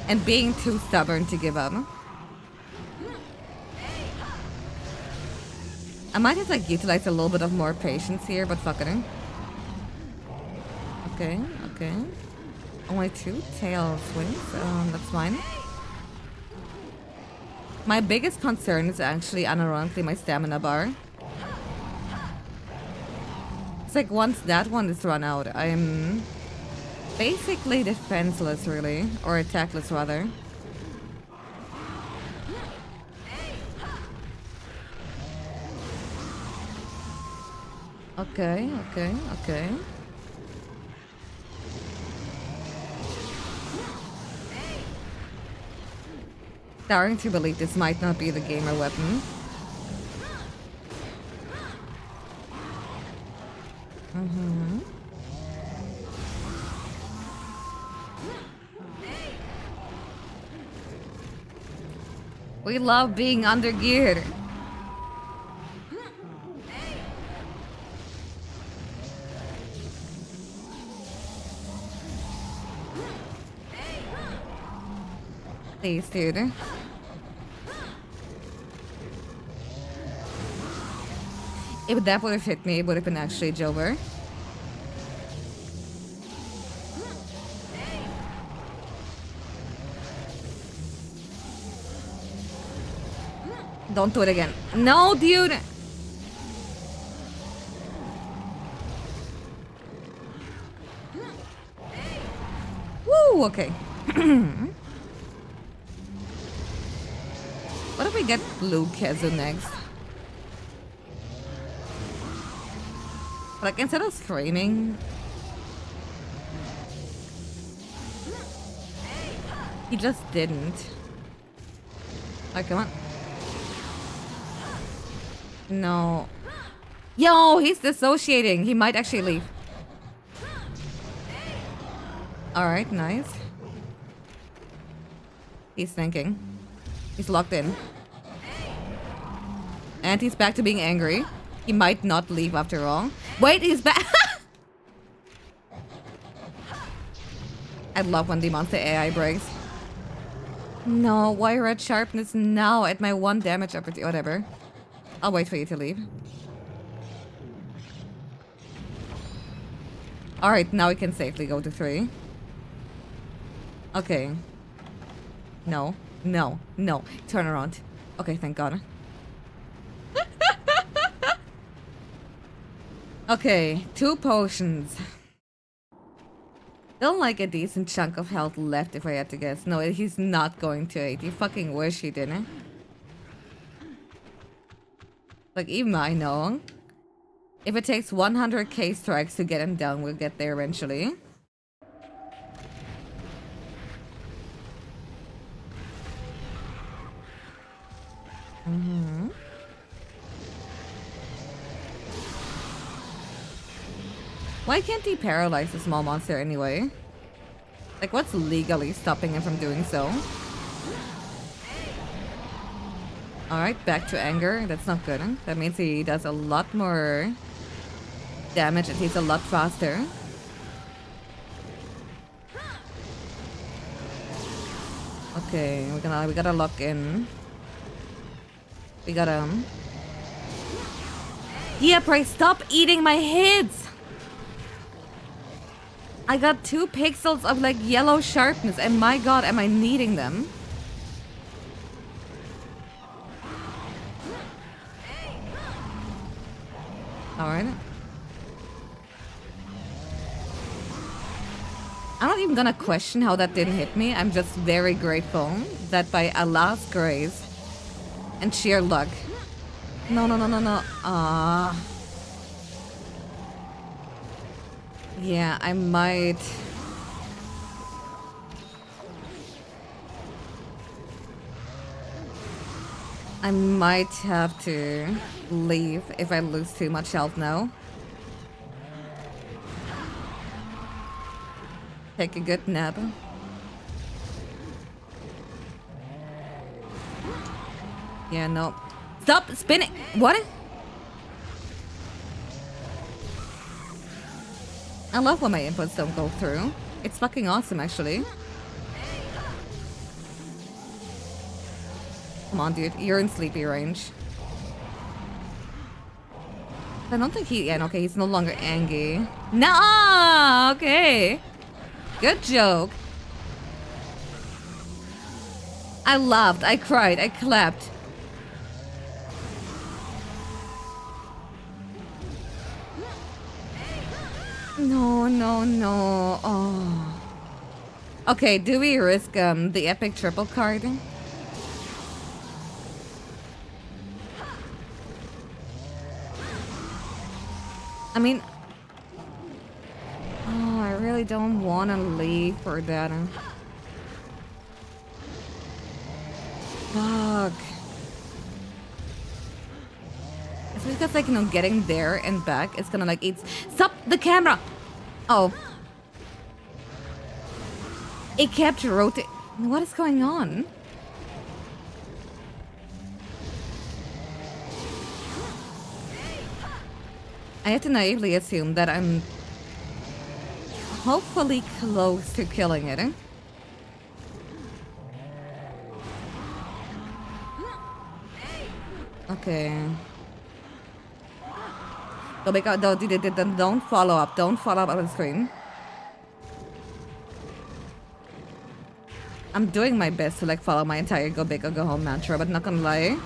and being too stubborn to give up. I might just like utilize a little bit of more patience here, but fuck it. Okay, okay. Only 2 tail swings, that's fine. My biggest concern is actually unironically my stamina bar. It's like once that one is run out, I'm basically defenseless really, or attackless rather. Okay, okay, okay. Starting to believe this might not be the gamer weapon. We love being under geared. Please, dude. If that would have hit me, it would have been actually Jover. Don't do it again. No, dude! Woo, okay. What if we get Blue Kezu next? Like, instead of screaming... He just didn't. Alright, come on. No. Yo, he's dissociating. He might actually leave. Alright, nice. He's thinking. He's locked in. And he's back to being angry. He might not leave after all. Wait, he's back! I love when the monster AI breaks. No, why red sharpness now at my 1 damage opportunity? Whatever. I'll wait for you to leave. Alright, now we can safely go to 3. Okay. No, no, no. Turn around. Okay, thank God. Okay, 2 potions. Still like a decent chunk of health left if I had to guess. No, he's not going to 8. You fucking wish he didn't. Like, even I know. If it takes 100k strikes to get him down, we'll get there eventually. Mm-hmm. Why can't he paralyze a small monster anyway? Like, what's legally stopping him from doing so? Alright, back to anger. That's not good. That means he does a lot more damage and he's a lot faster. Okay, we gotta lock in. We gotta... Yeah, Bryce, stop eating my hits! I got 2 pixels of like yellow sharpness and my god, am I needing them? Alright. I'm not even gonna question how that didn't hit me. I'm just very grateful that by Allah's grace and sheer luck. No, no, no, no, no. Yeah, I might... I might have to leave if I lose too much health now. Take a good nap. Yeah, no. Stop spinning! What? I love when my inputs don't go through. It's fucking awesome, actually. Come on, dude. You're in sleepy range. I don't think he... Yeah, okay, he's no longer angry. Nah! Okay. Good joke. I laughed. I cried. I clapped. No, no, no. Oh. Okay, do we risk the epic triple card? I mean... Oh, I really don't want to leave for that. Fuck. It's because, like, you know, getting there and back, it's gonna, like, eat... Stop the camera! Oh. It kept rotating. What is going on? I have to naively assume that I'm hopefully close to killing it. Okay. Go back out. Don't follow up. Don't follow up on the screen. I'm doing my best to like follow my entire go big or go home mantra, but not gonna lie.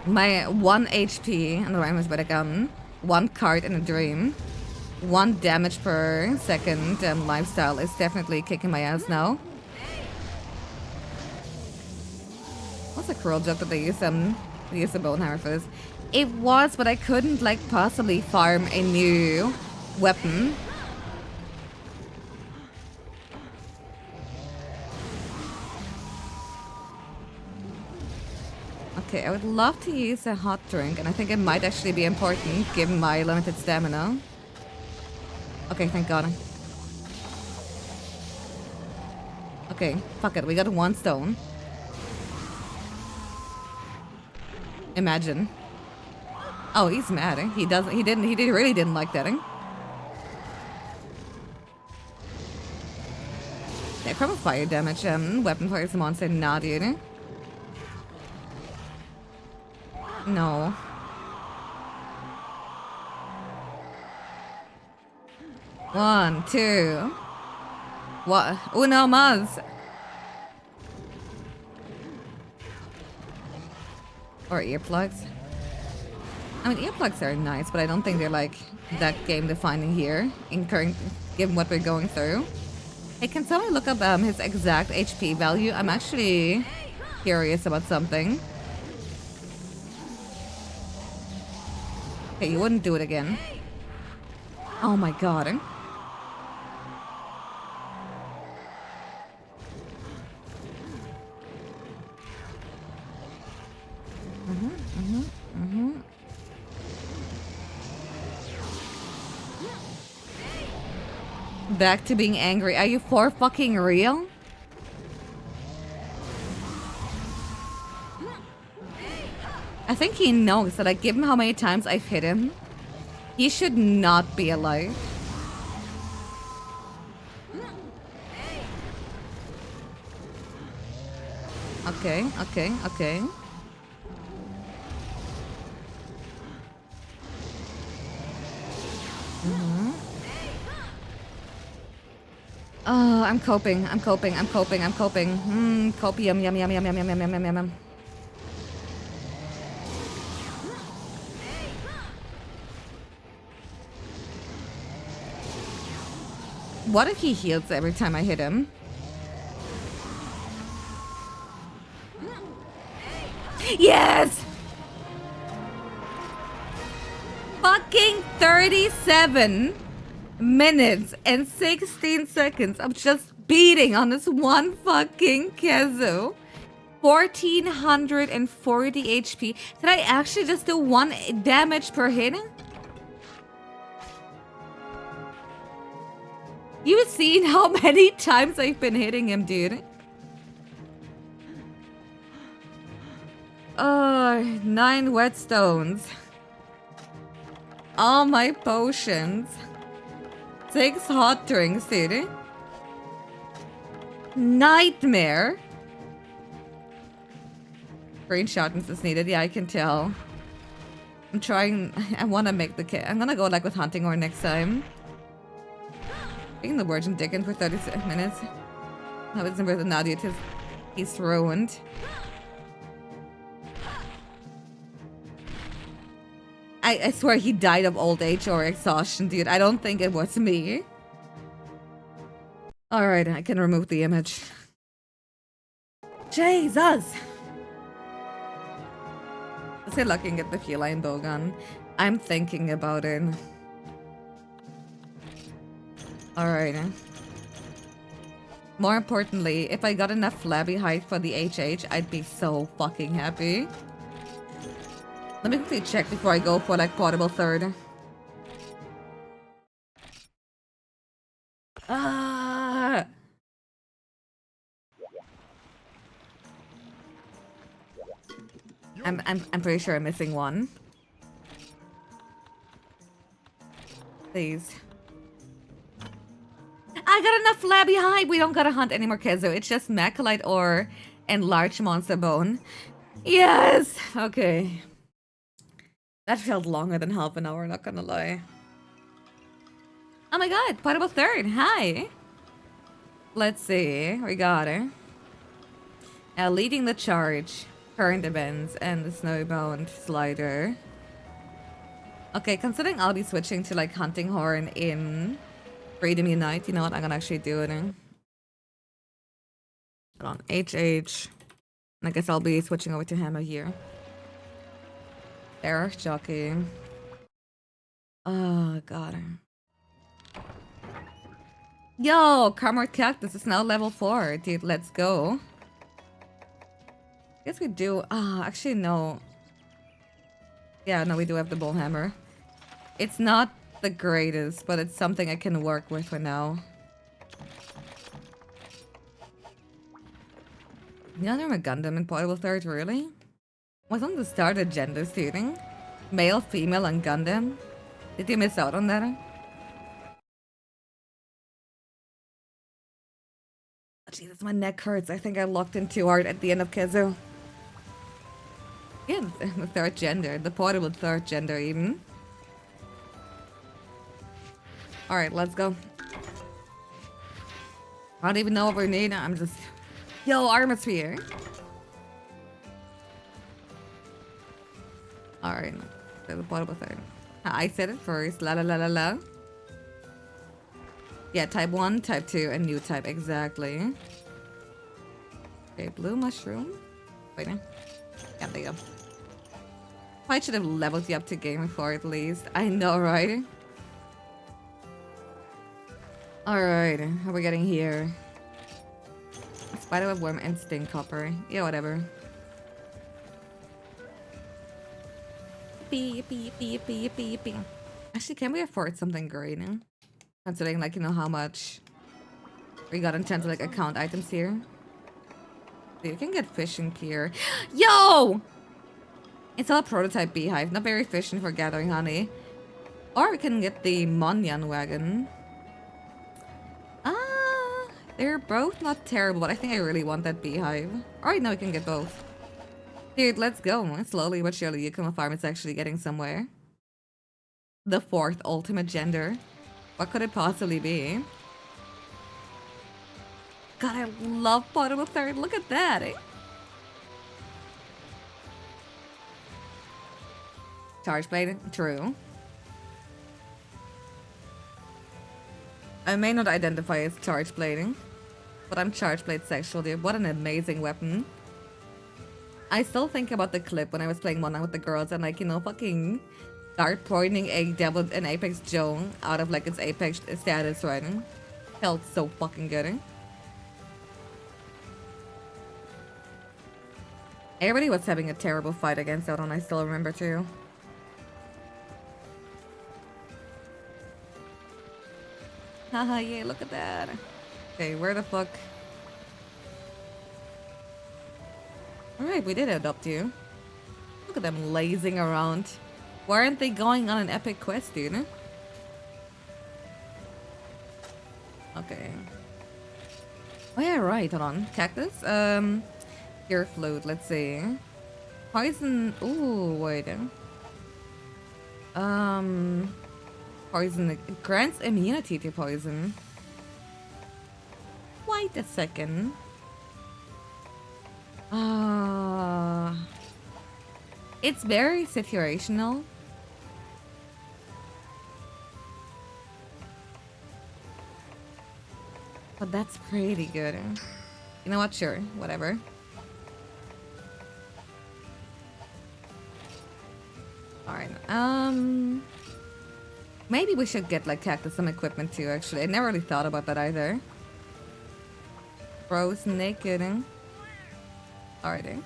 My 1 HP on the rhyme is better gun, 1 card in a dream, 1 damage per second lifestyle is definitely kicking my ass now. What's a cruel joke that they use the bone hammer for this? It was, but I couldn't like possibly farm a new weapon. Okay, I would love to use a hot drink, and I think it might actually be important given my limited stamina. Okay, thank God. Okay, fuck it, we got 1 stone. Imagine. Oh, he's mad. He really didn't like that. Yeah, from fire damage, weapon fires a monster, nah, dude. No. One, two. What? Uno más. Or earplugs. I mean, earplugs are nice, but I don't think they're like that game defining here, given what we're going through. Hey, can somebody look up his exact HP value? I'm actually curious about something. Okay, you wouldn't do it again. Oh my God. Back to being angry. Are you for fucking real? I think he knows that I give him how many times I've hit him. He should not be alive. Okay, okay, okay. Oh, I'm coping. Copium, yum, yum, yum, yum, yum, yum, yum, yum, yum. What if he heals every time I hit him? Yes! Fucking 37 minutes and 16 seconds of just beating on this one fucking Kezu. 1440 HP. Did I actually just do 1 damage per hit? You've seen how many times I've been hitting him, dude. 9 whetstones. All my potions. 6 hot drinks, dude. Nightmare. Screenshot is needed. Yeah, I can tell. I'm trying. I want to make the kit. I'm gonna go like with hunting or next time. Being the virgin Dickon for 30 minutes. Now it's with Nadia. He's ruined. I swear he died of old age or exhaustion, dude. I don't think it was me. Alright, I can remove the image. Jesus! Let's get lucky and get the feline bowgun. I'm thinking about it. Alright. More importantly, if I got enough flabby height for the HH, I'd be so fucking happy. Let me quickly check before I go for like portable third. Ah! I'm pretty sure I'm missing one. Please. I got enough flabby hide. We don't gotta hunt any more Kezu. It's just Macalite ore and large monster bone. Yes! Okay. That felt longer than half an hour, not gonna lie. Oh my god, Potable Third, hi! Let's see, we got it. Leading the charge, current events, and the snowbound slider. Okay, considering I'll be switching to like Hunting Horn in Freedom Unite, you know what, I'm gonna actually do it. Hold on, HH. And I guess I'll be switching over to Hammer here. There, jockey. Oh, god. Yo, Carmort Cactus is now level 4. Dude, let's go. Guess we do. Actually, no. Yeah, no, we do have the Bullhammer. It's not the greatest, but it's something I can work with for now. Yeah, they're a Gundam in Portable Third, really? Wasn't the start of gender student? Male, female, and Gundam? Did you miss out on that? Oh, Jesus, my neck hurts. I think I locked in too hard at the end of Kezu. Yeah, the third gender. The portable third gender, even. Alright, let's go. I don't even know what we need. I'm just... Yo, Armor Sphere! Alright, the portable third. I said it first. La la la la la. Yeah, type 1, type 2, and new type. Exactly. Okay, blue mushroom. Wait, no. Yeah, there you go. I should have leveled you up to Game 4 at least. I know, right? Alright, how are we getting here? Spiderweb worm and sting copper. Yeah, whatever. Beep, beep, beep, beep, beep, beep. Actually, can we afford something great now? Considering, like, you know, how much we got in terms of, like, account items here. So you can get fishing gear. Yo! It's all prototype beehive. Not very efficient for gathering honey. Or we can get the Monyan wagon. They're both not terrible, but I think I really want that beehive. Alright, now we can get both. Dude, let's go. Slowly but surely, Yukima Farm is actually getting somewhere. The fourth ultimate gender. What could it possibly be? God, I love Potable Third. Look at that, eh? Charge blade, true. I may not identify as charge blading, but I'm charge blade sexual, dude. What an amazing weapon. I still think about the clip when I was playing Monang with the girls and, like, you know, fucking start pointing an Apex Joan out of, like, its Apex status, right? Felt so fucking good, eh? Everybody was having a terrible fight against that one, I still remember too. Haha, yeah, look at that. Okay, where the fuck? Alright, we did adopt you. Look at them lazing around. Why aren't they going on an epic quest, dude? Okay. Oh yeah, right, hold on. Cactus? Pure flute, let's see. Poison, ooh, wait. Poison, it grants immunity to poison. Wait a second. It's very situational. But that's pretty good. You know what? Sure, whatever. Alright, maybe we should get, like, Cactus some equipment too, actually. I never really thought about that either. Bro's naked. Alrighty.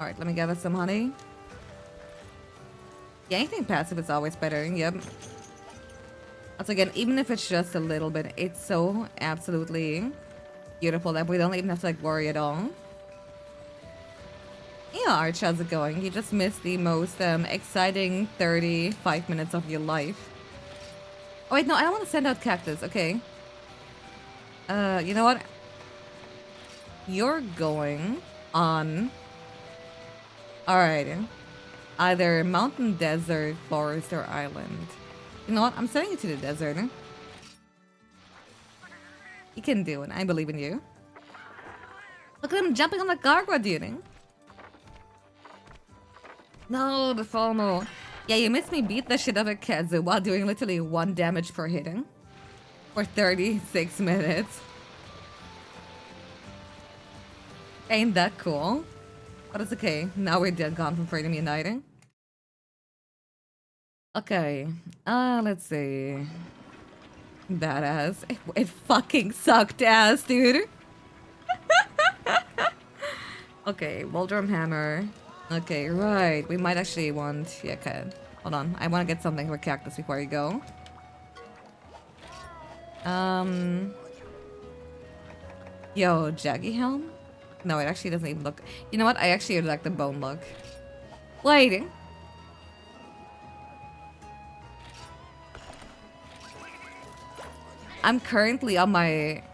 Alright, let me gather some honey. Yeah, anything passive is always better, yep. Once again, even if it's just a little bit, it's so absolutely beautiful that we don't even have to, like, worry at all. Yeah, Arch, how's it going? You just missed the most exciting 35 minutes of your life. Oh wait, no, I don't want to send out Cactus, okay. You know what? You're going on Alright. Either mountain, desert, forest, or island. You know what? I'm sending you to the desert. You can do it. I believe in you. Look at him jumping on the cargo, dude. No, the FOMO. Yeah, you missed me beat the shit out of Kazu while doing literally 1 damage per hitting. For 36 minutes. Ain't that cool? But it's okay. Now we're dead gone from freedom uniting. Okay. Let's see. Badass. It fucking sucked ass, dude. Okay, Waldrum Hammer. Okay, right. We might actually want... Yeah, okay. Hold on. I want to get something for Cactus before you go. Yo, Jaggy Helm? No, it actually doesn't even look... You know what? I actually would like the bone look. Wait. I'm currently on my...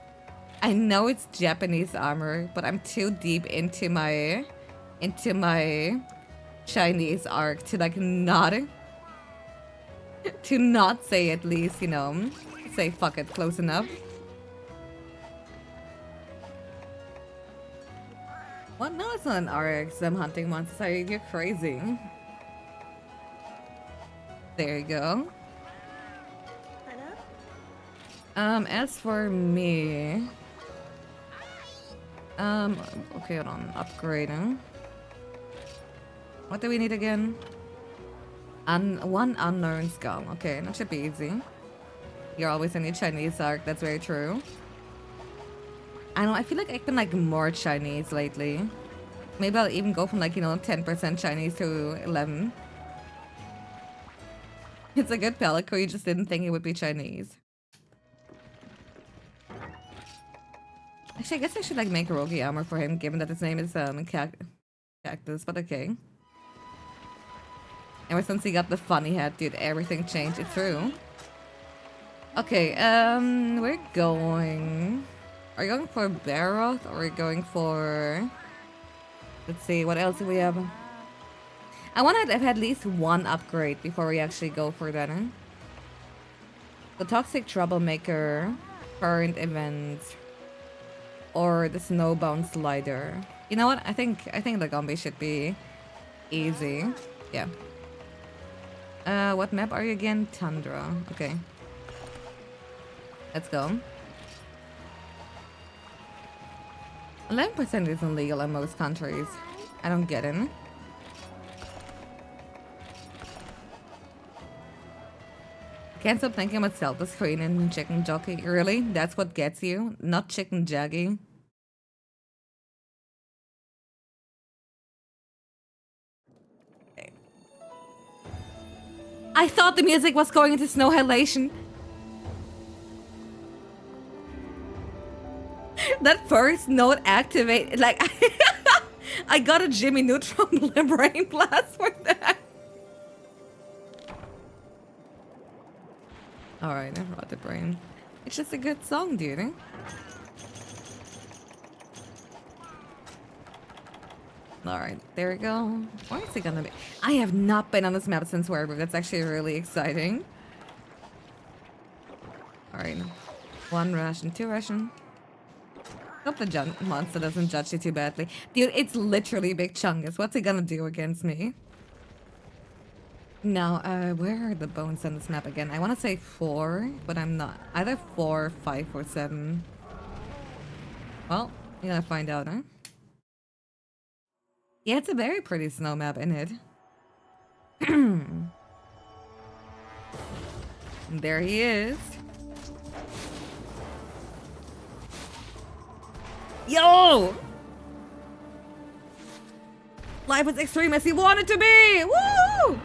I know it's Japanese armor, but I'm too deep into my Chinese arc to like not... to not say at least, you know, say fuck it, close enough. What? No, it's not an RX. I'm hunting monsters. You're crazy. There you go. As for me... okay, hold on. Upgrading. What do we need again? One unknown skull. Okay, that should be easy. You're always in your Chinese arc. That's very true. I know, I feel like I've been like more Chinese lately. Maybe I'll even go from like, you know, 10% Chinese to 11. It's a good Pelico, you just didn't think it would be Chinese. Actually, I guess I should like make Rogi armor for him, given that his name is Cactus, but okay. Ever since he got the funny hat, dude, everything changed. It's true. Okay, we're going... Are you going for Baroth or are we going for... Let's see, what else do we have? I want to have at least one upgrade before we actually go for that. Huh? The Toxic Troublemaker, Current Events, or the Snowbound Slider. You know what? I think the Gombi should be easy. Yeah. What map are you again? Tundra. Okay. Let's go. 11% isn't legal in most countries. I don't get it. Can't stop thinking about Zelda screen and chicken jockey. Really? That's what gets you? Not chicken jaggy? Okay. I thought the music was going into snow halation. That first note activated, like, I got a Jimmy Neutron brain blast for that. Alright, I brought the brain. It's just a good song, dude. Eh? Alright, there we go. Where is it gonna be? I have not been on this map since Werewolf. That's actually really exciting. Alright. 1 ration, 2 ration. Hope the monster doesn't judge you too badly. Dude, it's literally Big Chungus. What's he gonna do against me? Now, where are the bones on this map again? I want to say 4, but I'm not. Either 4, 5, or 7. Well, you gotta find out, huh? Yeah, it's a very pretty snow map, isn't it? There he is. Yo! Life was extreme as he wanted to be! Woo!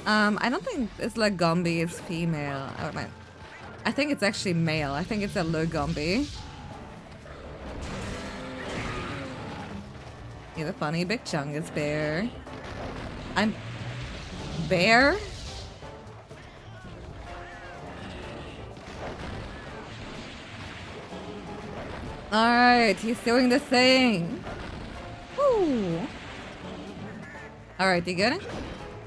I don't think it's like Gombi is female. I think it's actually male. I think it's a Le Gombi. You're the funny Big Chungus bear. I'm... Bear? Alright, he's doing the thing. Woo. Alright, you good?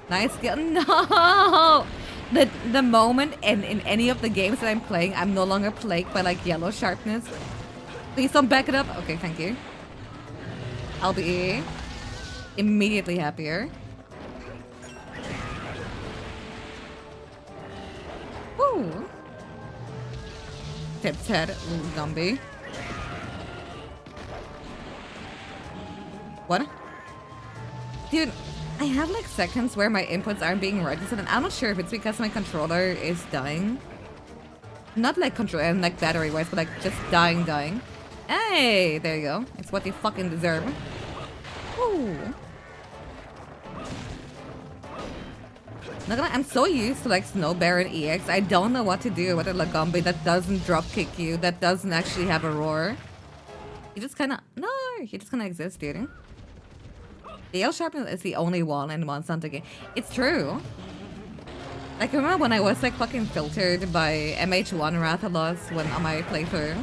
Nice kill. No! The moment in any of the games that I'm playing, I'm no longer plagued by like yellow sharpness. Please don't back it up. Okay, thank you. I'll be immediately happier. Woo! Tip's head, zombie. What? Dude, I have like seconds where my inputs aren't being registered, and I'm not sure if it's because my controller is dying. Not like controller, like battery wise, but like just dying. Hey, there you go. It's what you fucking deserve. Ooh. Not gonna, I'm so used to like Snow Baron EX. I don't know what to do with a Lagombi that doesn't drop kick you, that doesn't actually have a roar. You just kinda, no, you just kinda exist, dude. The Yellow Sharpness is the only one in Monster Hunter game. It's true. Like, I remember when I was like fucking filtered by MH1 Rathalos when on my playthrough.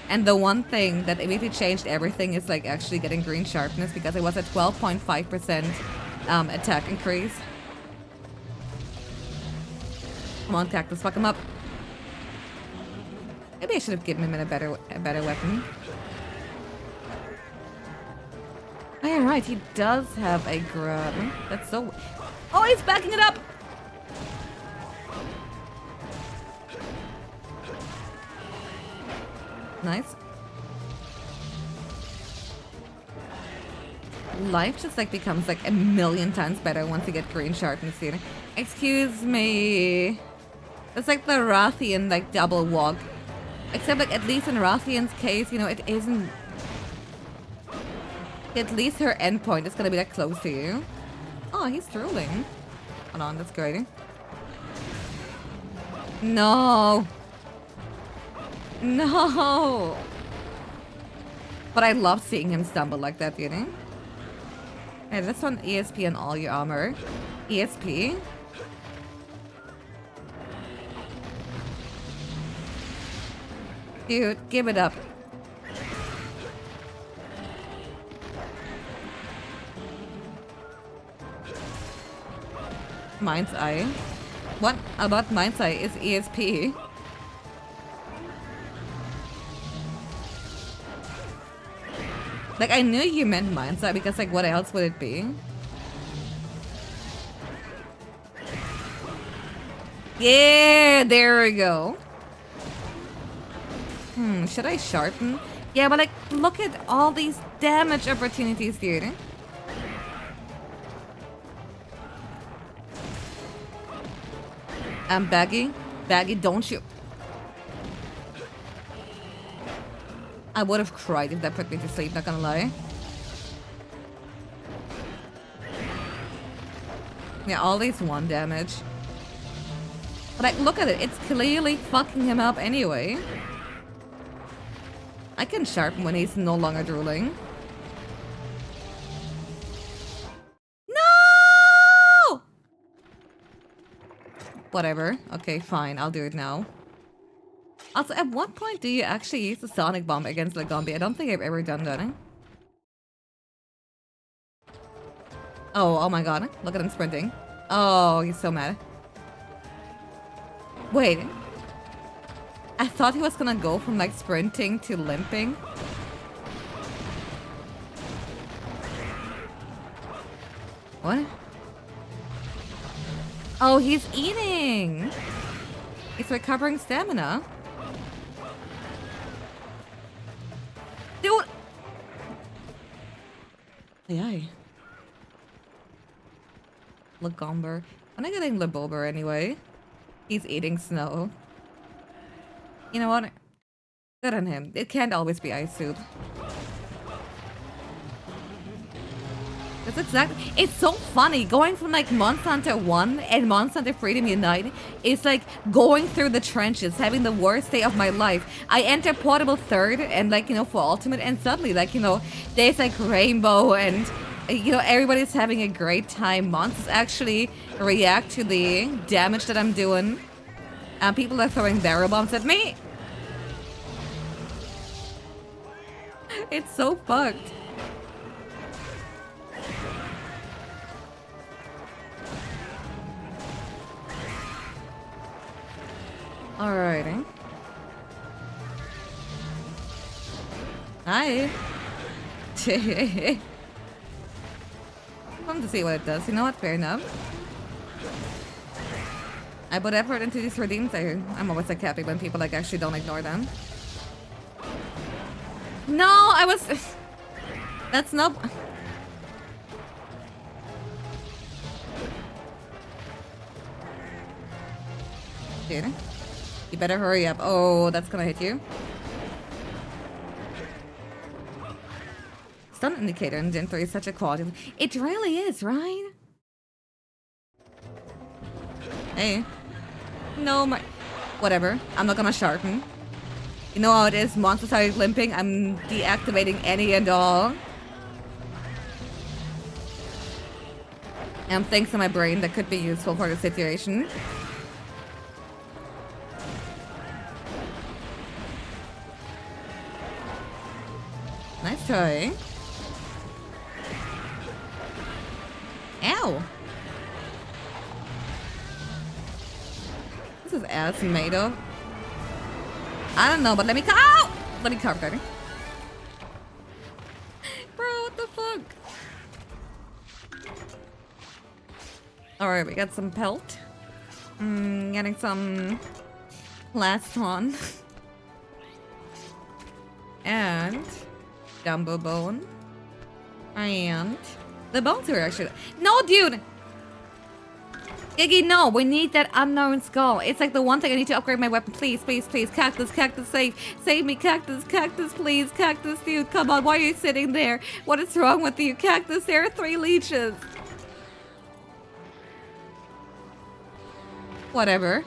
And the one thing that immediately changed everything is like actually getting green sharpness because it was a 12.5% attack increase. Come on, Cactus, fuck him up. Maybe I should have given him a better weapon. Oh, yeah, right, he does have a grub. That's so... Oh, he's backing it up! Nice. Life just like becomes like a million times better once you get green sharpness here. Excuse me. It's like the Rathian like double walk. Except like at least in Rathian's case, you know, it isn't... At least her endpoint is gonna be that close to you. Oh, he's drooling. Hold on, that's great. No. No. But I love seeing him stumble like that, you know? Hey, let's run ESP on all your armor. ESP? Dude, give it up. Mind's Eye? What about Mind's Eye is ESP? Like, I knew you meant Mind's Eye because, like, what else would it be? Yeah, there we go. Should I sharpen? Yeah, but, like, look at all these damage opportunities, dude. Baggy? Baggy, don't you... I would have cried if that put me to sleep, not gonna lie. Yeah, all these 1 damage. But like, look at it, it's clearly fucking him up anyway. I can sharpen when he's no longer drooling. No! Whatever. Okay, fine, I'll do it now. Also, at what point do you actually use the Sonic Bomb against Lagombi? I don't think I've ever done that. Oh my god. Look at him sprinting. Oh, he's so mad. Wait. I thought he was gonna go from like sprinting to limping. What? Oh, he's eating! He's recovering stamina. Dude! Yay. Lagomber. I'm not getting Labober anyway. He's eating snow. You know what? Good on him. It can't always be ice soup. That's exactly. It's so funny going from like Monster Hunter 1 and Monster Hunter Freedom Unite. It's like going through the trenches, having the worst day of my life. I enter Portable 3rd and like, you know, for Ultimate, and suddenly like, you know, there's like Rainbow and, you know, everybody's having a great time. Monsters actually react to the damage that I'm doing. People are throwing barrel bombs at me. It's so fucked. Alrighty. Hi. Fun to see what it does. You know what? Fair enough. I put effort into these redeems. I'm always like happy when people like actually don't ignore them. No, I was. That's not. Dude, you better hurry up. Oh, that's gonna hit you. Stun indicator in Gen 3 is such a quality. It really is, right? Hey. No, my... Whatever. I'm not gonna sharpen. You know how it is? Monster started limping. I'm deactivating any and all. And things in my brain that could be useful for the situation. Nice try. Ow! This is ass made of. I don't know, but let me Ow! Let me carve that. Bro, what the fuck? Alright, we got some pelt. Getting some last one. And Dumbo bone. And the bones are actually no, dude. Iggy, no, we need that unknown skull. It's like the one thing I need to upgrade my weapon. Please, please, please. Cactus, cactus, save me, cactus, cactus, please, cactus, dude. Come on, why are you sitting there? What is wrong with you, cactus? There are 3 leeches. Whatever.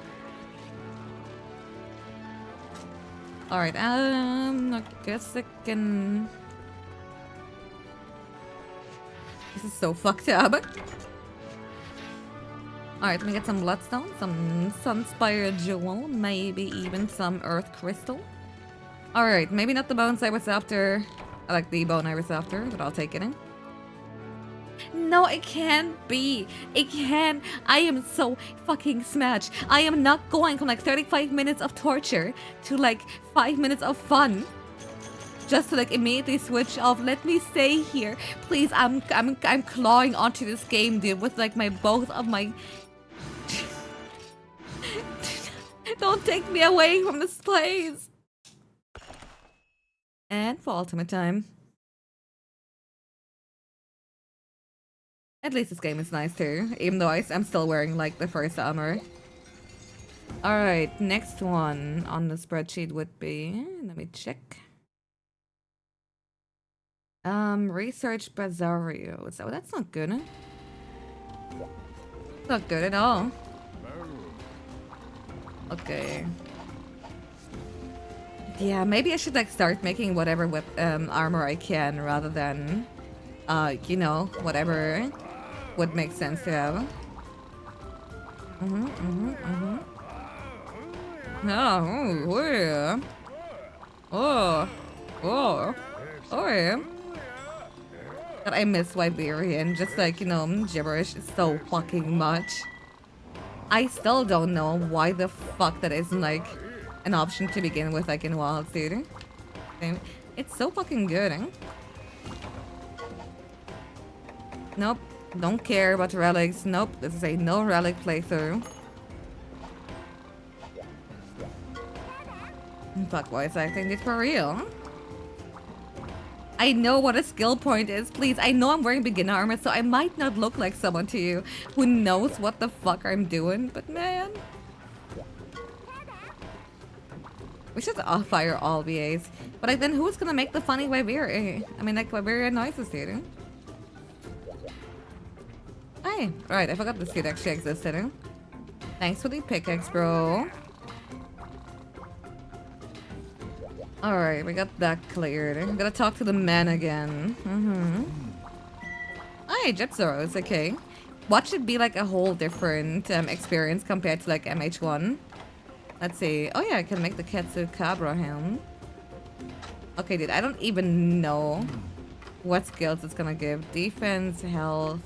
Alright, I guess I can... This is so fucked up. Alright, let me get some bloodstone, some sunspire jewel, maybe even some earth crystal. Alright, maybe not the bones I was after. I like the bone I was after, but I'll take it in. No, it can't be. It can't. I am so fucking smashed. I am not going from like 35 minutes of torture to like 5 minutes of fun. Just to like immediately switch off. Let me stay here. Please, I'm clawing onto this game, dude, with like both of my... Don't take me away from this place. And for ultimate time. At least this game is nice too, even though I'm still wearing like the first armor. Alright, next one on the spreadsheet would be... Let me check. Research Bazario. So that's not good. Not good at all. Okay. Yeah, maybe I should like start making whatever armor I can rather than, you know, whatever would make sense to have. Oh, yeah. Oh, yeah. God, I miss Wiberian. Just like, you know, gibberish so fucking much. I still don't know why the fuck that isn't like an option to begin with, like in Wild, dude. It's so fucking good, eh? Nope. Don't care about relics. Nope. This is a no relic playthrough. Fuck voice acting. It's for real. I know what a skill point is. Please, I know I'm wearing beginner armor, so I might not look like someone to you who knows what the fuck I'm doing, but man. We should fire all VAs. But like, then who's gonna make the funny Wiberian? I mean, like, Wiberian noises, dude. Hey, right, I forgot this kid actually existed. Thanks for the pickaxe, bro. Alright, we got that cleared. I'm gonna talk to the man again. Hey, Jetzeros, okay. What should be like a whole different experience compared to like MH1? Let's see. Oh yeah, I can make the Ketsu Cabra helm. Okay, dude, I don't even know what skills it's gonna give. Defense, health.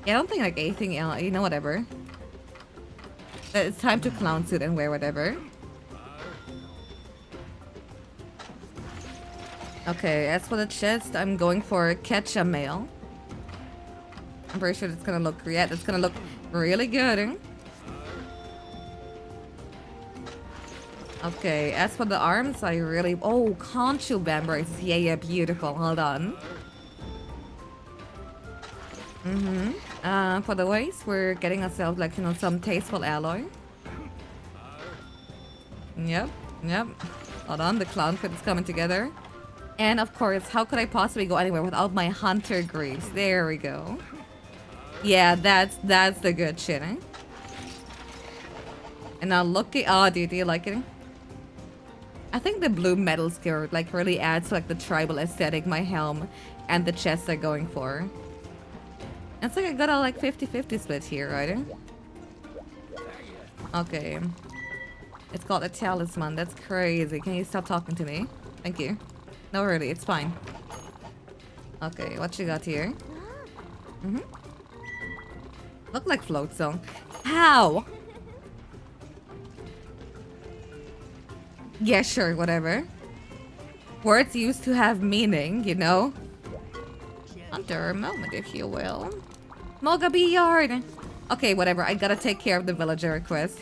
Yeah, I don't think like anything else. You know, whatever. It's time to clown suit and wear whatever. Okay, as for the chest, I'm going for catch a male. I'm pretty sure it's gonna look, yeah, it's gonna look really good. Eh? Okay, as for the arms, I really, oh, conchu band braces. Yeah, yeah, beautiful. Hold on. For the waist, we're getting ourselves like, you know, some tasteful alloy. Yep, yep. Hold on, the clown fit is coming together. And of course, how could I possibly go anywhere without my hunter greaves? There we go. Yeah, that's the good shit, eh? And now looking, oh, do you like it? I think the blue metal skirt like really adds to like the tribal aesthetic my helm and the chest are going for. It's like I got a like 50-50 split here, right? Okay. It's called a talisman. That's crazy. Can you stop talking to me? Thank you. No, really, it's fine. Okay, what you got here? Look like float song. How? Yeah, sure, whatever. Words used to have meaning, you know? Under a moment, if you will. Moga be yard. Okay, whatever. I gotta take care of the villager quest.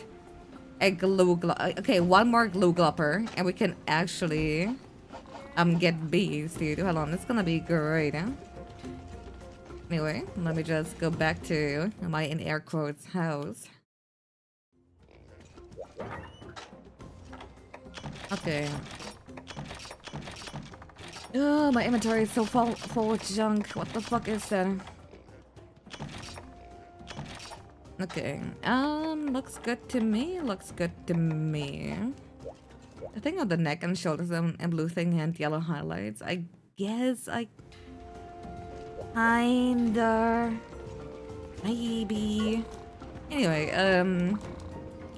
A glue okay, one more glue glopper, and we can actually get bees, dude. Hold on, it's gonna be great, huh? Anyway, let me just go back to my in air quotes house. Okay. Oh, my inventory is so full of junk. What the fuck is that? Okay. Looks good to me. Looks good to me. The thing on the neck and shoulders and blue thing and yellow highlights. I guess I kinda maybe. Anyway,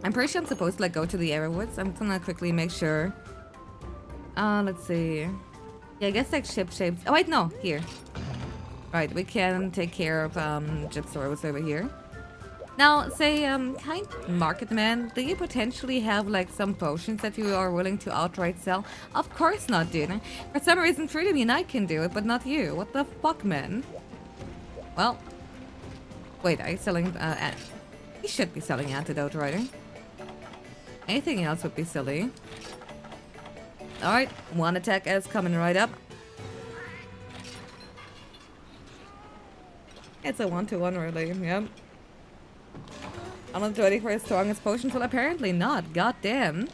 I'm pretty sure I'm supposed to like go to the Arrowwoods. I'm gonna quickly make sure. Let's see. Yeah, I guess like ship shapes. Oh wait, no, here. Right, we can take care of Gypsaurus over here. Now, say, kind market man, do you potentially have like some potions that you are willing to outright sell? Of course not, dude. For some reason, Freedom Unite can do it, but not you. What the fuck, man? Well, wait, are you selling? You should be selling antidote, right? Anything else would be silly. All right, one attack is coming right up. It's a 1-to-1, really. Yep. I'm not ready for his strongest potions. Well, apparently not. Goddamn.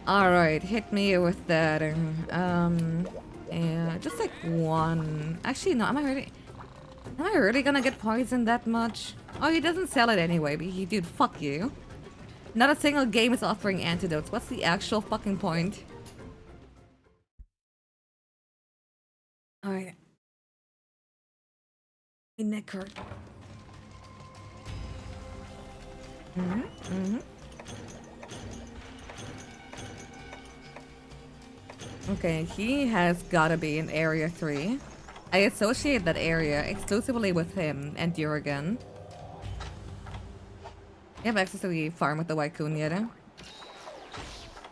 Alright, hit me with that. Yeah, just like one. Actually, no, am I really gonna get poisoned that much? Oh, he doesn't sell it anyway, but dude, fuck you. Not a single game is offering antidotes. What's the actual fucking point? Alright. Neck hurt. Okay, he has gotta be in Area 3. I associate that area exclusively with him and Duragan. You have access to the farm with the Waikun yet?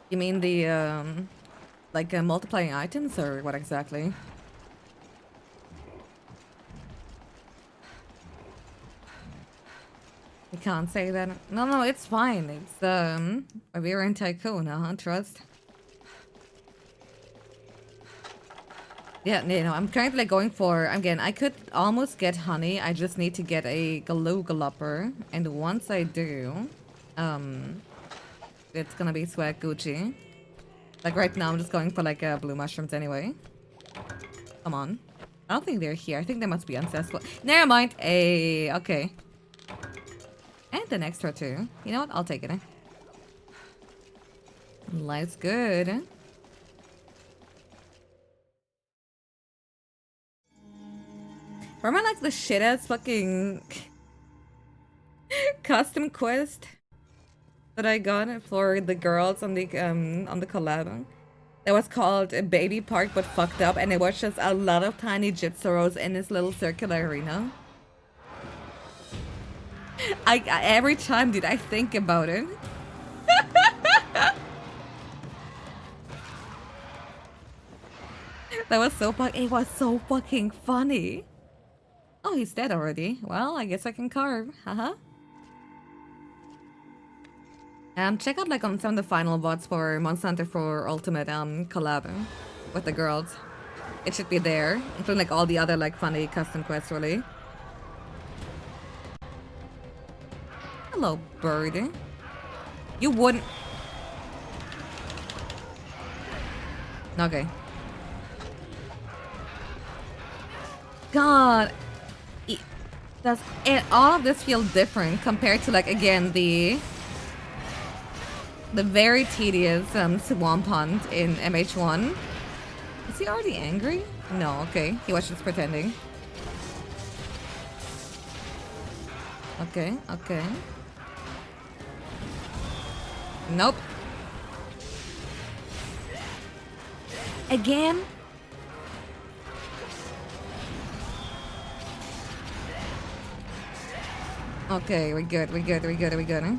You mean the, like multiplying items or what exactly? You can't say that. No, it's fine. It's, a Viren Tycoon, trust. Yeah, you know, I'm currently going for, again, I could almost get honey. I just need to get a glue galopper. And once I do, it's gonna be swag Gucci. Like right now, I'm just going for like blue mushrooms anyway. Come on. I don't think they're here. I think they must be ancestral. Never mind. Okay. And an extra too. You know what? I'll take it. Life's good. Or am I like the shit ass fucking custom quest? that I got for the girls on the collab. That was called a Baby Park but fucked up, and it was just a lot of tiny Jitsuros in this little circular arena. I every time, dude, I think about it. That was so it was so fucking funny. Oh, he's dead already. Well, I guess I can carve. Haha. Check out like on some of the final votes for Monster Hunter 4 Ultimate collab with the girls. It should be there, including like all the other like funny custom quests really. Hello, birdie. You wouldn't. Okay. God, does it all of this feel different compared to like again the very tedious swamp hunt in MH1? Is he already angry? No, okay, he was just pretending. Okay, okay. Nope. Again? Okay, we're good, we're good, we're good, we're good.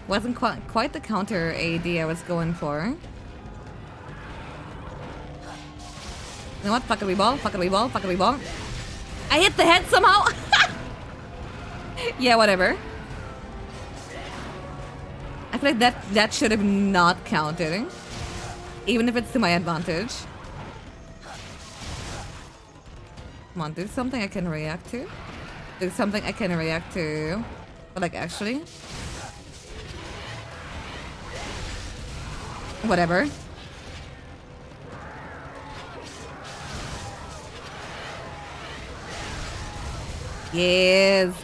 Wasn't quite the counter AD I was going for. You know what? Fuck a reball, fuck a reball, fuck a reball. I hit the head somehow! Yeah, whatever. I feel like that should have not counted. Even if it's to my advantage. Come on, do something I can react to. Do something I can react to. But like actually. Whatever. Yes.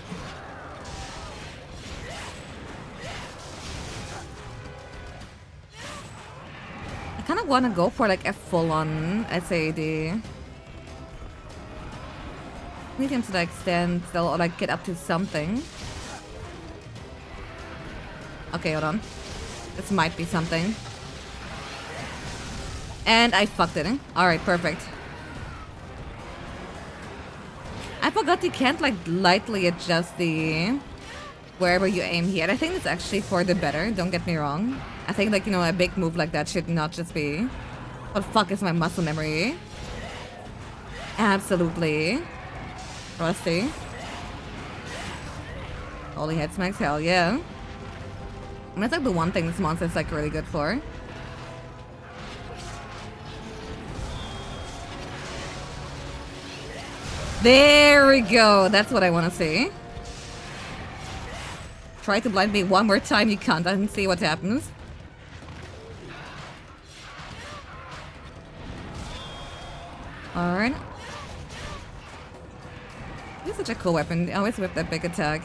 I kind of want to go for like a full-on SAD. Need him to like stand still or like get up to something. Okay, hold on. This might be something. And I fucked it. Alright, perfect. I forgot you can't like lightly adjust the wherever you aim here. I think it's actually for the better, don't get me wrong. I think like, you know, a big move like that should not just be... What the fuck is my muscle memory? Absolutely. Rusty. Holy head smacks, hell yeah. And that's like the one thing this monster is like really good for. There we go. That's what I want to see. Try to blind me one more time, you can't, and see what happens. Alright. It's such a cool weapon. Always with that big attack.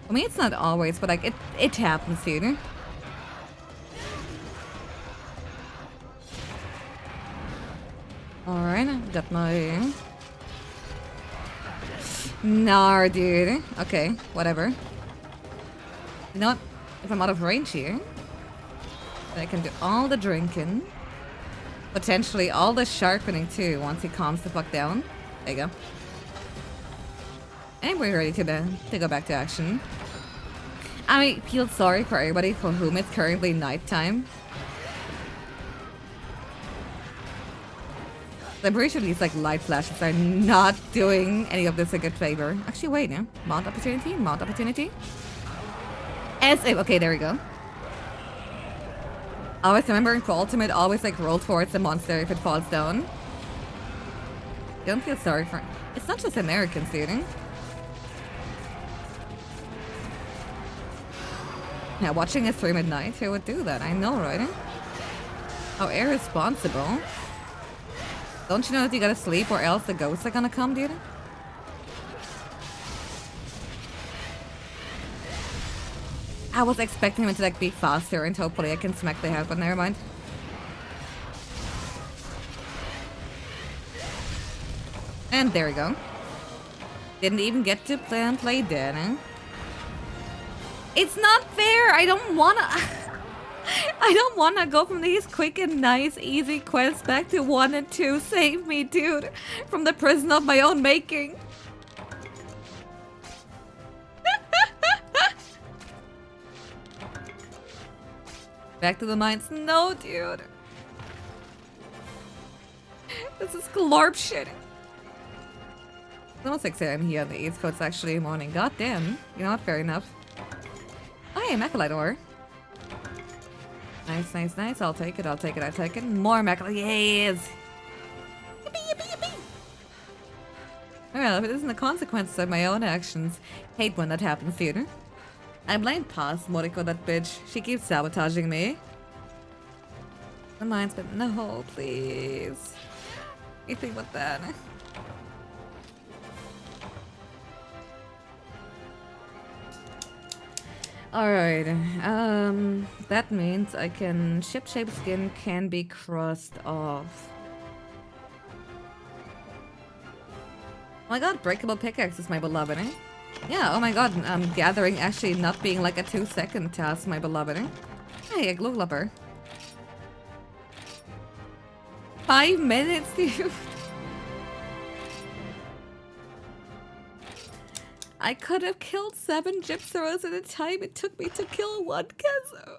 I mean, it's not always, but like it happens here. Alright, got my... Nah, dude. Okay, whatever. You know what? If I'm out of range here, then I can do all the drinking. Potentially all the sharpening too, once he calms the fuck down. There you go. And we're ready to go back to action. I feel sorry for everybody for whom it's currently nighttime. I'm pretty sure these like light flashes are not doing any of this a good favor. Actually, wait, no. Mount opportunity, mount opportunity. As if, okay, there we go. Always remember for ultimate, always like roll towards the monster if it falls down. Don't feel sorry for... It's not just Americans, dude. Yeah, watching a stream at night, who would do that? I know, right? How irresponsible. Don't you know that you gotta sleep or else the ghosts are gonna come, dude? I was expecting him to like be faster and hopefully I can smack the head, but never mind. And there we go. Didn't even get to play dead, eh? It's not fair. I don't wanna. I don't wanna go from these quick and nice, easy quests back to 1 and 2. Save me, dude, from the prison of my own making. Back to the mines. No, dude. This is glorp shit. It's almost 6 a.m. here on the East Coast, actually morning. God damn. You know what? Fair enough. Oh, yeah, Mechalite ore. Nice, nice, nice. I'll take it, I'll take it, I'll take it. More Mechalite. Yes! Yippee, yippee, yippee! Well, if it isn't the consequences of my own actions. Hate when that happens, theater. I blame Paz, Moriko, that bitch. She keeps sabotaging me. The mines, but no, please. Anything but that. Alright, that means I can... Ship-shaped skin can be crossed off. Oh my god, breakable pickaxes, my beloved, eh? Yeah, oh my god, gathering actually not being like a 2-second task, my beloved, eh? Hey, a glue glupper. 5 minutes, dude. I could have killed 7 gypseros at the time it took me to kill 1 Kezo.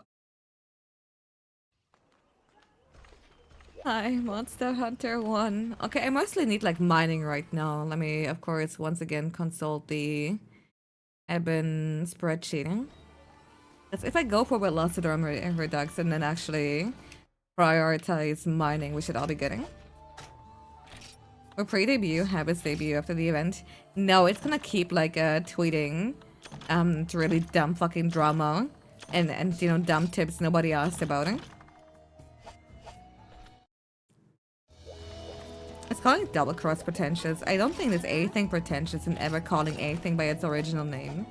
Hi, Monster Hunter 1. Okay, I mostly need like mining right now. Let me, of course, once again consult the Ebon spreadsheet. That's if I go for Velocitron Redux and then actually prioritize mining, we should all be getting. Or pre-debut, Habit's debut after the event. No, it's gonna keep like tweeting to really dumb fucking drama and you know, dumb tips nobody asked about it. It's calling double cross pretentious. I don't think there's anything pretentious in ever calling anything by its original name.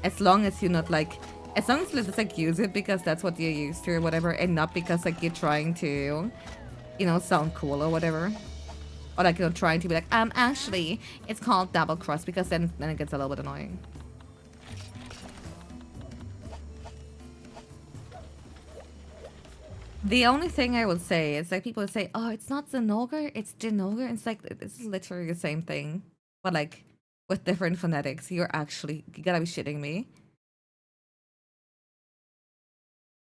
As long as you're not like, as long as you just like use it because that's what you're used to or whatever, and not because like you're trying to, you know, sound cool or whatever. Or like, you know, trying to be like, actually, it's called double cross, because then it gets a little bit annoying. The only thing I would say is like people would say, oh, it's not Zenogre, it's Genogre. It's like, it's literally the same thing. But like, with different phonetics. You gotta be shitting me.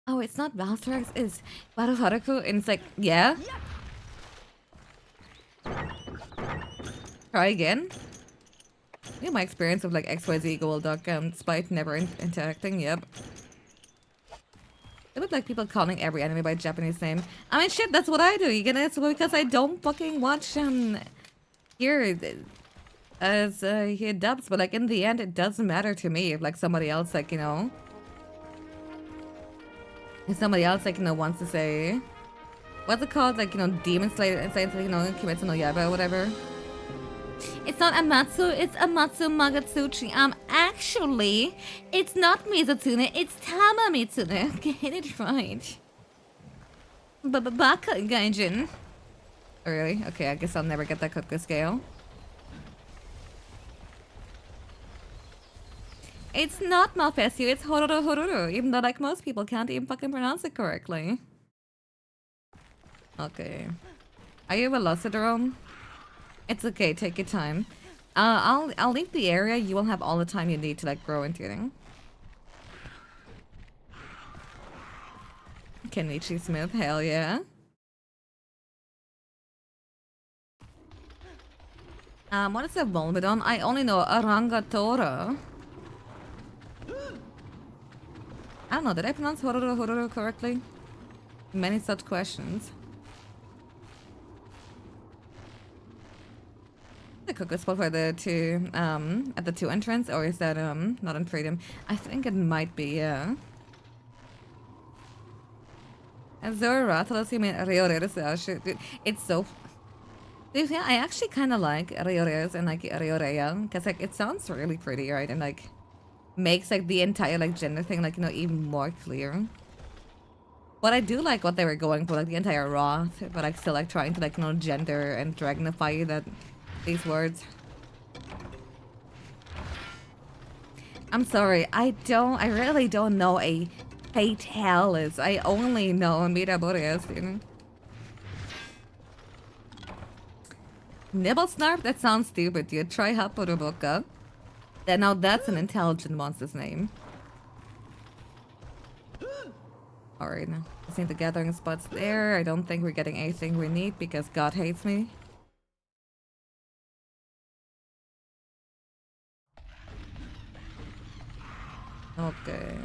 Oh, it's not Valstrax, it's Baruharuku, and it's like, yeah? Try again? Yeah, my experience of like XYZ Golduck, despite never interacting, yep. It looked like people calling every anime by Japanese name. I mean, shit, that's what I do. You get it? Because I don't fucking watch, here, hear dubs, but like in the end, it doesn't matter to me if like somebody else, like, you know, if somebody else, like, you know, wants to say, what's it called? Like, you know, Demon Slayer, and say, you know, Kimetsu no Yaiba or whatever. It's not Amatsu, it's Amatsu Magatsuchi. Actually, it's not Mizutsune, it's Tama Mitsune. Get it right. Baka Gaijin. Oh, really? Okay, I guess I'll never get that Kotku scale. It's not Malfesio, it's Hororo Hororo, even though like most people can't even fucking pronounce it correctly. Okay. Are you a Velocidrome? It's okay, take your time. I'll leave the area, you will have all the time you need to like grow into it. Kenichi Smith, hell yeah. What is a Volmidon? I only know Arangatora. I don't know, did I pronounce Hororo Hororo correctly? Many such questions. The cook spot for the two, at the 2 entrance, or is that, not in Freedom? I think it might be, yeah. Azura Rathalos, you mean Rioreres, dude, it's so... Dude, yeah, I actually kind of like Rioreres and like Riorea, because like, it sounds really pretty, right? And like, makes like the entire like gender thing like, you know, even more clear. But I do like what they were going for, like the entire Roth, but like still like trying to like, you know, gender and dragonify that these words. I'm sorry, I really don't know a Fatalis. I only know Miraboreas, you know? Nibble Snarf? That sounds stupid, dude. Try Hapuruboka. Now that's an intelligent monster's name. Alright, just need the gathering spots there. I don't think we're getting anything we need because God hates me. Okay.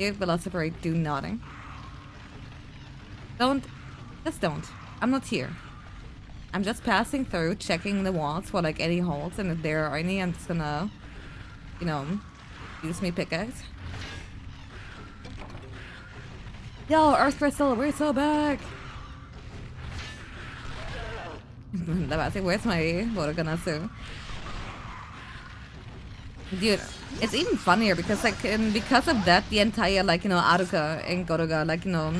Give Velociraptor, do nothing. Just don't. I'm not here. I'm just passing through, checking the walls for like any holes, and if there are any, I'm just gonna, you know, use me pickaxe. Yo, Earth Crystal, we're so back! Where's my Boroganasu? Dude, it's even funnier because like because of that, the entire like, you know, Aruka and Goroga, like, you know,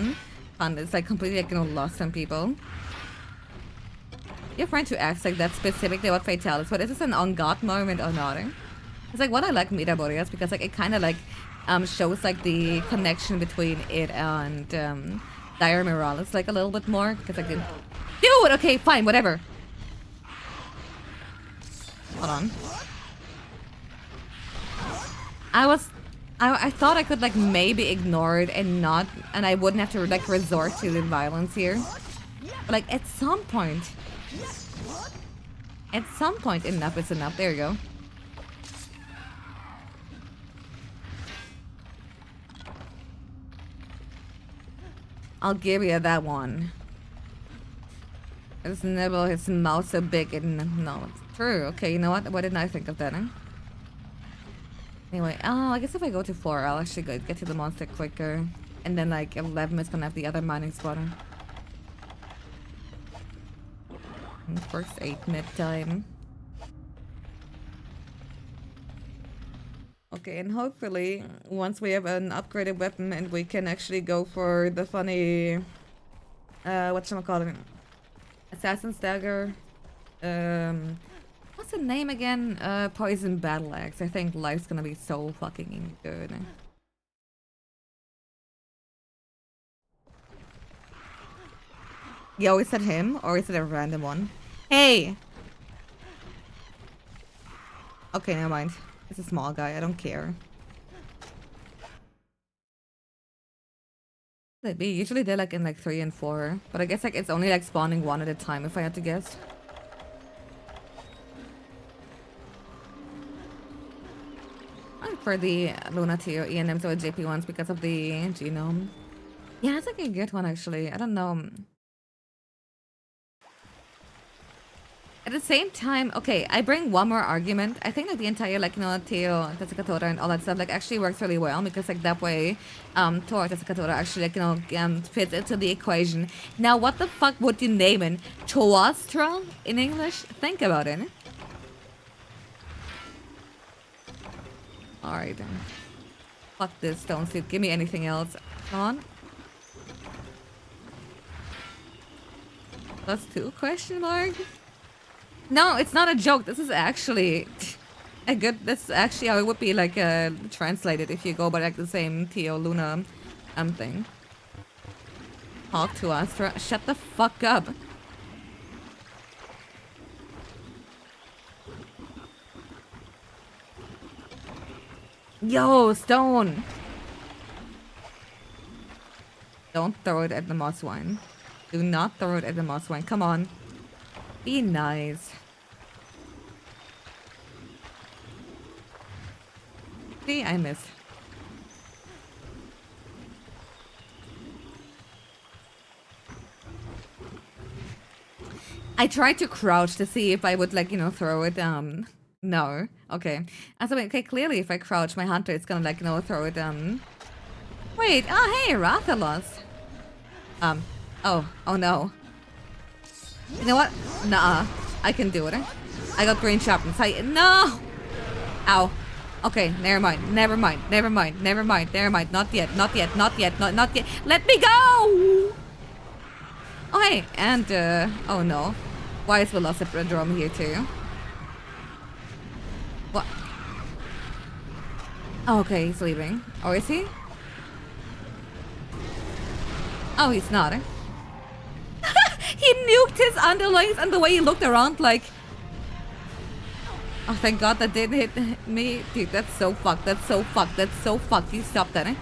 fun is like completely like, you know, lost on people. You're trying to act like that specifically about Fatalis, but is this an on God moment or not? It's like what I like Miraboreas because like it kind of like shows like the connection between it and Dire Morales like a little bit more because like dude, okay, fine, whatever. Hold on. I thought I could like maybe ignore it and I wouldn't have to like resort to the violence here. But like at some point enough is enough. There you go. I'll give you that one. His nibble, his mouth so big and no, it's true. Okay, you know what? Why didn't I think of that? Anyway, I guess if I go to 4, I'll actually get to the monster quicker. And then like 11 is gonna have the other mining spotter. First 8-minute time. Okay, and hopefully once we have an upgraded weapon and we can actually go for the funny whatchamacallit, Assassin's Dagger, what's the name again? Poison Battle Axe. I think life's gonna be so fucking good. Yo, is that him or is it a random one? Hey! Okay, never mind. It's a small guy, I don't care. Usually they're like in like 3 and 4, but I guess like it's only like spawning 1 at a time if I had to guess. For the Lunatio ENMs or JP ones because of the genome. Yeah, it's like a good one actually. I don't know. At the same time, okay, I bring one more argument. I think that the entire, like, you know, Teo, Tetsukatora and all that stuff, like, actually works really well because, like, that way, Tor Tetsukatora actually, like, you know, fits into the equation. Now, what the fuck would you name it? Toastra in English? Think about it. Alright, then. Fuck this stone suit. Give me anything else. Come on. +2 question mark? No, it's not a joke. This is actually a good. This is actually how it would be like translated if you go by like the same Theo Luna thing. Talk to us. Shut the fuck up. Yo, stone. Don't throw it at the moss wine. Do not throw it at the moss wine. Come on. Be nice. See, I missed. I tried to crouch to see if I would, like, you know, throw it, no. Okay. Okay, clearly if I crouch, my hunter is gonna, like, you know, throw it, Wait, oh, hey, Rathalos. Oh no. You know what? Nuh-uh. I can do it. I got green sharpness. No! Ow. Okay, never mind. Never mind. Never mind. Never mind. Never mind. Not yet. Not yet. Not yet. Not yet. Let me go! Oh, hey. And, oh no. Why is Velociraptor here too? What? Okay, he's leaving. Or is he? Oh, he's not. He nuked his underlings, and the way he looked around like... Oh, thank God that didn't hit me. Dude, that's so fucked. That's so fucked. That's so fucked. You stop that, eh?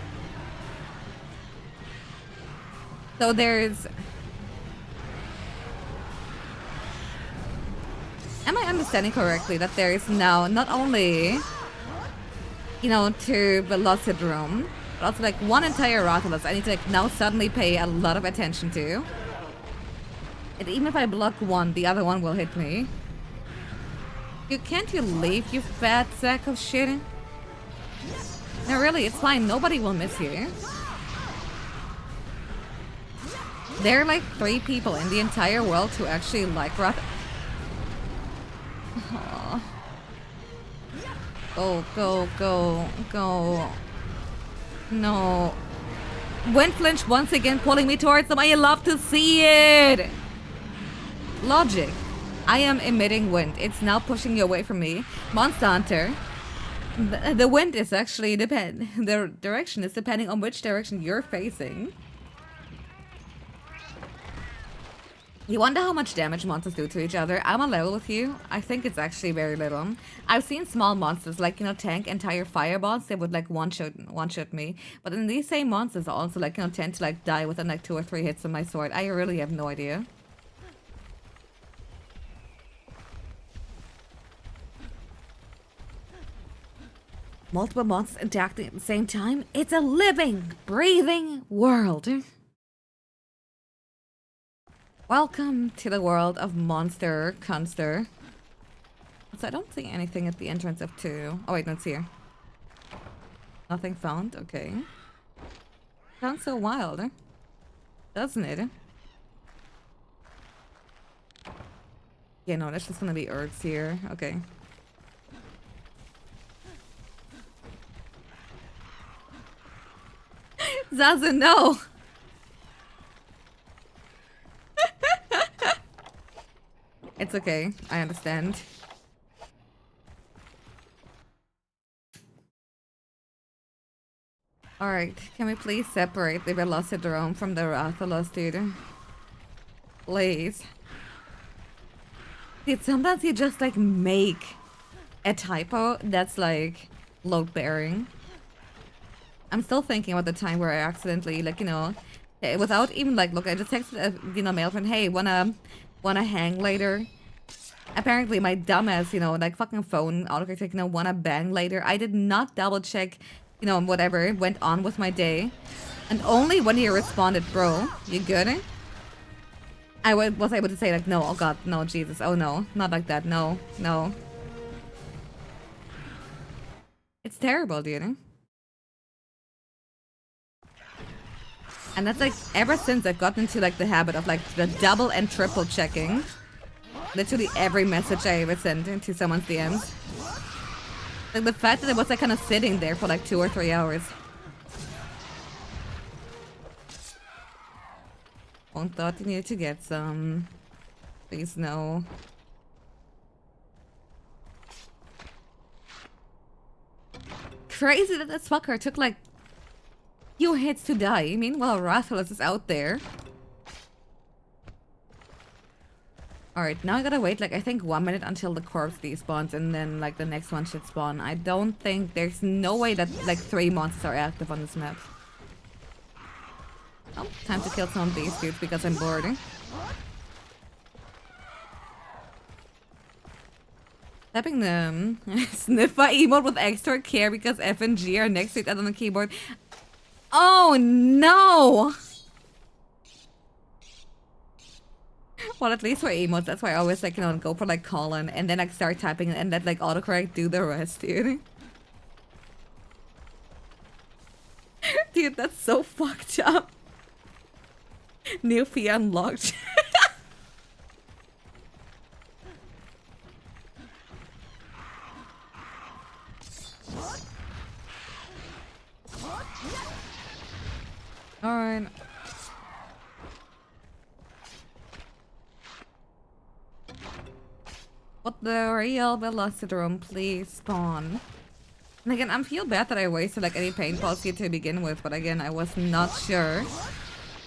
So there's... Am I understanding correctly that there is now not only, you know, two Velocidrome, but also like one entire Rathalos I need to like now suddenly pay a lot of attention to. And even if I block one, the other one will hit me. Can't you leave, you fat sack of shit? No, really, it's fine. Nobody will miss you. There are like 3 people in the entire world who actually like Rath. Oh. Go, go, go, go. No. Wind flinch once again, pulling me towards them. I love to see it. Logic. I am emitting wind. It's now pushing you away from me. Monster Hunter. The wind is actually the direction is depending on which direction you're facing. You wonder how much damage monsters do to each other. I'm on level with you. I think it's actually very little. I've seen small monsters like, you know, tank entire fireballs. They would like one-shot me. But then these same monsters also like, you know, tend to like die within like 2 or 3 hits of my sword. I really have no idea. Multiple monsters interacting at the same time. It's a living, breathing world. Welcome to the world of Monster Hunter. So I don't see anything at the entrance of 2. Oh wait, no, it's here. Nothing found? Okay. Sounds so wild, doesn't it? Yeah, no, that's just gonna be Earths here. Okay. Zatsu, no! It's okay. I understand. Alright, can we please separate the Velocidrome from the Rathalos, dude? Please. Dude, sometimes you just like make a typo that's like load-bearing. I'm still thinking about the time where I accidentally, like, you know, without even like, look, I just texted a, you know, male friend, hey, wanna hang later? Apparently my dumbass, you know, like fucking phone autocorrect, like, you know, wanna bang later? I did not double check, you know, whatever went on with my day. And only when he responded, bro, you good? I was able to say like, no, oh god, no, Jesus, oh no, not like that, no, no. It's terrible, dude. And that's like, ever since I've gotten into like the habit of like the double and triple checking. Literally every message I ever sent into someone's DMs. Like the fact that it was like kind of sitting there for like 2 or 3 hours. Won't thought you needed to get some. Please no. Crazy that this fucker took like few hits to die. Meanwhile, Rathalos is out there. Alright, now I gotta wait like I think 1 minute until the corpse despawns and then like the next one should spawn. I don't think there's no way that like 3 monsters are active on this map. Oh, time to kill some of these dudes because I'm bored. Tapping the sniffer emote with extra care because F and G are next to each other on the keyboard. Oh no! Well, at least for emotes, that's why I always like, you know, go for like colon and then like start typing and let like autocorrect do the rest, dude. Dude, that's so fucked up. New fee unlocked. Alright. What the real Velocidrome, please spawn. And again, I feel bad that I wasted like any paint balls here to begin with, but again, I was not sure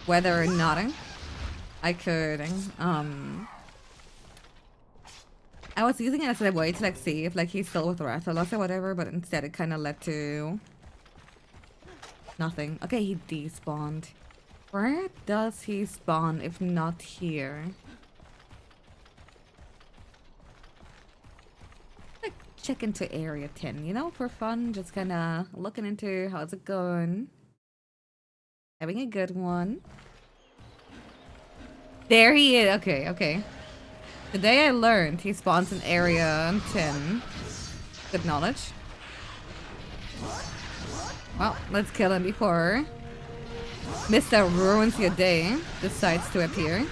whether or not I could, I was using it as a way to like see if like he's still with Rathalos or whatever, but instead it kind of led to nothing. Okay, he despawned. Where does he spawn if not here? Like check into area 10, you know, for fun, just kind of looking into how's it going. Having a good one. There he is. Okay, okay. Today I learned he spawns in area 10. Good knowledge. Well, let's kill him before Mr. Ruins Your Day decides to appear.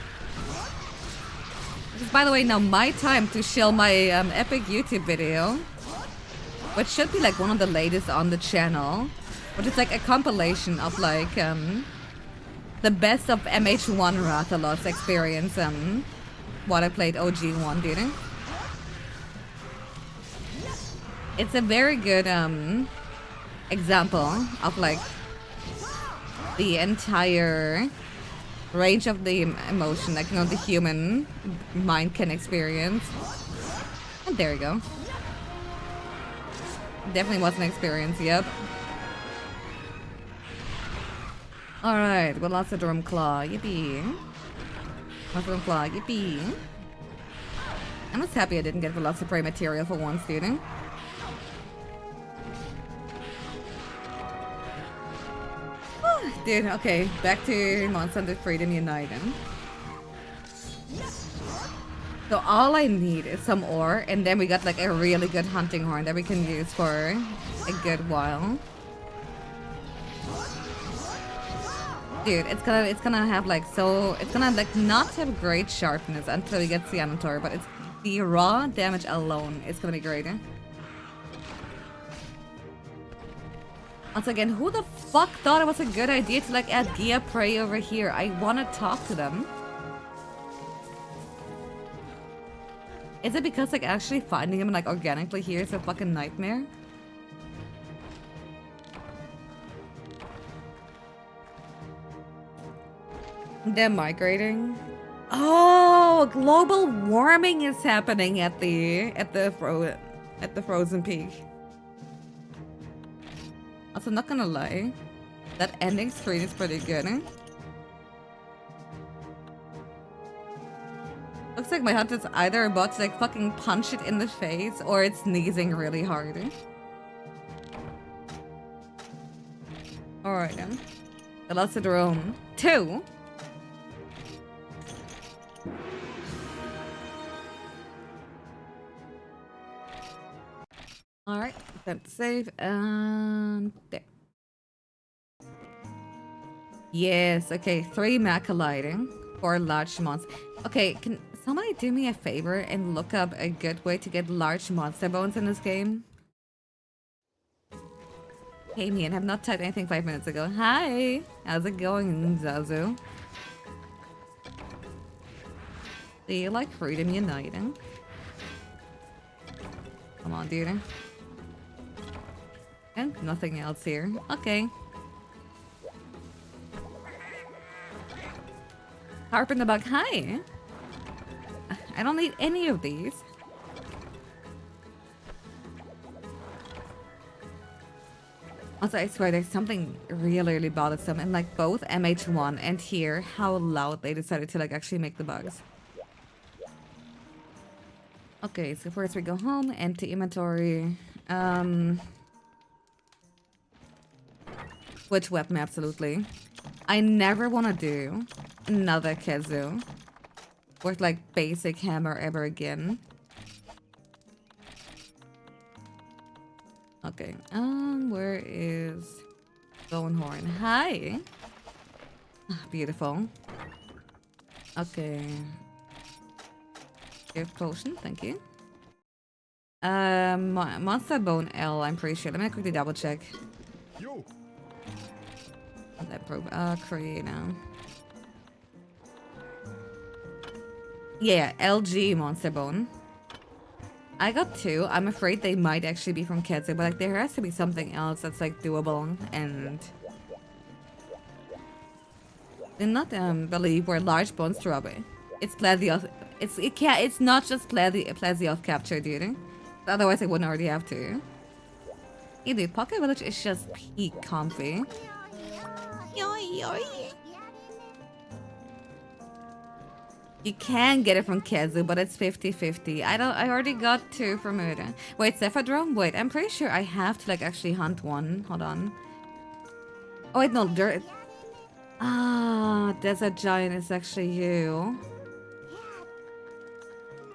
This is, by the way, now my time to show my epic YouTube video, which should be like one of the latest on the channel, which is like a compilation of like the best of MH1 Rathalos experience. What I played OG1, dude. It's a very good example of like the entire range of the emotion, like, you know, the human mind can experience. And there you go. Definitely was an experience, yep. Alright, well, lots of drum claw, yippee. Mushroom Claw, yippee. I'm just happy I didn't get Velocipray material for once, dude. Dude, okay, back to Monster Hunter Freedom United. So all I need is some ore, and then we got like a really good hunting horn that we can use for a good while. Dude, it's gonna have like it's gonna like not have great sharpness until we get Cyanotor, but it's the raw damage alone. It's gonna be great. Once again, who the fuck thought it was a good idea to like add Gia Prey over here? I wanna talk to them. Is it because like actually finding him like organically here is a fucking nightmare? They're migrating. Oh, global warming is happening at the frozen peak. Also, not gonna lie, that ending screen is pretty good. Looks like my hunter's either about to like fucking punch it in the face or it's sneezing really hard. Alright then. Velociraptor 2. Alright, that's save and there. Yes, okay, 3 Maca lighting for large mons. Okay, can somebody do me a favor and look up a good way to get large monster bones in this game? Hey, me and have not typed anything 5 minutes ago. Hi! How's it going, Zatsu? Do you like Freedom Uniting? Come on, dude. And nothing else here. Okay. Harp in the bug. Hi! I don't need any of these. Also, I swear there's something really, really bothersome in like both MH1 and here, how loud they decided to like actually make the bugs. Okay, so first we go home, empty inventory. Which weapon, absolutely. I never want to do another Kezu with like basic hammer ever again. Okay, where is Bone Horn? Hi! Ah, beautiful. Okay. Give potion, thank you. Monster Bone L, I'm pretty sure. Let me quickly double check. Yo. That probe, create now. Yeah, LG Monster Bone. I got 2. I'm afraid they might actually be from Ketsu, but like there has to be something else that's like doable and do not believe where large bones drop it. It's Plesioth. It's not just Plesioth capture, dude. Otherwise I wouldn't already have to. Yeah, dude, Pocket Village is just peak comfy. You can get it from Kezu, but it's 50-50. I already got 2 from it. Wait, Cephadrome? Wait, I'm pretty sure I have to like actually hunt one. Hold on. Oh wait, no, there. Ah, Desert Giant is actually you.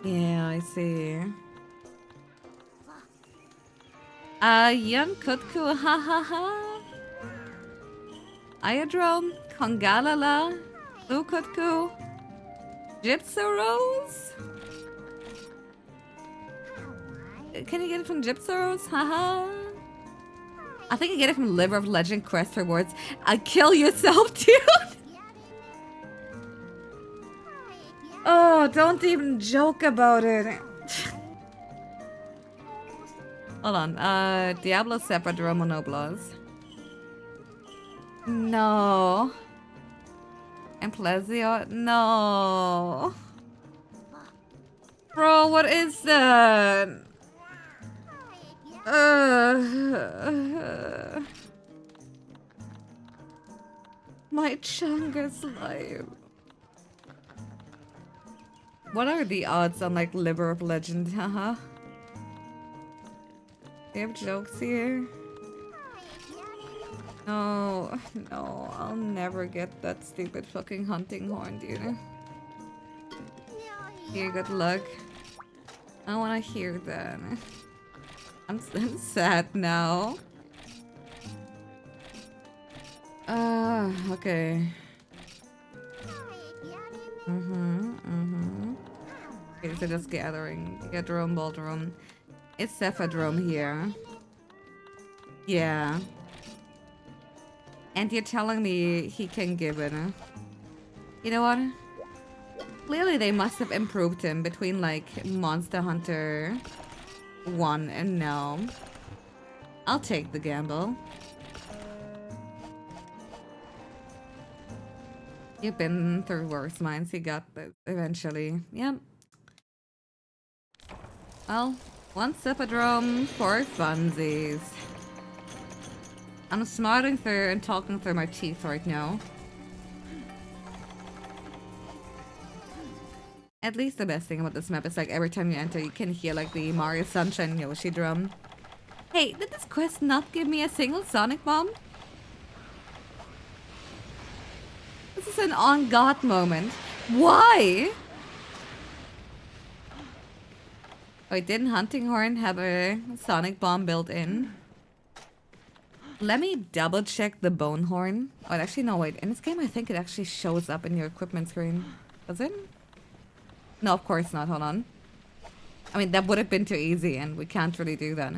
Yeah, I see. Young Kutku, ha ha ha. Iodrome, Kongalala, Blue Kutku, Gypso Rose. Can you get it from Gypso Rose? Haha. I think you get it from Liver of Legend quest rewards. Kill yourself, dude. Oh, don't even joke about it. Hold on. Diablo Separate Romonoblas. No. And Plesio? No. Bro, what is that? My Chungus life. What are the odds on like Liver of Legend? Haha. Do you have jokes here? No, no, I'll never get that stupid fucking hunting horn, dude. Here, good luck. I don't want to hear that. I'm sad now. Okay. Okay, so just gathering. Gadrome, Baldrome. It's Cephadrome here. Yeah. And you're telling me he can give it, huh? You know what? Clearly they must have improved him between like Monster Hunter 1 and now. I'll take the gamble. You've been through worse minds, you got this eventually. Yep. Well, one Cephadrome for funsies. I'm smarting through and talking through my teeth right now. At least the best thing about this map is like every time you enter you can hear like the Mario Sunshine Yoshi drum. Hey, did this quest not give me a single Sonic Bomb? This is an on God moment. Why? Wait, didn't Hunting Horn have a Sonic Bomb built in? Let me double check the Bone Horn. Oh, actually, no, wait. In this game, I think it actually shows up in your equipment screen. Does it? No, of course not. Hold on. I mean, that would have been too easy, and we can't really do that.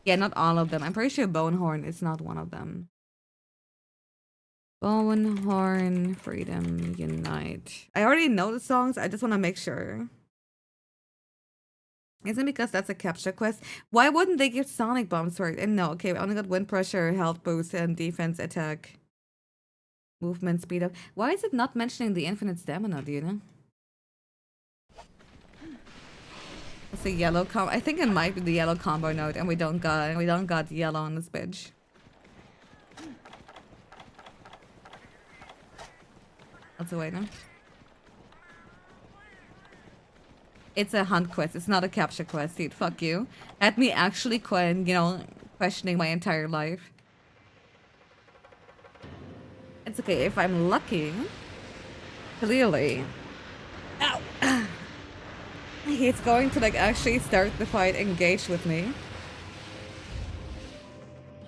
Yeah, not all of them. I'm pretty sure Bone Horn is not one of them. Bone Horn, Freedom, Unite. I already know the songs. I just want to make sure. Isn't it because that's a capture quest? Why wouldn't they give Sonic Bombs for it? And no, okay, I only got wind pressure, health boost, and defense attack. Movement speed up. Why is it not mentioning the infinite stamina, do you know? It's a yellow combo. I think it might be the yellow combo node, and we don't got yellow on this bitch. That's a way now. It's a hunt quest. It's not a capture quest, dude. Fuck you. Had me actually questioning my entire life. It's okay if I'm lucky. Clearly. Ow! He's going to like actually start the fight engaged with me.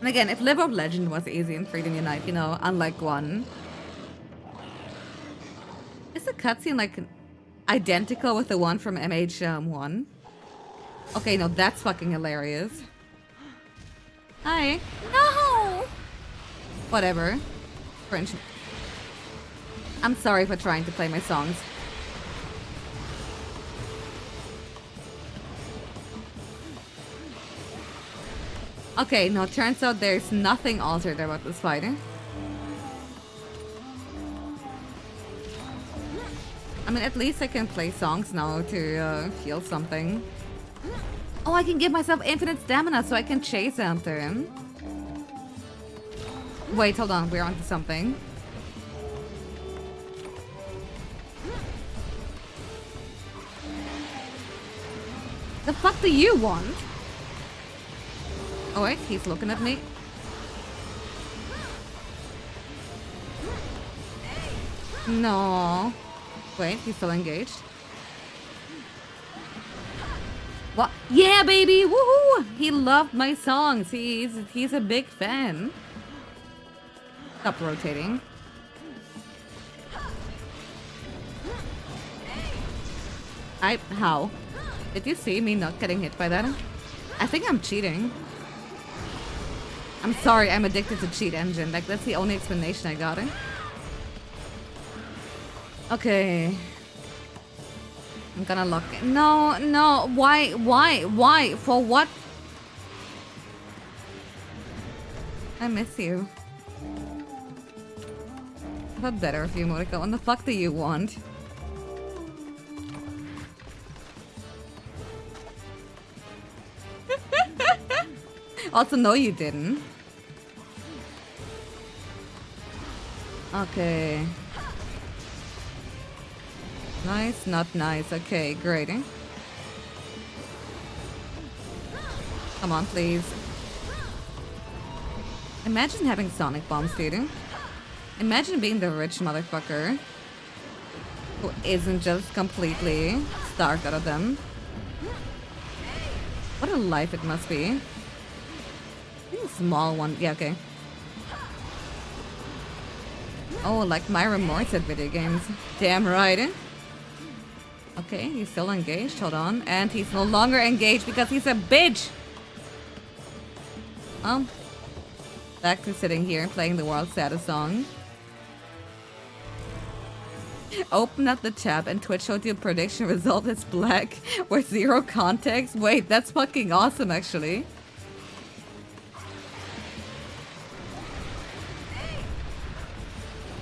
And again, if Live of Legend was easy in Freedom Unite, unlike 1. Is the cutscene like identical with the one from MH1? Okay, no, that's fucking hilarious. Hi. No! Whatever. French. I'm sorry for trying to play my songs. Okay, no, turns out there's nothing altered about this fighter. I mean, at least I can play songs now to feel something. Oh, I can give myself infinite stamina so I can chase after him. Wait, hold on, we're onto something. The fuck do you want? Oh wait, he's looking at me. No. Wait, he's still engaged. What? Yeah, baby! Woohoo! He loved my songs. He's a big fan. Stop rotating. How? Did you see me not getting hit by that? I think I'm cheating. I'm sorry, I'm addicted to cheat engine. Like, that's the only explanation I got. Okay. I'm gonna lock it. No, no, why? For what? I miss you. I thought better of you, Monica. What the fuck do you want? Also, no, you didn't. Okay. Nice, not nice. Okay, great. Come on, please. Imagine having sonic bombs, dude. Imagine being the rich motherfucker who isn't just completely starved out of them. What a life it must be. A small one. Yeah, okay. Oh, like my remorse at video games. Damn right. Okay, he's still engaged. Hold on. And he's no longer engaged because he's a bitch. Back to sitting here and playing the world's saddest song. Open up the tab and Twitch showed your prediction result is black with zero context. Wait, that's fucking awesome, actually.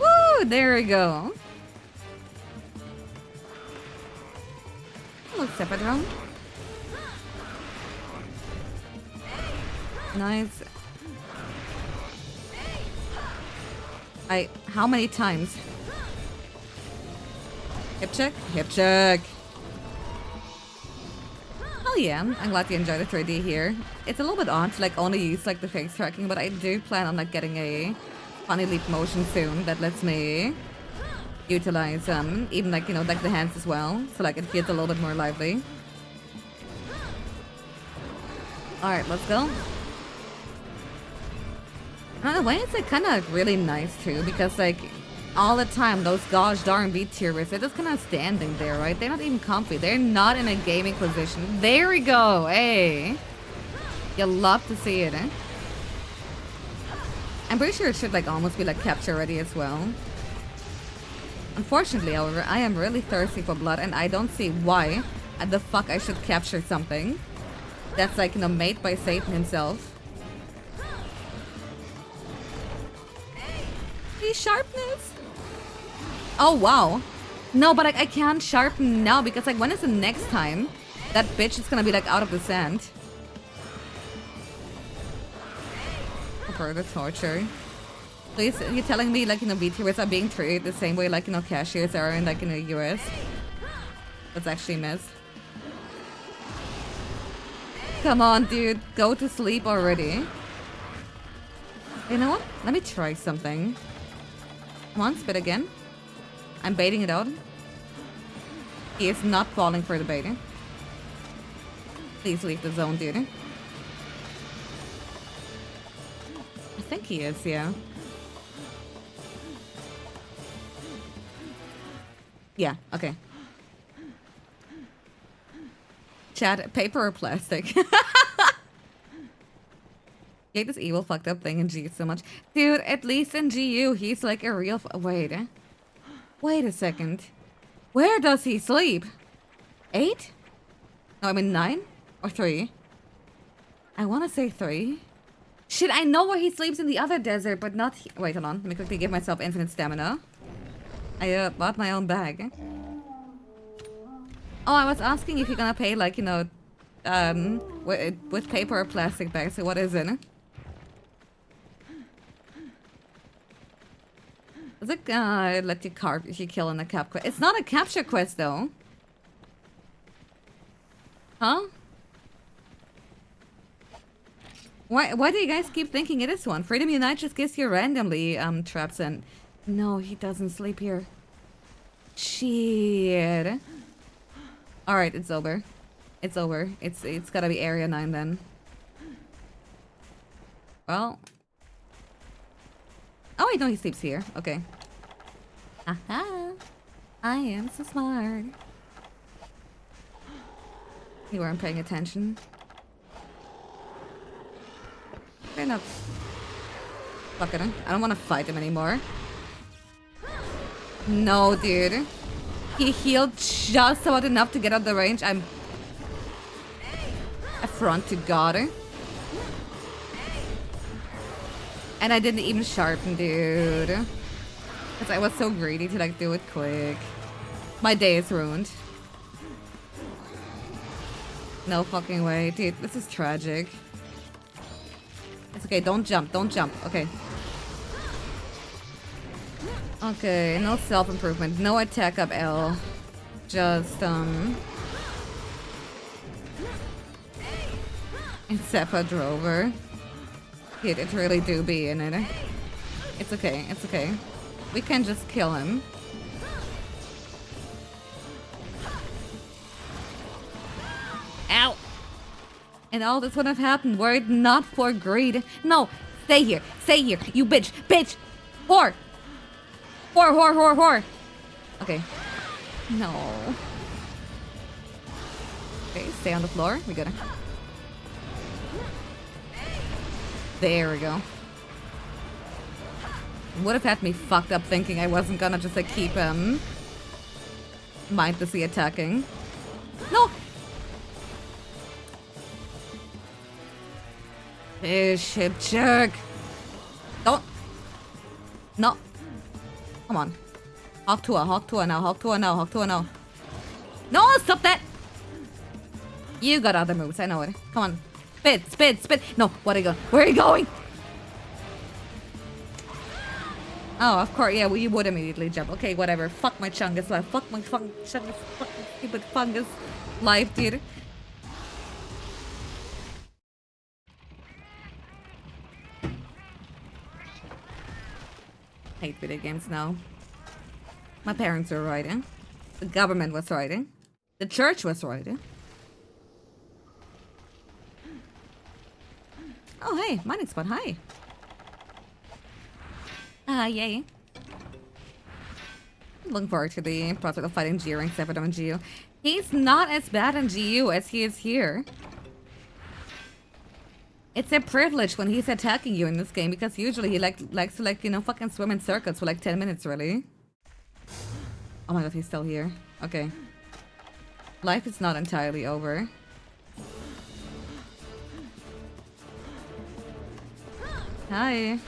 Woo! There we go. Hello, Seppadrone. Nice. How many times? Hip check? Hip check. Hell yeah, I'm glad you enjoyed the 3D here. It's a little bit odd to like only use like the face tracking, but I do plan on like getting a funny leap motion soon that lets me utilize even like, you know, like the hands as well. So like it feels a little bit more lively. Alright, let's go. In a way, it's like kind of really nice too, because like all the time those gosh darn B tiers, they're just kind of standing there, right? They're not even comfy. They're not in a gaming position. There we go. Hey, you'll love to see it, eh? I'm pretty sure it should like almost be like capture ready as well. Unfortunately, however, I am really thirsty for blood, and I don't see why the fuck I should capture something that's like, you know, made by Satan himself. Sharpness. Oh wow. No, but like, I can't sharpen now because like when is the next time that bitch is gonna be like out of the sand? For the torture. So you're telling me like, you know, VTubers are being treated the same way like, you know, cashiers are in like in the US? That's actually missed. Come on, dude. Go to sleep already. You know what? Let me try something. Come on, spit again. I'm baiting it out. He is not falling for the baiting. Please leave the zone, dude. I think he is, yeah. Yeah, okay. Chat, paper or plastic? I hate this evil fucked up thing in GU so much. Dude, at least in GU, he's like a real wait. Wait a second. Where does he sleep? 8? No, I mean 9? Or 3? I want to say 3. Shit, I know where he sleeps in the other desert, but not wait, hold on. Let me quickly give myself infinite stamina. I bought my own bag. Oh, I was asking if you're gonna pay, like, you know, with paper or plastic bags. So what is it? Is it let you carve if you kill in a cap quest? It's not a capture quest though. Huh? Why do you guys keep thinking it is one? Freedom Unite just gives you randomly traps and no, he doesn't sleep here. Shit. Alright, it's over. It's over. It's gotta be Area 9 then. Well. Oh wait, no, he sleeps here. Okay. Aha. I am so smart. You weren't paying attention. Fair enough. Fuck it. I don't want to fight him anymore. No, dude. He healed just about enough to get out of the range. I'm affront to God. And I didn't even sharpen, dude. Because I was so greedy to like do it quick. My day is ruined. No fucking way. Dude, this is tragic. It's okay, don't jump, don't jump. Okay. Okay, no self-improvement. No attack up L. Just, And Seppa Drover. Dude, it really do be in it. It's okay, it's okay. We can just kill him. Ow! And all this would have happened were it not for greed. No! Stay here! Stay here! You bitch! Bitch! Whore! Whore! Whore! Whore! Whore! Okay. No. Okay, stay on the floor. We gotta... There we go. Would have had me fucked up thinking I wasn't gonna just like keep him mindlessly attacking. No! Bishop jerk! Don't! No! Come on. Hawk Tua now, Hawk Tua now, Hawk Tua now. No, stop that! You got other moves, I know it. Come on. Spit! No, where are you going? Where are you going? Oh, of course, yeah, well, you would immediately jump. Okay, whatever. Fuck my Chungus life. Fuck my Chungus fucking stupid fungus life, dude. Hate video games now. My parents were writing. The government was writing. The church was writing. Oh, hey, mining spot, hi. Yay. Looking forward to the prospect of fighting G rank Sephiroth and GU. He's not as bad in GU as he is here. It's a privilege when he's attacking you in this game because usually he likes to like, you know, fucking swim in circles for like 10 minutes, really. Oh my god, he's still here. Okay. Life is not entirely over. Hi.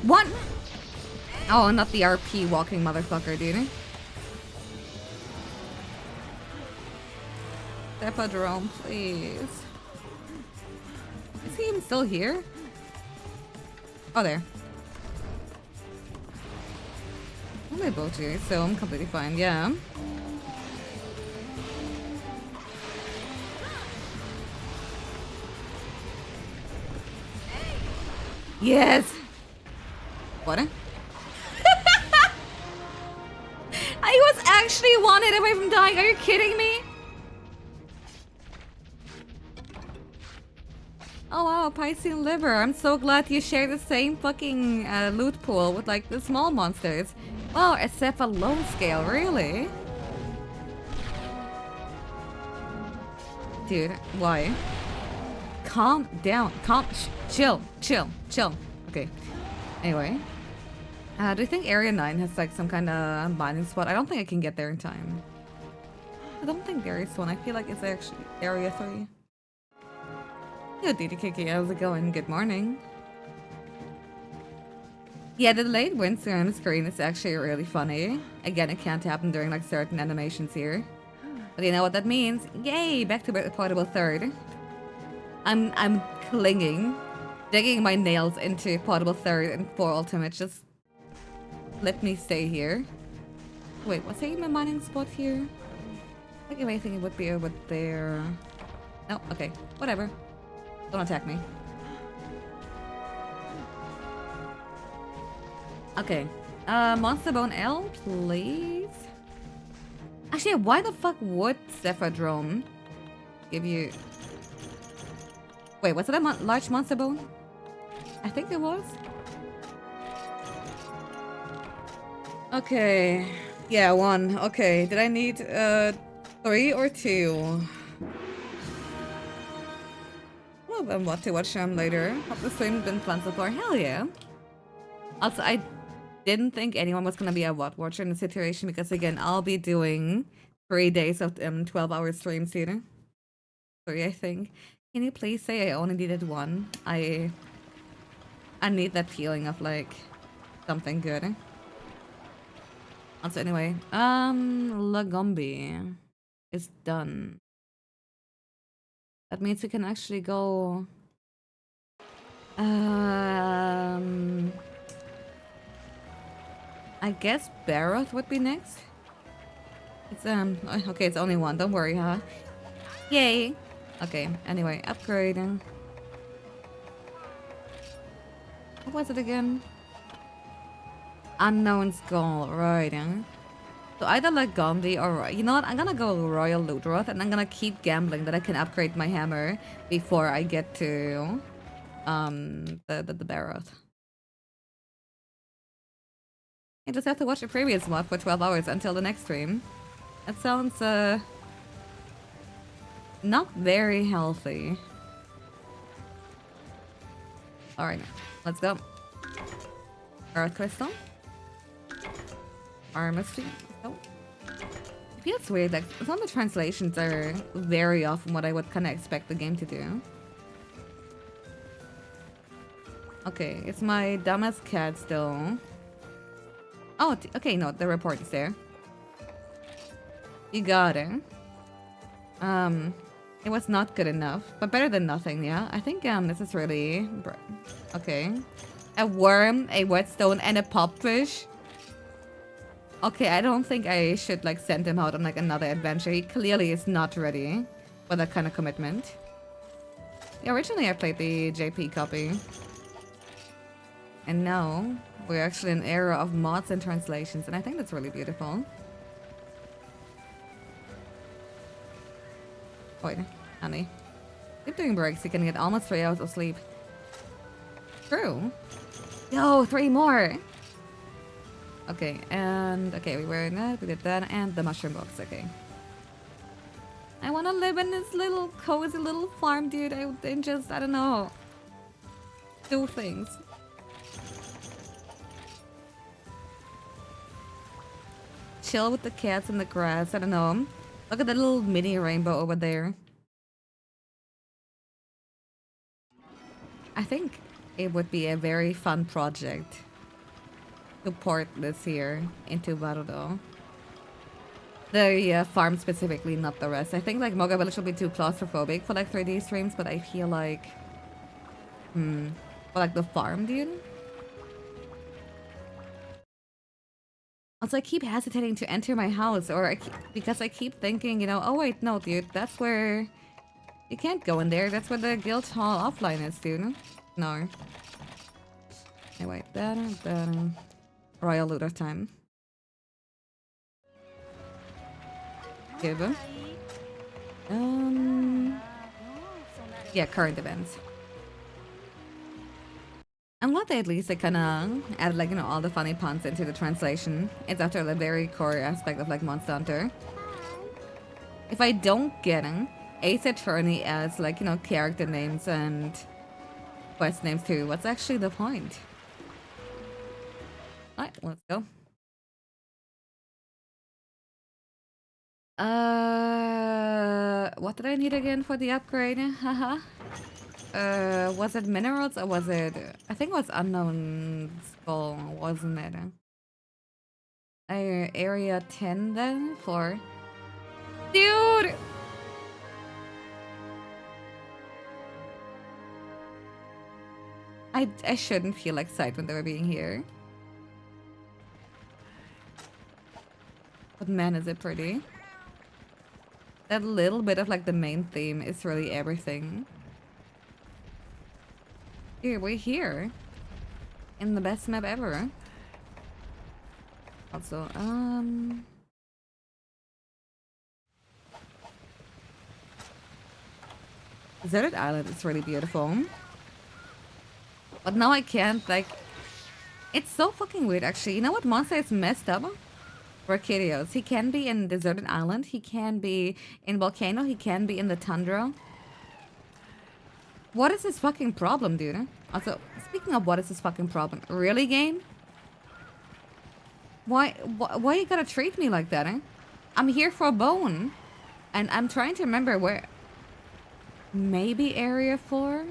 What? Oh, not the RP walking motherfucker, dude. Stepadrome, please. Is he even still here? Oh, there. I'm able to, so I'm completely fine, yeah. Yes! What? I was actually 1 hit away from dying, are you kidding me? Oh wow, Piscean liver. I'm so glad you share the same fucking loot pool with like the small monsters. Wow, except a low scale, really? Dude, why? Calm down. Chill. Okay. Anyway. Do you think Area 9 has like some kind of mining spot? I don't think I can get there in time. I don't think there is one. I feel like it's actually Area 3. Yo, DDKK, how's it going? Good morning. Yeah, the delayed winter on the screen is actually really funny. Again, it can't happen during like certain animations here. But you know what that means? Yay! Back to portable third. I'm clinging, digging my nails into portable third and 4 ultimate. Just let me stay here. Wait, what's my mining spot here? Like if I think it would be over there. No, okay, whatever. Don't attack me. Okay. Monster Bone L, please. Actually, why the fuck would Zephadrome give you... Wait, was it a large Monster Bone? I think it was. Okay. Yeah, 1. Okay, did I need 3 or 2? Well, then what to watch later. Hope the stream's been fun so far. Hell yeah. Also, I didn't think anyone was gonna be a what watcher in the situation because again, I'll be doing 3 days of 12-hour streams here. 3, I think. Can you please say I only needed 1? I need that feeling of like something good. Also, anyway, Lagombi is done. That means we can actually go. I guess Barroth would be next. It's okay, it's only 1. Don't worry, huh? Yay. Okay. Anyway, upgrading. What was it again? Unknown Skull, right? So either like Gandhi or you know what? I'm gonna go Royal Ludroth and I'm gonna keep gambling that I can upgrade my hammer before I get to the Barroth. I just have to watch the previous mod for 12 hours until the next stream. That sounds not very healthy. Alright, let's go. Earth Crystal. Armistry. Oh. It feels weird, like some of the translations are very off from what I would kinda expect the game to do. Okay, it's my dumbass cat still. Oh, okay, no, the report is there. You got it. It was not good enough, but better than nothing, yeah? I think, this is really... Okay. A worm, a whetstone, and a popfish. Okay, I don't think I should, like, send him out on, like, another adventure. He clearly is not ready for that kind of commitment. Yeah, originally I played the JP copy. And now, we're actually in an era of mods and translations, and I think that's really beautiful. Wait, honey. Keep doing breaks, you can get almost 3 hours of sleep. True. Yo, 3 more! Okay, and... Okay, we were in that, we did that, and the mushroom box, okay. I wanna live in this little cozy little farm, dude. I don't know. Do things. Chill with the cats in the grass, I don't know. Look at the little mini rainbow over there. I think it would be a very fun project to port this here into Varudo. The farm specifically, not the rest. I think like Moga Village will be too claustrophobic for like 3D streams, but I feel like... for like the farm, dude? Also, I keep hesitating to enter my house, or because I keep thinking, you know, oh wait, no, dude, that's where... You can't go in there, that's where the guild hall offline is, dude. No. Anyway, Royal Looter time. Give him. Yeah, current events. I'm glad they at least kinda added like, you know, all the funny puns into the translation. It's after the very core aspect of like Monster Hunter. If I don't get him, Ace Attorney as like, you know, character names and quest names too, what's actually the point? Alright, let's go. What did I need again for the upgrade? Haha. Was it minerals or was it? I think it was unknown skull, wasn't it? Area 10 then for. Dude! I shouldn't feel excited when they were being here. But man, is it pretty. That little bit of like the main theme is really everything. Dude, we're here. In the best map ever. Also, Deserted Island is really beautiful. But now I can't, like... It's so fucking weird, actually. You know what monster is messed up? Brachiosaurus. He can be in Deserted Island. He can be in Volcano. He can be in the Tundra. What is his fucking problem, dude? Also, speaking of what is his fucking problem? Really, game? Why you gotta treat me like that, eh? I'm here for a bone. And I'm trying to remember where... Maybe Area 4?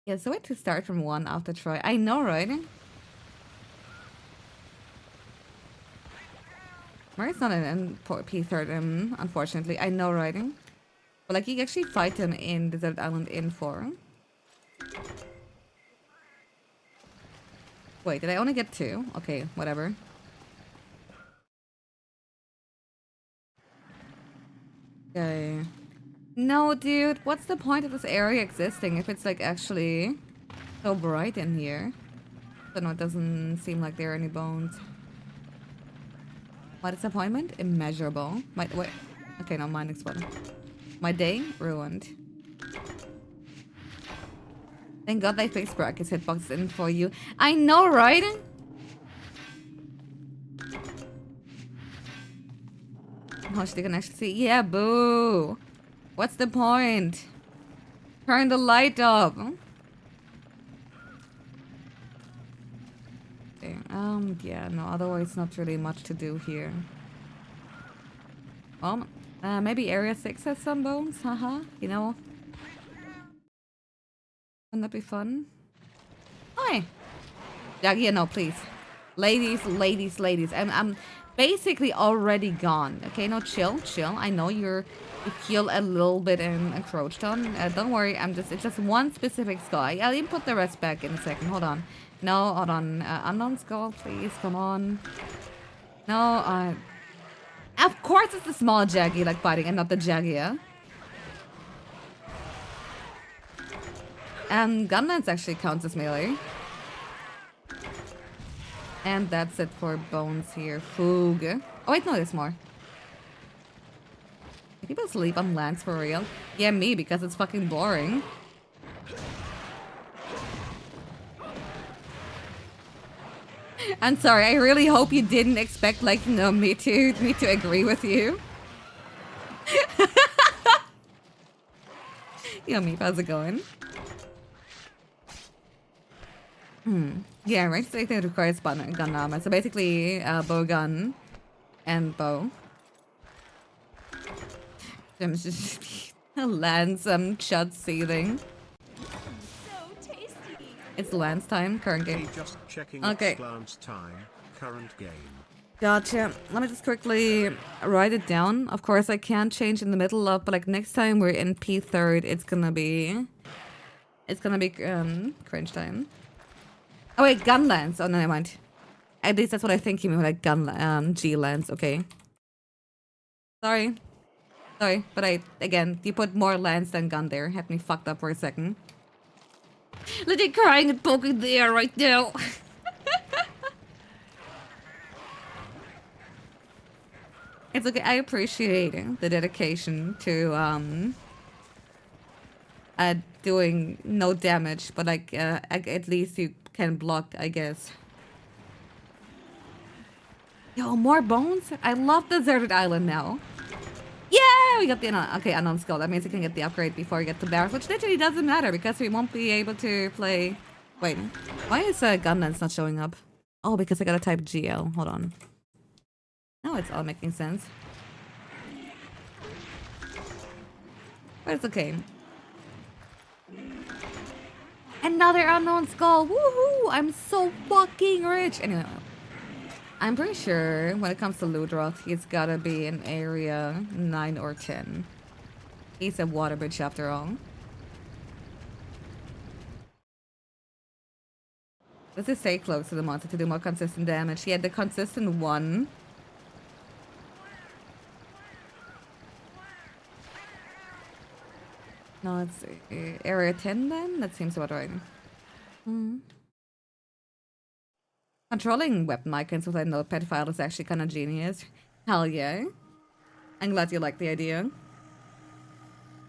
Yeah, so wait to start from 1 after Troy. I know, right? Mari's not in P3, unfortunately. I know, right? But like, you can actually fight him in Desert Island in 4. Wait, did I only get 2? Okay, whatever. Okay. No, dude, what's the point of this area existing if it's like actually so bright in here? So no, it doesn't seem like there are any bones. My disappointment? Immeasurable. Wait. Okay, no, mine exploded. My day? Ruined. Thank God they fixed Brackett's hitbox in for you. I know, right? Oh, she can actually see. Yeah, boo. What's the point? Turn the light up. Okay, yeah, no, otherwise not really much to do here. Well, maybe Area 6 has some bones, haha, you know. Wouldn't that be fun? Hi! Yeah, no, please. Ladies. I'm basically already gone. Okay, no, chill. I know you feel a little bit encroached on. Don't worry, it's just one specific skull. I'll even put the rest back in a second. Hold on. No, hold on. Unknown skull, please, come on. No, of course it's the small Jaggy like biting and not the Jaggia. Gunlance actually counts as melee. And that's it for bones here. Foog. Oh wait, no, there's more. Do people sleep on Lance for real? Yeah, me, because it's fucking boring. I'm sorry, I really hope you didn't expect, like, no, me to agree with you. Yo, Meep, how's it going? Yeah, right? So I think it requires gun armor. So basically, bow gun and bow. Jim's just Lance shut seething. So tasty. It's Lance time, current game. Hey, just checking Okay. it's Lance time, current game. Gotcha. Let me just quickly write it down. Of course, I can't change in the middle of, but like next time we're in P3, it's gonna be cringe time. Oh wait, gun lance. Oh no, never mind. At least that's what I think you mean, like gun G lance. Okay. Sorry, but you put more lance than gun there. Had me fucked up for a second. Legit crying and poking the air right now. It's okay. I appreciate the dedication to doing no damage, but like at least you can block, I guess. Yo, more bones? I love Deserted Island now. Yeah, we got the unknown skull. That means we can get the upgrade before we get to barracks, which literally doesn't matter because we won't be able to play. Wait, why is Gunlance not showing up? Oh, because I gotta type GL. Hold on. Now it's all making sense. But it's okay. Another unknown skull. Woohoo! I'm so fucking rich. Anyway, I'm pretty sure when it comes to Ludroth, he's gotta be in area 9 or 10. He's a water bridge after all. This is stay close to the monster to do more consistent damage. Yeah, the consistent one. No, it's area 10 then? That seems about right. Controlling weapon icons with a notepad file is actually kind of genius. Hell yeah. I'm glad you like the idea.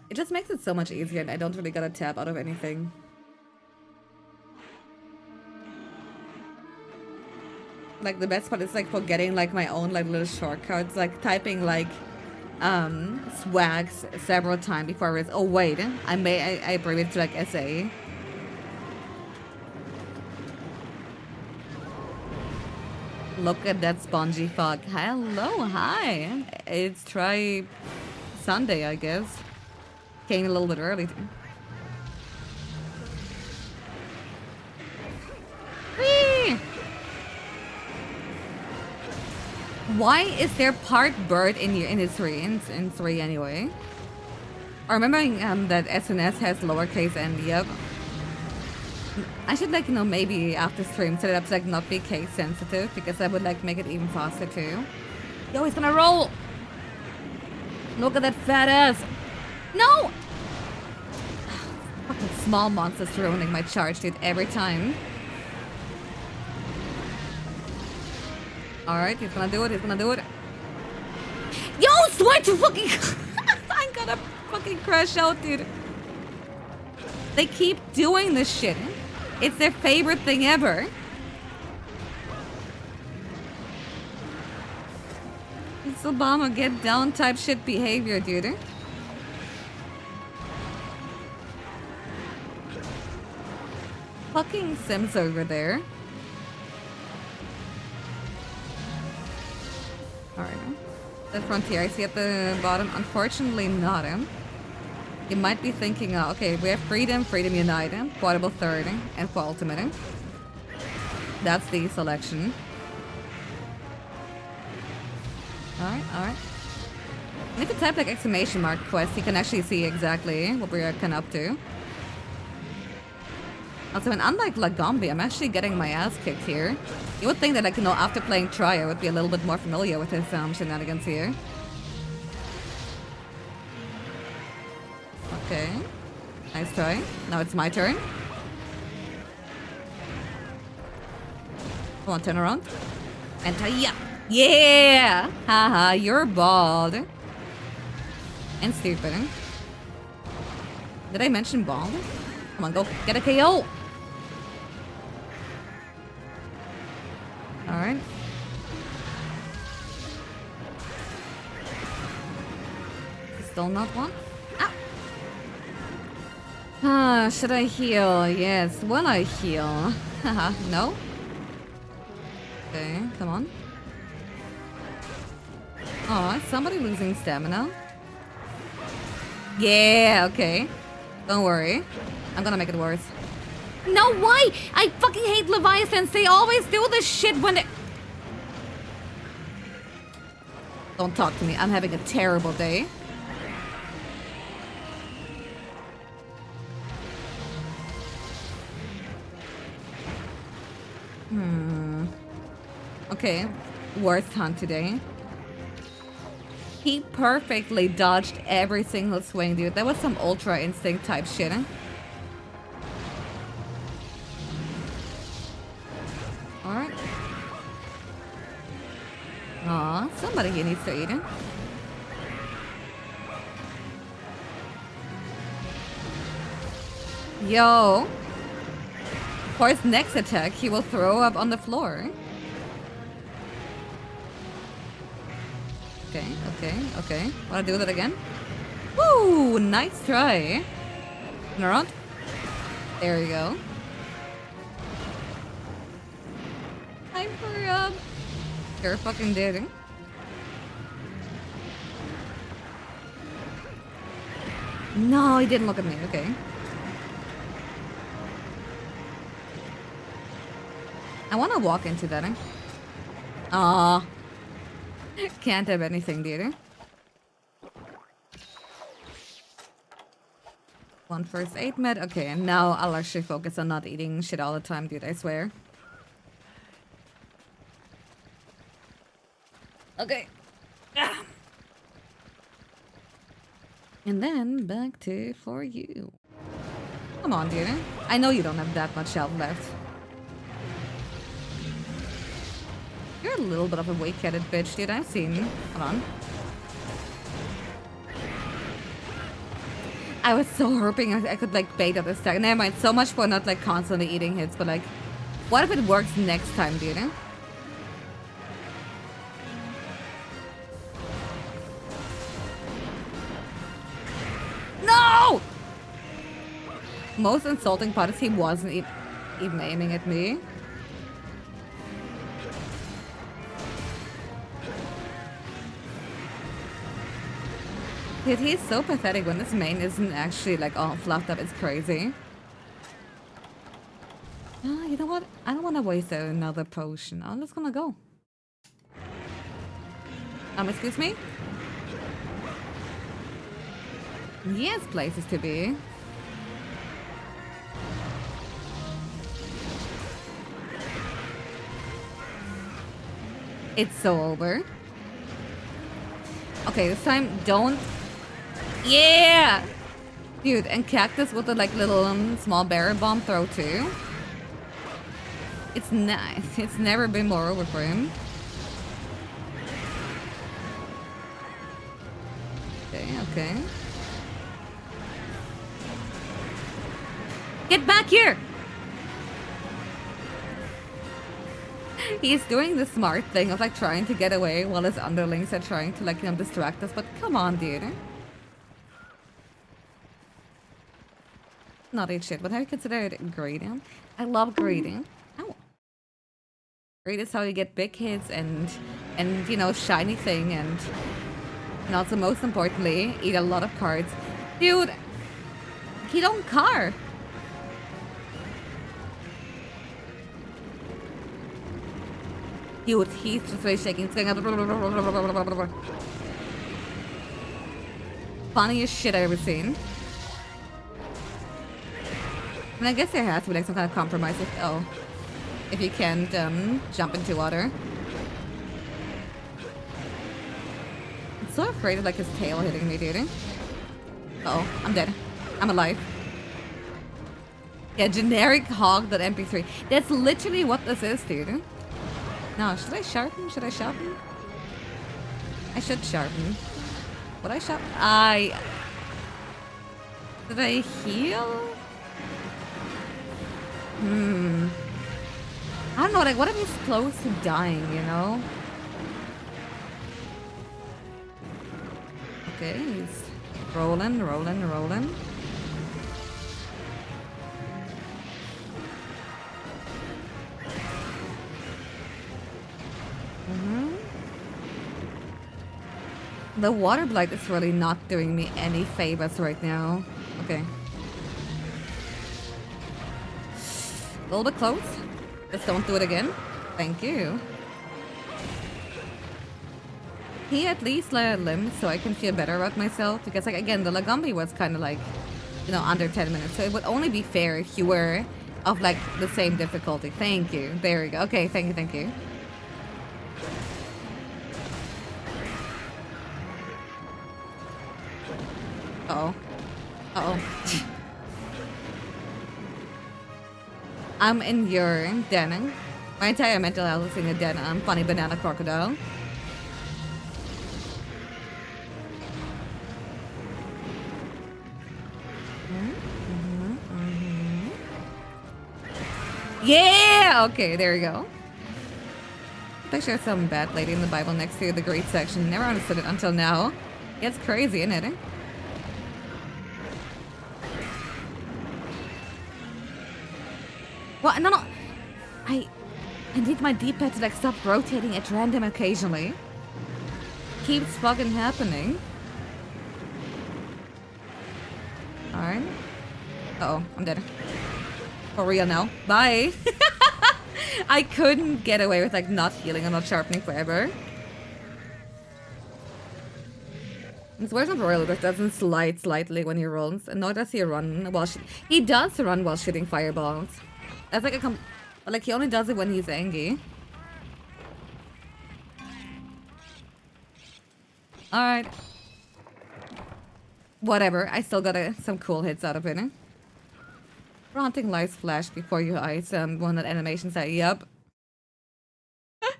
It just makes it so much easier and I don't really gotta tab out of anything. Like the best part is like forgetting like my own like little shortcuts, like typing like swags several times before I realize, oh wait, I abbreviated to like SA. Look at that spongy fog. Hello, hi. It's try Sunday, I guess. Came a little bit early. Whee! Why is there part bird in his three in 3 anyway? I'm remembering that SNS has lowercase n. Yep. I should like, you know, maybe after stream set it up to like not be case sensitive because that would like make it even faster too. Yo, he's gonna roll! Look at that fat ass! No! Fucking small monsters ruining my charge, dude, every time. Alright, he's gonna do it, he's gonna do it. Yo, swear to fucking... I'm gonna fucking crash out, dude. They keep doing this shit. It's their favorite thing ever. It's Obama get down type shit behavior, dude. Fucking Sims over there. Alright. The frontier I see at the bottom. Unfortunately not him. You might be thinking, okay, we have freedom, freedom united, quotable third, and for ultimate. That's the selection. Alright, alright. And if you type like exclamation mark quest, you can actually see exactly what we're kind of up to. Also, and unlike Lagombi, I'm actually getting my ass kicked here. You would think that, like, you know, after playing Try, I would be a little bit more familiar with his shenanigans here. Okay. Nice try. Now it's my turn. Come on, turn around. And yeah! Yeah! Haha, you're bald. And stupid. Did I mention bald? Come on, go get a KO! Alright. Still not one? Ow! Ah, should I heal? Yes, will I heal? Haha, no? Okay, come on. Oh, is somebody losing stamina? Yeah, okay. Don't worry. I'm gonna make it worse. No, why? I fucking hate Leviathans. They always do this shit when they... Don't talk to me. I'm having a terrible day. Okay. Worst hunt today. He perfectly dodged every single swing, dude. That was some Ultra Instinct type shit, eh? Alright. Aw, somebody here needs to eat it. Yo. For his next attack, he will throw up on the floor. Okay, okay, okay. Wanna do that again? Woo! Nice try. Turn around. There you go. Time for You're fucking dead. No, he didn't look at me. Okay. I want to walk into that. Aw. Can't have anything, dude. One first aid med. Okay, and now I'll actually focus on not eating shit all the time, dude. I swear. Okay. Ah. And then back to for you. Come on, dude. I know you don't have that much health left. You're a little bit of a weak-headed bitch, dude. I've seen. Hold on. I was so hoping I could like bait up the stack. Never mind. So much for not like constantly eating hits, but like, what if it works next time, dude? No! Most insulting part is he wasn't even aiming at me. Dude, he's so pathetic when his main isn't actually like all fluffed up. It's crazy. You know what? I don't want to waste another potion. I'm just gonna go. Excuse me? He has places to be. It's so over. Okay, this time don't. Yeah! Dude, and Cactus with the like little small barrel bomb throw too. It's nice. It's never been more over for him. Okay, okay. Get back here! He's doing the smart thing of like trying to get away while his underlings are trying to like, you know, distract us, but come on, dude. Not eat shit, but have you considered grading? I love grading. Ow. Grade is how you get big hits and you know, shiny thing and also most importantly, eat a lot of cards. Dude, he don't car. Dude, he's just very shaking. It's going up. Funniest shit I've ever seen. And I guess there has to be like some kind of compromise if you can't jump into water. I'm so afraid of like his tail hitting me, dude. Uh-oh, I'm dead. I'm alive. Yeah, generic hog.mp3. That's literally what this is, dude. No, should I sharpen? Should I sharpen? I should sharpen. Would I sharpen? Did I heal? I don't know, like, what if he's close to dying, you know? Okay, he's rolling. The water blight is really not doing me any favors right now. Okay. A little bit close. Just don't do it again. Thank you. Can you at least let it limp so I can feel better about myself? Because, like, again, the Lagombi was kind of like, you know, under 10 minutes. So it would only be fair if you were of, like, the same difficulty. Thank you. There we go. Okay, thank you. Uh-oh. I'm in your den. My entire mental health is in your den. I'm funny banana crocodile. Yeah! Okay, there we go. Picture some bad lady in the Bible next to the great section. Never understood it until now. It's crazy, isn't it? What? No. I need my D-pad to like stop rotating at random occasionally. Keeps fucking happening. Alright. Uh-oh, I'm dead. For real now. Bye! I couldn't get away with like not healing and not sharpening forever. This version of Royal just doesn't slide slightly when he rolls, and nor does he run while he does run while shooting fireballs. That's like a but like he only does it when he's angry. Alright. Whatever, I still got some cool hits out of it. Haunting lights flash before your eyes, one that animation said, yup.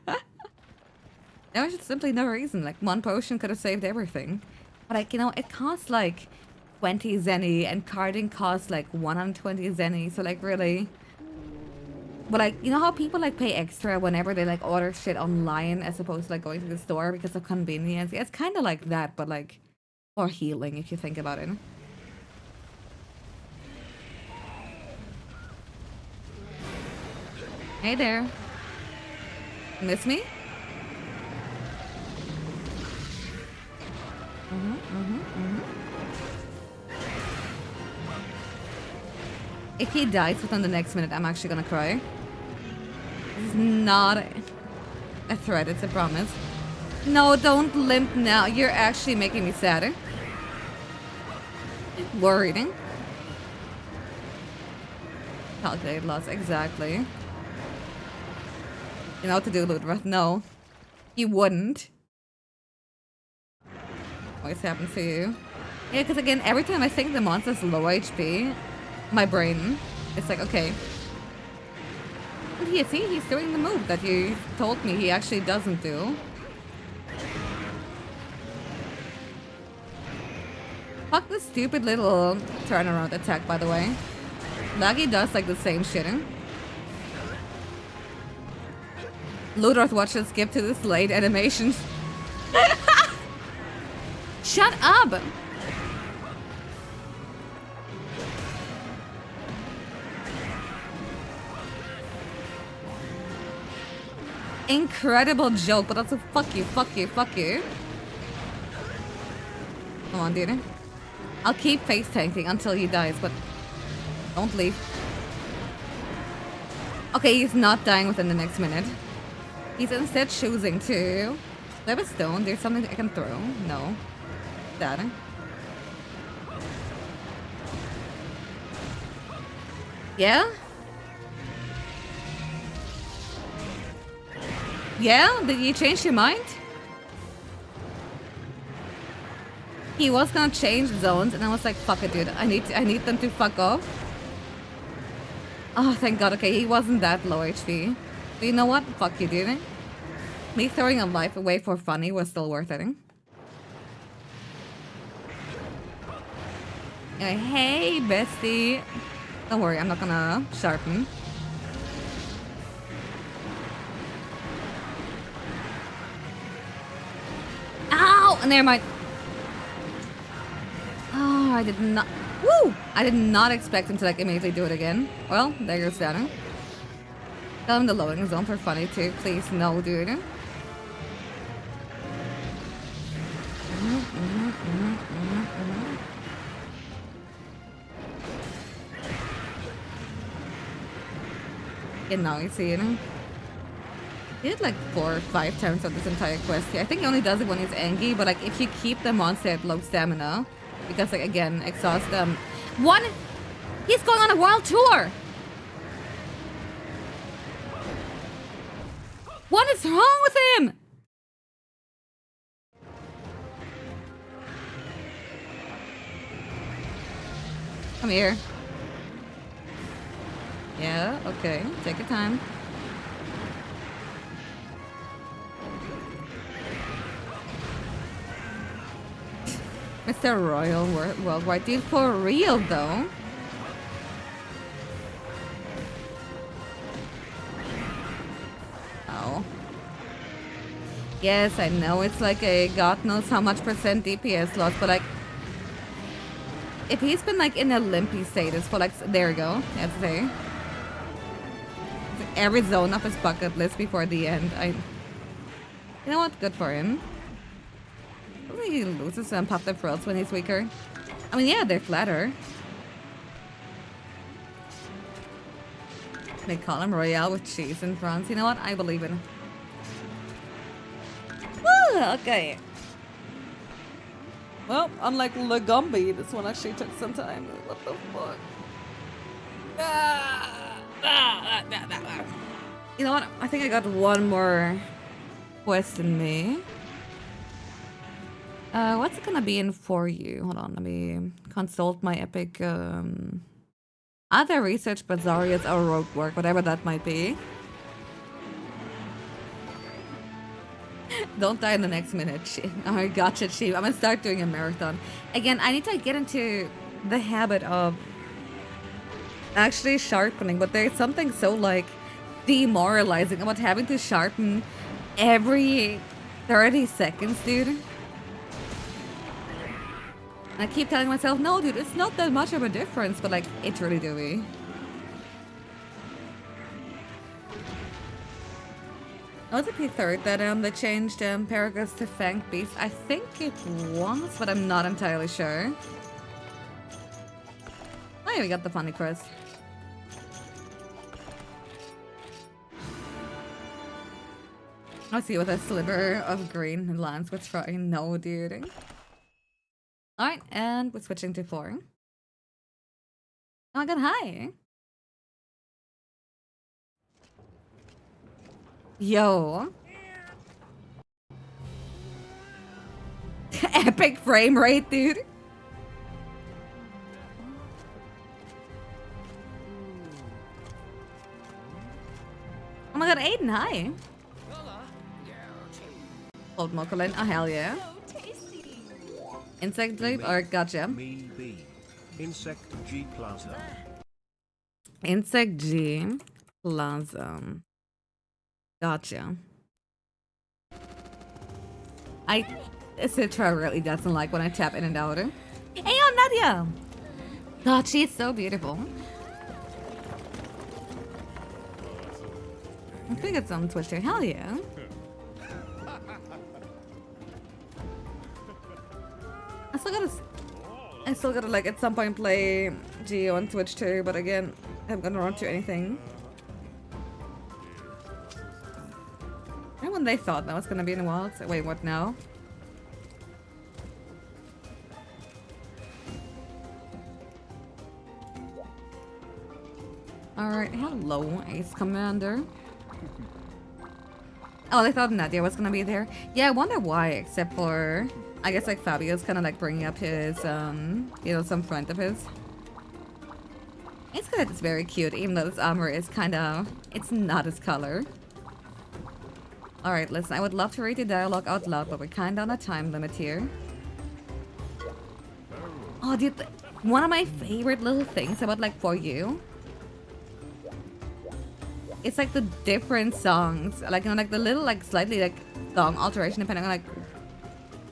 There was just simply no reason, like one potion could have saved everything. But like, you know, it costs like 20 zenny and carding costs like 120 zenny, so like really. But like, you know how people like pay extra whenever they like order shit online as opposed to like going to the store because of convenience? Yeah, it's kind of like that, but like for healing if you think about it. Hey there. Miss me? If he dies within the next minute, I'm actually gonna cry. This is not a threat, it's a promise. No, don't limp now. You're actually making me sad. Worried. Calculated loss, exactly. You know what to do, Ludroth? No. You wouldn't. Always happens to you. Yeah, because again, every time I think the monster's low HP, my brain, it's like, okay. And here, see, he's doing the move that you told me he actually doesn't do. Fuck this stupid little turnaround attack, by the way. Laggy does like the same shit. Ludroth watches skip to this late animation. Shut up! Incredible joke, but also fuck you, fuck you, fuck you. Come on, dude. I'll keep face tanking until he dies, but don't leave. Okay, he's not dying within the next minute. He's instead choosing to... Do I have a stone? There's something I can throw? No. That. Yeah? Yeah? Did you change your mind? He was gonna change zones and I was like, fuck it, dude. I need them to fuck off. Oh, thank god. Okay, he wasn't that low HP. But you know what? Fuck you, dude. Me throwing a life away for funny was still worth it. Hey, bestie. Don't worry, I'm not gonna sharpen. Ow! Never mind. Oh, I did not... Woo! I did not expect him to like immediately do it again. Well, there goes that. Tell him the loading zone for funny too. Please, no, dude. Yeah, now you see it. He did like 4 or 5 times on this entire quest here. I think he only does it when he's angry, but like if you keep the monster at low stamina, because like again, exhaust them. One, he's going on a world tour. What is wrong with him? Come here. Yeah, okay. Take your time. Mr. Royal Worldwide Deal for real though. Oh. Yes, I know it's like a god knows how much percent DPS loss, but like if he's been like in a limpy status for like there you go, let's say. Every zone of his bucket list before the end. You know what? Good for him. He loses some puffed up frills when he's weaker. I mean, yeah, they flatter. They call him Royale with cheese in France. You know what? I believe it. Woo, okay. Well, unlike Legumbi, this one actually took some time. What the fuck? You know what? I think I got one more quest in me. What's it gonna be in for you? Hold on, let me consult my epic either research Bazarians or rogue work, whatever that might be. Don't die in the next minute. Oh, gotcha, Chief. I'm gonna start doing a marathon. Again, I need to get into the habit of actually sharpening, but there's something so like demoralizing about having to sharpen every 30 seconds, dude. And I keep telling myself, no, dude, it's not that much of a difference, but like, it's really do. Was it P3 that they changed Paragus to Fanged Beast? I think it was, but I'm not entirely sure. Oh yeah, we got the funny quest. I see with a sliver of green and lands with trying. No, dude. Alright, and we're switching to 4. Oh my god, hi! Yo. Epic frame rate, dude. Oh my god, Aiden, hi. Old Mokolin, oh hell yeah. So tasty. Insect Leap, or gotcha. Me B. Insect G Plaza. Insect G Plaza. Gotcha. Citra really doesn't like when I tap in and out. Hey, yo, Nadia! God, she's so beautiful. I think it's on Twitch too. Hell yeah. I still gotta like at some point play Geo on Twitch too, but again, I haven't gotten around to anything. Remember when they thought that was gonna be in the wild? Wait, what now? Alright, hello, Ace Commander. Oh, they thought Nadia was gonna be there. Yeah, I wonder why, except for I guess like Fabio's kind of like bringing up his, you know, some friend of his. It's good. It's very cute, even though this armor is kind of, it's not his color. All right, listen. I would love to read the dialogue out loud, but we're kind of on a time limit here. Oh, dude, one of my favorite little things about like For You. It's like the different songs, like you know, like the little like slightly like song alteration depending on like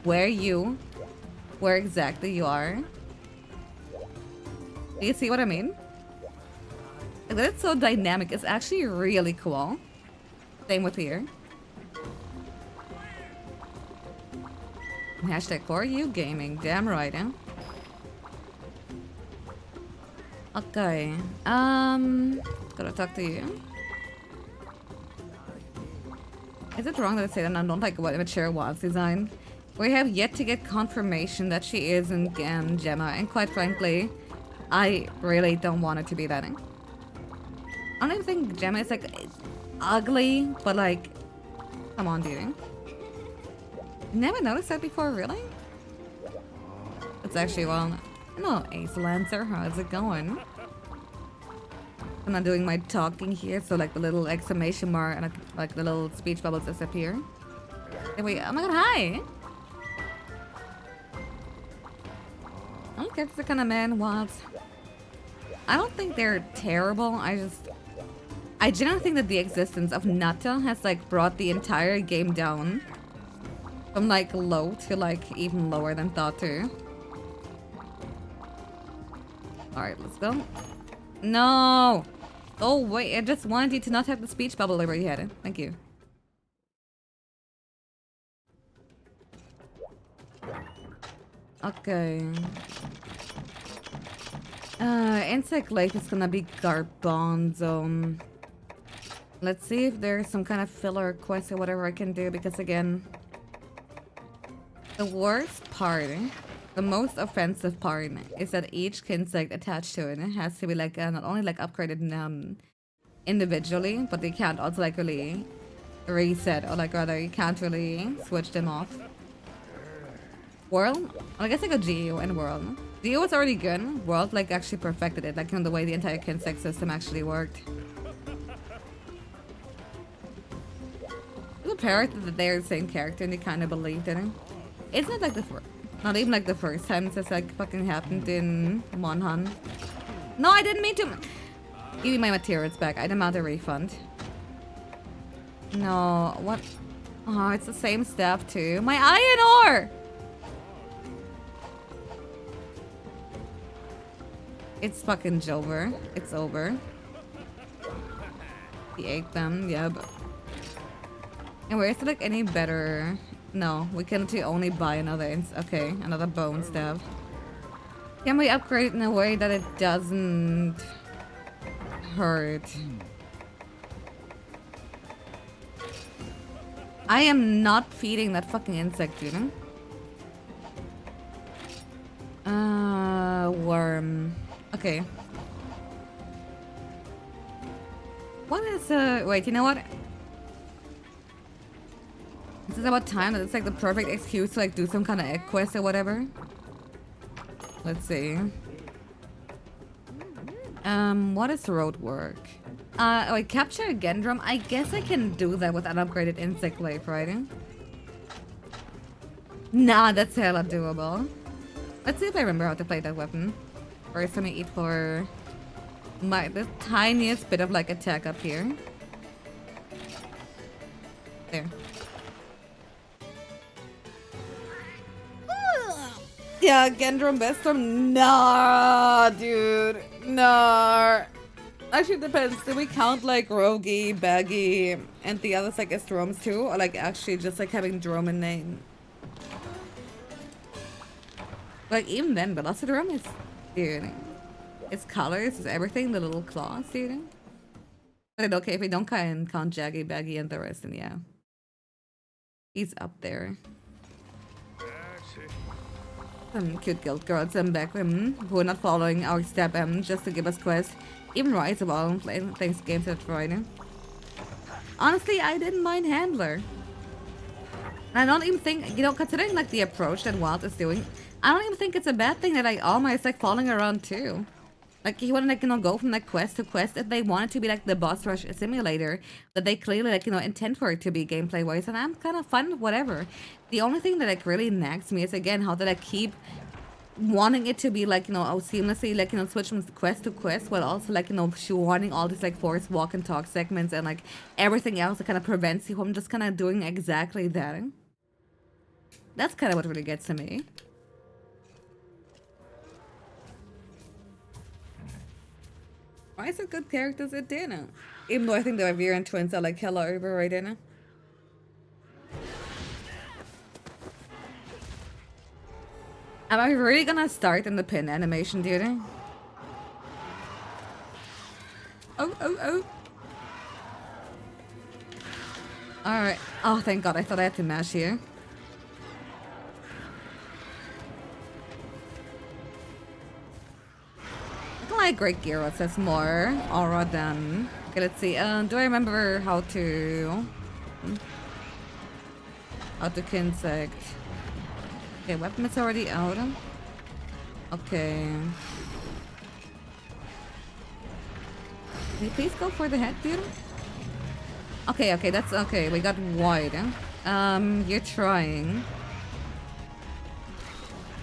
where exactly you are. Do you see what I mean? Like, that's so dynamic. It's actually really cool. Same with here. Hashtag For You Gaming. Damn right, huh? Okay. Gotta talk to you. Is it wrong that I say that I don't like what mature was design? We have yet to get confirmation that she is in Gemma, and quite frankly, I really don't want it to be that. I don't even think Gemma is like ugly, but like, come on, dude. Never noticed that before, really? It's actually well. Hello, Ace Lancer. How's it going? I'm not doing my talking here, so like the little exclamation mark and like the little speech bubbles disappear. Wait, oh my god, hi! I don't get the kind of man wants. I don't think they're terrible. I genuinely think that the existence of Nata has like brought the entire game down from like low to like even lower than thought to. Alright, let's go. No! Oh wait, I just wanted you to not have the speech bubble over your head. Thank you. Okay. Insect Lake is gonna be Garbanzo. Let's see if there's some kind of filler quest or whatever I can do, because again, the worst part, the most offensive part, is that each insect attached to it has to be like not only like upgraded individually, but they can't also like really reset, or like rather you can't really switch them off. World? Well, I guess I got GEO and World. GEO was already good. World like actually perfected it, like the way the entire insect system actually worked. The parrot that they're the same character and they kind of believed in it. It's not like the first, not even like the first time it's just like fucking happened in Monhan. No, I didn't mean to. Give me my materials back. I demand a refund. No, what? Oh, it's the same stuff too. My iron ore! It's fucking over. It's over. He ate them, yeah, but... And where is it like any better? No, we can only buy another okay, another bone staff. Can we upgrade it in a way that it doesn't hurt? I am not feeding that fucking insect, dude. Worm. Okay. What is wait, you know what? This is about time that it's like the perfect excuse to like do some kind of egg quest or whatever. Let's see. What is road work? Wait, capture a Gendrum? I guess I can do that with an upgraded insect life, right? Nah, that's hella doable. Let's see if I remember how to play that weapon. First, let me eat for the tiniest bit of like attack up here. There. Yeah, Gendrum Bestrom. Nah, dude. Nah. Actually, it depends. Do we count like Rogi, Baggy, and the others like as drones too? Or like actually just like having drone in name? Like even then, Velocidrome is, dude. Its colors, its everything, the little claws, dude. But okay, if we don't count Jaggy, Baggy, and the rest, then yeah. He's up there. Some cute guild girls back who are not following our step just to give us quests. Even Rise of all things games at Friday. Honestly, I didn't mind Handler. I don't even think, you know, considering like the approach that Wild is doing, I don't even think it's a bad thing that like Alma is like following around too. Like he wouldn't like, you know, go from like quest to quest if they wanted to be like the boss rush simulator that they clearly like, you know, intend for it to be gameplay wise, and I'm kind of fine with whatever. The only thing that like really nags me is again how that I keep wanting it to be like, you know, seamlessly like, you know, switch from quest to quest, while also like, you know, wanting all these like forced walk and talk segments and like everything else that kind of prevents you from just kind of doing exactly that. That's kind of what really gets to me. Why is it good characters at dinner? Even though I think the Vivirian twins are like hella overrated. Am I really gonna start in the pin animation, dude? Oh, oh, oh. Alright. Oh, thank God. I thought I had to mash here. I like Great Gyro, says more aura than... Okay, let's see. Do I remember how to... Kinsect? Okay, weapon is already out. Okay. Can you please go for the head, dude? Okay, okay, that's okay. We got wide. You're trying.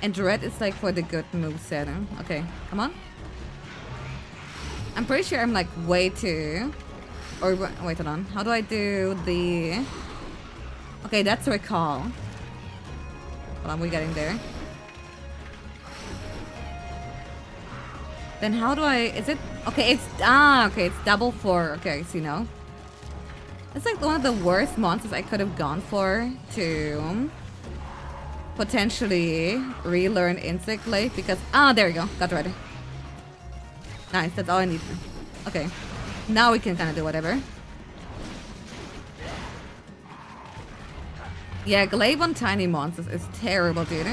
And red is like for the good moveset. Okay, come on. I'm pretty sure I'm like way too... Or wait, hold on. How do I do the... Okay, that's recall. Hold on, we're getting there. Then how do I... Is it... Okay, it's... okay, it's double for... Okay, I see now. It's like one of the worst monsters I could have gone for to... potentially relearn Insect Life because... there we go. Got ready. Nice, that's all I need. Okay. Now we can kind of do whatever. Yeah, glaive on tiny monsters is terrible, dude.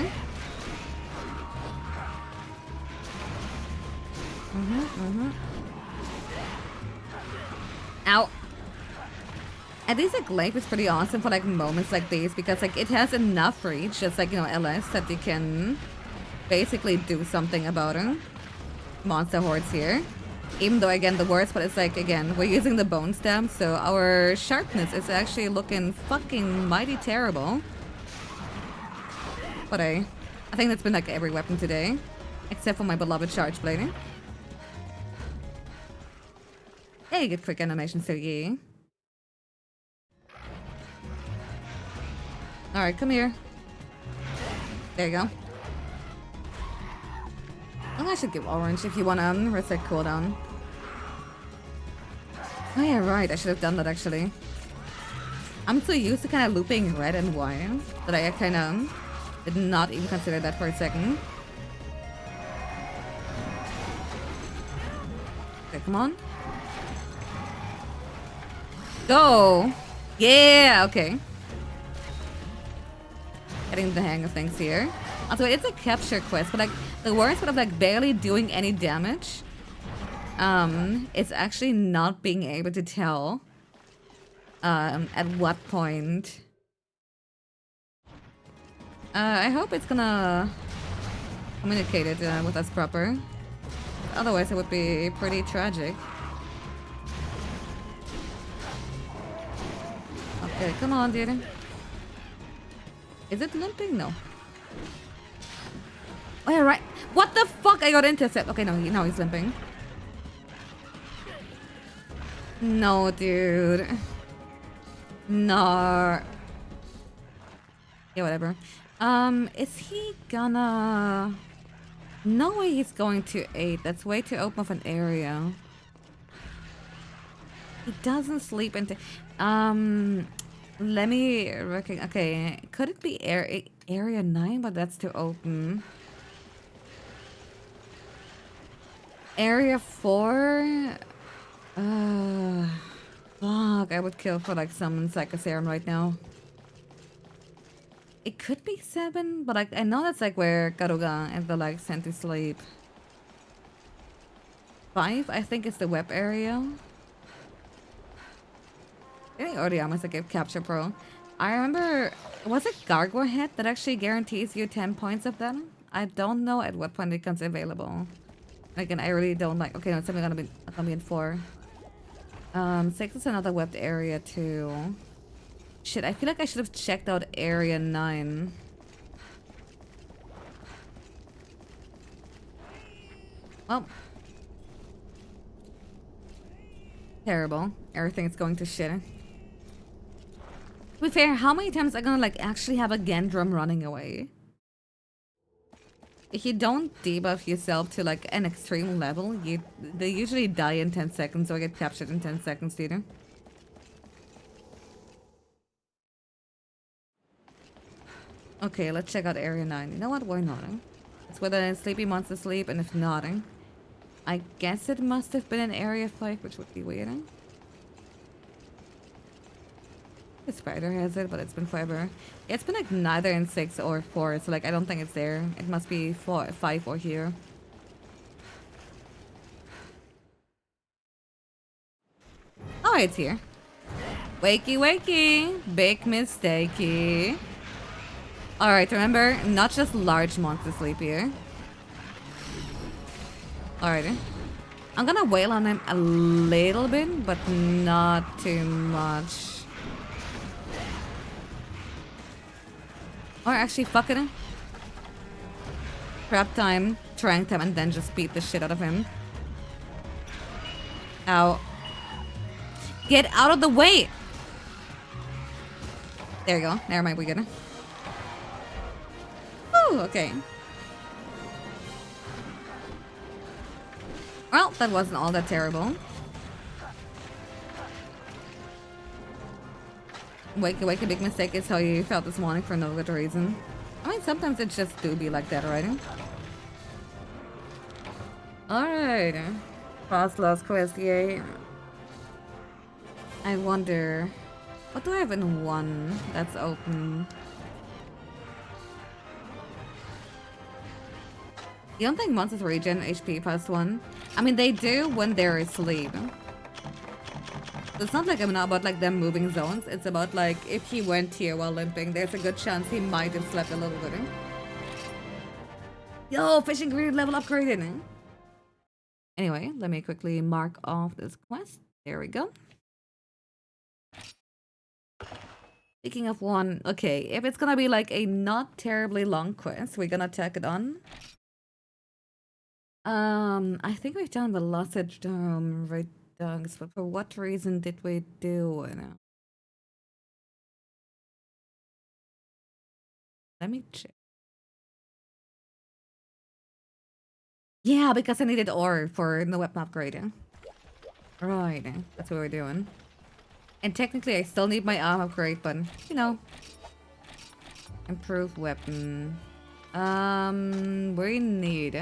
Ow. At least a glaive is pretty awesome for like moments like these because like it has enough reach, just like, you know, LS, that you can basically do something about it. Monster hordes here. Even though, again, the worst, but it's like, again, we're using the bone stem, so our sharpness is actually looking fucking mighty terrible. But I think that's been like every weapon today, except for my beloved charge blade. Hey, good quick animation, so yeah. Alright, come here. There you go. I should give orange if you want to reset cooldown. Oh yeah, right, I should have done that actually. I'm so used to kind of looping red and white that I kind of did not even consider that for a second. Okay, come on. Go! Yeah, okay. Getting the hang of things here. Also, it's a capture quest, but like the worst part of like barely doing any damage, it's actually not being able to tell at what point. I hope it's gonna communicate it with us proper. Otherwise, it would be pretty tragic. Okay, come on, dude. Is it limping? No. Oh, yeah, right. What the fuck? I got intercept. Okay, no, he's limping. No, dude. No. Yeah, whatever. Is he gonna... No way he's going to 8. That's way too open of an area. He doesn't sleep into... Let me reckon... Okay, could it be area 9? But that's too open. Area 4? Fuck, I would kill for like summon Psychoserum right now. It could be 7, but like I know that's like where Garuga and the like sent to sleep. 5, I think is the web area. Getting Oriyamas like a capture pro. I remember, was it Gargoyle Head that actually guarantees you 10 points of them? I don't know at what point it becomes available. Again, I really don't like. Okay, no, it's definitely gonna be in 4. 6 is another webbed area too. Shit, I feel like I should have checked out area 9. Well, terrible. Everything's going to shit. To be fair, how many times are gonna like actually have a Gendrum running away? If you don't debuff yourself to like an extreme level, they usually die in 10 seconds or get captured in 10 seconds either. Okay, let's check out area 9. You know what? Why not? It's where the sleepy monsters sleep, and if not, I guess it must have been in area 5, which would be weird. The spider has it, but it's been forever. It's been like neither in 6 or 4, so like I don't think it's there. It must be 5 or here. Oh, it's here. Wakey, wakey. Big mistakey. Alright, remember, not just large monsters sleep here. Alrighty. I'm gonna wail on him a little bit, but not too much. Or actually, fuck it. Trap time, trank time, and then just beat the shit out of him. Ow. Get out of the way! There you go. Never mind, we good. Woo, okay. Well, that wasn't all that terrible. Wake, a big mistake is how you felt this morning for no good reason. I mean, sometimes it just do be like that, right? Alright. Past lost quest, yay. I wonder... What do I have in one that's open? You don't think monsters regen HP plus 1? I mean, they do when they're asleep. So it's not like I'm not about like them moving zones. It's about like if he went here while limping, there's a good chance he might have slept a little bit. Yo, fish ingredient level upgraded. Anyway, let me quickly mark off this quest. There we go. Speaking of one, okay, if it's gonna be like a not terribly long quest, we're gonna tack it on. I think we've done Velocitome Redux, but for what reason did we do it? Let me check. Yeah, because I needed ore for the weapon upgrade. Right, that's what we're doing. And technically I still need my arm upgrade, but, you know. Improved weapon. We need...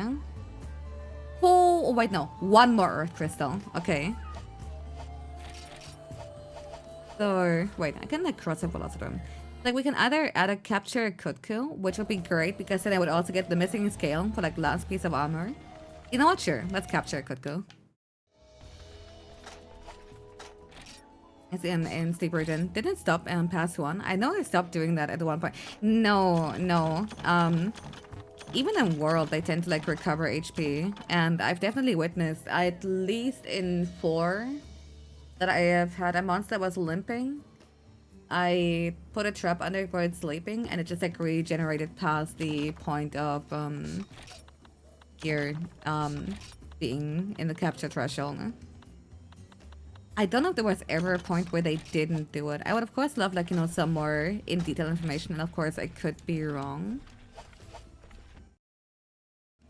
Oh, wait, no. One more earth crystal. Okay. So, wait, I can like cross a Velocitome. Like we can either add a capture Kutku, which would be great because then I would also get the missing scale for like last piece of armor. You know what? Sure, let's capture Kutku. It's in Sleep Region. Didn't stop past one. I know I stopped doing that at one point. No. Even in World, they tend to like recover HP, and I've definitely witnessed, at least in 4, that I have had a monster that was limping. I put a trap under for it sleeping, and it just like regenerated past the point of being in the capture threshold. I don't know if there was ever a point where they didn't do it. I would of course love like, you know, some more in detail information, and of course I could be wrong.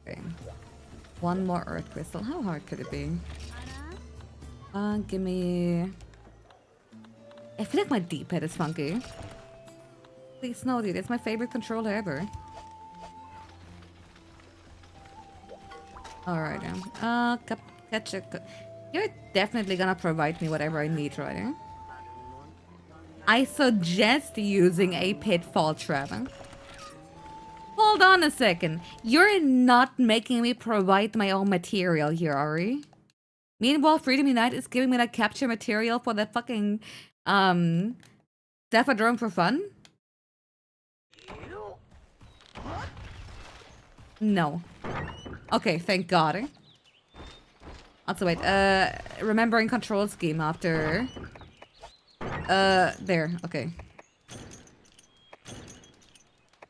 Okay. One more earth crystal. How hard could it be? Give me... I feel like my D-pad is funky. Please no, dude. It's my favorite controller ever. Alright, you're definitely gonna provide me whatever I need, right? I suggest using a pitfall trap. Hold on a second. You're not making me provide my own material here, Ari. Meanwhile, Freedom Unite is giving me that capture material for the fucking Daffodrome for fun? No. Okay, thank God. Also, wait, remembering control scheme after... there, okay.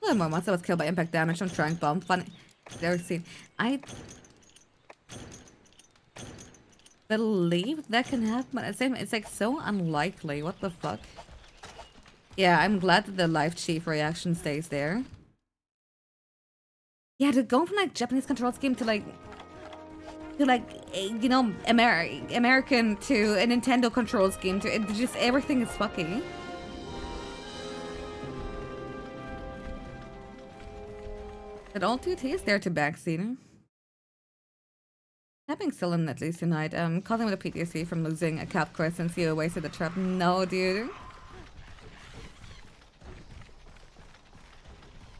Oh, my monster was killed by impact damage from Trank Bomb. Funny. There, see. I believe that can happen, but it's like so unlikely. What the fuck? Yeah, I'm glad that the life chief reaction stays there. Yeah, to go from like Japanese control scheme to like you know, American to a Nintendo control scheme to it, just everything is fucky. Did all 2 T's there to backseat? Tapping still in at least tonight. Calling with a PTSD from losing a cap quest since you wasted the trap. No, dude.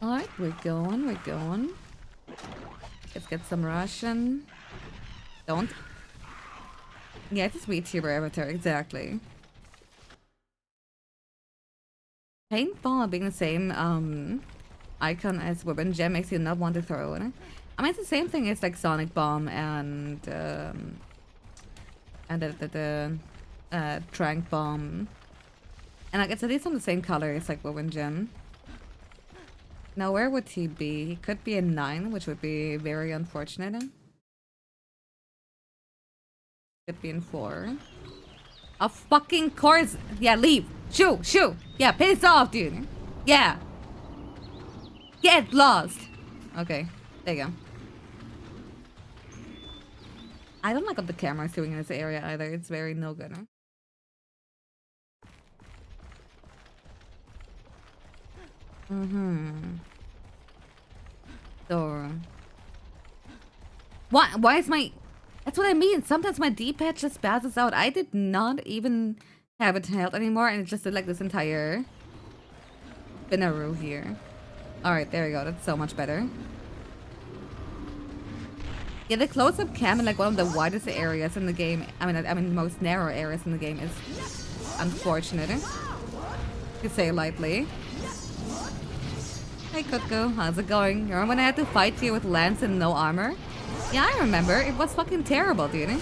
Alright, we're going. Let's get some Russian. Don't. Yeah, it's a VTuber avatar, exactly. Paintball being the same icon as Weapon Gem makes you not want to throw it. I mean, it's the same thing as like Sonic Bomb and the Trank Bomb, and like it's at least on the same color as like Weapon Gem. Now, where would he be? He could be a 9, which would be very unfortunate. Could be in 4. Of fucking course. Yeah, leave. Shoo. Yeah, piss off, dude. Yeah. Get lost. Okay, there you go. I don't like what the camera's doing in this area either. It's very no good. So... Why is my... That's what I mean. Sometimes my D-pad just passes out. I did not even have it held anymore, and it just did like this entire spinaroo here. Alright, there we go. That's so much better. Yeah, the close-up cam in like one of the widest areas in the game, I mean the most narrow areas in the game is unfortunate, to say lightly. Hey Kutko, how's it going? You remember when I had to fight you with lance and no armor? Yeah, I remember. It was fucking terrible, dude.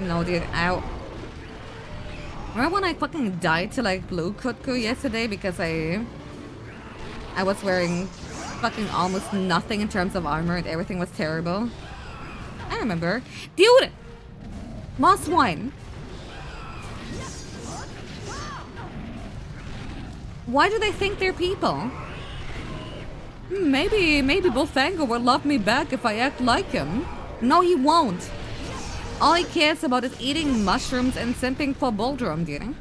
No, dude, ow. Remember when I fucking died to like blue Kutku yesterday because I was wearing fucking almost nothing in terms of armor and everything was terrible? I remember. Dude! Moss wine! Why do they think they're people? Maybe Bullfango will love me back if I act like him. No, he won't. All he cares about is eating mushrooms and simping for Buldrum, do you know?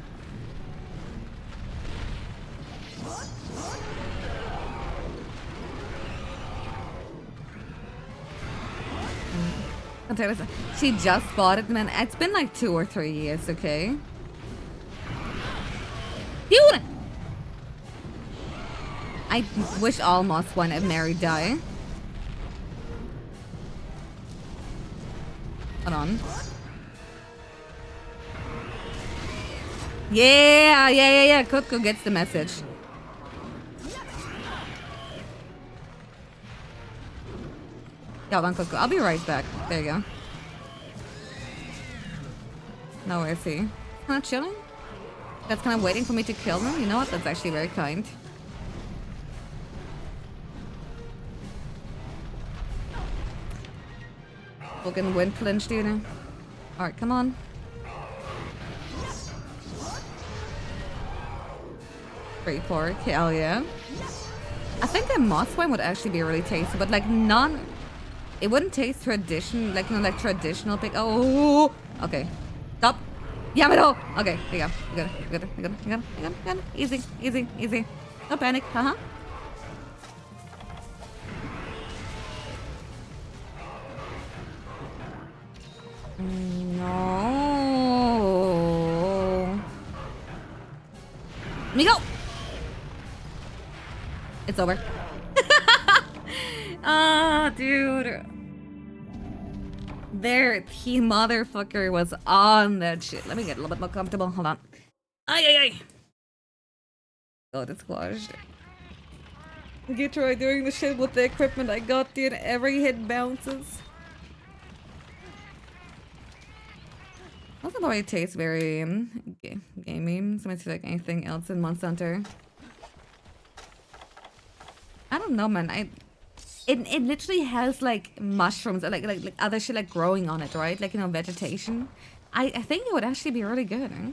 She just bought it, man. It's been like 2 or 3 years, okay? Dude! I wish all Moss One and Mary die. Hold on. Yeah. Kutko gets the message. Hold on, Kutko. I'll be right back. There you go. No, where is he? Kind of chilling? That's kind of waiting for me to kill him? You know what? That's actually very kind. Fucking wind flinch, dude. Alright, come on. Free pork, hell yeah. I think the moss wine would actually be really tasty, but like it wouldn't taste traditional, like, you know, like traditional pig. Oh, okay. Stop. Yamato! Okay, there you go. You got it. Easy. No panic, haha. No. Let me go. It's over. Ah, dude. There, he motherfucker was on that shit. Let me get a little bit more comfortable. Hold on. Ay. Oh, it's squashed. Get try doing the shit with the equipment I got, dude. Every hit bounces. Also, the way it tastes very gamey. So much like anything else in Monster Hunter. I don't know, man. It literally has like mushrooms, like other shit like growing on it, right? Like, you know, vegetation. I think it would actually be really good. Eh?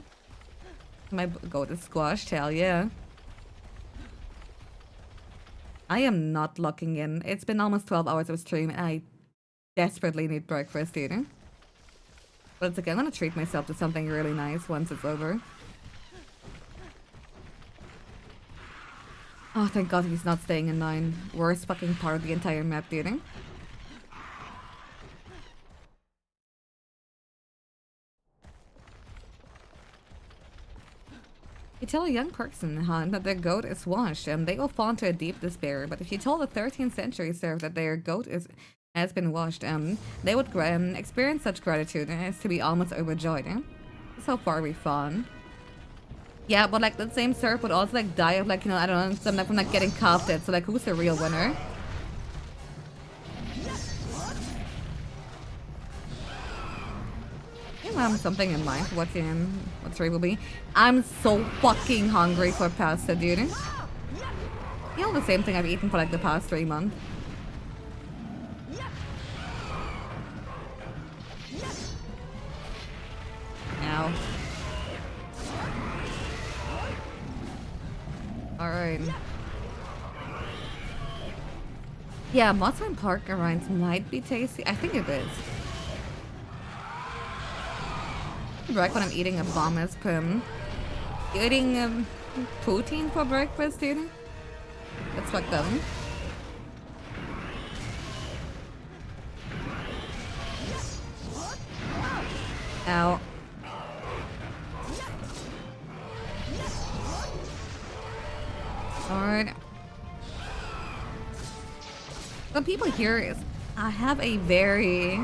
Might go to squash, hell yeah. I am not locking in. It's been almost 12 hours of stream and I desperately need breakfast, dude. But it's okay, I'm gonna treat myself to something really nice once it's over. Oh, thank God he's not staying in 9. Worst fucking part of the entire map, dude. You tell a young person, Han, that their goat is washed, and they will fall into a deep despair. But if you told a 13th century serf that their goat has been washed, they would experience such gratitude as to be almost overjoyed. So far we've fallen. Yeah, but like the same serf would also like die of like, you know, I don't know, some like from like getting coughed. So like, who's the real winner? I have something in mind for what Ray will be. I'm so fucking hungry for pasta, dude. You know, the same thing I've eaten for like the past 3 months. Ow. Alright. Yeah, Mossman Park rinds might be tasty. I think it is. Right when I'm eating a bomb as Pim. You're eating poutine for breakfast, dude? That's fucked up. Ow. Alright. Some people here is I have a very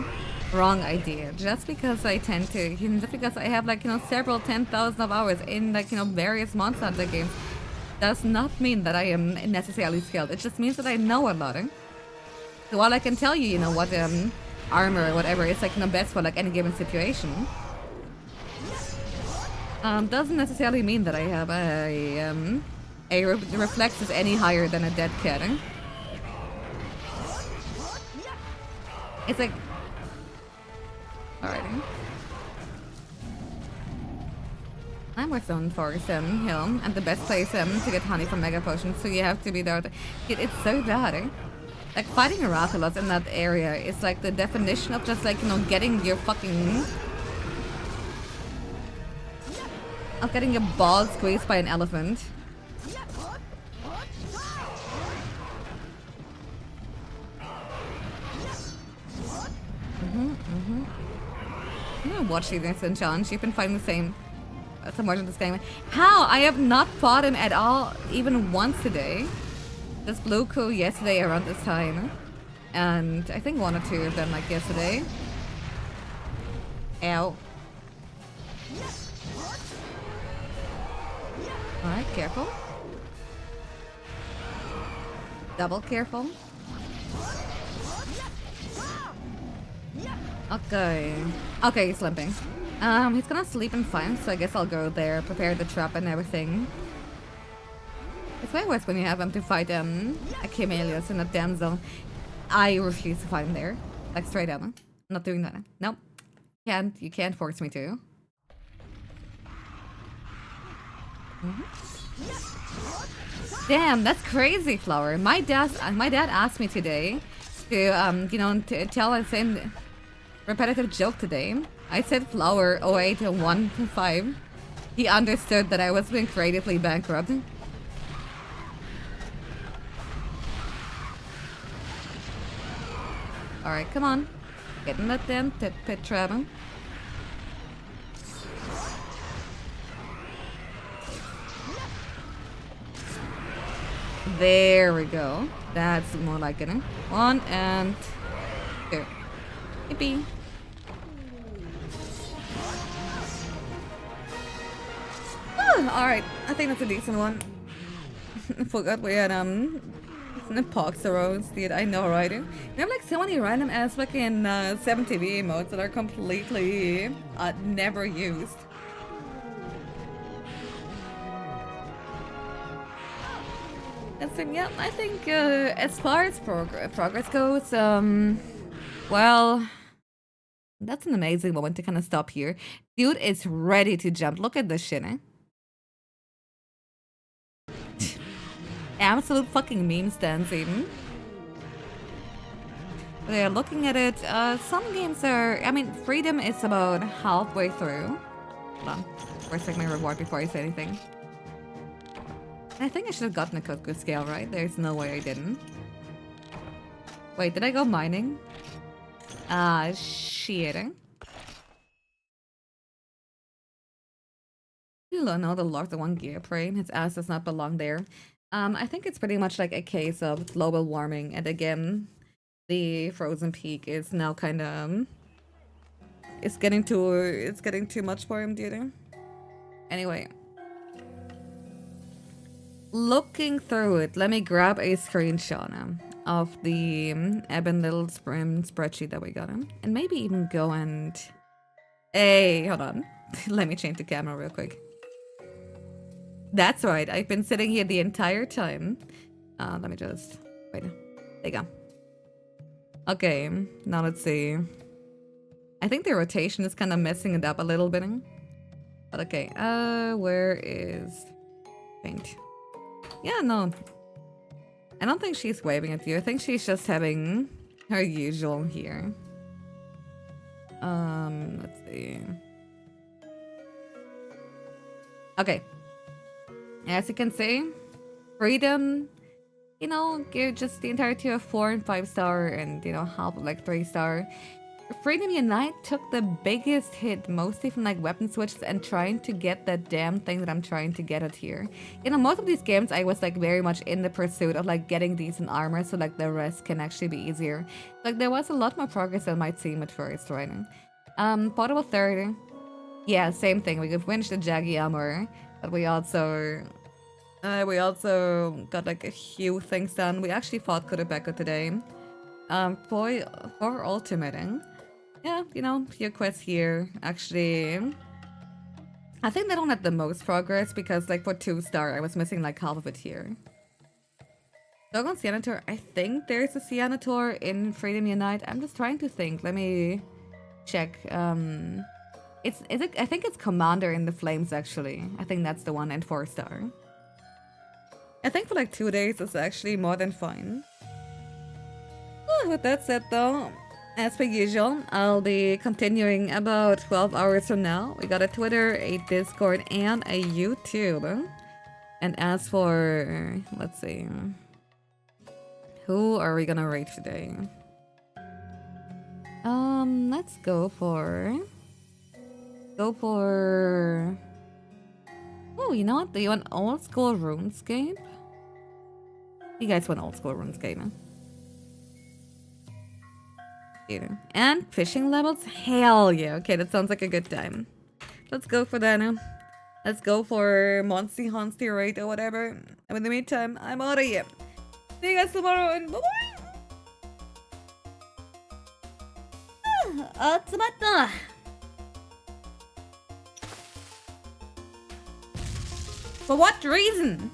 wrong idea. Just because I tend to, just because I have like, several 10,000 of hours in like, various Monster Hunter games, does not mean that I am necessarily skilled. It just means that I know a lot. So while I can tell you, what armor or whatever is like, best for like any given situation, doesn't necessarily mean that I have a reflex is any higher than a dead cat. It's like, alrighty. I'm with Zone Forest Hill, and the best place to get honey from Mega Potions, so you have to be there. Dude, it's so bad, eh? Like, fighting a Rathalos in that area is like the definition of just like, getting your fucking... of getting your balls squeezed by an elephant. I'm gonna watch you this and challenge. You've been fighting the same so much in this game. How? I have not fought him at all, even once today. This blue coup yesterday around this time. And I think one or two of them like yesterday. Ow. Alright, careful. Double careful. Okay. Okay, he's limping. He's gonna sleep and fine, so I guess I'll go there, prepare the trap and everything. It's way worse when you have him to fight a Chameleos in a damn zone. I refuse to fight him there. Like straight up. I'm not doing that. Nope. You can't force me to. Damn, that's crazy, Flower. My dad asked me today to to tell the same repetitive joke today. I said Flower 0815. He understood that I was being creatively bankrupt. Alright, come on. Get in that damn pit trap. There we go. That's more like it. 1 and 2. Yippee. Alright, I think that's a decent one. Forgot we had Poxeros, dude. I know, right? You have like so many random ass fucking 7TV emotes that are completely never used. Yeah, I think as far as progress goes, well, that's an amazing moment to kind of stop here. Dude is ready to jump. Look at this shit, eh? Absolute fucking meme stands even. They're looking at it. Some games are, I mean, Freedom is about halfway through. Hold on. First, take my reward before I say anything. I think I should have gotten a good scale, right? There's no way I didn't. Wait, did I go mining? Shit. You know the Lord the One gear frame. His ass does not belong there. I think it's pretty much like a case of global warming, and again, the frozen peak is now kind of it's getting too much for him, dude. Anyway, looking through it, let me grab a screenshot of the Eben Little spreadsheet that we got him, and maybe even go and hey, hold on, let me change the camera real quick. That's right, I've been sitting here the entire time. Let me just... wait. There you go. Okay, now let's see. I think the rotation is kind of messing it up a little bit. But okay, where is... paint? Yeah, no. I don't think she's waving at you. I think she's just having her usual here. Let's see. Okay. As you can see, Freedom, you know, give just the entirety of 4 and 5 star and, you know, half of like 3 star. Freedom Unite took the biggest hit, mostly from like weapon switches and trying to get that damn thing that I'm trying to get at here. You know, most of these games I was like very much in the pursuit of like getting decent armor so like the rest can actually be easier. Like there was a lot more progress than might seem at first, right? Portable 30. Yeah, same thing. We could finish the Jaggy armor, but we also got like a few things done. We actually fought Kurubeko today. For ultimating. Yeah, you know, few quests here. Actually, I think they don't have the most progress because like for 2-star, I was missing like half of it here. Dogon Senator, I think there's a Senator in Freedom Unite. I'm just trying to think. Let me check. I think it's Commander in the Flames actually. I think that's the one, and 4-star. I think for like 2 days it's actually more than fine. With that said though, as per usual, I'll be continuing about 12 hours from now. We got a Twitter, a Discord, and a YouTube. And as for, let's see, who are we gonna rate today? Let's go for... Oh, you know what? Do you want old school RuneScape? You guys want old school RuneScape, huh? And fishing levels? Hell yeah. Okay, that sounds like a good time. Let's go for that now. Let's go for Monsty Honsty raid or whatever. And in the meantime, I'm out of here. See you guys tomorrow and bye-bye! 集まった For what reason?